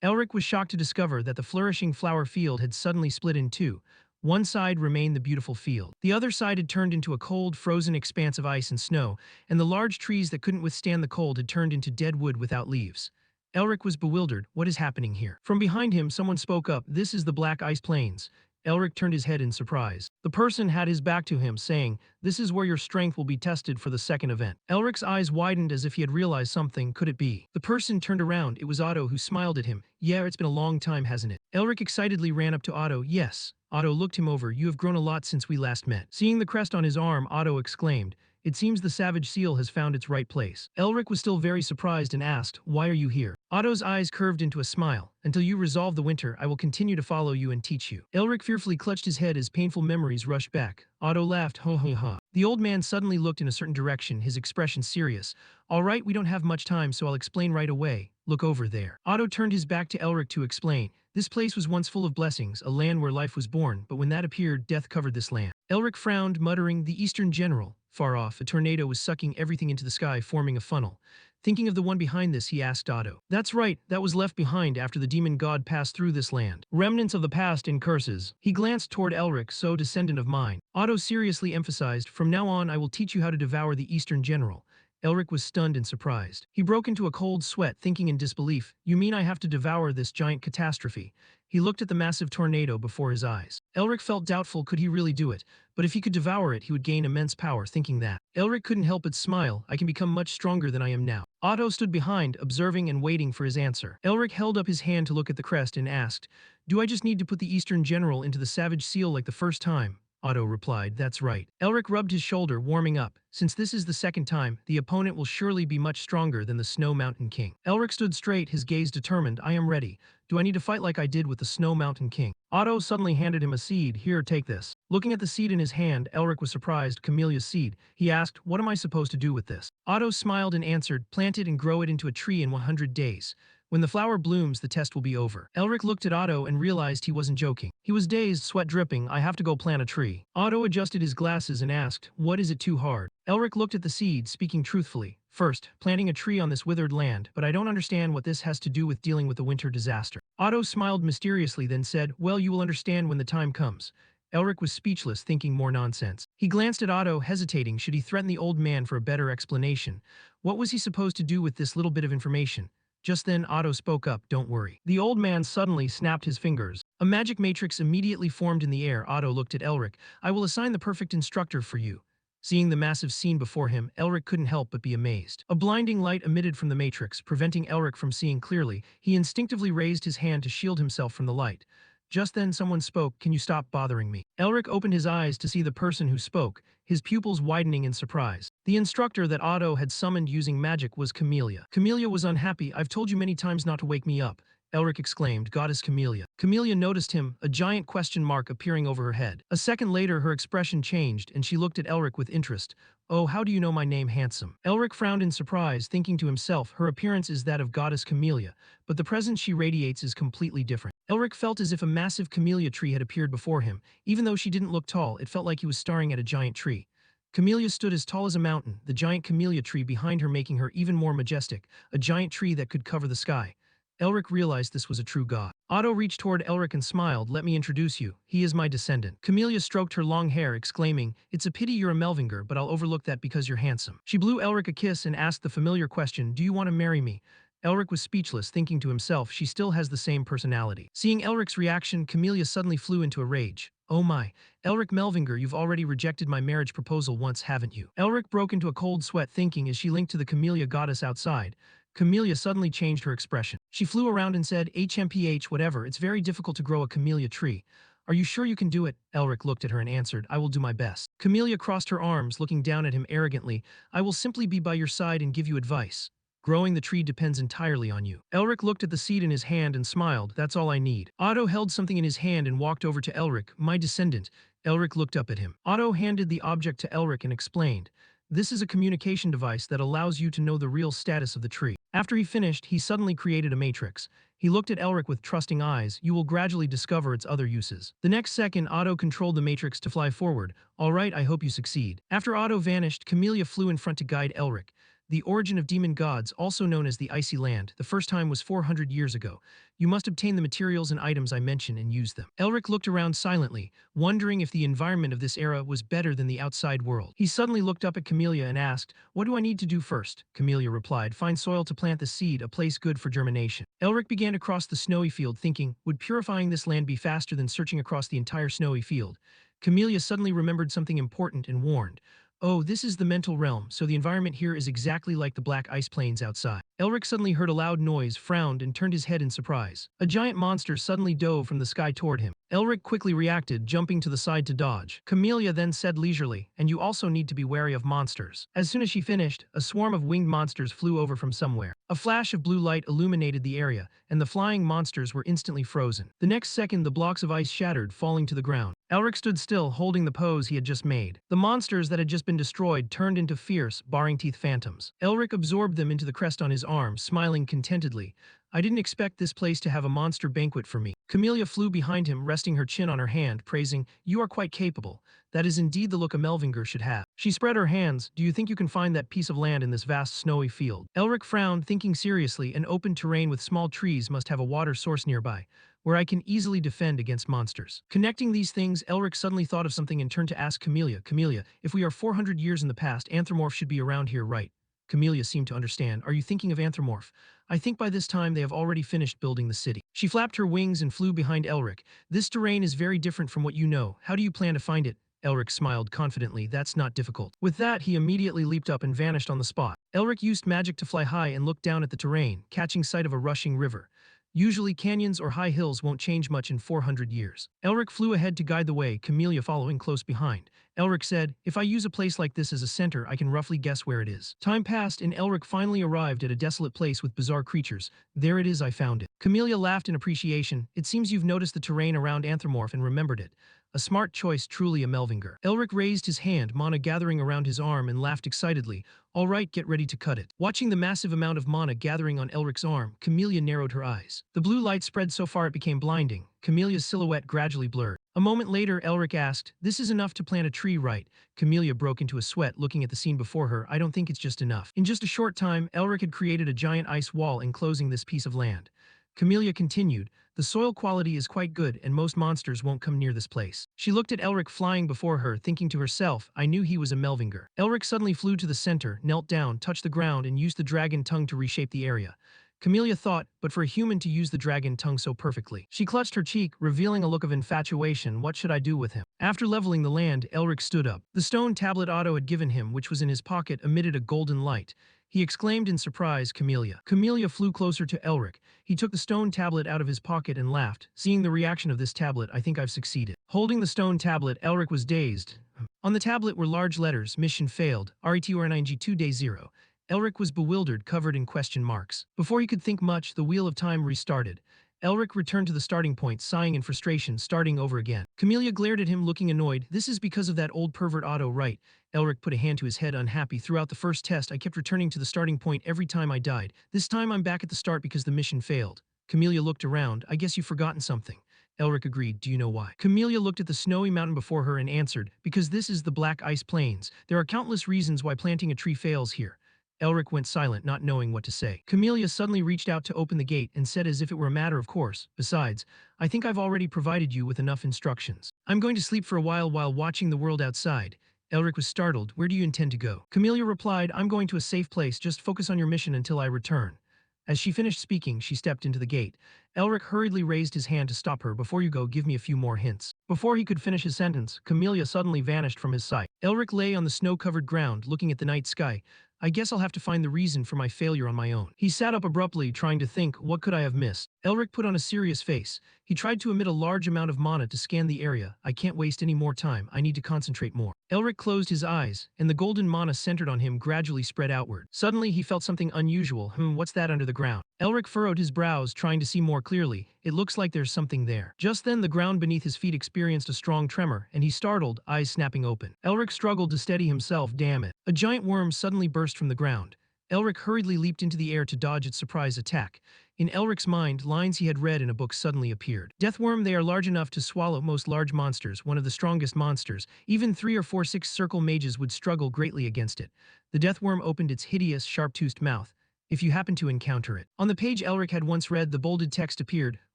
Elric was shocked to discover that the flourishing flower field had suddenly split in two. One side remained the beautiful field. The other side had turned into a cold, frozen expanse of ice and snow, and the large trees that couldn't withstand the cold had turned into dead wood without leaves. Elric was bewildered. What is happening here? From behind him, someone spoke up. This is the Black Ice Plains. Elric turned his head in surprise. The person had his back to him, saying, this is where your strength will be tested for the second event. Elric's eyes widened as if he had realized something. Could it be? The person turned around. It was Otto, who smiled at him. Yeah, it's been a long time, hasn't it? Elric excitedly ran up to Otto. Yes. Otto looked him over. You have grown a lot since we last met. Seeing the crest on his arm, Otto exclaimed, it seems the savage seal has found its right place. Elric was still very surprised and asked, why are you here? Otto's eyes curved into a smile. Until you resolve the winter, I will continue to follow you and teach you. Elric fearfully clutched his head as painful memories rushed back. Otto laughed, ho ho ha. The old man suddenly looked in a certain direction, his expression serious. All right, we don't have much time, so I'll explain right away. Look over there. Otto turned his back to Elric to explain. This place was once full of blessings, a land where life was born, but when that appeared, death covered this land. Elric frowned, muttering, the Eastern General. Far off, a tornado was sucking everything into the sky, forming a funnel. Thinking of the one behind this, he asked Otto. That's right, that was left behind after the demon god passed through this land. Remnants of the past and curses. He glanced toward Elric, so descendant of mine. Otto seriously emphasized, from now on I will teach you how to devour the Eastern General. Elric was stunned and surprised. He broke into a cold sweat, thinking in disbelief, you mean I have to devour this giant catastrophe? He looked at the massive tornado before his eyes. Elric felt doubtful, could he really do it? But if he could devour it, he would gain immense power, thinking that. Elric couldn't help but smile, I can become much stronger than I am now. Otto stood behind, observing and waiting for his answer. Elric held up his hand to look at the crest and asked, do I just need to put the Eastern General into the savage seal like the first time? Otto replied, that's right. Elric rubbed his shoulder, warming up. Since this is the second time, the opponent will surely be much stronger than the Snow Mountain King. Elric stood straight, his gaze determined. I am ready. Do I need to fight like I did with the Snow Mountain King? Otto suddenly handed him a seed. Here, take this. Looking at the seed in his hand, Elric was surprised. Camellia's seed. He asked, what am I supposed to do with this? Otto smiled and answered, plant it and grow it into a tree in 100 days. When the flower blooms, the test will be over. Elric looked at Otto and realized he wasn't joking. He was dazed, sweat dripping. I have to go plant a tree. Otto adjusted his glasses and asked, what is it too hard? Elric looked at the seed, speaking truthfully. First, planting a tree on this withered land, but I don't understand what this has to do with dealing with the winter disaster. Otto smiled mysteriously, then said, well, you will understand when the time comes. Elric was speechless, thinking more nonsense. He glanced at Otto, hesitating. Should he threaten the old man for a better explanation? What was he supposed to do with this little bit of information? Just then, Otto spoke up, don't worry. The old man suddenly snapped his fingers. A magic matrix immediately formed in the air. Otto looked at Elric. I will assign the perfect instructor for you. Seeing the massive scene before him, Elric couldn't help but be amazed. A blinding light emitted from the matrix, preventing Elric from seeing clearly. He instinctively raised his hand to shield himself from the light. Just then someone spoke, "Can you stop bothering me?" Elric opened his eyes to see the person who spoke, his pupils widening in surprise. The instructor that Otto had summoned using magic was Camellia. Camellia was unhappy. "I've told you many times not to wake me up," Elric exclaimed, "Goddess Camellia." Camellia noticed him, a giant question mark appearing over her head. A second later her expression changed and she looked at Elric with interest. "Oh, how do you know my name, handsome?" Elric frowned in surprise, thinking to himself, her appearance is that of Goddess Camellia, but the presence she radiates is completely different. Elric felt as if a massive camellia tree had appeared before him. Even though she didn't look tall, it felt like he was staring at a giant tree. Camellia stood as tall as a mountain, the giant camellia tree behind her making her even more majestic, a giant tree that could cover the sky. Elric realized this was a true god. Otto reached toward Elric and smiled. "Let me introduce you. He is my descendant." Camellia stroked her long hair, exclaiming, "It's a pity you're a Melvinger, but I'll overlook that because you're handsome." She blew Elric a kiss and asked the familiar question, "Do you want to marry me?" Elric was speechless, thinking to himself, she still has the same personality. Seeing Elric's reaction, Camellia suddenly flew into a rage. "Oh my, Elric Melvinger, you've already rejected my marriage proposal once, haven't you?" Elric broke into a cold sweat thinking as she linked to the camellia goddess outside. Camellia suddenly changed her expression. She flew around and said, "HMPH, whatever, it's very difficult to grow a camellia tree. Are you sure you can do it?" Elric looked at her and answered, "I will do my best." Camellia crossed her arms, looking down at him arrogantly. "I will simply be by your side and give you advice. Growing the tree depends entirely on you." Elric looked at the seed in his hand and smiled. "That's all I need." Otto held something in his hand and walked over to Elric. "My descendant." Elric looked up at him. Otto handed the object to Elric and explained, "This is a communication device that allows you to know the real status of the tree." After he finished, he suddenly created a matrix. He looked at Elric with trusting eyes. "You will gradually discover its other uses." The next second, Otto controlled the matrix to fly forward. "All right, I hope you succeed." After Otto vanished, Camellia flew in front to guide Elric. The origin of demon gods, also known as the Icy Land, the first time was 400 years ago. You must obtain the materials and items I mention and use them. Elric looked around silently, wondering if the environment of this era was better than the outside world. He suddenly looked up at Camellia and asked, "What do I need to do first?" Camellia replied, "Find soil to plant the seed, a place good for germination." Elric began to cross the snowy field, thinking, would purifying this land be faster than searching across the entire snowy field? Camellia suddenly remembered something important and warned, "Oh, this is the mental realm, so the environment here is exactly like the black ice plains outside." Elric suddenly heard a loud noise, frowned, and turned his head in surprise. A giant monster suddenly dove from the sky toward him. Elric quickly reacted, jumping to the side to dodge. Camellia then said leisurely, "And you also need to be wary of monsters." As soon as she finished, a swarm of winged monsters flew over from somewhere. A flash of blue light illuminated the area, and the flying monsters were instantly frozen. The next second, the blocks of ice shattered, falling to the ground. Elric stood still, holding the pose he had just made. The monsters that had just been destroyed turned into fierce, baring-teeth phantoms. Elric absorbed them into the crest on his arm, smiling contentedly. "I didn't expect this place to have a monster banquet for me." Camellia flew behind him, resting her chin on her hand, praising, "You are quite capable. That is indeed the look a Melvinger should have." She spread her hands. "Do you think you can find that piece of land in this vast snowy field?" Elric frowned, thinking seriously. "An open terrain with small trees must have a water source nearby, where I can easily defend against monsters." Connecting these things, Elric suddenly thought of something and turned to ask Camellia, "Camellia, if we are 400 years in the past, Anthropomorph should be around here, right?" Camellia seemed to understand. "Are you thinking of Anthropomorph? I think by this time they have already finished building the city." She flapped her wings and flew behind Elric. "This terrain is very different from what you know. How do you plan to find it?" Elric smiled confidently. "That's not difficult." With that, he immediately leaped up and vanished on the spot. Elric used magic to fly high and looked down at the terrain, catching sight of a rushing river. Usually canyons or high hills won't change much in 400 years. Elric flew ahead to guide the way, Camellia following close behind. Elric said, "If I use a place like this as a center, I can roughly guess where it is." Time passed and Elric finally arrived at a desolate place with bizarre creatures. "There it is, I found it." Camellia laughed in appreciation. "It seems you've noticed the terrain around Anthropomorph and remembered it. A smart choice, truly a Melvinger." Elric raised his hand, mana gathering around his arm, and laughed excitedly. "All right, get ready to cut it." Watching the massive amount of mana gathering on Elric's arm, Camellia narrowed her eyes. The blue light spread so far it became blinding. Camelia's silhouette gradually blurred. A moment later, Elric asked, "This is enough to plant a tree, right?" Camellia broke into a sweat, looking at the scene before her. "I don't think it's just enough." In just a short time, Elric had created a giant ice wall enclosing this piece of land. Camellia continued, "The soil quality is quite good and most monsters won't come near this place." She looked at Elric flying before her, thinking to herself, "I knew he was a Melvinger." Elric suddenly flew to the center, knelt down, touched the ground, and used the dragon tongue to reshape the area. Camellia thought, but for a human to use the dragon tongue so perfectly. She clutched her cheek, revealing a look of infatuation. "What should I do with him?" After leveling the land, Elric stood up. The stone tablet Otto had given him, which was in his pocket, emitted a golden light. he exclaimed in surprise. Camellia. Camellia flew closer to Elric. He took the stone tablet out of his pocket and laughed. Seeing the reaction of this tablet, I think I've succeeded. Holding the stone tablet, Elric was dazed. On the tablet were large letters, mission failed, RETORNING2 day 0. Elric was bewildered, covered in question marks. Before he could think much, the wheel of time restarted. Elric returned to the starting point, sighing in frustration, starting over again. Camellia glared at him, looking annoyed. This is because of that old pervert Otto, right? Elric put a hand to his head, unhappy. Throughout the first test, I kept returning to the starting point every time I died. This time I'm back at the start because the mission failed. Camellia looked around. I guess you've forgotten something. Elric agreed. Do you know why? Camellia looked at the snowy mountain before her and answered, because this is the Black Ice Plains. There are countless reasons why planting a tree fails here. Elric went silent, not knowing what to say. Camellia suddenly reached out to open the gate and said as if it were a matter of course, besides, I think I've already provided you with enough instructions. I'm going to sleep for a while watching the world outside. Elric was startled. Where do you intend to go? Camellia replied, I'm going to a safe place, just focus on your mission until I return. As she finished speaking, she stepped into the gate. Elric hurriedly raised his hand to stop her. Before you go, give me a few more hints. Before he could finish his sentence, Camellia suddenly vanished from his sight. Elric lay on the snow-covered ground, looking at the night sky. I guess I'll have to find the reason for my failure on my own. He sat up abruptly, trying to think, what could I have missed? Elric put on a serious face. He tried to emit a large amount of mana to scan the area. I can't waste any more time. I need to concentrate more. Elric closed his eyes, and the golden mana centered on him gradually spread outward. Suddenly, he felt something unusual. What's that under the ground? Elric furrowed his brows, trying to see more clearly. It looks like there's something there. Just then, the ground beneath his feet experienced a strong tremor, and he startled, eyes snapping open. Elric struggled to steady himself. Damn it. A giant worm suddenly burst from the ground. Elric hurriedly leaped into the air to dodge its surprise attack. In Elric's mind, lines he had read in a book suddenly appeared. Deathworm, they are large enough to swallow most large monsters, one of the strongest monsters. Even 3 or 4 6-circle mages would struggle greatly against it. The deathworm opened its hideous, sharp-toothed mouth. If you happen to encounter it. On the page Elric had once read, the bolded text appeared.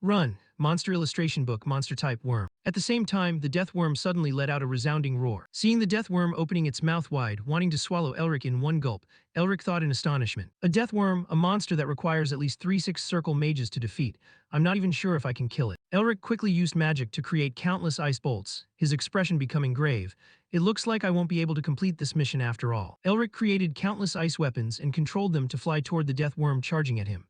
Run. Monster illustration book, monster-type worm. At the same time, the deathworm suddenly let out a resounding roar. Seeing the deathworm opening its mouth wide, wanting to swallow Elric in one gulp, Elric thought in astonishment. A deathworm, a monster that requires at least 3 6-circle mages to defeat. I'm not even sure if I can kill it. Elric quickly used magic to create countless ice bolts, his expression becoming grave. It looks like I won't be able to complete this mission after all. Elric created countless ice weapons and controlled them to fly toward the deathworm charging at him.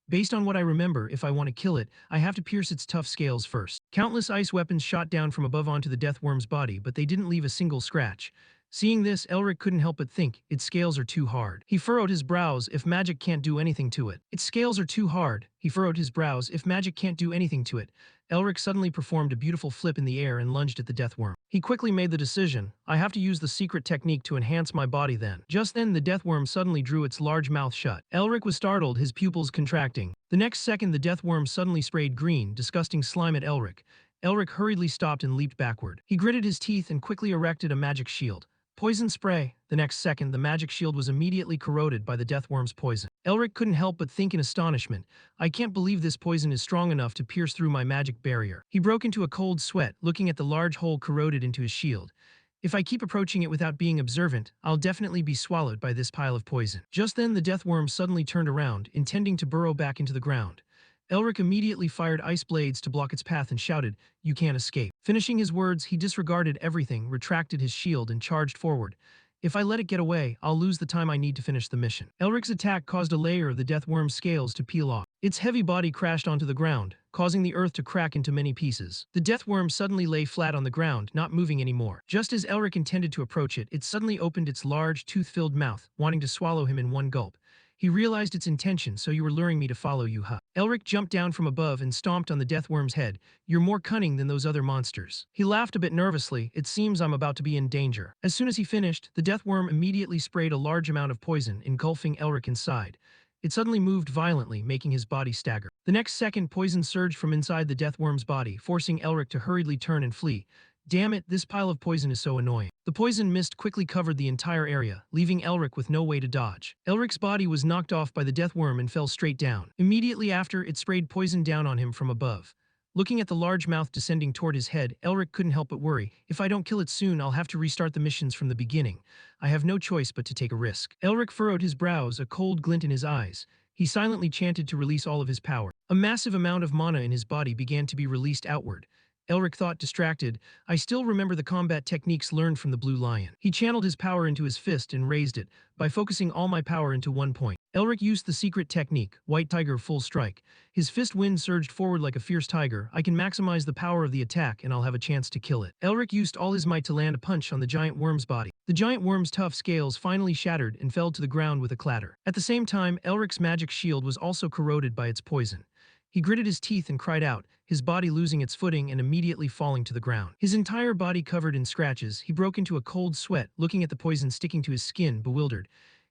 Based on what I remember, if I want to kill it, I have to pierce its tough scales first. Countless ice weapons shot down from above onto the deathworm's body, but they didn't leave a single scratch. Seeing this, Elric couldn't help but think, its scales are too hard. He furrowed his brows. If magic can't do anything to it. Its scales are too hard. He furrowed his brows. If magic can't do anything to it. Elric suddenly performed a beautiful flip in the air and lunged at the deathworm. He quickly made the decision, I have to use the secret technique to enhance my body then. Just then, the deathworm suddenly drew its large mouth shut. Elric was startled, his pupils contracting. The next second, the deathworm suddenly sprayed green, disgusting slime at Elric. Elric hurriedly stopped and leaped backward. He gritted his teeth and quickly erected a magic shield. Poison spray. The next second, the magic shield was immediately corroded by the deathworm's poison. Elric couldn't help but think in astonishment, I can't believe this poison is strong enough to pierce through my magic barrier. He broke into a cold sweat, looking at the large hole corroded into his shield. If I keep approaching it without being observant, I'll definitely be swallowed by this pile of poison. Just then, the deathworm suddenly turned around, intending to burrow back into the ground. Elric immediately fired ice blades to block its path and shouted, You can't escape. Finishing his words, he disregarded everything, retracted his shield, and charged forward. If I let it get away, I'll lose the time I need to finish the mission. Elric's attack caused a layer of the deathworm's scales to peel off. Its heavy body crashed onto the ground, causing the earth to crack into many pieces. The deathworm suddenly lay flat on the ground, not moving anymore. Just as Elric intended to approach it, it suddenly opened its large, tooth-filled mouth, wanting to swallow him in one gulp. He realized its intention, so you were luring me to follow you, huh? Elric jumped down from above and stomped on the deathworm's head. You're more cunning than those other monsters. He laughed a bit nervously. It seems I'm about to be in danger. As soon as he finished, the deathworm immediately sprayed a large amount of poison, engulfing Elric inside. It suddenly moved violently, making his body stagger. The next second, poison surged from inside the deathworm's body, forcing Elric to hurriedly turn and flee. Damn it, this pile of poison is so annoying. The poison mist quickly covered the entire area, leaving Elric with no way to dodge. Elric's body was knocked off by the deathworm and fell straight down. Immediately after, it sprayed poison down on him from above. Looking at the large mouth descending toward his head, Elric couldn't help but worry. If I don't kill it soon, I'll have to restart the missions from the beginning. I have no choice but to take a risk. Elric furrowed his brows, a cold glint in his eyes. He silently chanted to release all of his power. A massive amount of mana in his body began to be released outward. Elric thought, distracted. I still remember the combat techniques learned from the Blue Lion. He channeled his power into his fist and raised it, by focusing all my power into one point. Elric used the secret technique, White Tiger Full Strike. His fist wind surged forward like a fierce tiger. I can maximize the power of the attack and I'll have a chance to kill it. Elric used all his might to land a punch on the giant worm's body. The giant worm's tough scales finally shattered and fell to the ground with a clatter. At the same time, Elric's magic shield was also corroded by its poison. He gritted his teeth and cried out, his body losing its footing and immediately falling to the ground. His entire body covered in scratches, he broke into a cold sweat, looking at the poison sticking to his skin, bewildered.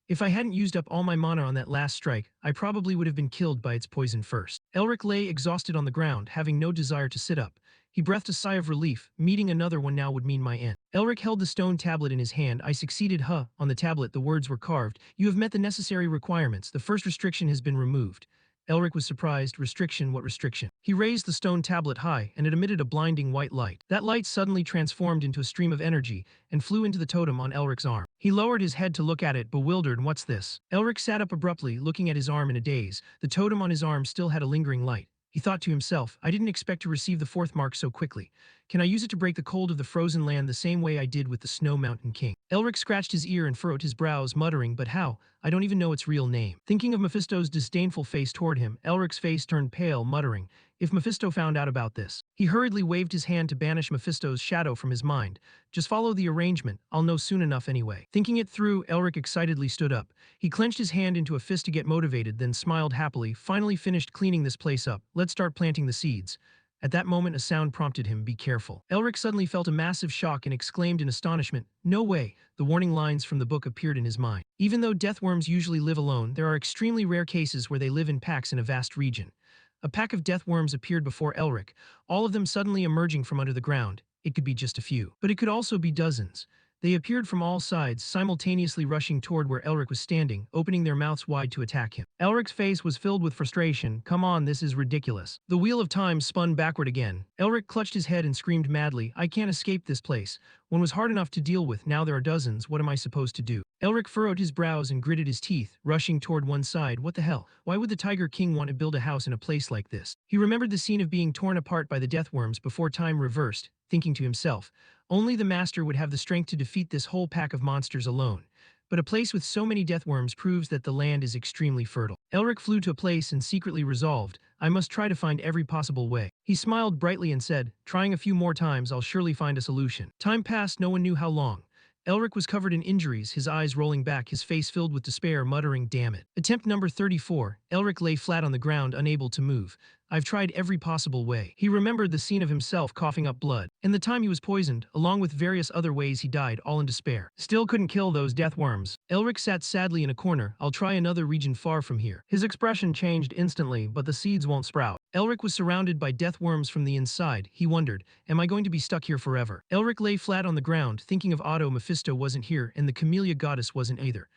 If I hadn't used up all my mana on that last strike, I probably would have been killed by its poison first. Elric lay exhausted on the ground, having no desire to sit up. He breathed a sigh of relief. Meeting another one now would mean my end. Elric held the stone tablet in his hand. I succeeded, huh? On the tablet the words were carved. You have met the necessary requirements. The first restriction has been removed. Elric was surprised. Restriction? What restriction? He raised the stone tablet high, and it emitted a blinding white light. That light suddenly transformed into a stream of energy and flew into the totem on Elric's arm. He lowered his head to look at it, bewildered. What's this? Elric sat up abruptly, looking at his arm in a daze. The totem on his arm still had a lingering light. He thought to himself, I didn't expect to receive the fourth mark so quickly. Can I use it to break the cold of the frozen land the same way I did with the Snow Mountain King? Elric scratched his ear and furrowed his brows, muttering, but how? I don't even know its real name. Thinking of Mephisto's disdainful face toward him, Elric's face turned pale, muttering, if Mephisto found out about this. He hurriedly waved his hand to banish Mephisto's shadow from his mind. Just follow the arrangement, I'll know soon enough anyway. Thinking it through, Elric excitedly stood up. He clenched his hand into a fist to get motivated, then smiled happily, finally finished cleaning this place up. Let's start planting the seeds. At that moment a sound prompted him, be careful. Elric suddenly felt a massive shock and exclaimed in astonishment, no way. The warning lines from the book appeared in his mind. Even though deathworms usually live alone, there are extremely rare cases where they live in packs in a vast region. A pack of deathworms appeared before Elric, all of them suddenly emerging from under the ground. It could be just a few, but it could also be dozens. They appeared from all sides, simultaneously rushing toward where Elric was standing, opening their mouths wide to attack him. Elric's face was filled with frustration. Come on, this is ridiculous. The wheel of time spun backward again. Elric clutched his head and screamed madly, I can't escape this place. One was hard enough to deal with, now there are dozens, what am I supposed to do? Elric furrowed his brows and gritted his teeth, rushing toward one side. What the hell? Why would the Tiger King want to build a house in a place like this? He remembered the scene of being torn apart by the deathworms before time reversed, thinking to himself, only the master would have the strength to defeat this whole pack of monsters alone. But a place with so many deathworms proves that the land is extremely fertile. Elric flew to a place and secretly resolved, I must try to find every possible way. He smiled brightly and said, trying a few more times, I'll surely find a solution. Time passed, no one knew how long. Elric was covered in injuries, his eyes rolling back, his face filled with despair, muttering, damn it. Attempt number 34. Elric lay flat on the ground, unable to move. I've tried every possible way. He remembered the scene of himself coughing up blood, and the time he was poisoned, along with various other ways he died, all in despair. Still couldn't kill those death worms. Elric sat sadly in a corner. I'll try another region far from here. His expression changed instantly, but the seeds won't sprout. Elric was surrounded by death worms from the inside. He wondered, am I going to be stuck here forever? Elric lay flat on the ground, thinking of Otto. Mephisto wasn't here, and the Camellia goddess wasn't either.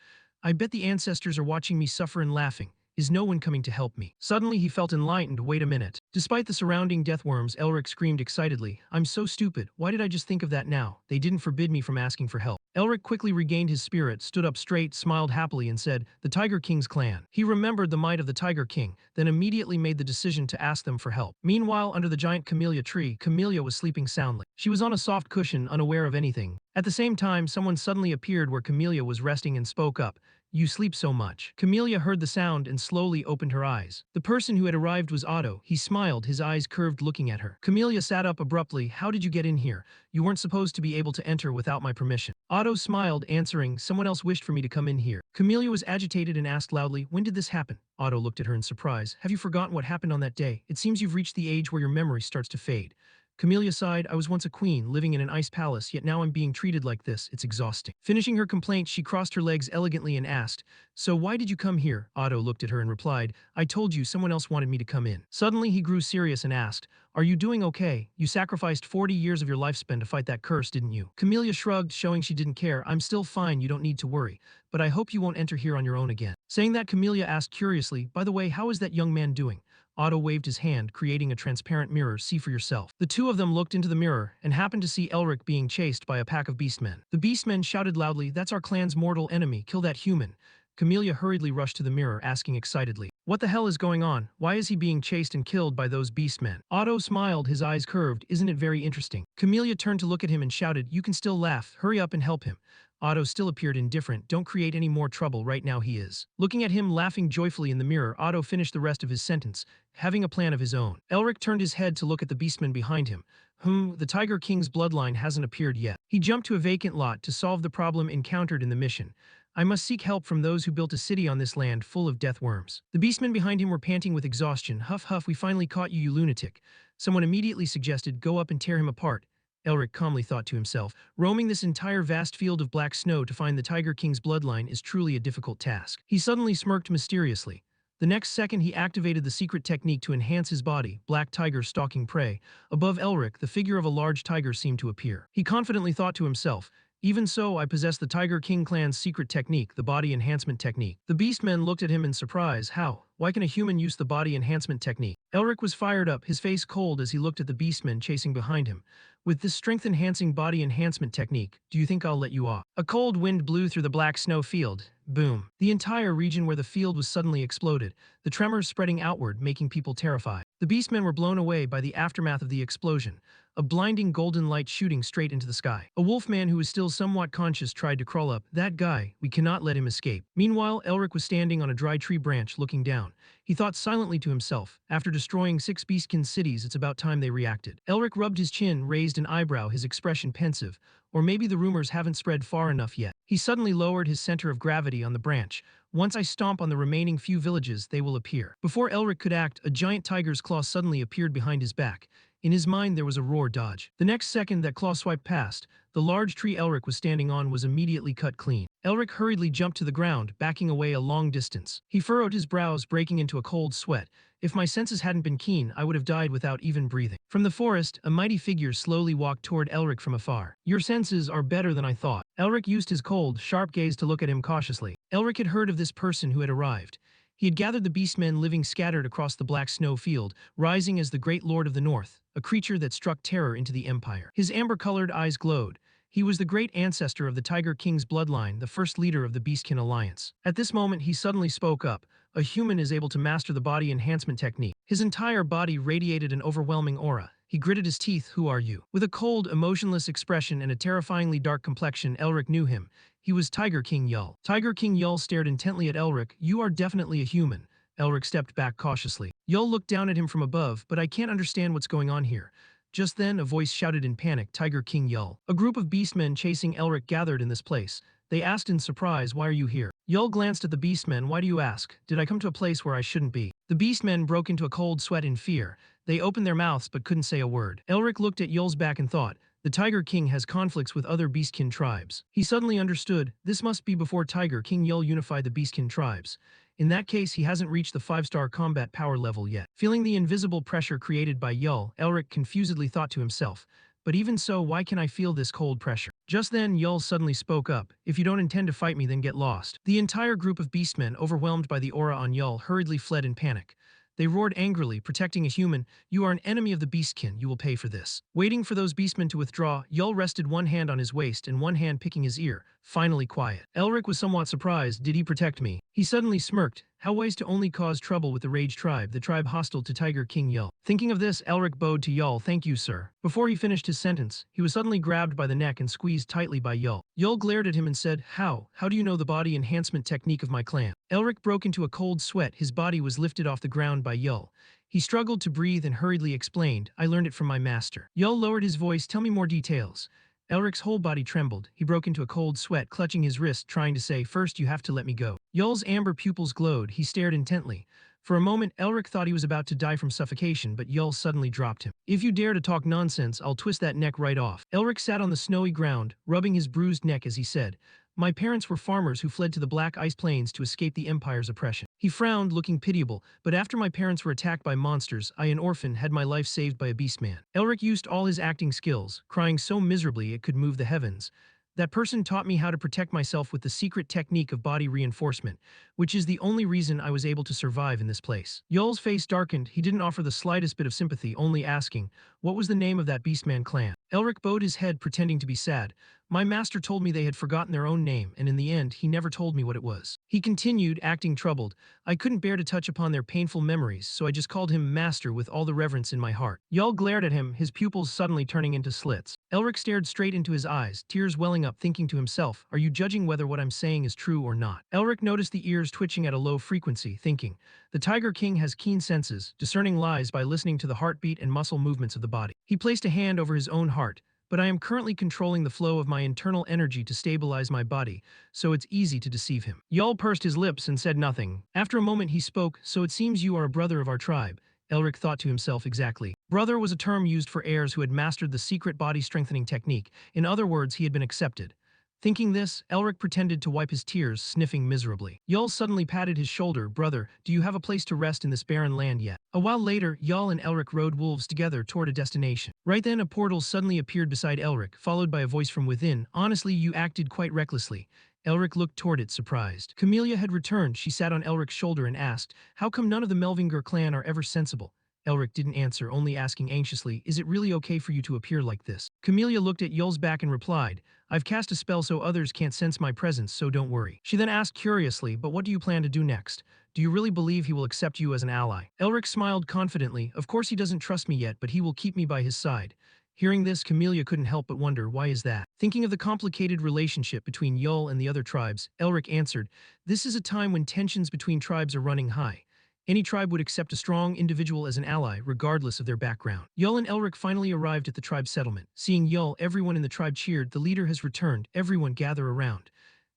I bet the ancestors are watching me suffer and laughing. Is no one coming to help me? Suddenly he felt enlightened. Wait a minute. Despite the surrounding deathworms, Elric screamed excitedly, I'm so stupid. Why did I just think of that now? They didn't forbid me from asking for help. Elric quickly regained his spirit, stood up straight, smiled happily and said, the Tiger King's clan. He remembered the might of the Tiger King, then immediately made the decision to ask them for help. Meanwhile, under the giant camellia tree, Camellia was sleeping soundly. She was on a soft cushion, unaware of anything. At the same time, someone suddenly appeared where Camellia was resting and spoke up. You sleep so much. Camellia heard the sound and slowly opened her eyes. The person who had arrived was Otto. He smiled, his eyes curved, looking at her. Camellia sat up abruptly. How did you get in here? You weren't supposed to be able to enter without my permission. Otto smiled, answering, someone else wished for me to come in here. Camellia was agitated and asked loudly, when did this happen? Otto looked at her in surprise. Have you forgotten what happened on that day? It seems you've reached the age where your memory starts to fade. Camellia sighed, I was once a queen, living in an ice palace, yet now I'm being treated like this. It's exhausting. Finishing her complaint, she crossed her legs elegantly and asked, so why did you come here? Otto looked at her and replied, I told you someone else wanted me to come in. Suddenly he grew serious and asked, are you doing okay? You sacrificed 40 years of your lifespan to fight that curse, didn't you? Camellia shrugged, showing she didn't care. I'm still fine, you don't need to worry. But I hope you won't enter here on your own again. Saying that, Camellia asked curiously, by the way, how is that young man doing? Otto waved his hand, creating a transparent mirror. See for yourself. The two of them looked into the mirror and happened to see Elric being chased by a pack of beastmen. The beastmen shouted loudly, that's our clan's mortal enemy, kill that human. Camellia hurriedly rushed to the mirror, asking excitedly, "What the hell is going on? Why is he being chased and killed by those beastmen?" Otto smiled, his eyes curved. "Isn't it very interesting?" Camellia turned to look at him and shouted, "You can still laugh. Hurry up and help him." Otto still appeared indifferent. "Don't create any more trouble right now, he is." Looking at him laughing joyfully in the mirror, Otto finished the rest of his sentence, having a plan of his own. Elric turned his head to look at the beastman behind him. The Tiger King's bloodline hasn't appeared yet. He jumped to a vacant lot to solve the problem encountered in the mission. I must seek help from those who built a city on this land full of death worms. The beastmen behind him were panting with exhaustion. "Huff huff, we finally caught you, you lunatic." Someone immediately suggested, "Go up and tear him apart." Elric calmly thought to himself, roaming this entire vast field of black snow to find the Tiger King's bloodline is truly a difficult task. He suddenly smirked mysteriously. The next second he activated the secret technique to enhance his body, black tiger stalking prey. Above Elric, the figure of a large tiger seemed to appear. He confidently thought to himself, "Even so, I possess the Tiger King clan's secret technique, the body enhancement technique." The beastmen looked at him in surprise. "How? Why can a human use the body enhancement technique?" Elric was fired up, his face cold as he looked at the beastmen chasing behind him. "With this strength-enhancing body enhancement technique, do you think I'll let you off?" A cold wind blew through the black snow field. Boom. The entire region where the field was suddenly exploded, the tremors spreading outward, making people terrified. The beastmen were blown away by the aftermath of the explosion, a blinding golden light shooting straight into the sky. A wolfman who was still somewhat conscious tried to crawl up. "That guy, we cannot let him escape." Meanwhile, Elric was standing on a dry tree branch looking down. He thought silently to himself, after destroying 6 beastkin cities, it's about time they reacted. Elric rubbed his chin, raised an eyebrow, his expression pensive. Or maybe the rumors haven't spread far enough yet. He suddenly lowered his center of gravity on the branch. "Once I stomp on the remaining few villages, they will appear." Before Elric could act, a giant tiger's claw suddenly appeared behind his back. In his mind there was a roar dodge. The next second that claw swiped past, the large tree Elric was standing on was immediately cut clean. Elric hurriedly jumped to the ground, backing away a long distance. He furrowed his brows, breaking into a cold sweat. "If my senses hadn't been keen, I would have died without even breathing." From the forest, a mighty figure slowly walked toward Elric from afar. "Your senses are better than I thought." Elric used his cold, sharp gaze to look at him cautiously. Elric had heard of this person who had arrived. He had gathered the beastmen living scattered across the black snow field, rising as the great lord of the north, a creature that struck terror into the empire. His amber-colored eyes glowed. He was the great ancestor of the Tiger King's bloodline, the first leader of the Beastkin Alliance. At this moment, he suddenly spoke up. "A human is able to master the body enhancement technique." His entire body radiated an overwhelming aura. He gritted his teeth. "Who are you?" With a cold, emotionless expression and a terrifyingly dark complexion, Elric knew him. He was Tiger King Yul. Tiger King Yul stared intently at Elric. "You are definitely a human." Elric stepped back cautiously. Yul looked down at him from above, "But I can't understand what's going on here." Just then, a voice shouted in panic, "Tiger King Yul." A group of beastmen chasing Elric gathered in this place. They asked in surprise, "Why are you here?" Yul glanced at the beastmen. "Why do you ask? Did I come to a place where I shouldn't be?" The beastmen broke into a cold sweat in fear. They opened their mouths but couldn't say a word. Elric looked at Yul's back and thought, the Tiger King has conflicts with other Beastkin tribes. He suddenly understood, this must be before Tiger King Yul unified the Beastkin tribes. In that case, he hasn't reached the 5-star combat power level yet. Feeling the invisible pressure created by Yul, Elric confusedly thought to himself, "But even so, why can I feel this cold pressure?" Just then, Yul suddenly spoke up, "If you don't intend to fight me, then get lost." The entire group of beastmen, overwhelmed by the aura on Yul, hurriedly fled in panic. They roared angrily, "Protecting a human, you are an enemy of the Beastkin, you will pay for this." Waiting for those beastmen to withdraw, Yul rested one hand on his waist and one hand picking his ear, finally quiet. Elric was somewhat surprised. "Did he protect me?" He suddenly smirked. How wise to only cause trouble with the Rage tribe, the tribe hostile to Tiger King Yul. Thinking of this, Elric bowed to Yul. "Thank you, sir." Before he finished his sentence, he was suddenly grabbed by the neck and squeezed tightly by Yul. Yul glared at him and said, How do you know the body enhancement technique of my clan?" Elric broke into a cold sweat. His body was lifted off the ground by Yul. He struggled to breathe and hurriedly explained, "I learned it from my master." Yul lowered his voice. "Tell me more details." Elric's whole body trembled. He broke into a cold sweat, clutching his wrist, trying to say, "First you have to let me go." Yul's amber pupils glowed. He stared intently. For a moment, Elric thought he was about to die from suffocation, but Yul suddenly dropped him. "If you dare to talk nonsense, I'll twist that neck right off." Elric sat on the snowy ground, rubbing his bruised neck as he said, "My parents were farmers who fled to the Black Ice Plains to escape the Empire's oppression." He frowned, looking pitiable, "But after my parents were attacked by monsters, I, an orphan, had my life saved by a beastman." Elric used all his acting skills, crying so miserably it could move the heavens. "That person taught me how to protect myself with the secret technique of body reinforcement, which is the only reason I was able to survive in this place. Yul's face darkened. He didn't offer the slightest bit of sympathy, only asking, what was the name of that Beastman clan? Elric bowed his head, pretending to be sad. My master told me they had forgotten their own name, and in the end, he never told me what it was. He continued, acting troubled. I couldn't bear to touch upon their painful memories, so I just called him Master with all the reverence in my heart. Yul glared at him, his pupils suddenly turning into slits. Elric stared straight into his eyes, tears welling up, thinking to himself, are you judging whether what I'm saying is true or not? Elric noticed the ears twitching at a low frequency, thinking, the Tiger King has keen senses, discerning lies by listening to the heartbeat and muscle movements of the body. He placed a hand over his own heart. But I am currently controlling the flow of my internal energy to stabilize my body, so it's easy to deceive him. Yul pursed his lips and said nothing. After a moment he spoke, so it seems you are a brother of our tribe. Elric thought to himself exactly. Brother was a term used for heirs who had mastered the secret body-strengthening technique. In other words, he had been accepted. Thinking this, Elric pretended to wipe his tears, sniffing miserably. Yul suddenly patted his shoulder. Brother, do you have a place to rest in this barren land yet? A while later, Yul and Elric rode wolves together toward a destination. Right then, a portal suddenly appeared beside Elric, followed by a voice from within. Honestly, you acted quite recklessly. Elric looked toward it, surprised. Camellia had returned. She sat on Elric's shoulder and asked, how come none of the Melvinger clan are ever sensible? Elric didn't answer, only asking anxiously, is it really okay for you to appear like this? Camellia looked at Yul's back and replied, I've cast a spell so others can't sense my presence, so don't worry. She then asked curiously, but what do you plan to do next? Do you really believe he will accept you as an ally? Elric smiled confidently, of course he doesn't trust me yet, but he will keep me by his side. Hearing this, Camellia couldn't help but wonder, why is that? Thinking of the complicated relationship between Yul and the other tribes, Elric answered, this is a time when tensions between tribes are running high. Any tribe would accept a strong individual as an ally, regardless of their background. Yul and Elric finally arrived at the tribe settlement. Seeing Yul, everyone in the tribe cheered, the leader has returned, everyone gather around.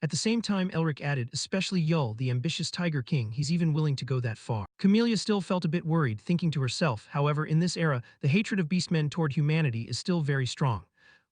At the same time, Elric added, especially Yul, the ambitious Tiger King, he's even willing to go that far. Camellia still felt a bit worried, thinking to herself, however, in this era, the hatred of beastmen toward humanity is still very strong.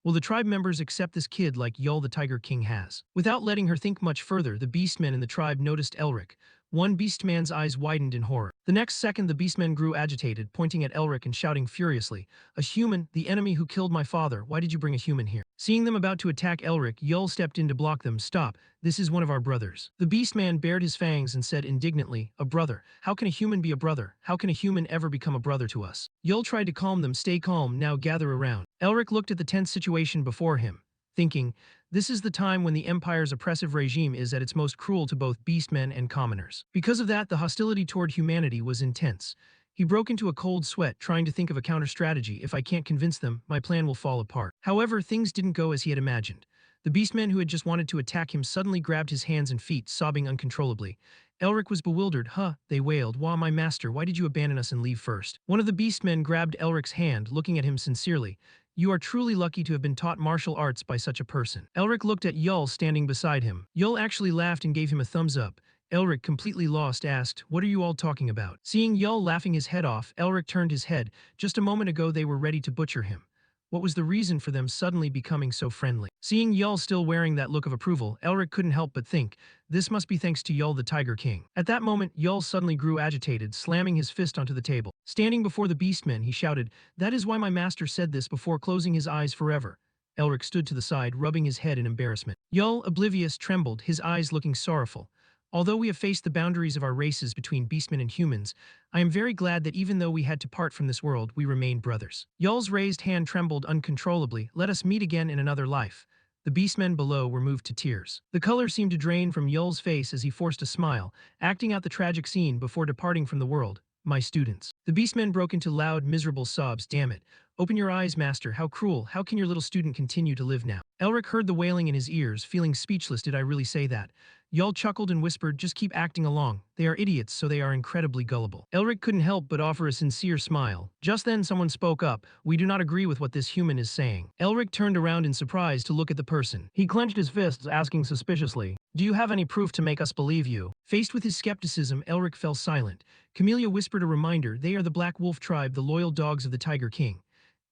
Will the tribe members accept this kid like Yul the Tiger King has? Without letting her think much further, the beastmen in the tribe noticed Elric. One beastman's eyes widened in horror. The next second, the beastmen grew agitated, pointing at Elric and shouting furiously, a human, the enemy who killed my father, why did you bring a human here? Seeing them about to attack Elric, Yul stepped in to block them. Stop, this is one of our brothers. The beastman bared his fangs and said indignantly, a brother? How can a human be a brother? How can a human ever become a brother to us? Yul tried to calm them. Stay calm, now gather around. Elric looked at the tense situation before him, thinking, this is the time when the Empire's oppressive regime is at its most cruel to both beastmen and commoners. Because of that, the hostility toward humanity was intense. He broke into a cold sweat, trying to think of a counter-strategy. If I can't convince them, my plan will fall apart. However, things didn't go as he had imagined. The beastmen who had just wanted to attack him suddenly grabbed his hands and feet, sobbing uncontrollably. Elric was bewildered. They wailed. Wah, my master, why did you abandon us and leave first? One of the beastmen grabbed Elric's hand, looking at him sincerely. You are truly lucky to have been taught martial arts by such a person. Elric looked at Yul standing beside him. Yul actually laughed and gave him a thumbs up. Elric, completely lost, asked, what are you all talking about? Seeing Yul laughing his head off, Elric turned his head. Just a moment ago they were ready to butcher him. What was the reason for them suddenly becoming so friendly? Seeing Yul still wearing that look of approval, Elric couldn't help but think, this must be thanks to Yul the Tiger King. At that moment, Yul suddenly grew agitated, slamming his fist onto the table. Standing before the beastmen, he shouted, that is why my master said this before closing his eyes forever. Elric stood to the side, rubbing his head in embarrassment. Yul, oblivious, trembled, his eyes looking sorrowful. Although we have faced the boundaries of our races between beastmen and humans, I am very glad that even though we had to part from this world, we remain brothers. Yul's raised hand trembled uncontrollably. Let us meet again in another life. The beastmen below were moved to tears. The color seemed to drain from Yul's face as he forced a smile, acting out the tragic scene before departing from the world. My students. The beastmen broke into loud, miserable sobs. Damn it. Open your eyes, master. How cruel. How can your little student continue to live now? Elric heard the wailing in his ears, feeling speechless. Did I really say that? Yul chuckled and whispered, just keep acting along. They are idiots, so they are incredibly gullible. Elric couldn't help but offer a sincere smile. Just then someone spoke up. We do not agree with what this human is saying. Elric turned around in surprise to look at the person. He clenched his fists, asking suspiciously, do you have any proof to make us believe you? Faced with his skepticism, Elric fell silent. Camellia whispered a reminder. They are the Black Wolf tribe, the loyal dogs of the Tiger King.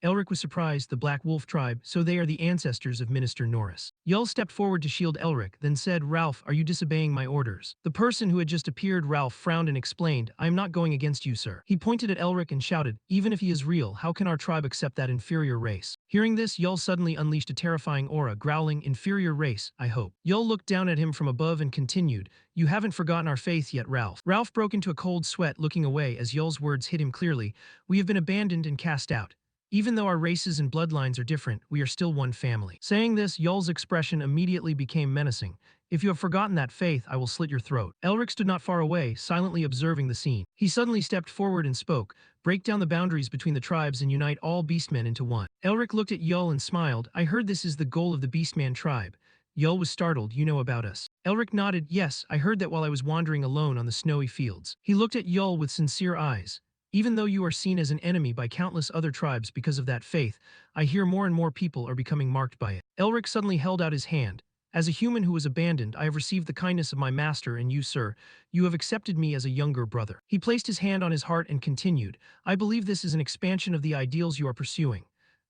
Elric was surprised. The Black Wolf tribe, so they are the ancestors of Minister Norris. Yull stepped forward to shield Elric, then said, Ralph, are you disobeying my orders? The person who had just appeared, Ralph, frowned and explained, I am not going against you, sir. He pointed at Elric and shouted, even if he is real, how can our tribe accept that inferior race? Hearing this, Yull suddenly unleashed a terrifying aura, growling, inferior race, I hope. Yull looked down at him from above and continued, you haven't forgotten our faith yet, Ralph. Ralph broke into a cold sweat, looking away as Yull's words hit him clearly. We have been abandoned and cast out. Even though our races and bloodlines are different, we are still one family. Saying this, Yull's expression immediately became menacing. If you have forgotten that faith, I will slit your throat. Elric stood not far away, silently observing the scene. He suddenly stepped forward and spoke, break down the boundaries between the tribes and unite all beastmen into one. Elric looked at Yull and smiled, I heard this is the goal of the Beastman tribe. Yull was startled, you know about us. Elric nodded, yes, I heard that while I was wandering alone on the snowy fields. He looked at Yull with sincere eyes. Even though you are seen as an enemy by countless other tribes because of that faith, I hear more and more people are becoming marked by it. Elric suddenly held out his hand. As a human who was abandoned, I have received the kindness of my master, and you, sir, you have accepted me as a younger brother. He placed his hand on his heart and continued, I believe this is an expansion of the ideals you are pursuing.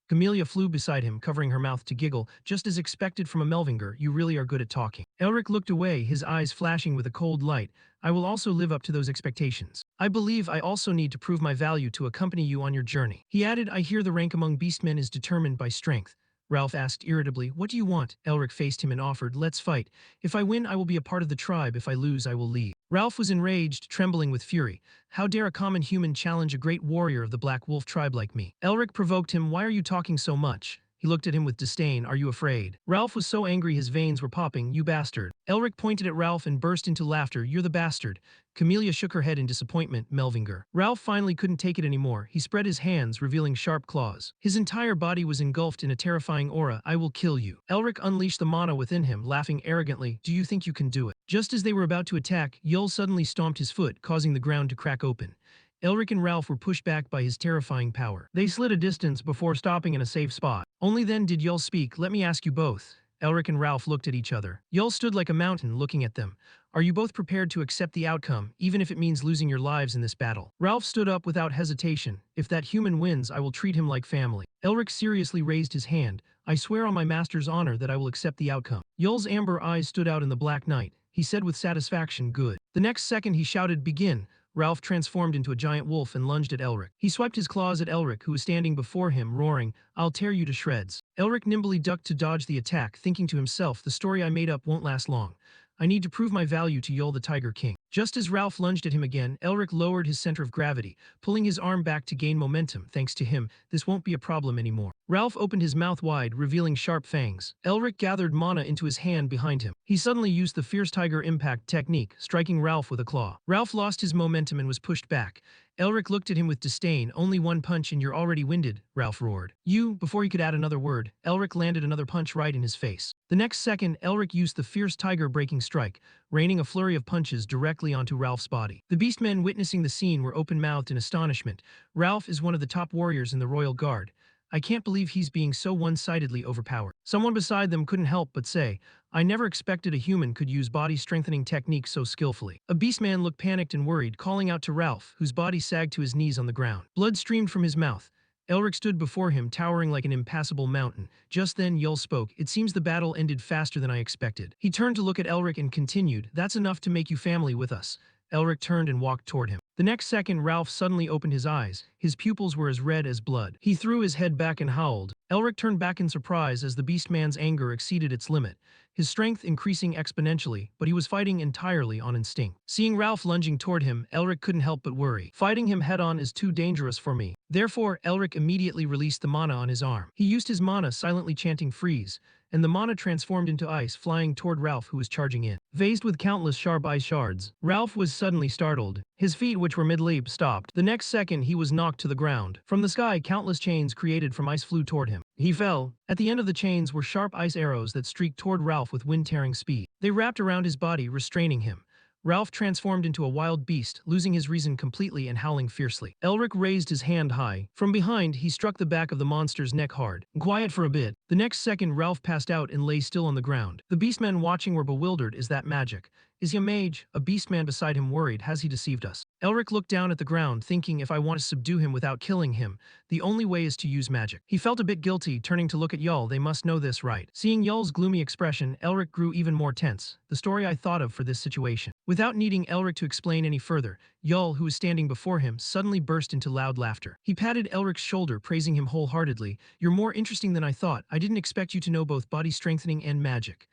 Camellia flew beside him, covering her mouth to giggle, just as expected from a Melvinger, you really are good at talking. Elric looked away, his eyes flashing with a cold light. I will also live up to those expectations. I believe I also need to prove my value to accompany you on your journey. He added, I hear the rank among beastmen is determined by strength. Ralph asked irritably, what do you want? Elric faced him and offered, let's fight. If I win, I will be a part of the tribe. If I lose, I will leave. Ralph was enraged, trembling with fury. How dare a common human challenge a great warrior of the Black Wolf tribe like me? Elric provoked him, why are you talking so much? He looked at him with disdain, are you afraid? Ralph was so angry his veins were popping, you bastard. Elric pointed at Ralph and burst into laughter, you're the bastard. Camellia shook her head in disappointment, Melvinger. Ralph finally couldn't take it anymore. He spread his hands, revealing sharp claws. His entire body was engulfed in a terrifying aura, I will kill you. Elric unleashed the mana within him, laughing arrogantly, do you think you can do it? Just as they were about to attack, Yull suddenly stomped his foot, causing the ground to crack open. Elric and Ralph were pushed back by his terrifying power. They slid a distance before stopping in a safe spot. Only then did Yull speak, let me ask you both. Elric and Ralph looked at each other. Yull stood like a mountain looking at them. Are you both prepared to accept the outcome, even if it means losing your lives in this battle? Ralph stood up without hesitation. If that human wins, I will treat him like family. Elric seriously raised his hand. I swear on my master's honor that I will accept the outcome. Yull's amber eyes stood out in the black night. He said with satisfaction, good. The next second he shouted, begin. Ralph transformed into a giant wolf and lunged at Elric. He swiped his claws at Elric, who was standing before him, roaring, I'll tear you to shreds. Elric nimbly ducked to dodge the attack, thinking to himself, the story I made up won't last long. I need to prove my value to Yull the Tiger King. Just as Ralph lunged at him again, Elric lowered his center of gravity, pulling his arm back to gain momentum. Thanks to him, this won't be a problem anymore. Ralph opened his mouth wide, revealing sharp fangs. Elric gathered mana into his hand behind him. He suddenly used the Fierce Tiger Impact technique, striking Ralph with a claw. Ralph lost his momentum and was pushed back. Elric looked at him with disdain. Only one punch and you're already winded, Ralph roared. You, before he could add another word, Elric landed another punch right in his face. The next second, Elric used the Fierce Tiger Breaking Strike, raining a flurry of punches directly onto Ralph's body. The beastmen witnessing the scene were open-mouthed in astonishment. Ralph is one of the top warriors in the Royal Guard. I can't believe he's being so one-sidedly overpowered. Someone beside them couldn't help but say, I never expected a human could use body-strengthening techniques so skillfully. A beastman looked panicked and worried, calling out to Ralph, whose body sagged to his knees on the ground. Blood streamed from his mouth. Elric stood before him, towering like an impassable mountain. Just then, Yull spoke. It seems the battle ended faster than I expected. He turned to look at Elric and continued, that's enough to make you family with us. Elric turned and walked toward him. The next second, Ralph suddenly opened his eyes. His pupils were as red as blood. He threw his head back and howled. Elric turned back in surprise as the beastman's anger exceeded its limit, his strength increasing exponentially, but he was fighting entirely on instinct. Seeing Ralph lunging toward him, Elric couldn't help but worry. Fighting him head-on is too dangerous for me. Therefore, Elric immediately released the mana on his arm. He used his mana, silently chanting freeze, and the mana transformed into ice, flying toward Ralph, who was charging in. Phased with countless sharp ice shards, Ralph was suddenly startled. His feet, which were mid-leap, stopped. The next second, he was knocked to the ground. From the sky, countless chains created from ice flew toward him. He fell. At the end of the chains were sharp ice arrows that streaked toward Ralph with wind-tearing speed. They wrapped around his body, restraining him. Ralph transformed into a wild beast, losing his reason completely and howling fiercely. Elric raised his hand high. From behind, he struck the back of the monster's neck hard. Quiet for a bit. The next second, Ralph passed out and lay still on the ground. The beastmen watching were bewildered. Is that magic? Is he a mage? A beastman beside him worried. Has he deceived us? Elric looked down at the ground, thinking if I want to subdue him without killing him, the only way is to use magic. He felt a bit guilty, turning to look at Yul. They must know this, right? Seeing Yul's gloomy expression, Elric grew even more tense. The story I thought of for this situation. Without needing Elric to explain any further, Yul, who was standing before him, suddenly burst into loud laughter. He patted Elric's shoulder, praising him wholeheartedly. You're more interesting than I thought. I didn't expect you to know both body strengthening and magic.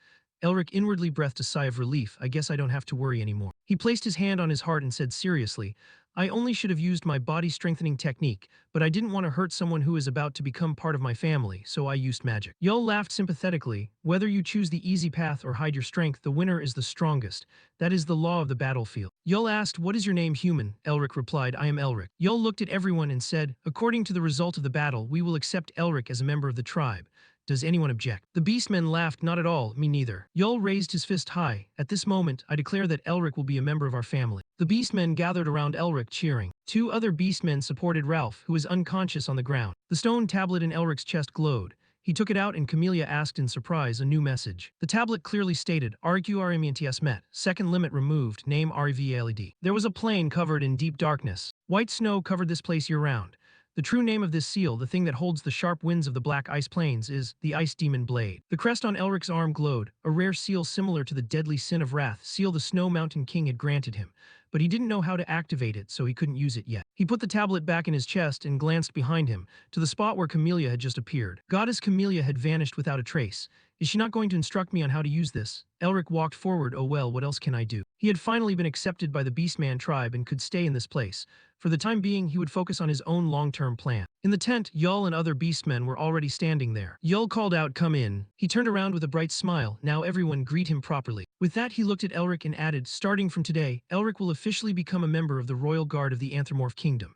Elric inwardly breathed a sigh of relief. I guess I don't have to worry anymore. He placed his hand on his heart and said seriously, I only should have used my body strengthening technique, but I didn't want to hurt someone who is about to become part of my family, so I used magic. Yul laughed sympathetically. Whether you choose the easy path or hide your strength, the winner is the strongest. That is the law of the battlefield. Yul asked, what is your name, human? Elric replied, I am Elric. Yul looked at everyone and said, according to the result of the battle, we will accept Elric as a member of the tribe. Does anyone object? The beastmen laughed. Not at all, me neither. Yul raised his fist high. At this moment, I declare that Elric will be a member of our family. The beastmen gathered around Elric, cheering. Two other beastmen supported Ralph, who was unconscious on the ground. The stone tablet in Elric's chest glowed. He took it out and Camellia asked in surprise a new message. The tablet clearly stated, RQRMENTS met. Second limit removed. Name REVLED. There was a plain covered in deep darkness. White snow covered this place year-round. The true name of this seal, the thing that holds the sharp winds of the black ice plains, is the Ice Demon Blade. The crest on Elric's arm glowed, a rare seal similar to the deadly sin of wrath, seal the Snow Mountain King had granted him. But he didn't know how to activate it, so he couldn't use it yet. He put the tablet back in his chest and glanced behind him, to the spot where Camellia had just appeared. Goddess Camellia had vanished without a trace. Is she not going to instruct me on how to use this? Elric walked forward. Oh well, what else can I do? He had finally been accepted by the Beastman tribe and could stay in this place. For the time being, he would focus on his own long-term plan. In the tent, Yul and other beastmen were already standing there. Yul called out, come in. He turned around with a bright smile. Now everyone greet him properly. With that, he looked at Elric and added, starting from today, Elric will officially become a member of the Royal Guard of the Anthropomorph Kingdom.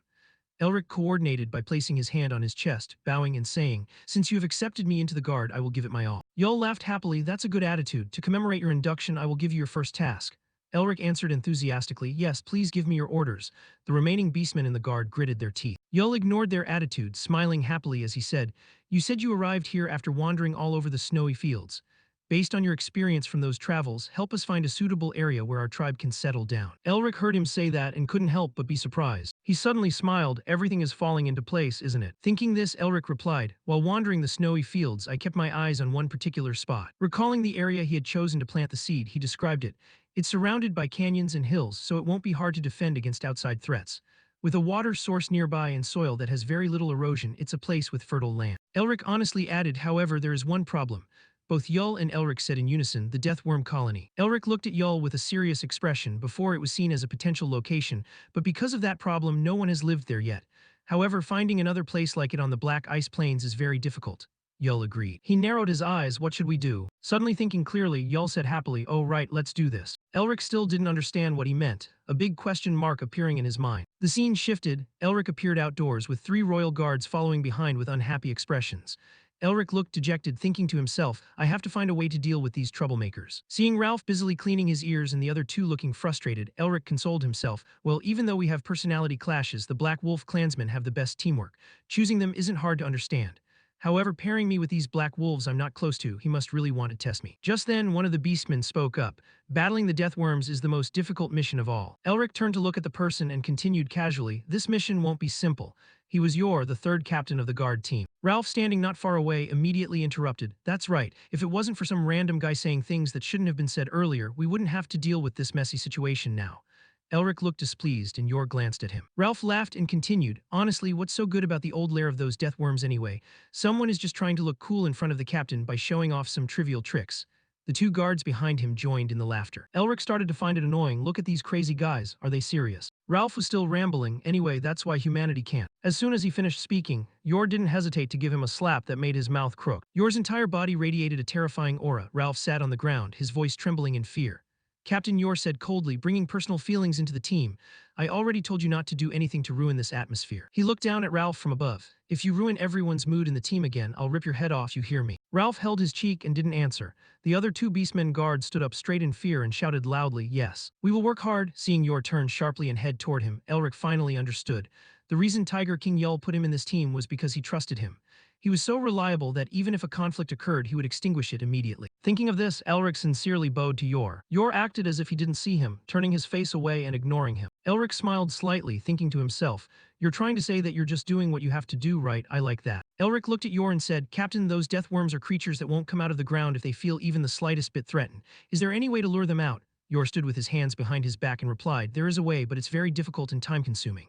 Elric coordinated by placing his hand on his chest, bowing and saying, since you have accepted me into the guard, I will give it my all. Yul laughed happily. That's a good attitude. To commemorate your induction, I will give you your first task. Elric answered enthusiastically, yes, please give me your orders. The remaining beastmen in the guard gritted their teeth. Yul ignored their attitude, smiling happily as he said, you said you arrived here after wandering all over the snowy fields. Based on your experience from those travels, help us find a suitable area where our tribe can settle down. Elric heard him say that and couldn't help but be surprised. He suddenly smiled. Everything is falling into place, isn't it? Thinking this, Elric replied, while wandering the snowy fields, I kept my eyes on one particular spot. Recalling the area he had chosen to plant the seed, he described it. It's surrounded by canyons and hills, so it won't be hard to defend against outside threats. With a water source nearby and soil that has very little erosion, it's a place with fertile land. Elric honestly added, however, there is one problem. Both Yul and Elric said in unison, the Deathworm Colony. Elric looked at Yul with a serious expression. Before it was seen as a potential location, but because of that problem, no one has lived there yet. However, finding another place like it on the Black Ice Plains is very difficult. Yul agreed. He narrowed his eyes. What should we do? Suddenly thinking clearly, Yul said happily, oh right, let's do this. Elric still didn't understand what he meant, a big question mark appearing in his mind. The scene shifted. Elric appeared outdoors with 3 royal guards following behind with unhappy expressions. Elric looked dejected, thinking to himself, I have to find a way to deal with these troublemakers. Seeing Ralph busily cleaning his ears and the other 2 looking frustrated, Elric consoled himself, well, even though we have personality clashes, the Black Wolf clansmen have the best teamwork. Choosing them isn't hard to understand. However, pairing me with these black wolves I'm not close to, he must really want to test me. Just then, one of the beastmen spoke up. Battling the Deathworms is the most difficult mission of all. Elric turned to look at the person and continued casually, this mission won't be simple. He was the 3rd captain of the guard team. Ralph, standing not far away, immediately interrupted. That's right. If it wasn't for some random guy saying things that shouldn't have been said earlier, we wouldn't have to deal with this messy situation now. Elric looked displeased and Yor glanced at him. Ralph laughed and continued, honestly, what's so good about the old lair of those Deathworms anyway? Someone is just trying to look cool in front of the captain by showing off some trivial tricks. The 2 guards behind him joined in the laughter. Elric started to find it annoying. Look at these crazy guys. Are they serious? Ralph was still rambling. Anyway, that's why humanity can't. As soon as he finished speaking, Yor didn't hesitate to give him a slap that made his mouth crook. Yor's entire body radiated a terrifying aura. Ralph sat on the ground, his voice trembling in fear. Captain Yor said coldly, bringing personal feelings into the team. I already told you not to do anything to ruin this atmosphere. He looked down at Ralph from above. If you ruin everyone's mood in the team again, I'll rip your head off, you hear me? Ralph held his cheek and didn't answer. The other 2 beastmen guards stood up straight in fear and shouted loudly, yes. We will work hard. Seeing Yor turn sharply and head toward him, Elric finally understood. The reason Tiger King Yul put him in this team was because he trusted him. He was so reliable that even if a conflict occurred, he would extinguish it immediately. Thinking of this, Elric sincerely bowed to Yor. Yor acted as if he didn't see him, turning his face away and ignoring him. Elric smiled slightly, thinking to himself, "You're trying to say that you're just doing what you have to do, right? I like that." Elric looked at Yor and said, "Captain, those death worms are creatures that won't come out of the ground if they feel even the slightest bit threatened. Is there any way to lure them out?" Yor stood with his hands behind his back and replied, "There is a way, but it's very difficult and time-consuming."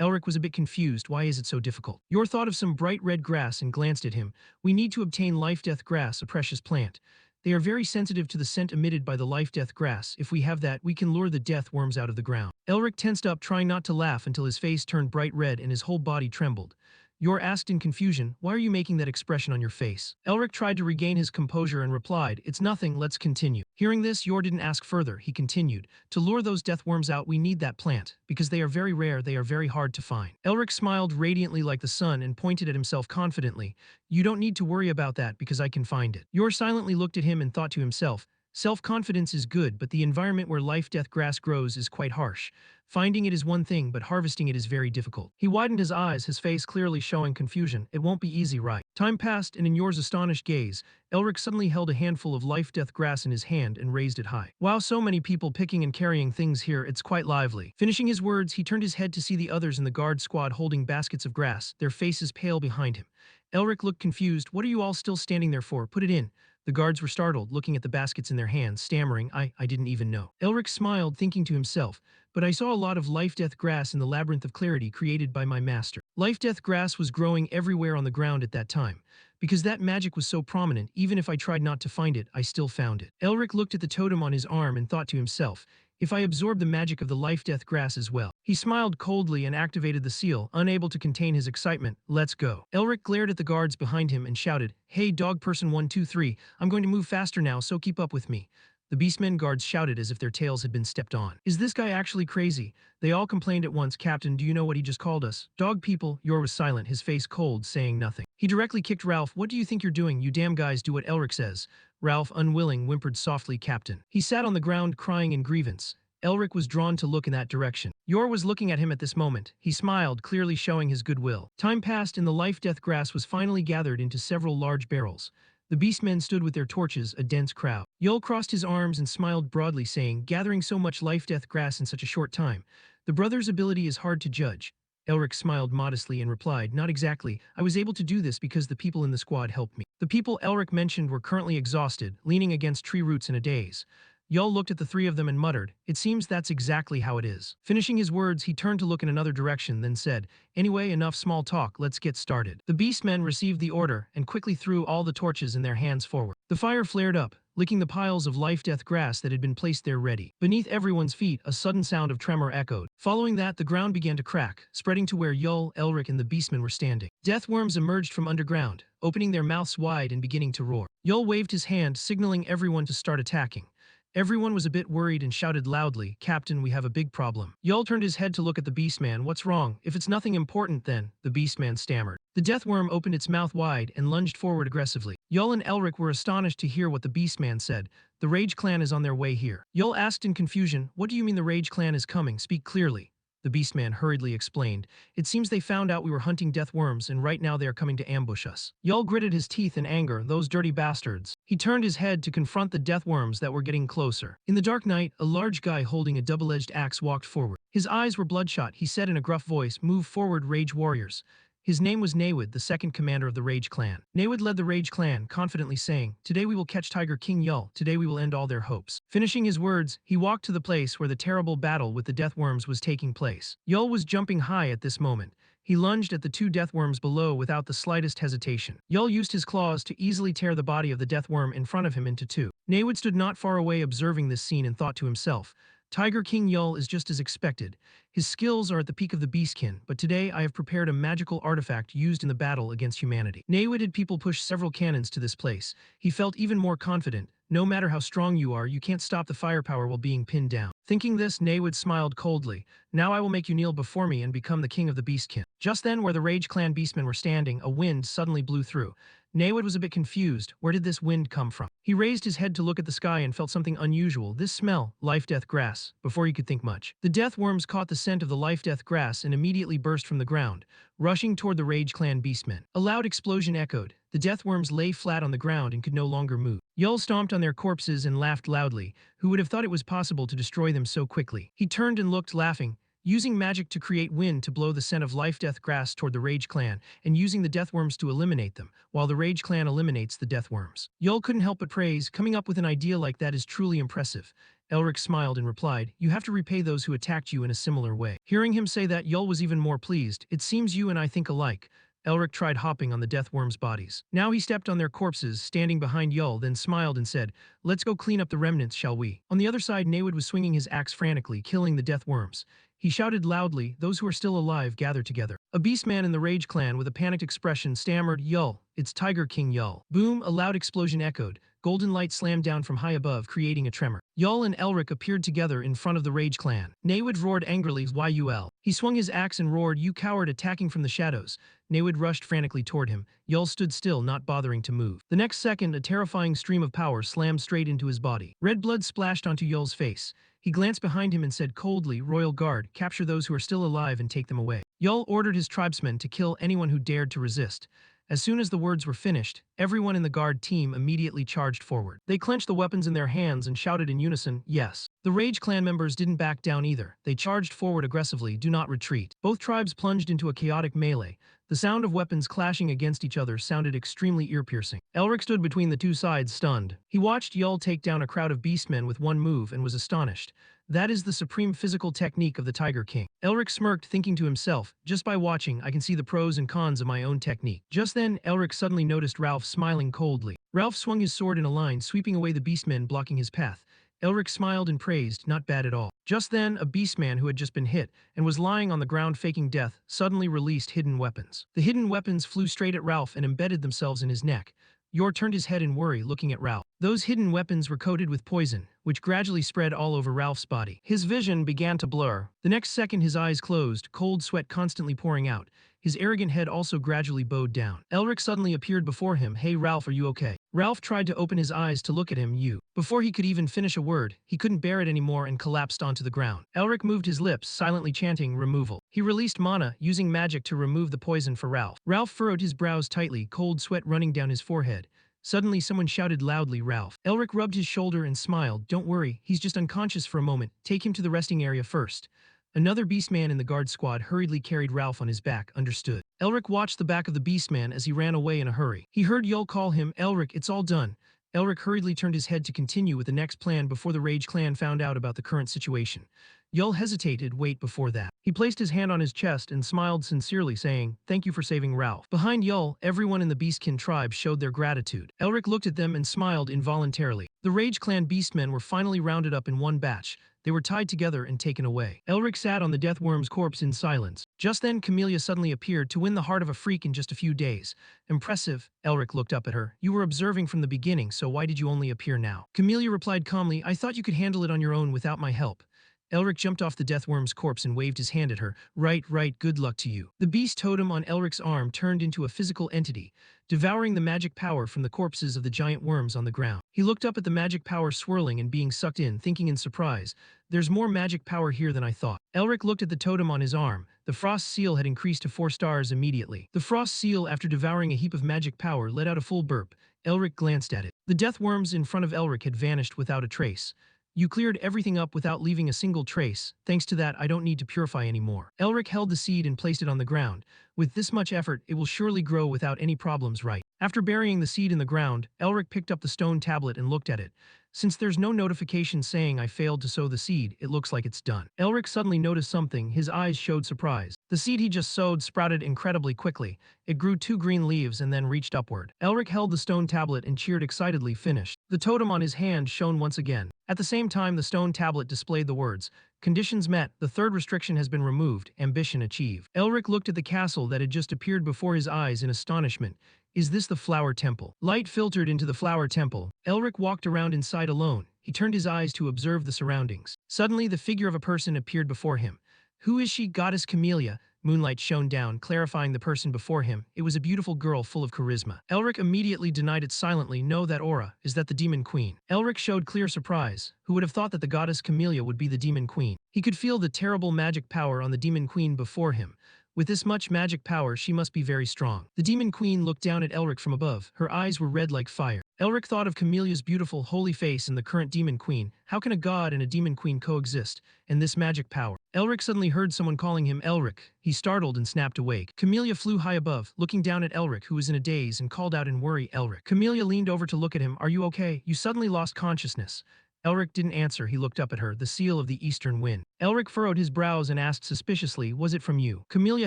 Elric was a bit confused. Why is it so difficult? Yor thought of some bright red grass and glanced at him. "We need to obtain life-death grass, a precious plant. They are very sensitive to the scent emitted by the life-death grass. If we have that, we can lure the death worms out of the ground." Elric tensed up, trying not to laugh until his face turned bright red and his whole body trembled. Yor asked in confusion, "Why are you making that expression on your face?" Elric tried to regain his composure and replied, "It's nothing, let's continue." Hearing this, Yor didn't ask further. He continued, "To lure those death worms out, we need that plant. Because they are very rare, they are very hard to find." Elric smiled radiantly like the sun and pointed at himself confidently. "You don't need to worry about that because I can find it." Yor silently looked at him and thought to himself, "Self-confidence is good, but the environment where life-death grass grows is quite harsh. Finding it is one thing, but harvesting it is very difficult." He widened his eyes, his face clearly showing confusion. "It won't be easy, right?" Time passed, and in Yor's astonished gaze, Elric suddenly held a handful of life-death grass in his hand and raised it high. "Wow, so many people picking and carrying things here, it's quite lively." Finishing his words, he turned his head to see the others in the guard squad holding baskets of grass, their faces pale behind him. Elric looked confused. "What are you all still standing there for? Put it in." The guards were startled, looking at the baskets in their hands, stammering, I didn't even know." Elric smiled, thinking to himself, "But I saw a lot of life-death grass in the labyrinth of clarity created by my master." Life-death grass was growing everywhere on the ground at that time. Because that magic was so prominent, even if I tried not to find it, I still found it. Elric looked at the totem on his arm and thought to himself, "If I absorb the magic of the life-death grass as well." He smiled coldly and activated the seal, unable to contain his excitement. "Let's go." Elric glared at the guards behind him and shouted, "Hey, dog person 123, I'm going to move faster now, so keep up with me." The Beastmen guards shouted as if their tails had been stepped on. "Is this guy actually crazy?" They all complained at once. "Captain, do you know what he just called us?" "Dog people." Yor was silent, his face cold, saying nothing. He directly kicked Ralph. "What do you think you're doing? You damn guys do what Elric says." Ralph, unwilling, whimpered softly, "Captain." He sat on the ground crying in grievance. Elric was drawn to look in that direction. Yor was looking at him at this moment. He smiled, clearly showing his goodwill. Time passed and the life-death grass was finally gathered into several large barrels. The beastmen stood with their torches, a dense crowd. Yul crossed his arms and smiled broadly, saying, "Gathering so much life-death grass in such a short time. The brother's ability is hard to judge." Elric smiled modestly and replied, "Not exactly. I was able to do this because the people in the squad helped me." The people Elric mentioned were currently exhausted, leaning against tree roots in a daze. Yul looked at the three of them and muttered, "It seems that's exactly how it is." Finishing his words, he turned to look in another direction, then said, "Anyway, enough small talk, let's get started." The beastmen received the order and quickly threw all the torches in their hands forward. The fire flared up, licking the piles of life-death grass that had been placed there ready. Beneath everyone's feet, a sudden sound of tremor echoed. Following that, the ground began to crack, spreading to where Yul, Elric, and the beastmen were standing. Death worms emerged from underground, opening their mouths wide and beginning to roar. Yul waved his hand, signaling everyone to start attacking. Everyone was a bit worried and shouted loudly, "Captain, we have a big problem." Yul turned his head to look at the beastman. "What's wrong? If it's nothing important then," the beastman stammered. The deathworm opened its mouth wide and lunged forward aggressively. Yul and Elric were astonished to hear what the beastman said. "The Rage Clan is on their way here." Yul asked in confusion, "What do you mean the Rage Clan is coming? Speak clearly." The beastman hurriedly explained, "It seems they found out we were hunting death worms and right now they are coming to ambush us." Yul gritted his teeth in anger, "Those dirty bastards." He turned his head to confront the death worms that were getting closer. In the dark night, a large guy holding a double-edged axe walked forward. His eyes were bloodshot. He said in a gruff voice, "Move forward, Rage Warriors." His name was Nawid, the second commander of the Rage Clan. Nawid led the Rage Clan, confidently saying, "Today we will catch Tiger King Yul. Today we will end all their hopes." Finishing his words, he walked to the place where the terrible battle with the death worms was taking place. Yul was jumping high at this moment. He lunged at the two death worms below without the slightest hesitation. Yul used his claws to easily tear the body of the death worm in front of him into two. Nawid stood not far away observing this scene and thought to himself, "Tiger King Yul is just as expected. His skills are at the peak of the beastkin, but today I have prepared a magical artifact used in the battle against humanity." Nawid had people push several cannons to this place. He felt even more confident. No matter how strong you are, you can't stop the firepower while being pinned down. Thinking this, Nawid smiled coldly. "Now I will make you kneel before me and become the king of the beastkin." Just then, where the Rage Clan beastmen were standing, a wind suddenly blew through. Naywood was a bit confused. Where did this wind come from? He raised his head to look at the sky and felt something unusual. This smell, life-death grass, before he could think much. The death worms caught the scent of the life-death grass and immediately burst from the ground, rushing toward the Rage Clan beastmen. A loud explosion echoed. The death worms lay flat on the ground and could no longer move. Yul stomped on their corpses and laughed loudly. Who would have thought it was possible to destroy them so quickly? He turned and looked, laughing, using magic to create wind to blow the scent of life-death grass toward the Rage Clan, and using the Deathworms to eliminate them, while the Rage Clan eliminates the Deathworms. Yul couldn't help but praise, coming up with an idea like that is truly impressive. Elric smiled and replied, you have to repay those who attacked you in a similar way. Hearing him say that, Yul was even more pleased. It seems you and I think alike. Elric tried hopping on the Deathworms' bodies. Now he stepped on their corpses, standing behind Yul, then smiled and said, let's go clean up the remnants, shall we? On the other side, Naywood was swinging his axe frantically, killing the Deathworms. He shouted loudly, those who are still alive gather together. A beastman in the Rage Clan with a panicked expression stammered, Yul, it's Tiger King Yul. Boom, a loud explosion echoed. Golden light slammed down from high above, creating a tremor. Yul and Elric appeared together in front of the Rage Clan. Naywood roared angrily, Yul. He swung his axe and roared, you coward, attacking from the shadows. Naywood rushed frantically toward him. Yul stood still, not bothering to move. The next second, a terrifying stream of power slammed straight into his body. Red blood splashed onto Yul's face. He glanced behind him and said coldly, Royal Guard, capture those who are still alive and take them away. Yul ordered his tribesmen to kill anyone who dared to resist. As soon as the words were finished, everyone in the guard team immediately charged forward. They clenched the weapons in their hands and shouted in unison, yes. The Rage Clan members didn't back down either. They charged forward aggressively, do not retreat. Both tribes plunged into a chaotic melee. The sound of weapons clashing against each other sounded extremely ear-piercing. Elric stood between the two sides, stunned. He watched Yul take down a crowd of beastmen with one move and was astonished. That is the supreme physical technique of the Tiger King. Elric smirked, thinking to himself, just by watching, I can see the pros and cons of my own technique. Just then, Elric suddenly noticed Ralph smiling coldly. Ralph swung his sword in a line, sweeping away the beastmen blocking his path. Elric smiled and praised, not bad at all. Just then, a beastman who had just been hit and was lying on the ground faking death suddenly released hidden weapons. The hidden weapons flew straight at Ralph and embedded themselves in his neck. Yor turned his head in worry, looking at Ralph. Those hidden weapons were coated with poison, which gradually spread all over Ralph's body. His vision began to blur. The next second his eyes closed, cold sweat constantly pouring out. His arrogant head also gradually bowed down. Elric suddenly appeared before him. Hey Ralph, are you okay? Ralph tried to open his eyes to look at him. Before he could even finish a word, he couldn't bear it anymore and collapsed onto the ground. Elric moved his lips, silently chanting, removal. He released mana, using magic to remove the poison for Ralph. Ralph furrowed his brows tightly, cold sweat running down his forehead. Suddenly someone shouted loudly, Ralph. Elric rubbed his shoulder and smiled. Don't worry, he's just unconscious for a moment. Take him to the resting area first. Another beastman in the guard squad hurriedly carried Ralph on his back. Understood. Elric watched the back of the beastman as he ran away in a hurry. He heard Yul call him, Elric, it's all done. Elric hurriedly turned his head to continue with the next plan before the Rage Clan found out about the current situation. Yul hesitated, wait, before that. He placed his hand on his chest and smiled sincerely, saying, thank you for saving Ralph. Behind Yul, everyone in the Beastkin tribe showed their gratitude. Elric looked at them and smiled involuntarily. The Rage Clan beastmen were finally rounded up in one batch. They were tied together and taken away. Elric sat on the Deathworm's corpse in silence. Just then, Camellia suddenly appeared to win the heart of a freak in just a few days. Impressive. Elric looked up at her. You were observing from the beginning, so why did you only appear now? Camellia replied calmly, I thought you could handle it on your own without my help. Elric jumped off the Deathworm's corpse and waved his hand at her. Right, good luck to you. The beast totem on Elric's arm turned into a physical entity, devouring the magic power from the corpses of the giant worms on the ground. He looked up at the magic power swirling and being sucked in, thinking in surprise, there's more magic power here than I thought. Elric looked at the totem on his arm. The frost seal had increased to 4 stars immediately. The frost seal, after devouring a heap of magic power, let out a full burp. Elric glanced at it. The Deathworms in front of Elric had vanished without a trace. You cleared everything up without leaving a single trace. Thanks to that, I don't need to purify anymore. Elric held the seed and placed it on the ground. With this much effort, it will surely grow without any problems, right? After burying the seed in the ground, Elric picked up the stone tablet and looked at it. Since there's no notification saying I failed to sow the seed, it looks like it's done. Elric suddenly noticed something. His eyes showed surprise. The seed he just sowed sprouted incredibly quickly. It grew 2 green leaves and then reached upward. Elric held the stone tablet and cheered excitedly, finished. The totem on his hand shone once again. At the same time, the stone tablet displayed the words, conditions met, the third restriction has been removed, ambition achieved. Elric looked at the castle that had just appeared before his eyes in astonishment. Is this the Flower Temple? Light filtered into the Flower Temple. Elric walked around inside alone. He turned his eyes to observe the surroundings. Suddenly, the figure of a person appeared before him. Who is she? Goddess Camellia. Moonlight shone down, clarifying the person before him. It was a beautiful girl full of charisma. Elric immediately denied it silently. No, that aura. Is that the demon queen? Elric showed clear surprise. Who would have thought that the goddess Camellia would be the demon queen? He could feel the terrible magic power on the demon queen before him. With this much magic power, she must be very strong. The demon queen looked down at Elric from above. Her eyes were red like fire. Elric thought of Camelia's beautiful, holy face and the current demon queen. How can a god and a demon queen coexist? And this magic power? Elric suddenly heard someone calling him Elric. He startled and snapped awake. Camellia flew high above, looking down at Elric, who was in a daze, and called out in worry, Elric. Camellia leaned over to look at him. Are you okay? You suddenly lost consciousness. Elric didn't answer. He looked up at her, the seal of the eastern wind. Elric furrowed his brows and asked suspiciously, was it from you? Camellia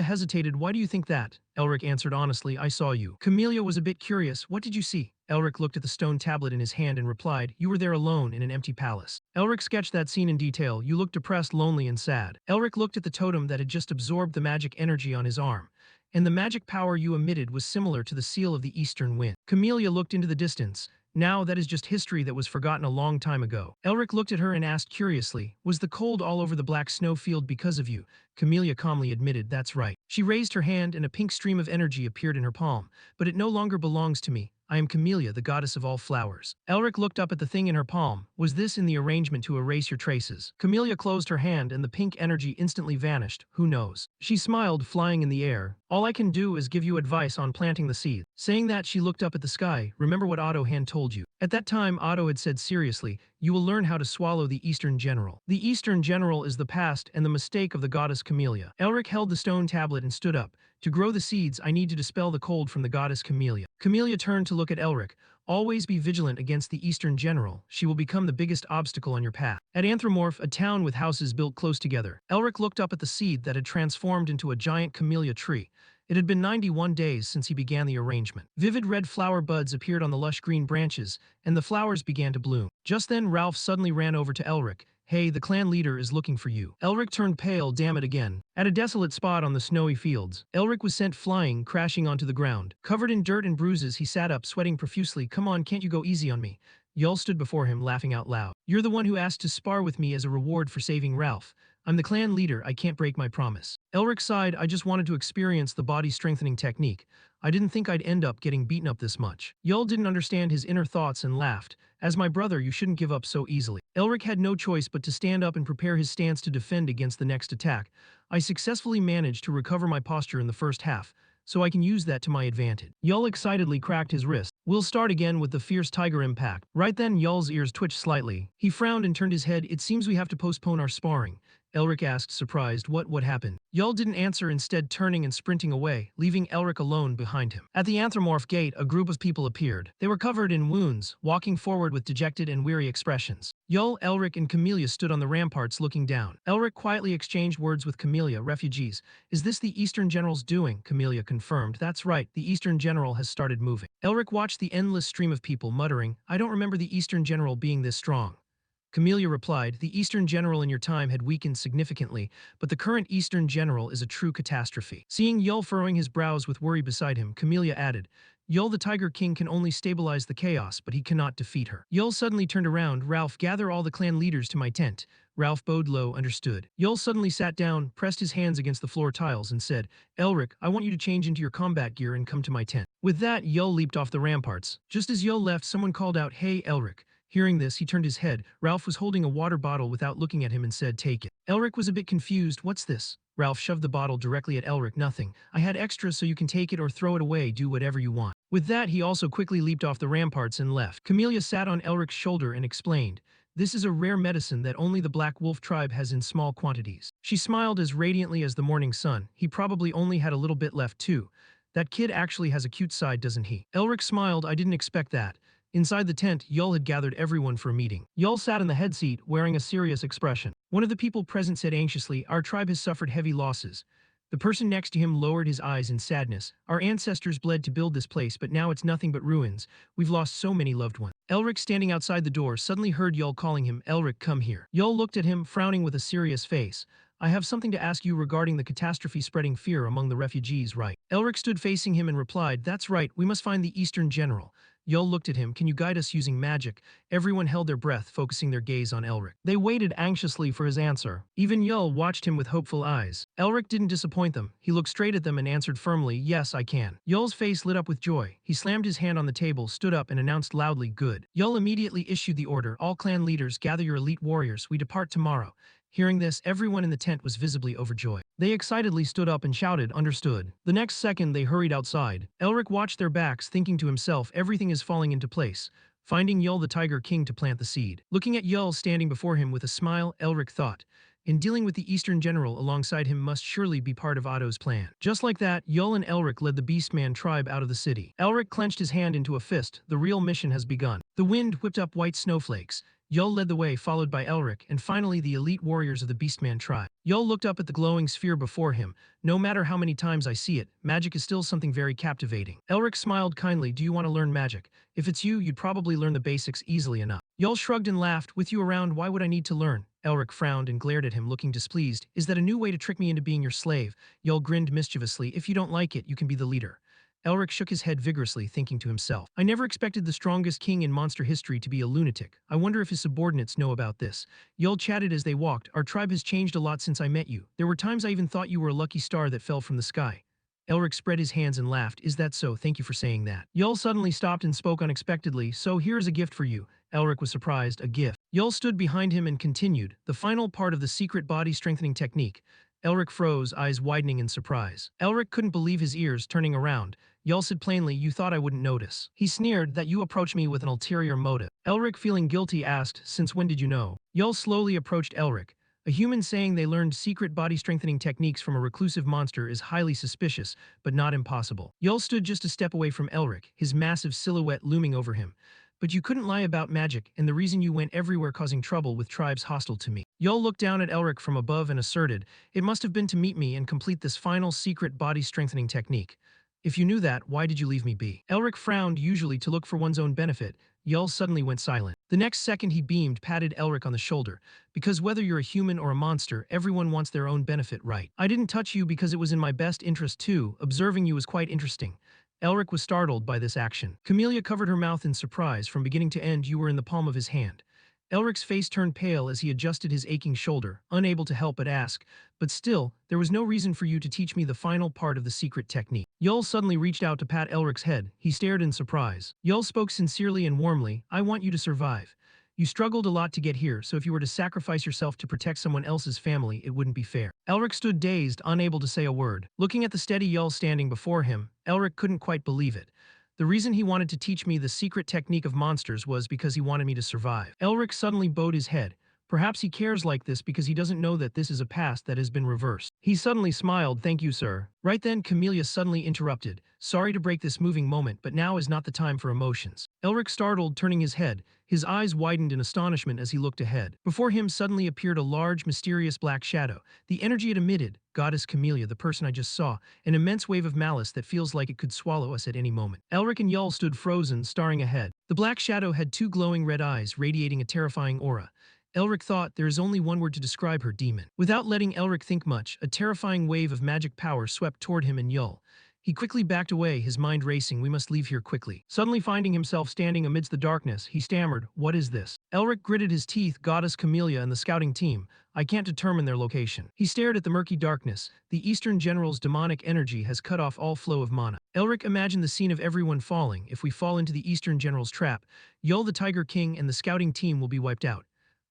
hesitated. Why do you think that? Elric answered honestly, I saw you. Camellia was a bit curious. What did you see? Elric looked at the stone tablet in his hand and replied, you were there alone in an empty palace. Elric sketched that scene in detail. You looked depressed, lonely, and sad. Elric looked at the totem that had just absorbed the magic energy on his arm. And the magic power you emitted was similar to the seal of the eastern wind. Camellia looked into the distance. Now that is just history that was forgotten a long time ago. Elric looked at her and asked curiously, was the cold all over the black snow field because of you? Camellia calmly admitted, that's right. She raised her hand and a pink stream of energy appeared in her palm. But it no longer belongs to me. I am Camellia, the goddess of all flowers. Elric looked up at the thing in her palm. Was this in the arrangement to erase your traces? Camellia closed her hand and the pink energy instantly vanished. Who knows? She smiled, flying in the air. All I can do is give you advice on planting the seed. Saying that, she looked up at the sky. Remember what Otto had told you. At that time, Otto had said seriously, you will learn how to swallow the Eastern General. The Eastern General is the past and the mistake of the goddess Camellia. Elric held the stone tablet and stood up. To grow the seeds, I need to dispel the cold from the goddess Camellia. Camellia turned to look at Elric. Always be vigilant against the Eastern General. She will become the biggest obstacle on your path. At Anthromorph, a town with houses built close together, Elric looked up at the seed that had transformed into a giant camellia tree. It had been 91 days since he began the arrangement. Vivid red flower buds appeared on the lush green branches, and the flowers began to bloom. Just then, Ralph suddenly ran over to Elric. Hey, the clan leader is looking for you. Elric turned pale, damn it again. At a desolate spot on the snowy fields, Elric was sent flying, crashing onto the ground. Covered in dirt and bruises, he sat up, sweating profusely. Come on, can't you go easy on me? Yul stood before him, laughing out loud. You're the one who asked to spar with me as a reward for saving Ralph. I'm the clan leader, I can't break my promise. Elric sighed, I just wanted to experience the body-strengthening technique. I didn't think I'd end up getting beaten up this much. Yul didn't understand his inner thoughts and laughed. As my brother, you shouldn't give up so easily. Elric had no choice but to stand up and prepare his stance to defend against the next attack. I successfully managed to recover my posture in the first half, so I can use that to my advantage. Yul excitedly cracked his wrist. We'll start again with the fierce tiger impact. Right then, Yul's ears twitched slightly. He frowned and turned his head. It seems we have to postpone our sparring. Elric asked, surprised, what happened? Yul didn't answer, instead turning and sprinting away, leaving Elric alone behind him. At the Anthromorph gate, a group of people appeared. They were covered in wounds, walking forward with dejected and weary expressions. Yul, Elric, and Camellia stood on the ramparts looking down. Elric quietly exchanged words with Camellia, refugees. Is this the Eastern General's doing? Camellia confirmed. That's right, the Eastern General has started moving. Elric watched the endless stream of people, muttering, I don't remember the Eastern General being this strong. Camellia replied, the Eastern General in your time had weakened significantly, but the current Eastern General is a true catastrophe. Seeing Yul furrowing his brows with worry beside him, Camellia added, Yul the Tiger King can only stabilize the chaos, but he cannot defeat her. Yul suddenly turned around. Ralph, gather all the clan leaders to my tent. Ralph bowed low, understood. Yul suddenly sat down, pressed his hands against the floor tiles, and said, Elric, I want you to change into your combat gear and come to my tent. With that, Yul leaped off the ramparts. Just as Yul left, someone called out, Hey, Elric. Hearing this, he turned his head. Ralph was holding a water bottle without looking at him and said, take it. Elric was a bit confused. What's this? Ralph shoved the bottle directly at Elric. Nothing. I had extra so you can take it or throw it away, do whatever you want. With that, he also quickly leaped off the ramparts and left. Camellia sat on Elric's shoulder and explained, this is a rare medicine that only the Black Wolf tribe has in small quantities. She smiled as radiantly as the morning sun. He probably only had a little bit left too. That kid actually has a cute side, doesn't he? Elric smiled. I didn't expect that. Inside the tent, Yul had gathered everyone for a meeting. Yul sat in the head seat, wearing a serious expression. One of the people present said anxiously, our tribe has suffered heavy losses. The person next to him lowered his eyes in sadness. Our ancestors bled to build this place, but now it's nothing but ruins. We've lost so many loved ones. Elric, standing outside the door, suddenly heard Yul calling him. Elric, come here. Yul looked at him, frowning with a serious face. I have something to ask you regarding the catastrophe spreading fear among the refugees, right? Elric stood facing him and replied, that's right, we must find the Eastern General. Yul looked at him. Can you guide us using magic? Everyone held their breath, focusing their gaze on Elric. They waited anxiously for his answer. Even Yul watched him with hopeful eyes. Elric didn't disappoint them. He looked straight at them and answered firmly, yes, I can. Yul's face lit up with joy. He slammed his hand on the table, stood up, and announced loudly, good. Yul immediately issued the order, all clan leaders, gather your elite warriors. We depart tomorrow. Hearing this, everyone in the tent was visibly overjoyed. They excitedly stood up and shouted, understood. The next second, they hurried outside. Elric watched their backs, thinking to himself, everything is falling into place. Finding Yul the Tiger King to plant the seed. Looking at Yul standing before him with a smile, Elric thought, in dealing with the Eastern General alongside him must surely be part of Otto's plan. Just like that, Yul and Elric led the Beastman tribe out of the city. Elric clenched his hand into a fist. The real mission has begun. The wind whipped up white snowflakes. Yul led the way, followed by Elric, and finally the elite warriors of the Beastman tribe. Yul looked up at the glowing sphere before him. No matter how many times I see it, magic is still something very captivating. Elric smiled kindly. Do you want to learn magic? If it's you, you'd probably learn the basics easily enough. Yul shrugged and laughed. With you around, why would I need to learn? Elric frowned and glared at him, looking displeased. Is that a new way to trick me into being your slave? Yul grinned mischievously. If you don't like it, you can be the leader. Elric shook his head vigorously, thinking to himself, I never expected the strongest king in monster history to be a lunatic. I wonder if his subordinates know about this. Yul chatted as they walked. Our tribe has changed a lot since I met you. There were times I even thought you were a lucky star that fell from the sky. Elric spread his hands and laughed. Is that so? Thank you for saying that. Yul suddenly stopped and spoke unexpectedly. So here's a gift for you. Elric was surprised. A gift. Yul stood behind him and continued. The final part of the secret body strengthening technique. Elric froze, eyes widening in surprise. Elric couldn't believe his ears, turning around. Yul said plainly, you thought I wouldn't notice. He sneered, that you approached me with an ulterior motive. Elric, feeling guilty, asked, since when did you know? Yul slowly approached Elric. A human saying they learned secret body-strengthening techniques from a reclusive monster is highly suspicious, but not impossible. Yul stood just a step away from Elric, his massive silhouette looming over him. But you couldn't lie about magic, and the reason you went everywhere causing trouble with tribes hostile to me. Yul looked down at Elric from above and asserted, it must have been to meet me and complete this final secret body-strengthening technique. If you knew that, why did you leave me be? Elric frowned, usually to look for one's own benefit. Yul suddenly went silent. The next second he beamed, patted Elric on the shoulder. Because whether you're a human or a monster, everyone wants their own benefit, right? I didn't touch you because it was in my best interest too. Observing you was quite interesting. Elric was startled by this action. Camellia covered her mouth in surprise. From beginning to end, you were in the palm of his hand. Elric's face turned pale as he adjusted his aching shoulder, unable to help but ask, but still, there was no reason for you to teach me the final part of the secret technique. Yul suddenly reached out to pat Elric's head. He stared in surprise. Yul spoke sincerely and warmly, I want you to survive. You struggled a lot to get here, so if you were to sacrifice yourself to protect someone else's family, it wouldn't be fair. Elric stood dazed, unable to say a word. Looking at the steady Yul standing before him, Elric couldn't quite believe it. The reason he wanted to teach me the secret technique of monsters was because he wanted me to survive. Elric suddenly bowed his head. Perhaps he cares like this because he doesn't know that this is a past that has been reversed. He suddenly smiled, thank you, sir. Right then, Camellia suddenly interrupted. Sorry to break this moving moment, but now is not the time for emotions. Elric startled, turning his head. His eyes widened in astonishment as he looked ahead. Before him suddenly appeared a large, mysterious black shadow. The energy it emitted, Goddess Camellia, the person I just saw, an immense wave of malice that feels like it could swallow us at any moment. Elric and Yul stood frozen, staring ahead. The black shadow had two glowing red eyes, radiating a terrifying aura. Elric thought there is only one word to describe her, demon. Without letting Elric think much, a terrifying wave of magic power swept toward him and Yul. He quickly backed away, his mind racing. We must leave here quickly. Suddenly finding himself standing amidst the darkness, he stammered, what is this? Elric gritted his teeth. Goddess Camellia and the scouting team. I can't determine their location. He stared at the murky darkness. The Eastern General's demonic energy has cut off all flow of mana. Elric imagined the scene of everyone falling. If we fall into the Eastern General's trap, Yul the Tiger King and the scouting team will be wiped out.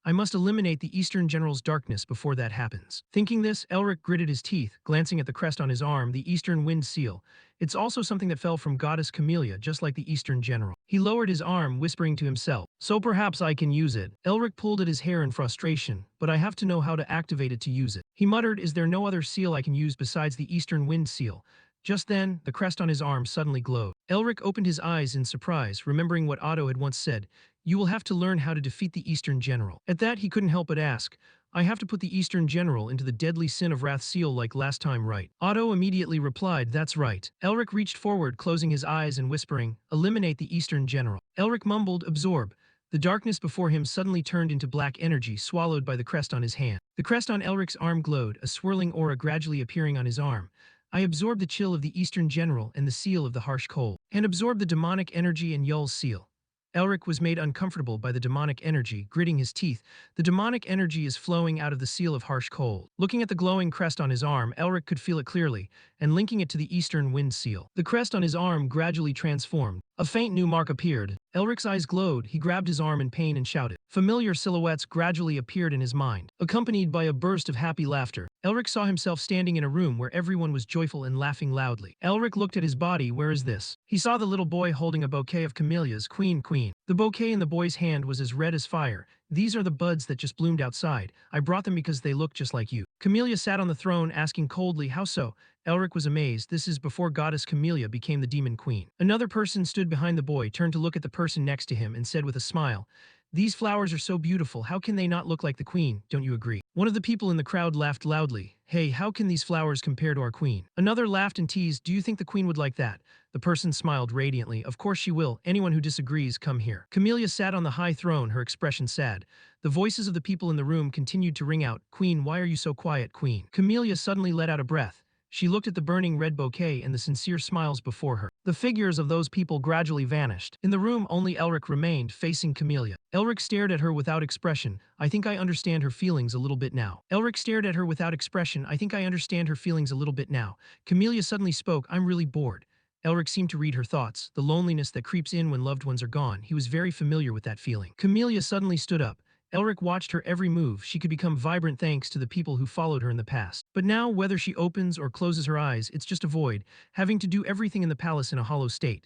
I must eliminate the Eastern General's darkness before that happens. Thinking this, Elric gritted his teeth, glancing at the crest on his arm, the Eastern Wind Seal. It's also something that fell from Goddess Camellia, just like the Eastern General. He lowered his arm, whispering to himself, so perhaps I can use it. Elric pulled at his hair in frustration, but I have to know how to activate it to use it. He muttered, is there no other seal I can use besides the Eastern Wind Seal? Just then, the crest on his arm suddenly glowed. Elric opened his eyes in surprise, remembering what Otto had once said, you will have to learn how to defeat the Eastern General. At that, he couldn't help but ask, I have to put the Eastern General into the deadly sin of Wrath seal like last time, right? Otto immediately replied, that's right. Elric reached forward, closing his eyes and whispering, eliminate the Eastern General. Elric mumbled, absorb. The darkness before him suddenly turned into black energy, swallowed by the crest on his hand. The crest on Elric's arm glowed, a swirling aura gradually appearing on his arm. I absorb the chill of the Eastern General and the seal of the harsh cold, and absorb the demonic energy in Yul's seal. Elric was made uncomfortable by the demonic energy, gritting his teeth. The demonic energy is flowing out of the seal of harsh cold. Looking at the glowing crest on his arm, Elric could feel it clearly, and linking it to the Eastern Wind seal. The crest on his arm gradually transformed. A faint new mark appeared. Elric's eyes glowed. He grabbed his arm in pain and shouted. Familiar silhouettes gradually appeared in his mind, accompanied by a burst of happy laughter. Elric saw himself standing in a room where everyone was joyful and laughing loudly. Elric looked at his body. Where is this? He saw the little boy holding a bouquet of camellias. Queen. The bouquet in the boy's hand was as red as fire. These are the buds that just bloomed outside. I brought them because they look just like you. Camellia sat on the throne, asking coldly, how so? Elric was amazed. This is before goddess Camellia became the demon queen. Another person stood behind the boy, turned to look at the person next to him, and said with a smile, these flowers are so beautiful. How can they not look like the queen? Don't you agree? One of the people in the crowd laughed loudly. Hey, how can these flowers compare to our queen? Another laughed and teased, do you think the queen would like that? The person smiled radiantly. Of course she will. Anyone who disagrees, come here. Camellia sat on the high throne, her expression sad. The voices of the people in the room continued to ring out. Queen, why are you so quiet, queen? Camellia suddenly let out a breath. She looked at the burning red bouquet and the sincere smiles before her. The figures of those people gradually vanished. In the room, only Elric remained, facing Camellia. Elric stared at her without expression. I think I understand her feelings a little bit now. Elric stared at her without expression. I think I understand her feelings a little bit now. Camellia suddenly spoke. I'm really bored. Elric seemed to read her thoughts, the loneliness that creeps in when loved ones are gone. He was very familiar with that feeling. Camellia suddenly stood up. Elric watched her every move. She could become vibrant thanks to the people who followed her in the past. But now, whether she opens or closes her eyes, it's just a void, having to do everything in the palace in a hollow state.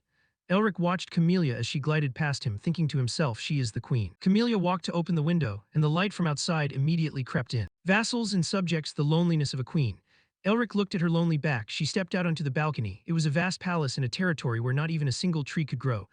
Elric watched Camellia as she glided past him, thinking to himself, she is the queen. Camellia walked to open the window, and the light from outside immediately crept in. Vassals and subjects, the loneliness of a queen. Elric looked at her lonely back. She stepped out onto the balcony. It was a vast palace in a territory where not even a single tree could grow.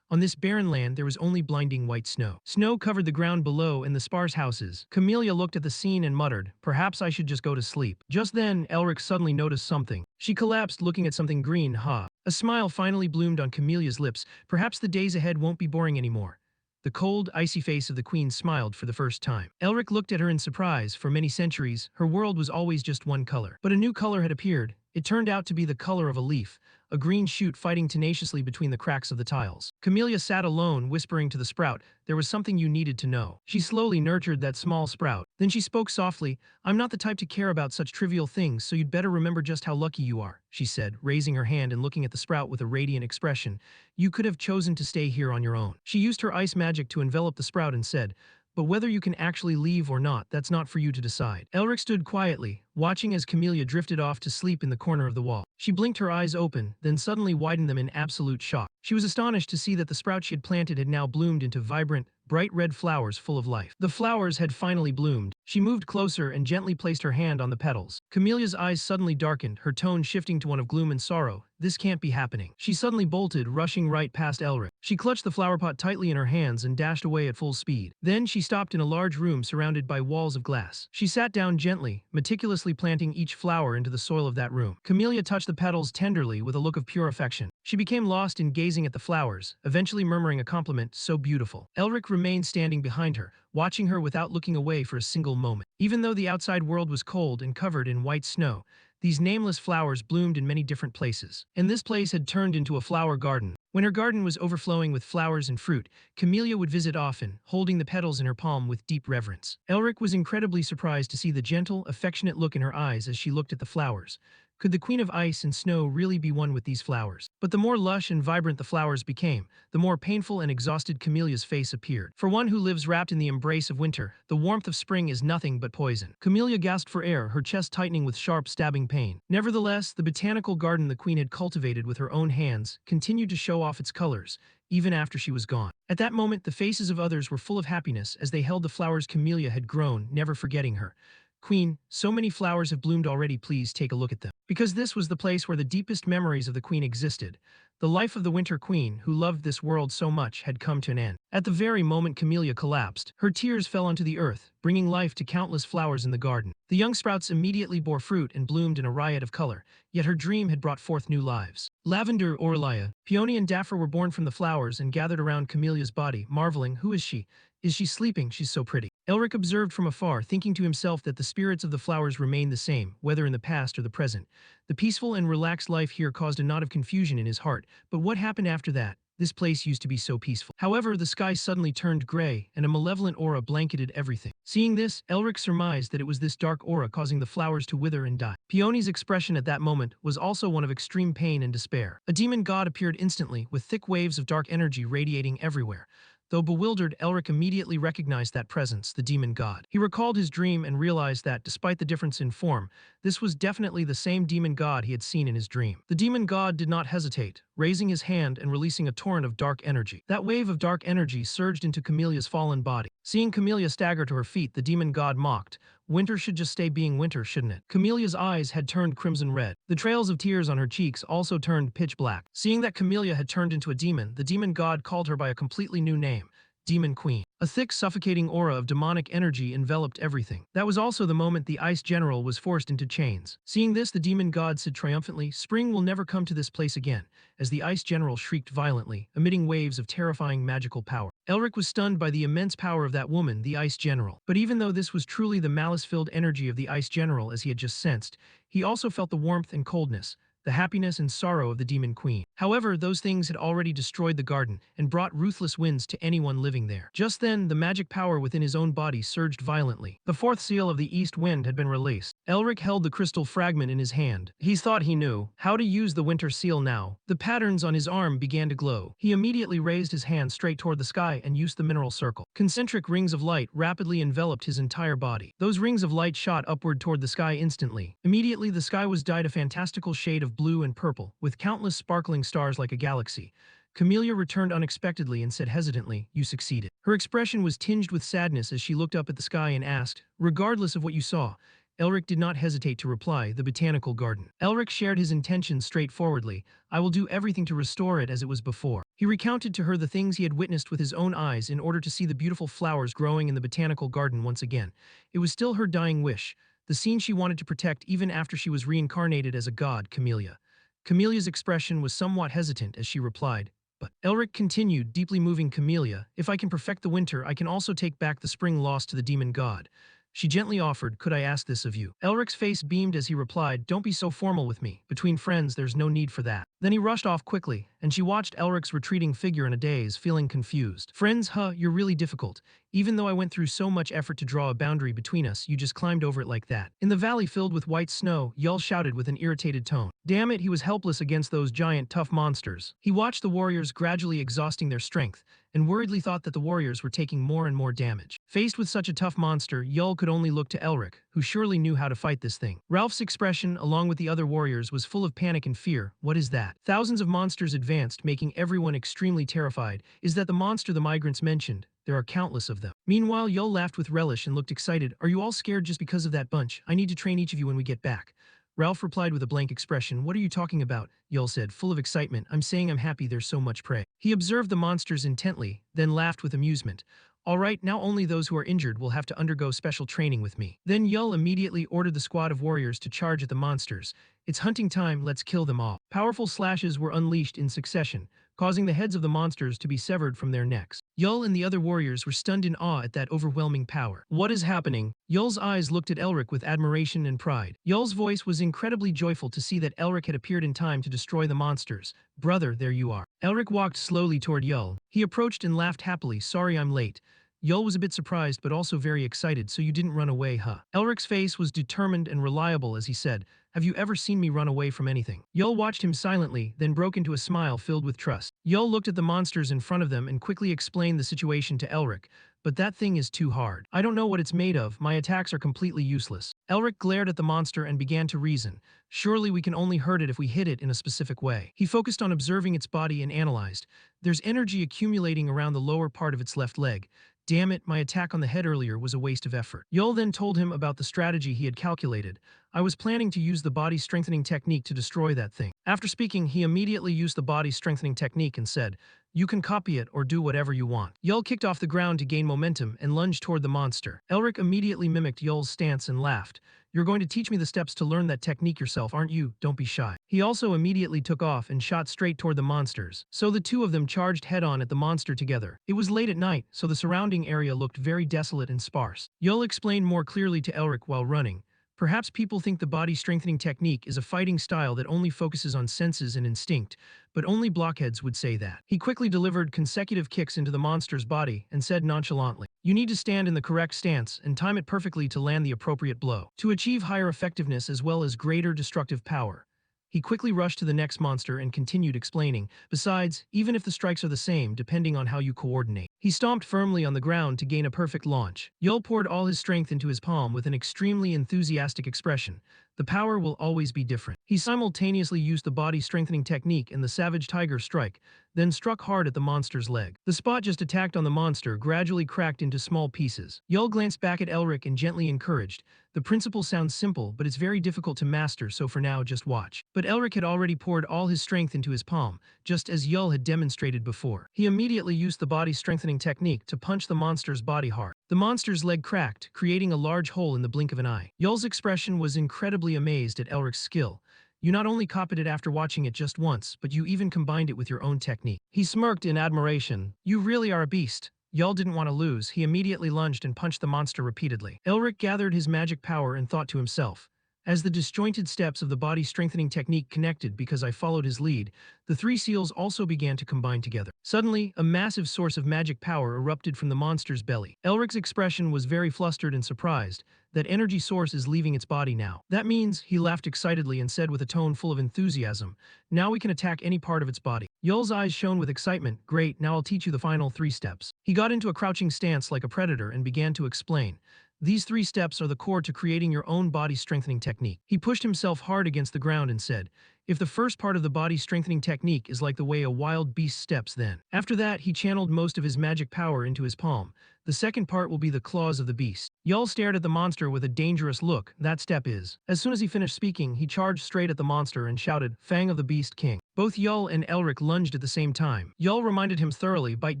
On this barren land, there was only blinding white snow. Snow covered the ground below and the sparse houses. Camellia looked at the scene and muttered, perhaps I should just go to sleep. Just then, Elric suddenly noticed something. She collapsed, looking at something green. A smile finally bloomed on Camelia's lips. Perhaps the days ahead won't be boring anymore. The cold, icy face of the queen smiled for the first time. Elric looked at her in surprise. For many centuries, her world was always just one color. But a new color had appeared. It turned out to be the color of a leaf, a green shoot fighting tenaciously between the cracks of the tiles. Camellia sat alone, whispering to the sprout, there was something you needed to know. She slowly nurtured that small sprout. Then she spoke softly, I'm not the type to care about such trivial things, so you'd better remember just how lucky you are, she said, raising her hand and looking at the sprout with a radiant expression. You could have chosen to stay here on your own. She used her ice magic to envelop the sprout and said, but whether you can actually leave or not, that's not for you to decide. Elric stood quietly, watching as Camellia drifted off to sleep in the corner of the wall. She blinked her eyes open, then suddenly widened them in absolute shock. She was astonished to see that the sprout she had planted had now bloomed into vibrant, bright red flowers full of life. The flowers had finally bloomed. She moved closer and gently placed her hand on the petals. Camelia's eyes suddenly darkened, her tone shifting to one of gloom and sorrow. This can't be happening. She suddenly bolted, rushing right past Elric. She clutched the flower pot tightly in her hands and dashed away at full speed. Then she stopped in a large room surrounded by walls of glass. She sat down gently, meticulously planting each flower into the soil of that room. Camellia touched the petals tenderly with a look of pure affection. She became lost in gazing at the flowers, eventually murmuring a compliment, so beautiful. Elric remained standing behind her, watching her without looking away for a single moment. Even though the outside world was cold and covered in white snow, these nameless flowers bloomed in many different places, and this place had turned into a flower garden. When her garden was overflowing with flowers and fruit, Camellia would visit often, holding the petals in her palm with deep reverence. Elric was incredibly surprised to see the gentle, affectionate look in her eyes as she looked at the flowers. Could the Queen of Ice and Snow really be one with these flowers? But the more lush and vibrant the flowers became, the more painful and exhausted Camelia's face appeared. For one who lives wrapped in the embrace of winter, the warmth of spring is nothing but poison. Camellia gasped for air, her chest tightening with sharp, stabbing pain. Nevertheless, the botanical garden the queen had cultivated with her own hands continued to show off its colors, even after she was gone. At that moment, the faces of others were full of happiness as they held the flowers Camellia had grown, never forgetting her. Queen, so many flowers have bloomed already, please take a look at them. Because this was the place where the deepest memories of the queen existed. The life of the Winter Queen, who loved this world so much, had come to an end. At the very moment Camellia collapsed, her tears fell onto the earth, bringing life to countless flowers in the garden. The young sprouts immediately bore fruit and bloomed in a riot of color, yet her dream had brought forth new lives. Lavender, Aurelia, Peony and Daffur were born from the flowers and gathered around Camelia's body, marveling, who is she? Is she sleeping? She's so pretty. Elric observed from afar, thinking to himself that the spirits of the flowers remained the same, whether in the past or the present. The peaceful and relaxed life here caused a knot of confusion in his heart, but what happened after that? This place used to be so peaceful. However, the sky suddenly turned gray, and a malevolent aura blanketed everything. Seeing this, Elric surmised that it was this dark aura causing the flowers to wither and die. Peony's expression at that moment was also one of extreme pain and despair. A demon god appeared instantly, with thick waves of dark energy radiating everywhere. Though bewildered, Elric immediately recognized that presence, the demon god. He recalled his dream and realized that, despite the difference in form, this was definitely the same demon god he had seen in his dream. The demon god did not hesitate, raising his hand and releasing a torrent of dark energy. That wave of dark energy surged into Camelia's fallen body. Seeing Camelia stagger to her feet, the demon god mocked. Winter should just stay being winter, shouldn't it? Camelia's eyes had turned crimson red. The trails of tears on her cheeks also turned pitch black. Seeing that Camelia had turned into a demon, the demon god called her by a completely new name. Demon Queen. A thick, suffocating aura of demonic energy enveloped everything. That was also the moment the Ice General was forced into chains. Seeing this, the demon god said triumphantly, "Spring will never come to this place again," as the Ice General shrieked violently, emitting waves of terrifying magical power. Elric was stunned by the immense power of that woman, the Ice General. But even though this was truly the malice-filled energy of the Ice General as he had just sensed, he also felt the warmth and coldness, the happiness and sorrow of the Demon Queen. However, those things had already destroyed the garden and brought ruthless winds to anyone living there. Just then, the magic power within his own body surged violently. The fourth seal of the East Wind had been released. Elric held the crystal fragment in his hand. He thought he knew how to use the winter seal now. The patterns on his arm began to glow. He immediately raised his hand straight toward the sky and used the mineral circle. Concentric rings of light rapidly enveloped his entire body. Those rings of light shot upward toward the sky instantly. Immediately, the sky was dyed a fantastical shade of blue and purple, with countless sparkling stars like a galaxy. Camelia returned unexpectedly and said hesitantly, "You succeeded." Her expression was tinged with sadness as she looked up at the sky and asked, "Regardless of what you saw?" Elric did not hesitate to reply, "The botanical garden." Elric shared his intentions straightforwardly. "I will do everything to restore it as it was before." He recounted to her the things he had witnessed with his own eyes in order to see the beautiful flowers growing in the botanical garden once again. It was still her dying wish, the scene she wanted to protect even after she was reincarnated as a god, Camelia. Camelia's expression was somewhat hesitant as she replied, "But," Elric continued, deeply moving Camelia, "if I can perfect the winter, I can also take back the spring lost to the demon god." She gently offered, "Could I ask this of you?" Elric's face beamed as he replied, "Don't be so formal with me. Between friends, there's no need for that." Then he rushed off quickly, and she watched Elric's retreating figure in a daze, feeling confused. "Friends, huh, you're really difficult. Even though I went through so much effort to draw a boundary between us, you just climbed over it like that." In the valley filled with white snow, Yul shouted with an irritated tone. Damn it, he was helpless against those giant, tough monsters. He watched the warriors gradually exhausting their strength, and worriedly thought that the warriors were taking more and more damage. Faced with such a tough monster, Yul could only look to Elric, who surely knew how to fight this thing. Ralph's expression, along with the other warriors, was full of panic and fear. What is that? Thousands of monsters advanced, making everyone extremely terrified. Is that the monster the migrants mentioned? There are countless of them. Meanwhile, Yul laughed with relish and looked excited. "Are you all scared just because of that bunch? I need to train each of you when we get back." Ralph replied with a blank expression. "What are you talking about?" Yul said, full of excitement. "I'm saying I'm happy there's so much prey." He observed the monsters intently, then laughed with amusement. "All right, now only those who are injured will have to undergo special training with me." Then Yul immediately ordered the squad of warriors to charge at the monsters. "It's hunting time, let's kill them all." Powerful slashes were unleashed in succession, causing the heads of the monsters to be severed from their necks. Yul and the other warriors were stunned in awe at that overwhelming power. "What is happening?" Yul's eyes looked at Elric with admiration and pride. Yul's voice was incredibly joyful to see that Elric had appeared in time to destroy the monsters. "Brother, there you are." Elric walked slowly toward Yul. He approached and laughed happily. "Sorry I'm late." Yul was a bit surprised but also very excited. "So you didn't run away, huh?" Elric's face was determined and reliable as he said, "Have you ever seen me run away from anything?" Yul watched him silently, then broke into a smile filled with trust. Yul looked at the monsters in front of them and quickly explained the situation to Elric. "But that thing is too hard. I don't know what it's made of, my attacks are completely useless." Elric glared at the monster and began to reason. "Surely we can only hurt it if we hit it in a specific way." He focused on observing its body and analyzed. "There's energy accumulating around the lower part of its left leg. Damn it, my attack on the head earlier was a waste of effort." Yul then told him about the strategy he had calculated. "I was planning to use the body strengthening technique to destroy that thing." After speaking, he immediately used the body strengthening technique and said, "You can copy it or do whatever you want." Yul kicked off the ground to gain momentum and lunged toward the monster. Elric immediately mimicked Yul's stance and laughed. You're going to teach me the steps to learn that technique yourself, aren't you? Don't be shy. He also immediately took off and shot straight toward the monsters. So the two of them charged head-on at the monster together. It was late at night, so the surrounding area looked very desolate and sparse. Yul explained more clearly to Elric while running. Perhaps people think the body-strengthening technique is a fighting style that only focuses on senses and instinct, but only blockheads would say that. He quickly delivered consecutive kicks into the monster's body and said nonchalantly, "You need to stand in the correct stance and time it perfectly to land the appropriate blow. To achieve higher effectiveness as well as greater destructive power." He quickly rushed to the next monster and continued explaining, "Besides, even if the strikes are the same, depending on how you coordinate." He stomped firmly on the ground to gain a perfect launch. Yul poured all his strength into his palm with an extremely enthusiastic expression. The power will always be different. He simultaneously used the body-strengthening technique and the Savage Tiger Strike, then struck hard at the monster's leg. The spot just attacked on the monster gradually cracked into small pieces. Yul glanced back at Elric and gently encouraged, "The principle sounds simple, but it's very difficult to master, so for now just watch." But Elric had already poured all his strength into his palm, just as Yul had demonstrated before. He immediately used the body-strengthening technique to punch the monster's body hard. The monster's leg cracked, creating a large hole in the blink of an eye. Yul's expression was incredibly amazed at Elric's skill. "You not only copied it after watching it just once, but you even combined it with your own technique." He smirked in admiration. "You really are a beast." Yul didn't want to lose. He immediately lunged and punched the monster repeatedly. Elric gathered his magic power and thought to himself, "As the disjointed steps of the body-strengthening technique connected because I followed his lead, the three seals also began to combine together." Suddenly, a massive source of magic power erupted from the monster's belly. Elric's expression was very flustered and surprised. That energy source is leaving its body now. That means, he laughed excitedly and said with a tone full of enthusiasm, "Now we can attack any part of its body." Yul's eyes shone with excitement. "Great, now I'll teach you the final 3 steps." He got into a crouching stance like a predator and began to explain. "These 3 steps are the core to creating your own body-strengthening technique." He pushed himself hard against the ground and said, "If the first part of the body-strengthening technique is like the way a wild beast steps, then." After that, he channeled most of his magic power into his palm. "The second part will be the claws of the beast." Yul stared at the monster with a dangerous look. "That step is." As soon as he finished speaking, he charged straight at the monster and shouted, "Fang of the Beast King." Both Yul and Elric lunged at the same time. Yul reminded him thoroughly, "Bite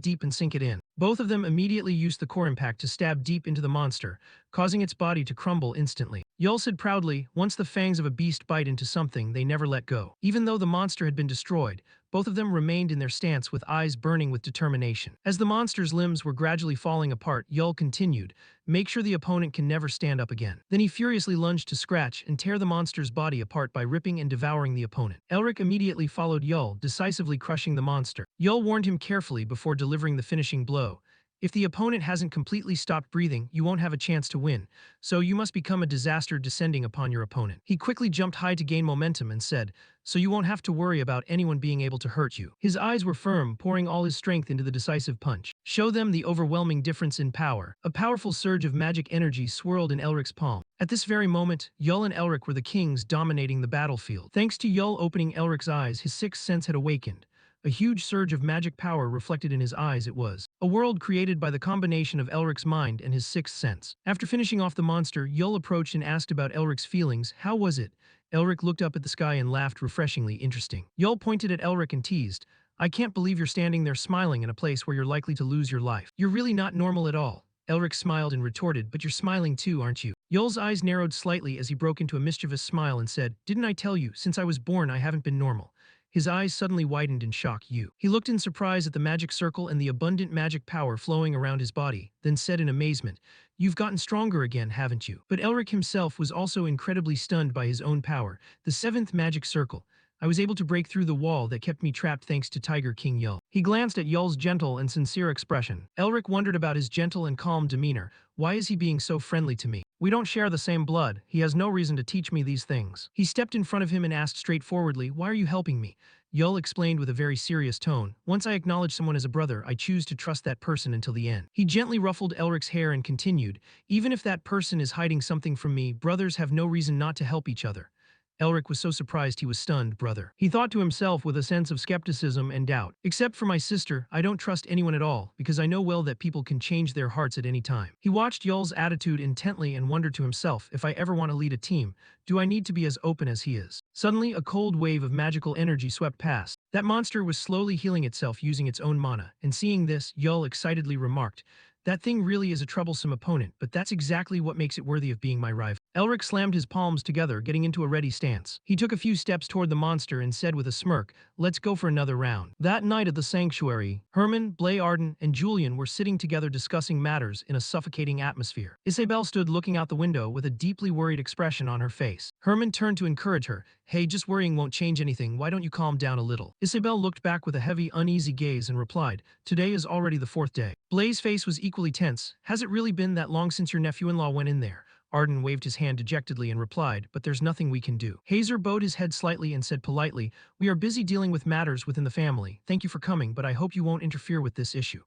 deep and sink it in." Both of them immediately used the core impact to stab deep into the monster, causing its body to crumble instantly. Yul said proudly, "Once the fangs of a beast bite into something, they never let go." Even though the monster had been destroyed, both of them remained in their stance with eyes burning with determination. As the monster's limbs were gradually falling apart, Yul continued, "Make sure the opponent can never stand up again." Then he furiously lunged to scratch and tear the monster's body apart by ripping and devouring the opponent. Elric immediately followed Yul, decisively crushing the monster. Yul warned him carefully before delivering the finishing blow. "If the opponent hasn't completely stopped breathing, you won't have a chance to win, so you must become a disaster descending upon your opponent." He quickly jumped high to gain momentum and said, "So you won't have to worry about anyone being able to hurt you." His eyes were firm, pouring all his strength into the decisive punch. "Show them the overwhelming difference in power." A powerful surge of magic energy swirled in Elric's palm. At this very moment, Yul and Elric were the kings dominating the battlefield. Thanks to Yul opening Elric's eyes, his sixth sense had awakened. A huge surge of magic power reflected in his eyes. It was a world created by the combination of Elric's mind and his sixth sense. After finishing off the monster, Yul approached and asked about Elric's feelings. "How was it?" Elric looked up at the sky and laughed, refreshingly interesting. Yul pointed at Elric and teased, "I can't believe you're standing there smiling in a place where you're likely to lose your life. You're really not normal at all." Elric smiled and retorted, "But you're smiling too, aren't you?" Yul's eyes narrowed slightly as he broke into a mischievous smile and said, "Didn't I tell you, since I was born I haven't been normal." His eyes suddenly widened in shock. He looked in surprise at the magic circle and the abundant magic power flowing around his body, then said in amazement, "You've gotten stronger again, haven't you?" But Elric himself was also incredibly stunned by his own power. "The 7th magic circle. I was able to break through the wall that kept me trapped thanks to Tiger King Yul." He glanced at Yul's gentle and sincere expression. Elric wondered about his gentle and calm demeanor. "Why is he being so friendly to me? We don't share the same blood. He has no reason to teach me these things." He stepped in front of him and asked straightforwardly, "Why are you helping me?" Yul explained with a very serious tone, "Once I acknowledge someone as a brother, I choose to trust that person until the end." He gently ruffled Elric's hair and continued, "Even if that person is hiding something from me, brothers have no reason not to help each other." Elric was so surprised he was stunned. "Brother?" He thought to himself with a sense of skepticism and doubt. "Except for my sister, I don't trust anyone at all, because I know well that people can change their hearts at any time." He watched Yul's attitude intently and wondered to himself, "If I ever want to lead a team, do I need to be as open as he is?" Suddenly, a cold wave of magical energy swept past. That monster was slowly healing itself using its own mana, and seeing this, Yul excitedly remarked, That thing really is a troublesome opponent, but that's exactly what makes it worthy of being my rival. Elric slammed his palms together, getting into a ready stance. He took a few steps toward the monster and said with a smirk, "Let's go for another round." That night at the sanctuary, Herman, Blay Arden, and Julian were sitting together discussing matters in a suffocating atmosphere. Isabel stood looking out the window with a deeply worried expression on her face. Herman turned to encourage her. "Hey, just worrying won't change anything, why don't you calm down a little?" Isabel looked back with a heavy, uneasy gaze and replied, "Today is already the fourth day." Blay's face was equally tense. "Has it really been that long since your nephew-in-law went in there?" Arden waved his hand dejectedly and replied, "But there's nothing we can do." Hazer bowed his head slightly and said politely, "We are busy dealing with matters within the family. Thank you for coming, but I hope you won't interfere with this issue."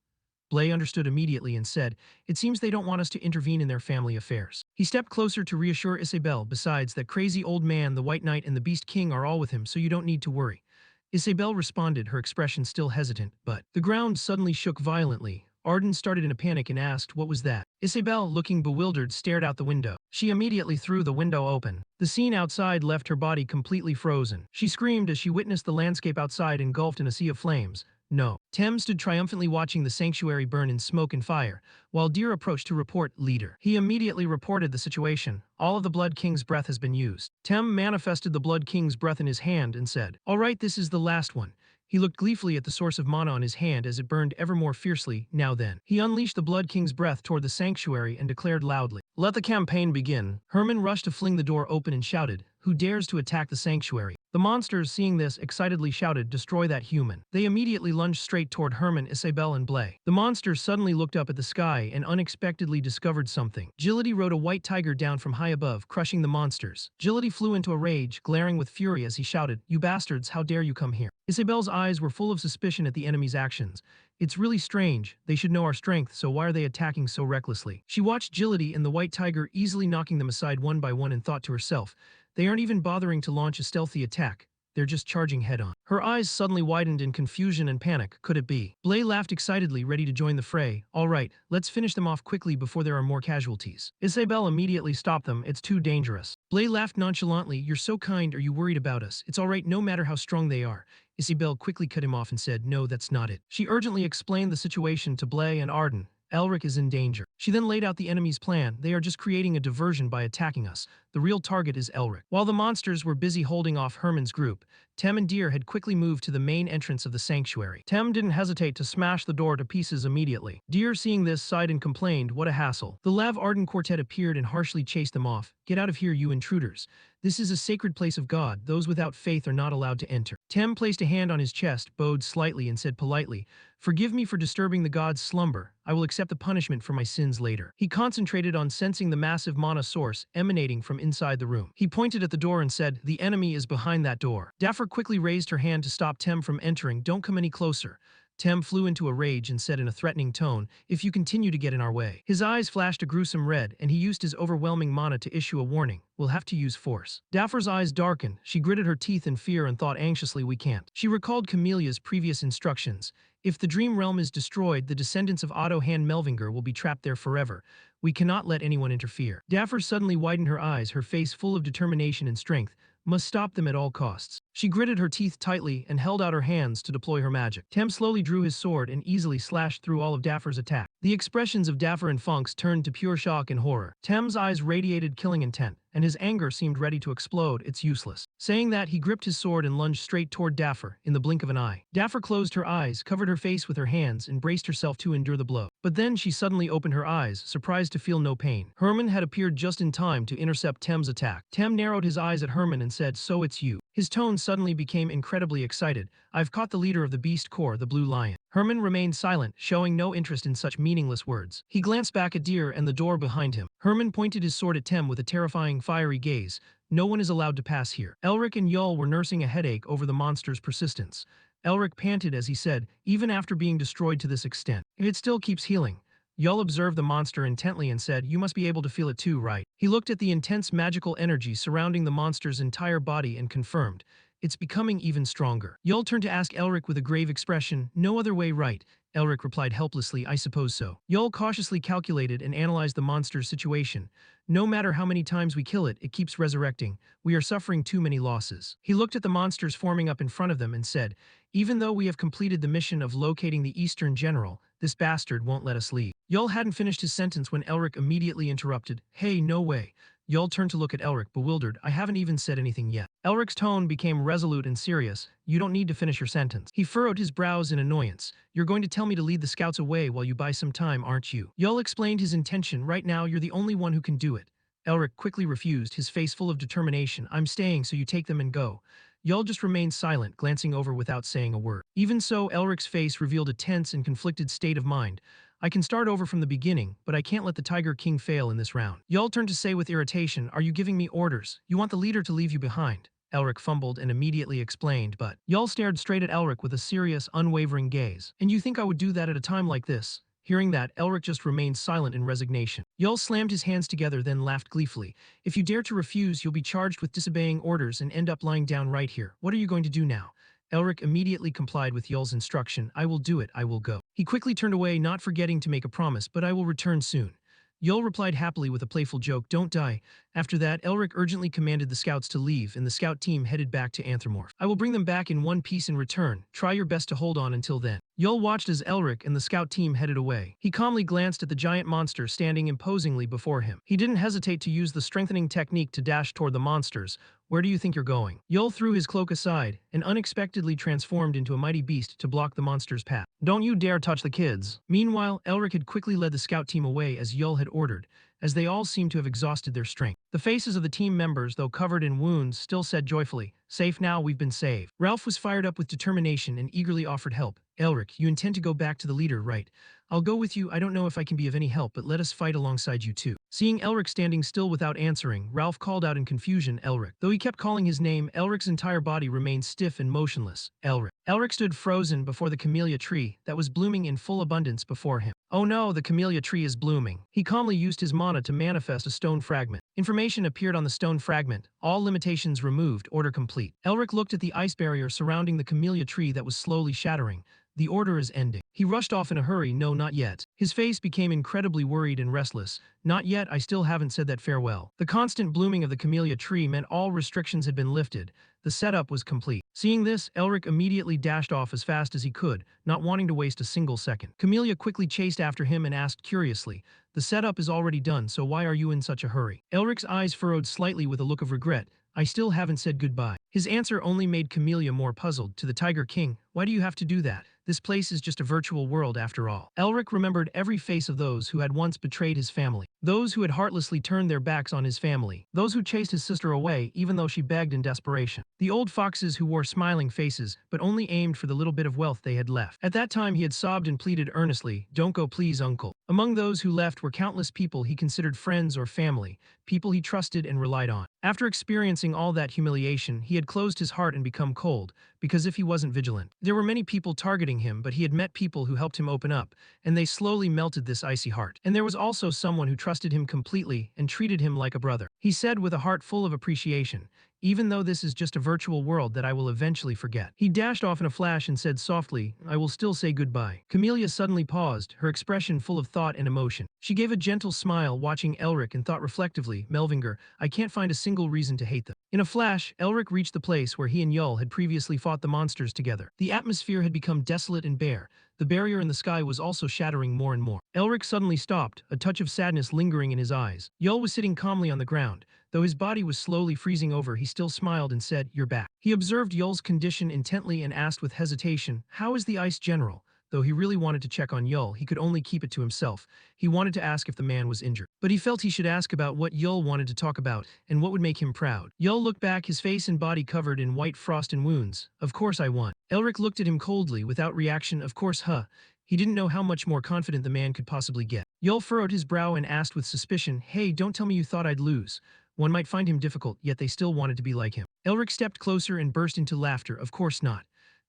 Blay understood immediately and said, "It seems they don't want us to intervene in their family affairs." He stepped closer to reassure Isabel, "Besides, that crazy old man, the White Knight and the Beast King are all with him, so you don't need to worry." Isabel responded, her expression still hesitant, but the ground suddenly shook violently. Arden started in a panic and asked, "What was that?" Isabel, looking bewildered, stared out the window. She immediately threw the window open. The scene outside left her body completely frozen. She screamed as she witnessed the landscape outside engulfed in a sea of flames. No. Tem stood triumphantly watching the sanctuary burn in smoke and fire, while Deer approached to report leader. He immediately reported the situation. "All of the Blood King's breath has been used." Tem manifested the Blood King's breath in his hand and said, "All right, this is the last one." He looked gleefully at the source of mana on his hand as it burned ever more fiercely. Now then, he unleashed the Blood King's breath toward the sanctuary and declared loudly, "Let the campaign begin." Herman rushed to fling the door open and shouted, "Who dares to attack the sanctuary?" The monsters, seeing this, excitedly shouted, "Destroy that human." They immediately lunged straight toward Herman, Isabel, and Blay. The monsters suddenly looked up at the sky and unexpectedly discovered something. Gillity rode a white tiger down from high above, crushing the monsters. Gillity flew into a rage, glaring with fury as he shouted, "You bastards, how dare you come here?" Isabel's eyes were full of suspicion at the enemy's actions. "It's really strange. They should know our strength, so why are they attacking so recklessly?" She watched Gillity and the white tiger easily knocking them aside one by one and thought to herself, "They aren't even bothering to launch a stealthy attack. They're just charging head-on." Her eyes suddenly widened in confusion and panic. Could it be? Blay laughed excitedly, ready to join the fray. "All right, let's finish them off quickly before there are more casualties." Isabel immediately stopped them. "It's too dangerous." Blay laughed nonchalantly. "You're so kind. Are you worried about us? It's all right no matter how strong they are." Isabel quickly cut him off and said, "No, that's not it." She urgently explained the situation to Blay and Arden. "Elric is in danger." She then laid out the enemy's plan. "They are just creating a diversion by attacking us. The real target is Elric." While the monsters were busy holding off Herman's group, Tem and Deer had quickly moved to the main entrance of the sanctuary. Tem didn't hesitate to smash the door to pieces immediately. Deer, seeing this, sighed and complained, "What a hassle." The Lav Arden quartet appeared and harshly chased them off. "Get out of here, you intruders. This is a sacred place of God. Those without faith are not allowed to enter." Tem placed a hand on his chest, bowed slightly, and said politely, "Forgive me for disturbing the god's slumber. I will accept the punishment for my sins later." He concentrated on sensing the massive mana source emanating from inside the room. He pointed at the door and said, "The enemy is behind that door." Daffer quickly raised her hand to stop Tem from entering. "Don't come any closer." Tem flew into a rage and said in a threatening tone, "If you continue to get in our way." His eyes flashed a gruesome red, and he used his overwhelming mana to issue a warning. "We'll have to use force." Daffer's eyes darkened. She gritted her teeth in fear and thought anxiously, "We can't." She recalled Camelia's previous instructions. "If the dream realm is destroyed, the descendants of Otto Han Melvinger will be trapped there forever. We cannot let anyone interfere." Daffer suddenly widened her eyes, her face full of determination and strength. "Must stop them at all costs." She gritted her teeth tightly and held out her hands to deploy her magic. Tem slowly drew his sword and easily slashed through all of Daffer's attack. The expressions of Daffer and Funks turned to pure shock and horror. Tem's eyes radiated killing intent, and his anger seemed ready to explode. "It's useless." Saying that, he gripped his sword and lunged straight toward Daffer in the blink of an eye. Daffer closed her eyes, covered her face with her hands, and braced herself to endure the blow. But then she suddenly opened her eyes, surprised to feel no pain. Herman had appeared just in time to intercept Tem's attack. Tem narrowed his eyes at Herman and said, "So it's you." His tone suddenly became incredibly excited. "I've caught the leader of the Beast Corps, the Blue Lion." Herman remained silent, showing no interest in such meaningless words. He glanced back at Deer and the door behind him. Herman pointed his sword at Tem with a terrifying, fiery gaze. "No one is allowed to pass here." Elric and Yul were nursing a headache over the monster's persistence. Elric panted as he said, "Even after being destroyed to this extent, it still keeps healing." Yul observed the monster intently and said, "You must be able to feel it too, right?" He looked at the intense magical energy surrounding the monster's entire body and confirmed, "It's becoming even stronger." Yul turned to ask Elric with a grave expression, "No other way, right?" Elric replied helplessly, "I suppose so." Yul cautiously calculated and analyzed the monster's situation. "No matter how many times we kill it, it keeps resurrecting. We are suffering too many losses." He looked at the monsters forming up in front of them and said, "Even though we have completed the mission of locating the Eastern General, This bastard won't let us leave. Yul hadn't finished his sentence when Elric immediately interrupted. Hey, no way. Yul turned to look at Elric, bewildered. I haven't even said anything yet. Elric's tone became resolute and serious. You don't need to finish your sentence. He furrowed his brows in annoyance. You're going to tell me to lead the scouts away while you buy some time, aren't you? Yul explained his intention. Right now, you're the only one who can do it. Elric quickly refused, his face full of determination. I'm staying, so you take them and go. Yul just remained silent, glancing over without saying a word. Even so, Elric's face revealed a tense and conflicted state of mind. I can start over from the beginning, but I can't let the Tiger King fail in this round. Yul turned to say with irritation, are you giving me orders? You want the leader to leave you behind. Elric fumbled and immediately explained, but Yul stared straight at Elric with a serious, unwavering gaze. And you think I would do that at a time like this? Hearing that, Elric just remained silent in resignation. Yul slammed his hands together, then laughed gleefully. If you dare to refuse, you'll be charged with disobeying orders and end up lying down right here. What are you going to do now? Elric immediately complied with Yul's instruction. I will do it, I will go. He quickly turned away, not forgetting to make a promise, but I will return soon. Yul replied happily with a playful joke, don't die. After that, Elric urgently commanded the scouts to leave, and the scout team headed back to Anthromorph. I will bring them back in one piece in return. Try your best to hold on until then. Yul watched as Elric and the scout team headed away. He calmly glanced at the giant monster standing imposingly before him. He didn't hesitate to use the strengthening technique to dash toward the monsters. Where do you think you're going? Yul threw his cloak aside and unexpectedly transformed into a mighty beast to block the monster's path. Don't you dare touch the kids. Meanwhile, Elric had quickly led the scout team away as Yul had ordered, as they all seemed to have exhausted their strength. The faces of the team members, though covered in wounds, still said joyfully, safe now, we've been saved. Ralph was fired up with determination and eagerly offered help. Elric, you intend to go back to the leader, right? I'll go with you. I don't know if I can be of any help, but let us fight alongside you too. Seeing Elric standing still without answering, Ralph called out in confusion, Elric. Though he kept calling his name, Elric's entire body remained stiff and motionless. Elric. Elric stood frozen before the camellia tree that was blooming in full abundance before him. Oh no, the camellia tree is blooming. He calmly used his mana to manifest a stone fragment. Information appeared on the stone fragment. All limitations removed, order complete. Elric looked at the ice barrier surrounding the camellia tree that was slowly shattering. The order is ending. He rushed off in a hurry, no, not yet. His face became incredibly worried and restless. Not yet, I still haven't said that farewell. The constant blooming of the camellia tree meant all restrictions had been lifted. The setup was complete. Seeing this, Elric immediately dashed off as fast as he could, not wanting to waste a single second. Camellia quickly chased after him and asked curiously, the setup is already done, so why are you in such a hurry? Elric's eyes furrowed slightly with a look of regret. I still haven't said goodbye. His answer only made Camellia more puzzled. To the Tiger King, why do you have to do that? This place is just a virtual world after all. Elric remembered every face of those who had once betrayed his family, those who had heartlessly turned their backs on his family, those who chased his sister away even though she begged in desperation, the old foxes who wore smiling faces but only aimed for the little bit of wealth they had left. At that time he had sobbed and pleaded earnestly, don't go please uncle. Among those who left were countless people he considered friends or family, people he trusted and relied on. After experiencing all that humiliation, he had closed his heart and become cold, because if he wasn't vigilant, there were many people targeting him, but he had met people who helped him open up, and they slowly melted this icy heart. And there was also someone who trusted him completely and treated him like a brother. He said with a heart full of appreciation, even though this is just a virtual world that I will eventually forget. He dashed off in a flash and said softly, I will still say goodbye. Camellia suddenly paused, her expression full of thought and emotion. She gave a gentle smile watching Elric and thought reflectively, Melvinger, I can't find a single reason to hate them. In a flash, Elric reached the place where he and Yul had previously fought the monsters together. The atmosphere had become desolate and bare. The barrier in the sky was also shattering more and more. Elric suddenly stopped, a touch of sadness lingering in his eyes. Yul was sitting calmly on the ground. Though his body was slowly freezing over, he still smiled and said, you're back. He observed Yul's condition intently and asked with hesitation, how is the ice general? Though he really wanted to check on Yul, he could only keep it to himself. He wanted to ask if the man was injured. But he felt he should ask about what Yul wanted to talk about and what would make him proud. Yul looked back, his face and body covered in white frost and wounds. Of course I won. Elric looked at him coldly, without reaction. Of course, huh? He didn't know how much more confident the man could possibly get. Yul furrowed his brow and asked with suspicion, hey, don't tell me you thought I'd lose. One might find him difficult, yet they still wanted to be like him. Elric stepped closer and burst into laughter. Of course not.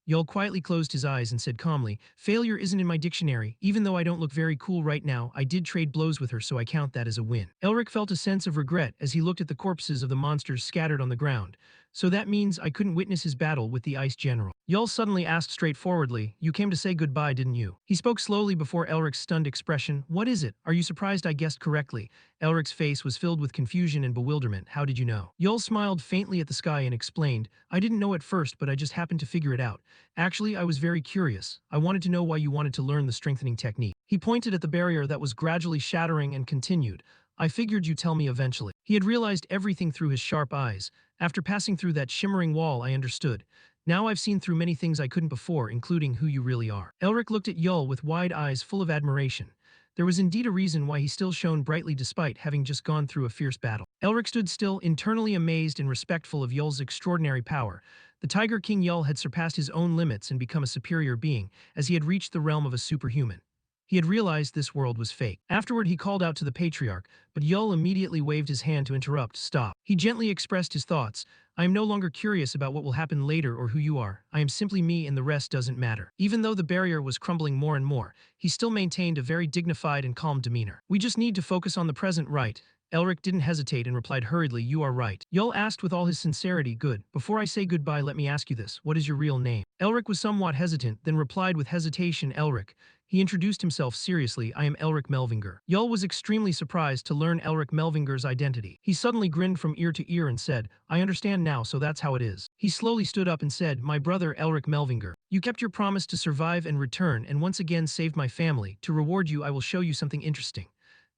Yul quietly closed his eyes and said calmly, failure isn't in my dictionary. Even though I don't look very cool right now, I did trade blows with her, so I count that as a win. Elric felt a sense of regret as he looked at the corpses of the monsters scattered on the ground. So that means I couldn't witness his battle with the Ice General. Yul suddenly asked straightforwardly, you came to say goodbye, didn't you? He spoke slowly before Elric's stunned expression. What is it? Are you surprised I guessed correctly? Elric's face was filled with confusion and bewilderment. How did you know? Yul smiled faintly at the sky and explained, I didn't know at first, but I just happened to figure it out. Actually, I was very curious. I wanted to know why you wanted to learn the strengthening technique. He pointed at the barrier that was gradually shattering and continued. I figured you'd tell me eventually. He had realized everything through his sharp eyes. After passing through that shimmering wall, I understood. Now I've seen through many things I couldn't before, including who you really are. Elric looked at Yul with wide eyes full of admiration. There was indeed a reason why he still shone brightly despite having just gone through a fierce battle. Elric stood still, internally amazed and respectful of Yul's extraordinary power. The Tiger King Yul had surpassed his own limits and become a superior being, as he had reached the realm of a superhuman. He had realized this world was fake. Afterward, he called out to the patriarch, but Yul immediately waved his hand to interrupt. Stop. He gently expressed his thoughts. I am no longer curious about what will happen later or who you are. I am simply me and the rest doesn't matter. Even though the barrier was crumbling more and more, he still maintained a very dignified and calm demeanor. We just need to focus on the present, right? Elric didn't hesitate and replied hurriedly, you are right. Yul asked with all his sincerity, good. Before I say goodbye, let me ask you this. What is your real name? Elric was somewhat hesitant, then replied with hesitation, Elric. He introduced himself seriously, I am Elric Melvinger. Yul was extremely surprised to learn Elric Melvinger's identity. He suddenly grinned from ear to ear and said, I understand now, so that's how it is. He slowly stood up and said, my brother Elric Melvinger, you kept your promise to survive and return and once again saved my family. To reward you, I will show you something interesting.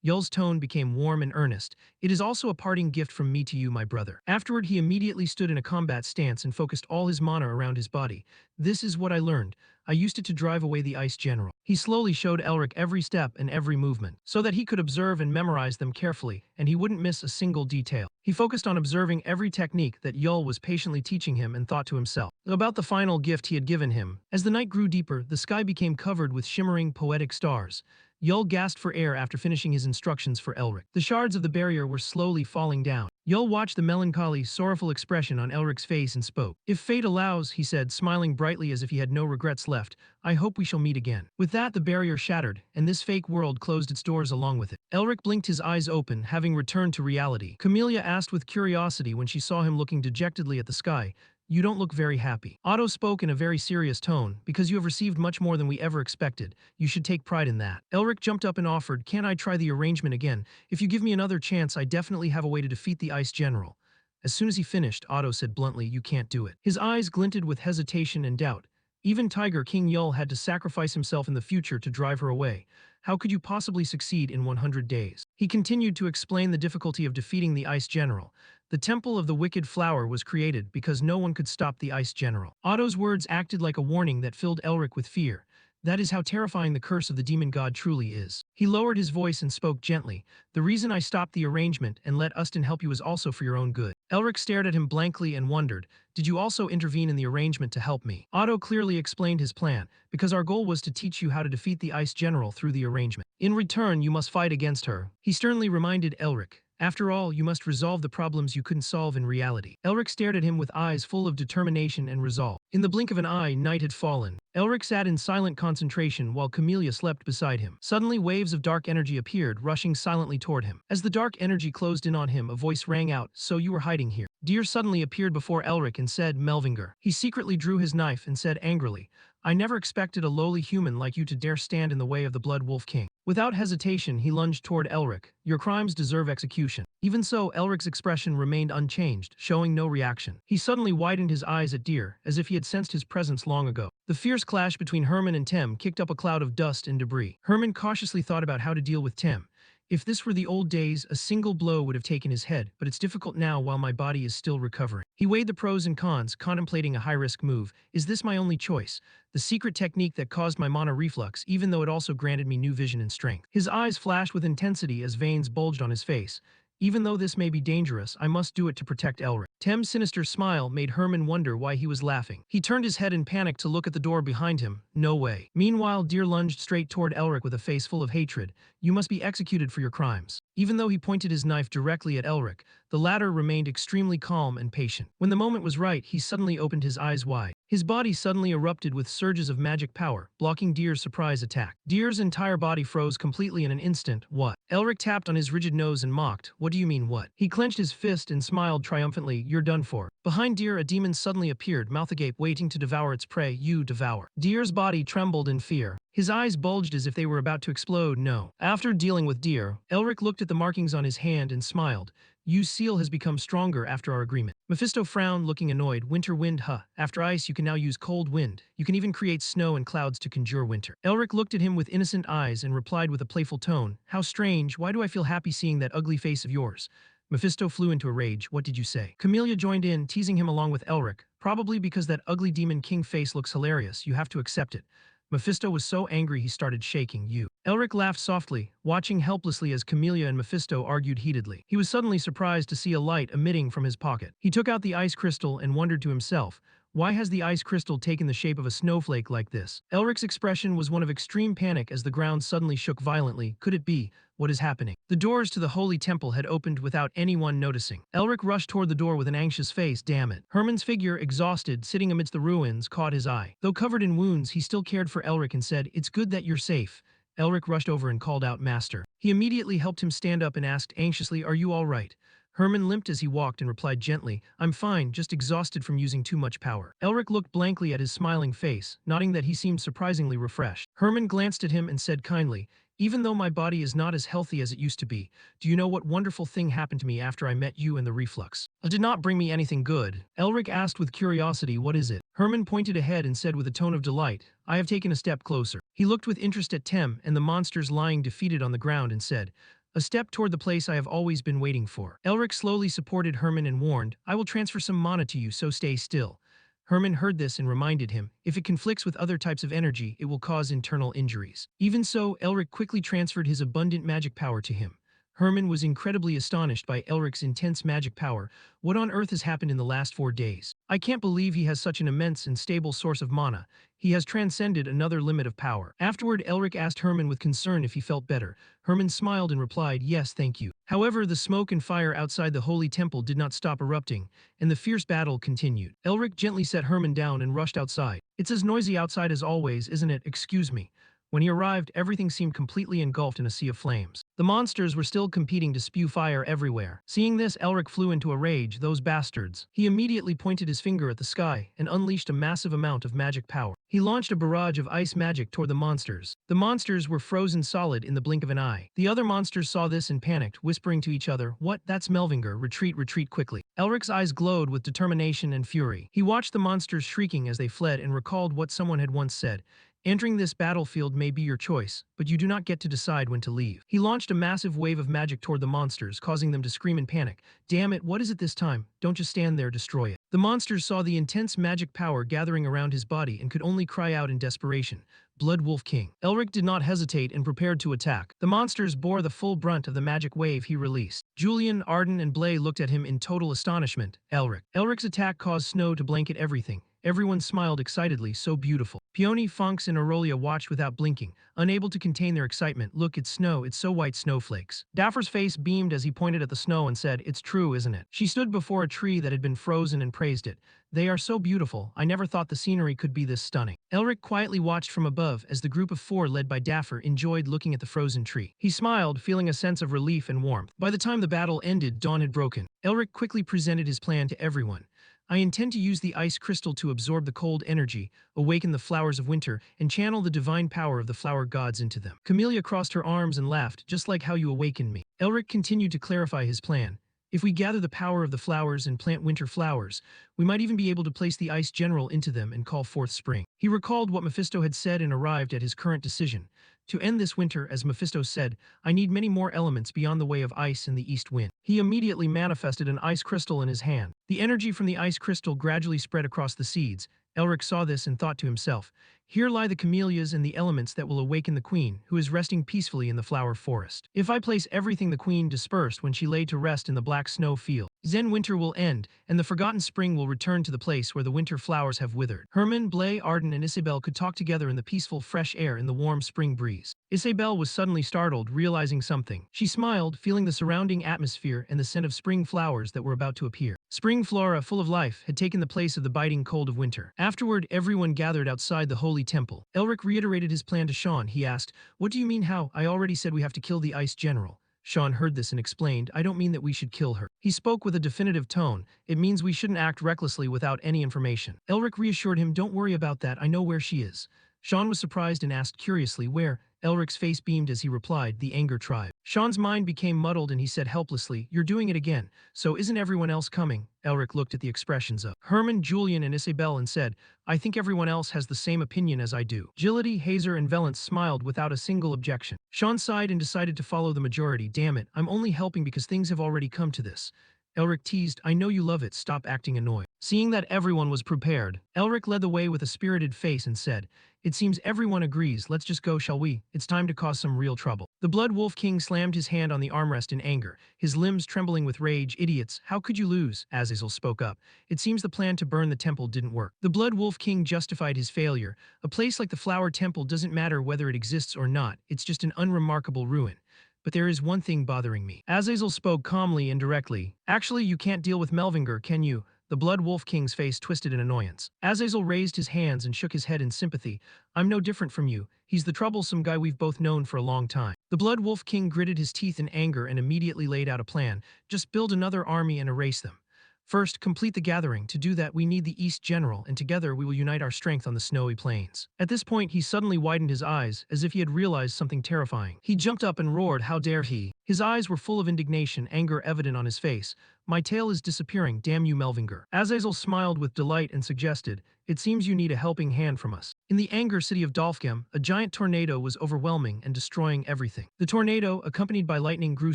Yul's tone became warm and earnest. It is also a parting gift from me to you, my brother. Afterward, he immediately stood in a combat stance and focused all his mana around his body. This is what I learned. I used it to drive away the Ice General. He slowly showed Elric every step and every movement, so that he could observe and memorize them carefully, and he wouldn't miss a single detail. He focused on observing every technique that Yul was patiently teaching him and thought to himself about the final gift he had given him. As the night grew deeper, the sky became covered with shimmering, poetic stars. Yul gasped for air after finishing his instructions for Elric. The shards of the barrier were slowly falling down. Yul watched the melancholy, sorrowful expression on Elric's face and spoke. If fate allows, he said, smiling brightly as if he had no regrets left, I hope we shall meet again. With that, the barrier shattered, and this fake world closed its doors along with it. Elric blinked his eyes open, having returned to reality. Camellia asked with curiosity when she saw him looking dejectedly at the sky, you don't look very happy. Otto spoke in a very serious tone, because you have received much more than we ever expected. You should take pride in that. Elric jumped up and offered, can't I try the arrangement again? If you give me another chance, I definitely have a way to defeat the Ice General. As soon as he finished, Otto said bluntly, you can't do it. His eyes glinted with hesitation and doubt. Even Tiger King Yul had to sacrifice himself in the future to drive her away. How could you possibly succeed in 100 days? He continued to explain the difficulty of defeating the Ice General. The Temple of the Wicked Flower was created because no one could stop the Ice General. Otto's words acted like a warning that filled Elric with fear. That is how terrifying the curse of the demon god truly is. He lowered his voice and spoke gently. The reason I stopped the arrangement and let Ustin help you is also for your own good. Elric stared at him blankly and wondered, did you also intervene in the arrangement to help me? Otto clearly explained his plan, because our goal was to teach you how to defeat the Ice General through the arrangement. In return, you must fight against her. He sternly reminded Elric. After all, you must resolve the problems you couldn't solve in reality. Elric stared at him with eyes full of determination and resolve. In the blink of an eye, night had fallen. Elric sat in silent concentration while Camellia slept beside him. Suddenly, waves of dark energy appeared, rushing silently toward him. As the dark energy closed in on him, a voice rang out, so you were hiding here. Deer suddenly appeared before Elric and said, Melvinger. He secretly drew his knife and said angrily, I never expected a lowly human like you to dare stand in the way of the Blood Wolf King. Without hesitation, he lunged toward Elric. Your crimes deserve execution. Even so, Elric's expression remained unchanged, showing no reaction. He suddenly widened his eyes at Deer, as if he had sensed his presence long ago. The fierce clash between Herman and Tem kicked up a cloud of dust and debris. Herman cautiously thought about how to deal with Tem. If this were the old days, a single blow would have taken his head, but it's difficult now while my body is still recovering. He weighed the pros and cons, contemplating a high-risk move. Is this my only choice? The secret technique that caused my mana reflux, even though it also granted me new vision and strength. His eyes flashed with intensity as veins bulged on his face. Even though this may be dangerous, I must do it to protect Elric. Tem's sinister smile made Herman wonder why he was laughing. He turned his head in panic to look at the door behind him. No way. Meanwhile, Deer lunged straight toward Elric with a face full of hatred. You must be executed for your crimes. Even though he pointed his knife directly at Elric, the latter remained extremely calm and patient. When the moment was right, he suddenly opened his eyes wide. His body suddenly erupted with surges of magic power, blocking Deer's surprise attack. Deer's entire body froze completely in an instant. What? Elric tapped on his rigid nose and mocked, "What do you mean what?" He clenched his fist and smiled triumphantly, "You're done for." Behind Deer, a demon suddenly appeared, mouth agape, waiting to devour its prey. "You devour." Deer's body trembled in fear. His eyes bulged as if they were about to explode. No. After dealing with Deer, Elric looked at the markings on his hand and smiled. "You seal has become stronger after our agreement." Mephisto frowned, looking annoyed. "Winter wind, huh? After ice, you can now use cold wind. You can even create snow and clouds to conjure winter." Elric looked at him with innocent eyes and replied with a playful tone, "How strange. Why do I feel happy seeing that ugly face of yours?" Mephisto flew into a rage. "What did you say?" Camellia joined in, teasing him along with Elric. "Probably because that ugly demon king face looks hilarious. You have to accept it." Mephisto was so angry he started shaking. "You." Elric laughed softly, watching helplessly as Camellia and Mephisto argued heatedly. He was suddenly surprised to see a light emitting from his pocket. He took out the ice crystal and wondered to himself, why has the ice crystal taken the shape of a snowflake like this? Elric's expression was one of extreme panic as the ground suddenly shook violently. Could it be? What is happening? The doors to the holy temple had opened without anyone noticing. Elric rushed toward the door with an anxious face. Damn it. Herman's figure, exhausted, sitting amidst the ruins, caught his eye. Though covered in wounds, he still cared for Elric and said, "It's good that you're safe." Elric rushed over and called out, "Master." He immediately helped him stand up and asked anxiously, "Are you all right?" Herman limped as he walked and replied gently, "I'm fine, just exhausted from using too much power." Elric looked blankly at his smiling face, nodding that he seemed surprisingly refreshed. Herman glanced at him and said kindly, "Even though my body is not as healthy as it used to be, do you know what wonderful thing happened to me after I met you and the reflux?" "It did not bring me anything good." Elric asked with curiosity, "What is it?" Herman pointed ahead and said with a tone of delight, "I have taken a step closer." He looked with interest at Tem and the monsters lying defeated on the ground and said, "A step toward the place I have always been waiting for." Elric slowly supported Herman and warned, "I will transfer some mana to you, so stay still." Herman heard this and reminded him, "If it conflicts with other types of energy, it will cause internal injuries." Even so, Elric quickly transferred his abundant magic power to him. Herman was incredibly astonished by Elric's intense magic power. What on earth has happened in the last 4 days? I can't believe he has such an immense and stable source of mana. He has transcended another limit of power. Afterward, Elric asked Herman with concern if he felt better. Herman smiled and replied, "Yes, thank you." However, the smoke and fire outside the holy temple did not stop erupting, and the fierce battle continued. Elric gently set Herman down and rushed outside. "It's as noisy outside as always, isn't it? Excuse me." When he arrived, everything seemed completely engulfed in a sea of flames. The monsters were still competing to spew fire everywhere. Seeing this, Elric flew into a rage. "Those bastards." He immediately pointed his finger at the sky and unleashed a massive amount of magic power. He launched a barrage of ice magic toward the monsters. The monsters were frozen solid in the blink of an eye. The other monsters saw this and panicked, whispering to each other, "What? That's Melvinger. Retreat, retreat quickly." Elric's eyes glowed with determination and fury. He watched the monsters shrieking as they fled and recalled what someone had once said, "Entering this battlefield may be your choice, but you do not get to decide when to leave." He launched a massive wave of magic toward the monsters, causing them to scream in panic. "Damn it, what is it this time? Don't just stand there, destroy it." The monsters saw the intense magic power gathering around his body and could only cry out in desperation, "Blood Wolf King." Elric did not hesitate and prepared to attack. The monsters bore the full brunt of the magic wave he released. Julian, Arden, and Blay looked at him in total astonishment. Elric's attack caused snow to blanket everything. Everyone smiled excitedly, so beautiful. Peony, Funks, and Aurelia watched without blinking, unable to contain their excitement. "Look, it's snow, it's so white, snowflakes." Dapper's face beamed as he pointed at the snow and said, "It's true, isn't it?" She stood before a tree that had been frozen and praised it. "They are so beautiful, I never thought the scenery could be this stunning." Elric quietly watched from above as the group of 4 led by Dapper enjoyed looking at the frozen tree. He smiled, feeling a sense of relief and warmth. By the time the battle ended, dawn had broken. Elric quickly presented his plan to everyone. "I intend to use the ice crystal to absorb the cold energy, awaken the flowers of winter, and channel the divine power of the flower gods into them." Camellia crossed her arms and laughed, "Just like how you awakened me." Elric continued to clarify his plan. "If we gather the power of the flowers and plant winter flowers, we might even be able to place the ice general into them and call forth spring." He recalled what Mephisto had said and arrived at his current decision. "To end this winter, as Mephisto said, I need many more elements beyond the way of ice and the east wind." He immediately manifested an ice crystal in his hand. The energy from the ice crystal gradually spread across the seeds. Elric saw this and thought to himself, "Here lie the camellias and the elements that will awaken the queen, who is resting peacefully in the flower forest. If I place everything the queen dispersed when she lay to rest in the black snow field." Then winter will end, and the forgotten spring will return to the place where the winter flowers have withered. Herman, Blay, Arden, and Isabel could talk together in the peaceful, fresh air in the warm spring breeze. Isabel was suddenly startled, realizing something. She smiled, feeling the surrounding atmosphere and the scent of spring flowers that were about to appear. Spring flora, full of life, had taken the place of the biting cold of winter. Afterward, everyone gathered outside the holy temple. Elric reiterated his plan to Sean. He asked, "What do you mean how? I already said we have to kill the ice general." Sean heard this and explained, "I don't mean that we should kill her." He spoke with a definitive tone. "It means we shouldn't act recklessly without any information." Elric reassured him, "Don't worry about that, I know where she is." Sean was surprised and asked curiously, "Where?" Elric's face beamed as he replied, "The Anger Tribe." Sean's mind became muddled and he said helplessly, "You're doing it again. So isn't everyone else coming?" Elric looked at the expressions of Herman, Julian, and Isabel and said, "I think everyone else has the same opinion as I do." Agility, Hazer, and Valence smiled without a single objection. Sean sighed and decided to follow the majority. "Damn it, I'm only helping because things have already come to this." Elric teased, "I know you love it, stop acting annoyed." Seeing that everyone was prepared, Elric led the way with a spirited face and said, "It seems everyone agrees, let's just go, shall we? It's time to cause some real trouble." The Blood Wolf King slammed his hand on the armrest in anger, his limbs trembling with rage. "Idiots, how could you lose?" Azazel spoke up. "It seems the plan to burn the temple didn't work." The Blood Wolf King justified his failure. "A place like the Flower Temple doesn't matter whether it exists or not, it's just an unremarkable ruin. But there is one thing bothering me." Azazel spoke calmly and directly. "Actually, you can't deal with Melvinger, can you?" The Blood Wolf King's face twisted in annoyance. Azazel raised his hands and shook his head in sympathy. "I'm no different from you. He's the troublesome guy we've both known for a long time." The Blood Wolf King gritted his teeth in anger and immediately laid out a plan. "Just build another army and erase them. First, complete the gathering. To do that, we need the East General, and together we will unite our strength on the snowy plains." At this point, he suddenly widened his eyes, as if he had realized something terrifying. He jumped up and roared, "How dare he!" His eyes were full of indignation, anger evident on his face. "My tail is disappearing, damn you, Melvinger." Azazel smiled with delight and suggested, "It seems you need a helping hand from us." In the Anger City of Dolfgem, a giant tornado was overwhelming and destroying everything. The tornado, accompanied by lightning, grew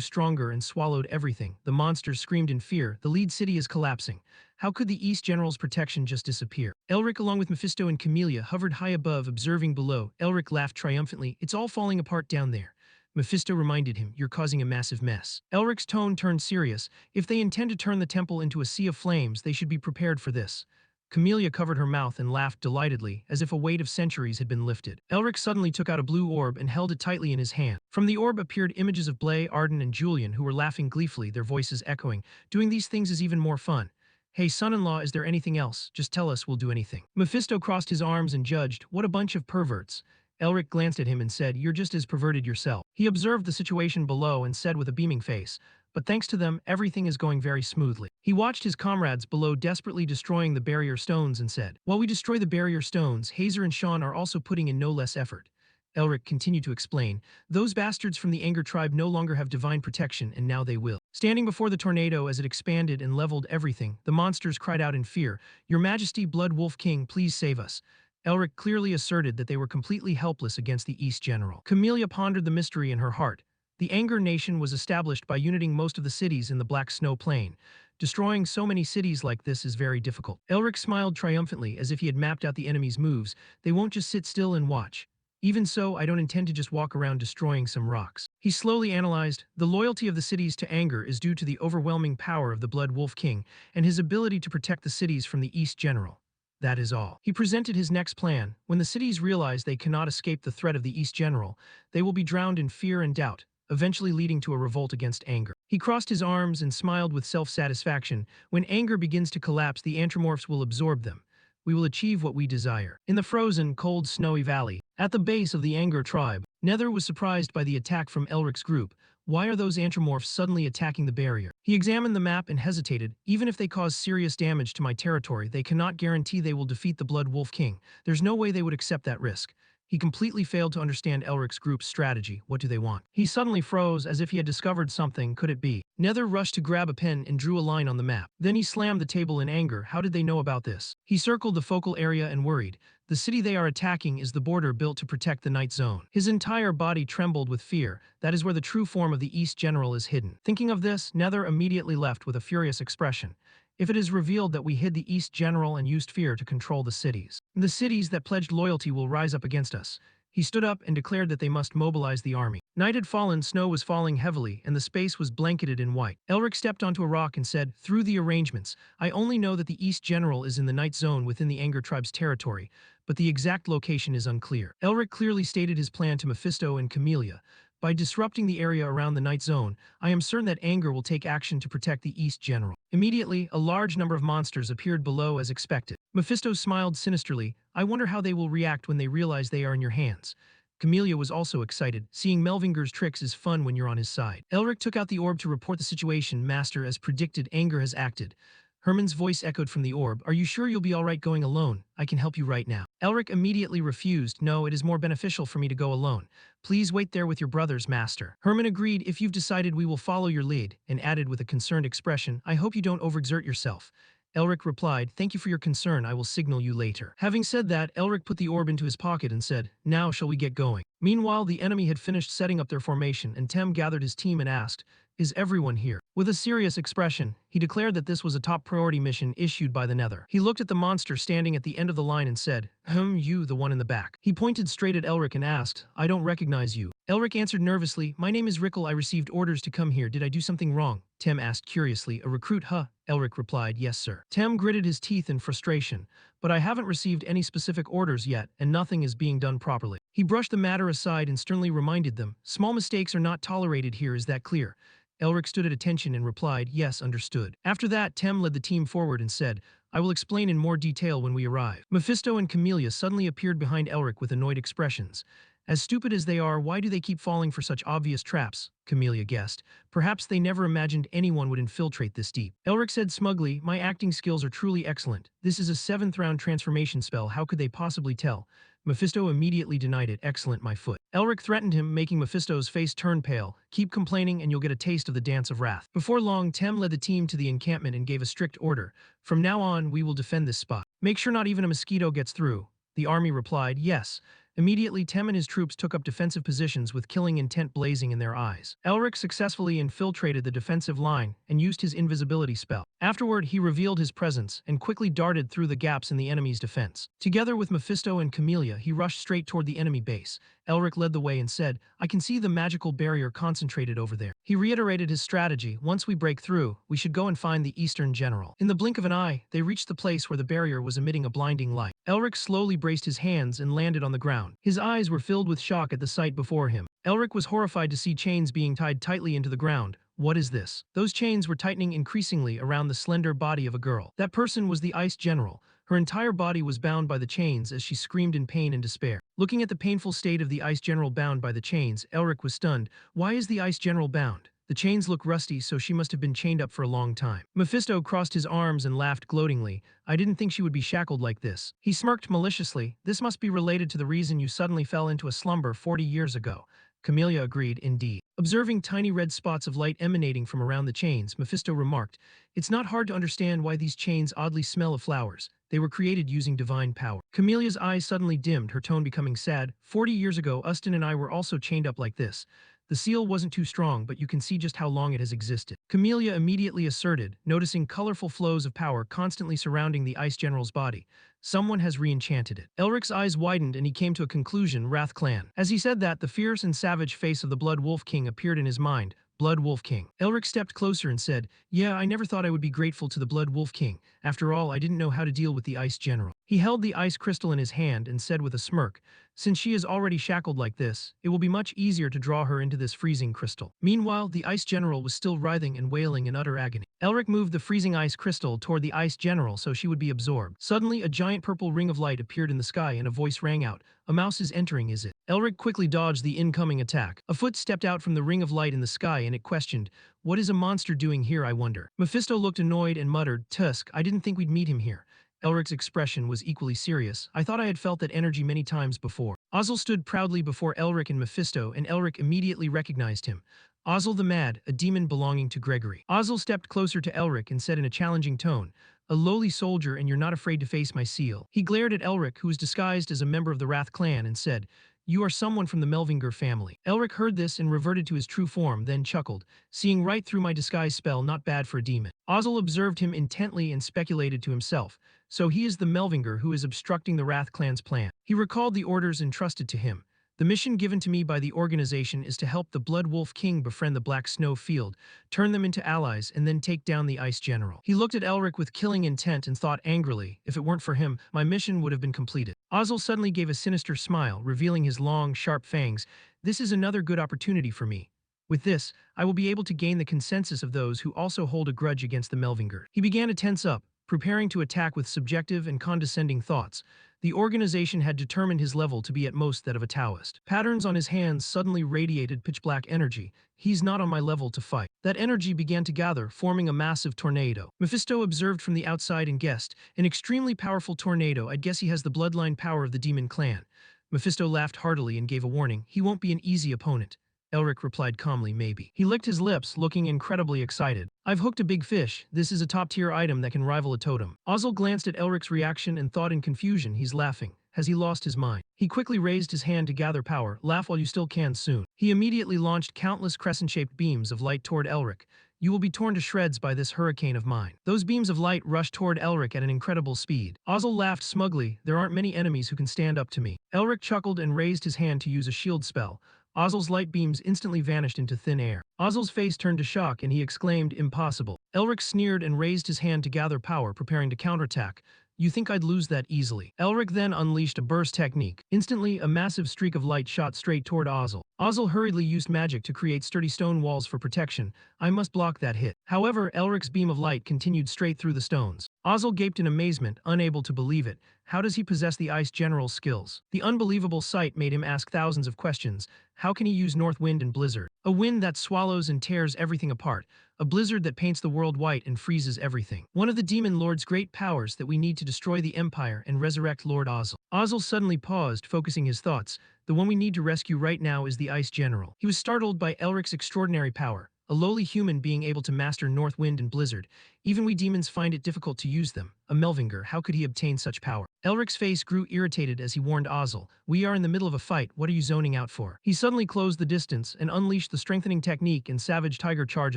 stronger and swallowed everything. The monsters screamed in fear. "The lead city is collapsing. How could the East General's protection just disappear?" Elric, along with Mephisto and Camellia, hovered high above, observing below. Elric laughed triumphantly. "It's all falling apart down there." Mephisto reminded him, "You're causing a massive mess." Elric's tone turned serious. "If they intend to turn the temple into a sea of flames, they should be prepared for this." Camellia covered her mouth and laughed delightedly, as if a weight of centuries had been lifted. Elric suddenly took out a blue orb and held it tightly in his hand. From the orb appeared images of Blay, Arden, and Julian, who were laughing gleefully, their voices echoing, "Doing these things is even more fun. Hey, son-in-law, is there anything else? Just tell us, we'll do anything." Mephisto crossed his arms and judged, "What a bunch of perverts." Elric glanced at him and said, "You're just as perverted yourself." He observed the situation below and said with a beaming face, "But thanks to them, everything is going very smoothly." He watched his comrades below desperately destroying the barrier stones and said, "While we destroy the barrier stones, Hazer and Sean are also putting in no less effort." Elric continued to explain, "Those bastards from the Anger Tribe no longer have divine protection, and now they will." Standing before the tornado as it expanded and leveled everything, the monsters cried out in fear, "Your Majesty, Blood Wolf King, please save us." Elric clearly asserted that they were completely helpless against the East General. Camellia pondered the mystery in her heart. The Anger Nation was established by uniting most of the cities in the Black Snow Plain. Destroying so many cities like this is very difficult. Elric smiled triumphantly as if he had mapped out the enemy's moves. "They won't just sit still and watch. Even so, I don't intend to just walk around destroying some rocks." He slowly analyzed, "The loyalty of the cities to Anger is due to the overwhelming power of the Blood Wolf King and his ability to protect the cities from the East General. That is all." He presented his next plan. "When the cities realize they cannot escape the threat of the East General, they will be drowned in fear and doubt, eventually leading to a revolt against Anger." He crossed his arms and smiled with self-satisfaction. "When Anger begins to collapse, the Anthropomorphs will absorb them. We will achieve what we desire." In the frozen, cold, snowy valley, at the base of the Anger Tribe, Nether was surprised by the attack from Elric's group. "Why are those Anthropomorphs suddenly attacking the barrier?" He examined the map and hesitated. "Even if they cause serious damage to my territory, they cannot guarantee they will defeat the Blood Wolf King. There's no way they would accept that risk." He completely failed to understand Elric's group's strategy. What do they want? He suddenly froze as if he had discovered something. Could it be? Nether rushed to grab a pen and drew a line on the map. Then he slammed the table in anger. How did they know about this? He circled the focal area and worried. The city they are attacking is the border built to protect the Night Zone. His entire body trembled with fear. That is where the true form of the East General is hidden. Thinking of this, Nether immediately left with a furious expression. "If it is revealed that we hid the East General and used fear to control the cities that pledged loyalty will rise up against us." He stood up and declared that they must mobilize the army. Night had fallen, snow was falling heavily, and the space was blanketed in white. Elric stepped onto a rock and said, "Through the arrangements, I only know that the East General is in the Night Zone within the Anger Tribe's territory, but the exact location is unclear." Elric clearly stated his plan to Mephisto and Camellia. "By disrupting the area around the Night Zone, I am certain that Anger will take action to protect the East General." Immediately, a large number of monsters appeared below as expected. Mephisto smiled sinisterly. "I wonder how they will react when they realize they are in your hands." Camellia was also excited. "Seeing Melvinger's tricks is fun when you're on his side." Elric took out the orb to report the situation. "Master, as predicted, Anger has acted." Herman's voice echoed from the orb. "Are you sure you'll be all right going alone? I can help you right now." Elric immediately refused. "No, it is more beneficial for me to go alone. Please wait there with your brothers, Master." Herman agreed. "If you've decided, we will follow your lead," and added with a concerned expression, "I hope you don't overexert yourself." Elric replied, "Thank you for your concern, I will signal you later." Having said that, Elric put the orb into his pocket and said, "Now shall we get going?" Meanwhile, the enemy had finished setting up their formation, and Tem gathered his team and asked, "Is everyone here?" With a serious expression, he declared that this was a top priority mission issued by the Nether. He looked at the monster standing at the end of the line and said, You, the one in the back." He pointed straight at Elric and asked, "I don't recognize you." Elric answered nervously, "My name is Rickle. I received orders to come here. Did I do something wrong?" Tem asked curiously. "A recruit, huh?" Elric replied, "Yes, sir." Tem gritted his teeth in frustration. "But I haven't received any specific orders yet, and nothing is being done properly." He brushed the matter aside and sternly reminded them, "Small mistakes are not tolerated here, is that clear?" Elric stood at attention and replied, "Yes, understood." After that, Tem led the team forward and said, "I will explain in more detail when we arrive." Mephisto and Camellia suddenly appeared behind Elric with annoyed expressions. "As stupid as they are, why do they keep falling for such obvious traps?" Camellia guessed. "Perhaps they never imagined anyone would infiltrate this deep." Elric said smugly, "My acting skills are truly excellent. This is a 7th round transformation spell, how could they possibly tell?" Mephisto immediately denied it. "Excellent, my foot." Elric threatened him, making Mephisto's face turn pale. "Keep complaining and you'll get a taste of the Dance of Wrath." Before long, Tem led the team to the encampment and gave a strict order. "From now on, we will defend this spot. Make sure not even a mosquito gets through." The army replied, "Yes." Immediately, Tem and his troops took up defensive positions with killing intent blazing in their eyes. Elric successfully infiltrated the defensive line and used his invisibility spell. Afterward, he revealed his presence and quickly darted through the gaps in the enemy's defense. Together with Mephisto and Camellia, he rushed straight toward the enemy base. Elric led the way and said, "I can see the magical barrier concentrated over there." He reiterated his strategy. "Once we break through, we should go and find the Eastern General." In the blink of an eye, they reached the place where the barrier was emitting a blinding light. Elric slowly braced his hands and landed on the ground. His eyes were filled with shock at the sight before him. Elric was horrified to see chains being tied tightly into the ground. "What is this?" Those chains were tightening increasingly around the slender body of a girl. That person was the Ice General. Her entire body was bound by the chains as she screamed in pain and despair. Looking at the painful state of the Ice General bound by the chains, Elric was stunned. "Why is the Ice General bound? The chains look rusty, so she must have been chained up for a long time." Mephisto crossed his arms and laughed gloatingly. "I didn't think she would be shackled like this." He smirked maliciously. "This must be related to the reason you suddenly fell into a slumber 40 years ago." Camellia agreed, "Indeed." Observing tiny red spots of light emanating from around the chains, Mephisto remarked, "It's not hard to understand why these chains oddly smell of flowers. They were created using divine power." Camelia's eyes suddenly dimmed, her tone becoming sad. 40 years ago, Ustin and I were also chained up like this. The seal wasn't too strong, but you can see just how long it has existed." Camellia immediately asserted, noticing colorful flows of power constantly surrounding the Ice General's body. "Someone has re-enchanted it." Elric's eyes widened and he came to a conclusion, Wrath Clan. As he said that, the fierce and savage face of the Blood Wolf King appeared in his mind. Blood Wolf King. Elric stepped closer and said, "Yeah, I never thought I would be grateful to the Blood Wolf King. After all, I didn't know how to deal with the Ice General." He held the ice crystal in his hand and said with a smirk, "Since she is already shackled like this, it will be much easier to draw her into this freezing crystal." Meanwhile, the Ice General was still writhing and wailing in utter agony. Elric moved the freezing ice crystal toward the Ice General so she would be absorbed. Suddenly, a giant purple ring of light appeared in the sky and a voice rang out, "A mouse is entering, is it?" Elric quickly dodged the incoming attack. A foot stepped out from the ring of light in the sky and it questioned, "What is a monster doing here, I wonder?" Mephisto looked annoyed and muttered, "Tusk, I didn't think we'd meet him here." Elric's expression was equally serious. "I thought I had felt that energy many times before." Ozzel stood proudly before Elric and Mephisto, and Elric immediately recognized him. Ozzel the Mad, a demon belonging to Gregory. Ozzel stepped closer to Elric and said in a challenging tone, "A lowly soldier and you're not afraid to face my seal." He glared at Elric, who was disguised as a member of the Wrath clan, and said, "You are someone from the Melvinger family." Elric heard this and reverted to his true form, then chuckled, "Seeing right through my disguise spell, not bad for a demon." Ozzel observed him intently and speculated to himself, "So he is the Melvinger who is obstructing the Wrath clan's plan." He recalled the orders entrusted to him. The mission given to me by the organization is to help the Blood Wolf King befriend the Black Snow Field, turn them into allies, and then take down the Ice General. He looked at Elric with killing intent and thought angrily, if it weren't for him, my mission would have been completed. Ozzel suddenly gave a sinister smile, revealing his long, sharp fangs. This is another good opportunity for me. With this, I will be able to gain the consensus of those who also hold a grudge against the Melvingers. He began to tense up, preparing to attack with subjective and condescending thoughts. The organization had determined his level to be at most that of a Taoist. Patterns on his hands suddenly radiated pitch-black energy. He's not on my level to fight. That energy began to gather, forming a massive tornado. Mephisto observed from the outside and guessed, an extremely powerful tornado. I'd guess he has the bloodline power of the demon clan. Mephisto laughed heartily and gave a warning. He won't be an easy opponent. Elric replied calmly, maybe. He licked his lips, looking incredibly excited. I've hooked a big fish. This is a top-tier item that can rival a totem. Ozzel glanced at Elric's reaction and thought in confusion, he's laughing. Has he lost his mind? He quickly raised his hand to gather power. Laugh while you still can soon. He immediately launched countless crescent-shaped beams of light toward Elric. You will be torn to shreds by this hurricane of mine. Those beams of light rushed toward Elric at an incredible speed. Ozzel laughed smugly. There aren't many enemies who can stand up to me. Elric chuckled and raised his hand to use a shield spell. Ozzel's light beams instantly vanished into thin air. Ozzel's face turned to shock and he exclaimed, impossible. Elric sneered and raised his hand to gather power, preparing to counterattack. You think I'd lose that easily? Elric then unleashed a burst technique. Instantly, a massive streak of light shot straight toward Ozzel. Ozzel hurriedly used magic to create sturdy stone walls for protection. I must block that hit. However, Elric's beam of light continued straight through the stones. Ozzel gaped in amazement, unable to believe it. How does he possess the Ice General's skills? The unbelievable sight made him ask thousands of questions. How can he use North Wind and Blizzard? A wind that swallows and tears everything apart. A blizzard that paints the world white and freezes everything. One of the Demon Lord's great powers that we need to destroy the Empire and resurrect Lord Ozzel. Ozzel suddenly paused, focusing his thoughts. The one we need to rescue right now is the Ice General. He was startled by Elric's extraordinary power. A lowly human being able to master North Wind and Blizzard. Even we demons find it difficult to use them. A Melvinger, how could he obtain such power? Elric's face grew irritated as he warned Ozzel. We are in the middle of a fight, what are you zoning out for? He suddenly closed the distance and unleashed the strengthening technique and savage tiger charge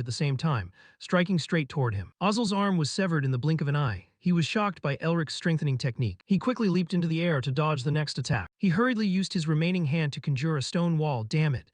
at the same time, striking straight toward him. Ozzel's arm was severed in the blink of an eye. He was shocked by Elric's strengthening technique. He quickly leaped into the air to dodge the next attack. He hurriedly used his remaining hand to conjure a stone wall, damn it.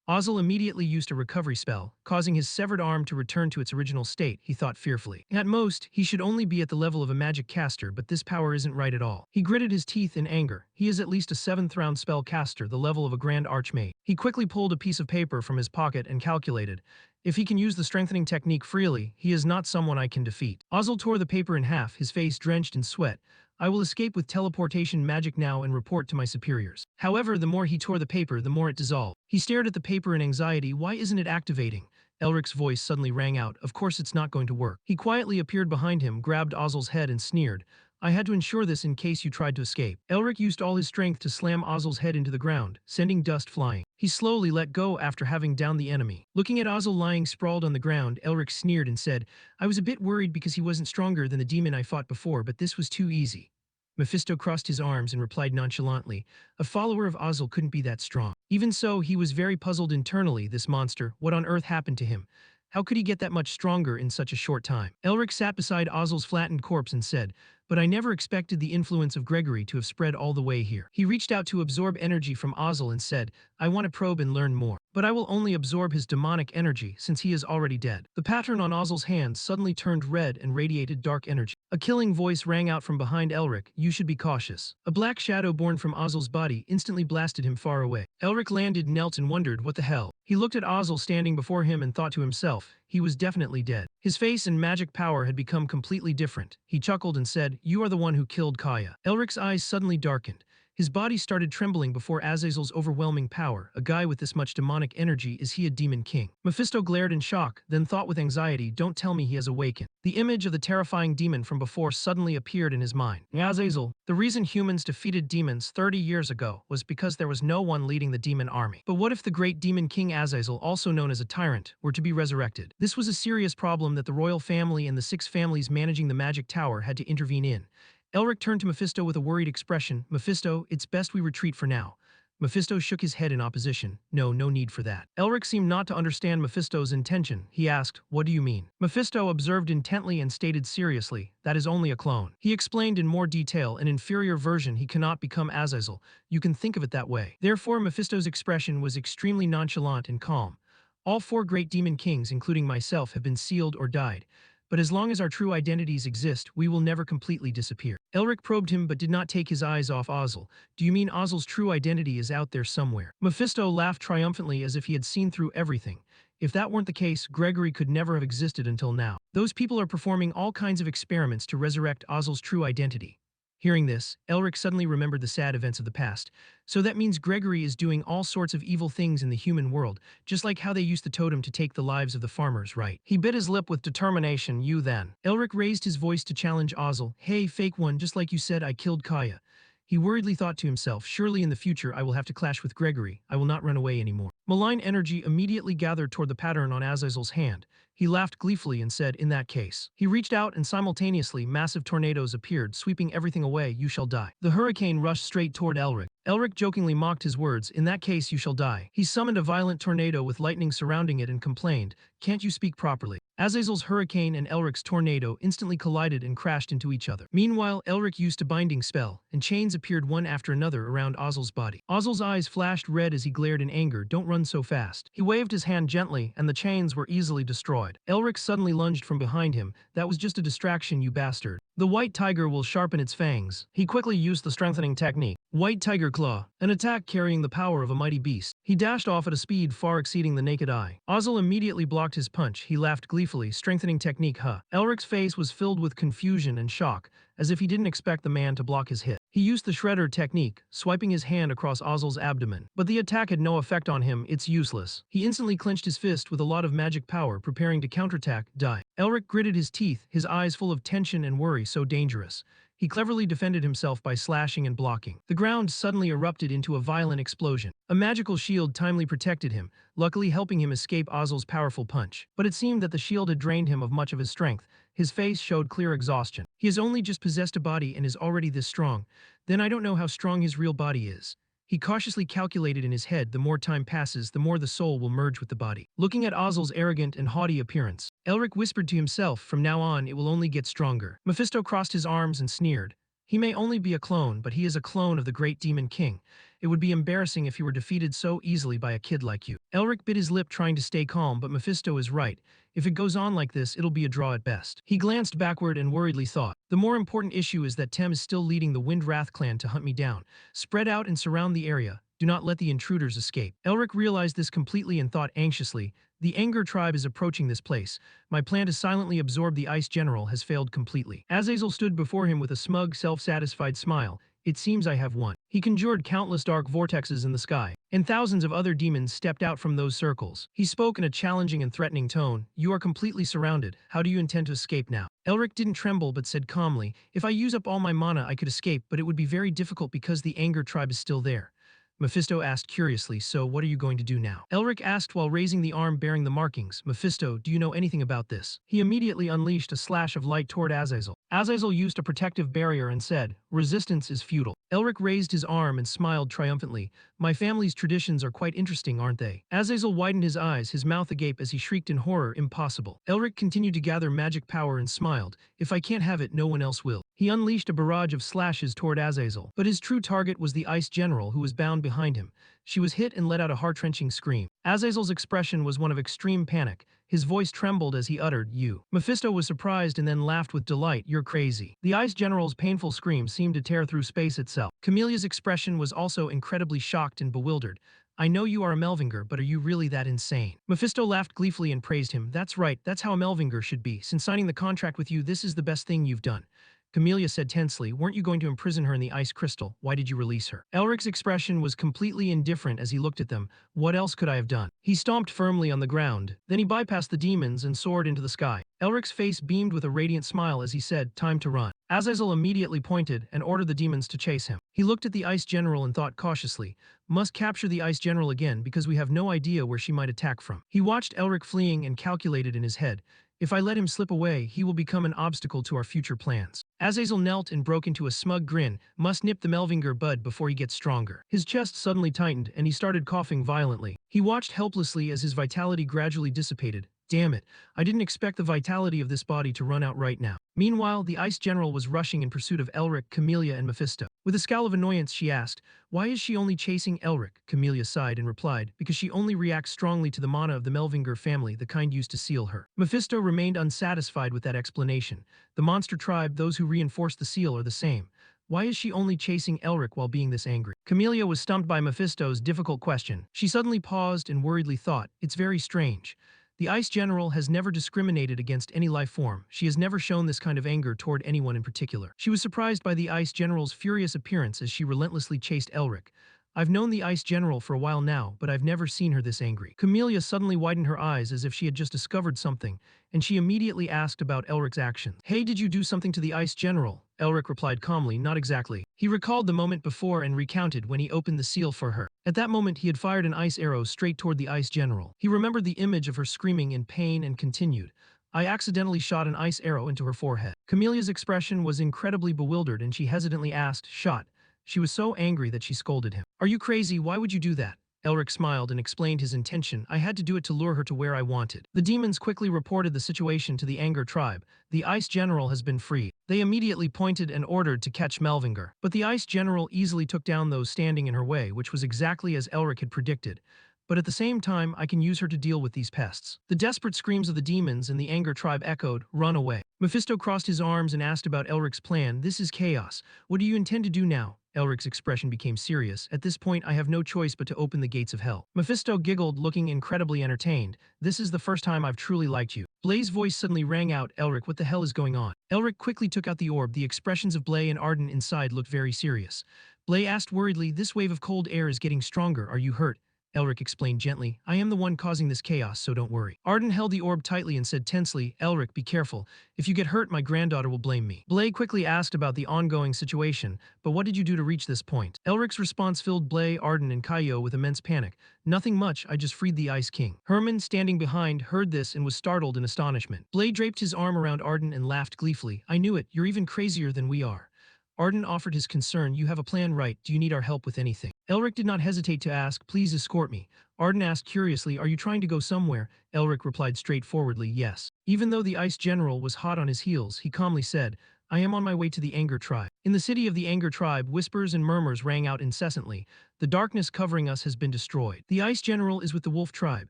Ozzel immediately used a recovery spell, causing his severed arm to return to its original state, he thought fearfully. At most, he should only be at the level of a magic caster, but this power isn't right at all. He gritted his teeth in anger. He is at least a 7th round spell caster, the level of a grand archmage. He quickly pulled a piece of paper from his pocket and calculated. If he can use the strengthening technique freely, he is not someone I can defeat. Ozzel tore the paper in half, his face drenched in sweat. I will escape with teleportation magic now and report to my superiors. However, the more he tore the paper, the more it dissolved. He stared at the paper in anxiety. Why isn't it activating? Elric's voice suddenly rang out. Of course it's not going to work. He quietly appeared behind him, grabbed Ozzel's head and sneered. I had to ensure this in case you tried to escape. Elric used all his strength to slam Ozzel's head into the ground, sending dust flying. He slowly let go after having downed the enemy. Looking at Ozzel lying sprawled on the ground, Elric sneered and said, I was a bit worried because he wasn't stronger than the demon I fought before, but this was too easy. Mephisto crossed his arms and replied nonchalantly, a follower of Ozzel couldn't be that strong. Even so, he was very puzzled internally, this monster, what on earth happened to him? How could he get that much stronger in such a short time? Elric sat beside Ozzel's flattened corpse and said, but I never expected the influence of Gregory to have spread all the way here. He reached out to absorb energy from Ozzel and said, I want to probe and learn more. But I will only absorb his demonic energy since he is already dead. The pattern on Ozzel's hands suddenly turned red and radiated dark energy. A killing voice rang out from behind Elric, you should be cautious. A black shadow born from Ozzel's body instantly blasted him far away. Elric landed, knelt and wondered, what the hell? He looked at Ozzel standing before him and thought to himself, he was definitely dead. His face and magic power had become completely different. He chuckled and said, you are the one who killed Kaya. Elric's eyes suddenly darkened. His body started trembling before Azazel's overwhelming power. A guy with this much demonic energy, is he a demon king? Mephisto glared in shock, then thought with anxiety, don't tell me he has awakened. The image of the terrifying demon from before suddenly appeared in his mind. Azazel, the reason humans defeated demons 30 years ago was because there was no one leading the demon army. But what if the great demon king Azazel, also known as a tyrant, were to be resurrected? This was a serious problem that the royal family and the 6 families managing the magic tower had to intervene in. Elric turned to Mephisto with a worried expression. Mephisto, it's best we retreat for now. Mephisto shook his head in opposition. No, no need for that. Elric seemed not to understand Mephisto's intention. He asked, what do you mean? Mephisto observed intently and stated seriously, that is only a clone. He explained in more detail, an inferior version. He cannot become Azazel. You can think of it that way. Therefore, Mephisto's expression was extremely nonchalant and calm. All 4 great demon kings, including myself, have been sealed or died. But as long as our true identities exist, we will never completely disappear. Elric probed him but did not take his eyes off Ozzel. Do you mean Ozzel's true identity is out there somewhere? Mephisto laughed triumphantly as if he had seen through everything. If that weren't the case, Gregory could never have existed until now. Those people are performing all kinds of experiments to resurrect Ozzel's true identity. Hearing this, Elric suddenly remembered the sad events of the past. So that means Gregory is doing all sorts of evil things in the human world, just like how they used the totem to take the lives of the farmers, right? He bit his lip with determination. You then. Elric raised his voice to challenge Ozzel. Hey, fake one, just like you said I killed Kaya. He worriedly thought to himself, surely in the future I will have to clash with Gregory. I will not run away anymore. Malign energy immediately gathered toward the pattern on Azazel's hand. He laughed gleefully and said, in that case. He reached out and simultaneously massive tornadoes appeared, sweeping everything away. You shall die. The hurricane rushed straight toward Elric. Elric jokingly mocked his words, in that case you shall die. He summoned a violent tornado with lightning surrounding it and complained, can't you speak properly? Azazel's hurricane and Elric's tornado instantly collided and crashed into each other. Meanwhile, Elric used a binding spell, and chains appeared one after another around Ozzel's body. Ozzel's eyes flashed red as he glared in anger. Don't run so fast. He waved his hand gently, and the chains were easily destroyed. Elric suddenly lunged from behind him. That was just a distraction, you bastard. The white tiger will sharpen its fangs. He quickly used the strengthening technique. White Tiger Claw, an attack carrying the power of a mighty beast. He dashed off at a speed far exceeding the naked eye. Ozzel immediately blocked his punch. He laughed gleefully. Strengthening technique, huh? Elric's face was filled with confusion and shock, as if he didn't expect the man to block his hit. He used the Shredder technique, swiping his hand across Ozzel's abdomen. But the attack had no effect on him. It's useless. He instantly clenched his fist with a lot of magic power, preparing to counterattack. Die. Elric gritted his teeth, his eyes full of tension and worry. So dangerous. He cleverly defended himself by slashing and blocking. The ground suddenly erupted into a violent explosion. A magical shield timely protected him, luckily helping him escape Ozzel's powerful punch. But it seemed that the shield had drained him of much of his strength. His face showed clear exhaustion. He has only just possessed a body and is already this strong. Then I don't know how strong his real body is. He cautiously calculated in his head, the more time passes, the more the soul will merge with the body. Looking at Ozzel's arrogant and haughty appearance, Elric whispered to himself, from now on it will only get stronger. Mephisto crossed his arms and sneered. He may only be a clone, but he is a clone of the great demon king. It would be embarrassing if he were defeated so easily by a kid like you. Elric bit his lip trying to stay calm, but Mephisto is right. If it goes on like this, it'll be a draw at best. He glanced backward and worriedly thought, the more important issue is that Tem is still leading the Wind Wrath clan to hunt me down. Spread out and surround the area. Do not let the intruders escape. Elric realized this completely and thought anxiously, the Anger tribe is approaching this place. My plan to silently absorb the Ice General has failed completely. Azazel stood before him with a smug, self-satisfied smile. It seems I have won. He conjured countless dark vortexes in the sky, and thousands of other demons stepped out from those circles. He spoke in a challenging and threatening tone. You are completely surrounded. How do you intend to escape now? Elric didn't tremble but said calmly, if I use up all my mana I could escape, but it would be very difficult because the Anger tribe is still there. Mephisto asked curiously, so what are you going to do now? Elric asked while raising the arm bearing the markings. Mephisto, do you know anything about this? He immediately unleashed a slash of light toward Azazel. Azazel used a protective barrier and said, resistance is futile. Elric raised his arm and smiled triumphantly. My family's traditions are quite interesting, aren't they? Azazel widened his eyes, his mouth agape as he shrieked in horror, impossible. Elric continued to gather magic power and smiled. If I can't have it, no one else will. He unleashed a barrage of slashes toward Azazel, but his true target was the Ice General who was bound behind him. She was hit and let out a heart-wrenching scream. Azazel's expression was one of extreme panic. His voice trembled as he uttered, you. Mephisto was surprised and then laughed with delight. You're crazy. The Ice General's painful scream seemed to tear through space itself. Camelia's expression was also incredibly shocked and bewildered. I know you are a Melvinger, but are you really that insane? Mephisto laughed gleefully and praised him. That's right, that's how a Melvinger should be. Since signing the contract with you, this is the best thing you've done. Camellia said tensely, weren't you going to imprison her in the ice crystal? Why did you release her? Elric's expression was completely indifferent as he looked at them. What else could I have done? He stomped firmly on the ground. Then he bypassed the demons and soared into the sky. Elric's face beamed with a radiant smile as he said, time to run. Azazel immediately pointed and ordered the demons to chase him. He looked at the Ice General and thought cautiously, must capture the Ice General again because we have no idea where she might attack from. He watched Elric fleeing and calculated in his head, If I let him slip away, he will become an obstacle to our future plans. Azazel knelt and broke into a smug grin, must nip the Melvinger bud before he gets stronger. His chest suddenly tightened and he started coughing violently. He watched helplessly as his vitality gradually dissipated. Damn it, I didn't expect the vitality of this body to run out right now. Meanwhile, the Ice General was rushing in pursuit of Elric, Camellia, and Mephisto. With a scowl of annoyance, she asked, "Why is she only chasing Elric?" Camellia sighed and replied, "Because she only reacts strongly to the mana of the Melvinger family, the kind used to seal her." Mephisto remained unsatisfied with that explanation. The monster tribe, those who reinforce the seal, are the same. Why is she only chasing Elric while being this angry? Camellia was stumped by Mephisto's difficult question. She suddenly paused and worriedly thought, "It's very strange. The Ice General has never discriminated against any life form. She has never shown this kind of anger toward anyone in particular." She was surprised by the Ice General's furious appearance as she relentlessly chased Elric. "I've known the Ice General for a while now, but I've never seen her this angry." Camellia suddenly widened her eyes as if she had just discovered something, and she immediately asked about Elric's actions. "Hey, did you do something to the Ice General?" Elric replied calmly, "Not exactly." He recalled the moment before and recounted when he opened the seal for her. At that moment, he had fired an ice arrow straight toward the Ice General. He remembered the image of her screaming in pain and continued, "I accidentally shot an ice arrow into her forehead." Camelia's expression was incredibly bewildered and she hesitantly asked, "Shot?" She was so angry that she scolded him. "Are you crazy? Why would you do that?" Elric smiled and explained his intention. "I had to do it to lure her to where I wanted." The demons quickly reported the situation to the Anger tribe. "The Ice General has been freed." They immediately pointed and ordered to catch Melvinger. But the Ice General easily took down those standing in her way, which was exactly as Elric had predicted. "But at the same time, I can use her to deal with these pests." The desperate screams of the demons and the Anger tribe echoed, "Run away." Mephisto crossed his arms and asked about Elric's plan. "This is chaos. What do you intend to do now?" Elric's expression became serious. "At this point, I have no choice but to open the gates of hell." Mephisto giggled, looking incredibly entertained. "This is the first time I've truly liked you." Blaze's voice suddenly rang out, "Elric, what the hell is going on?" Elric quickly took out the orb. The expressions of Blay and Arden inside looked very serious. Blay asked worriedly, "This wave of cold air is getting stronger. Are you hurt?" Elric explained gently, "I am the one causing this chaos, so don't worry." Arden held the orb tightly and said tensely, "Elric, be careful. If you get hurt, my granddaughter will blame me." Blay quickly asked about the ongoing situation, "But what did you do to reach this point?" Elric's response filled Blay, Arden, and Kaio with immense panic. "Nothing much, I just freed the Ice King." Herman, standing behind, heard this and was startled in astonishment. Blay draped his arm around Arden and laughed gleefully. "I knew it, you're even crazier than we are." Arden offered his concern. "You have a plan, right? Do you need our help with anything?" Elric did not hesitate to ask, "Please escort me." Arden asked curiously, "Are you trying to go somewhere?" Elric replied straightforwardly, "Yes." Even though the Ice General was hot on his heels, he calmly said, "I am on my way to the Anger tribe." In the city of the Anger tribe, whispers and murmurs rang out incessantly. "The darkness covering us has been destroyed. The Ice General is with the Wolf tribe.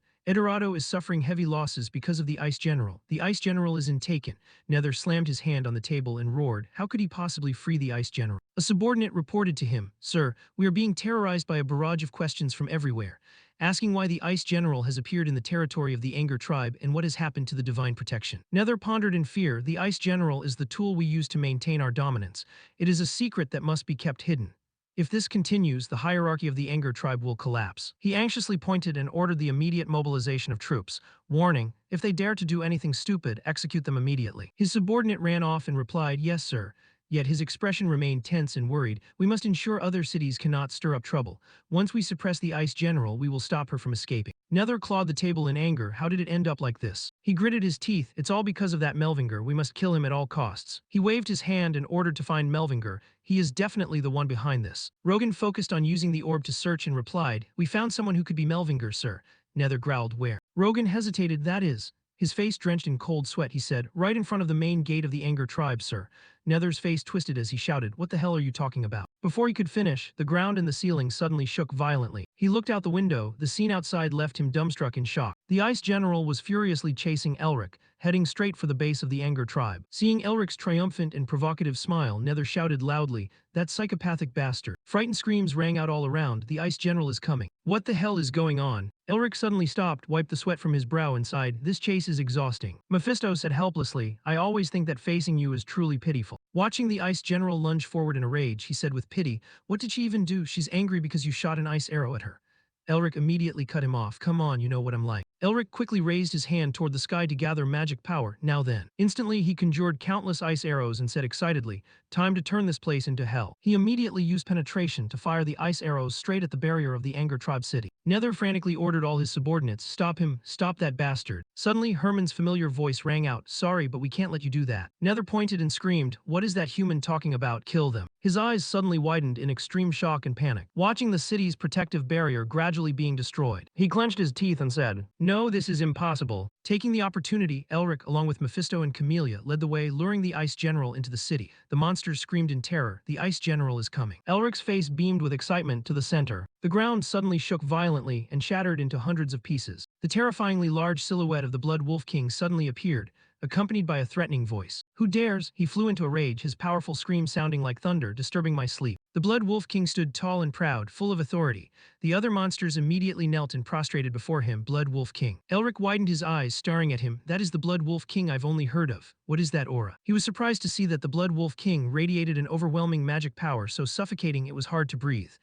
Edorado is suffering heavy losses because of the Ice General. The Ice General is in Taken." Nether slammed his hand on the table and roared, "How could he possibly free the Ice General?" A subordinate reported to him, "Sir, we are being terrorized by a barrage of questions from everywhere, asking why the Ice General has appeared in the territory of the Anger tribe and what has happened to the divine protection." Nether pondered in fear. "The Ice General is the tool we use to maintain our dominance. It is a secret that must be kept hidden. If this continues, the hierarchy of the Anger tribe will collapse." He anxiously pointed and ordered the immediate mobilization of troops, warning, "If they dare to do anything stupid, execute them immediately." His subordinate ran off and replied, "Yes, sir." Yet his expression remained tense and worried. "We must ensure other cities cannot stir up trouble. Once we suppress the Ice General, we will stop her from escaping." Nether clawed the table in anger. "How did it end up like this?" He gritted his teeth. "It's all because of that Melvinger. We must kill him at all costs." He waved his hand and ordered to find Melvinger. "He is definitely the one behind this." Rogan focused on using the orb to search and replied, "We found someone who could be Melvinger, sir." Nether growled, "Where?" Rogan hesitated. "That is." His face drenched in cold sweat, he said, "Right in front of the main gate of the Anger tribe, sir." Nether's face twisted as he shouted, "What the hell are you talking about?" Before he could finish, the ground and the ceiling suddenly shook violently. He looked out the window. The scene outside left him dumbstruck in shock. The Ice General was furiously chasing Elric, heading straight for the base of the Anger tribe. Seeing Elric's triumphant and provocative smile, Nether shouted loudly, "That psychopathic bastard." Frightened screams rang out all around. "The Ice General is coming." "What the hell is going on?" Elric suddenly stopped, wiped the sweat from his brow and sighed, "This chase is exhausting." Mephisto said helplessly, "I always think that facing you is truly pitiful." Watching the Ice General lunge forward in a rage, he said with pity, "What did she even do? She's angry because you shot an ice arrow at her." Elric immediately cut him off. "Come on, you know what I'm like." Elric quickly raised his hand toward the sky to gather magic power, now then. Instantly, he conjured countless ice arrows and said excitedly, "Time to turn this place into hell." He immediately used penetration to fire the ice arrows straight at the barrier of the Anger Tribe city. Nether frantically ordered all his subordinates, "Stop him, stop that bastard." Suddenly, Herman's familiar voice rang out, "Sorry, but we can't let you do that." Nether pointed and screamed, "What is that human talking about? Kill them." His eyes suddenly widened in extreme shock and panic, watching the city's protective barrier gradually being destroyed. He clenched his teeth and said, "No, this is impossible." Taking the opportunity, Elric, along with Mephisto and Camellia, led the way, luring the Ice General into the city. The monsters screamed in terror, "The Ice General is coming." Elric's face beamed with excitement to the center. The ground suddenly shook violently and shattered into hundreds of pieces. The terrifyingly large silhouette of the Blood Wolf King suddenly appeared, accompanied by a threatening voice. "Who dares?" He flew into a rage, his powerful scream sounding like thunder, disturbing my sleep. The Blood Wolf King stood tall and proud, full of authority. The other monsters immediately knelt and prostrated before him. "Blood Wolf King." Elric widened his eyes, staring at him. "That is the Blood Wolf King I've only heard of. What is that aura?" He was surprised to see that the Blood Wolf King radiated an overwhelming magic power so suffocating it was hard to breathe.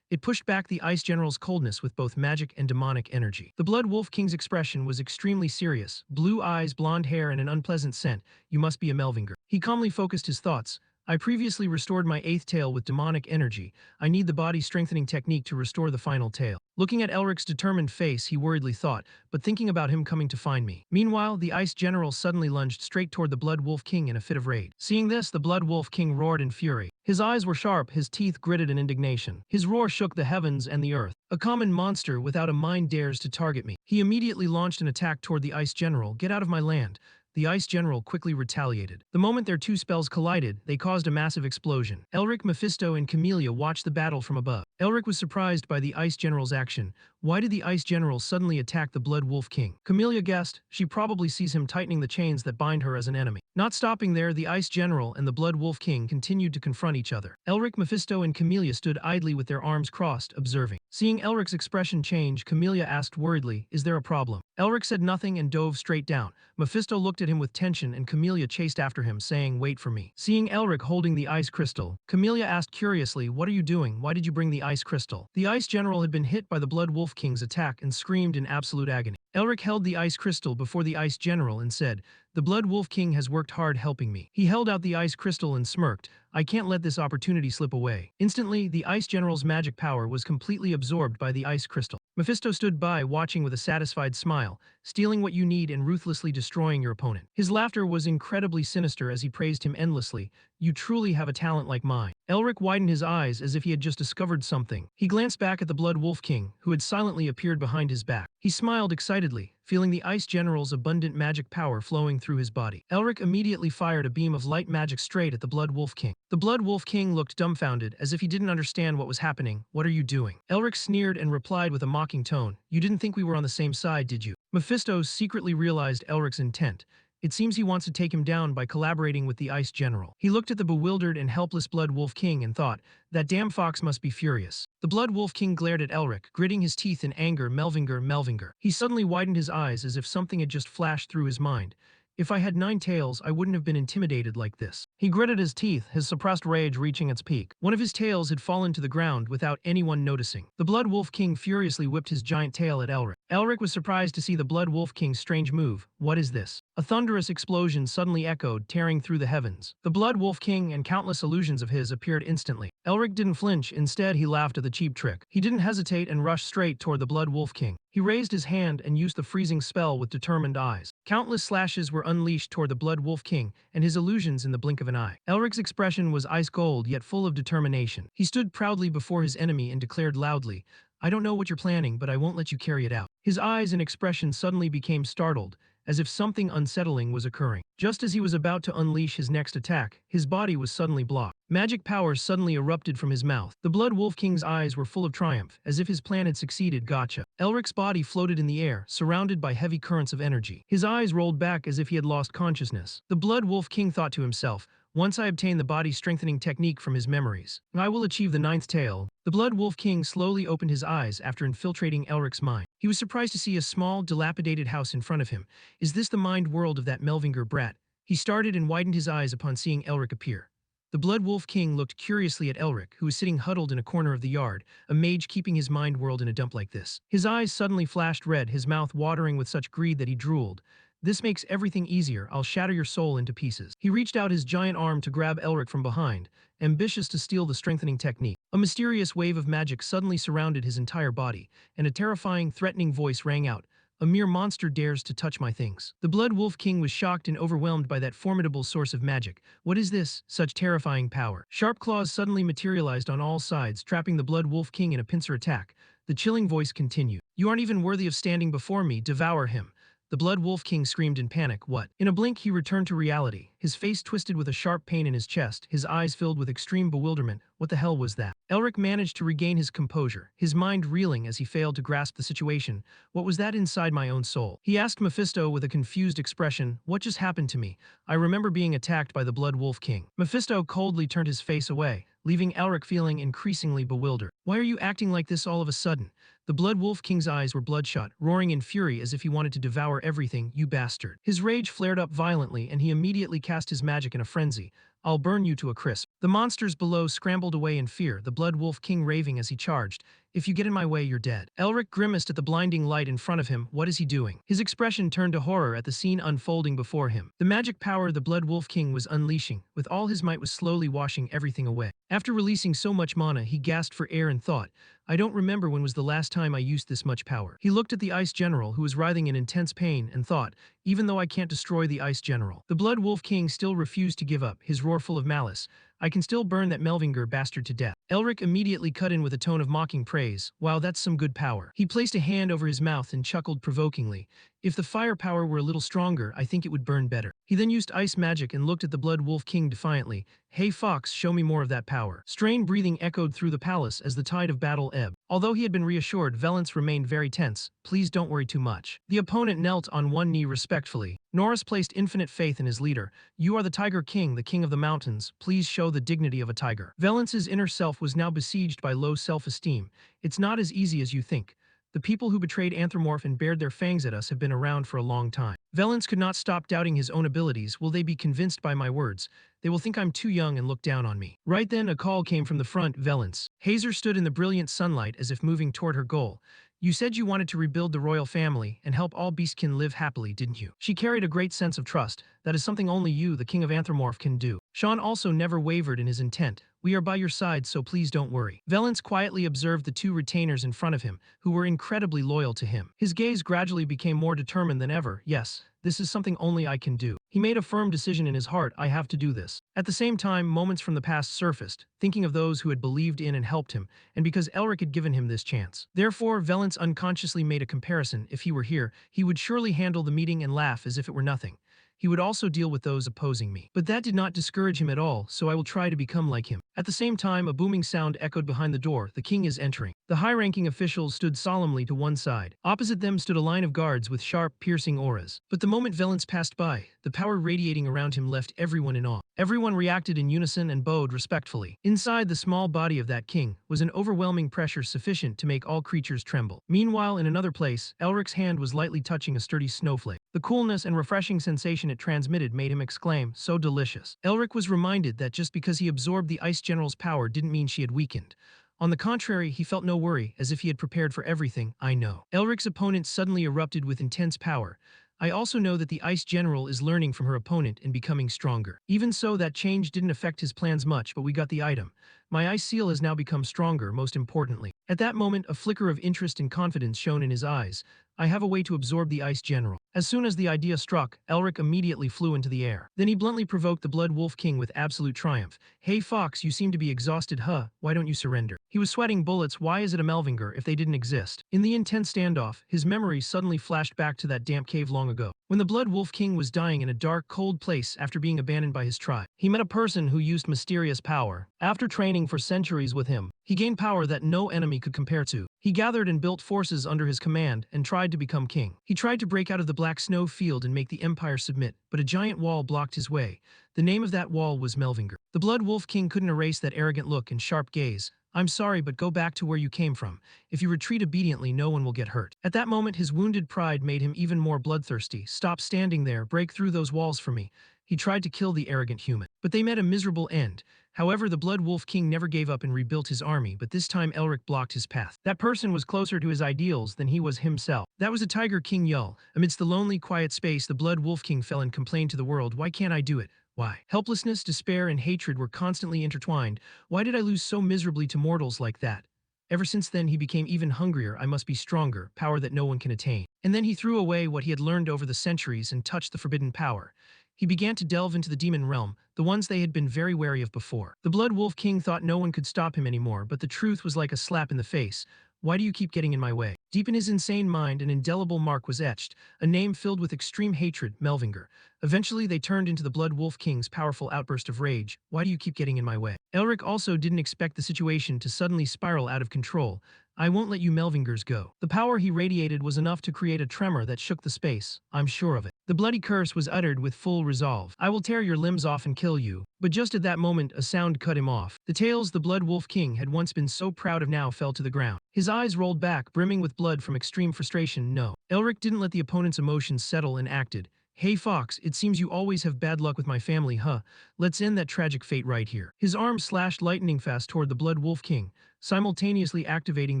It pushed back the Ice General's coldness with both magic and demonic energy. The Blood Wolf King's expression was extremely serious. Blue eyes, blonde hair, and an unpleasant scent. "You must be a Melvinger." He calmly focused his thoughts. "I previously restored my 8th tail with demonic energy. I need the body-strengthening technique to restore the final tail." Looking at Elric's determined face, he worriedly thought, but thinking about him coming to find me. Meanwhile, the Ice General suddenly lunged straight toward the Blood Wolf King in a fit of rage. Seeing this, the Blood Wolf King roared in fury. His eyes were sharp, his teeth gritted in indignation. His roar shook the heavens and the earth. "A common monster without a mind dares to target me." He immediately launched an attack toward the Ice General. "Get out of my land." The Ice General quickly retaliated. The moment their two spells collided, they caused a massive explosion. Elric, Mephisto, and Camellia watched the battle from above. Elric was surprised by the Ice General's action. Why did the Ice General suddenly attack the Blood Wolf King? Camellia guessed. She probably sees him tightening the chains that bind her as an enemy. Not stopping there, the Ice General and the Blood Wolf King continued to confront each other. Elric, Mephisto, and Camellia stood idly with their arms crossed, observing. Seeing Elric's expression change, Camellia asked worriedly, "Is there a problem?" Elric said nothing and dove straight down. Mephisto looked at him with tension and Camellia chased after him, saying, "Wait for me." Seeing Elric holding the ice crystal, Camellia asked curiously, "What are you doing? Why did you bring the ice crystal?" The Ice General had been hit by the Blood Wolf King's attack and screamed in absolute agony. Elric held the ice crystal before the Ice General and said, "The Blood Wolf King has worked hard helping me." He held out the ice crystal and smirked, "I can't let this opportunity slip away." Instantly, the Ice General's magic power was completely absorbed by the ice crystal. Mephisto stood by, watching with a satisfied smile, stealing what you need and ruthlessly destroying your opponent. His laughter was incredibly sinister as he praised him endlessly. "You truly have a talent like mine." Elric widened his eyes as if he had just discovered something. He glanced back at the Blood Wolf King, who had silently appeared behind his back. He smiled excitedly, feeling the Ice General's abundant magic power flowing through his body. Elric immediately fired a beam of light magic straight at the Blood Wolf King. The Blood Wolf King looked dumbfounded, as if he didn't understand what was happening. "What are you doing?" Elric sneered and replied with a mocking tone, "You didn't think we were on the same side, did you?" Mephisto secretly realized Elric's intent. It seems he wants to take him down by collaborating with the Ice General. He looked at the bewildered and helpless Blood Wolf King and thought, that damn fox must be furious. The Blood Wolf King glared at Elric, gritting his teeth in anger. "Melvinger, Melvinger." He suddenly widened his eyes as if something had just flashed through his mind. "If I had 9 tails, I wouldn't have been intimidated like this." He gritted his teeth, his suppressed rage reaching its peak. One of his tails had fallen to the ground without anyone noticing. The Blood Wolf King furiously whipped his giant tail at Elric. Elric was surprised to see the Blood Wolf King's strange move. "What is this?" A thunderous explosion suddenly echoed, tearing through the heavens. The Blood Wolf King and countless illusions of his appeared instantly. Elric didn't flinch, instead he laughed at the cheap trick. He didn't hesitate and rushed straight toward the Blood Wolf King. He raised his hand and used the freezing spell with determined eyes. Countless slashes were unleashed toward the Blood Wolf King and his illusions in the blink of an eye. Elric's expression was ice cold yet full of determination. He stood proudly before his enemy and declared loudly, "I don't know what you're planning, but I won't let you carry it out." His eyes and expression suddenly became startled, as if something unsettling was occurring. Just as he was about to unleash his next attack, his body was suddenly blocked. Magic power suddenly erupted from his mouth. The Blood Wolf King's eyes were full of triumph, as if his plan had succeeded. "Gotcha." Elric's body floated in the air, surrounded by heavy currents of energy. His eyes rolled back as if he had lost consciousness. The Blood Wolf King thought to himself, "Once I obtain the body-strengthening technique from his memories, I will achieve the 9th tail." The Blood Wolf King slowly opened his eyes after infiltrating Elric's mind. He was surprised to see a small, dilapidated house in front of him. Is this the mind world of that Melvinger brat? He started and widened his eyes upon seeing Elric appear. The Blood Wolf King looked curiously at Elric, who was sitting huddled in a corner of the yard, a mage keeping his mind whirled in a dump like this. His eyes suddenly flashed red, his mouth watering with such greed that he drooled. This makes everything easier. I'll shatter your soul into pieces. He reached out his giant arm to grab Elric from behind, ambitious to steal the strengthening technique. A mysterious wave of magic suddenly surrounded his entire body, and a terrifying, threatening voice rang out. A mere monster dares to touch my things. The Blood Wolf King was shocked and overwhelmed by that formidable source of magic. What is this? Such terrifying power. Sharp claws suddenly materialized on all sides, trapping the Blood Wolf King in a pincer attack. The chilling voice continued. You aren't even worthy of standing before me. Devour him. The Blood Wolf King screamed in panic. What? In a blink, he returned to reality, his face twisted with a sharp pain in his chest, his eyes filled with extreme bewilderment. What the hell was that? Elric managed to regain his composure, his mind reeling as he failed to grasp the situation. What was that inside my own soul? He asked Mephisto with a confused expression. What just happened to me? I remember being attacked by the Blood Wolf King. Mephisto coldly turned his face away, leaving Elric feeling increasingly bewildered. Why are you acting like this all of a sudden? The Blood Wolf King's eyes were bloodshot, roaring in fury as if he wanted to devour everything. You bastard. His rage flared up violently and he immediately cast his magic in a frenzy. I'll burn you to a crisp. The monsters below scrambled away in fear, the Blood Wolf King raving as he charged. If you get in my way, you're dead. Elric grimaced at the blinding light in front of him. What is he doing? His expression turned to horror at the scene unfolding before him. The magic power the Blood Wolf King was unleashing, with all his might, was slowly washing everything away. After releasing so much mana, he gasped for air and thought, I don't remember when was the last time I used this much power. He looked at the Ice General, who was writhing in intense pain, and thought, even though I can't destroy the Ice General. The Blood Wolf King still refused to give up, his roar full of malice. I can still burn that Melvinger bastard to death. Elric immediately cut in with a tone of mocking praise. Wow, that's some good power. He placed a hand over his mouth and chuckled provokingly. If the fire power were a little stronger, I think it would burn better. He then used ice magic and looked at the Blood Wolf King defiantly. Hey Fox, show me more of that power. Strained breathing echoed through the palace as the tide of battle ebbed. Although he had been reassured, Valence remained very tense. Please don't worry too much. The opponent knelt on one knee respectfully. Norris placed infinite faith in his leader. You are the Tiger King, the king of the mountains. Please show the dignity of a tiger. Valence's inner self was now besieged by low self-esteem. It's not as easy as you think. The people who betrayed Anthropomorph and bared their fangs at us have been around for a long time. Valence could not stop doubting his own abilities. Will they be convinced by my words? They will think I'm too young and look down on me. Right then, a call came from the front. Valence. Hazer stood in the brilliant sunlight as if moving toward her goal. You said you wanted to rebuild the royal family and help all beastkin live happily, didn't you? She carried a great sense of trust. That is something only you, the king of Anthropomorph, can do. Sean also never wavered in his intent. We are by your side, so please don't worry. Valence quietly observed the two retainers in front of him, who were incredibly loyal to him. His gaze gradually became more determined than ever. Yes, this is something only I can do. He made a firm decision in his heart. I have to do this. At the same time, moments from the past surfaced, thinking of those who had believed in and helped him, and because Elric had given him this chance. Therefore, Valence unconsciously made a comparison. If he were here, he would surely handle the meeting and laugh as if it were nothing. He would also deal with those opposing me. But that did not discourage him at all, so I will try to become like him. At the same time, a booming sound echoed behind the door. The king is entering. The high-ranking officials stood solemnly to one side. Opposite them stood a line of guards with sharp, piercing auras. But the moment Valence passed by, the power radiating around him left everyone in awe. Everyone reacted in unison and bowed respectfully. Inside the small body of that king was an overwhelming pressure sufficient to make all creatures tremble. Meanwhile, in another place, Elric's hand was lightly touching a sturdy snowflake. The coolness and refreshing sensation it transmitted made him exclaim, so delicious. Elric was reminded that just because he absorbed the Ice General's power didn't mean she had weakened. On the contrary, he felt no worry, as if he had prepared for everything. I know. Elric's opponent suddenly erupted with intense power. I also know that the Ice General is learning from her opponent and becoming stronger. Even so, that change didn't affect his plans much, but we got the item. My ice seal has now become stronger, most importantly. At that moment, a flicker of interest and confidence shone in his eyes. I have a way to absorb the Ice General. As soon as the idea struck, Elric immediately flew into the air. Then he bluntly provoked the Blood Wolf King with absolute triumph. Hey Fox, you seem to be exhausted, huh? Why don't you surrender? He was sweating bullets. Why is it a Melvinger if they didn't exist? In the intense standoff, his memory suddenly flashed back to that damp cave long ago, when the Blood Wolf King was dying in a dark, cold place after being abandoned by his tribe. He met a person who used mysterious power. After training for centuries with him, he gained power that no enemy could compare to. He gathered and built forces under his command and tried to become king. He tried to break out of the black snow field and make the empire submit, but a giant wall blocked his way. The name of that wall was Melvinger. The Blood Wolf King couldn't erase that arrogant look and sharp gaze. I'm sorry, but go back to where you came from. If you retreat obediently, no one will get hurt. At that moment, his wounded pride made him even more bloodthirsty. Stop standing there, break through those walls for me. He tried to kill the arrogant human, but they met a miserable end. However, the Blood Wolf King never gave up and rebuilt his army, but this time Elric blocked his path. That person was closer to his ideals than he was himself. That was a Tiger King Yul. Amidst the lonely, quiet space, the Blood Wolf King fell and complained to the world, why can't I do it? Why? Helplessness, despair, and hatred were constantly intertwined. Why did I lose so miserably to mortals like that? Ever since then, he became even hungrier. I must be stronger, power that no one can attain. And then he threw away what he had learned over the centuries and touched the forbidden power. He began to delve into the demon realm, the ones they had been very wary of before. The Blood Wolf King thought no one could stop him anymore, but the truth was like a slap in the face. Why do you keep getting in my way? Deep in his insane mind, an indelible mark was etched, a name filled with extreme hatred, Melvinger. Eventually, they turned into the Blood Wolf King's powerful outburst of rage. Why do you keep getting in my way? Elric also didn't expect the situation to suddenly spiral out of control. I won't let you Melvingers go. The power he radiated was enough to create a tremor that shook the space. I'm sure of it. The bloody curse was uttered with full resolve. I will tear your limbs off and kill you. But just at that moment, a sound cut him off. The tales the Blood Wolf King had once been so proud of now fell to the ground. His eyes rolled back, brimming with blood from extreme frustration. No. Elric didn't let the opponent's emotions settle and acted. Hey Fox, it seems you always have bad luck with my family, huh? Let's end that tragic fate right here. His arm slashed lightning fast toward the Blood Wolf King, simultaneously activating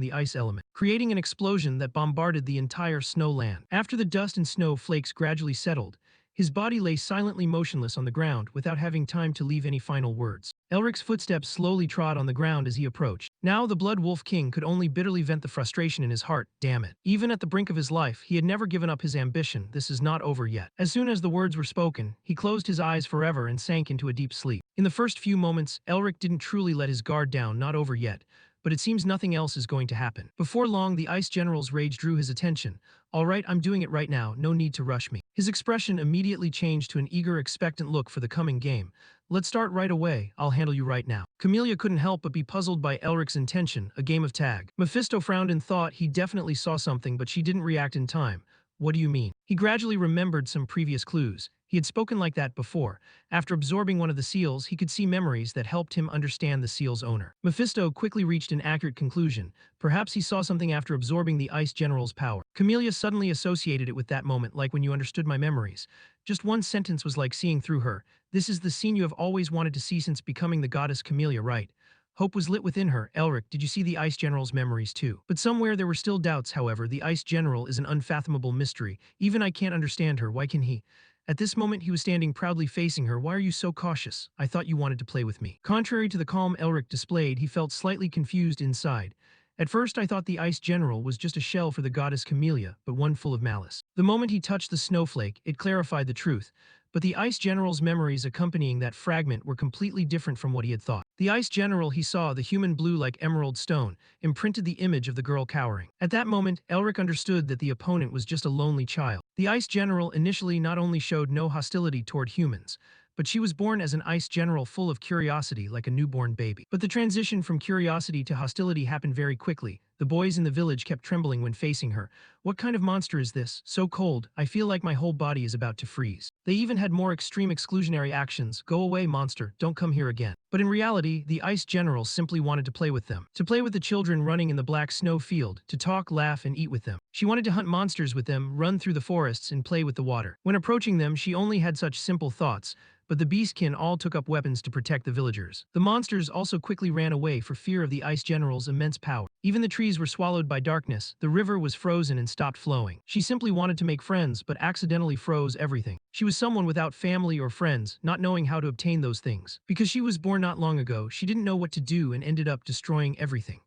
the ice element, creating an explosion that bombarded the entire snow land. After the dust and snow flakes gradually settled, his body lay silently motionless on the ground without having time to leave any final words. Elric's footsteps slowly trod on the ground as he approached. Now the Blood Wolf King could only bitterly vent the frustration in his heart. Damn it. Even at the brink of his life, he had never given up his ambition. This is not over yet. As soon as the words were spoken, he closed his eyes forever and sank into a deep sleep. In the first few moments, Elric didn't truly let his guard down, not over yet. But it seems nothing else is going to happen. Before long, the Ice General's rage drew his attention. All right, I'm doing it right now, no need to rush me. His expression immediately changed to an eager, expectant look for the coming game. Let's start right away, I'll handle you right now. Camellia couldn't help but be puzzled by Elric's intention, a game of tag. Mephisto frowned and thought he definitely saw something, but she didn't react in time. What do you mean? He gradually remembered some previous clues. He had spoken like that before. After absorbing one of the seals, he could see memories that helped him understand the seal's owner. Mephisto quickly reached an accurate conclusion. Perhaps he saw something after absorbing the Ice General's power. Camellia suddenly associated it with that moment, like when you understood my memories. Just one sentence was like seeing through her. This is the scene you have always wanted to see since becoming the goddess Camellia, right? Hope was lit within her. Elric, did you see the Ice General's memories too? But somewhere there were still doubts, however. The Ice General is an unfathomable mystery. Even I can't understand her. Why can he? At this moment, he was standing proudly facing her. Why are you so cautious? I thought you wanted to play with me. Contrary to the calm Elric displayed, he felt slightly confused inside. At first, I thought the Ice General was just a shell for the goddess Camellia, but one full of malice. The moment he touched the snowflake, it clarified the truth. But the Ice General's memories accompanying that fragment were completely different from what he had thought. The Ice General he saw, the human blue like emerald stone, imprinted the image of the girl cowering. At that moment, Elric understood that the opponent was just a lonely child. The Ice General initially not only showed no hostility toward humans, but she was born as an Ice General full of curiosity like a newborn baby. But the transition from curiosity to hostility happened very quickly. The boys in the village kept trembling when facing her. What kind of monster is this? So cold, I feel like my whole body is about to freeze. They even had more extreme exclusionary actions. Go away, monster, don't come here again. But in reality, the Ice General simply wanted to play with them. To play with the children running in the black snow field, to talk, laugh, and eat with them. She wanted to hunt monsters with them, run through the forests, and play with the water. When approaching them, she only had such simple thoughts. But the beastkin all took up weapons to protect the villagers. The monsters also quickly ran away for fear of the Ice General's immense power. Even the trees were swallowed by darkness, the river was frozen and stopped flowing. She simply wanted to make friends, but accidentally froze everything. She was someone without family or friends, not knowing how to obtain those things. Because she was born not long ago, she didn't know what to do and ended up destroying everything.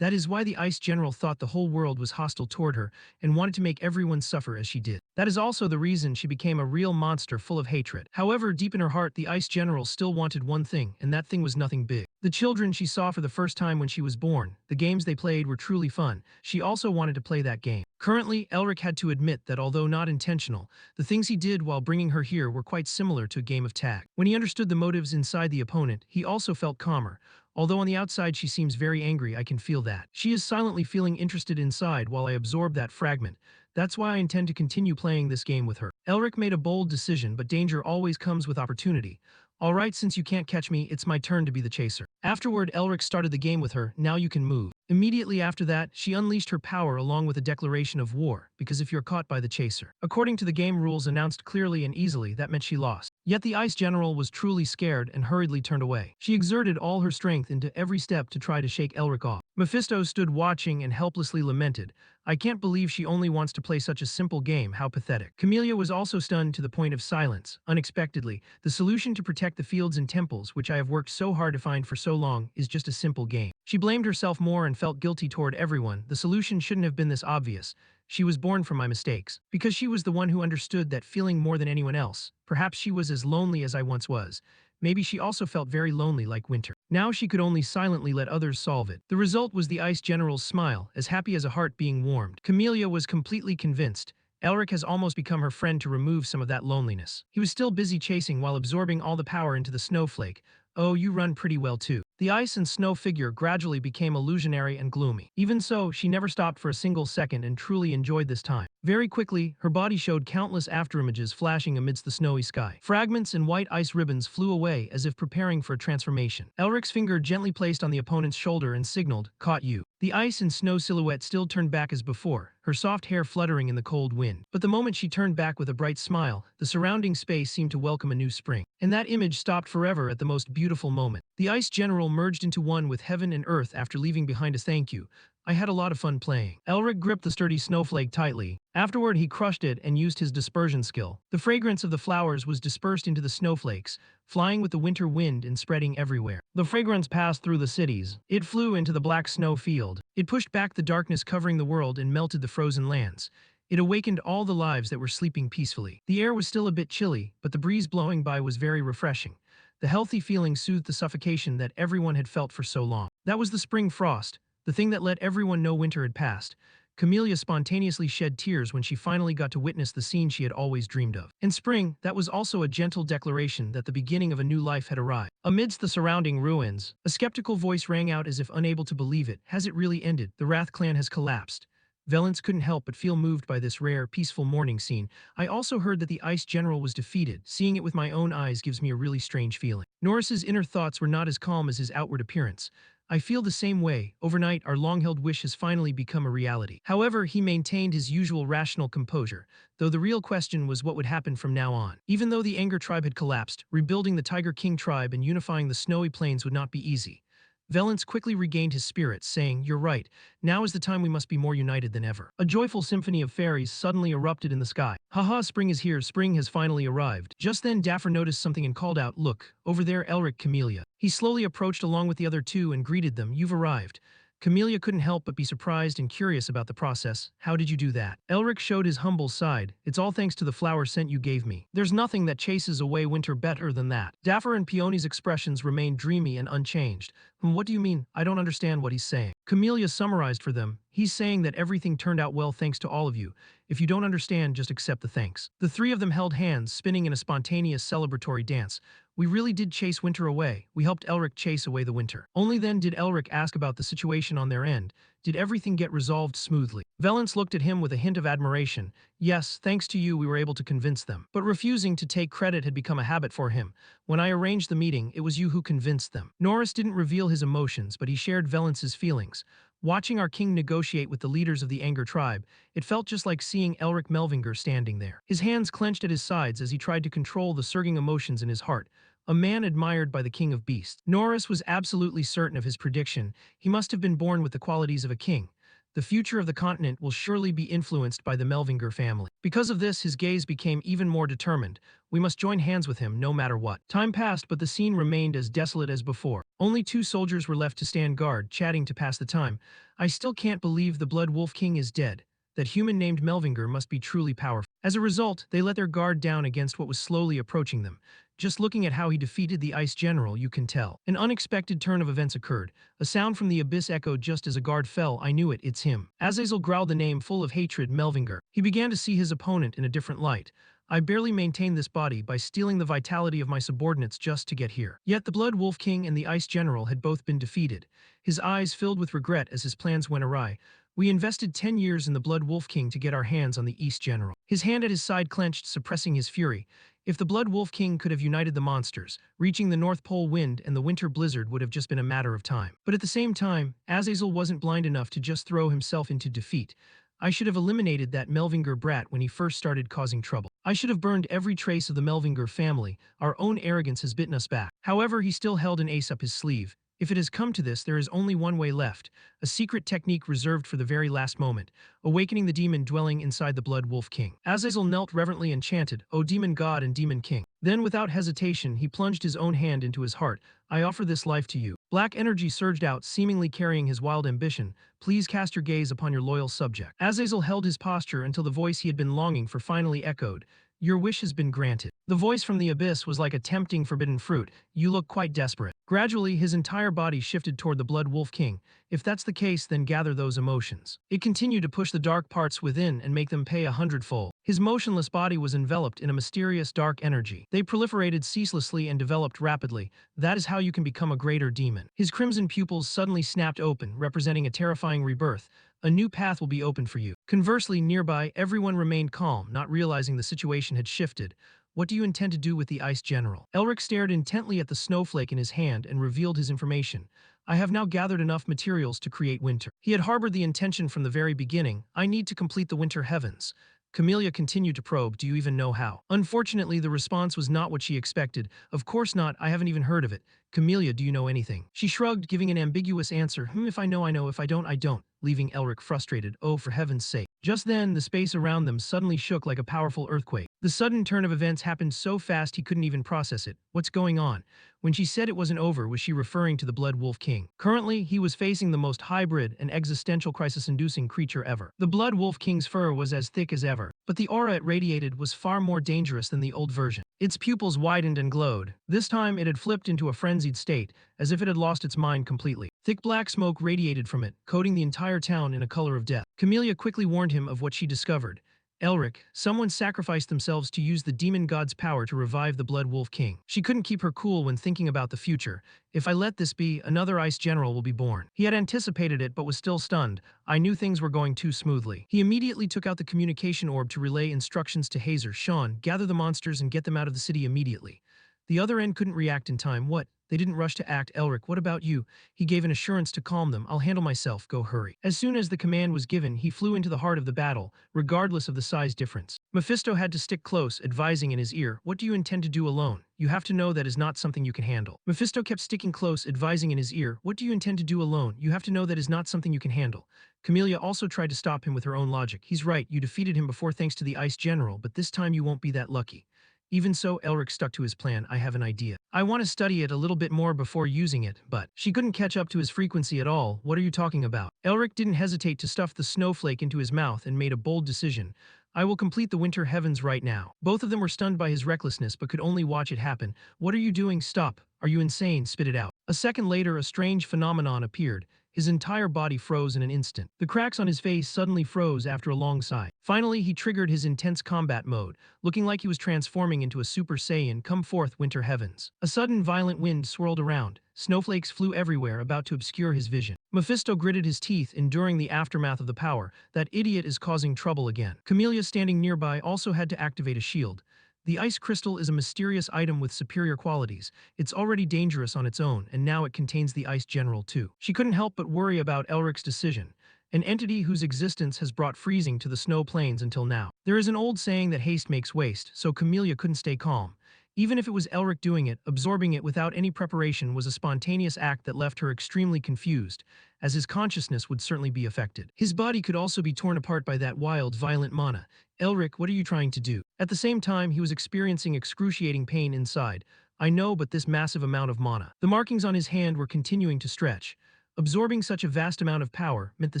That is why the Ice General thought the whole world was hostile toward her and wanted to make everyone suffer as she did. That is also the reason she became a real monster full of hatred. However, deep in her heart, the Ice General still wanted one thing, and that thing was nothing big. The children she saw for the first time when she was born, the games they played were truly fun. She also wanted to play that game. Currently, Elric had to admit that although not intentional, the things he did while bringing her here were quite similar to a game of tag. When he understood the motives inside the opponent, he also felt calmer. Although on the outside she seems very angry, I can feel that. She is silently feeling interested inside while I absorb that fragment. That's why I intend to continue playing this game with her. Elric made a bold decision, but danger always comes with opportunity. Alright, since you can't catch me, it's my turn to be the chaser. Afterward, Elric started the game with her, "Now you can move." Immediately after that, she unleashed her power along with a declaration of war, because if you're caught by the chaser. According to the game rules announced clearly and easily, that meant she lost. Yet the Ice General was truly scared and hurriedly turned away. She exerted all her strength into every step to try to shake Elric off. Mephisto stood watching and helplessly lamented, "I can't believe she only wants to play such a simple game, how pathetic." Camellia was also stunned to the point of silence. Unexpectedly, the solution to protect the fields and temples, which I have worked so hard to find for so long, is just a simple game. She blamed herself more and felt guilty toward everyone. The solution shouldn't have been this obvious. She was born from my mistakes. Because she was the one who understood that feeling more than anyone else. Perhaps she was as lonely as I once was. Maybe she also felt very lonely like Winter. Now she could only silently let others solve it. The result was the Ice General's smile, as happy as a heart being warmed. Camellia was completely convinced. Elric has almost become her friend to remove some of that loneliness. He was still busy chasing while absorbing all the power into the snowflake. "Oh, you run pretty well too." The ice and snow figure gradually became illusionary and gloomy. Even so, she never stopped for a single second and truly enjoyed this time. Very quickly, her body showed countless afterimages flashing amidst the snowy sky. Fragments and white ice ribbons flew away as if preparing for a transformation. Elric's finger gently placed on the opponent's shoulder and signaled, "Caught you." The ice and snow silhouette still turned back as before, her soft hair fluttering in the cold wind. But the moment she turned back with a bright smile, the surrounding space seemed to welcome a new spring. And that image stopped forever at the most beautiful moment. The Ice General merged into one with heaven and earth after leaving behind a "thank you. I had a lot of fun playing." Elric gripped the sturdy snowflake tightly. Afterward, he crushed it and used his dispersion skill. The fragrance of the flowers was dispersed into the snowflakes, flying with the winter wind and spreading everywhere. The fragrance passed through the cities. It flew into the black snow field. It pushed back the darkness covering the world and melted the frozen lands. It awakened all the lives that were sleeping peacefully. The air was still a bit chilly, but the breeze blowing by was very refreshing. The healthy feeling soothed the suffocation that everyone had felt for so long. That was the spring frost, the thing that let everyone know winter had passed. Camellia spontaneously shed tears when she finally got to witness the scene she had always dreamed of. And spring, that was also a gentle declaration that the beginning of a new life had arrived. Amidst the surrounding ruins, a skeptical voice rang out as if unable to believe it. Has it really ended? The Wrath clan has collapsed. Valence couldn't help but feel moved by this rare, peaceful morning scene. I also heard that the Ice General was defeated. Seeing it with my own eyes gives me a really strange feeling. Norris's inner thoughts were not as calm as his outward appearance. I feel the same way. Overnight, our long-held wish has finally become a reality. However, he maintained his usual rational composure, though the real question was what would happen from now on. Even though the Anger tribe had collapsed, rebuilding the Tiger King tribe and unifying the snowy plains would not be easy. Valence quickly regained his spirits, saying, "You're right. Now is the time we must be more united than ever." A joyful symphony of fairies suddenly erupted in the sky. "Haha, spring is here. Spring has finally arrived." Just then, Dapper noticed something and called out, "Look, over there, Elric, Camellia." He slowly approached along with the other two and greeted them. "You've arrived." Camellia couldn't help but be surprised and curious about the process. "How did you do that?" Elric showed his humble side. "It's all thanks to the flower scent you gave me. There's nothing that chases away winter better than that." Dapper and Peony's expressions remained dreamy and unchanged. What do you mean? I don't understand what he's saying." Camellia summarized for them. "He's saying that everything turned out well thanks to all of you. If you don't understand, just accept the thanks." The three of them held hands, spinning in a spontaneous celebratory dance. "We really did chase winter away. We helped Elric chase away the winter." Only then did Elric ask about the situation on their end. Did everything get resolved smoothly? Valence looked at him with a hint of admiration. "Yes, thanks to you we were able to convince them." But refusing to take credit had become a habit for him. "When I arranged the meeting, it was you who convinced them." Norris didn't reveal his emotions, but he shared Valence's feelings. Watching our king negotiate with the leaders of the Anger tribe, it felt just like seeing Elric Melvinger standing there. His hands clenched at his sides as he tried to control the surging emotions in his heart. A man admired by the king of beasts. Norris was absolutely certain of his prediction. He must have been born with the qualities of a king. The future of the continent will surely be influenced by the Melvinger family. Because of this, his gaze became even more determined. We must join hands with him, no matter what. Time passed, but the scene remained as desolate as before. Only two soldiers were left to stand guard, chatting to pass the time. "I still can't believe the Blood Wolf King is dead. That human named Melvinger must be truly powerful." As a result, they let their guard down against what was slowly approaching them. Just looking at how he defeated the Ice General, you can tell. An unexpected turn of events occurred. A sound from the abyss echoed just as a guard fell. "I knew it, it's him." Azazel growled the name full of hatred, Melvinger. He began to see his opponent in a different light. "I barely maintained this body by stealing the vitality of my subordinates just to get here." Yet the Blood Wolf King and the Ice General had both been defeated. His eyes filled with regret as his plans went awry. "We invested 10 years in the Blood Wolf King to get our hands on the East General." His hand at his side clenched, suppressing his fury. If the Blood Wolf King could have united the monsters, reaching the North Pole wind and the winter blizzard would have just been a matter of time. But at the same time, Azazel wasn't blind enough to just throw himself into defeat. I should have eliminated that Melvinger brat when he first started causing trouble. I should have burned every trace of the Melvinger family. Our own arrogance has bitten us back. However, he still held an ace up his sleeve. If it has come to this, there is only one way left, a secret technique reserved for the very last moment, awakening the demon dwelling inside the Blood Wolf King. Azazel knelt reverently and chanted, "O demon god and demon king." Then without hesitation, he plunged his own hand into his heart. "I offer this life to you." Black energy surged out, seemingly carrying his wild ambition. "Please cast your gaze upon your loyal subject." Azazel held his posture until the voice he had been longing for finally echoed. "Your wish has been granted." The voice from the abyss was like a tempting forbidden fruit. "You look quite desperate." Gradually, his entire body shifted toward the Blood Wolf King. "If that's the case, then gather those emotions." It continued to push the dark parts within and make them pay 100-fold. His motionless body was enveloped in a mysterious dark energy. They proliferated ceaselessly and developed rapidly. That is how you can become a greater demon. His crimson pupils suddenly snapped open, representing a terrifying rebirth. A new path will be open for you. Conversely, nearby, everyone remained calm, not realizing the situation had shifted. "What do you intend to do with the Ice General?" Elric stared intently at the snowflake in his hand and revealed his information. "I have now gathered enough materials to create winter." He had harbored the intention from the very beginning. "I need to complete the winter heavens." Camellia continued to probe, "Do you even know how?" Unfortunately, the response was not what she expected. "Of course not, I haven't even heard of it." "Camellia, do you know anything?" She shrugged, giving an ambiguous answer. If I know, I know. If I don't, I don't," leaving Elric frustrated. "Oh, for heaven's sake." Just then, the space around them suddenly shook like a powerful earthquake. The sudden turn of events happened so fast he couldn't even process it. What's going on? When she said it wasn't over, was she referring to the Blood Wolf King? Currently, he was facing the most hybrid and existential crisis-inducing creature ever. The Blood Wolf King's fur was as thick as ever, but the aura it radiated was far more dangerous than the old version. Its pupils widened and glowed. This time, it had flipped into a frenzied state, as if it had lost its mind completely. Thick black smoke radiated from it, coating the entire town in a color of death. Camellia quickly warned him of what she discovered. "Elric, someone sacrificed themselves to use the demon god's power to revive the Blood Wolf King." She couldn't keep her cool when thinking about the future. "If I let this be, another Ice General will be born." He had anticipated it but was still stunned. "I knew things were going too smoothly." He immediately took out the communication orb to relay instructions to Hazer. "Sean, gather the monsters and get them out of the city immediately." The other end couldn't react in time. "What?" They didn't rush to act. "Elric, what about you?" He gave an assurance to calm them. "I'll handle myself. Go, hurry." As soon as the command was given, he flew into the heart of the battle, regardless of the size difference. Mephisto had to stick close, advising in his ear, "What do you intend to do alone? You have to know that is not something you can handle." Mephisto kept sticking close, advising in his ear, "What do you intend to do alone? You have to know that is not something you can handle." Camellia also tried to stop him with her own logic. "He's right, you defeated him before thanks to the Ice General, but this time you won't be that lucky." Even so, Elric stuck to his plan. "I have an idea. I want to study it a little bit more before using it," but she couldn't catch up to his frequency at all. "What are you talking about?" Elric didn't hesitate to stuff the snowflake into his mouth and made a bold decision. "I will complete the winter heavens right now." Both of them were stunned by his recklessness but could only watch it happen. "What are you doing? Stop. Are you insane? Spit it out." A second later, a strange phenomenon appeared. His entire body froze in an instant. The cracks on his face suddenly froze after a long sigh. Finally, he triggered his intense combat mode, looking like he was transforming into a Super Saiyan. "Come forth, winter heavens." A sudden violent wind swirled around. Snowflakes flew everywhere, about to obscure his vision. Mephisto gritted his teeth, enduring the aftermath of the power. "That idiot is causing trouble again." Camellia, standing nearby, also had to activate a shield. The ice crystal is a mysterious item with superior qualities. It's already dangerous on its own, and now it contains the Ice General too. She couldn't help but worry about Elric's decision, an entity whose existence has brought freezing to the snow plains until now. There is an old saying that haste makes waste, so Camellia couldn't stay calm. Even if it was Elric doing it, absorbing it without any preparation was a spontaneous act that left her extremely confused, as his consciousness would certainly be affected. His body could also be torn apart by that wild, violent mana. "Elric, what are you trying to do?" At the same time, he was experiencing excruciating pain inside. "I know, but this massive amount of mana." The markings on his hand were continuing to stretch. Absorbing such a vast amount of power meant the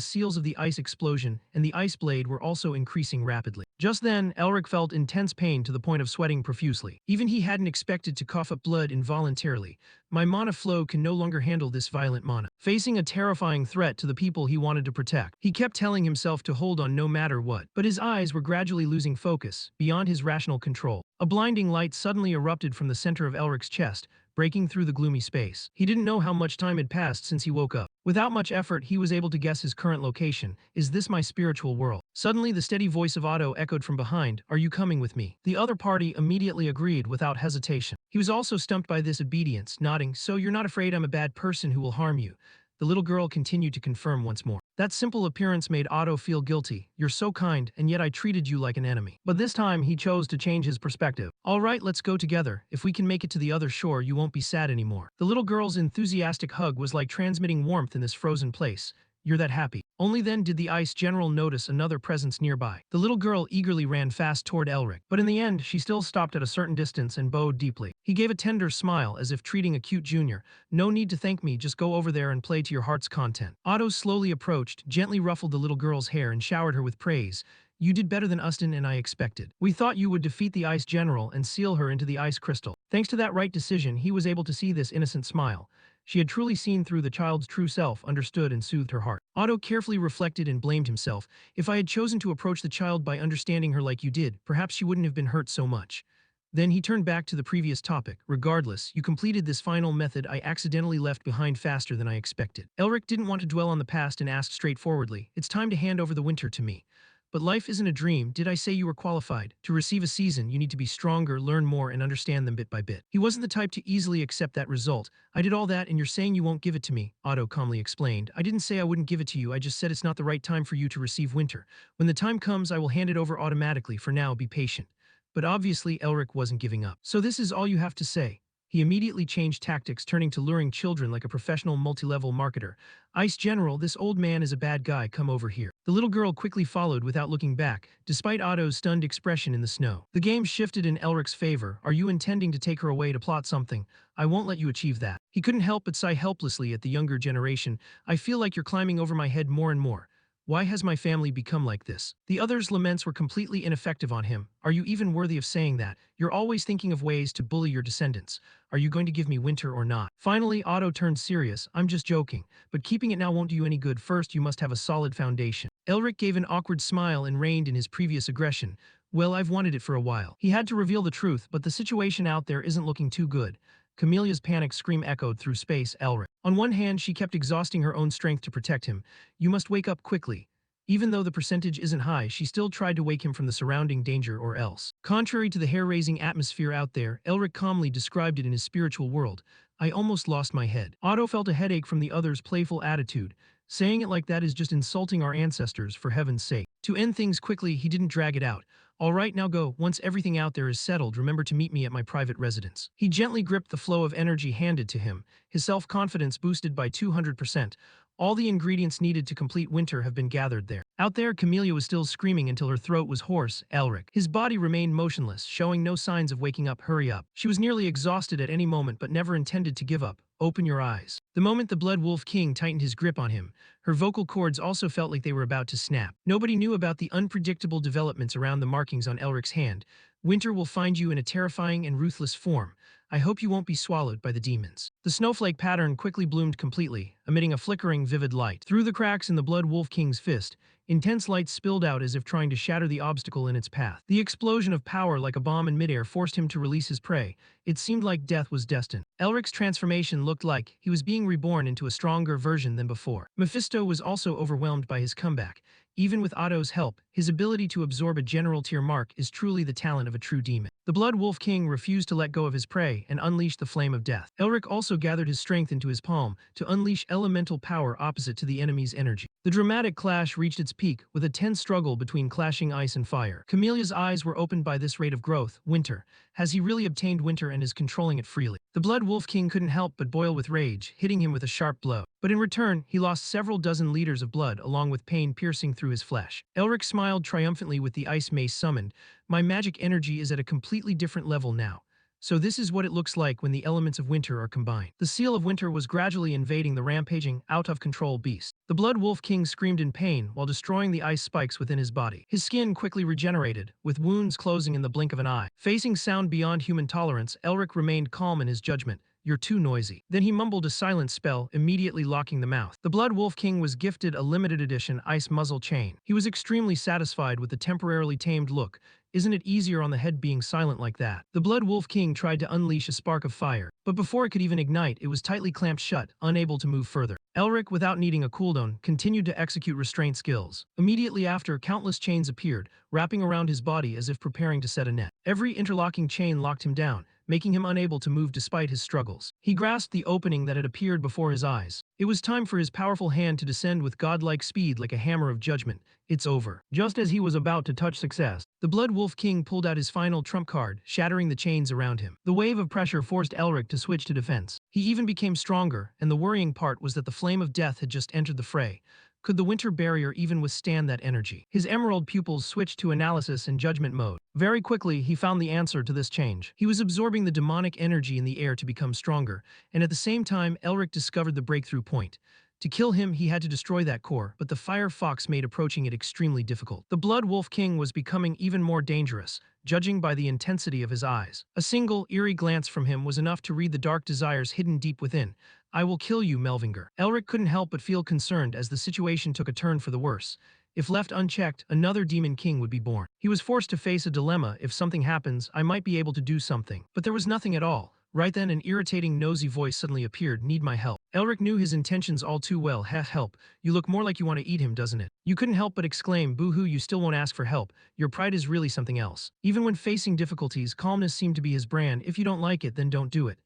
seals of the ice explosion and the ice blade were also increasing rapidly. Just then, Elric felt intense pain to the point of sweating profusely. Even he hadn't expected to cough up blood involuntarily. "My mana flow can no longer handle this violent mana." Facing a terrifying threat to the people he wanted to protect, he kept telling himself to hold on no matter what. But his eyes were gradually losing focus, beyond his rational control. A blinding light suddenly erupted from the center of Elric's chest, breaking through the gloomy space. He didn't know how much time had passed since he woke up. Without much effort, he was able to guess his current location. "Is this my spiritual world?" Suddenly, the steady voice of Otto echoed from behind, "Are you coming with me?" The other party immediately agreed without hesitation. He was also stumped by this obedience, nodding, "So you're not afraid I'm a bad person who will harm you?" The little girl continued to confirm once more. That simple appearance made Otto feel guilty. "You're so kind, and yet I treated you like an enemy." But this time, he chose to change his perspective. "All right, let's go together. If we can make it to the other shore, you won't be sad anymore." The little girl's enthusiastic hug was like transmitting warmth in this frozen place. "You're that happy." Only then did the ice general notice another presence nearby. The little girl eagerly ran fast toward Elric, but in the end, she still stopped at a certain distance and bowed deeply. He gave a tender smile as if treating a cute junior. "No need to thank me, just go over there and play to your heart's content." Otto slowly approached, gently ruffled the little girl's hair and showered her with praise. "You did better than Ustin and I expected. We thought you would defeat the ice general and seal her into the ice crystal." Thanks to that right decision, he was able to see this innocent smile. She had truly seen through the child's true self, understood and soothed her heart. Otto carefully reflected and blamed himself. "If I had chosen to approach the child by understanding her like you did, perhaps she wouldn't have been hurt so much." Then he turned back to the previous topic. "Regardless, you completed this final method I accidentally left behind faster than I expected." Elric didn't want to dwell on the past and asked straightforwardly, "It's time to hand over the winter to me." "But life isn't a dream. Did I say you were qualified? To receive a season, you need to be stronger, learn more, and understand them bit by bit." He wasn't the type to easily accept that result. "I did all that and you're saying you won't give it to me," Otto calmly explained. "I didn't say I wouldn't give it to you, I just said it's not the right time for you to receive winter. When the time comes, I will hand it over automatically. For now, be patient." But obviously, Elric wasn't giving up. "So this is all you have to say?" He immediately changed tactics, turning to luring children like a professional multi-level marketer. "Ice General, this old man is a bad guy, come over here." The little girl quickly followed without looking back, despite Otto's stunned expression in the snow. The game shifted in Elric's favor. "Are you intending to take her away to plot something? I won't let you achieve that." He couldn't help but sigh helplessly at the younger generation. "I feel like you're climbing over my head more and more. Why has my family become like this?" The other's laments were completely ineffective on him. "Are you even worthy of saying that? You're always thinking of ways to bully your descendants. Are you going to give me winter or not?" Finally, Otto turned serious. "I'm just joking, but keeping it now won't do you any good. First, you must have a solid foundation." Elric gave an awkward smile and reined in his previous aggression. "Well, I've wanted it for a while." He had to reveal the truth, but the situation out there isn't looking too good. Camelia's panic scream echoed through space. Elric. On one hand, she kept exhausting her own strength to protect him. "You must wake up quickly." Even though the percentage isn't high, she still tried to wake him from the surrounding danger or else. Contrary to the hair-raising atmosphere out there, Elric calmly described it in his spiritual world. "I almost lost my head." Otto felt a headache from the other's playful attitude. "Saying it like that is just insulting our ancestors, for heaven's sake." To end things quickly, he didn't drag it out. "All right, now go. Once everything out there is settled, remember to meet me at my private residence." He gently gripped the flow of energy handed to him, his self-confidence boosted by 200%. All the ingredients needed to complete winter have been gathered there. Out there, Camellia was still screaming until her throat was hoarse. Elric. His body remained motionless, showing no signs of waking up. "Hurry up." She was nearly exhausted at any moment but never intended to give up. "Open your eyes." The moment the Blood Wolf King tightened his grip on him, her vocal cords also felt like they were about to snap. Nobody knew about the unpredictable developments around the markings on Elric's hand. "Winter will find you in a terrifying and ruthless form. I hope you won't be swallowed by the demons." The snowflake pattern quickly bloomed completely, emitting a flickering, vivid light. Through the cracks in the Blood Wolf King's fist, intense light spilled out as if trying to shatter the obstacle in its path. The explosion of power like a bomb in midair forced him to release his prey. It seemed like death was destined. Elric's transformation looked like he was being reborn into a stronger version than before. Mephisto was also overwhelmed by his comeback. Even with Otto's help, his ability to absorb a general tier mark is truly the talent of a true demon. The Blood Wolf King refused to let go of his prey and unleashed the flame of death. Elric also gathered his strength into his palm to unleash elemental power opposite to the enemy's energy. The dramatic clash reached its peak with a tense struggle between clashing ice and fire. Camelia's eyes were opened by this rate of growth. Winter. Has he really obtained winter and is controlling it freely? The Blood Wolf King couldn't help but boil with rage, hitting him with a sharp blow. But in return, he lost several dozen liters of blood along with pain piercing through his flesh. Elric smiled triumphantly with the ice mace summoned. "My magic energy is at a completely different level now. So this is what it looks like when the elements of winter are combined." The seal of winter was gradually invading the rampaging, out-of-control beast. The Blood Wolf King screamed in pain while destroying the ice spikes within his body. His skin quickly regenerated, with wounds closing in the blink of an eye. Facing sound beyond human tolerance, Elric remained calm in his judgment. "You're too noisy." Then he mumbled a silent spell, immediately locking the mouth. The Blood Wolf King was gifted a limited edition ice muzzle chain. He was extremely satisfied with the temporarily tamed look. Isn't it easier on the head being silent like that? The Blood Wolf King tried to unleash a spark of fire, but before it could even ignite, it was tightly clamped shut, unable to move further. Elric, without needing a cooldown, continued to execute restraint skills. Immediately after, countless chains appeared, wrapping around his body as if preparing to set a net. Every interlocking chain locked him down, making him unable to move despite his struggles. He grasped the opening that had appeared before his eyes. It was time for his powerful hand to descend with godlike speed like a hammer of judgment. It's over. Just as he was about to touch success, the Blood Wolf King pulled out his final trump card, shattering the chains around him. The wave of pressure forced Elric to switch to defense. He even became stronger, and the worrying part was that the flame of death had just entered the fray. Could the winter barrier even withstand that energy? His emerald pupils switched to analysis and judgment mode. Very quickly, he found the answer to this change. He was absorbing the demonic energy in the air to become stronger, and at the same time, Elric discovered the breakthrough point. To kill him, he had to destroy that core, but the Fire Fox made approaching it extremely difficult. The Blood Wolf King was becoming even more dangerous, judging by the intensity of his eyes. A single, eerie glance from him was enough to read the dark desires hidden deep within. I will kill you, Melvinger. Elric couldn't help but feel concerned as the situation took a turn for the worse. If left unchecked, another Demon King would be born. He was forced to face a dilemma. If something happens, I might be able to do something. But there was nothing at all. Right then, an irritating, nosy voice suddenly appeared. Need my help. Elric knew his intentions all too well. Help. You look more like you want to eat him, doesn't it? You couldn't help but exclaim, boo-hoo, you still won't ask for help. Your pride is really something else. Even when facing difficulties, calmness seemed to be his brand. If you don't like it, then don't do it.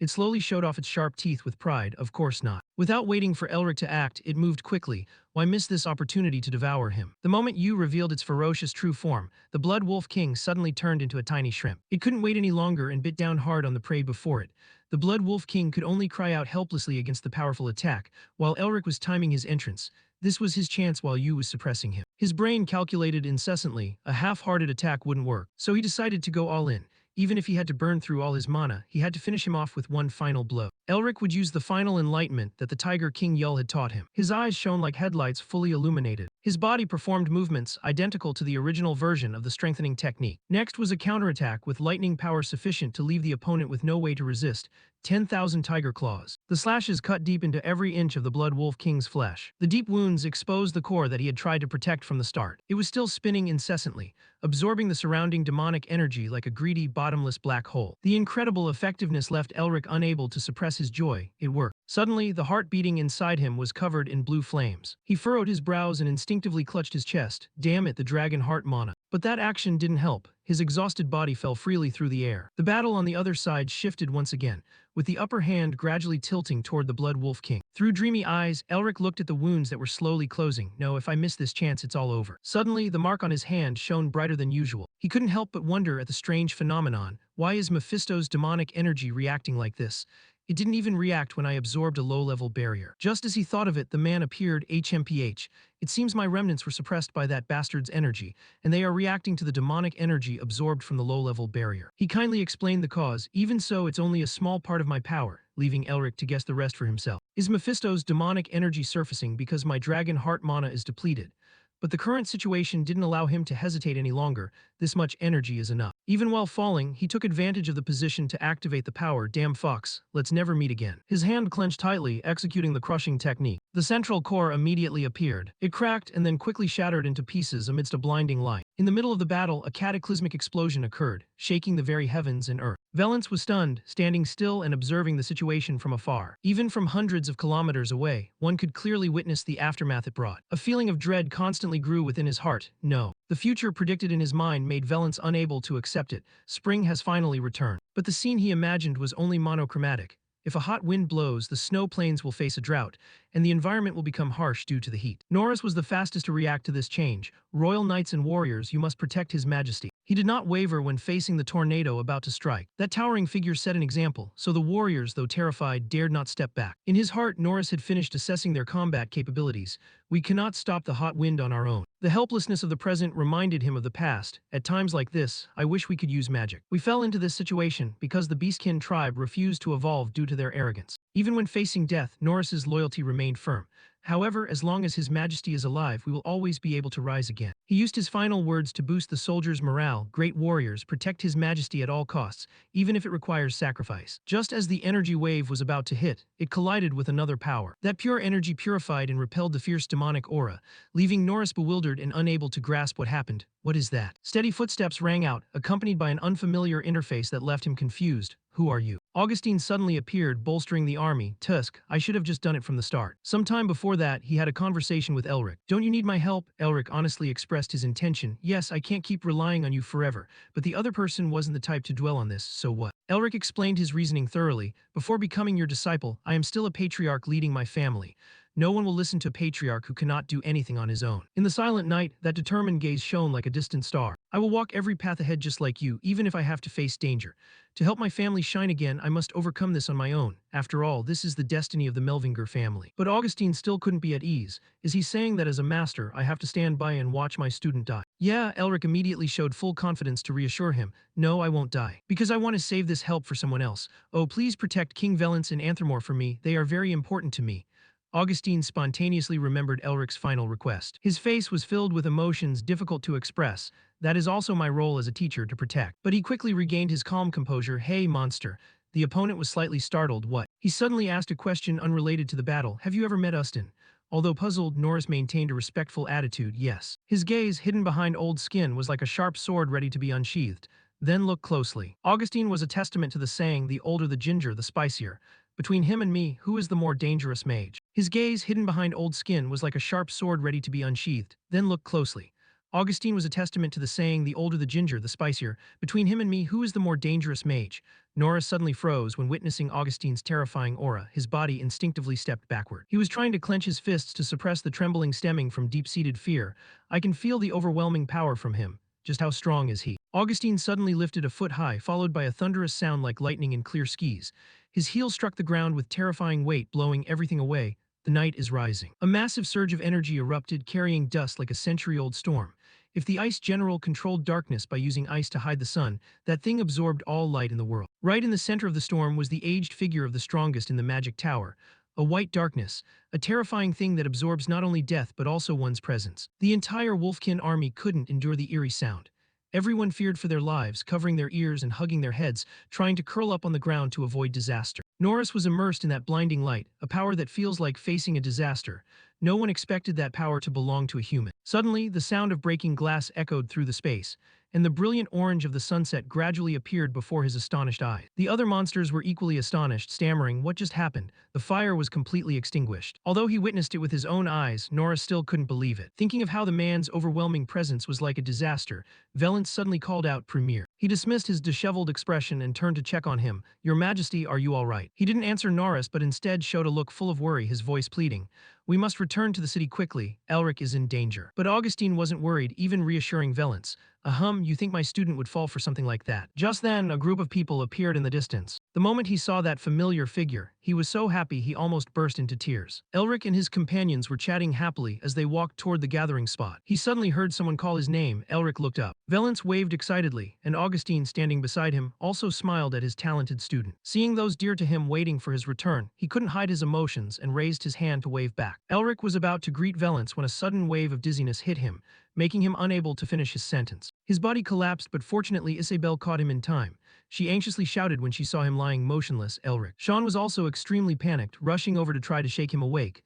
It slowly showed off its sharp teeth with pride. Of course not. Without waiting for Elric to act, it moved quickly. Why miss this opportunity to devour him? The moment Yu revealed its ferocious true form, the Blood Wolf King suddenly turned into a tiny shrimp. It couldn't wait any longer and bit down hard on the prey before it. The Blood Wolf King could only cry out helplessly against the powerful attack, while Elric was timing his entrance. This was his chance while Yu was suppressing him. His brain calculated incessantly, a half-hearted attack wouldn't work, so he decided to go all in. Even if he had to burn through all his mana, he had to finish him off with one final blow. Elric would use the final enlightenment that the Tiger King Yell had taught him. His eyes shone like headlights fully illuminated. His body performed movements identical to the original version of the strengthening technique. Next was a counterattack with lightning power sufficient to leave the opponent with no way to resist. 10,000 tiger claws. The slashes cut deep into every inch of the Blood Wolf King's flesh. The deep wounds exposed the core that he had tried to protect from the start. It was still spinning incessantly, absorbing the surrounding demonic energy like a greedy, bottomless black hole. The incredible effectiveness left Elric unable to suppress his joy. It worked. Suddenly, the heart beating inside him was covered in blue flames. He furrowed his brows and instinctively clutched his chest. Damn it, the dragon heart mana. But that action didn't help. His exhausted body fell freely through the air. The battle on the other side shifted once again, with the upper hand gradually tilting toward the Blood Wolf King. Through dreamy eyes, Elric looked at the wounds that were slowly closing. No, if I miss this chance, it's all over. Suddenly, the mark on his hand shone brighter than usual. He couldn't help but wonder at the strange phenomenon. Why is Mephisto's demonic energy reacting like this? It didn't even react when I absorbed a low-level barrier. Just as he thought of it, the man appeared. HMPH. It seems my remnants were suppressed by that bastard's energy, and they are reacting to the demonic energy absorbed from the low-level barrier. He kindly explained the cause. Even so, it's only a small part of my power, leaving Elric to guess the rest for himself. Is Mephisto's demonic energy surfacing because my dragon heart mana is depleted? But the current situation didn't allow him to hesitate any longer. This much energy is enough. Even while falling, he took advantage of the position to activate the power. Damn fox, let's never meet again. His hand clenched tightly, executing the crushing technique. The central core immediately appeared. It cracked and then quickly shattered into pieces amidst a blinding light. In the middle of the battle, a cataclysmic explosion occurred, shaking the very heavens and earth. Valence was stunned, standing still and observing the situation from afar. Even from hundreds of kilometers away, one could clearly witness the aftermath it brought. A feeling of dread constantly grew within his heart. No. The future predicted in his mind made Valence unable to accept it. Spring has finally returned. But the scene he imagined was only monochromatic. If a hot wind blows, the snow plains will face a drought, and the environment will become harsh due to the heat. Norris was the fastest to react to this change. Royal knights and warriors, you must protect his majesty. He did not waver when facing the tornado about to strike. That towering figure set an example, so the warriors, though terrified, dared not step back. In his heart, Norris had finished assessing their combat capabilities. We cannot stop the hot wind on our own. The helplessness of the present reminded him of the past. At times like this, I wish we could use magic. We fell into this situation because the Beastkin tribe refused to evolve due to their arrogance. Even when facing death, Norris's loyalty remained firm. However, as long as His Majesty is alive, we will always be able to rise again. He used his final words to boost the soldiers' morale. Great warriors protect His Majesty at all costs, even if it requires sacrifice. Just as the energy wave was about to hit, it collided with another power. That pure energy purified and repelled the fierce demonic aura, leaving Norris bewildered and unable to grasp what happened. What is that? Steady footsteps rang out, accompanied by an unfamiliar interface that left him confused. Who are you? Augustine suddenly appeared, bolstering the army. Tusk, I should have just done it from the start. Sometime before that, he had a conversation with Elric. Don't you need my help? Elric honestly expressed his intention. Yes, I can't keep relying on you forever, but the other person wasn't the type to dwell on this, so what? Elric explained his reasoning thoroughly. Before becoming your disciple, I am still a patriarch leading my family. No one will listen to a patriarch who cannot do anything on his own. In the silent night, that determined gaze shone like a distant star. I will walk every path ahead just like you, even if I have to face danger. To help my family shine again, I must overcome this on my own. After all, this is the destiny of the Melvinger family. But Augustine still couldn't be at ease. Is he saying that as a master, I have to stand by and watch my student die? Yeah, Elric immediately showed full confidence to reassure him. No, I won't die. Because I want to save this help for someone else. Oh, please protect King Valence and Anthromore for me. They are very important to me. Augustine spontaneously remembered Elric's final request. His face was filled with emotions difficult to express. That is also my role as a teacher to protect. But he quickly regained his calm composure. Hey, monster. The opponent was slightly startled. What? He suddenly asked a question unrelated to the battle. Have you ever met Ustin? Although puzzled, Norris maintained a respectful attitude. Yes. His gaze, hidden behind old skin, was like a sharp sword ready to be unsheathed. Then look closely. Augustine was a testament to the saying, the older the ginger, the spicier. Between him and me, who is the more dangerous mage? His gaze, hidden behind old skin, was like a sharp sword ready to be unsheathed. Then look closely. Augustine was a testament to the saying, the older the ginger, the spicier. Between him and me, who is the more dangerous mage? Norris suddenly froze when witnessing Augustine's terrifying aura. His body instinctively stepped backward. He was trying to clench his fists to suppress the trembling stemming from deep-seated fear. I can feel the overwhelming power from him. Just how strong is he? Augustine suddenly lifted a foot high, followed by a thunderous sound like lightning in clear skies. His heel struck the ground with terrifying weight, blowing everything away. The night is rising. A massive surge of energy erupted, carrying dust like a century-old storm. If the Ice General controlled darkness by using ice to hide the sun, that thing absorbed all light in the world. Right in the center of the storm was the aged figure of the strongest in the magic tower. A white darkness, a terrifying thing that absorbs not only death but also one's presence. The entire Wolfkin army couldn't endure the eerie sound. Everyone feared for their lives, covering their ears and hugging their heads, trying to curl up on the ground to avoid disaster. Norris was immersed in that blinding light, a power that feels like facing a disaster. No one expected that power to belong to a human. Suddenly, the sound of breaking glass echoed through the space, and the brilliant orange of the sunset gradually appeared before his astonished eyes. The other monsters were equally astonished, stammering, what just happened? The fire was completely extinguished. Although he witnessed it with his own eyes, Norris still couldn't believe it. Thinking of how the man's overwhelming presence was like a disaster, Valence suddenly called out, Premier. He dismissed his disheveled expression and turned to check on him. Your Majesty, are you all right? He didn't answer Norris but instead showed a look full of worry, his voice pleading. We must return to the city quickly. Elric is in danger. But Augustine wasn't worried, even reassuring Valence. You think my student would fall for something like that? Just then, a group of people appeared in the distance. The moment he saw that familiar figure, he was so happy he almost burst into tears. Elric and his companions were chatting happily as they walked toward the gathering spot. He suddenly heard someone call his name. Elric looked up. Valence waved excitedly, and Augustine, standing beside him, also smiled at his talented student. Seeing those dear to him waiting for his return, he couldn't hide his emotions and raised his hand to wave back. Elric was about to greet Valence when a sudden wave of dizziness hit him, making him unable to finish his sentence. His body collapsed, but fortunately Isabelle caught him in time. She anxiously shouted when she saw him lying motionless. Elric. Sean was also extremely panicked, rushing over to try to shake him awake.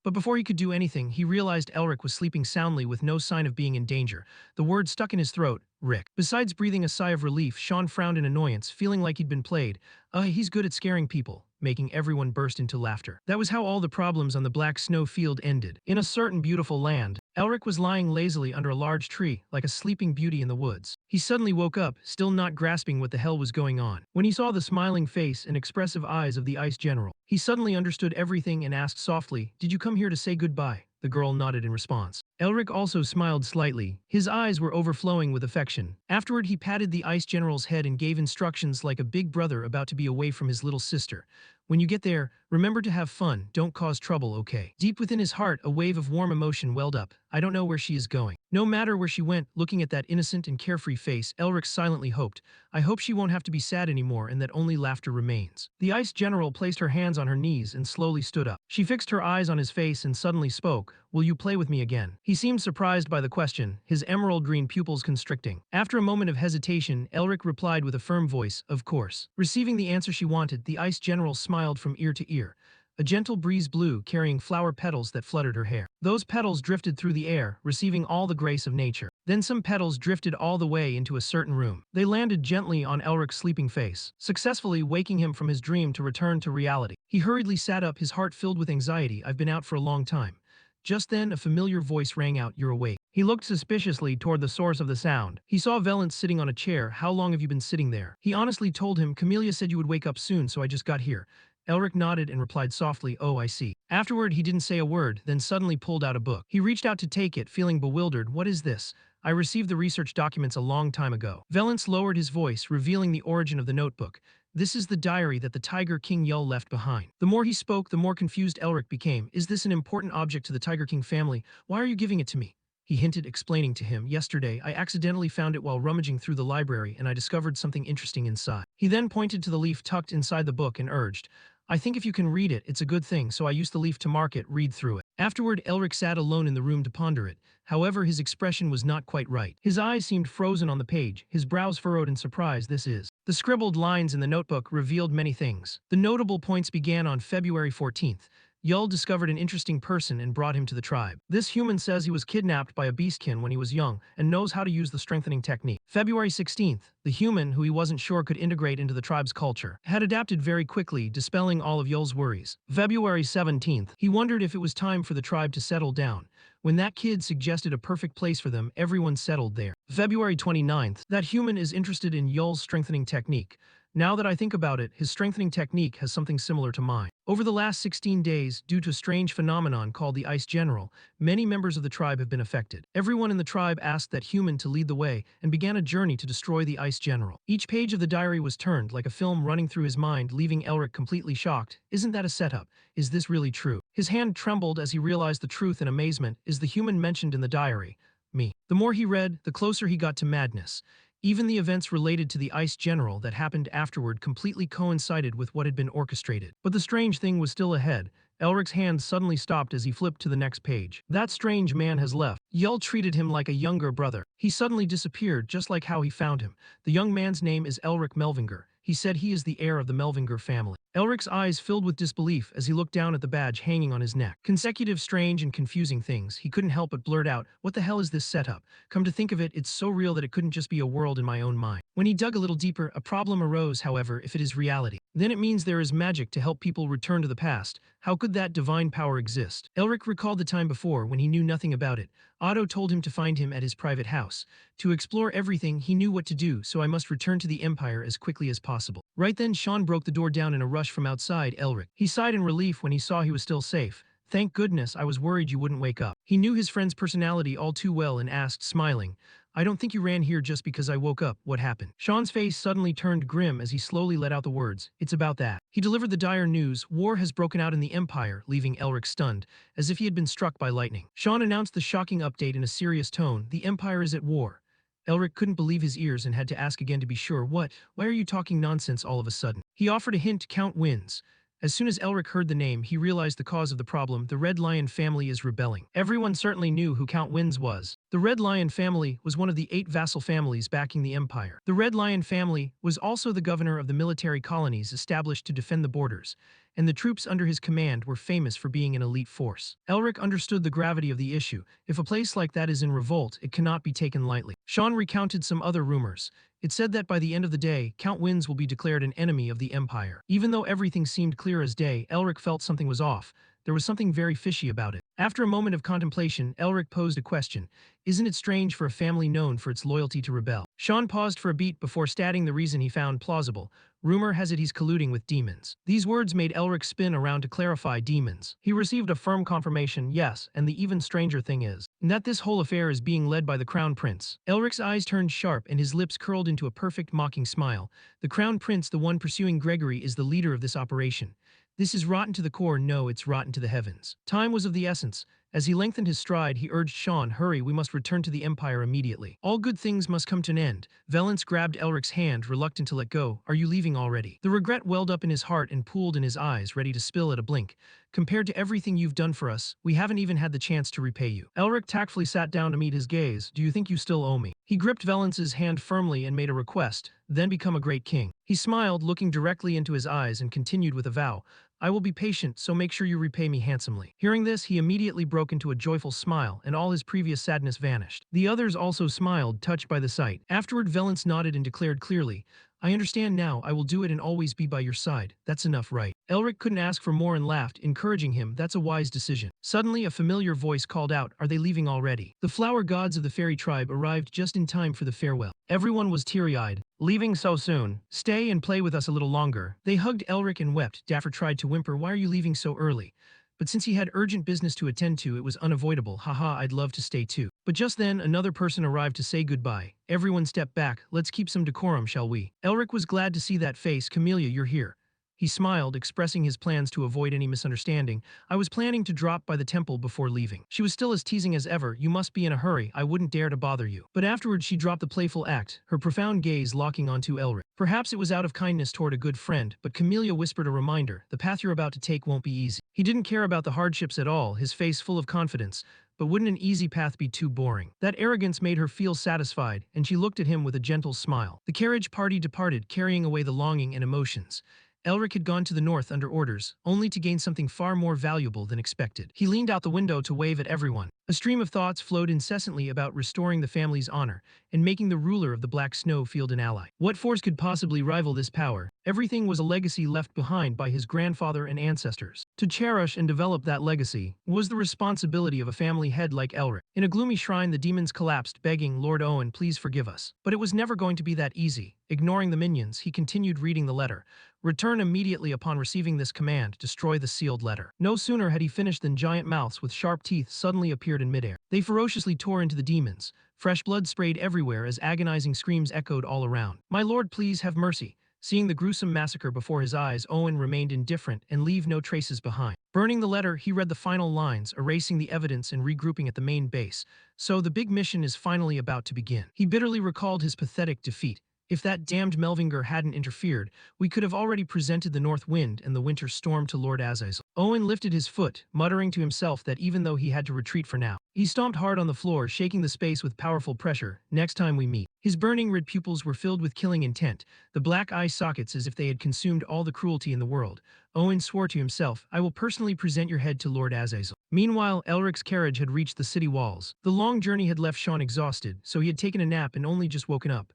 But before he could do anything, he realized Elric was sleeping soundly with no sign of being in danger. The word stuck in his throat, Rick. Besides breathing a sigh of relief, Sean frowned in annoyance, feeling like he'd been played. He's good at scaring people, making everyone burst into laughter. That was how all the problems on the black snow field ended. In a certain beautiful land, Elric was lying lazily under a large tree, like a sleeping beauty in the woods. He suddenly woke up, still not grasping what the hell was going on. When he saw the smiling face and expressive eyes of the Ice General, he suddenly understood everything and asked softly, Did you come here to say goodbye? The girl nodded in response. Elric also smiled slightly. His eyes were overflowing with affection. Afterward, he patted the Ice General's head and gave instructions like a big brother about to be away from his little sister. When you get there, remember to have fun, don't cause trouble, okay? Deep within his heart, a wave of warm emotion welled up. I don't know where she is going. No matter where she went, looking at that innocent and carefree face, Elric silently hoped, I hope she won't have to be sad anymore and that only laughter remains. The Ice General placed her hands on her knees and slowly stood up. She fixed her eyes on his face and suddenly spoke, will you play with me again? He seemed surprised by the question, his emerald green pupils constricting. After a moment of hesitation, Elric replied with a firm voice, of course. Receiving the answer she wanted, the Ice General smiled from ear to ear. A gentle breeze blew, carrying flower petals that fluttered her hair. Those petals drifted through the air, receiving all the grace of nature. Then some petals drifted all the way into a certain room. They landed gently on Elric's sleeping face, successfully waking him from his dream to return to reality. He hurriedly sat up, his heart filled with anxiety. I've been out for a long time. Just then, a familiar voice rang out, you're awake. He looked suspiciously toward the source of the sound. He saw Valence sitting on a chair. How long have you been sitting there? He honestly told him, Camellia said you would wake up soon, so I just got here. Elric nodded and replied softly, oh, I see. Afterward, he didn't say a word, then suddenly pulled out a book. He reached out to take it, feeling bewildered. What is this? I received the research documents a long time ago. Valence lowered his voice, revealing the origin of the notebook. This is the diary that the Tiger King Yul left behind. The more he spoke, the more confused Elric became. Is this an important object to the Tiger King family? Why are you giving it to me? He hinted, explaining to him, yesterday, I accidentally found it while rummaging through the library and I discovered something interesting inside. He then pointed to the leaf tucked inside the book and urged, I think if you can read it, it's a good thing, so I used the leaf to mark it, read through it. Afterward, Elric sat alone in the room to ponder it. However, his expression was not quite right. His eyes seemed frozen on the page, his brows furrowed in surprise. This is. The scribbled lines in the notebook revealed many things. The notable points began on February 14th. Yul discovered an interesting person and brought him to the tribe. This human says he was kidnapped by a beastkin when he was young and knows how to use the strengthening technique. February 16th, the human, who he wasn't sure could integrate into the tribe's culture, had adapted very quickly, dispelling all of Yul's worries. February 17th, he wondered if it was time for the tribe to settle down. When that kid suggested a perfect place for them, everyone settled there. February 29th, that human is interested in Yul's strengthening technique. Now that I think about it, his strengthening technique has something similar to mine. Over the last 16 days, due to a strange phenomenon called the Ice General, many members of the tribe have been affected. Everyone in the tribe asked that human to lead the way and began a journey to destroy the Ice General. Each page of the diary was turned like a film running through his mind, leaving Elric completely shocked. Isn't that a setup? Is this really true? His hand trembled as he realized the truth in amazement. Is the human mentioned in the diary me? The more he read, the closer he got to madness. Even the events related to the Ice General that happened afterward completely coincided with what had been orchestrated. But the strange thing was still ahead. Elric's hand suddenly stopped as he flipped to the next page. That strange man has left. Yul treated him like a younger brother. He suddenly disappeared, just like how he found him. The young man's name is Elric Melvinger. He said he is the heir of the Melvinger family. Elric's eyes filled with disbelief as he looked down at the badge hanging on his neck. Consecutive strange and confusing things, he couldn't help but blurt out, what the hell is this setup? Come to think of it, it's so real that it couldn't just be a world in my own mind. When he dug a little deeper, a problem arose, however, if it is reality. Then it means there is magic to help people return to the past. How could that divine power exist? Elric recalled the time before when he knew nothing about it. Otto told him to find him at his private house. To explore everything, he knew what to do, so I must return to the Empire as quickly as possible. Right then, Sean broke the door down in a rush from outside Elric. He sighed in relief when he saw he was still safe. Thank goodness, I was worried you wouldn't wake up. He knew his friend's personality all too well and asked, smiling, I don't think you ran here just because I woke up. What happened? Sean's face suddenly turned grim as he slowly let out the words, it's about that. He delivered the dire news, war has broken out in the Empire, leaving Elric stunned, as if he had been struck by lightning. Sean announced the shocking update in a serious tone, the Empire is at war. Elric couldn't believe his ears and had to ask again to be sure, what? Why are you talking nonsense all of a sudden? He offered a hint, Count wins. As soon as Elric heard the name, he realized the cause of the problem. The Red Lion family is rebelling. Everyone certainly knew who Count Wins was. The Red Lion family was one of the 8 vassal families backing the empire. The Red Lion family was also the governor of the military colonies established to defend the borders, and the troops under his command were famous for being an elite force. Elric understood the gravity of the issue. If a place like that is in revolt, it cannot be taken lightly. Sean recounted some other rumors. It said that by the end of the day, Count Wins will be declared an enemy of the Empire. Even though everything seemed clear as day, Elric felt something was off. There was something very fishy about it. After a moment of contemplation, Elric posed a question. Isn't it strange for a family known for its loyalty to rebel? Sean paused for a beat before stating the reason he found plausible. Rumor has it he's colluding with demons. These words made Elric spin around to clarify demons. He received a firm confirmation, yes, and the even stranger thing is that this whole affair is being led by the Crown Prince. Elric's eyes turned sharp and his lips curled into a perfect mocking smile. The Crown Prince, the one pursuing Gregory, is the leader of this operation. This is rotten to the core, no, it's rotten to the heavens. Time was of the essence. As he lengthened his stride, he urged Sean, hurry, we must return to the Empire immediately. All good things must come to an end. Valence grabbed Elric's hand, reluctant to let go. Are you leaving already? The regret welled up in his heart and pooled in his eyes, ready to spill at a blink. Compared to everything you've done for us, we haven't even had the chance to repay you. Elric tactfully sat down to meet his gaze. Do you think you still owe me? He gripped Valence's hand firmly and made a request, then become a great king. He smiled, looking directly into his eyes, and continued with a vow. I will be patient, so make sure you repay me handsomely. Hearing this, he immediately broke into a joyful smile, and all his previous sadness vanished. The others also smiled, touched by the sight. Afterward, Valence nodded and declared clearly, I understand now, I will do it and always be by your side. That's enough, right? Elric couldn't ask for more and laughed, encouraging him, that's a wise decision. Suddenly, a familiar voice called out, are they leaving already? The flower gods of the fairy tribe arrived just in time for the farewell. Everyone was teary-eyed. Leaving so soon? Stay and play with us a little longer. They hugged Elric and wept. Dapper tried to whimper, why are you leaving so early? But since he had urgent business to attend to, it was unavoidable. Haha, I'd love to stay too. But just then, another person arrived to say goodbye. Everyone stepped back. Let's keep some decorum, shall we? Elric was glad to see that face. Camellia, you're here. He smiled, expressing his plans to avoid any misunderstanding. I was planning to drop by the temple before leaving. She was still as teasing as ever. You must be in a hurry. I wouldn't dare to bother you. But afterwards she dropped the playful act, her profound gaze locking onto Elric. Perhaps it was out of kindness toward a good friend, but Camellia whispered a reminder. The path you're about to take won't be easy. He didn't care about the hardships at all, his face full of confidence. But wouldn't an easy path be too boring? That arrogance made her feel satisfied, and she looked at him with a gentle smile. The carriage party departed, carrying away the longing and emotions. Elric had gone to the north under orders, only to gain something far more valuable than expected. He leaned out the window to wave at everyone. A stream of thoughts flowed incessantly about restoring the family's honor and making the ruler of the Black Snow Field an ally. What force could possibly rival this power? Everything was a legacy left behind by his grandfather and ancestors. To cherish and develop that legacy was the responsibility of a family head like Elric. In a gloomy shrine, the demons collapsed, begging, Lord Owen, please forgive us. But it was never going to be that easy. Ignoring the minions, he continued reading the letter. Return immediately upon receiving this command, destroy the sealed letter. No sooner had he finished than giant mouths with sharp teeth suddenly appeared in midair. They ferociously tore into the demons. Fresh blood sprayed everywhere as agonizing screams echoed all around. My lord, please have mercy. Seeing the gruesome massacre before his eyes, Owen remained indifferent and leave no traces behind. Burning the letter, he read the final lines, erasing the evidence and regrouping at the main base. So the big mission is finally about to begin. He bitterly recalled his pathetic defeat. If that damned Melvinger hadn't interfered, we could have already presented the north wind and the winter storm to Lord Azazel. Owen lifted his foot, muttering to himself that even though he had to retreat for now, he stomped hard on the floor, shaking the space with powerful pressure. Next time we meet. His burning red pupils were filled with killing intent, the black eye sockets as if they had consumed all the cruelty in the world. Owen swore to himself, I will personally present your head to Lord Azazel. Meanwhile, Elric's carriage had reached the city walls. The long journey had left Sean exhausted, so he had taken a nap and only just woken up.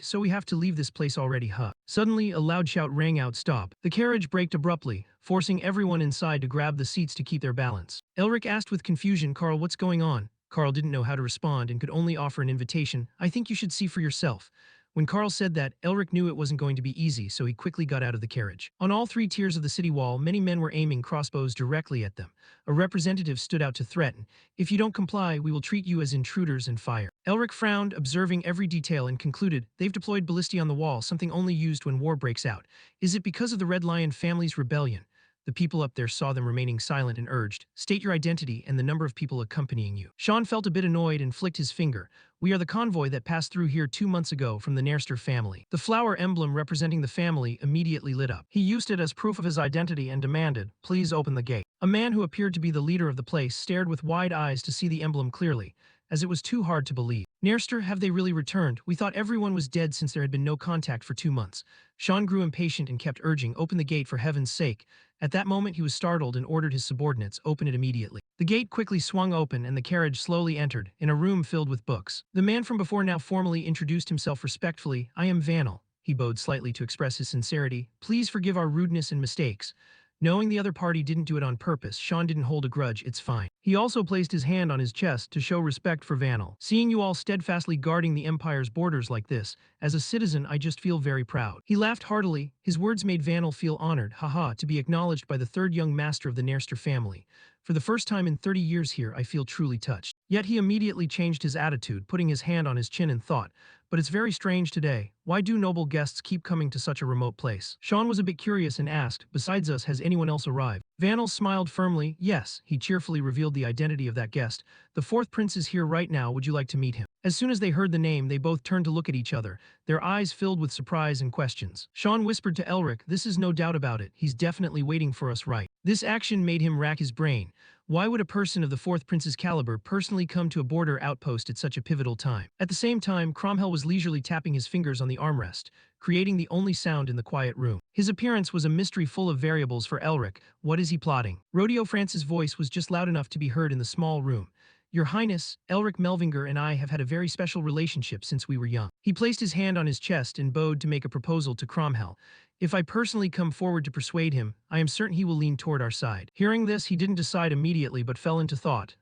So we have to leave this place already, huh? Suddenly, a loud shout rang out, stop. The carriage braked abruptly, forcing everyone inside to grab the seats to keep their balance. Elric asked with confusion, Carl, what's going on? Carl didn't know how to respond and could only offer an invitation. I think you should see for yourself. When Carl said that, Elric knew it wasn't going to be easy, so he quickly got out of the carriage. On all three tiers of the city wall, many men were aiming crossbows directly at them. A representative stood out to threaten. If you don't comply, we will treat you as intruders and fire. Elric frowned, observing every detail, and concluded, they've deployed ballistae on the wall, something only used when war breaks out. Is it because of the Red Lion family's rebellion? The people up there saw them remaining silent and urged, state your identity and the number of people accompanying you. Sean felt a bit annoyed and flicked his finger. We are the convoy that passed through here 2 months ago from the Nairster family. The flower emblem representing the family immediately lit up. He used it as proof of his identity and demanded, please open the gate. A man who appeared to be the leader of the place stared with wide eyes to see the emblem clearly, as it was too hard to believe. Nairster, have they really returned? We thought everyone was dead since there had been no contact for 2 months. Sean grew impatient and kept urging, open the gate for heaven's sake. At that moment he was startled and ordered his subordinates, open it immediately. The gate quickly swung open and the carriage slowly entered, in a room filled with books. The man from before now formally introduced himself respectfully. I am Vanel. He bowed slightly to express his sincerity. Please forgive our rudeness and mistakes. Knowing the other party didn't do it on purpose, Sean didn't hold a grudge, it's fine. He also placed his hand on his chest to show respect for Vanel. Seeing you all steadfastly guarding the Empire's borders like this, as a citizen I just feel very proud. He laughed heartily. His words made Vanel feel honored, haha, to be acknowledged by the third young master of the Nairster family. For the first time in 30 years here, I feel truly touched. Yet he immediately changed his attitude, putting his hand on his chin and thought, but it's very strange today. Why do noble guests keep coming to such a remote place? Sean was a bit curious and asked, besides us, has anyone else arrived? Vanel smiled firmly. Yes, he cheerfully revealed the identity of that guest. The fourth prince is here right now. Would you like to meet him? As soon as they heard the name, they both turned to look at each other, their eyes filled with surprise and questions. Sean whispered to Elric, this is no doubt about it. He's definitely waiting for us, right? This action made him rack his brain. Why would a person of the fourth prince's caliber personally come to a border outpost at such a pivotal time? At the same time, Cromwell was leisurely tapping his fingers on the armrest, creating the only sound in the quiet room. His appearance was a mystery full of variables for Elric. What is he plotting? Rodeo France's voice was just loud enough to be heard in the small room. Your Highness, Elric Melvinger and I have had a very special relationship since we were young. He placed his hand on his chest and bowed to make a proposal to Cromwell. If I personally come forward to persuade him, I am certain he will lean toward our side. Hearing this, he didn't decide immediately but fell into thought.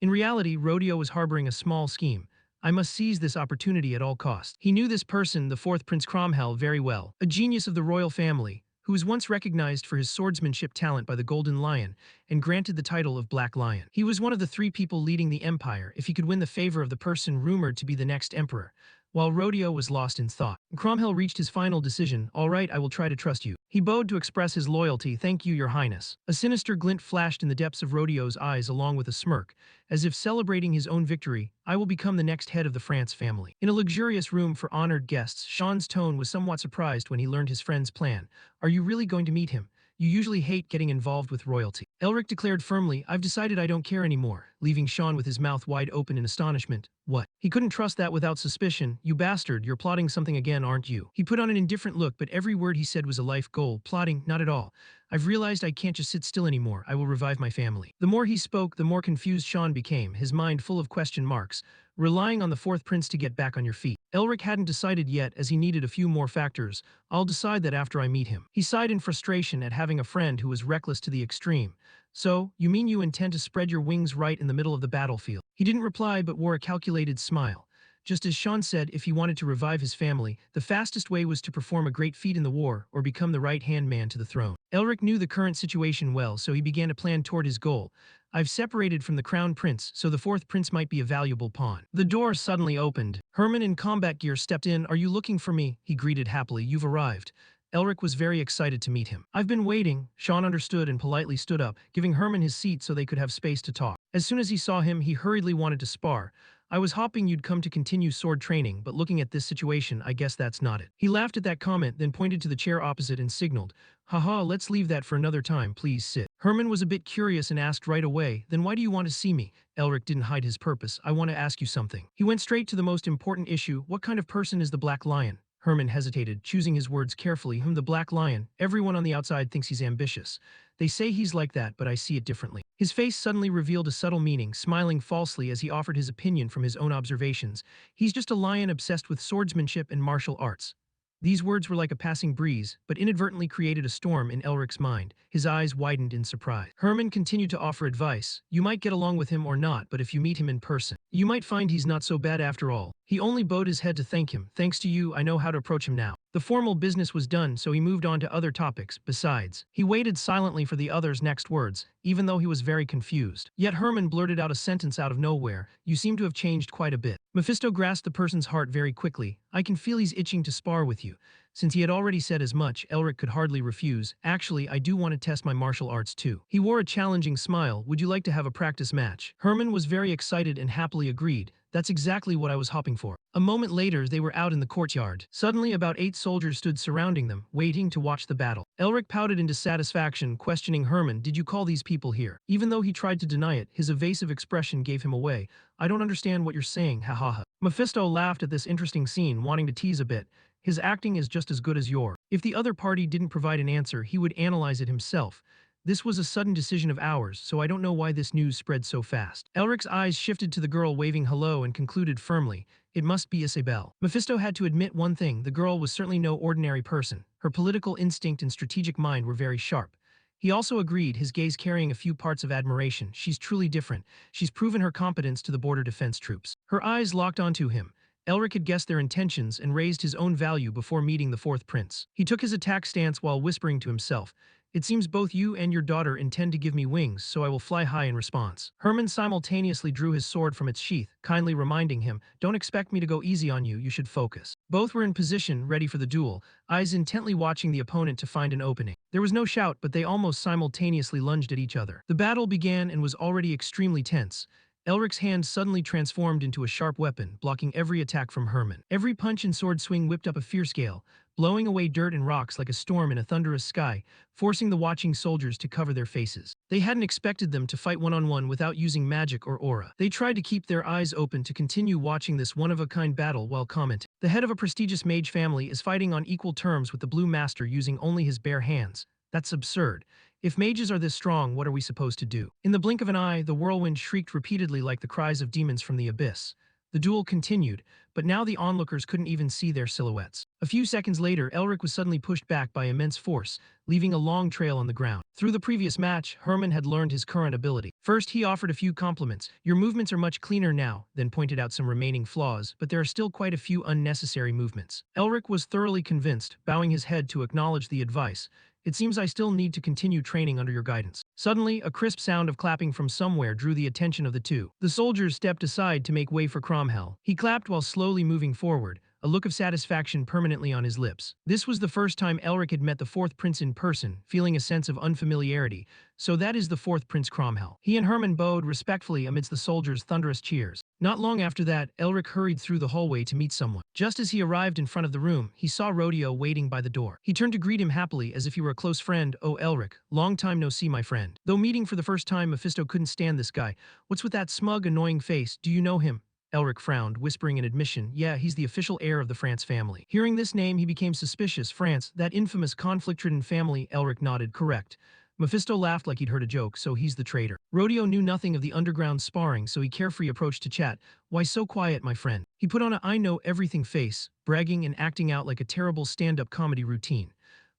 In reality, Rodeo was harboring a small scheme. I must seize this opportunity at all costs. He knew this person, the fourth Prince Cromwell, very well, a genius of the royal family, who was once recognized for his swordsmanship talent by the Golden Lion and granted the title of Black Lion. He was one of the 3 people leading the empire if he could win the favor of the person rumored to be the next emperor. While Rodeo was lost in thought, Cromwell reached his final decision. All right, I will try to trust you. He bowed to express his loyalty. Thank you, Your Highness. A sinister glint flashed in the depths of Rodeo's eyes along with a smirk, as if celebrating his own victory. I will become the next head of the France family. In a luxurious room for honored guests, Sean's tone was somewhat surprised when he learned his friend's plan. Are you really going to meet him? You usually hate getting involved with royalty. Elric declared firmly, I've decided I don't care anymore, leaving Sean with his mouth wide open in astonishment. What? He couldn't trust that without suspicion. You bastard, you're plotting something again, aren't you? He put on an indifferent look, but every word he said was a life goal. Plotting? Not at all. I've realized I can't just sit still anymore. I will revive my family. The more he spoke, the more confused Sean became, his mind full of question marks, relying on the fourth prince to get back on your feet. Elric hadn't decided yet, as he needed a few more factors. I'll decide that after I meet him. He sighed in frustration at having a friend who was reckless to the extreme. So, you mean you intend to spread your wings right in the middle of the battlefield? He didn't reply but wore a calculated smile. Just as Sean said, if he wanted to revive his family, the fastest way was to perform a great feat in the war or become the right-hand man to the throne. Elric knew the current situation well, so he began to plan toward his goal. I've separated from the crown prince, so the fourth prince might be a valuable pawn. The door suddenly opened. Herman in combat gear stepped in. Are you looking for me? He greeted happily. You've arrived. Elric was very excited to meet him. I've been waiting. Sean understood and politely stood up, giving Herman his seat so they could have space to talk. As soon as he saw him, he hurriedly wanted to spar. I was hoping you'd come to continue sword training, but looking at this situation, I guess that's not it. He laughed at that comment, then pointed to the chair opposite and signaled, haha, let's leave that for another time, please sit. Herman was a bit curious and asked right away, then why do you want to see me? Elric didn't hide his purpose. I want to ask you something. He went straight to the most important issue. What kind of person is the Black Lion? Herman hesitated, choosing his words carefully. The Black Lion. Everyone on the outside thinks he's ambitious. They say he's like that, but I see it differently. His face suddenly revealed a subtle meaning, smiling falsely as he offered his opinion from his own observations. He's just a lion obsessed with swordsmanship and martial arts. These words were like a passing breeze, but inadvertently created a storm in Elric's mind. His eyes widened in surprise. Herman continued to offer advice. You might get along with him or not, but if you meet him in person, you might find he's not so bad after all. He only bowed his head to thank him. Thanks to you, I know how to approach him now. The formal business was done, so he moved on to other topics. Besides, he waited silently for the other's next words, even though he was very confused. Yet Herman blurted out a sentence out of nowhere. You seem to have changed quite a bit. Mephisto grasped the person's heart very quickly. I can feel he's itching to spar with you. Since he had already said as much, Elric could hardly refuse. Actually, I do want to test my martial arts too. He wore a challenging smile. Would you like to have a practice match? Herman was very excited and happily agreed. That's exactly what I was hoping for. A moment later, they were out in the courtyard. Suddenly, about 8 soldiers stood surrounding them, waiting to watch the battle. Elric pouted in dissatisfaction, questioning Herman, did you call these people here? Even though he tried to deny it, his evasive expression gave him away. I don't understand what you're saying, ha ha ha. Mephisto laughed at this interesting scene, wanting to tease a bit. His acting is just as good as yours. If the other party didn't provide an answer, he would analyze it himself. This was a sudden decision of ours, so I don't know why this news spread so fast. Elric's eyes shifted to the girl waving hello and concluded firmly, it must be Isabelle. Mephisto had to admit one thing, the girl was certainly no ordinary person. Her political instinct and strategic mind were very sharp. He also agreed, his gaze carrying a few parts of admiration. She's truly different. She's proven her competence to the border defense troops. Her eyes locked onto him. Elric had guessed their intentions and raised his own value before meeting the fourth prince. He took his attack stance while whispering to himself, It seems both you and your daughter intend to give me wings, so I will fly high in response. Herman simultaneously drew his sword from its sheath, kindly reminding him, don't expect me to go easy on you, you should focus. Both were in position, ready for the duel, eyes intently watching the opponent to find an opening. There was no shout, but they almost simultaneously lunged at each other. The battle began and was already extremely tense. Elric's hand suddenly transformed into a sharp weapon, blocking every attack from Herman. Every punch and sword swing whipped up a fierce gale, blowing away dirt and rocks like a storm in a thunderous sky, forcing the watching soldiers to cover their faces. They hadn't expected them to fight one-on-one without using magic or aura. They tried to keep their eyes open to continue watching this one-of-a-kind battle while commenting. The head of a prestigious mage family is fighting on equal terms with the Blue Master using only his bare hands. That's absurd. If mages are this strong, what are we supposed to do? In the blink of an eye, the whirlwind shrieked repeatedly like the cries of demons from the abyss. The duel continued, but now the onlookers couldn't even see their silhouettes. A few seconds later, Elric was suddenly pushed back by immense force, leaving a long trail on the ground. Through the previous match, Herman had learned his current ability. First, he offered a few compliments. Your movements are much cleaner now, then pointed out some remaining flaws, but there are still quite a few unnecessary movements. Elric was thoroughly convinced, bowing his head to acknowledge the advice. It seems I still need to continue training under your guidance. Suddenly, a crisp sound of clapping from somewhere drew the attention of the two. The soldiers stepped aside to make way for Cromwell. He clapped while slowly moving forward, a look of satisfaction permanently on his lips. This was the first time Elric had met the fourth prince in person, feeling a sense of unfamiliarity. So that is the fourth Prince Cromwell. He and Herman bowed respectfully amidst the soldiers' thunderous cheers. Not long after that, Elric hurried through the hallway to meet someone. Just as he arrived in front of the room, he saw Rodeo waiting by the door. He turned to greet him happily as if he were a close friend. Oh, Elric, long time no see, my friend. Though meeting for the first time, Mephisto couldn't stand this guy. What's with that smug, annoying face? Do you know him? Elric frowned, whispering an admission. Yeah, he's the official heir of the France family. Hearing this name, he became suspicious. France, that infamous conflict-ridden family. Elric nodded. Correct. Mephisto laughed like he'd heard a joke, so he's the traitor. Rodeo knew nothing of the underground sparring, so he carefree approached to chat. Why so quiet, my friend? He put on a I know everything face, bragging and acting out like a terrible stand-up comedy routine.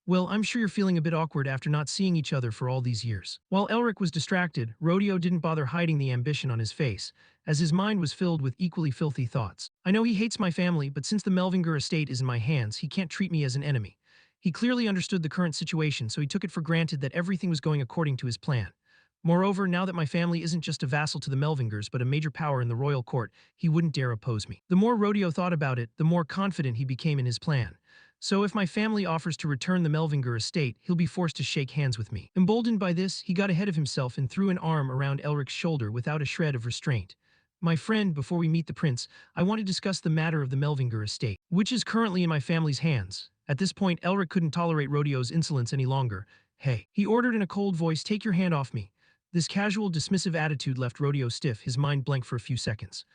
Well, I'm sure you're feeling a bit awkward after not seeing each other for all these years. While Elric was distracted, Rodeo didn't bother hiding the ambition on his face, as his mind was filled with equally filthy thoughts. I know he hates my family, but since the Melvinger estate is in my hands, he can't treat me as an enemy. He clearly understood the current situation, so he took it for granted that everything was going according to his plan. Moreover, now that my family isn't just a vassal to the Melvingers but a major power in the royal court, he wouldn't dare oppose me. The more Rodeo thought about it, the more confident he became in his plan. So if my family offers to return the Melvinger estate, he'll be forced to shake hands with me. Emboldened by this, he got ahead of himself and threw an arm around Elric's shoulder without a shred of restraint. My friend, before we meet the prince, I want to discuss the matter of the Melvinger estate, which is currently in my family's hands. At this point, Elric couldn't tolerate Rodeo's insolence any longer. Hey, he ordered in a cold voice, take your hand off me. This casual, dismissive attitude left Rodeo stiff, his mind blank for a few seconds.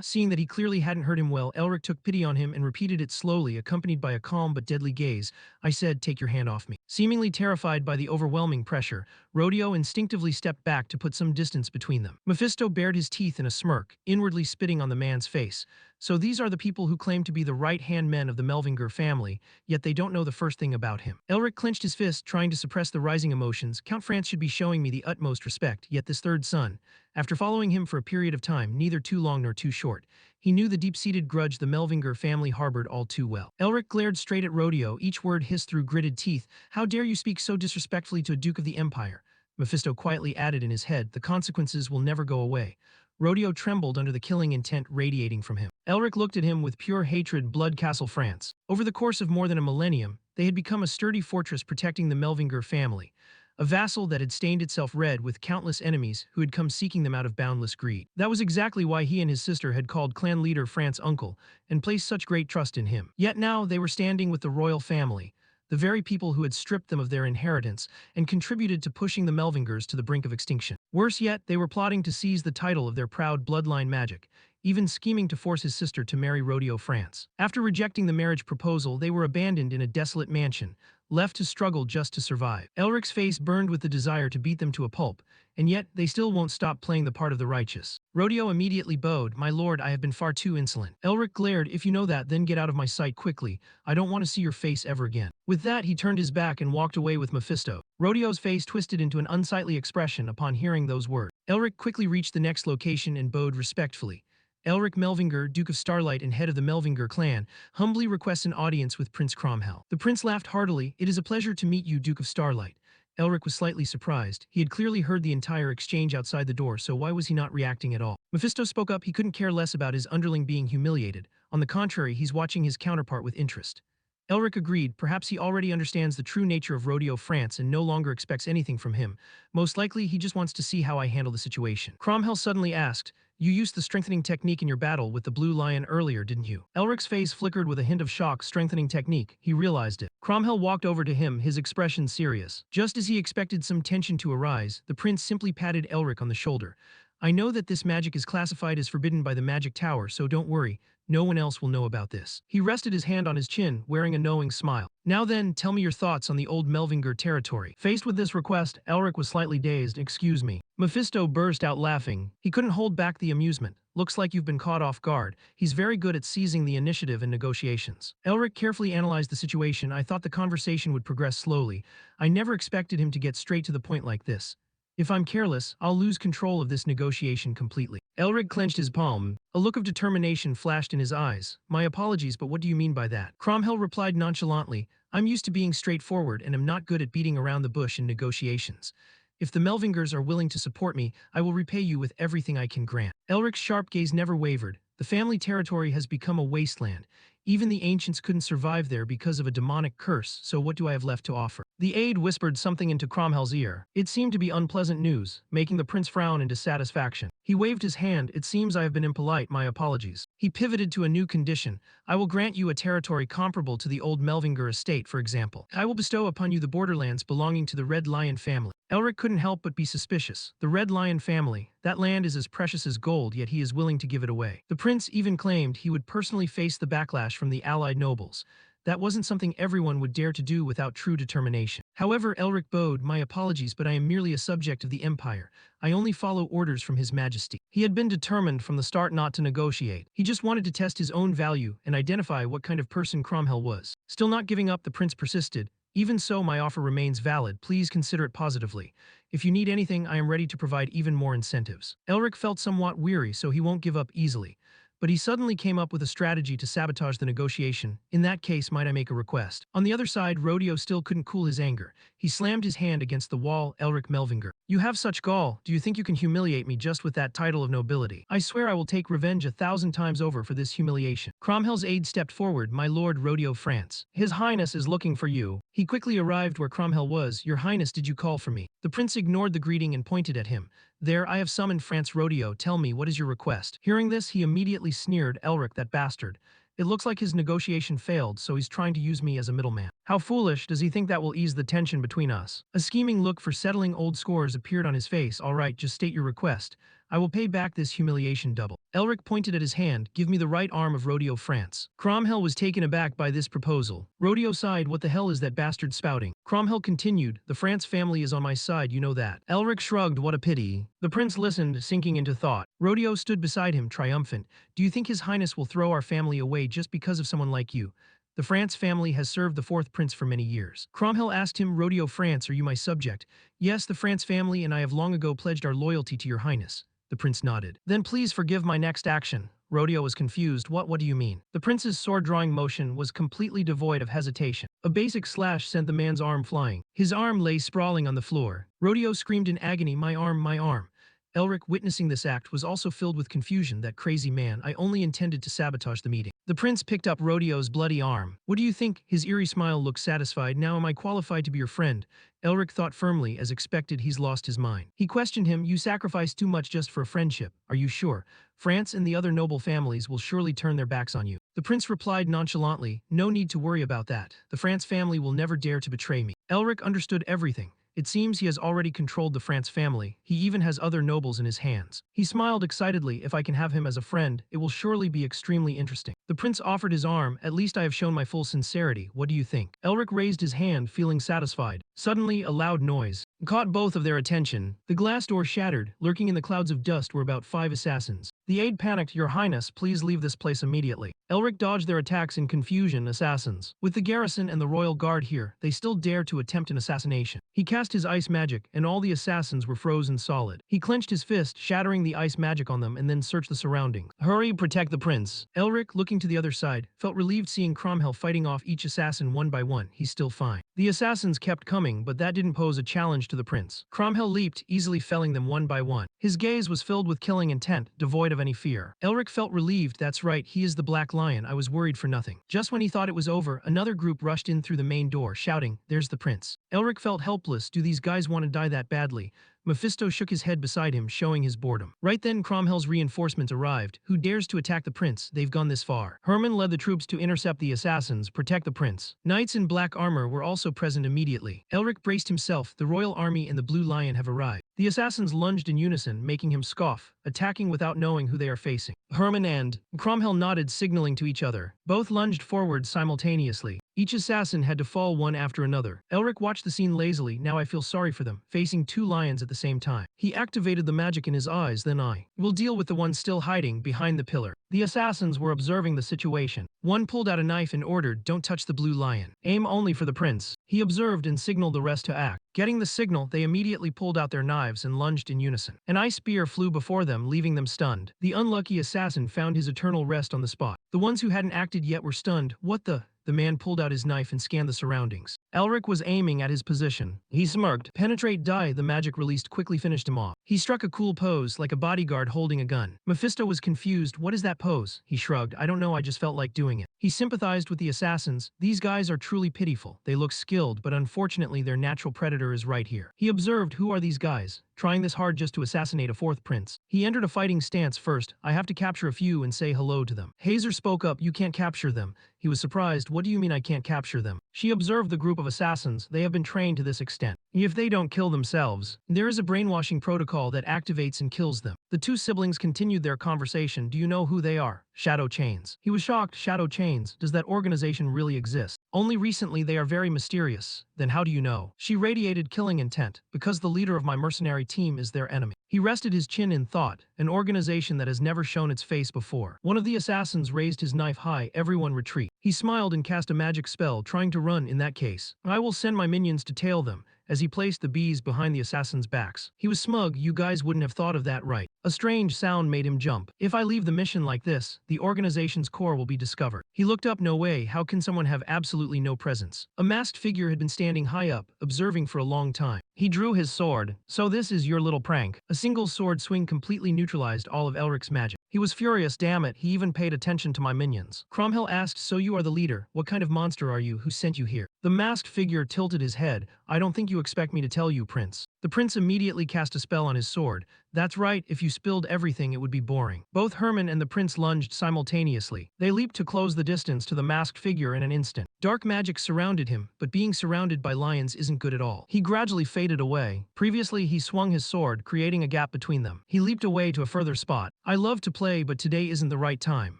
Seeing that he clearly hadn't heard him well, Elric took pity on him and repeated it slowly, accompanied by a calm but deadly gaze. I said, take your hand off me. Seemingly terrified by the overwhelming pressure, Rodeo instinctively stepped back to put some distance between them. Mephisto bared his teeth in a smirk, inwardly spitting on the man's face. So these are the people who claim to be the right-hand men of the Melvinger family, yet they don't know the first thing about him. Elric clenched his fist, trying to suppress the rising emotions. Count France should be showing me the utmost respect, yet this third son, after following him for a period of time, neither too long nor too short, he knew the deep-seated grudge the Melvinger family harbored all too well. Elric glared straight at Rodeo, each word hissed through gritted teeth. How dare you speak so disrespectfully to a Duke of the Empire? Mephisto quietly added in his head, the consequences will never go away. Rodeo trembled under the killing intent radiating from him. Elric looked at him with pure hatred. Blood Castle France. Over the course of more than a millennium, they had become a sturdy fortress protecting the Melvinger family, a vassal that had stained itself red with countless enemies who had come seeking them out of boundless greed. That was exactly why he and his sister had called clan leader France uncle and placed such great trust in him. Yet now they were standing with the royal family, the very people who had stripped them of their inheritance and contributed to pushing the Melvingers to the brink of extinction. Worse yet, they were plotting to seize the title of their proud bloodline magic, even scheming to force his sister to marry Rodeo France. After rejecting the marriage proposal, they were abandoned in a desolate mansion, left to struggle just to survive. Elric's face burned with the desire to beat them to a pulp, and yet they still won't stop playing the part of the righteous. Rodeo immediately bowed. My lord, I have been far too insolent. Elric glared. If you know that, then get out of my sight quickly. I don't want to see your face ever again. With that, he turned his back and walked away with Mephisto. Rodeo's face twisted into an unsightly expression upon hearing those words. Elric quickly reached the next location and bowed respectfully. Elric Melvinger, Duke of Starlight and head of the Melvinger clan, humbly requests an audience with Prince Cromwell. The prince laughed heartily. It is a pleasure to meet you, Duke of Starlight. Elric was slightly surprised. He had clearly heard the entire exchange outside the door, so why was he not reacting at all? Mephisto spoke up. He couldn't care less about his underling being humiliated. On the contrary, he's watching his counterpart with interest. Elric agreed. Perhaps he already understands the true nature of Rodeo France and no longer expects anything from him. Most likely, he just wants to see how I handle the situation. Cromwell suddenly asked, "You used the strengthening technique in your battle with the blue lion earlier, didn't you?" Elric's face flickered with a hint of shock. Strengthening technique. He realized it. Cromwell walked over to him, his expression serious. Just as he expected some tension to arise, the prince simply patted Elric on the shoulder. "I know that this magic is classified as forbidden by the magic tower, so don't worry. No one else will know about this." He rested his hand on his chin, wearing a knowing smile. "Now then, tell me your thoughts on the old Melvinger territory." Faced with this request, Elric was slightly dazed. "Excuse me." Mephisto burst out laughing. He couldn't hold back the amusement. "Looks like you've been caught off guard. He's very good at seizing the initiative in negotiations." Elric carefully analyzed the situation. "I thought the conversation would progress slowly. I never expected him to get straight to the point like this. If I'm careless, I'll lose control of this negotiation completely." Elric clenched his palm. A look of determination flashed in his eyes. "My apologies, but what do you mean by that?" Cromwell replied nonchalantly, "I'm used to being straightforward and am not good at beating around the bush in negotiations. If the Melvingers are willing to support me, I will repay you with everything I can grant." Elric's sharp gaze never wavered. "The family territory has become a wasteland. Even the ancients couldn't survive there because of a demonic curse, so what do I have left to offer?" The aide whispered something into Cromwell's ear. It seemed to be unpleasant news, making the prince frown in dissatisfaction. He waved his hand. "It seems I have been impolite. My apologies." He pivoted to a new condition. "I will grant you a territory comparable to the old Melvinger estate, for example. I will bestow upon you the borderlands belonging to the Red Lion family." Elric couldn't help but be suspicious. The Red Lion family. That land is as precious as gold, yet he is willing to give it away. The prince even claimed he would personally face the backlash from the allied nobles. That wasn't something everyone would dare to do without true determination. However, Elric bowed. "My apologies, but I am merely a subject of the Empire. I only follow orders from His Majesty." He had been determined from the start not to negotiate. He just wanted to test his own value and identify what kind of person Cromwell was. Still not giving up, the prince persisted. "Even so, my offer remains valid. Please consider it positively. If you need anything, I am ready to provide even more incentives." Elric felt somewhat weary, so he won't give up easily. But he suddenly came up with a strategy to sabotage the negotiation. "In that case, might I make a request?" On the other side, Rodeo still couldn't cool his anger. He slammed his hand against the wall. "Elric Melvinger, you have such gall. Do you think you can humiliate me just with that title of nobility? I swear I will take revenge 1,000 times over for this humiliation." Cromwell's aide stepped forward. "My lord Rodeo France, His Highness is looking for you." He quickly arrived where Cromwell was. "Your Highness, did you call for me?" The prince ignored the greeting and pointed at him. "There, I have summoned France Rodeo. Tell me, what is your request?" Hearing this, he immediately sneered. "Elric, that bastard. It looks like his negotiation failed, so he's trying to use me as a middleman. How foolish. Does he think that will ease the tension between us?" A scheming look for settling old scores appeared on his face. "All right, just state your request. I will pay back this humiliation double." Elric pointed at his hand. "Give me the right arm of Rodeo France." Cromwell was taken aback by this proposal. Rodeo sighed. "What the hell is that bastard spouting?" Cromwell continued. "The France family is on my side, you know that." Elric shrugged. "What a pity." The prince listened, sinking into thought. Rodeo stood beside him, triumphant. "Do you think His Highness will throw our family away just because of someone like you? The France family has served the fourth prince for many years." Cromwell asked him. "Rodeo France, are you my subject?" "Yes, the France family and I have long ago pledged our loyalty to your Highness." The prince nodded. "Then please forgive my next action." Rodeo was confused. What do you mean?" The prince's sword-drawing motion was completely devoid of hesitation. A basic slash sent the man's arm flying. His arm lay sprawling on the floor. Rodeo screamed in agony. My arm, my arm." Elric, witnessing this act, was also filled with confusion. "That crazy man. I only intended to sabotage the meeting." The prince picked up Rodeo's bloody arm. "What do you think?" His eerie smile looked satisfied. "Now am I qualified to be your friend?" Elric thought firmly. As expected, he's lost his mind. He questioned him. "You sacrificed too much just for a friendship. Are you sure? France and the other noble families will surely turn their backs on you." The prince replied nonchalantly. "No need to worry about that. The France family will never dare to betray me." Elric understood everything. It seems he has already controlled the France family. He even has other nobles in his hands. He smiled excitedly. "If I can have him as a friend, it will surely be extremely interesting." The prince offered his arm. "At least I have shown my full sincerity. What do you think?" Elric raised his hand, feeling satisfied. Suddenly, a loud noise caught both of their attention. The glass door shattered. Lurking in the clouds of dust were about 5 assassins. The aide panicked. "Your Highness, please leave this place immediately." Elric dodged their attacks in confusion. "Assassins. With the garrison and the royal guard here, they still dare to attempt an assassination." He cast cast his ice magic, and all the assassins were frozen solid. He clenched his fist, shattering the ice magic on them, and then searched the surroundings. Hurry, protect the prince. Elric, looking to the other side, felt relieved seeing Cromwell fighting off each assassin one by one. He's still fine. The assassins kept coming, but that didn't pose a challenge to the prince. Cromwell leaped, easily felling them one by one. His gaze was filled with killing intent, devoid of any fear. Elric felt relieved. That's right, he is the Black Lion. I was worried for nothing. Just when he thought it was over, another group rushed in through the main door, shouting, "There's the prince." Elric felt helpless. Do these guys want to die that badly? Mephisto shook his head beside him, showing his boredom. Right then, Cromwell's reinforcements arrived. Who dares to attack the prince? They've gone this far. Herman led the troops to intercept the assassins, protect the prince. Knights in black armor were also present immediately. Elric braced himself. The royal army and the Blue Lion have arrived. The assassins lunged in unison, making him scoff, attacking without knowing who they are facing. Herman and Cromwell nodded, signaling to each other. Both lunged forward simultaneously. Each assassin had to fall one after another. Elric watched the scene lazily. Now I feel sorry for them, facing two lions at the same time. He activated the magic in his eyes. Then I will deal with the one still hiding behind the pillar. The assassins were observing the situation. One pulled out a knife and ordered, "Don't touch the Blue Lion. Aim only for the prince." He observed and signaled the rest to act. Getting the signal, they immediately pulled out their knives and lunged in unison. An ice spear flew before them, leaving them stunned. The unlucky assassin found his eternal rest on the spot. The ones who hadn't acted yet were stunned. What the? The man pulled out his knife and scanned the surroundings. Elric was aiming at his position. He smirked. Penetrate, die. The magic released quickly finished him off. He struck a cool pose, like a bodyguard holding a gun. Mephisto was confused. What is that pose? He shrugged. I don't know, I just felt like doing it. He sympathized with the assassins. These guys are truly pitiful. They look skilled, but unfortunately their natural predator is right here. He observed, who are these guys? Trying this hard just to assassinate a fourth prince. He entered a fighting stance first. I have to capture a few and say hello to them. Hazer spoke up. You can't capture them. He was surprised. What do you mean I can't capture them? She observed the group of assassins. They have been trained to this extent. If they don't kill themselves, there is a brainwashing protocol that activates and kills them. The two siblings continued their conversation. Do you know who they are? Shadow Chains. He was shocked. Shadow Chains? Does that organization really exist? Only recently. They are very mysterious. Then how do you know? She radiated killing intent. Because the leader of my mercenary team is their enemy. He rested his chin in thought. An organization that has never shown its face before. One of the assassins raised his knife high. Everyone retreat. He smiled and cast a magic spell, trying to run. In that case, I will send my minions to tail them. As he placed the bees behind the assassins' backs. He was smug. You guys wouldn't have thought of that, right? A strange sound made him jump. If I leave the mission like this, the organization's core will be discovered. He looked up. No way. How can someone have absolutely no presence? A masked figure had been standing high up, observing for a long time. He drew his sword. So this is your little prank. A single sword swing completely neutralized all of Elric's magic. He was furious. Damn it, he even paid attention to my minions. Cromwell asked, so you are the leader. What kind of monster are you? Who sent you here? The masked figure tilted his head. I don't think you expect me to tell you, Prince. The prince immediately cast a spell on his sword. That's right, if you spilled everything it would be boring. Both Herman and the prince lunged simultaneously. They leaped to close the distance to the masked figure in an instant. Dark magic surrounded him, but being surrounded by lions isn't good at all. He gradually faded away. Previously, he swung his sword, creating a gap between them. He leaped away to a further spot. I love to play, but today isn't the right time.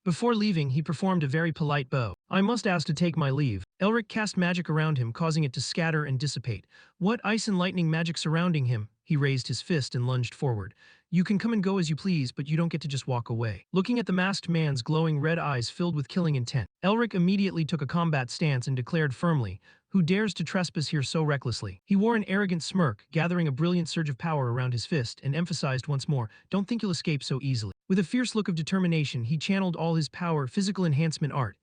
Before leaving, he performed a very polite bow. I must ask to take my leave. Elric cast magic around him, causing it to scatter and dissipate. What ice and lightning magic surrounding him? He raised his fist and lunged forward. You can come and go as you please, but you don't get to just walk away. Looking at the masked man's glowing red eyes filled with killing intent, Elric immediately took a combat stance and declared firmly, who dares to trespass here so recklessly? He wore an arrogant smirk, gathering a brilliant surge of power around his fist, and emphasized once more, don't think you'll escape so easily. With a fierce look of determination, he channeled all his power, physical enhancement art.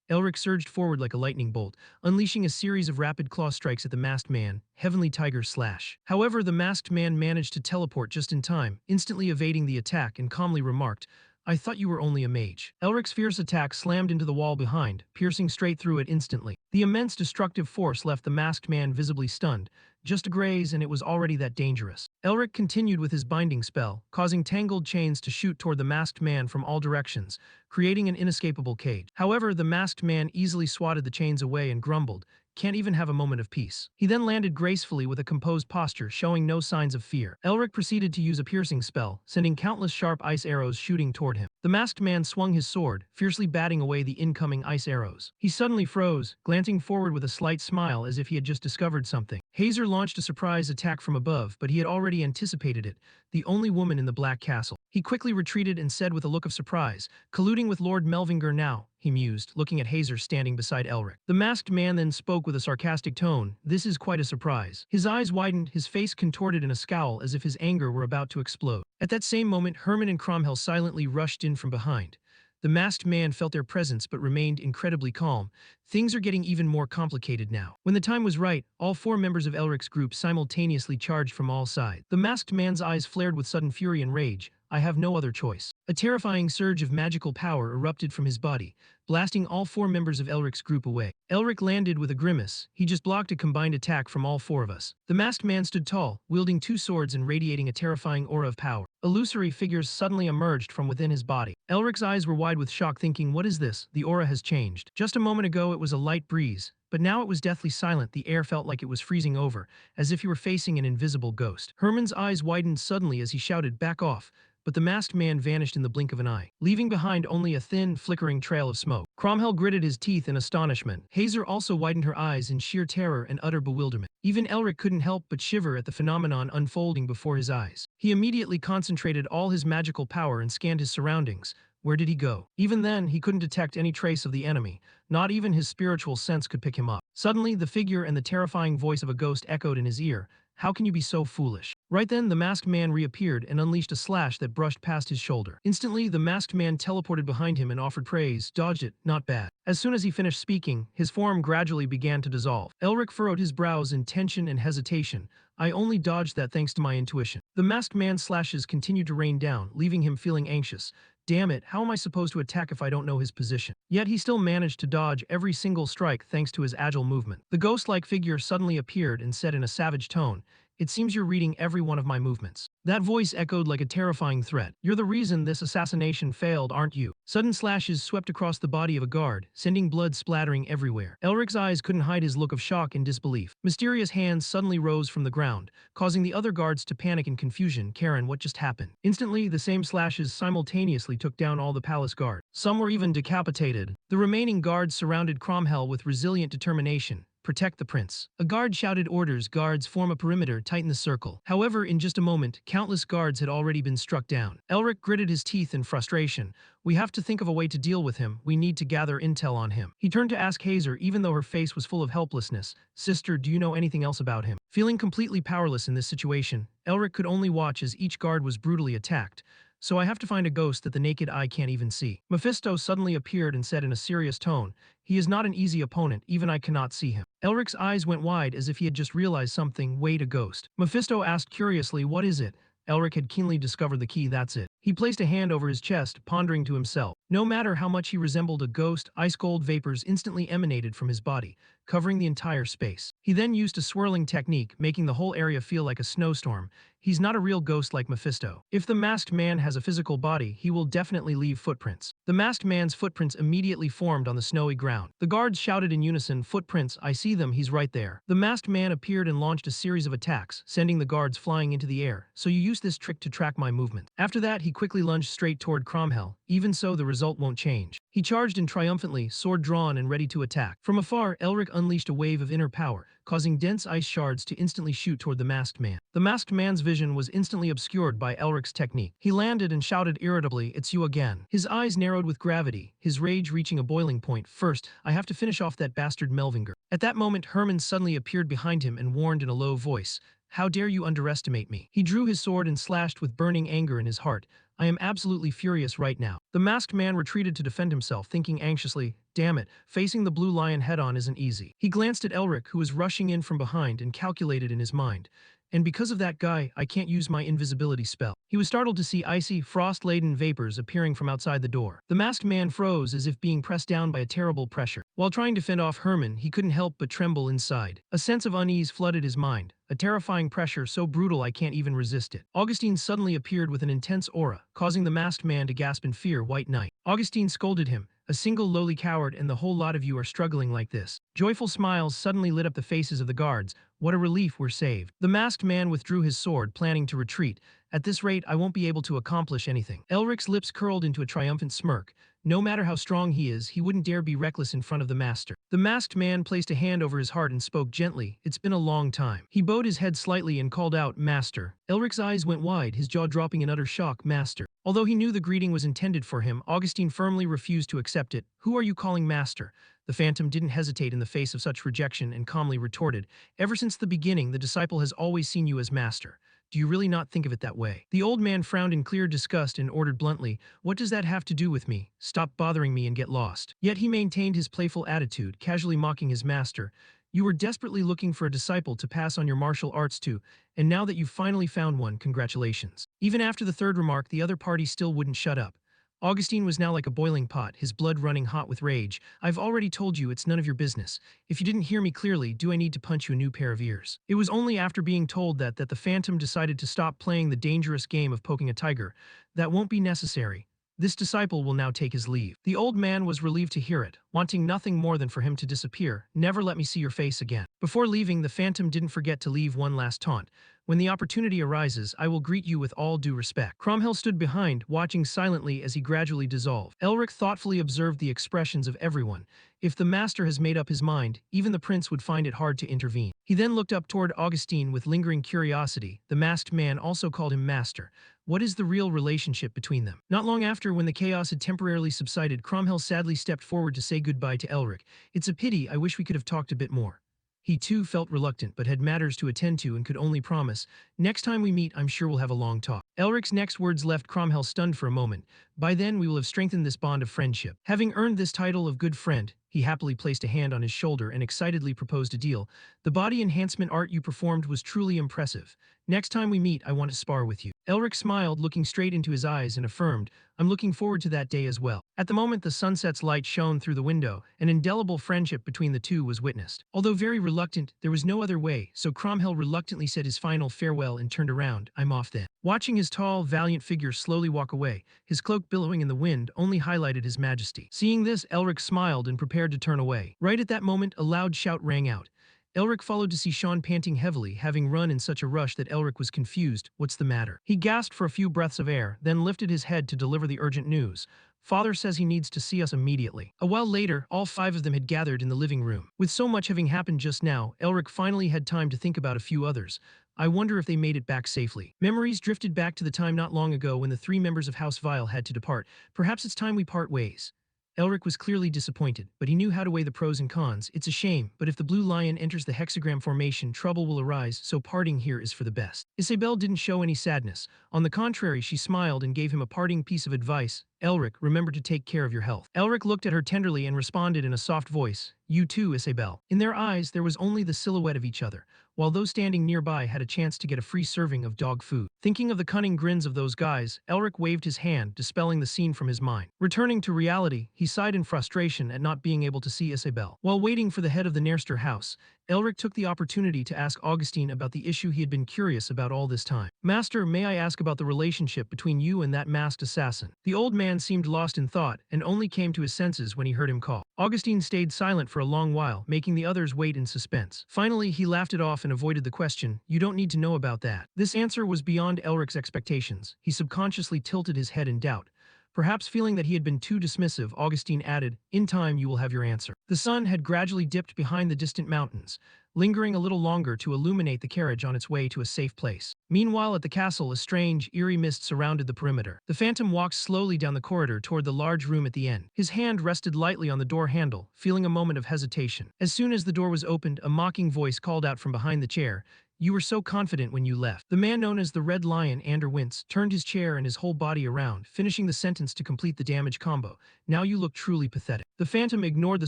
Elric surged forward like a lightning bolt, unleashing a series of rapid claw strikes at the masked man, Heavenly Tiger Slash. However, the masked man managed to teleport just in time, instantly evading the attack and calmly remarked, I thought you were only a mage. Elric's fierce attack slammed into the wall behind, piercing straight through it instantly. The immense destructive force left the masked man visibly stunned. Just a graze and it was already that dangerous. Elric continued with his binding spell, causing tangled chains to shoot toward the masked man from all directions, creating an inescapable cage. However, the masked man easily swatted the chains away and grumbled, can't even have a moment of peace. He then landed gracefully with a composed posture, showing no signs of fear. Elric proceeded to use a piercing spell, sending countless sharp ice arrows shooting toward him. The masked man swung his sword, fiercely batting away the incoming ice arrows. He suddenly froze, glancing forward with a slight smile as if he had just discovered something. Hazer launched a surprise attack from above, but he had already anticipated it, the only woman in the Black Castle. He quickly retreated and said with a look of surprise, "Colluding with Lord Melvinger now," he mused, looking at Hazer standing beside Elric. The masked man then spoke with a sarcastic tone, "This is quite a surprise." His eyes widened, his face contorted in a scowl as if his anger were about to explode. At that same moment, Herman and Cromwell silently rushed in from behind. The masked man felt their presence but remained incredibly calm. Things are getting even more complicated now. When the time was right, all four members of Elric's group simultaneously charged from all sides. The masked man's eyes flared with sudden fury and rage. "I have no other choice." A terrifying surge of magical power erupted from his body, blasting all four members of Elric's group away. Elric landed with a grimace. He just blocked a combined attack from all four of us. The masked man stood tall, wielding two swords and radiating a terrifying aura of power. Illusory figures suddenly emerged from within his body. Elric's eyes were wide with shock, thinking, "What is this?" The aura has changed. Just a moment ago it was a light breeze, but now it was deathly silent. The air felt like it was freezing over, as if he were facing an invisible ghost. Herman's eyes widened suddenly as he shouted, "Back off!" But the masked man vanished in the blink of an eye, leaving behind only a thin, flickering trail of smoke. Cromwell gritted his teeth in astonishment. Hazer also widened her eyes in sheer terror and utter bewilderment. Even Elric couldn't help but shiver at the phenomenon unfolding before his eyes. He immediately concentrated all his magical power and scanned his surroundings. Where did he go? Even then, he couldn't detect any trace of the enemy. Not even his spiritual sense could pick him up. Suddenly, the figure and the terrifying voice of a ghost echoed in his ear. "How can you be so foolish?" Right then, the masked man reappeared and unleashed a slash that brushed past his shoulder. Instantly, the masked man teleported behind him and offered praise. "Dodged it, not bad." As soon as he finished speaking, his form gradually began to dissolve. Elric furrowed his brows in tension and hesitation. "I only dodged that thanks to my intuition." The masked man's slashes continued to rain down, leaving him feeling anxious. Damn it, how am I supposed to attack if I don't know his position? Yet he still managed to dodge every single strike thanks to his agile movement. The ghost-like figure suddenly appeared and said in a savage tone, "It seems you're reading every one of my movements." That voice echoed like a terrifying threat. "You're the reason this assassination failed, aren't you?" Sudden slashes swept across the body of a guard, sending blood splattering everywhere. Elric's eyes couldn't hide his look of shock and disbelief. Mysterious hands suddenly rose from the ground, causing the other guards to panic in confusion. "Karen, what just happened?" Instantly, the same slashes simultaneously took down all the palace guards. Some were even decapitated. The remaining guards surrounded Cromwell with resilient determination. "Protect the prince." A guard shouted orders. Guards form a perimeter, tighten the circle. However, in just a moment, countless guards had already been struck down. Elric gritted his teeth in frustration. "We have to think of a way to deal with him. We need to gather intel on him." He turned to ask Hazer, even though her face was full of helplessness, "Sister, do you know anything else about him?" Feeling completely powerless in this situation, Elric could only watch as each guard was brutally attacked. "So I have to find a ghost that the naked eye can't even see." Mephisto suddenly appeared and said in a serious tone, "He is not an easy opponent, even I cannot see him." Elric's eyes went wide as if he had just realized something. "Wait, a ghost?" Mephisto asked curiously, "What is it?" Elric had keenly discovered the key. "That's it." He placed a hand over his chest, pondering to himself. No matter how much he resembled a ghost, ice-cold vapors instantly emanated from his body, covering the entire space. He then used a swirling technique, making the whole area feel like a snowstorm. He's not a real ghost like Mephisto. If the masked man has a physical body, he will definitely leave footprints. The masked man's footprints immediately formed on the snowy ground. The guards shouted in unison, "Footprints, I see them, he's right there." The masked man appeared and launched a series of attacks, sending the guards flying into the air. "So you use this trick to track my movement." After that, he quickly lunged straight toward Cromwell. Even so, the result won't change. He charged in triumphantly, sword drawn and ready to attack. From afar, Elric unleashed a wave of inner power, causing dense ice shards to instantly shoot toward the masked man. The masked man's vision was instantly obscured by Elric's technique. He landed and shouted irritably, "It's you again." His eyes narrowed with gravity, his rage reaching a boiling point. "First, I have to finish off that bastard Melvinger." At that moment, Herman suddenly appeared behind him and warned in a low voice, "How dare you underestimate me?" He drew his sword and slashed with burning anger in his heart. "I am absolutely furious right now." The masked man retreated to defend himself, thinking anxiously, "Damn it, facing the blue lion head-on isn't easy." He glanced at Elric, who was rushing in from behind, and calculated in his mind, "And because of that guy, I can't use my invisibility spell." He was startled to see icy, frost-laden vapors appearing from outside the door. The masked man froze as if being pressed down by a terrible pressure. While trying to fend off Herman, he couldn't help but tremble inside. A sense of unease flooded his mind, a terrifying pressure so brutal I can't even resist it. Augustine suddenly appeared with an intense aura, causing the masked man to gasp in fear. "White Knight." Augustine scolded him, "A single lowly coward and the whole lot of you are struggling like this." Joyful smiles suddenly lit up the faces of the guards. "What a relief, we're saved." The masked man withdrew his sword, planning to retreat. "At this rate, I won't be able to accomplish anything." Elric's lips curled into a triumphant smirk. No matter how strong he is, he wouldn't dare be reckless in front of the master. The masked man placed a hand over his heart and spoke gently. It's been a long time. He bowed his head slightly and called out, Master. Elric's eyes went wide, his jaw dropping in utter shock. Master. Although he knew the greeting was intended for him, Augustine firmly refused to accept it. Who are you calling master? The phantom didn't hesitate in the face of such rejection and calmly retorted, Ever since the beginning, the disciple has always seen you as master. Do you really not think of it that way? The old man frowned in clear disgust and ordered bluntly, What does that have to do with me? Stop bothering me and get lost. Yet he maintained his playful attitude, casually mocking his master. You were desperately looking for a disciple to pass on your martial arts to, and now that you've finally found one, congratulations. Even after the third remark, the other party still wouldn't shut up. Augustine was now like a boiling pot, his blood running hot with rage. I've already told you it's none of your business. If you didn't hear me clearly, do I need to punch you a new pair of ears? It was only after being told that the phantom decided to stop playing the dangerous game of poking a tiger. That won't be necessary. This disciple will now take his leave. The old man was relieved to hear it, wanting nothing more than for him to disappear. Never let me see your face again. Before leaving, the phantom didn't forget to leave one last taunt. When the opportunity arises, I will greet you with all due respect. Cromwell stood behind, watching silently as he gradually dissolved. Elric thoughtfully observed the expressions of everyone. If the master has made up his mind, even the prince would find it hard to intervene. He then looked up toward Augustine with lingering curiosity. The masked man also called him master. What is the real relationship between them? Not long after, when the chaos had temporarily subsided, Cromwell sadly stepped forward to say goodbye to Elric. It's a pity, I wish we could have talked a bit more. He too felt reluctant, but had matters to attend to and could only promise, next time we meet, I'm sure we'll have a long talk. Elric's next words left Cromwell stunned for a moment. By then, we will have strengthened this bond of friendship. Having earned this title of good friend, he happily placed a hand on his shoulder and excitedly proposed a deal. The body enhancement art you performed was truly impressive. Next time we meet, I want to spar with you. Elric smiled, looking straight into his eyes, and affirmed, I'm looking forward to that day as well. At the moment the sunset's light shone through the window, an indelible friendship between the two was witnessed. Although very reluctant, there was no other way, so Cromwell reluctantly said his final farewell and turned around. I'm off then. Watching his tall, valiant figure slowly walk away, his cloak billowing in the wind, only highlighted his majesty. Seeing this, Elric smiled and prepared to turn away. Right at that moment, a loud shout rang out. Elric followed to see Sean panting heavily, having run in such a rush that Elric was confused. What's the matter? He gasped for a few breaths of air, then lifted his head to deliver the urgent news. Father says he needs to see us immediately. A while later, all five of them had gathered in the living room. With so much having happened just now, Elric finally had time to think about a few others. I wonder if they made it back safely. Memories drifted back to the time not long ago when the three members of House Vile had to depart. Perhaps it's time we part ways. Elric was clearly disappointed, but he knew how to weigh the pros and cons. It's a shame, but if the blue lion enters the hexagram formation, trouble will arise, so parting here is for the best. Isabel didn't show any sadness. On the contrary, she smiled and gave him a parting piece of advice. Elric, remember to take care of your health. Elric looked at her tenderly and responded in a soft voice, You too, Isabel. In their eyes, there was only the silhouette of each other, while those standing nearby had a chance to get a free serving of dog food. Thinking of the cunning grins of those guys, Elric waved his hand, dispelling the scene from his mind. Returning to reality, he sighed in frustration at not being able to see Isabel. While waiting for the head of the Nerster house, Elric took the opportunity to ask Augustine about the issue he had been curious about all this time. Master, may I ask about the relationship between you and that masked assassin? The old man seemed lost in thought and only came to his senses when he heard him call. Augustine stayed silent for a long while, making the others wait in suspense. Finally, he laughed it off and avoided the question. You don't need to know about that. This answer was beyond Elric's expectations. He subconsciously tilted his head in doubt. Perhaps feeling that he had been too dismissive, Augustine added, In time you will have your answer. The sun had gradually dipped behind the distant mountains, lingering a little longer to illuminate the carriage on its way to a safe place. Meanwhile, at the castle, a strange, eerie mist surrounded the perimeter. The phantom walked slowly down the corridor toward the large room at the end. His hand rested lightly on the door handle, feeling a moment of hesitation. As soon as the door was opened, a mocking voice called out from behind the chair, You were so confident when you left. The man known as the Red Lion, Ander Wintz, turned his chair and his whole body around, finishing the sentence to complete the damage combo. Now you look truly pathetic. The phantom ignored the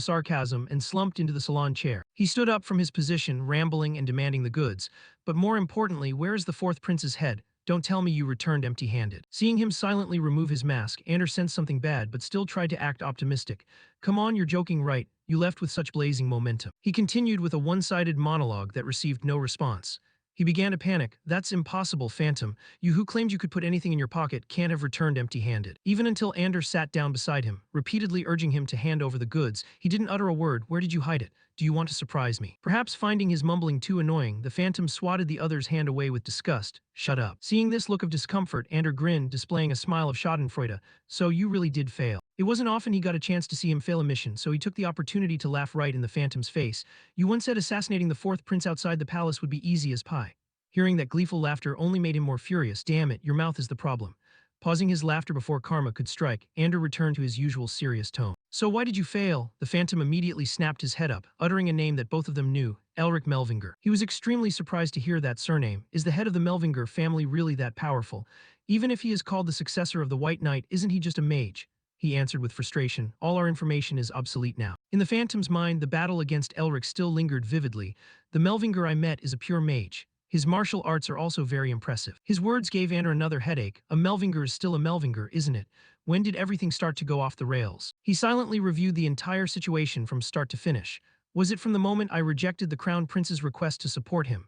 sarcasm and slumped into the salon chair. He stood up from his position, rambling and demanding the goods. But more importantly, where is the fourth prince's head? Don't tell me you returned empty-handed. Seeing him silently remove his mask, Ander sensed something bad but still tried to act optimistic. Come on, you're joking, right? You left with such blazing momentum. He continued with a one-sided monologue that received no response. He began to panic. That's impossible, Phantom. You who claimed you could put anything in your pocket can't have returned empty-handed. Even until Ander sat down beside him, repeatedly urging him to hand over the goods, he didn't utter a word. Where did you hide it? Do you want to surprise me? Perhaps finding his mumbling too annoying, the Phantom swatted the other's hand away with disgust. Shut up. Seeing this look of discomfort, Ander grinned, displaying a smile of schadenfreude. So you really did fail. It wasn't often he got a chance to see him fail a mission, so he took the opportunity to laugh right in the Phantom's face. You once said assassinating the fourth prince outside the palace would be easy as pie. Hearing that gleeful laughter only made him more furious. Damn it, your mouth is the problem. Pausing his laughter before karma could strike, Ander returned to his usual serious tone. So why did you fail? The Phantom immediately snapped his head up, uttering a name that both of them knew, Elric Melvinger. He was extremely surprised to hear that surname. Is the head of the Melvinger family really that powerful? Even if he is called the successor of the White Knight, isn't he just a mage? He answered with frustration. All our information is obsolete now. In the Phantom's mind, the battle against Elric still lingered vividly. The Melvinger I met is a pure mage. His martial arts are also very impressive. His words gave Ander another headache. A Melvinger is still a Melvinger, isn't it? When did everything start to go off the rails? He silently reviewed the entire situation from start to finish. Was it from the moment I rejected the Crown Prince's request to support him?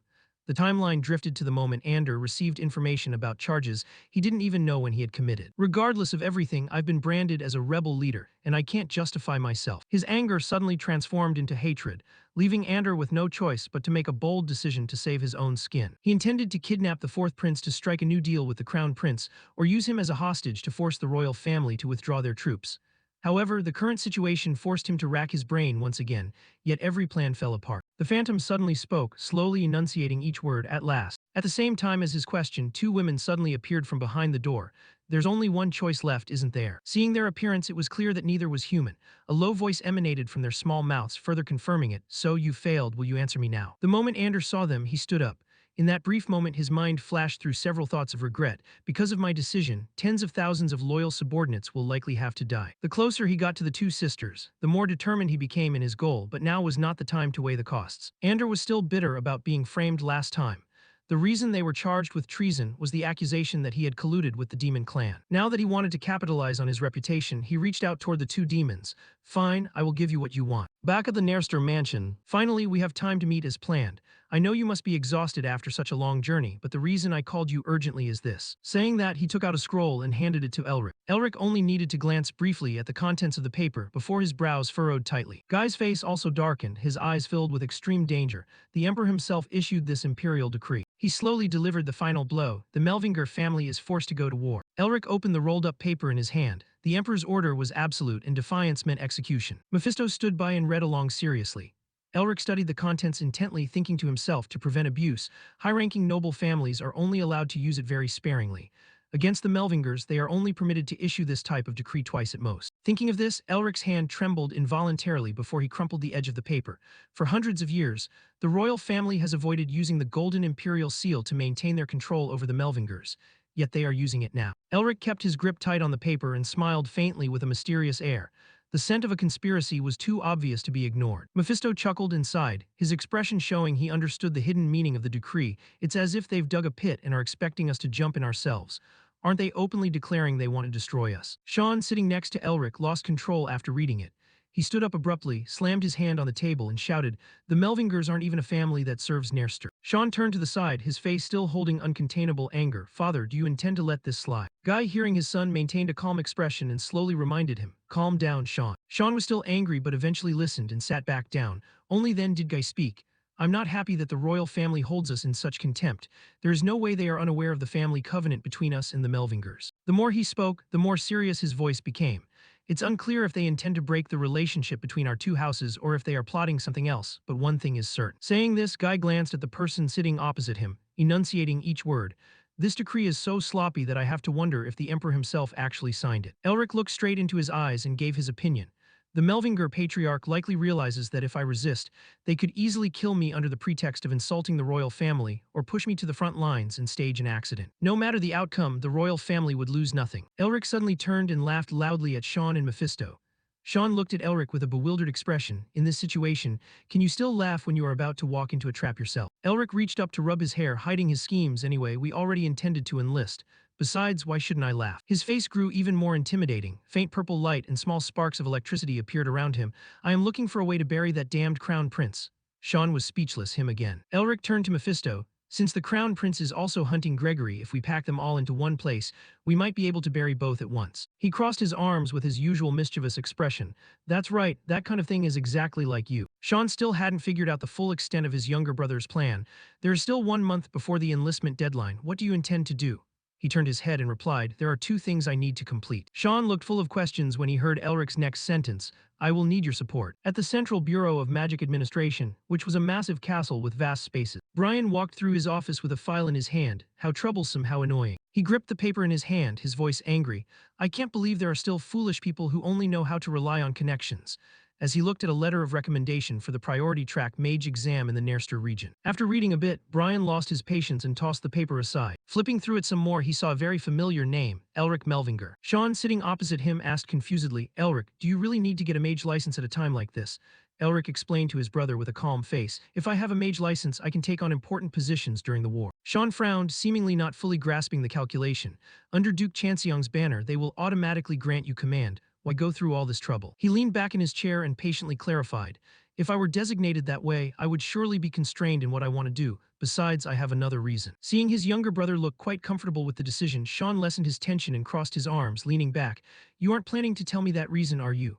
The timeline drifted to the moment Ander received information about charges he didn't even know when he had committed. Regardless of everything, I've been branded as a rebel leader, and I can't justify myself. His anger suddenly transformed into hatred, leaving Ander with no choice but to make a bold decision to save his own skin. He intended to kidnap the fourth prince to strike a new deal with the Crown Prince, or use him as a hostage to force the royal family to withdraw their troops. However, the current situation forced him to rack his brain once again, yet every plan fell apart. The Phantom suddenly spoke, slowly enunciating each word at last. At the same time as his question, two women suddenly appeared from behind the door. There's only one choice left, isn't there? Seeing their appearance, it was clear that neither was human. A low voice emanated from their small mouths, further confirming it. So you failed, will you answer me now? The moment Ander saw them, he stood up. In that brief moment, his mind flashed through several thoughts of regret. Because of my decision, tens of thousands of loyal subordinates will likely have to die. The closer he got to the two sisters, the more determined he became in his goal, but now was not the time to weigh the costs. Ander was still bitter about being framed last time. The reason they were charged with treason was the accusation that he had colluded with the demon clan. Now that he wanted to capitalize on his reputation, he reached out toward the two demons. Fine, I will give you what you want. Back at the Nairster mansion, finally we have time to meet as planned. I know you must be exhausted after such a long journey, but the reason I called you urgently is this. Saying that, he took out a scroll and handed it to Elric. Elric only needed to glance briefly at the contents of the paper before his brows furrowed tightly. Guy's face also darkened, his eyes filled with extreme danger. The Emperor himself issued this imperial decree. He slowly delivered the final blow. The Melvinger family is forced to go to war. Elric opened the rolled-up paper in his hand. The Emperor's order was absolute and defiance meant execution. Mephisto stood by and read along seriously. Elric studied the contents intently, thinking to himself, to prevent abuse, high-ranking noble families are only allowed to use it very sparingly. Against the Melvingers, they are only permitted to issue this type of decree twice at most. Thinking of this, Elric's hand trembled involuntarily before he crumpled the edge of the paper. For hundreds of years, the royal family has avoided using the golden imperial seal to maintain their control over the Melvingers, yet they are using it now. Elric kept his grip tight on the paper and smiled faintly with a mysterious air. The scent of a conspiracy was too obvious to be ignored. Mephisto chuckled inside, his expression showing he understood the hidden meaning of the decree. It's as if they've dug a pit and are expecting us to jump in ourselves. Aren't they openly declaring they want to destroy us? Sean, sitting next to Elric, lost control after reading it. He stood up abruptly, slammed his hand on the table, and shouted, "The Melvingers aren't even a family that serves Nairster." Sean turned to the side, his face still holding uncontainable anger. "Father, do you intend to let this slide?" Guy, hearing his son, maintained a calm expression and slowly reminded him, "Calm down, Sean." Sean was still angry but eventually listened and sat back down. Only then did Guy speak. "I'm not happy that the royal family holds us in such contempt. There is no way they are unaware of the family covenant between us and the Melvingers." The more he spoke, the more serious his voice became. "It's unclear if they intend to break the relationship between our two houses or if they are plotting something else, but one thing is certain." Saying this, Guy glanced at the person sitting opposite him, enunciating each word. "This decree is so sloppy that I have to wonder if the Emperor himself actually signed it." Elric looked straight into his eyes and gave his opinion. "The Melvinger Patriarch likely realizes that if I resist, they could easily kill me under the pretext of insulting the royal family or push me to the front lines and stage an accident. No matter the outcome, the royal family would lose nothing." Elric suddenly turned and laughed loudly at Sean and Mephisto. Sean looked at Elric with a bewildered expression. "In this situation, can you still laugh when you are about to walk into a trap yourself?" Elric reached up to rub his hair, hiding his schemes. "Anyway, we already intended to enlist. Besides, why shouldn't I laugh?" His face grew even more intimidating. Faint purple light and small sparks of electricity appeared around him. "I am looking for a way to bury that damned crown prince." Sean was speechless, him again. Elric turned to Mephisto. "Since the crown prince is also hunting Gregory, if we pack them all into one place, we might be able to bury both at once." He crossed his arms with his usual mischievous expression. "That's right, that kind of thing is exactly like you." Sean still hadn't figured out the full extent of his younger brother's plan. "There is still 1 month before the enlistment deadline. What do you intend to do?" He turned his head and replied, "There are two things I need to complete." Sean looked full of questions when he heard Elric's next sentence, "I will need your support." At the Central Bureau of Magic Administration, which was a massive castle with vast spaces, Brian walked through his office with a file in his hand. How troublesome, how annoying. He gripped the paper in his hand, his voice angry. "I can't believe there are still foolish people who only know how to rely on connections." As he looked at a letter of recommendation for the priority track mage exam in the Nerster region. After reading a bit, Brian lost his patience and tossed the paper aside. Flipping through it some more, he saw a very familiar name, Elric Melvinger. Sean, sitting opposite him, asked confusedly, "Elric, do you really need to get a mage license at a time like this?" Elric explained to his brother with a calm face, "If I have a mage license, I can take on important positions during the war." Sean frowned, seemingly not fully grasping the calculation. "Under Duke Chanseong's banner, they will automatically grant you command. Why go through all this trouble?" He leaned back in his chair and patiently clarified, "If I were designated that way, I would surely be constrained in what I want to do. Besides, I have another reason." Seeing his younger brother look quite comfortable with the decision, Sean lessened his tension and crossed his arms, leaning back. "You aren't planning to tell me that reason, are you?"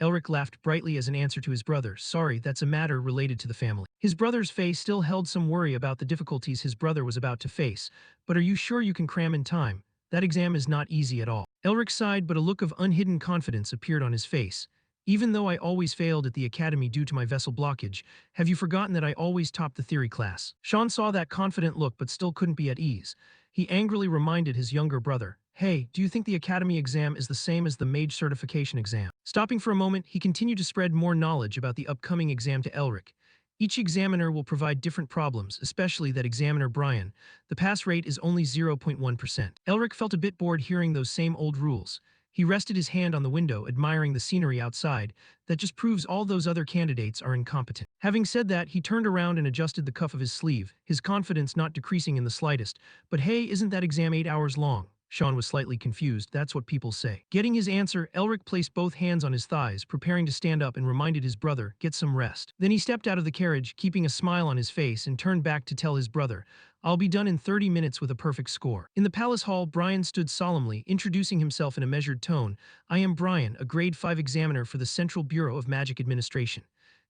Elric laughed brightly as an answer to his brother. "Sorry, that's a matter related to the family." His brother's face still held some worry about the difficulties his brother was about to face. "But are you sure you can cram in time? That exam is not easy at all." Elric sighed, but a look of unhidden confidence appeared on his face. "Even though I always failed at the academy due to my vessel blockage, have you forgotten that I always topped the theory class?" Sean saw that confident look but still couldn't be at ease. He angrily reminded his younger brother, "Hey, do you think the academy exam is the same as the mage certification exam?" Stopping for a moment, he continued to spread more knowledge about the upcoming exam to Elric. Each examiner will provide different problems, especially that examiner Brian. The pass rate is only 0.1%. Elric felt a bit bored hearing those same old rules. He rested his hand on the window, admiring the scenery outside. That just proves all those other candidates are incompetent. Having said that, he turned around and adjusted the cuff of his sleeve, his confidence not decreasing in the slightest. "But hey, isn't that exam 8 hours long?" Sean was slightly confused. "That's what people say." Getting his answer, Elric placed both hands on his thighs, preparing to stand up, and reminded his brother, "Get some rest." Then he stepped out of the carriage, keeping a smile on his face, and turned back to tell his brother, "I'll be done in 30 minutes with a perfect score." In the palace hall, Brian stood solemnly, introducing himself in a measured tone. "I am Brian, a grade 5 examiner for the Central Bureau of Magic Administration.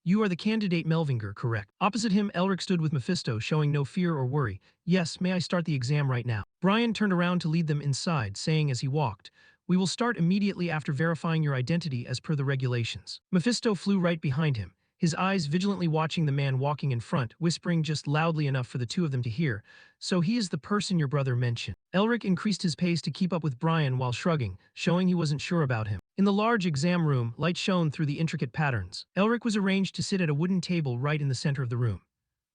You are the candidate Melvinger, correct?" Opposite him, Elric stood with Mephisto, showing no fear or worry. "Yes, may I start the exam right now?" Brian turned around to lead them inside, saying as he walked, "We will start immediately after verifying your identity as per the regulations." Mephisto flew right behind him, his eyes vigilantly watching the man walking in front, whispering just loudly enough for the two of them to hear, "So he is the person your brother mentioned." Elric increased his pace to keep up with Brian while shrugging, showing he wasn't sure about him. In the large exam room, light shone through the intricate patterns. Elric was arranged to sit at a wooden table right in the center of the room.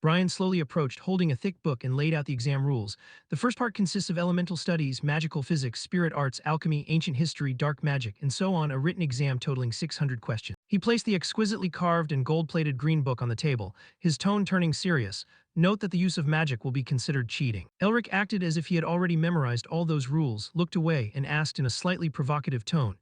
Brian slowly approached, holding a thick book, and laid out the exam rules. The first part consists of elemental studies, magical physics, spirit arts, alchemy, ancient history, dark magic, and so on, a written exam totaling 600 questions. He placed the exquisitely carved and gold-plated green book on the table, his tone turning serious. "Note that the use of magic will be considered cheating." Elric acted as if he had already memorized all those rules, looked away, and asked in a slightly provocative tone,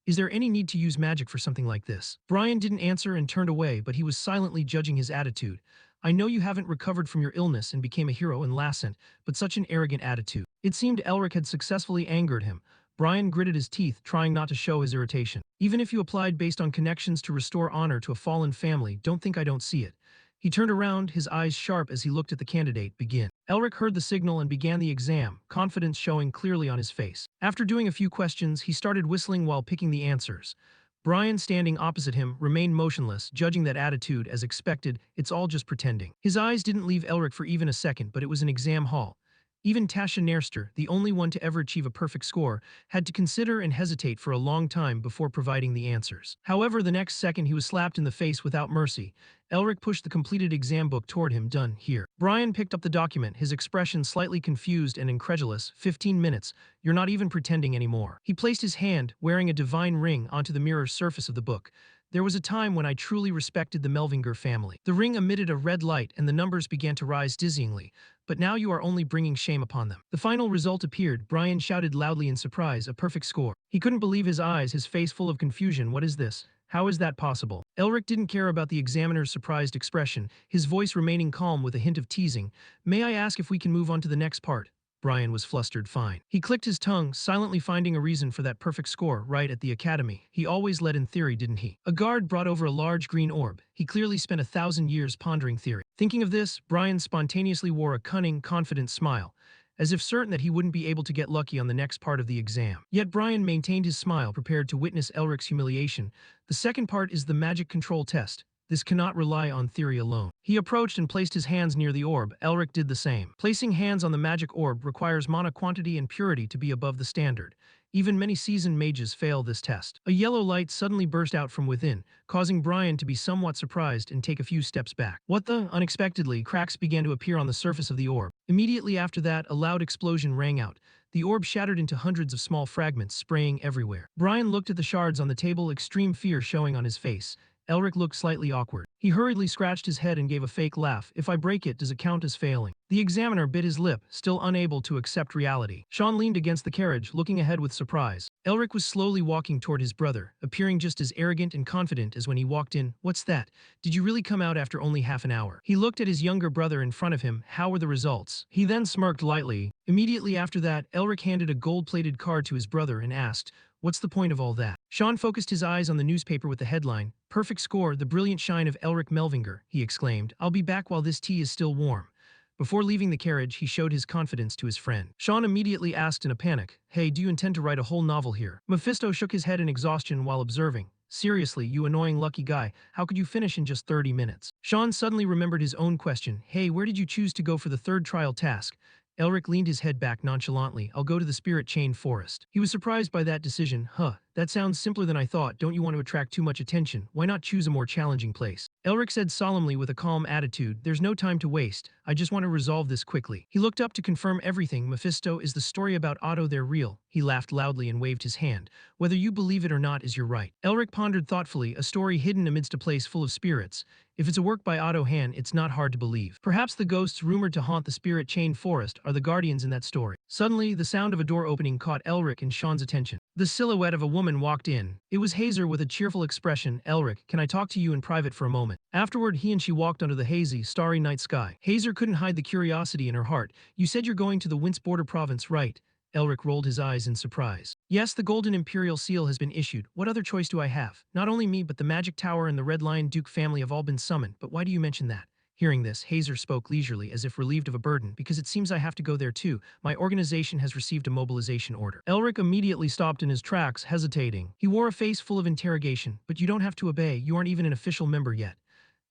"Is there any need to use magic for something like this?" Brian didn't answer and turned away, but he was silently judging his attitude. "I know you haven't recovered from your illness and became a hero in Lassent, but such an arrogant attitude." It seemed Elric had successfully angered him. Brian gritted his teeth, trying not to show his irritation. "Even if you applied based on connections to restore honor to a fallen family, don't think I don't see it." He turned around, his eyes sharp as he looked at the candidate. "Begin." Elric heard the signal and began the exam, confidence showing clearly on his face. After doing a few questions, he started whistling while picking the answers. Brian, standing opposite him, remained motionless, judging that attitude as expected. "It's all just pretending." His eyes didn't leave Elric for even a second, but it was an exam hall. Even Tasha Nerster, the only one to ever achieve a perfect score, had to consider and hesitate for a long time before providing the answers. However, the next second he was slapped in the face without mercy. Elric pushed the completed exam book toward him. "Done, here." Brian picked up the document, his expression slightly confused and incredulous. 15 minutes. You're not even pretending anymore." He placed his hand, wearing a divine ring, onto the mirror surface of the book. "There was a time when I truly respected the Melvinger family." The ring emitted a red light and the numbers began to rise dizzyingly. "But now you are only bringing shame upon them." The final result appeared. Brian shouted loudly in surprise, "A perfect score." He couldn't believe his eyes, his face full of confusion. "What is this? How is that possible?" Elric didn't care about the examiner's surprised expression, his voice remaining calm with a hint of teasing. "May I ask if we can move on to the next part?" Brian was flustered. "Fine." He clicked his tongue, silently finding a reason for that perfect score. "Right at the academy. He always led in theory, didn't he?" A guard brought over a large green orb. He clearly spent 1,000 years pondering theory. Thinking of this, Brian spontaneously wore a cunning, confident smile. as if certain that he wouldn't be able to get lucky on the next part of the exam. Yet Brian maintained his smile, prepared to witness Elric's humiliation. The second part is the magic control test. This cannot rely on theory alone. He approached and placed his hands near the orb. Elric did the same. Placing hands on the magic orb requires mana quantity and purity to be above the standard. Even many seasoned mages fail this test. A yellow light suddenly burst out from within, causing Brian to be somewhat surprised and take a few steps back. What the? Unexpectedly, cracks began to appear on the surface of the orb. Immediately after that, a loud explosion rang out. The orb shattered into hundreds of small fragments, spraying everywhere. Brian looked at the shards on the table, extreme fear showing on his face. Elric looked slightly awkward. He hurriedly scratched his head and gave a fake laugh. If I break it, does it count as failing? The examiner bit his lip, still unable to accept reality. Sean leaned against the carriage, looking ahead with surprise. Elric was slowly walking toward his brother, appearing just as arrogant and confident as when he walked in. What's that? Did you really come out after only half an hour? He looked at his younger brother in front of him. How were the results? He then smirked lightly. Immediately after that, Elric handed a gold-plated card to his brother and asked, "What's the point of all that?" Sean focused his eyes on the newspaper with the headline, "Perfect score, the brilliant shine of Elric Melvinger," he exclaimed. "I'll be back while this tea is still warm." Before leaving the carriage, he showed his confidence to his friend. Sean immediately asked in a panic, "Hey, do you intend to write a whole novel here?" Mephisto shook his head in exhaustion while observing. "Seriously, you annoying lucky guy, how could you finish in just 30 minutes? Sean suddenly remembered his own question. "Hey, where did you choose to go for the third trial task?" Elric leaned his head back nonchalantly. "I'll go to the Spirit Chain Forest." He was surprised by that decision. That sounds simpler than I thought. Don't you want to attract too much attention? Why not choose a more challenging place?" Elric said solemnly with a calm attitude. "There's no time to waste. I just want to resolve this quickly." He looked up to confirm everything. "Mephisto, is the story about Otto there real?" He laughed loudly and waved his hand. "Whether you believe it or not is your right." Elric pondered thoughtfully. A story hidden amidst a place full of spirits. If it's a work by Otto Hahn, it's not hard to believe. Perhaps the ghosts rumored to haunt the Spirit Chain Forest are the guardians in that story. Suddenly, the sound of a door opening caught Elric and Sean's attention. The silhouette of a woman walked in. It was Hazer with a cheerful expression. "Elric, can I talk to you in private for a moment?" Afterward, he and she walked under the hazy, starry night sky. Hazer couldn't hide the curiosity in her heart. "You said you're going to the Wince Border Province, right?" Elric rolled his eyes in surprise. "Yes, the Golden Imperial Seal has been issued. What other choice do I have? Not only me, but the Magic Tower and the Red Lion Duke family have all been summoned. But why do you mention that?" Hearing this, Hazer spoke leisurely, as if relieved of a burden. "Because it seems I have to go there too. My organization has received a mobilization order." Elric immediately stopped in his tracks, hesitating. He wore a face full of interrogation. "But you don't have to obey. You aren't even an official member yet."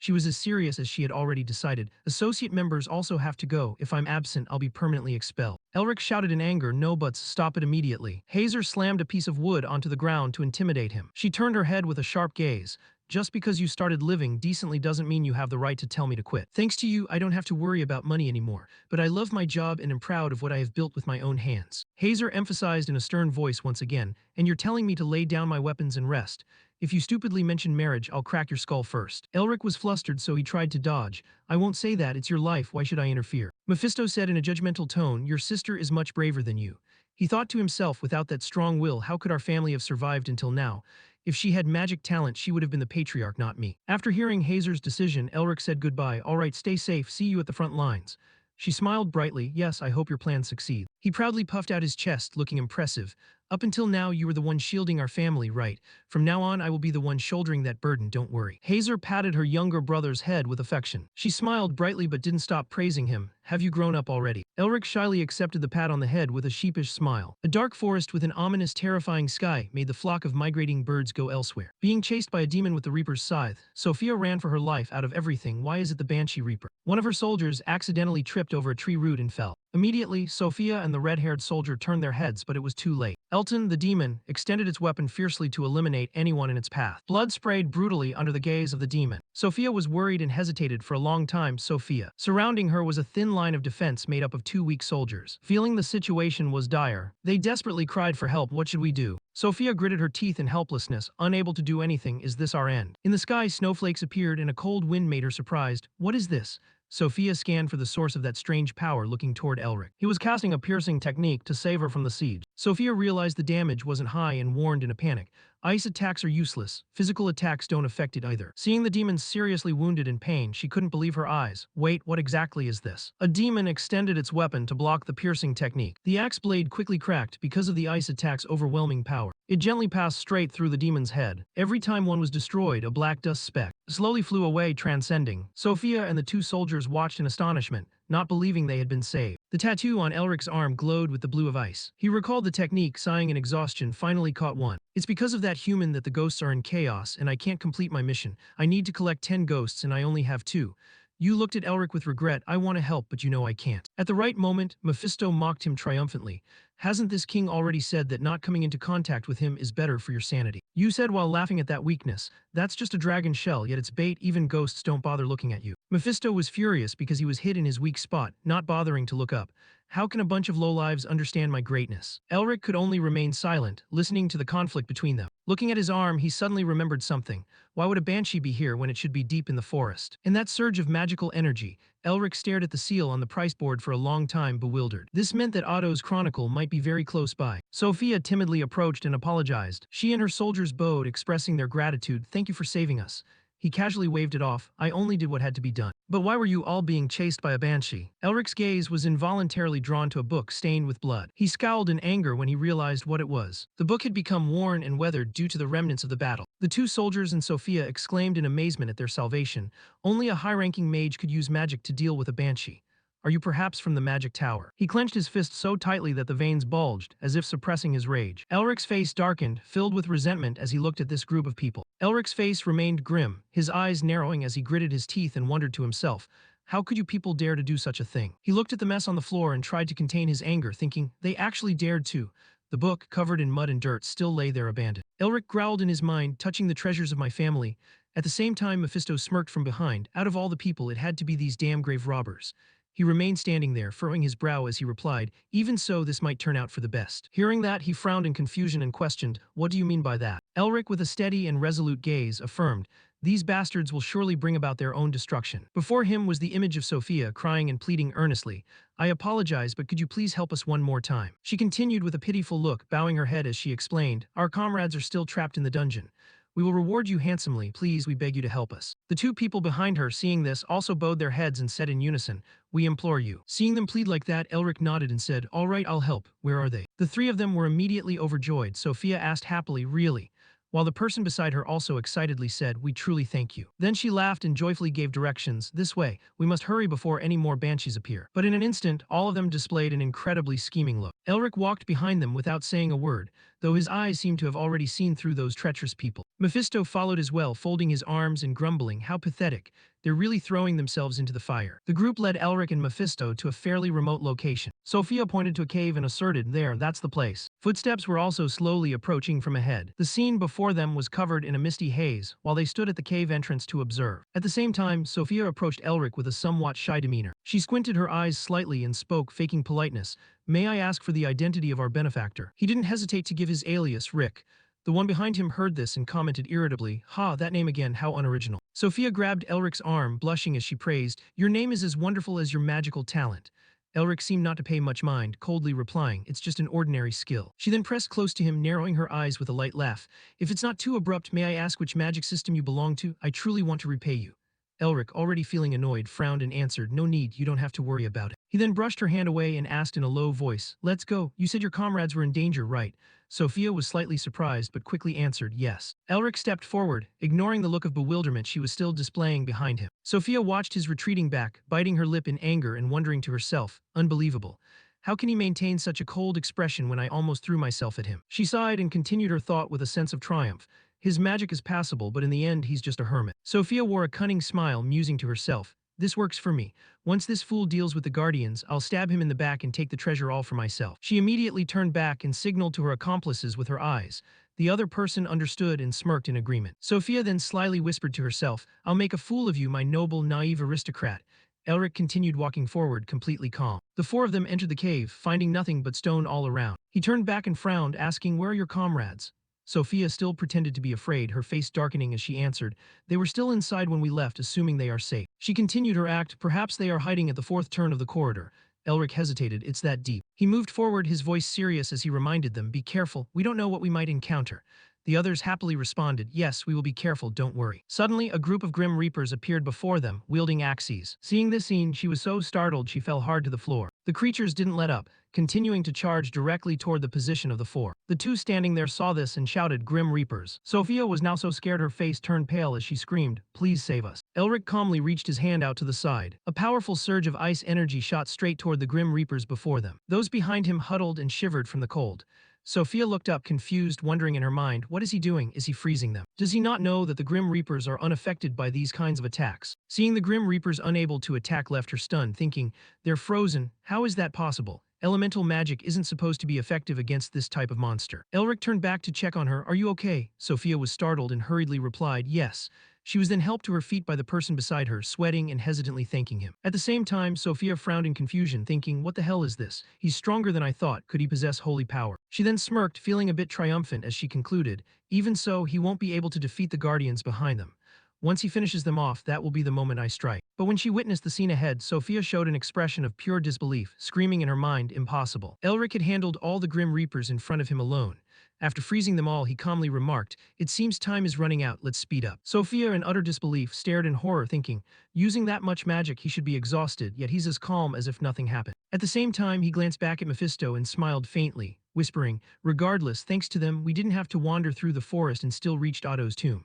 She was as serious as she had already decided. "Associate members also have to go. If I'm absent, I'll be permanently expelled." Elric shouted in anger, "No buts, stop it immediately." Hazer slammed a piece of wood onto the ground to intimidate him. She turned her head with a sharp gaze. "Just because you started living decently doesn't mean you have the right to tell me to quit. Thanks to you, I don't have to worry about money anymore. But I love my job and am proud of what I have built with my own hands." Hazer emphasized in a stern voice once again, "And you're telling me to lay down my weapons and rest. If you stupidly mention marriage, I'll crack your skull first." Elric was flustered, so he tried to dodge. "I won't say that, it's your life, why should I interfere?" Mephisto said in a judgmental tone, "Your sister is much braver than you." He thought to himself, without that strong will, how could our family have survived until now? If she had magic talent, she would have been the patriarch, not me. After hearing Hazer's decision, Elric said goodbye. "All right, stay safe, see you at the front lines." She smiled brightly. "Yes, I hope your plan succeeds." He proudly puffed out his chest, looking impressive. "Up until now, you were the one shielding our family, right? From now on, I will be the one shouldering that burden, don't worry." Hazer patted her younger brother's head with affection. She smiled brightly but didn't stop praising him. "Have you grown up already?" Elric shyly accepted the pat on the head with a sheepish smile. A dark forest with an ominous, terrifying sky made the flock of migrating birds go elsewhere. Being chased by a demon with the Reaper's scythe, Sophia ran for her life. Out of everything, why is it the Banshee Reaper? One of her soldiers accidentally tripped over a tree root and fell. Immediately, Sophia and the red-haired soldier turned their heads, but it was too late. Elton, the demon, extended its weapon fiercely to eliminate anyone in its path. Blood sprayed brutally under the gaze of the demon. Sophia was worried and hesitated for a long time. Surrounding her was a thin line of defense made up of 2 weak soldiers. Feeling the situation was dire, they desperately cried for help. "What should we do?" Sophia gritted her teeth in helplessness, unable to do anything. "Is this our end?" In the sky, snowflakes appeared and a cold wind made her surprised. "What is this?" Sophia scanned for the source of that strange power, looking toward Elric. He was casting a piercing technique to save her from the siege. Sophia realized the damage wasn't high and warned in a panic. "Ice attacks are useless. Physical attacks don't affect it either." Seeing the demon seriously wounded in pain, she couldn't believe her eyes. "Wait, what exactly is this?" A demon extended its weapon to block the piercing technique. The axe blade quickly cracked because of the ice attack's overwhelming power. It gently passed straight through the demon's head. Every time one was destroyed, a black dust speck. slowly flew away, transcending. Sophia and the two soldiers watched in astonishment, not believing they had been saved. The tattoo on Elric's arm glowed with the blue of ice. He recalled the technique, sighing in exhaustion, finally caught one. It's because of that human that the ghosts are in chaos, and I can't complete my mission. I need to collect 10 ghosts, and I only have 2. You looked at Elric with regret. I want to help, but you know I can't. At the right moment, Mephisto mocked him triumphantly. Hasn't this king already said that not coming into contact with him is better for your sanity? You said while laughing at that weakness, that's just a dragon shell, yet it's bait, even ghosts don't bother looking at you. Mephisto was furious because he was hit in his weak spot, not bothering to look up. How can a bunch of lowlives understand my greatness? Elric could only remain silent, listening to the conflict between them. Looking at his arm, he suddenly remembered something. Why would a banshee be here when it should be deep in the forest? In that surge of magical energy, Elric stared at the seal on the price board for a long time, bewildered. This meant that Otto's chronicle might be very close by. Sophia timidly approached and apologized. She and her soldiers bowed, expressing their gratitude. Thank you for saving us. He casually waved it off. I only did what had to be done. But why were you all being chased by a banshee? Elric's gaze was involuntarily drawn to a book stained with blood. He scowled in anger when he realized what it was. The book had become worn and weathered due to the remnants of the battle. The two soldiers and Sophia exclaimed in amazement at their salvation. Only a high-ranking mage could use magic to deal with a banshee. Are you perhaps from the magic tower? He clenched his fist so tightly that the veins bulged, as if suppressing his rage. Elric's face darkened, filled with resentment as he looked at this group of people. Elric's face remained grim, his eyes narrowing as he gritted his teeth and wondered to himself, how could you people dare to do such a thing? He looked at the mess on the floor and tried to contain his anger, thinking, they actually dared to. The book, covered in mud and dirt, still lay there abandoned. Elric growled in his mind, touching the treasures of my family. At the same time, Mephisto smirked from behind. Out of all the people, it had to be these damn grave robbers. He remained standing there, furrowing his brow as he replied, even so, this might turn out for the best. Hearing that, he frowned in confusion and questioned, what do you mean by that? Elric, with a steady and resolute gaze, affirmed, these bastards will surely bring about their own destruction. Before him was the image of Sophia, crying and pleading earnestly, I apologize, but could you please help us one more time? She continued with a pitiful look, bowing her head as she explained, our comrades are still trapped in the dungeon. We will reward you handsomely. Please, we beg you to help us. The two people behind her, seeing this, also bowed their heads and said in unison, we implore you. Seeing them plead like that, Elric nodded and said, all right, I'll help. Where are they? The three of them were immediately overjoyed. Sophia asked happily, really? While the person beside her also excitedly said, we truly thank you. Then she laughed and joyfully gave directions, this way, we must hurry before any more banshees appear. But in an instant, all of them displayed an incredibly scheming look. Elric walked behind them without saying a word, though his eyes seemed to have already seen through those treacherous people. Mephisto followed as well, folding his arms and grumbling, how pathetic. They're really throwing themselves into the fire. The group led Elric and Mephisto to a fairly remote location. Sophia pointed to a cave and asserted, there, that's the place. Footsteps were also slowly approaching from ahead. The scene before them was covered in a misty haze, while they stood at the cave entrance to observe. At the same time, Sophia approached Elric with a somewhat shy demeanor. She squinted her eyes slightly and spoke, faking politeness. May I ask for the identity of our benefactor? He didn't hesitate to give his alias, Rick. The one behind him heard this and commented irritably, ha, that name again, how unoriginal. Sophia grabbed Elric's arm, blushing as she praised, your name is as wonderful as your magical talent. Elric seemed not to pay much mind, coldly replying, it's just an ordinary skill. She then pressed close to him, narrowing her eyes with a light laugh. If it's not too abrupt, may I ask which magic system you belong to? I truly want to repay you. Elric, already feeling annoyed, frowned and answered, no need, you don't have to worry about it. He then brushed her hand away and asked in a low voice, let's go, you said your comrades were in danger, right? Sophia was slightly surprised but quickly answered, yes. Elric stepped forward, ignoring the look of bewilderment she was still displaying behind him. Sophia watched his retreating back, biting her lip in anger and wondering to herself, unbelievable. How can he maintain such a cold expression when I almost threw myself at him? She sighed and continued her thought with a sense of triumph. His magic is passable, but in the end he's just a hermit. Sophia wore a cunning smile, musing to herself, this works for me. Once this fool deals with the Guardians, I'll stab him in the back and take the treasure all for myself. She immediately turned back and signaled to her accomplices with her eyes. The other person understood and smirked in agreement. Sophia then slyly whispered to herself, I'll make a fool of you, my noble, naive aristocrat. Elric continued walking forward, completely calm. The four of them entered the cave, finding nothing but stone all around. He turned back and frowned, asking, where are your comrades? Sophia still pretended to be afraid, her face darkening as she answered, they were still inside when we left, assuming they are safe. She continued her act, perhaps they are hiding at the fourth turn of the corridor. Elric hesitated, it's that deep. He moved forward, his voice serious as he reminded them, be careful, we don't know what we might encounter. The others happily responded, yes, we will be careful, don't worry. Suddenly, a group of grim reapers appeared before them, wielding axes. Seeing this scene, she was so startled she fell hard to the floor. The creatures didn't let up, continuing to charge directly toward the position of the four. The two standing there saw this and shouted, "Grim Reapers." Sophia was now so scared her face turned pale as she screamed, "Please save us." Elric calmly reached his hand out to the side. A powerful surge of ice energy shot straight toward the Grim Reapers before them. Those behind him huddled and shivered from the cold. Sophia looked up, confused, wondering in her mind, what is he doing? Is he freezing them? Does he not know that the Grim Reapers are unaffected by these kinds of attacks? Seeing the Grim Reapers unable to attack left her stunned, thinking, they're frozen, how is that possible? Elemental magic isn't supposed to be effective against this type of monster. Elric turned back to check on her. Are you okay? Sophia was startled and hurriedly replied, yes. She was then helped to her feet by the person beside her, sweating and hesitantly thanking him. At the same time, Sophia frowned in confusion, thinking, what the hell is this? He's stronger than I thought. Could he possess holy power? She then smirked, feeling a bit triumphant as she concluded, even so, he won't be able to defeat the guardians behind them. Once he finishes them off, that will be the moment I strike. But when she witnessed the scene ahead, Sophia showed an expression of pure disbelief, screaming in her mind, impossible. Elric had handled all the Grim Reapers in front of him alone. After freezing them all, he calmly remarked, it seems time is running out, let's speed up. Sophia, in utter disbelief, stared in horror, thinking, using that much magic he should be exhausted, yet he's as calm as if nothing happened. At the same time, he glanced back at Mephisto and smiled faintly, whispering, regardless, thanks to them, we didn't have to wander through the forest and still reached Otto's tomb.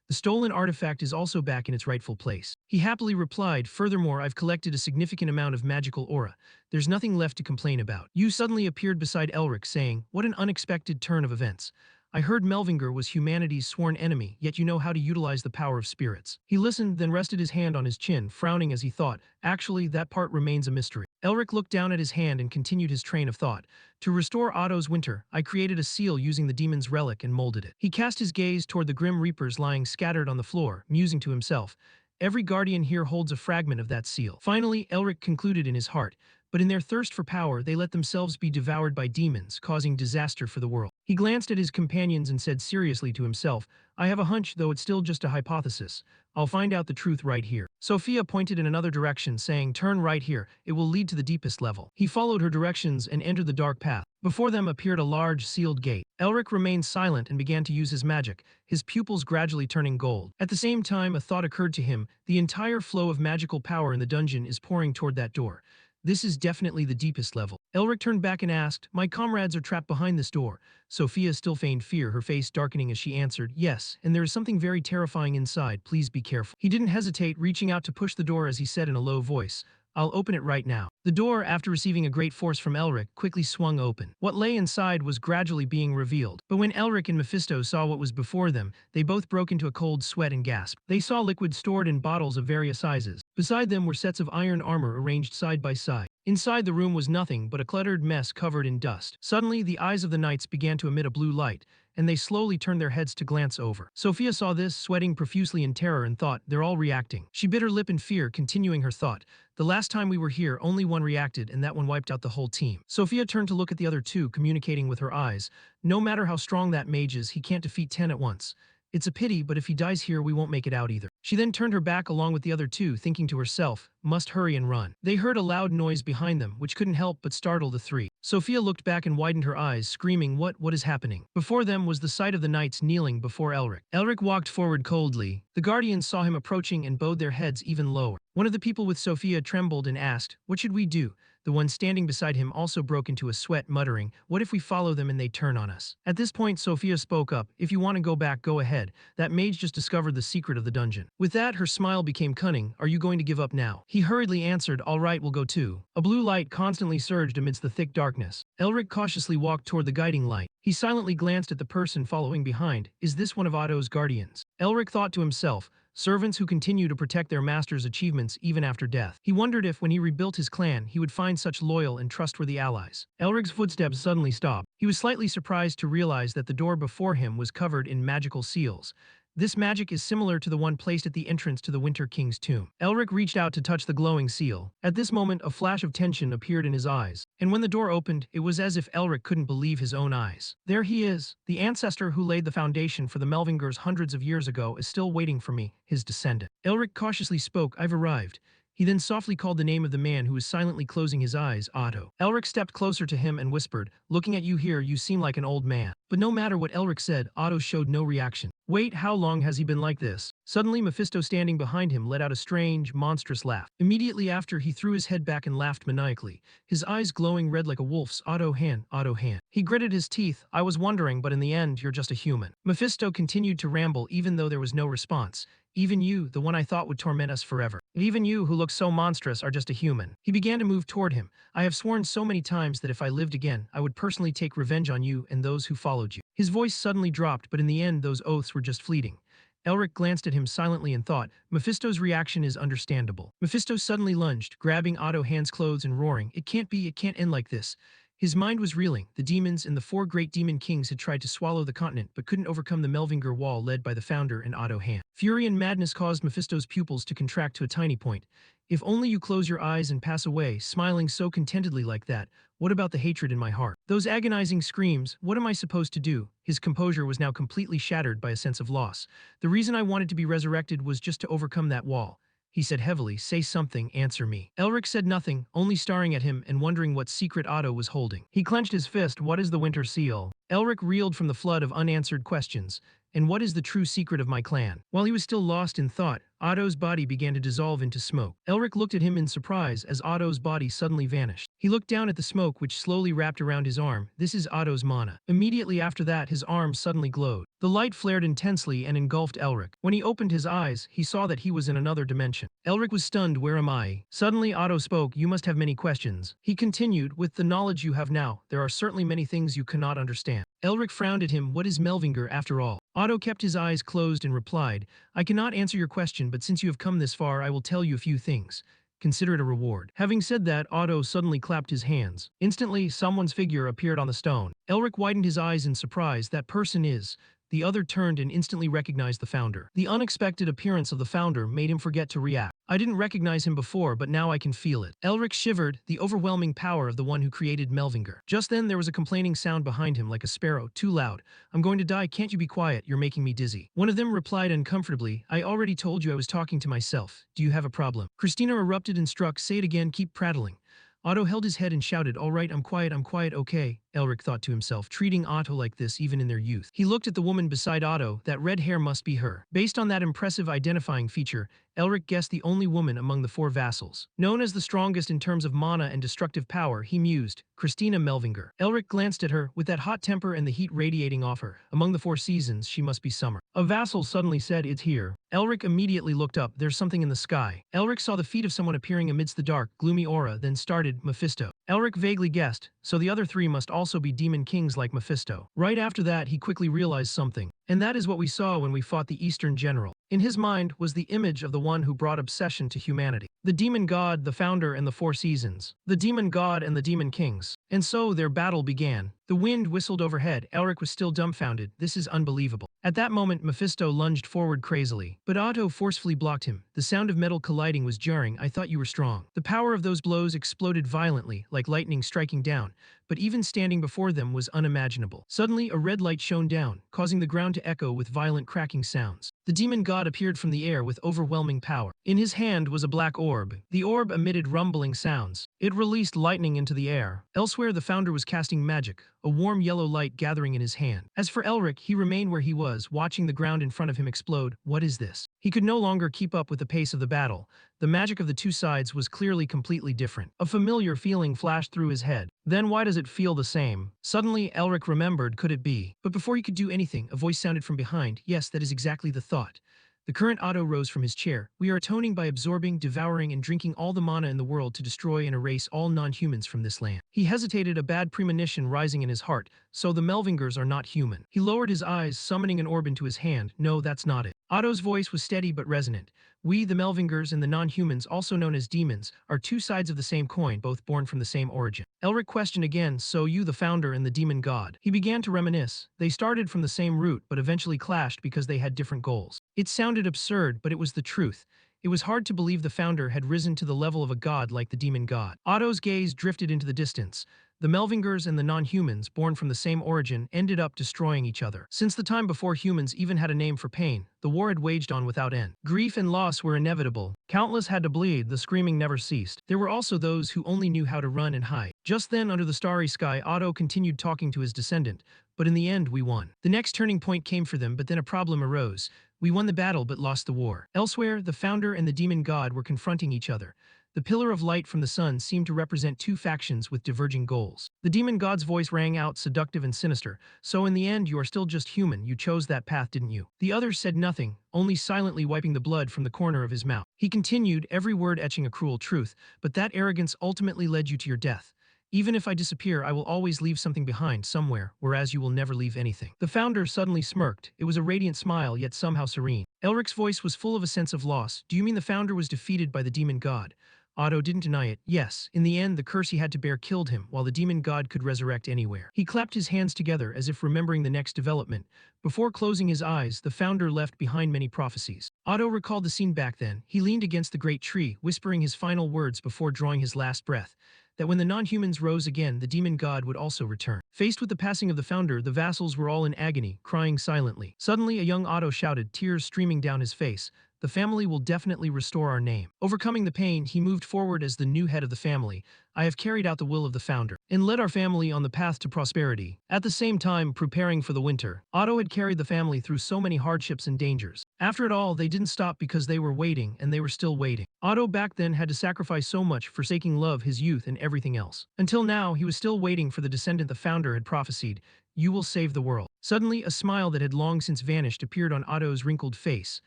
The stolen artifact is also back in its rightful place. He happily replied, furthermore, I've collected a significant amount of magical aura. There's nothing left to complain about. You suddenly appeared beside Elric, saying, what an unexpected turn of events. I heard Melvinger was humanity's sworn enemy, yet you know how to utilize the power of spirits. He listened, then rested his hand on his chin, frowning as he thought, actually, that part remains a mystery. Elric looked down at his hand and continued his train of thought. To restore Otto's winter, I created a seal using the demon's relic and molded it. He cast his gaze toward the Grim Reapers lying scattered on the floor, musing to himself. Every guardian here holds a fragment of that seal. Finally, Elric concluded in his heart, but in their thirst for power, they let themselves be devoured by demons, causing disaster for the world. He glanced at his companions and said seriously to himself, I have a hunch, though it's still just a hypothesis. I'll find out the truth right here. Sophia pointed in another direction, saying, turn right here, it will lead to the deepest level. He followed her directions and entered the dark path. Before them appeared a large, sealed gate. Elric remained silent and began to use his magic, his pupils gradually turning gold. At the same time, a thought occurred to him, the entire flow of magical power in the dungeon is pouring toward that door. This is definitely the deepest level. Elric turned back and asked, my comrades are trapped behind this door. Sophia still feigned fear, her face darkening as she answered, yes, and there is something very terrifying inside, please be careful. He didn't hesitate, reaching out to push the door as he said in a low voice, I'll open it right now. The door, after receiving a great force from Elric, quickly swung open. What lay inside was gradually being revealed. But when Elric and Mephisto saw what was before them, they both broke into a cold sweat and gasped. They saw liquid stored in bottles of various sizes. Beside them were sets of iron armor arranged side by side. Inside the room was nothing but a cluttered mess covered in dust. Suddenly, the eyes of the knights began to emit a blue light, and they slowly turned their heads to glance over. Sophia saw this, sweating profusely in terror, and thought, they're all reacting. She bit her lip in fear, continuing her thought. The last time we were here, only one reacted, and that one wiped out the whole team. Sophia turned to look at the other two, communicating with her eyes. No matter how strong that mage is, he can't defeat 10 at once. It's a pity, but if he dies here, we won't make it out either. She then turned her back along with the other two, thinking to herself, must hurry and run. They heard a loud noise behind them, which couldn't help but startle the three. Sophia looked back and widened her eyes, screaming, what is happening? Before them was the sight of the knights kneeling before Elric. Elric walked forward coldly. The guardians saw him approaching and bowed their heads even lower. One of the people with Sophia trembled and asked, what should we do? The one standing beside him also broke into a sweat, muttering, what if we follow them and they turn on us? At this point, Sophia spoke up, if you want to go back, go ahead. That mage just discovered the secret of the dungeon. With that, her smile became cunning. Are you going to give up now? He hurriedly answered, all right, we'll go too. A blue light constantly surged amidst the thick darkness. Elric cautiously walked toward the guiding light. He silently glanced at the person following behind. Is this one of Otto's guardians? Elric thought to himself, servants who continue to protect their master's achievements even after death. He wondered if, when he rebuilt his clan, he would find such loyal and trustworthy allies. Elric's footsteps suddenly stopped. He was slightly surprised to realize that the door before him was covered in magical seals. This magic is similar to the one placed at the entrance to the Winter King's tomb. Elric reached out to touch the glowing seal. At this moment, a flash of tension appeared in his eyes, and when the door opened, it was as if Elric couldn't believe his own eyes. There he is. The ancestor who laid the foundation for the Melvingers hundreds of years ago is still waiting for me, his descendant. Elric cautiously spoke, I've arrived. He then softly called the name of the man who was silently closing his eyes, Otto. Elric stepped closer to him and whispered, "Looking at you here, you seem like an old man." But no matter what Elric said, Otto showed no reaction. "Wait, how long has he been like this?" Suddenly, Mephisto standing behind him let out a strange, monstrous laugh. Immediately after, he threw his head back and laughed maniacally, his eyes glowing red like a wolf's. Otto Han, Otto Han. He gritted his teeth. "I was wondering, but in the end, you're just a human." Mephisto continued to ramble even though there was no response. "Even you, the one I thought would torment us forever. Even you, who look so monstrous, are just a human." He began to move toward him. "I have sworn so many times that if I lived again, I would personally take revenge on you and those who followed you." His voice suddenly dropped, but in the end, those oaths were just fleeting. Elric glanced at him silently and thought, Mephisto's reaction is understandable. Mephisto suddenly lunged, grabbing Otto Han's clothes and roaring, "It can't be, it can't end like this." His mind was reeling. The demons and the four great demon kings had tried to swallow the continent but couldn't overcome the Melvinger wall led by the founder and Otto Han. Fury and madness caused Mephisto's pupils to contract to a tiny point. "If only you close your eyes and pass away, smiling so contentedly like that. What about the hatred in my heart? Those agonizing screams, what am I supposed to do?" His composure was now completely shattered by a sense of loss. "The reason I wanted to be resurrected was just to overcome that wall." He said heavily, "Say something, answer me." Elric said nothing, only staring at him and wondering what secret Otto was holding. He clenched his fist. "What is the Winter Seal?" Elric reeled from the flood of unanswered questions. "And what is the true secret of my clan?" While he was still lost in thought, Otto's body began to dissolve into smoke. Elric looked at him in surprise as Otto's body suddenly vanished. He looked down at the smoke which slowly wrapped around his arm. "This is Otto's mana." Immediately after that, his arm suddenly glowed. The light flared intensely and engulfed Elric. When he opened his eyes, he saw that he was in another dimension. Elric was stunned. "Where am I?" Suddenly Otto spoke. "You must have many questions." He continued, "With the knowledge you have now, there are certainly many things you cannot understand." Elric frowned at him. "What is Melvinger after all?" Otto kept his eyes closed and replied, "I cannot answer your question, but since you have come this far, I will tell you a few things. Consider it a reward." Having said that, Otto suddenly clapped his hands. Instantly, someone's figure appeared on the stone. Elric widened his eyes in surprise. "That person is..." The other turned and instantly recognized the founder. The unexpected appearance of the founder made him forget to react. "I didn't recognize him before, but now I can feel it." Elric shivered, the overwhelming power of the one who created Melvinger. Just then there was a complaining sound behind him like a sparrow, too loud. "I'm going to die, can't you be quiet, you're making me dizzy." One of them replied uncomfortably, "I already told you I was talking to myself. Do you have a problem?" Christina erupted and struck, "Say it again, keep prattling." Otto held his head and shouted, "All right, I'm quiet, okay." Elric thought to himself, treating Otto like this even in their youth. He looked at the woman beside Otto. That red hair must be her. Based on that impressive identifying feature, Elric guessed the only woman among the four vassals. Known as the strongest in terms of mana and destructive power, he mused, Christina Melvinger. Elric glanced at her, with that hot temper and the heat radiating off her. Among the four seasons, she must be summer. A vassal suddenly said, "It's here." Elric immediately looked up. There's something in the sky. Elric saw the feet of someone appearing amidst the dark, gloomy aura, then started, Mephisto. Elric vaguely guessed, so the other three must also be demon kings like Mephisto. Right after that, he quickly realized something. And that is what we saw when we fought the Eastern General. In his mind was the image of the one who brought obsession to humanity. The demon god, the founder, and the four seasons. The demon god and the demon kings. And so their battle began. The wind whistled overhead. Elric was still dumbfounded. This is unbelievable. At that moment, Mephisto lunged forward crazily. But Otto forcefully blocked him. The sound of metal colliding was jarring. "I thought you were strong." The power of those blows exploded violently, like lightning striking down. But even standing before them was unimaginable. Suddenly, a red light shone down, causing the ground to echo with violent cracking sounds. The demon god appeared from the air with overwhelming power. In his hand was a black orb. The orb emitted rumbling sounds. It released lightning into the air. Elsewhere, the founder was casting magic, a warm yellow light gathering in his hand. As for Elric, he remained where he was, watching the ground in front of him explode. What is this? He could no longer keep up with the pace of the battle. The magic of the two sides was clearly completely different. A familiar feeling flashed through his head. Then why does it feel the same? Suddenly, Elric remembered, could it be? But before he could do anything, a voice sounded from behind. Yes, that is exactly the thought. The current Otto rose from his chair. "We are atoning by absorbing, devouring, and drinking all the mana in the world to destroy and erase all non-humans from this land." He hesitated, a bad premonition rising in his heart. So the Melvingers are not human. He lowered his eyes, summoning an orb into his hand. "No, that's not it." Otto's voice was steady but resonant. "We, the Melvingers, and the non-humans, also known as demons, are two sides of the same coin, both born from the same origin." Elric questioned again, "So you, the founder, and the demon god?" He began to reminisce. They started from the same root, but eventually clashed because they had different goals. It sounded absurd, but it was the truth. It was hard to believe the founder had risen to the level of a god like the demon god. Otto's gaze drifted into the distance. The Melvingers and the non-humans, born from the same origin, ended up destroying each other. Since the time before humans even had a name for pain, the war had waged on without end. Grief and loss were inevitable. Countless had to bleed, the screaming never ceased. There were also those who only knew how to run and hide. Just then, under the starry sky, Otto continued talking to his descendant, but in the end, we won. The next turning point came for them, but then a problem arose. We won the battle but lost the war. Elsewhere, the founder and the demon god were confronting each other. The pillar of light from the sun seemed to represent two factions with diverging goals. The demon god's voice rang out, seductive and sinister. So in the end, you are still just human. You chose that path, didn't you? The other said nothing, only silently wiping the blood from the corner of his mouth. He continued, every word etching a cruel truth, but that arrogance ultimately led you to your death. Even if I disappear, I will always leave something behind somewhere, whereas you will never leave anything. The founder suddenly smirked. It was a radiant smile, yet somehow serene. Elric's voice was full of a sense of loss. Do you mean the founder was defeated by the demon god? Otto didn't deny it. Yes, in the end, the curse he had to bear killed him, while the demon god could resurrect anywhere. He clapped his hands together as if remembering the next development. Before closing his eyes, the founder left behind many prophecies. Otto recalled the scene back then. He leaned against the great tree, whispering his final words before drawing his last breath, that when the non-humans rose again, the demon god would also return. Faced with the passing of the founder, the vassals were all in agony, crying silently. Suddenly, a young Otto shouted, tears streaming down his face, the family will definitely restore our name. Overcoming the pain, he moved forward as the new head of the family. I have carried out the will of the founder and led our family on the path to prosperity. At the same time, preparing for the winter, Otto had carried the family through so many hardships and dangers. After it all, they didn't stop because they were waiting, and they were still waiting. Otto back then had to sacrifice so much, forsaking love, his youth, and everything else. Until now, he was still waiting for the descendant the founder had prophesied. You will save the world. Suddenly, a smile that had long since vanished appeared on Otto's wrinkled face.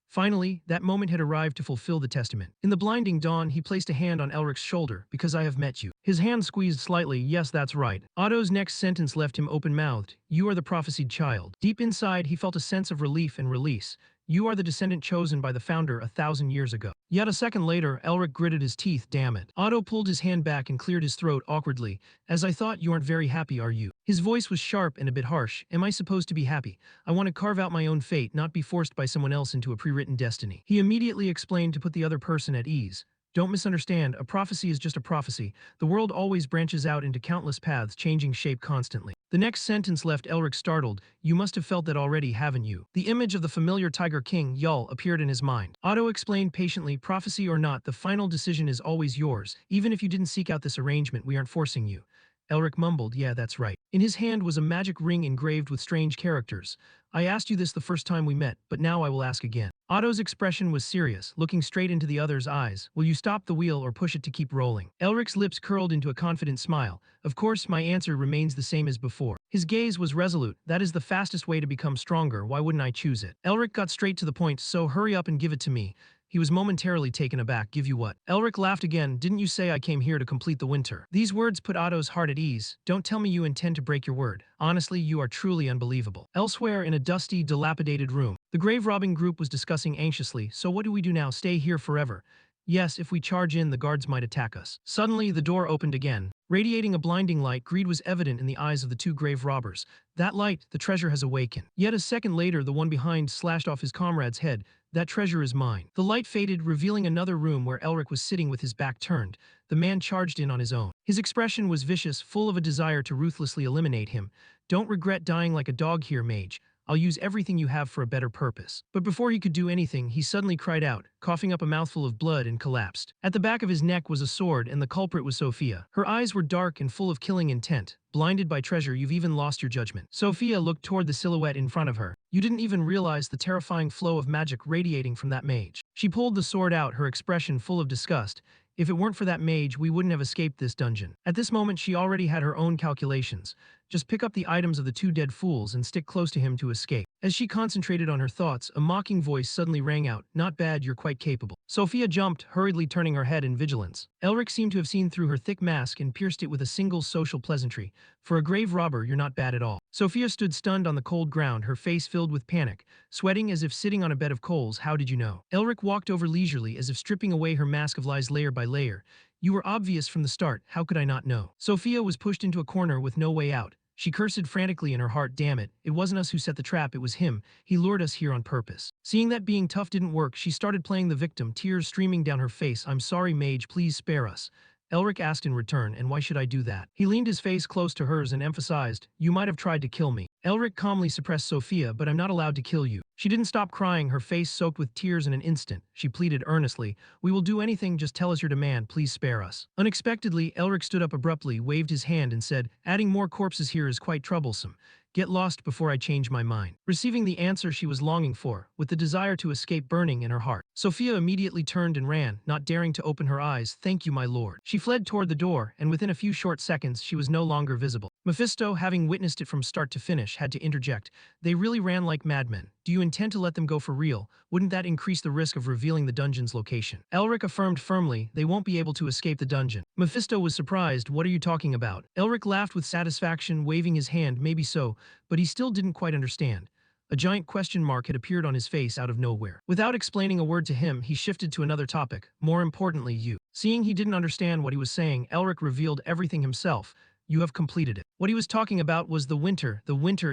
Finally, that moment had arrived to fulfill the testament. In the blinding dawn, he placed a hand on Elric's shoulder. Because I have met you. His hand squeezed slightly. Yes, that's right. Otto's next sentence left him open-mouthed. You are the prophesied child. Deep inside, he felt a sense of relief and release. You are the descendant chosen by the founder 1,000 years ago. Yet a second later, Elric gritted his teeth. Damn it. Otto pulled his hand back and cleared his throat awkwardly. As I thought, you aren't very happy, are you? His voice was sharp and a bit harsh. Am I supposed to be happy? I want to carve out my own fate, not be forced by someone else into a pre-written destiny. He immediately explained to put the other person at ease. Don't misunderstand, a prophecy is just a prophecy. The world always branches out into countless paths, changing shape constantly. The next sentence left Elric startled. You must have felt that already, haven't you? The image of the familiar Tiger King, Yul, appeared in his mind. Otto explained patiently, prophecy or not, the final decision is always yours. Even if you didn't seek out this arrangement, we aren't forcing you. Elric mumbled, yeah, that's right. In his hand was a magic ring engraved with strange characters. I asked you this the first time we met, but now I will ask again. Otto's expression was serious, looking straight into the other's eyes. Will you stop the wheel or push it to keep rolling? Elric's lips curled into a confident smile. Of course, my answer remains the same as before. His gaze was resolute. That is the fastest way to become stronger. Why wouldn't I choose it? Elric got straight to the point, so hurry up and give it to me. He was momentarily taken aback. Give you what? Elric laughed again. Didn't you say I came here to complete the winter? These words put Otto's heart at ease. Don't tell me you intend to break your word. Honestly, you are truly unbelievable. Elsewhere, in a dusty, dilapidated room, the grave-robbing group was discussing anxiously. So what do we do now? Stay here forever? Yes, if we charge in, the guards might attack us. Suddenly, the door opened again. Radiating a blinding light, greed was evident in the eyes of the two grave robbers. That light, the treasure has awakened. Yet a second later, the one behind slashed off his comrade's head. That treasure is mine. The light faded, revealing another room where Elric was sitting with his back turned. The man charged in on his own. His expression was vicious, full of a desire to ruthlessly eliminate him. Don't regret dying like a dog here, mage. I'll use everything you have for a better purpose. But before he could do anything, he suddenly cried out, coughing up a mouthful of blood, and collapsed. At the back of his neck was a sword, and the culprit was Sophia. Her eyes were dark and full of killing intent. Blinded by treasure, you've even lost your judgment. Sophia looked toward the silhouette in front of her. You didn't even realize the terrifying flow of magic radiating from that mage. She pulled the sword out, her expression full of disgust. If it weren't for that mage, we wouldn't have escaped this dungeon. At this moment, she already had her own calculations. Just pick up the items of the two dead fools and stick close to him to escape. As she concentrated on her thoughts, a mocking voice suddenly rang out. Not bad, you're quite capable. Sophia jumped, hurriedly turning her head in vigilance. Elric seemed to have seen through her thick mask and pierced it with a single social pleasantry. For a grave robber, you're not bad at all. Sophia stood stunned on the cold ground, her face filled with panic, sweating as if sitting on a bed of coals. How did you know? Elric walked over leisurely, as if stripping away her mask of lies layer by layer. You were obvious from the start. How could I not know? Sophia was pushed into a corner with no way out. She cursed frantically in her heart. Damn it, it wasn't us who set the trap, it was him. He lured us here on purpose. Seeing that being tough didn't work, she started playing the victim, tears streaming down her face. I'm sorry, mage, please spare us. Elric asked in return, and why should I do that? He leaned his face close to hers and emphasized, you might have tried to kill me. Elric calmly suppressed Sophia, but I'm not allowed to kill you. She didn't stop crying, her face soaked with tears in an instant. She pleaded earnestly, we will do anything, just tell us your demand, please spare us. Unexpectedly, Elric stood up abruptly, waved his hand and said, adding more corpses here is quite troublesome. Get lost before I change my mind. Receiving the answer she was longing for, with the desire to escape burning in her heart, Sophia immediately turned and ran, not daring to open her eyes. Thank you, my lord. She fled toward the door, and within a few short seconds she was no longer visible. Mephisto, having witnessed it from start to finish, had to interject. They really ran like madmen. Do you intend to let them go for real? Wouldn't that increase the risk of revealing the dungeon's location? Elric affirmed firmly, they won't be able to escape the dungeon. Mephisto was surprised, what are you talking about? Elric laughed with satisfaction, waving his hand, maybe so, but he still didn't quite understand. A giant question mark had appeared on his face out of nowhere. Without explaining a word to him, he shifted to another topic, more importantly, you. Seeing he didn't understand what he was saying, Elric revealed everything himself. You have completed it. What he was talking about was the winter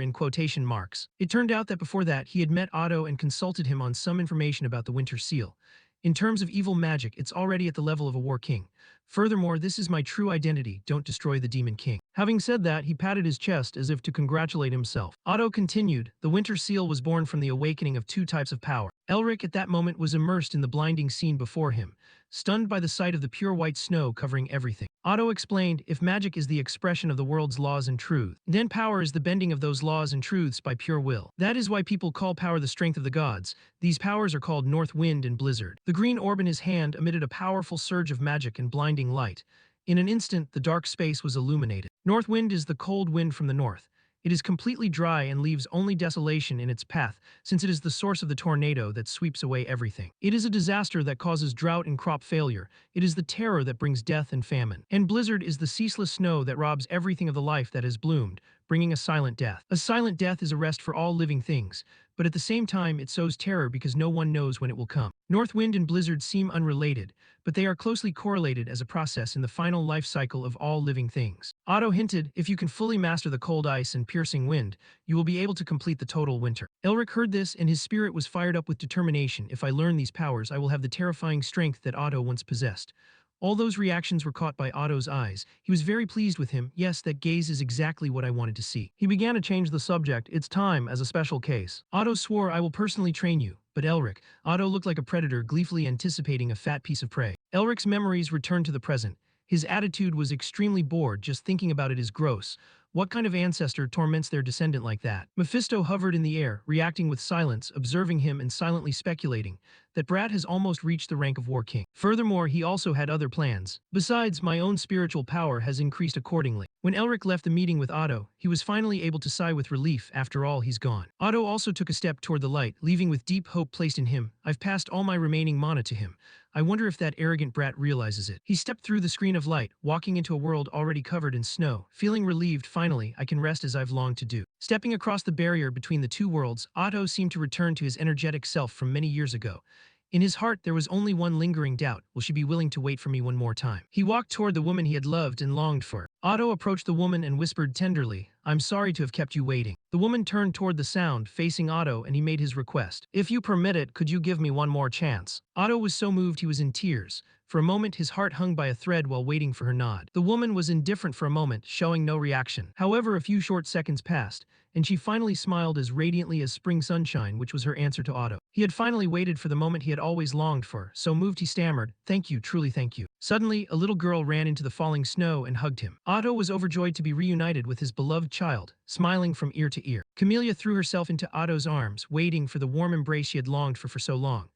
in quotation marks. It turned out that before that, he had met Otto and consulted him on some information about the winter seal. In terms of evil magic, it's already at the level of a war king. Furthermore, this is my true identity, don't destroy the demon king. Having said that, he patted his chest as if to congratulate himself. Otto continued, the winter seal was born from the awakening of two types of power. Elric at that moment was immersed in the blinding scene before him, stunned by the sight of the pure white snow covering everything. Otto explained, if magic is the expression of the world's laws and truth, then power is the bending of those laws and truths by pure will. That is why people call power the strength of the gods. These powers are called North Wind and Blizzard. The green orb in his hand emitted a powerful surge of magic and blinding light. In an instant, the dark space was illuminated. North Wind is the cold wind from the north. It is completely dry and leaves only desolation in its path, since it is the source of the tornado that sweeps away everything. It is a disaster that causes drought and crop failure. It is the terror that brings death and famine. And blizzard is the ceaseless snow that robs everything of the life that has bloomed, bringing a silent death. A silent death is a rest for all living things, but at the same time it sows terror because no one knows when it will come. North Wind and Blizzard seem unrelated, but they are closely correlated as a process in the final life cycle of all living things. Otto hinted, if you can fully master the cold ice and piercing wind, you will be able to complete the total winter. Elric heard this and his spirit was fired up with determination. If I learn these powers, I will have the terrifying strength that Otto once possessed. All those reactions were caught by Otto's eyes. He was very pleased with him. Yes, that gaze is exactly what I wanted to see. He began to change the subject. It's time, as a special case. Otto swore, I will personally train you. But Elric, Otto looked like a predator gleefully anticipating a fat piece of prey. Elric's memories returned to the present. His attitude was extremely bored, just thinking about it is gross. What kind of ancestor torments their descendant like that? Mephisto hovered in the air, reacting with silence, observing him and silently speculating that Brat has almost reached the rank of War King. Furthermore, he also had other plans. Besides, my own spiritual power has increased accordingly. When Elric left the meeting with Otto, he was finally able to sigh with relief. After all, he's gone. Otto also took a step toward the light, leaving with deep hope placed in him. I've passed all my remaining mana to him. I wonder if that arrogant brat realizes it. He stepped through the screen of light, walking into a world already covered in snow. Feeling relieved, finally, I can rest as I've longed to do. Stepping across the barrier between the two worlds, Otto seemed to return to his energetic self from many years ago. In his heart, there was only one lingering doubt. Will she be willing to wait for me one more time? He walked toward the woman he had loved and longed for. Otto approached the woman and whispered tenderly, I'm sorry to have kept you waiting. The woman turned toward the sound, facing Otto, and he made his request. If you permit it, could you give me one more chance? Otto was so moved he was in tears. For a moment, his heart hung by a thread while waiting for her nod. The woman was indifferent for a moment, showing no reaction. However, a few short seconds passed, and she finally smiled as radiantly as spring sunshine, which was her answer to Otto. He had finally waited for the moment he had always longed for. So moved he stammered, thank you, truly thank you. Suddenly, a little girl ran into the falling snow and hugged him. Otto was overjoyed to be reunited with his beloved child, smiling from ear to ear. Camellia threw herself into Otto's arms, waiting for the warm embrace she had longed for so long.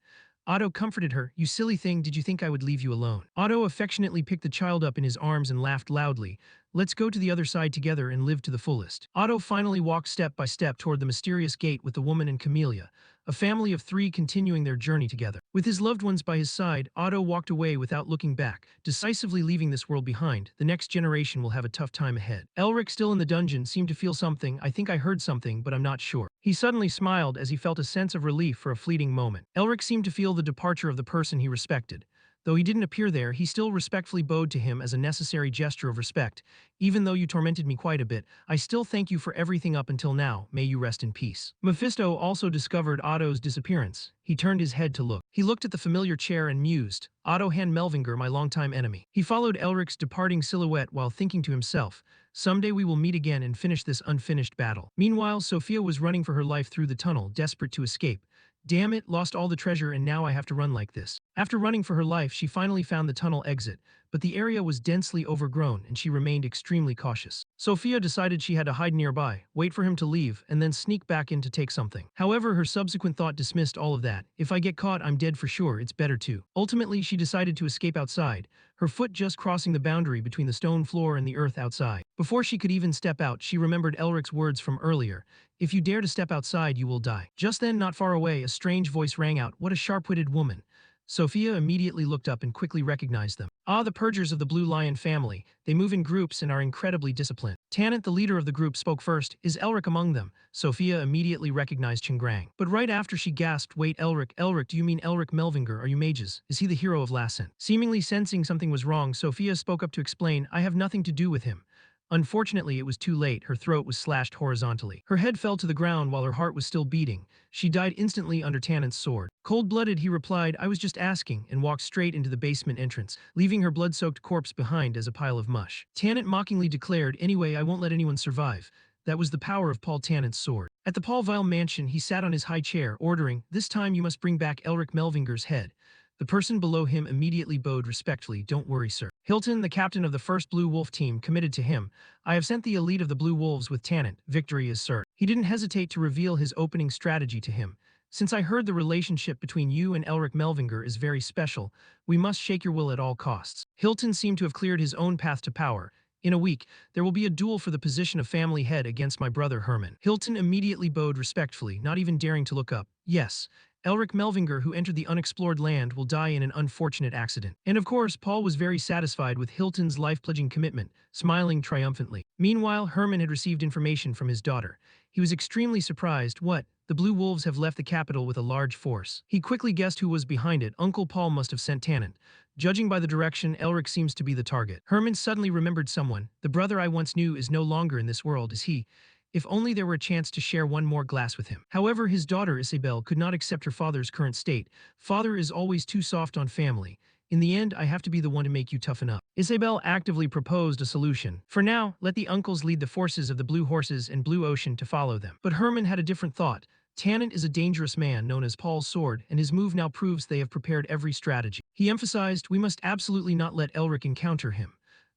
Otto comforted her, you silly thing, did you think I would leave you alone? Otto affectionately picked the child up in his arms and laughed loudly. Let's go to the other side together and live to the fullest. Otto finally walked step by step toward the mysterious gate with the woman and Camellia, a family of three continuing their journey together. With his loved ones by his side, Otto walked away without looking back, decisively leaving this world behind. The next generation will have a tough time ahead. Elric, still in the dungeon, seemed to feel something. I think I heard something, but I'm not sure. He suddenly smiled as he felt a sense of relief for a fleeting moment. Elric seemed to feel the departure of the person he respected. Though he didn't appear there, he still respectfully bowed to him as a necessary gesture of respect. Even though you tormented me quite a bit, I still thank you for everything up until now. May you rest in peace. Mephisto also discovered Otto's disappearance. He turned his head to look. He looked at the familiar chair and mused, Otto Han Melvinger, my longtime enemy. He followed Elric's departing silhouette while thinking to himself, someday we will meet again and finish this unfinished battle. Meanwhile, Sophia was running for her life through the tunnel, desperate to escape. Damn it, lost all the treasure and now I have to run like this. After running for her life, she finally found the tunnel exit, but the area was densely overgrown and she remained extremely cautious. Sophia decided she had to hide nearby, wait for him to leave, and then sneak back in to take something. However, her subsequent thought dismissed all of that. If I get caught, I'm dead for sure, it's better too. Ultimately, she decided to escape outside, her foot just crossing the boundary between the stone floor and the earth outside. Before she could even step out, she remembered Elric's words from earlier. If you dare to step outside, you will die. Just then, not far away, a strange voice rang out, what a sharp-witted woman. Sophia immediately looked up and quickly recognized them. Ah, the purgers of the Blue Lion family. They move in groups and are incredibly disciplined. Tanit, the leader of the group, spoke first. Is Elric among them? Sophia immediately recognized Chengrang. But right after she gasped, wait, Elric, do you mean Elric Melvinger? Are you mages? Is he the hero of Lassen? Seemingly sensing something was wrong, Sophia spoke up to explain, I have nothing to do with him. Unfortunately, it was too late. Her throat was slashed horizontally. Her head fell to the ground while her heart was still beating. She died instantly under Tanit's sword. Cold-blooded, he replied, I was just asking, and walked straight into the basement entrance, leaving her blood-soaked corpse behind as a pile of mush. Tanit mockingly declared, anyway, I won't let anyone survive. That was the power of Paul Tanit's sword. At the Paulville mansion, he sat on his high chair, ordering, this time you must bring back Elric Melvinger's head. The person below him immediately bowed respectfully. Don't worry, sir. Hilton, the captain of the first Blue Wolf team, committed to him. I have sent the elite of the Blue Wolves with Tanit. Victory is certain. He didn't hesitate to reveal his opening strategy to him. Since I heard the relationship between you and Elric Melvinger is very special, we must shake your will at all costs. Hilton seemed to have cleared his own path to power. In a week, there will be a duel for the position of family head against my brother Herman. Hilton immediately bowed respectfully, not even daring to look up. Yes. Elric Melvinger, who entered the unexplored land, will die in an unfortunate accident. And of course, Paul was very satisfied with Hilton's life-pledging commitment, smiling triumphantly. Meanwhile, Herman had received information from his daughter. He was extremely surprised. What? The Blue Wolves have left the capital with a large force. He quickly guessed who was behind it. Uncle Paul must have sent Tanit. Judging by the direction, Elric seems to be the target. Herman suddenly remembered someone. The brother I once knew is no longer in this world, is he? If only there were a chance to share one more glass with him. However, his daughter Isabel could not accept her father's current state. Father is always too soft on family. In the end, I have to be the one to make you toughen up. Isabel actively proposed a solution. For now, let the uncles lead the forces of the Blue Horses and Blue Ocean to follow them. But Herman had a different thought. Tanit is a dangerous man known as Paul's Sword, and his move now proves they have prepared every strategy. He emphasized, we must absolutely not let Elric encounter him.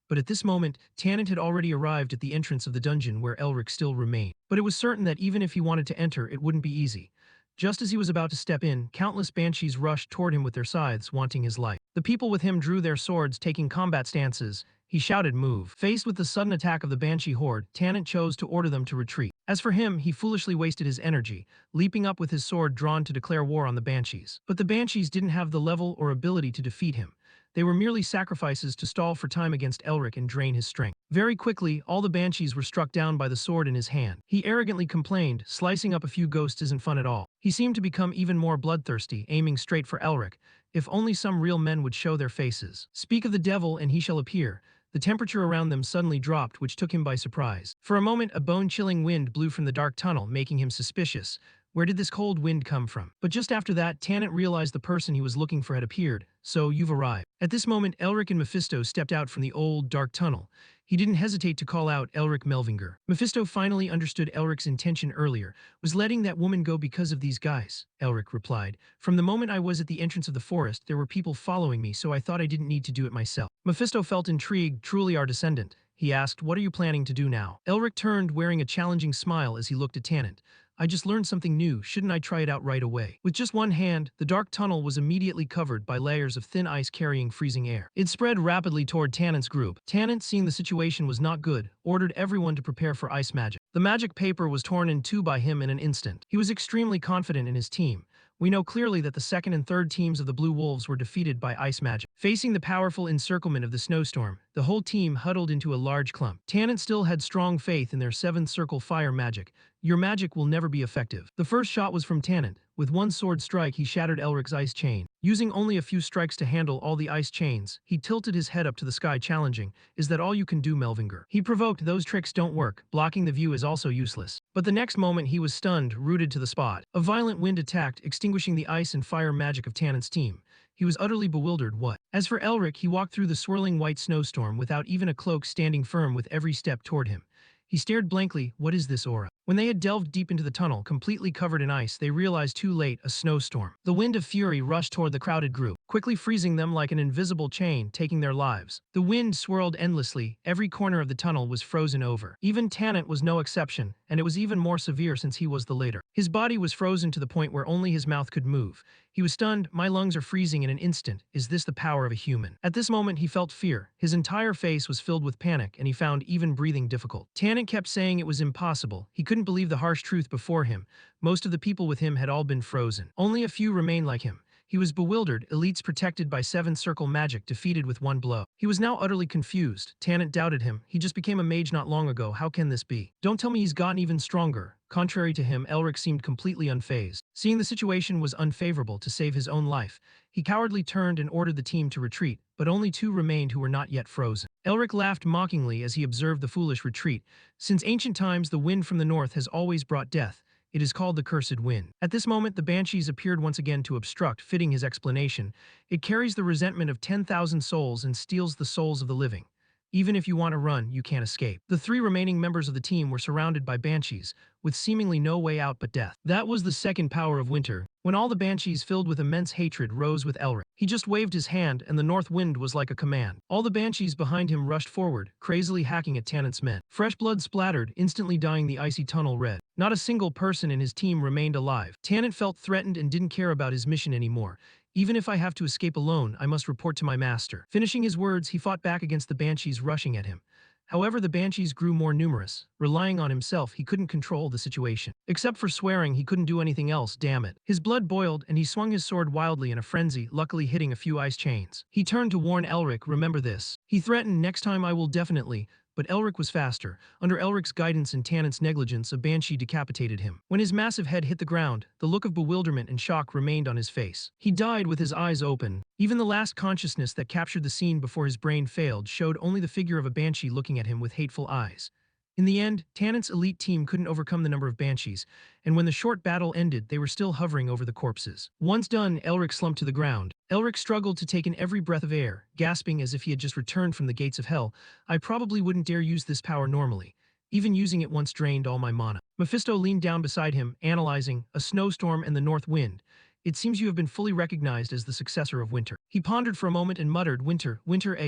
But at this moment, Tanit had already arrived at the entrance of the dungeon where Elric still remained. But it was certain that even if he wanted to enter, it wouldn't be easy. Just as he was about to step in, countless banshees rushed toward him with their scythes, wanting his life. The people with him drew their swords, taking combat stances. He shouted, move. Faced with the sudden attack of the banshee horde, Tanit chose to order them to retreat. As for him, he foolishly wasted his energy, leaping up with his sword drawn to declare war on the banshees. But the banshees didn't have the level or ability to defeat him. They were merely sacrifices to stall for time against Elric and drain his strength. Very quickly, all the banshees were struck down by the sword in his hand. He arrogantly complained, slicing up a few ghosts isn't fun at all. He seemed to become even more bloodthirsty, aiming straight for Elric. If only some real men would show their faces. Speak of the devil and he shall appear. The temperature around them suddenly dropped, which took him by surprise. For a moment, a bone-chilling wind blew from the dark tunnel, making him suspicious. Where did this cold wind come from? But just after that, Tanit realized the person he was looking for had appeared. So, you've arrived. At this moment, Elric and Mephisto stepped out from the old, dark tunnel. He didn't hesitate to call out Elric Melvinger. Mephisto finally understood Elric's intention earlier, was letting that woman go because of these guys. Elric replied, from the moment I was at the entrance of the forest, there were people following me, so I thought I didn't need to do it myself. Mephisto felt intrigued, truly our descendant. He asked, what are you planning to do now? Elric turned, wearing a challenging smile as he looked at Tanit. I just learned something new, shouldn't I try it out right away? With just one hand, the dark tunnel was immediately covered by layers of thin ice carrying freezing air. It spread rapidly toward Tanit's group. Tanit, seeing the situation was not good, ordered everyone to prepare for ice magic. The magic paper was torn in two by him in an instant. He was extremely confident in his team. We know clearly that the second and third teams of the Blue Wolves were defeated by ice magic. Facing the powerful encirclement of the snowstorm, the whole team huddled into a large clump. Tanit still had strong faith in their seventh circle fire magic. Your magic will never be effective. The first shot was from Tanit, With one sword strike, he shattered Elric's ice chain. Using only a few strikes to handle all the ice chains, he tilted his head up to the sky challenging, "Is that all you can do, Melvinger?" He provoked, "Those tricks don't work. Blocking the view is also useless." But the next moment he was stunned, rooted to the spot. A violent wind attacked, extinguishing the ice and fire magic of Tannen's team. He was utterly bewildered. What? As for Elric, he walked through the swirling white snowstorm without even a cloak, standing firm with every step toward him. He stared blankly. What is this aura? When they had delved deep into the tunnel, completely covered in ice, they realized too late, a snowstorm. The wind of fury rushed toward the crowded group, quickly freezing them like an invisible chain, taking their lives. The wind swirled endlessly. Every corner of the tunnel was frozen over. Even Tannent was no exception, and it was even more severe since he was the leader. His body was frozen to the point where only his mouth could move. He was stunned. "My lungs are freezing in an instant. Is this the power of a human?" At this moment he felt fear. His entire face was filled with panic, and he found even breathing difficult. Tannent kept saying it was impossible. He couldn't believe the harsh truth before him. Most of the people with him had all been frozen. Only a few remained like him. He was bewildered, elites protected by 7-circle magic defeated with one blow. He was now utterly confused. Tannent doubted him. He just became a mage not long ago. How can this be? Don't tell me he's gotten even stronger. Contrary to him, Elric seemed completely unfazed. Seeing the situation was unfavorable to save his own life, he cowardly turned and ordered the team to retreat, but only 2 remained who were not yet frozen. Elric laughed mockingly as he observed the foolish retreat. Since ancient times, the wind from the north has always brought death. It is called the Cursed Wind. At this moment, the Banshees appeared once again to obstruct, fitting his explanation. It carries the resentment of 10,000 souls and steals the souls of the living. Even if you want to run, you can't escape. The 3 remaining members of the team were surrounded by Banshees, with seemingly no way out but death. That was the second power of winter, when all the Banshees filled with immense hatred rose with Elric. He just waved his hand, and the north wind was like a command. All the Banshees behind him rushed forward, crazily hacking at Tannent's men. Fresh blood splattered, instantly dyeing the icy tunnel red. Not a single person in his team remained alive. Tannent felt threatened and didn't care about his mission anymore. "Even if I have to escape alone, I must report to my master." Finishing his words, he fought back against the Banshees rushing at him. However, the Banshees grew more numerous. Relying on himself, he couldn't control the situation. Except for swearing, he couldn't do anything else, damn it. His blood boiled, and he swung his sword wildly in a frenzy, luckily hitting a few ice chains. He turned to warn Elric, "Remember this." He threatened, "Next time I will definitely." But Elric was faster. Under Elric's guidance and Tannent's negligence, a Banshee decapitated him. When his massive head hit the ground, the look of bewilderment and shock remained on his face. He died with his eyes open. Even the last consciousness that captured the scene before his brain failed showed only the figure of a Banshee looking at him with hateful eyes. In the end, Tannent's elite team couldn't overcome the number of Banshees, and when the short battle ended, they were still hovering over the corpses. Once done, Elric slumped to the ground. Elric struggled to take in every breath of air, gasping as if he had just returned from the gates of hell. "I probably wouldn't dare use this power normally. Even using it once drained all my mana." Mephisto leaned down beside him, analyzing a snowstorm and the north wind. "It seems you have been fully recognized as the successor of winter." He pondered for a moment and muttered, "Winter,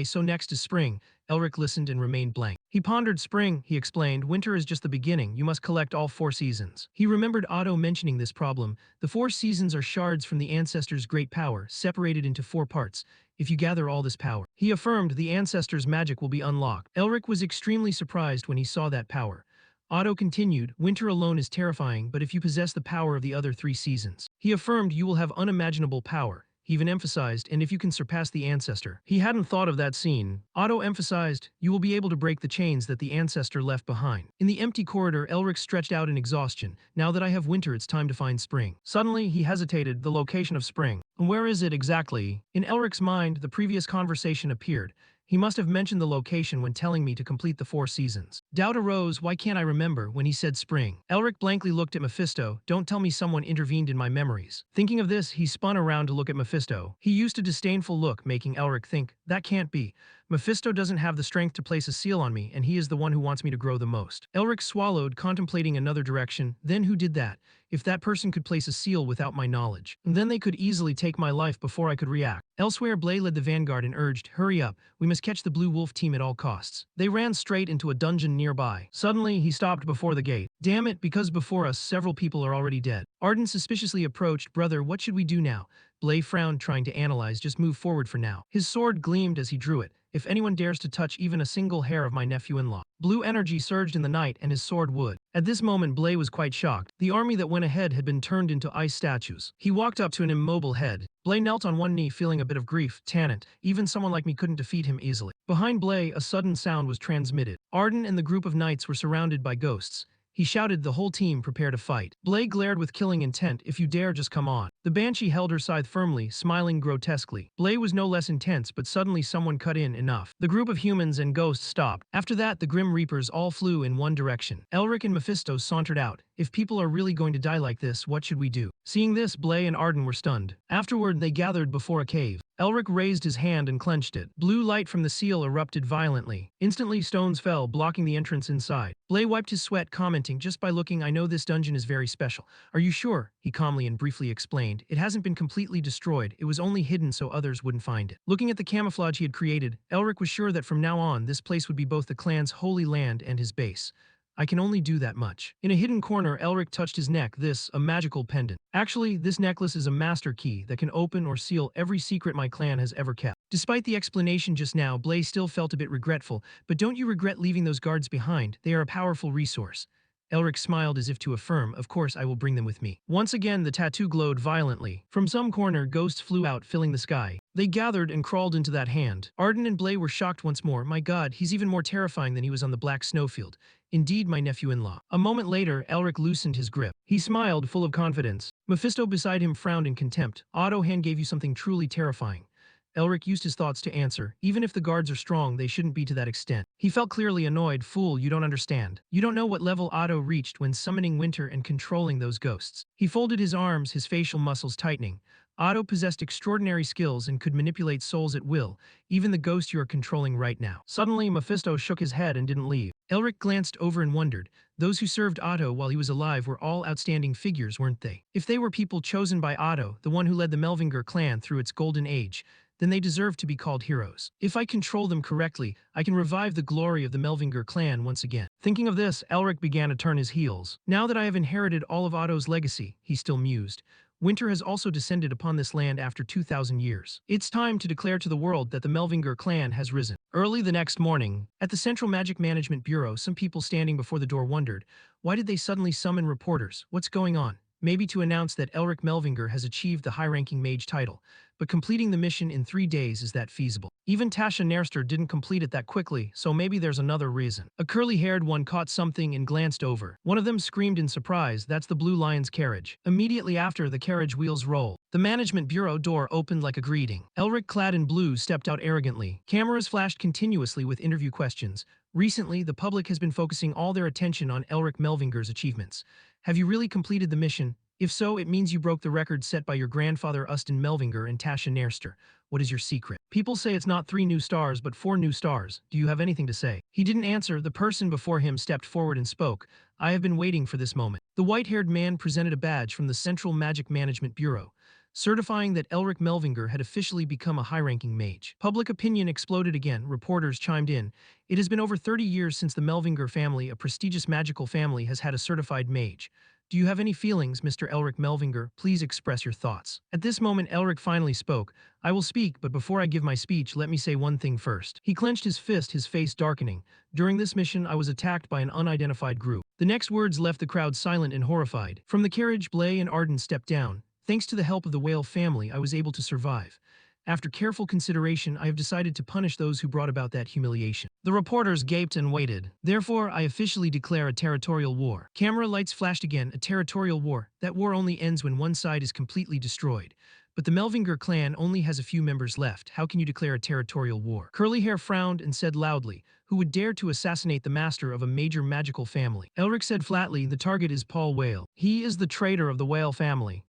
so next is spring." Elric listened and remained blank. He pondered. "Spring," he explained. "Winter is just the beginning. You must collect all 4 seasons." He remembered Otto mentioning this problem. The 4 seasons are shards from the ancestors' great power, separated into 4 parts. If you gather all this power, he affirmed, the ancestors' magic will be unlocked. Elric was extremely surprised when he saw that power. Otto continued, "Winter alone is terrifying, but if you possess the power of the other 3 seasons," he affirmed, "you will have unimaginable power." He even emphasized, "And if you can surpass the ancestor." He hadn't thought of that scene. Otto emphasized, "You will be able to break the chains that the ancestor left behind." In the empty corridor, Elric stretched out in exhaustion. "Now that I have winter, it's time to find spring." Suddenly, he hesitated. The location of spring. Where is it exactly? In Elric's mind, the previous conversation appeared. He must have mentioned the location when telling me to complete the 4 seasons. Doubt arose. Why can't I remember when he said spring? Elric blankly looked at Mephisto. "Don't tell me someone intervened in my memories." Thinking of this, he spun around to look at Mephisto. He used a disdainful look, making Elric think, "That can't be. Mephisto doesn't have the strength to place a seal on me, and he is the one who wants me to grow the most." Elric swallowed, contemplating another direction. "Then who did that? If that person could place a seal without my knowledge, then they could easily take my life before I could react." Elsewhere, Blay led the vanguard and urged, "Hurry up, we must catch the Blue Wolf team at all costs." They ran straight into a dungeon nearby. Suddenly, he stopped before the gate. "Damn it, because before us, several people are already dead." Arden suspiciously approached. "Brother, what should we do now?" Blay frowned, trying to analyze. "Just move forward for now." His sword gleamed as he drew it. "If anyone dares to touch even a single hair of my nephew-in-law." Blue energy surged in the night, and his sword would. At this moment, Blay was quite shocked. The army that went ahead had been turned into ice statues. He walked up to an immobile head. Blay knelt on one knee, feeling a bit of grief. "Tannent, even someone like me couldn't defeat him easily." Behind Blay, a sudden sound was transmitted. Arden and the group of knights were surrounded by ghosts. He shouted, the whole team prepare to fight. Blay glared with killing intent, if you dare just come on. The banshee held her scythe firmly, smiling grotesquely. Blay was no less intense, but suddenly someone cut in enough. The group of humans and ghosts stopped. After that, the grim reapers all flew in one direction. Elric and Mephisto sauntered out. If people are really going to die like this, what should we do? Seeing this, Blay and Arden were stunned. Afterward, they gathered before a cave. Elric raised his hand and clenched it. Blue light from the seal erupted violently. Instantly, stones fell, blocking the entrance inside. Blay wiped his sweat, commenting, just by looking, I know this dungeon is very special. Are you sure? He calmly and briefly explained. It hasn't been completely destroyed. It was only hidden so others wouldn't find it. Looking at the camouflage he had created, Elric was sure that from now on, this place would be both the clan's holy land and his base. I can only do that much. In a hidden corner, Elric touched his neck, a magical pendant. Actually, this necklace is a master key that can open or seal every secret my clan has ever kept. Despite the explanation just now, Blay still felt a bit regretful, but don't you regret leaving those guards behind? They are a powerful resource. Elric smiled as if to affirm, of course I will bring them with me. Once again, the tattoo glowed violently. From some corner, ghosts flew out, filling the sky. They gathered and crawled into that hand. Arden and Blay were shocked once more. My god, he's even more terrifying than he was on the black snowfield. Indeed, my nephew-in-law. A moment later, Elric loosened his grip. He smiled, full of confidence. Mephisto beside him frowned in contempt. Otto Hand gave you something truly terrifying. Elric used his thoughts to answer, even if the guards are strong, they shouldn't be to that extent. He felt clearly annoyed. Fool, you don't understand. You don't know what level Otto reached when summoning winter and controlling those ghosts. He folded his arms, his facial muscles tightening. Otto possessed extraordinary skills and could manipulate souls at will, even the ghost you are controlling right now. Suddenly, Mephisto shook his head and didn't leave. Elric glanced over and wondered. Those who served Otto while he was alive were all outstanding figures, weren't they? If they were people chosen by Otto, the one who led the Melvinger clan through its golden age, then they deserve to be called heroes. If I control them correctly, I can revive the glory of the Melvinger clan once again. Thinking of this, Elric began to turn his heels. Now that I have inherited all of Otto's legacy, he still mused, winter has also descended upon this land after 2,000 years. It's time to declare to the world that the Melvinger clan has risen. Early the next morning, at the Central Magic Management Bureau, some people standing before the door wondered, why did they suddenly summon reporters? What's going on? Maybe to announce that Elric Melvinger has achieved the high-ranking mage title, but completing the mission in 3 days is that feasible. Even Tasha Nairster didn't complete it that quickly, so maybe there's another reason. A curly-haired one caught something and glanced over. One of them screamed in surprise, that's the Blue Lion's carriage. Immediately after, the carriage wheels roll. The management bureau door opened like a greeting. Elric, clad in blue, stepped out arrogantly. Cameras flashed continuously with interview questions. Recently, the public has been focusing all their attention on Elric Melvinger's achievements. Have you really completed the mission? If so, it means you broke the record set by your grandfather Ustin Melvinger and Tasha Nairster. What is your secret? People say it's not 3 new stars but 4 new stars. Do you have anything to say? He didn't answer. The person before him stepped forward and spoke. I have been waiting for this moment. The white-haired man presented a badge from the Central Magic Management Bureau, certifying that Elric Melvinger had officially become a high-ranking mage. Public opinion exploded again. Reporters chimed in. It has been over 30 years since the Melvinger family, a prestigious magical family, has had a certified mage. Do you have any feelings, Mr. Elric Melvinger? Please express your thoughts. At this moment, Elric finally spoke. I will speak, but before I give my speech, let me say one thing first. He clenched his fist, his face darkening. During this mission, I was attacked by an unidentified group. The next words left the crowd silent and horrified. From the carriage, Blay and Arden stepped down. Thanks to the help of the Whale family, I was able to survive. After careful consideration, I have decided to punish those who brought about that humiliation. The reporters gaped and waited. Therefore, I officially declare a territorial war. Camera lights flashed again. A territorial war. That war only ends when one side is completely destroyed. But the Melvinger clan only has a few members left. How can you declare a territorial war? Curly Hair frowned and said loudly, who would dare to assassinate the master of a major magical family? Elric said flatly, the target is Paul Whale. He is the traitor of the Whale family.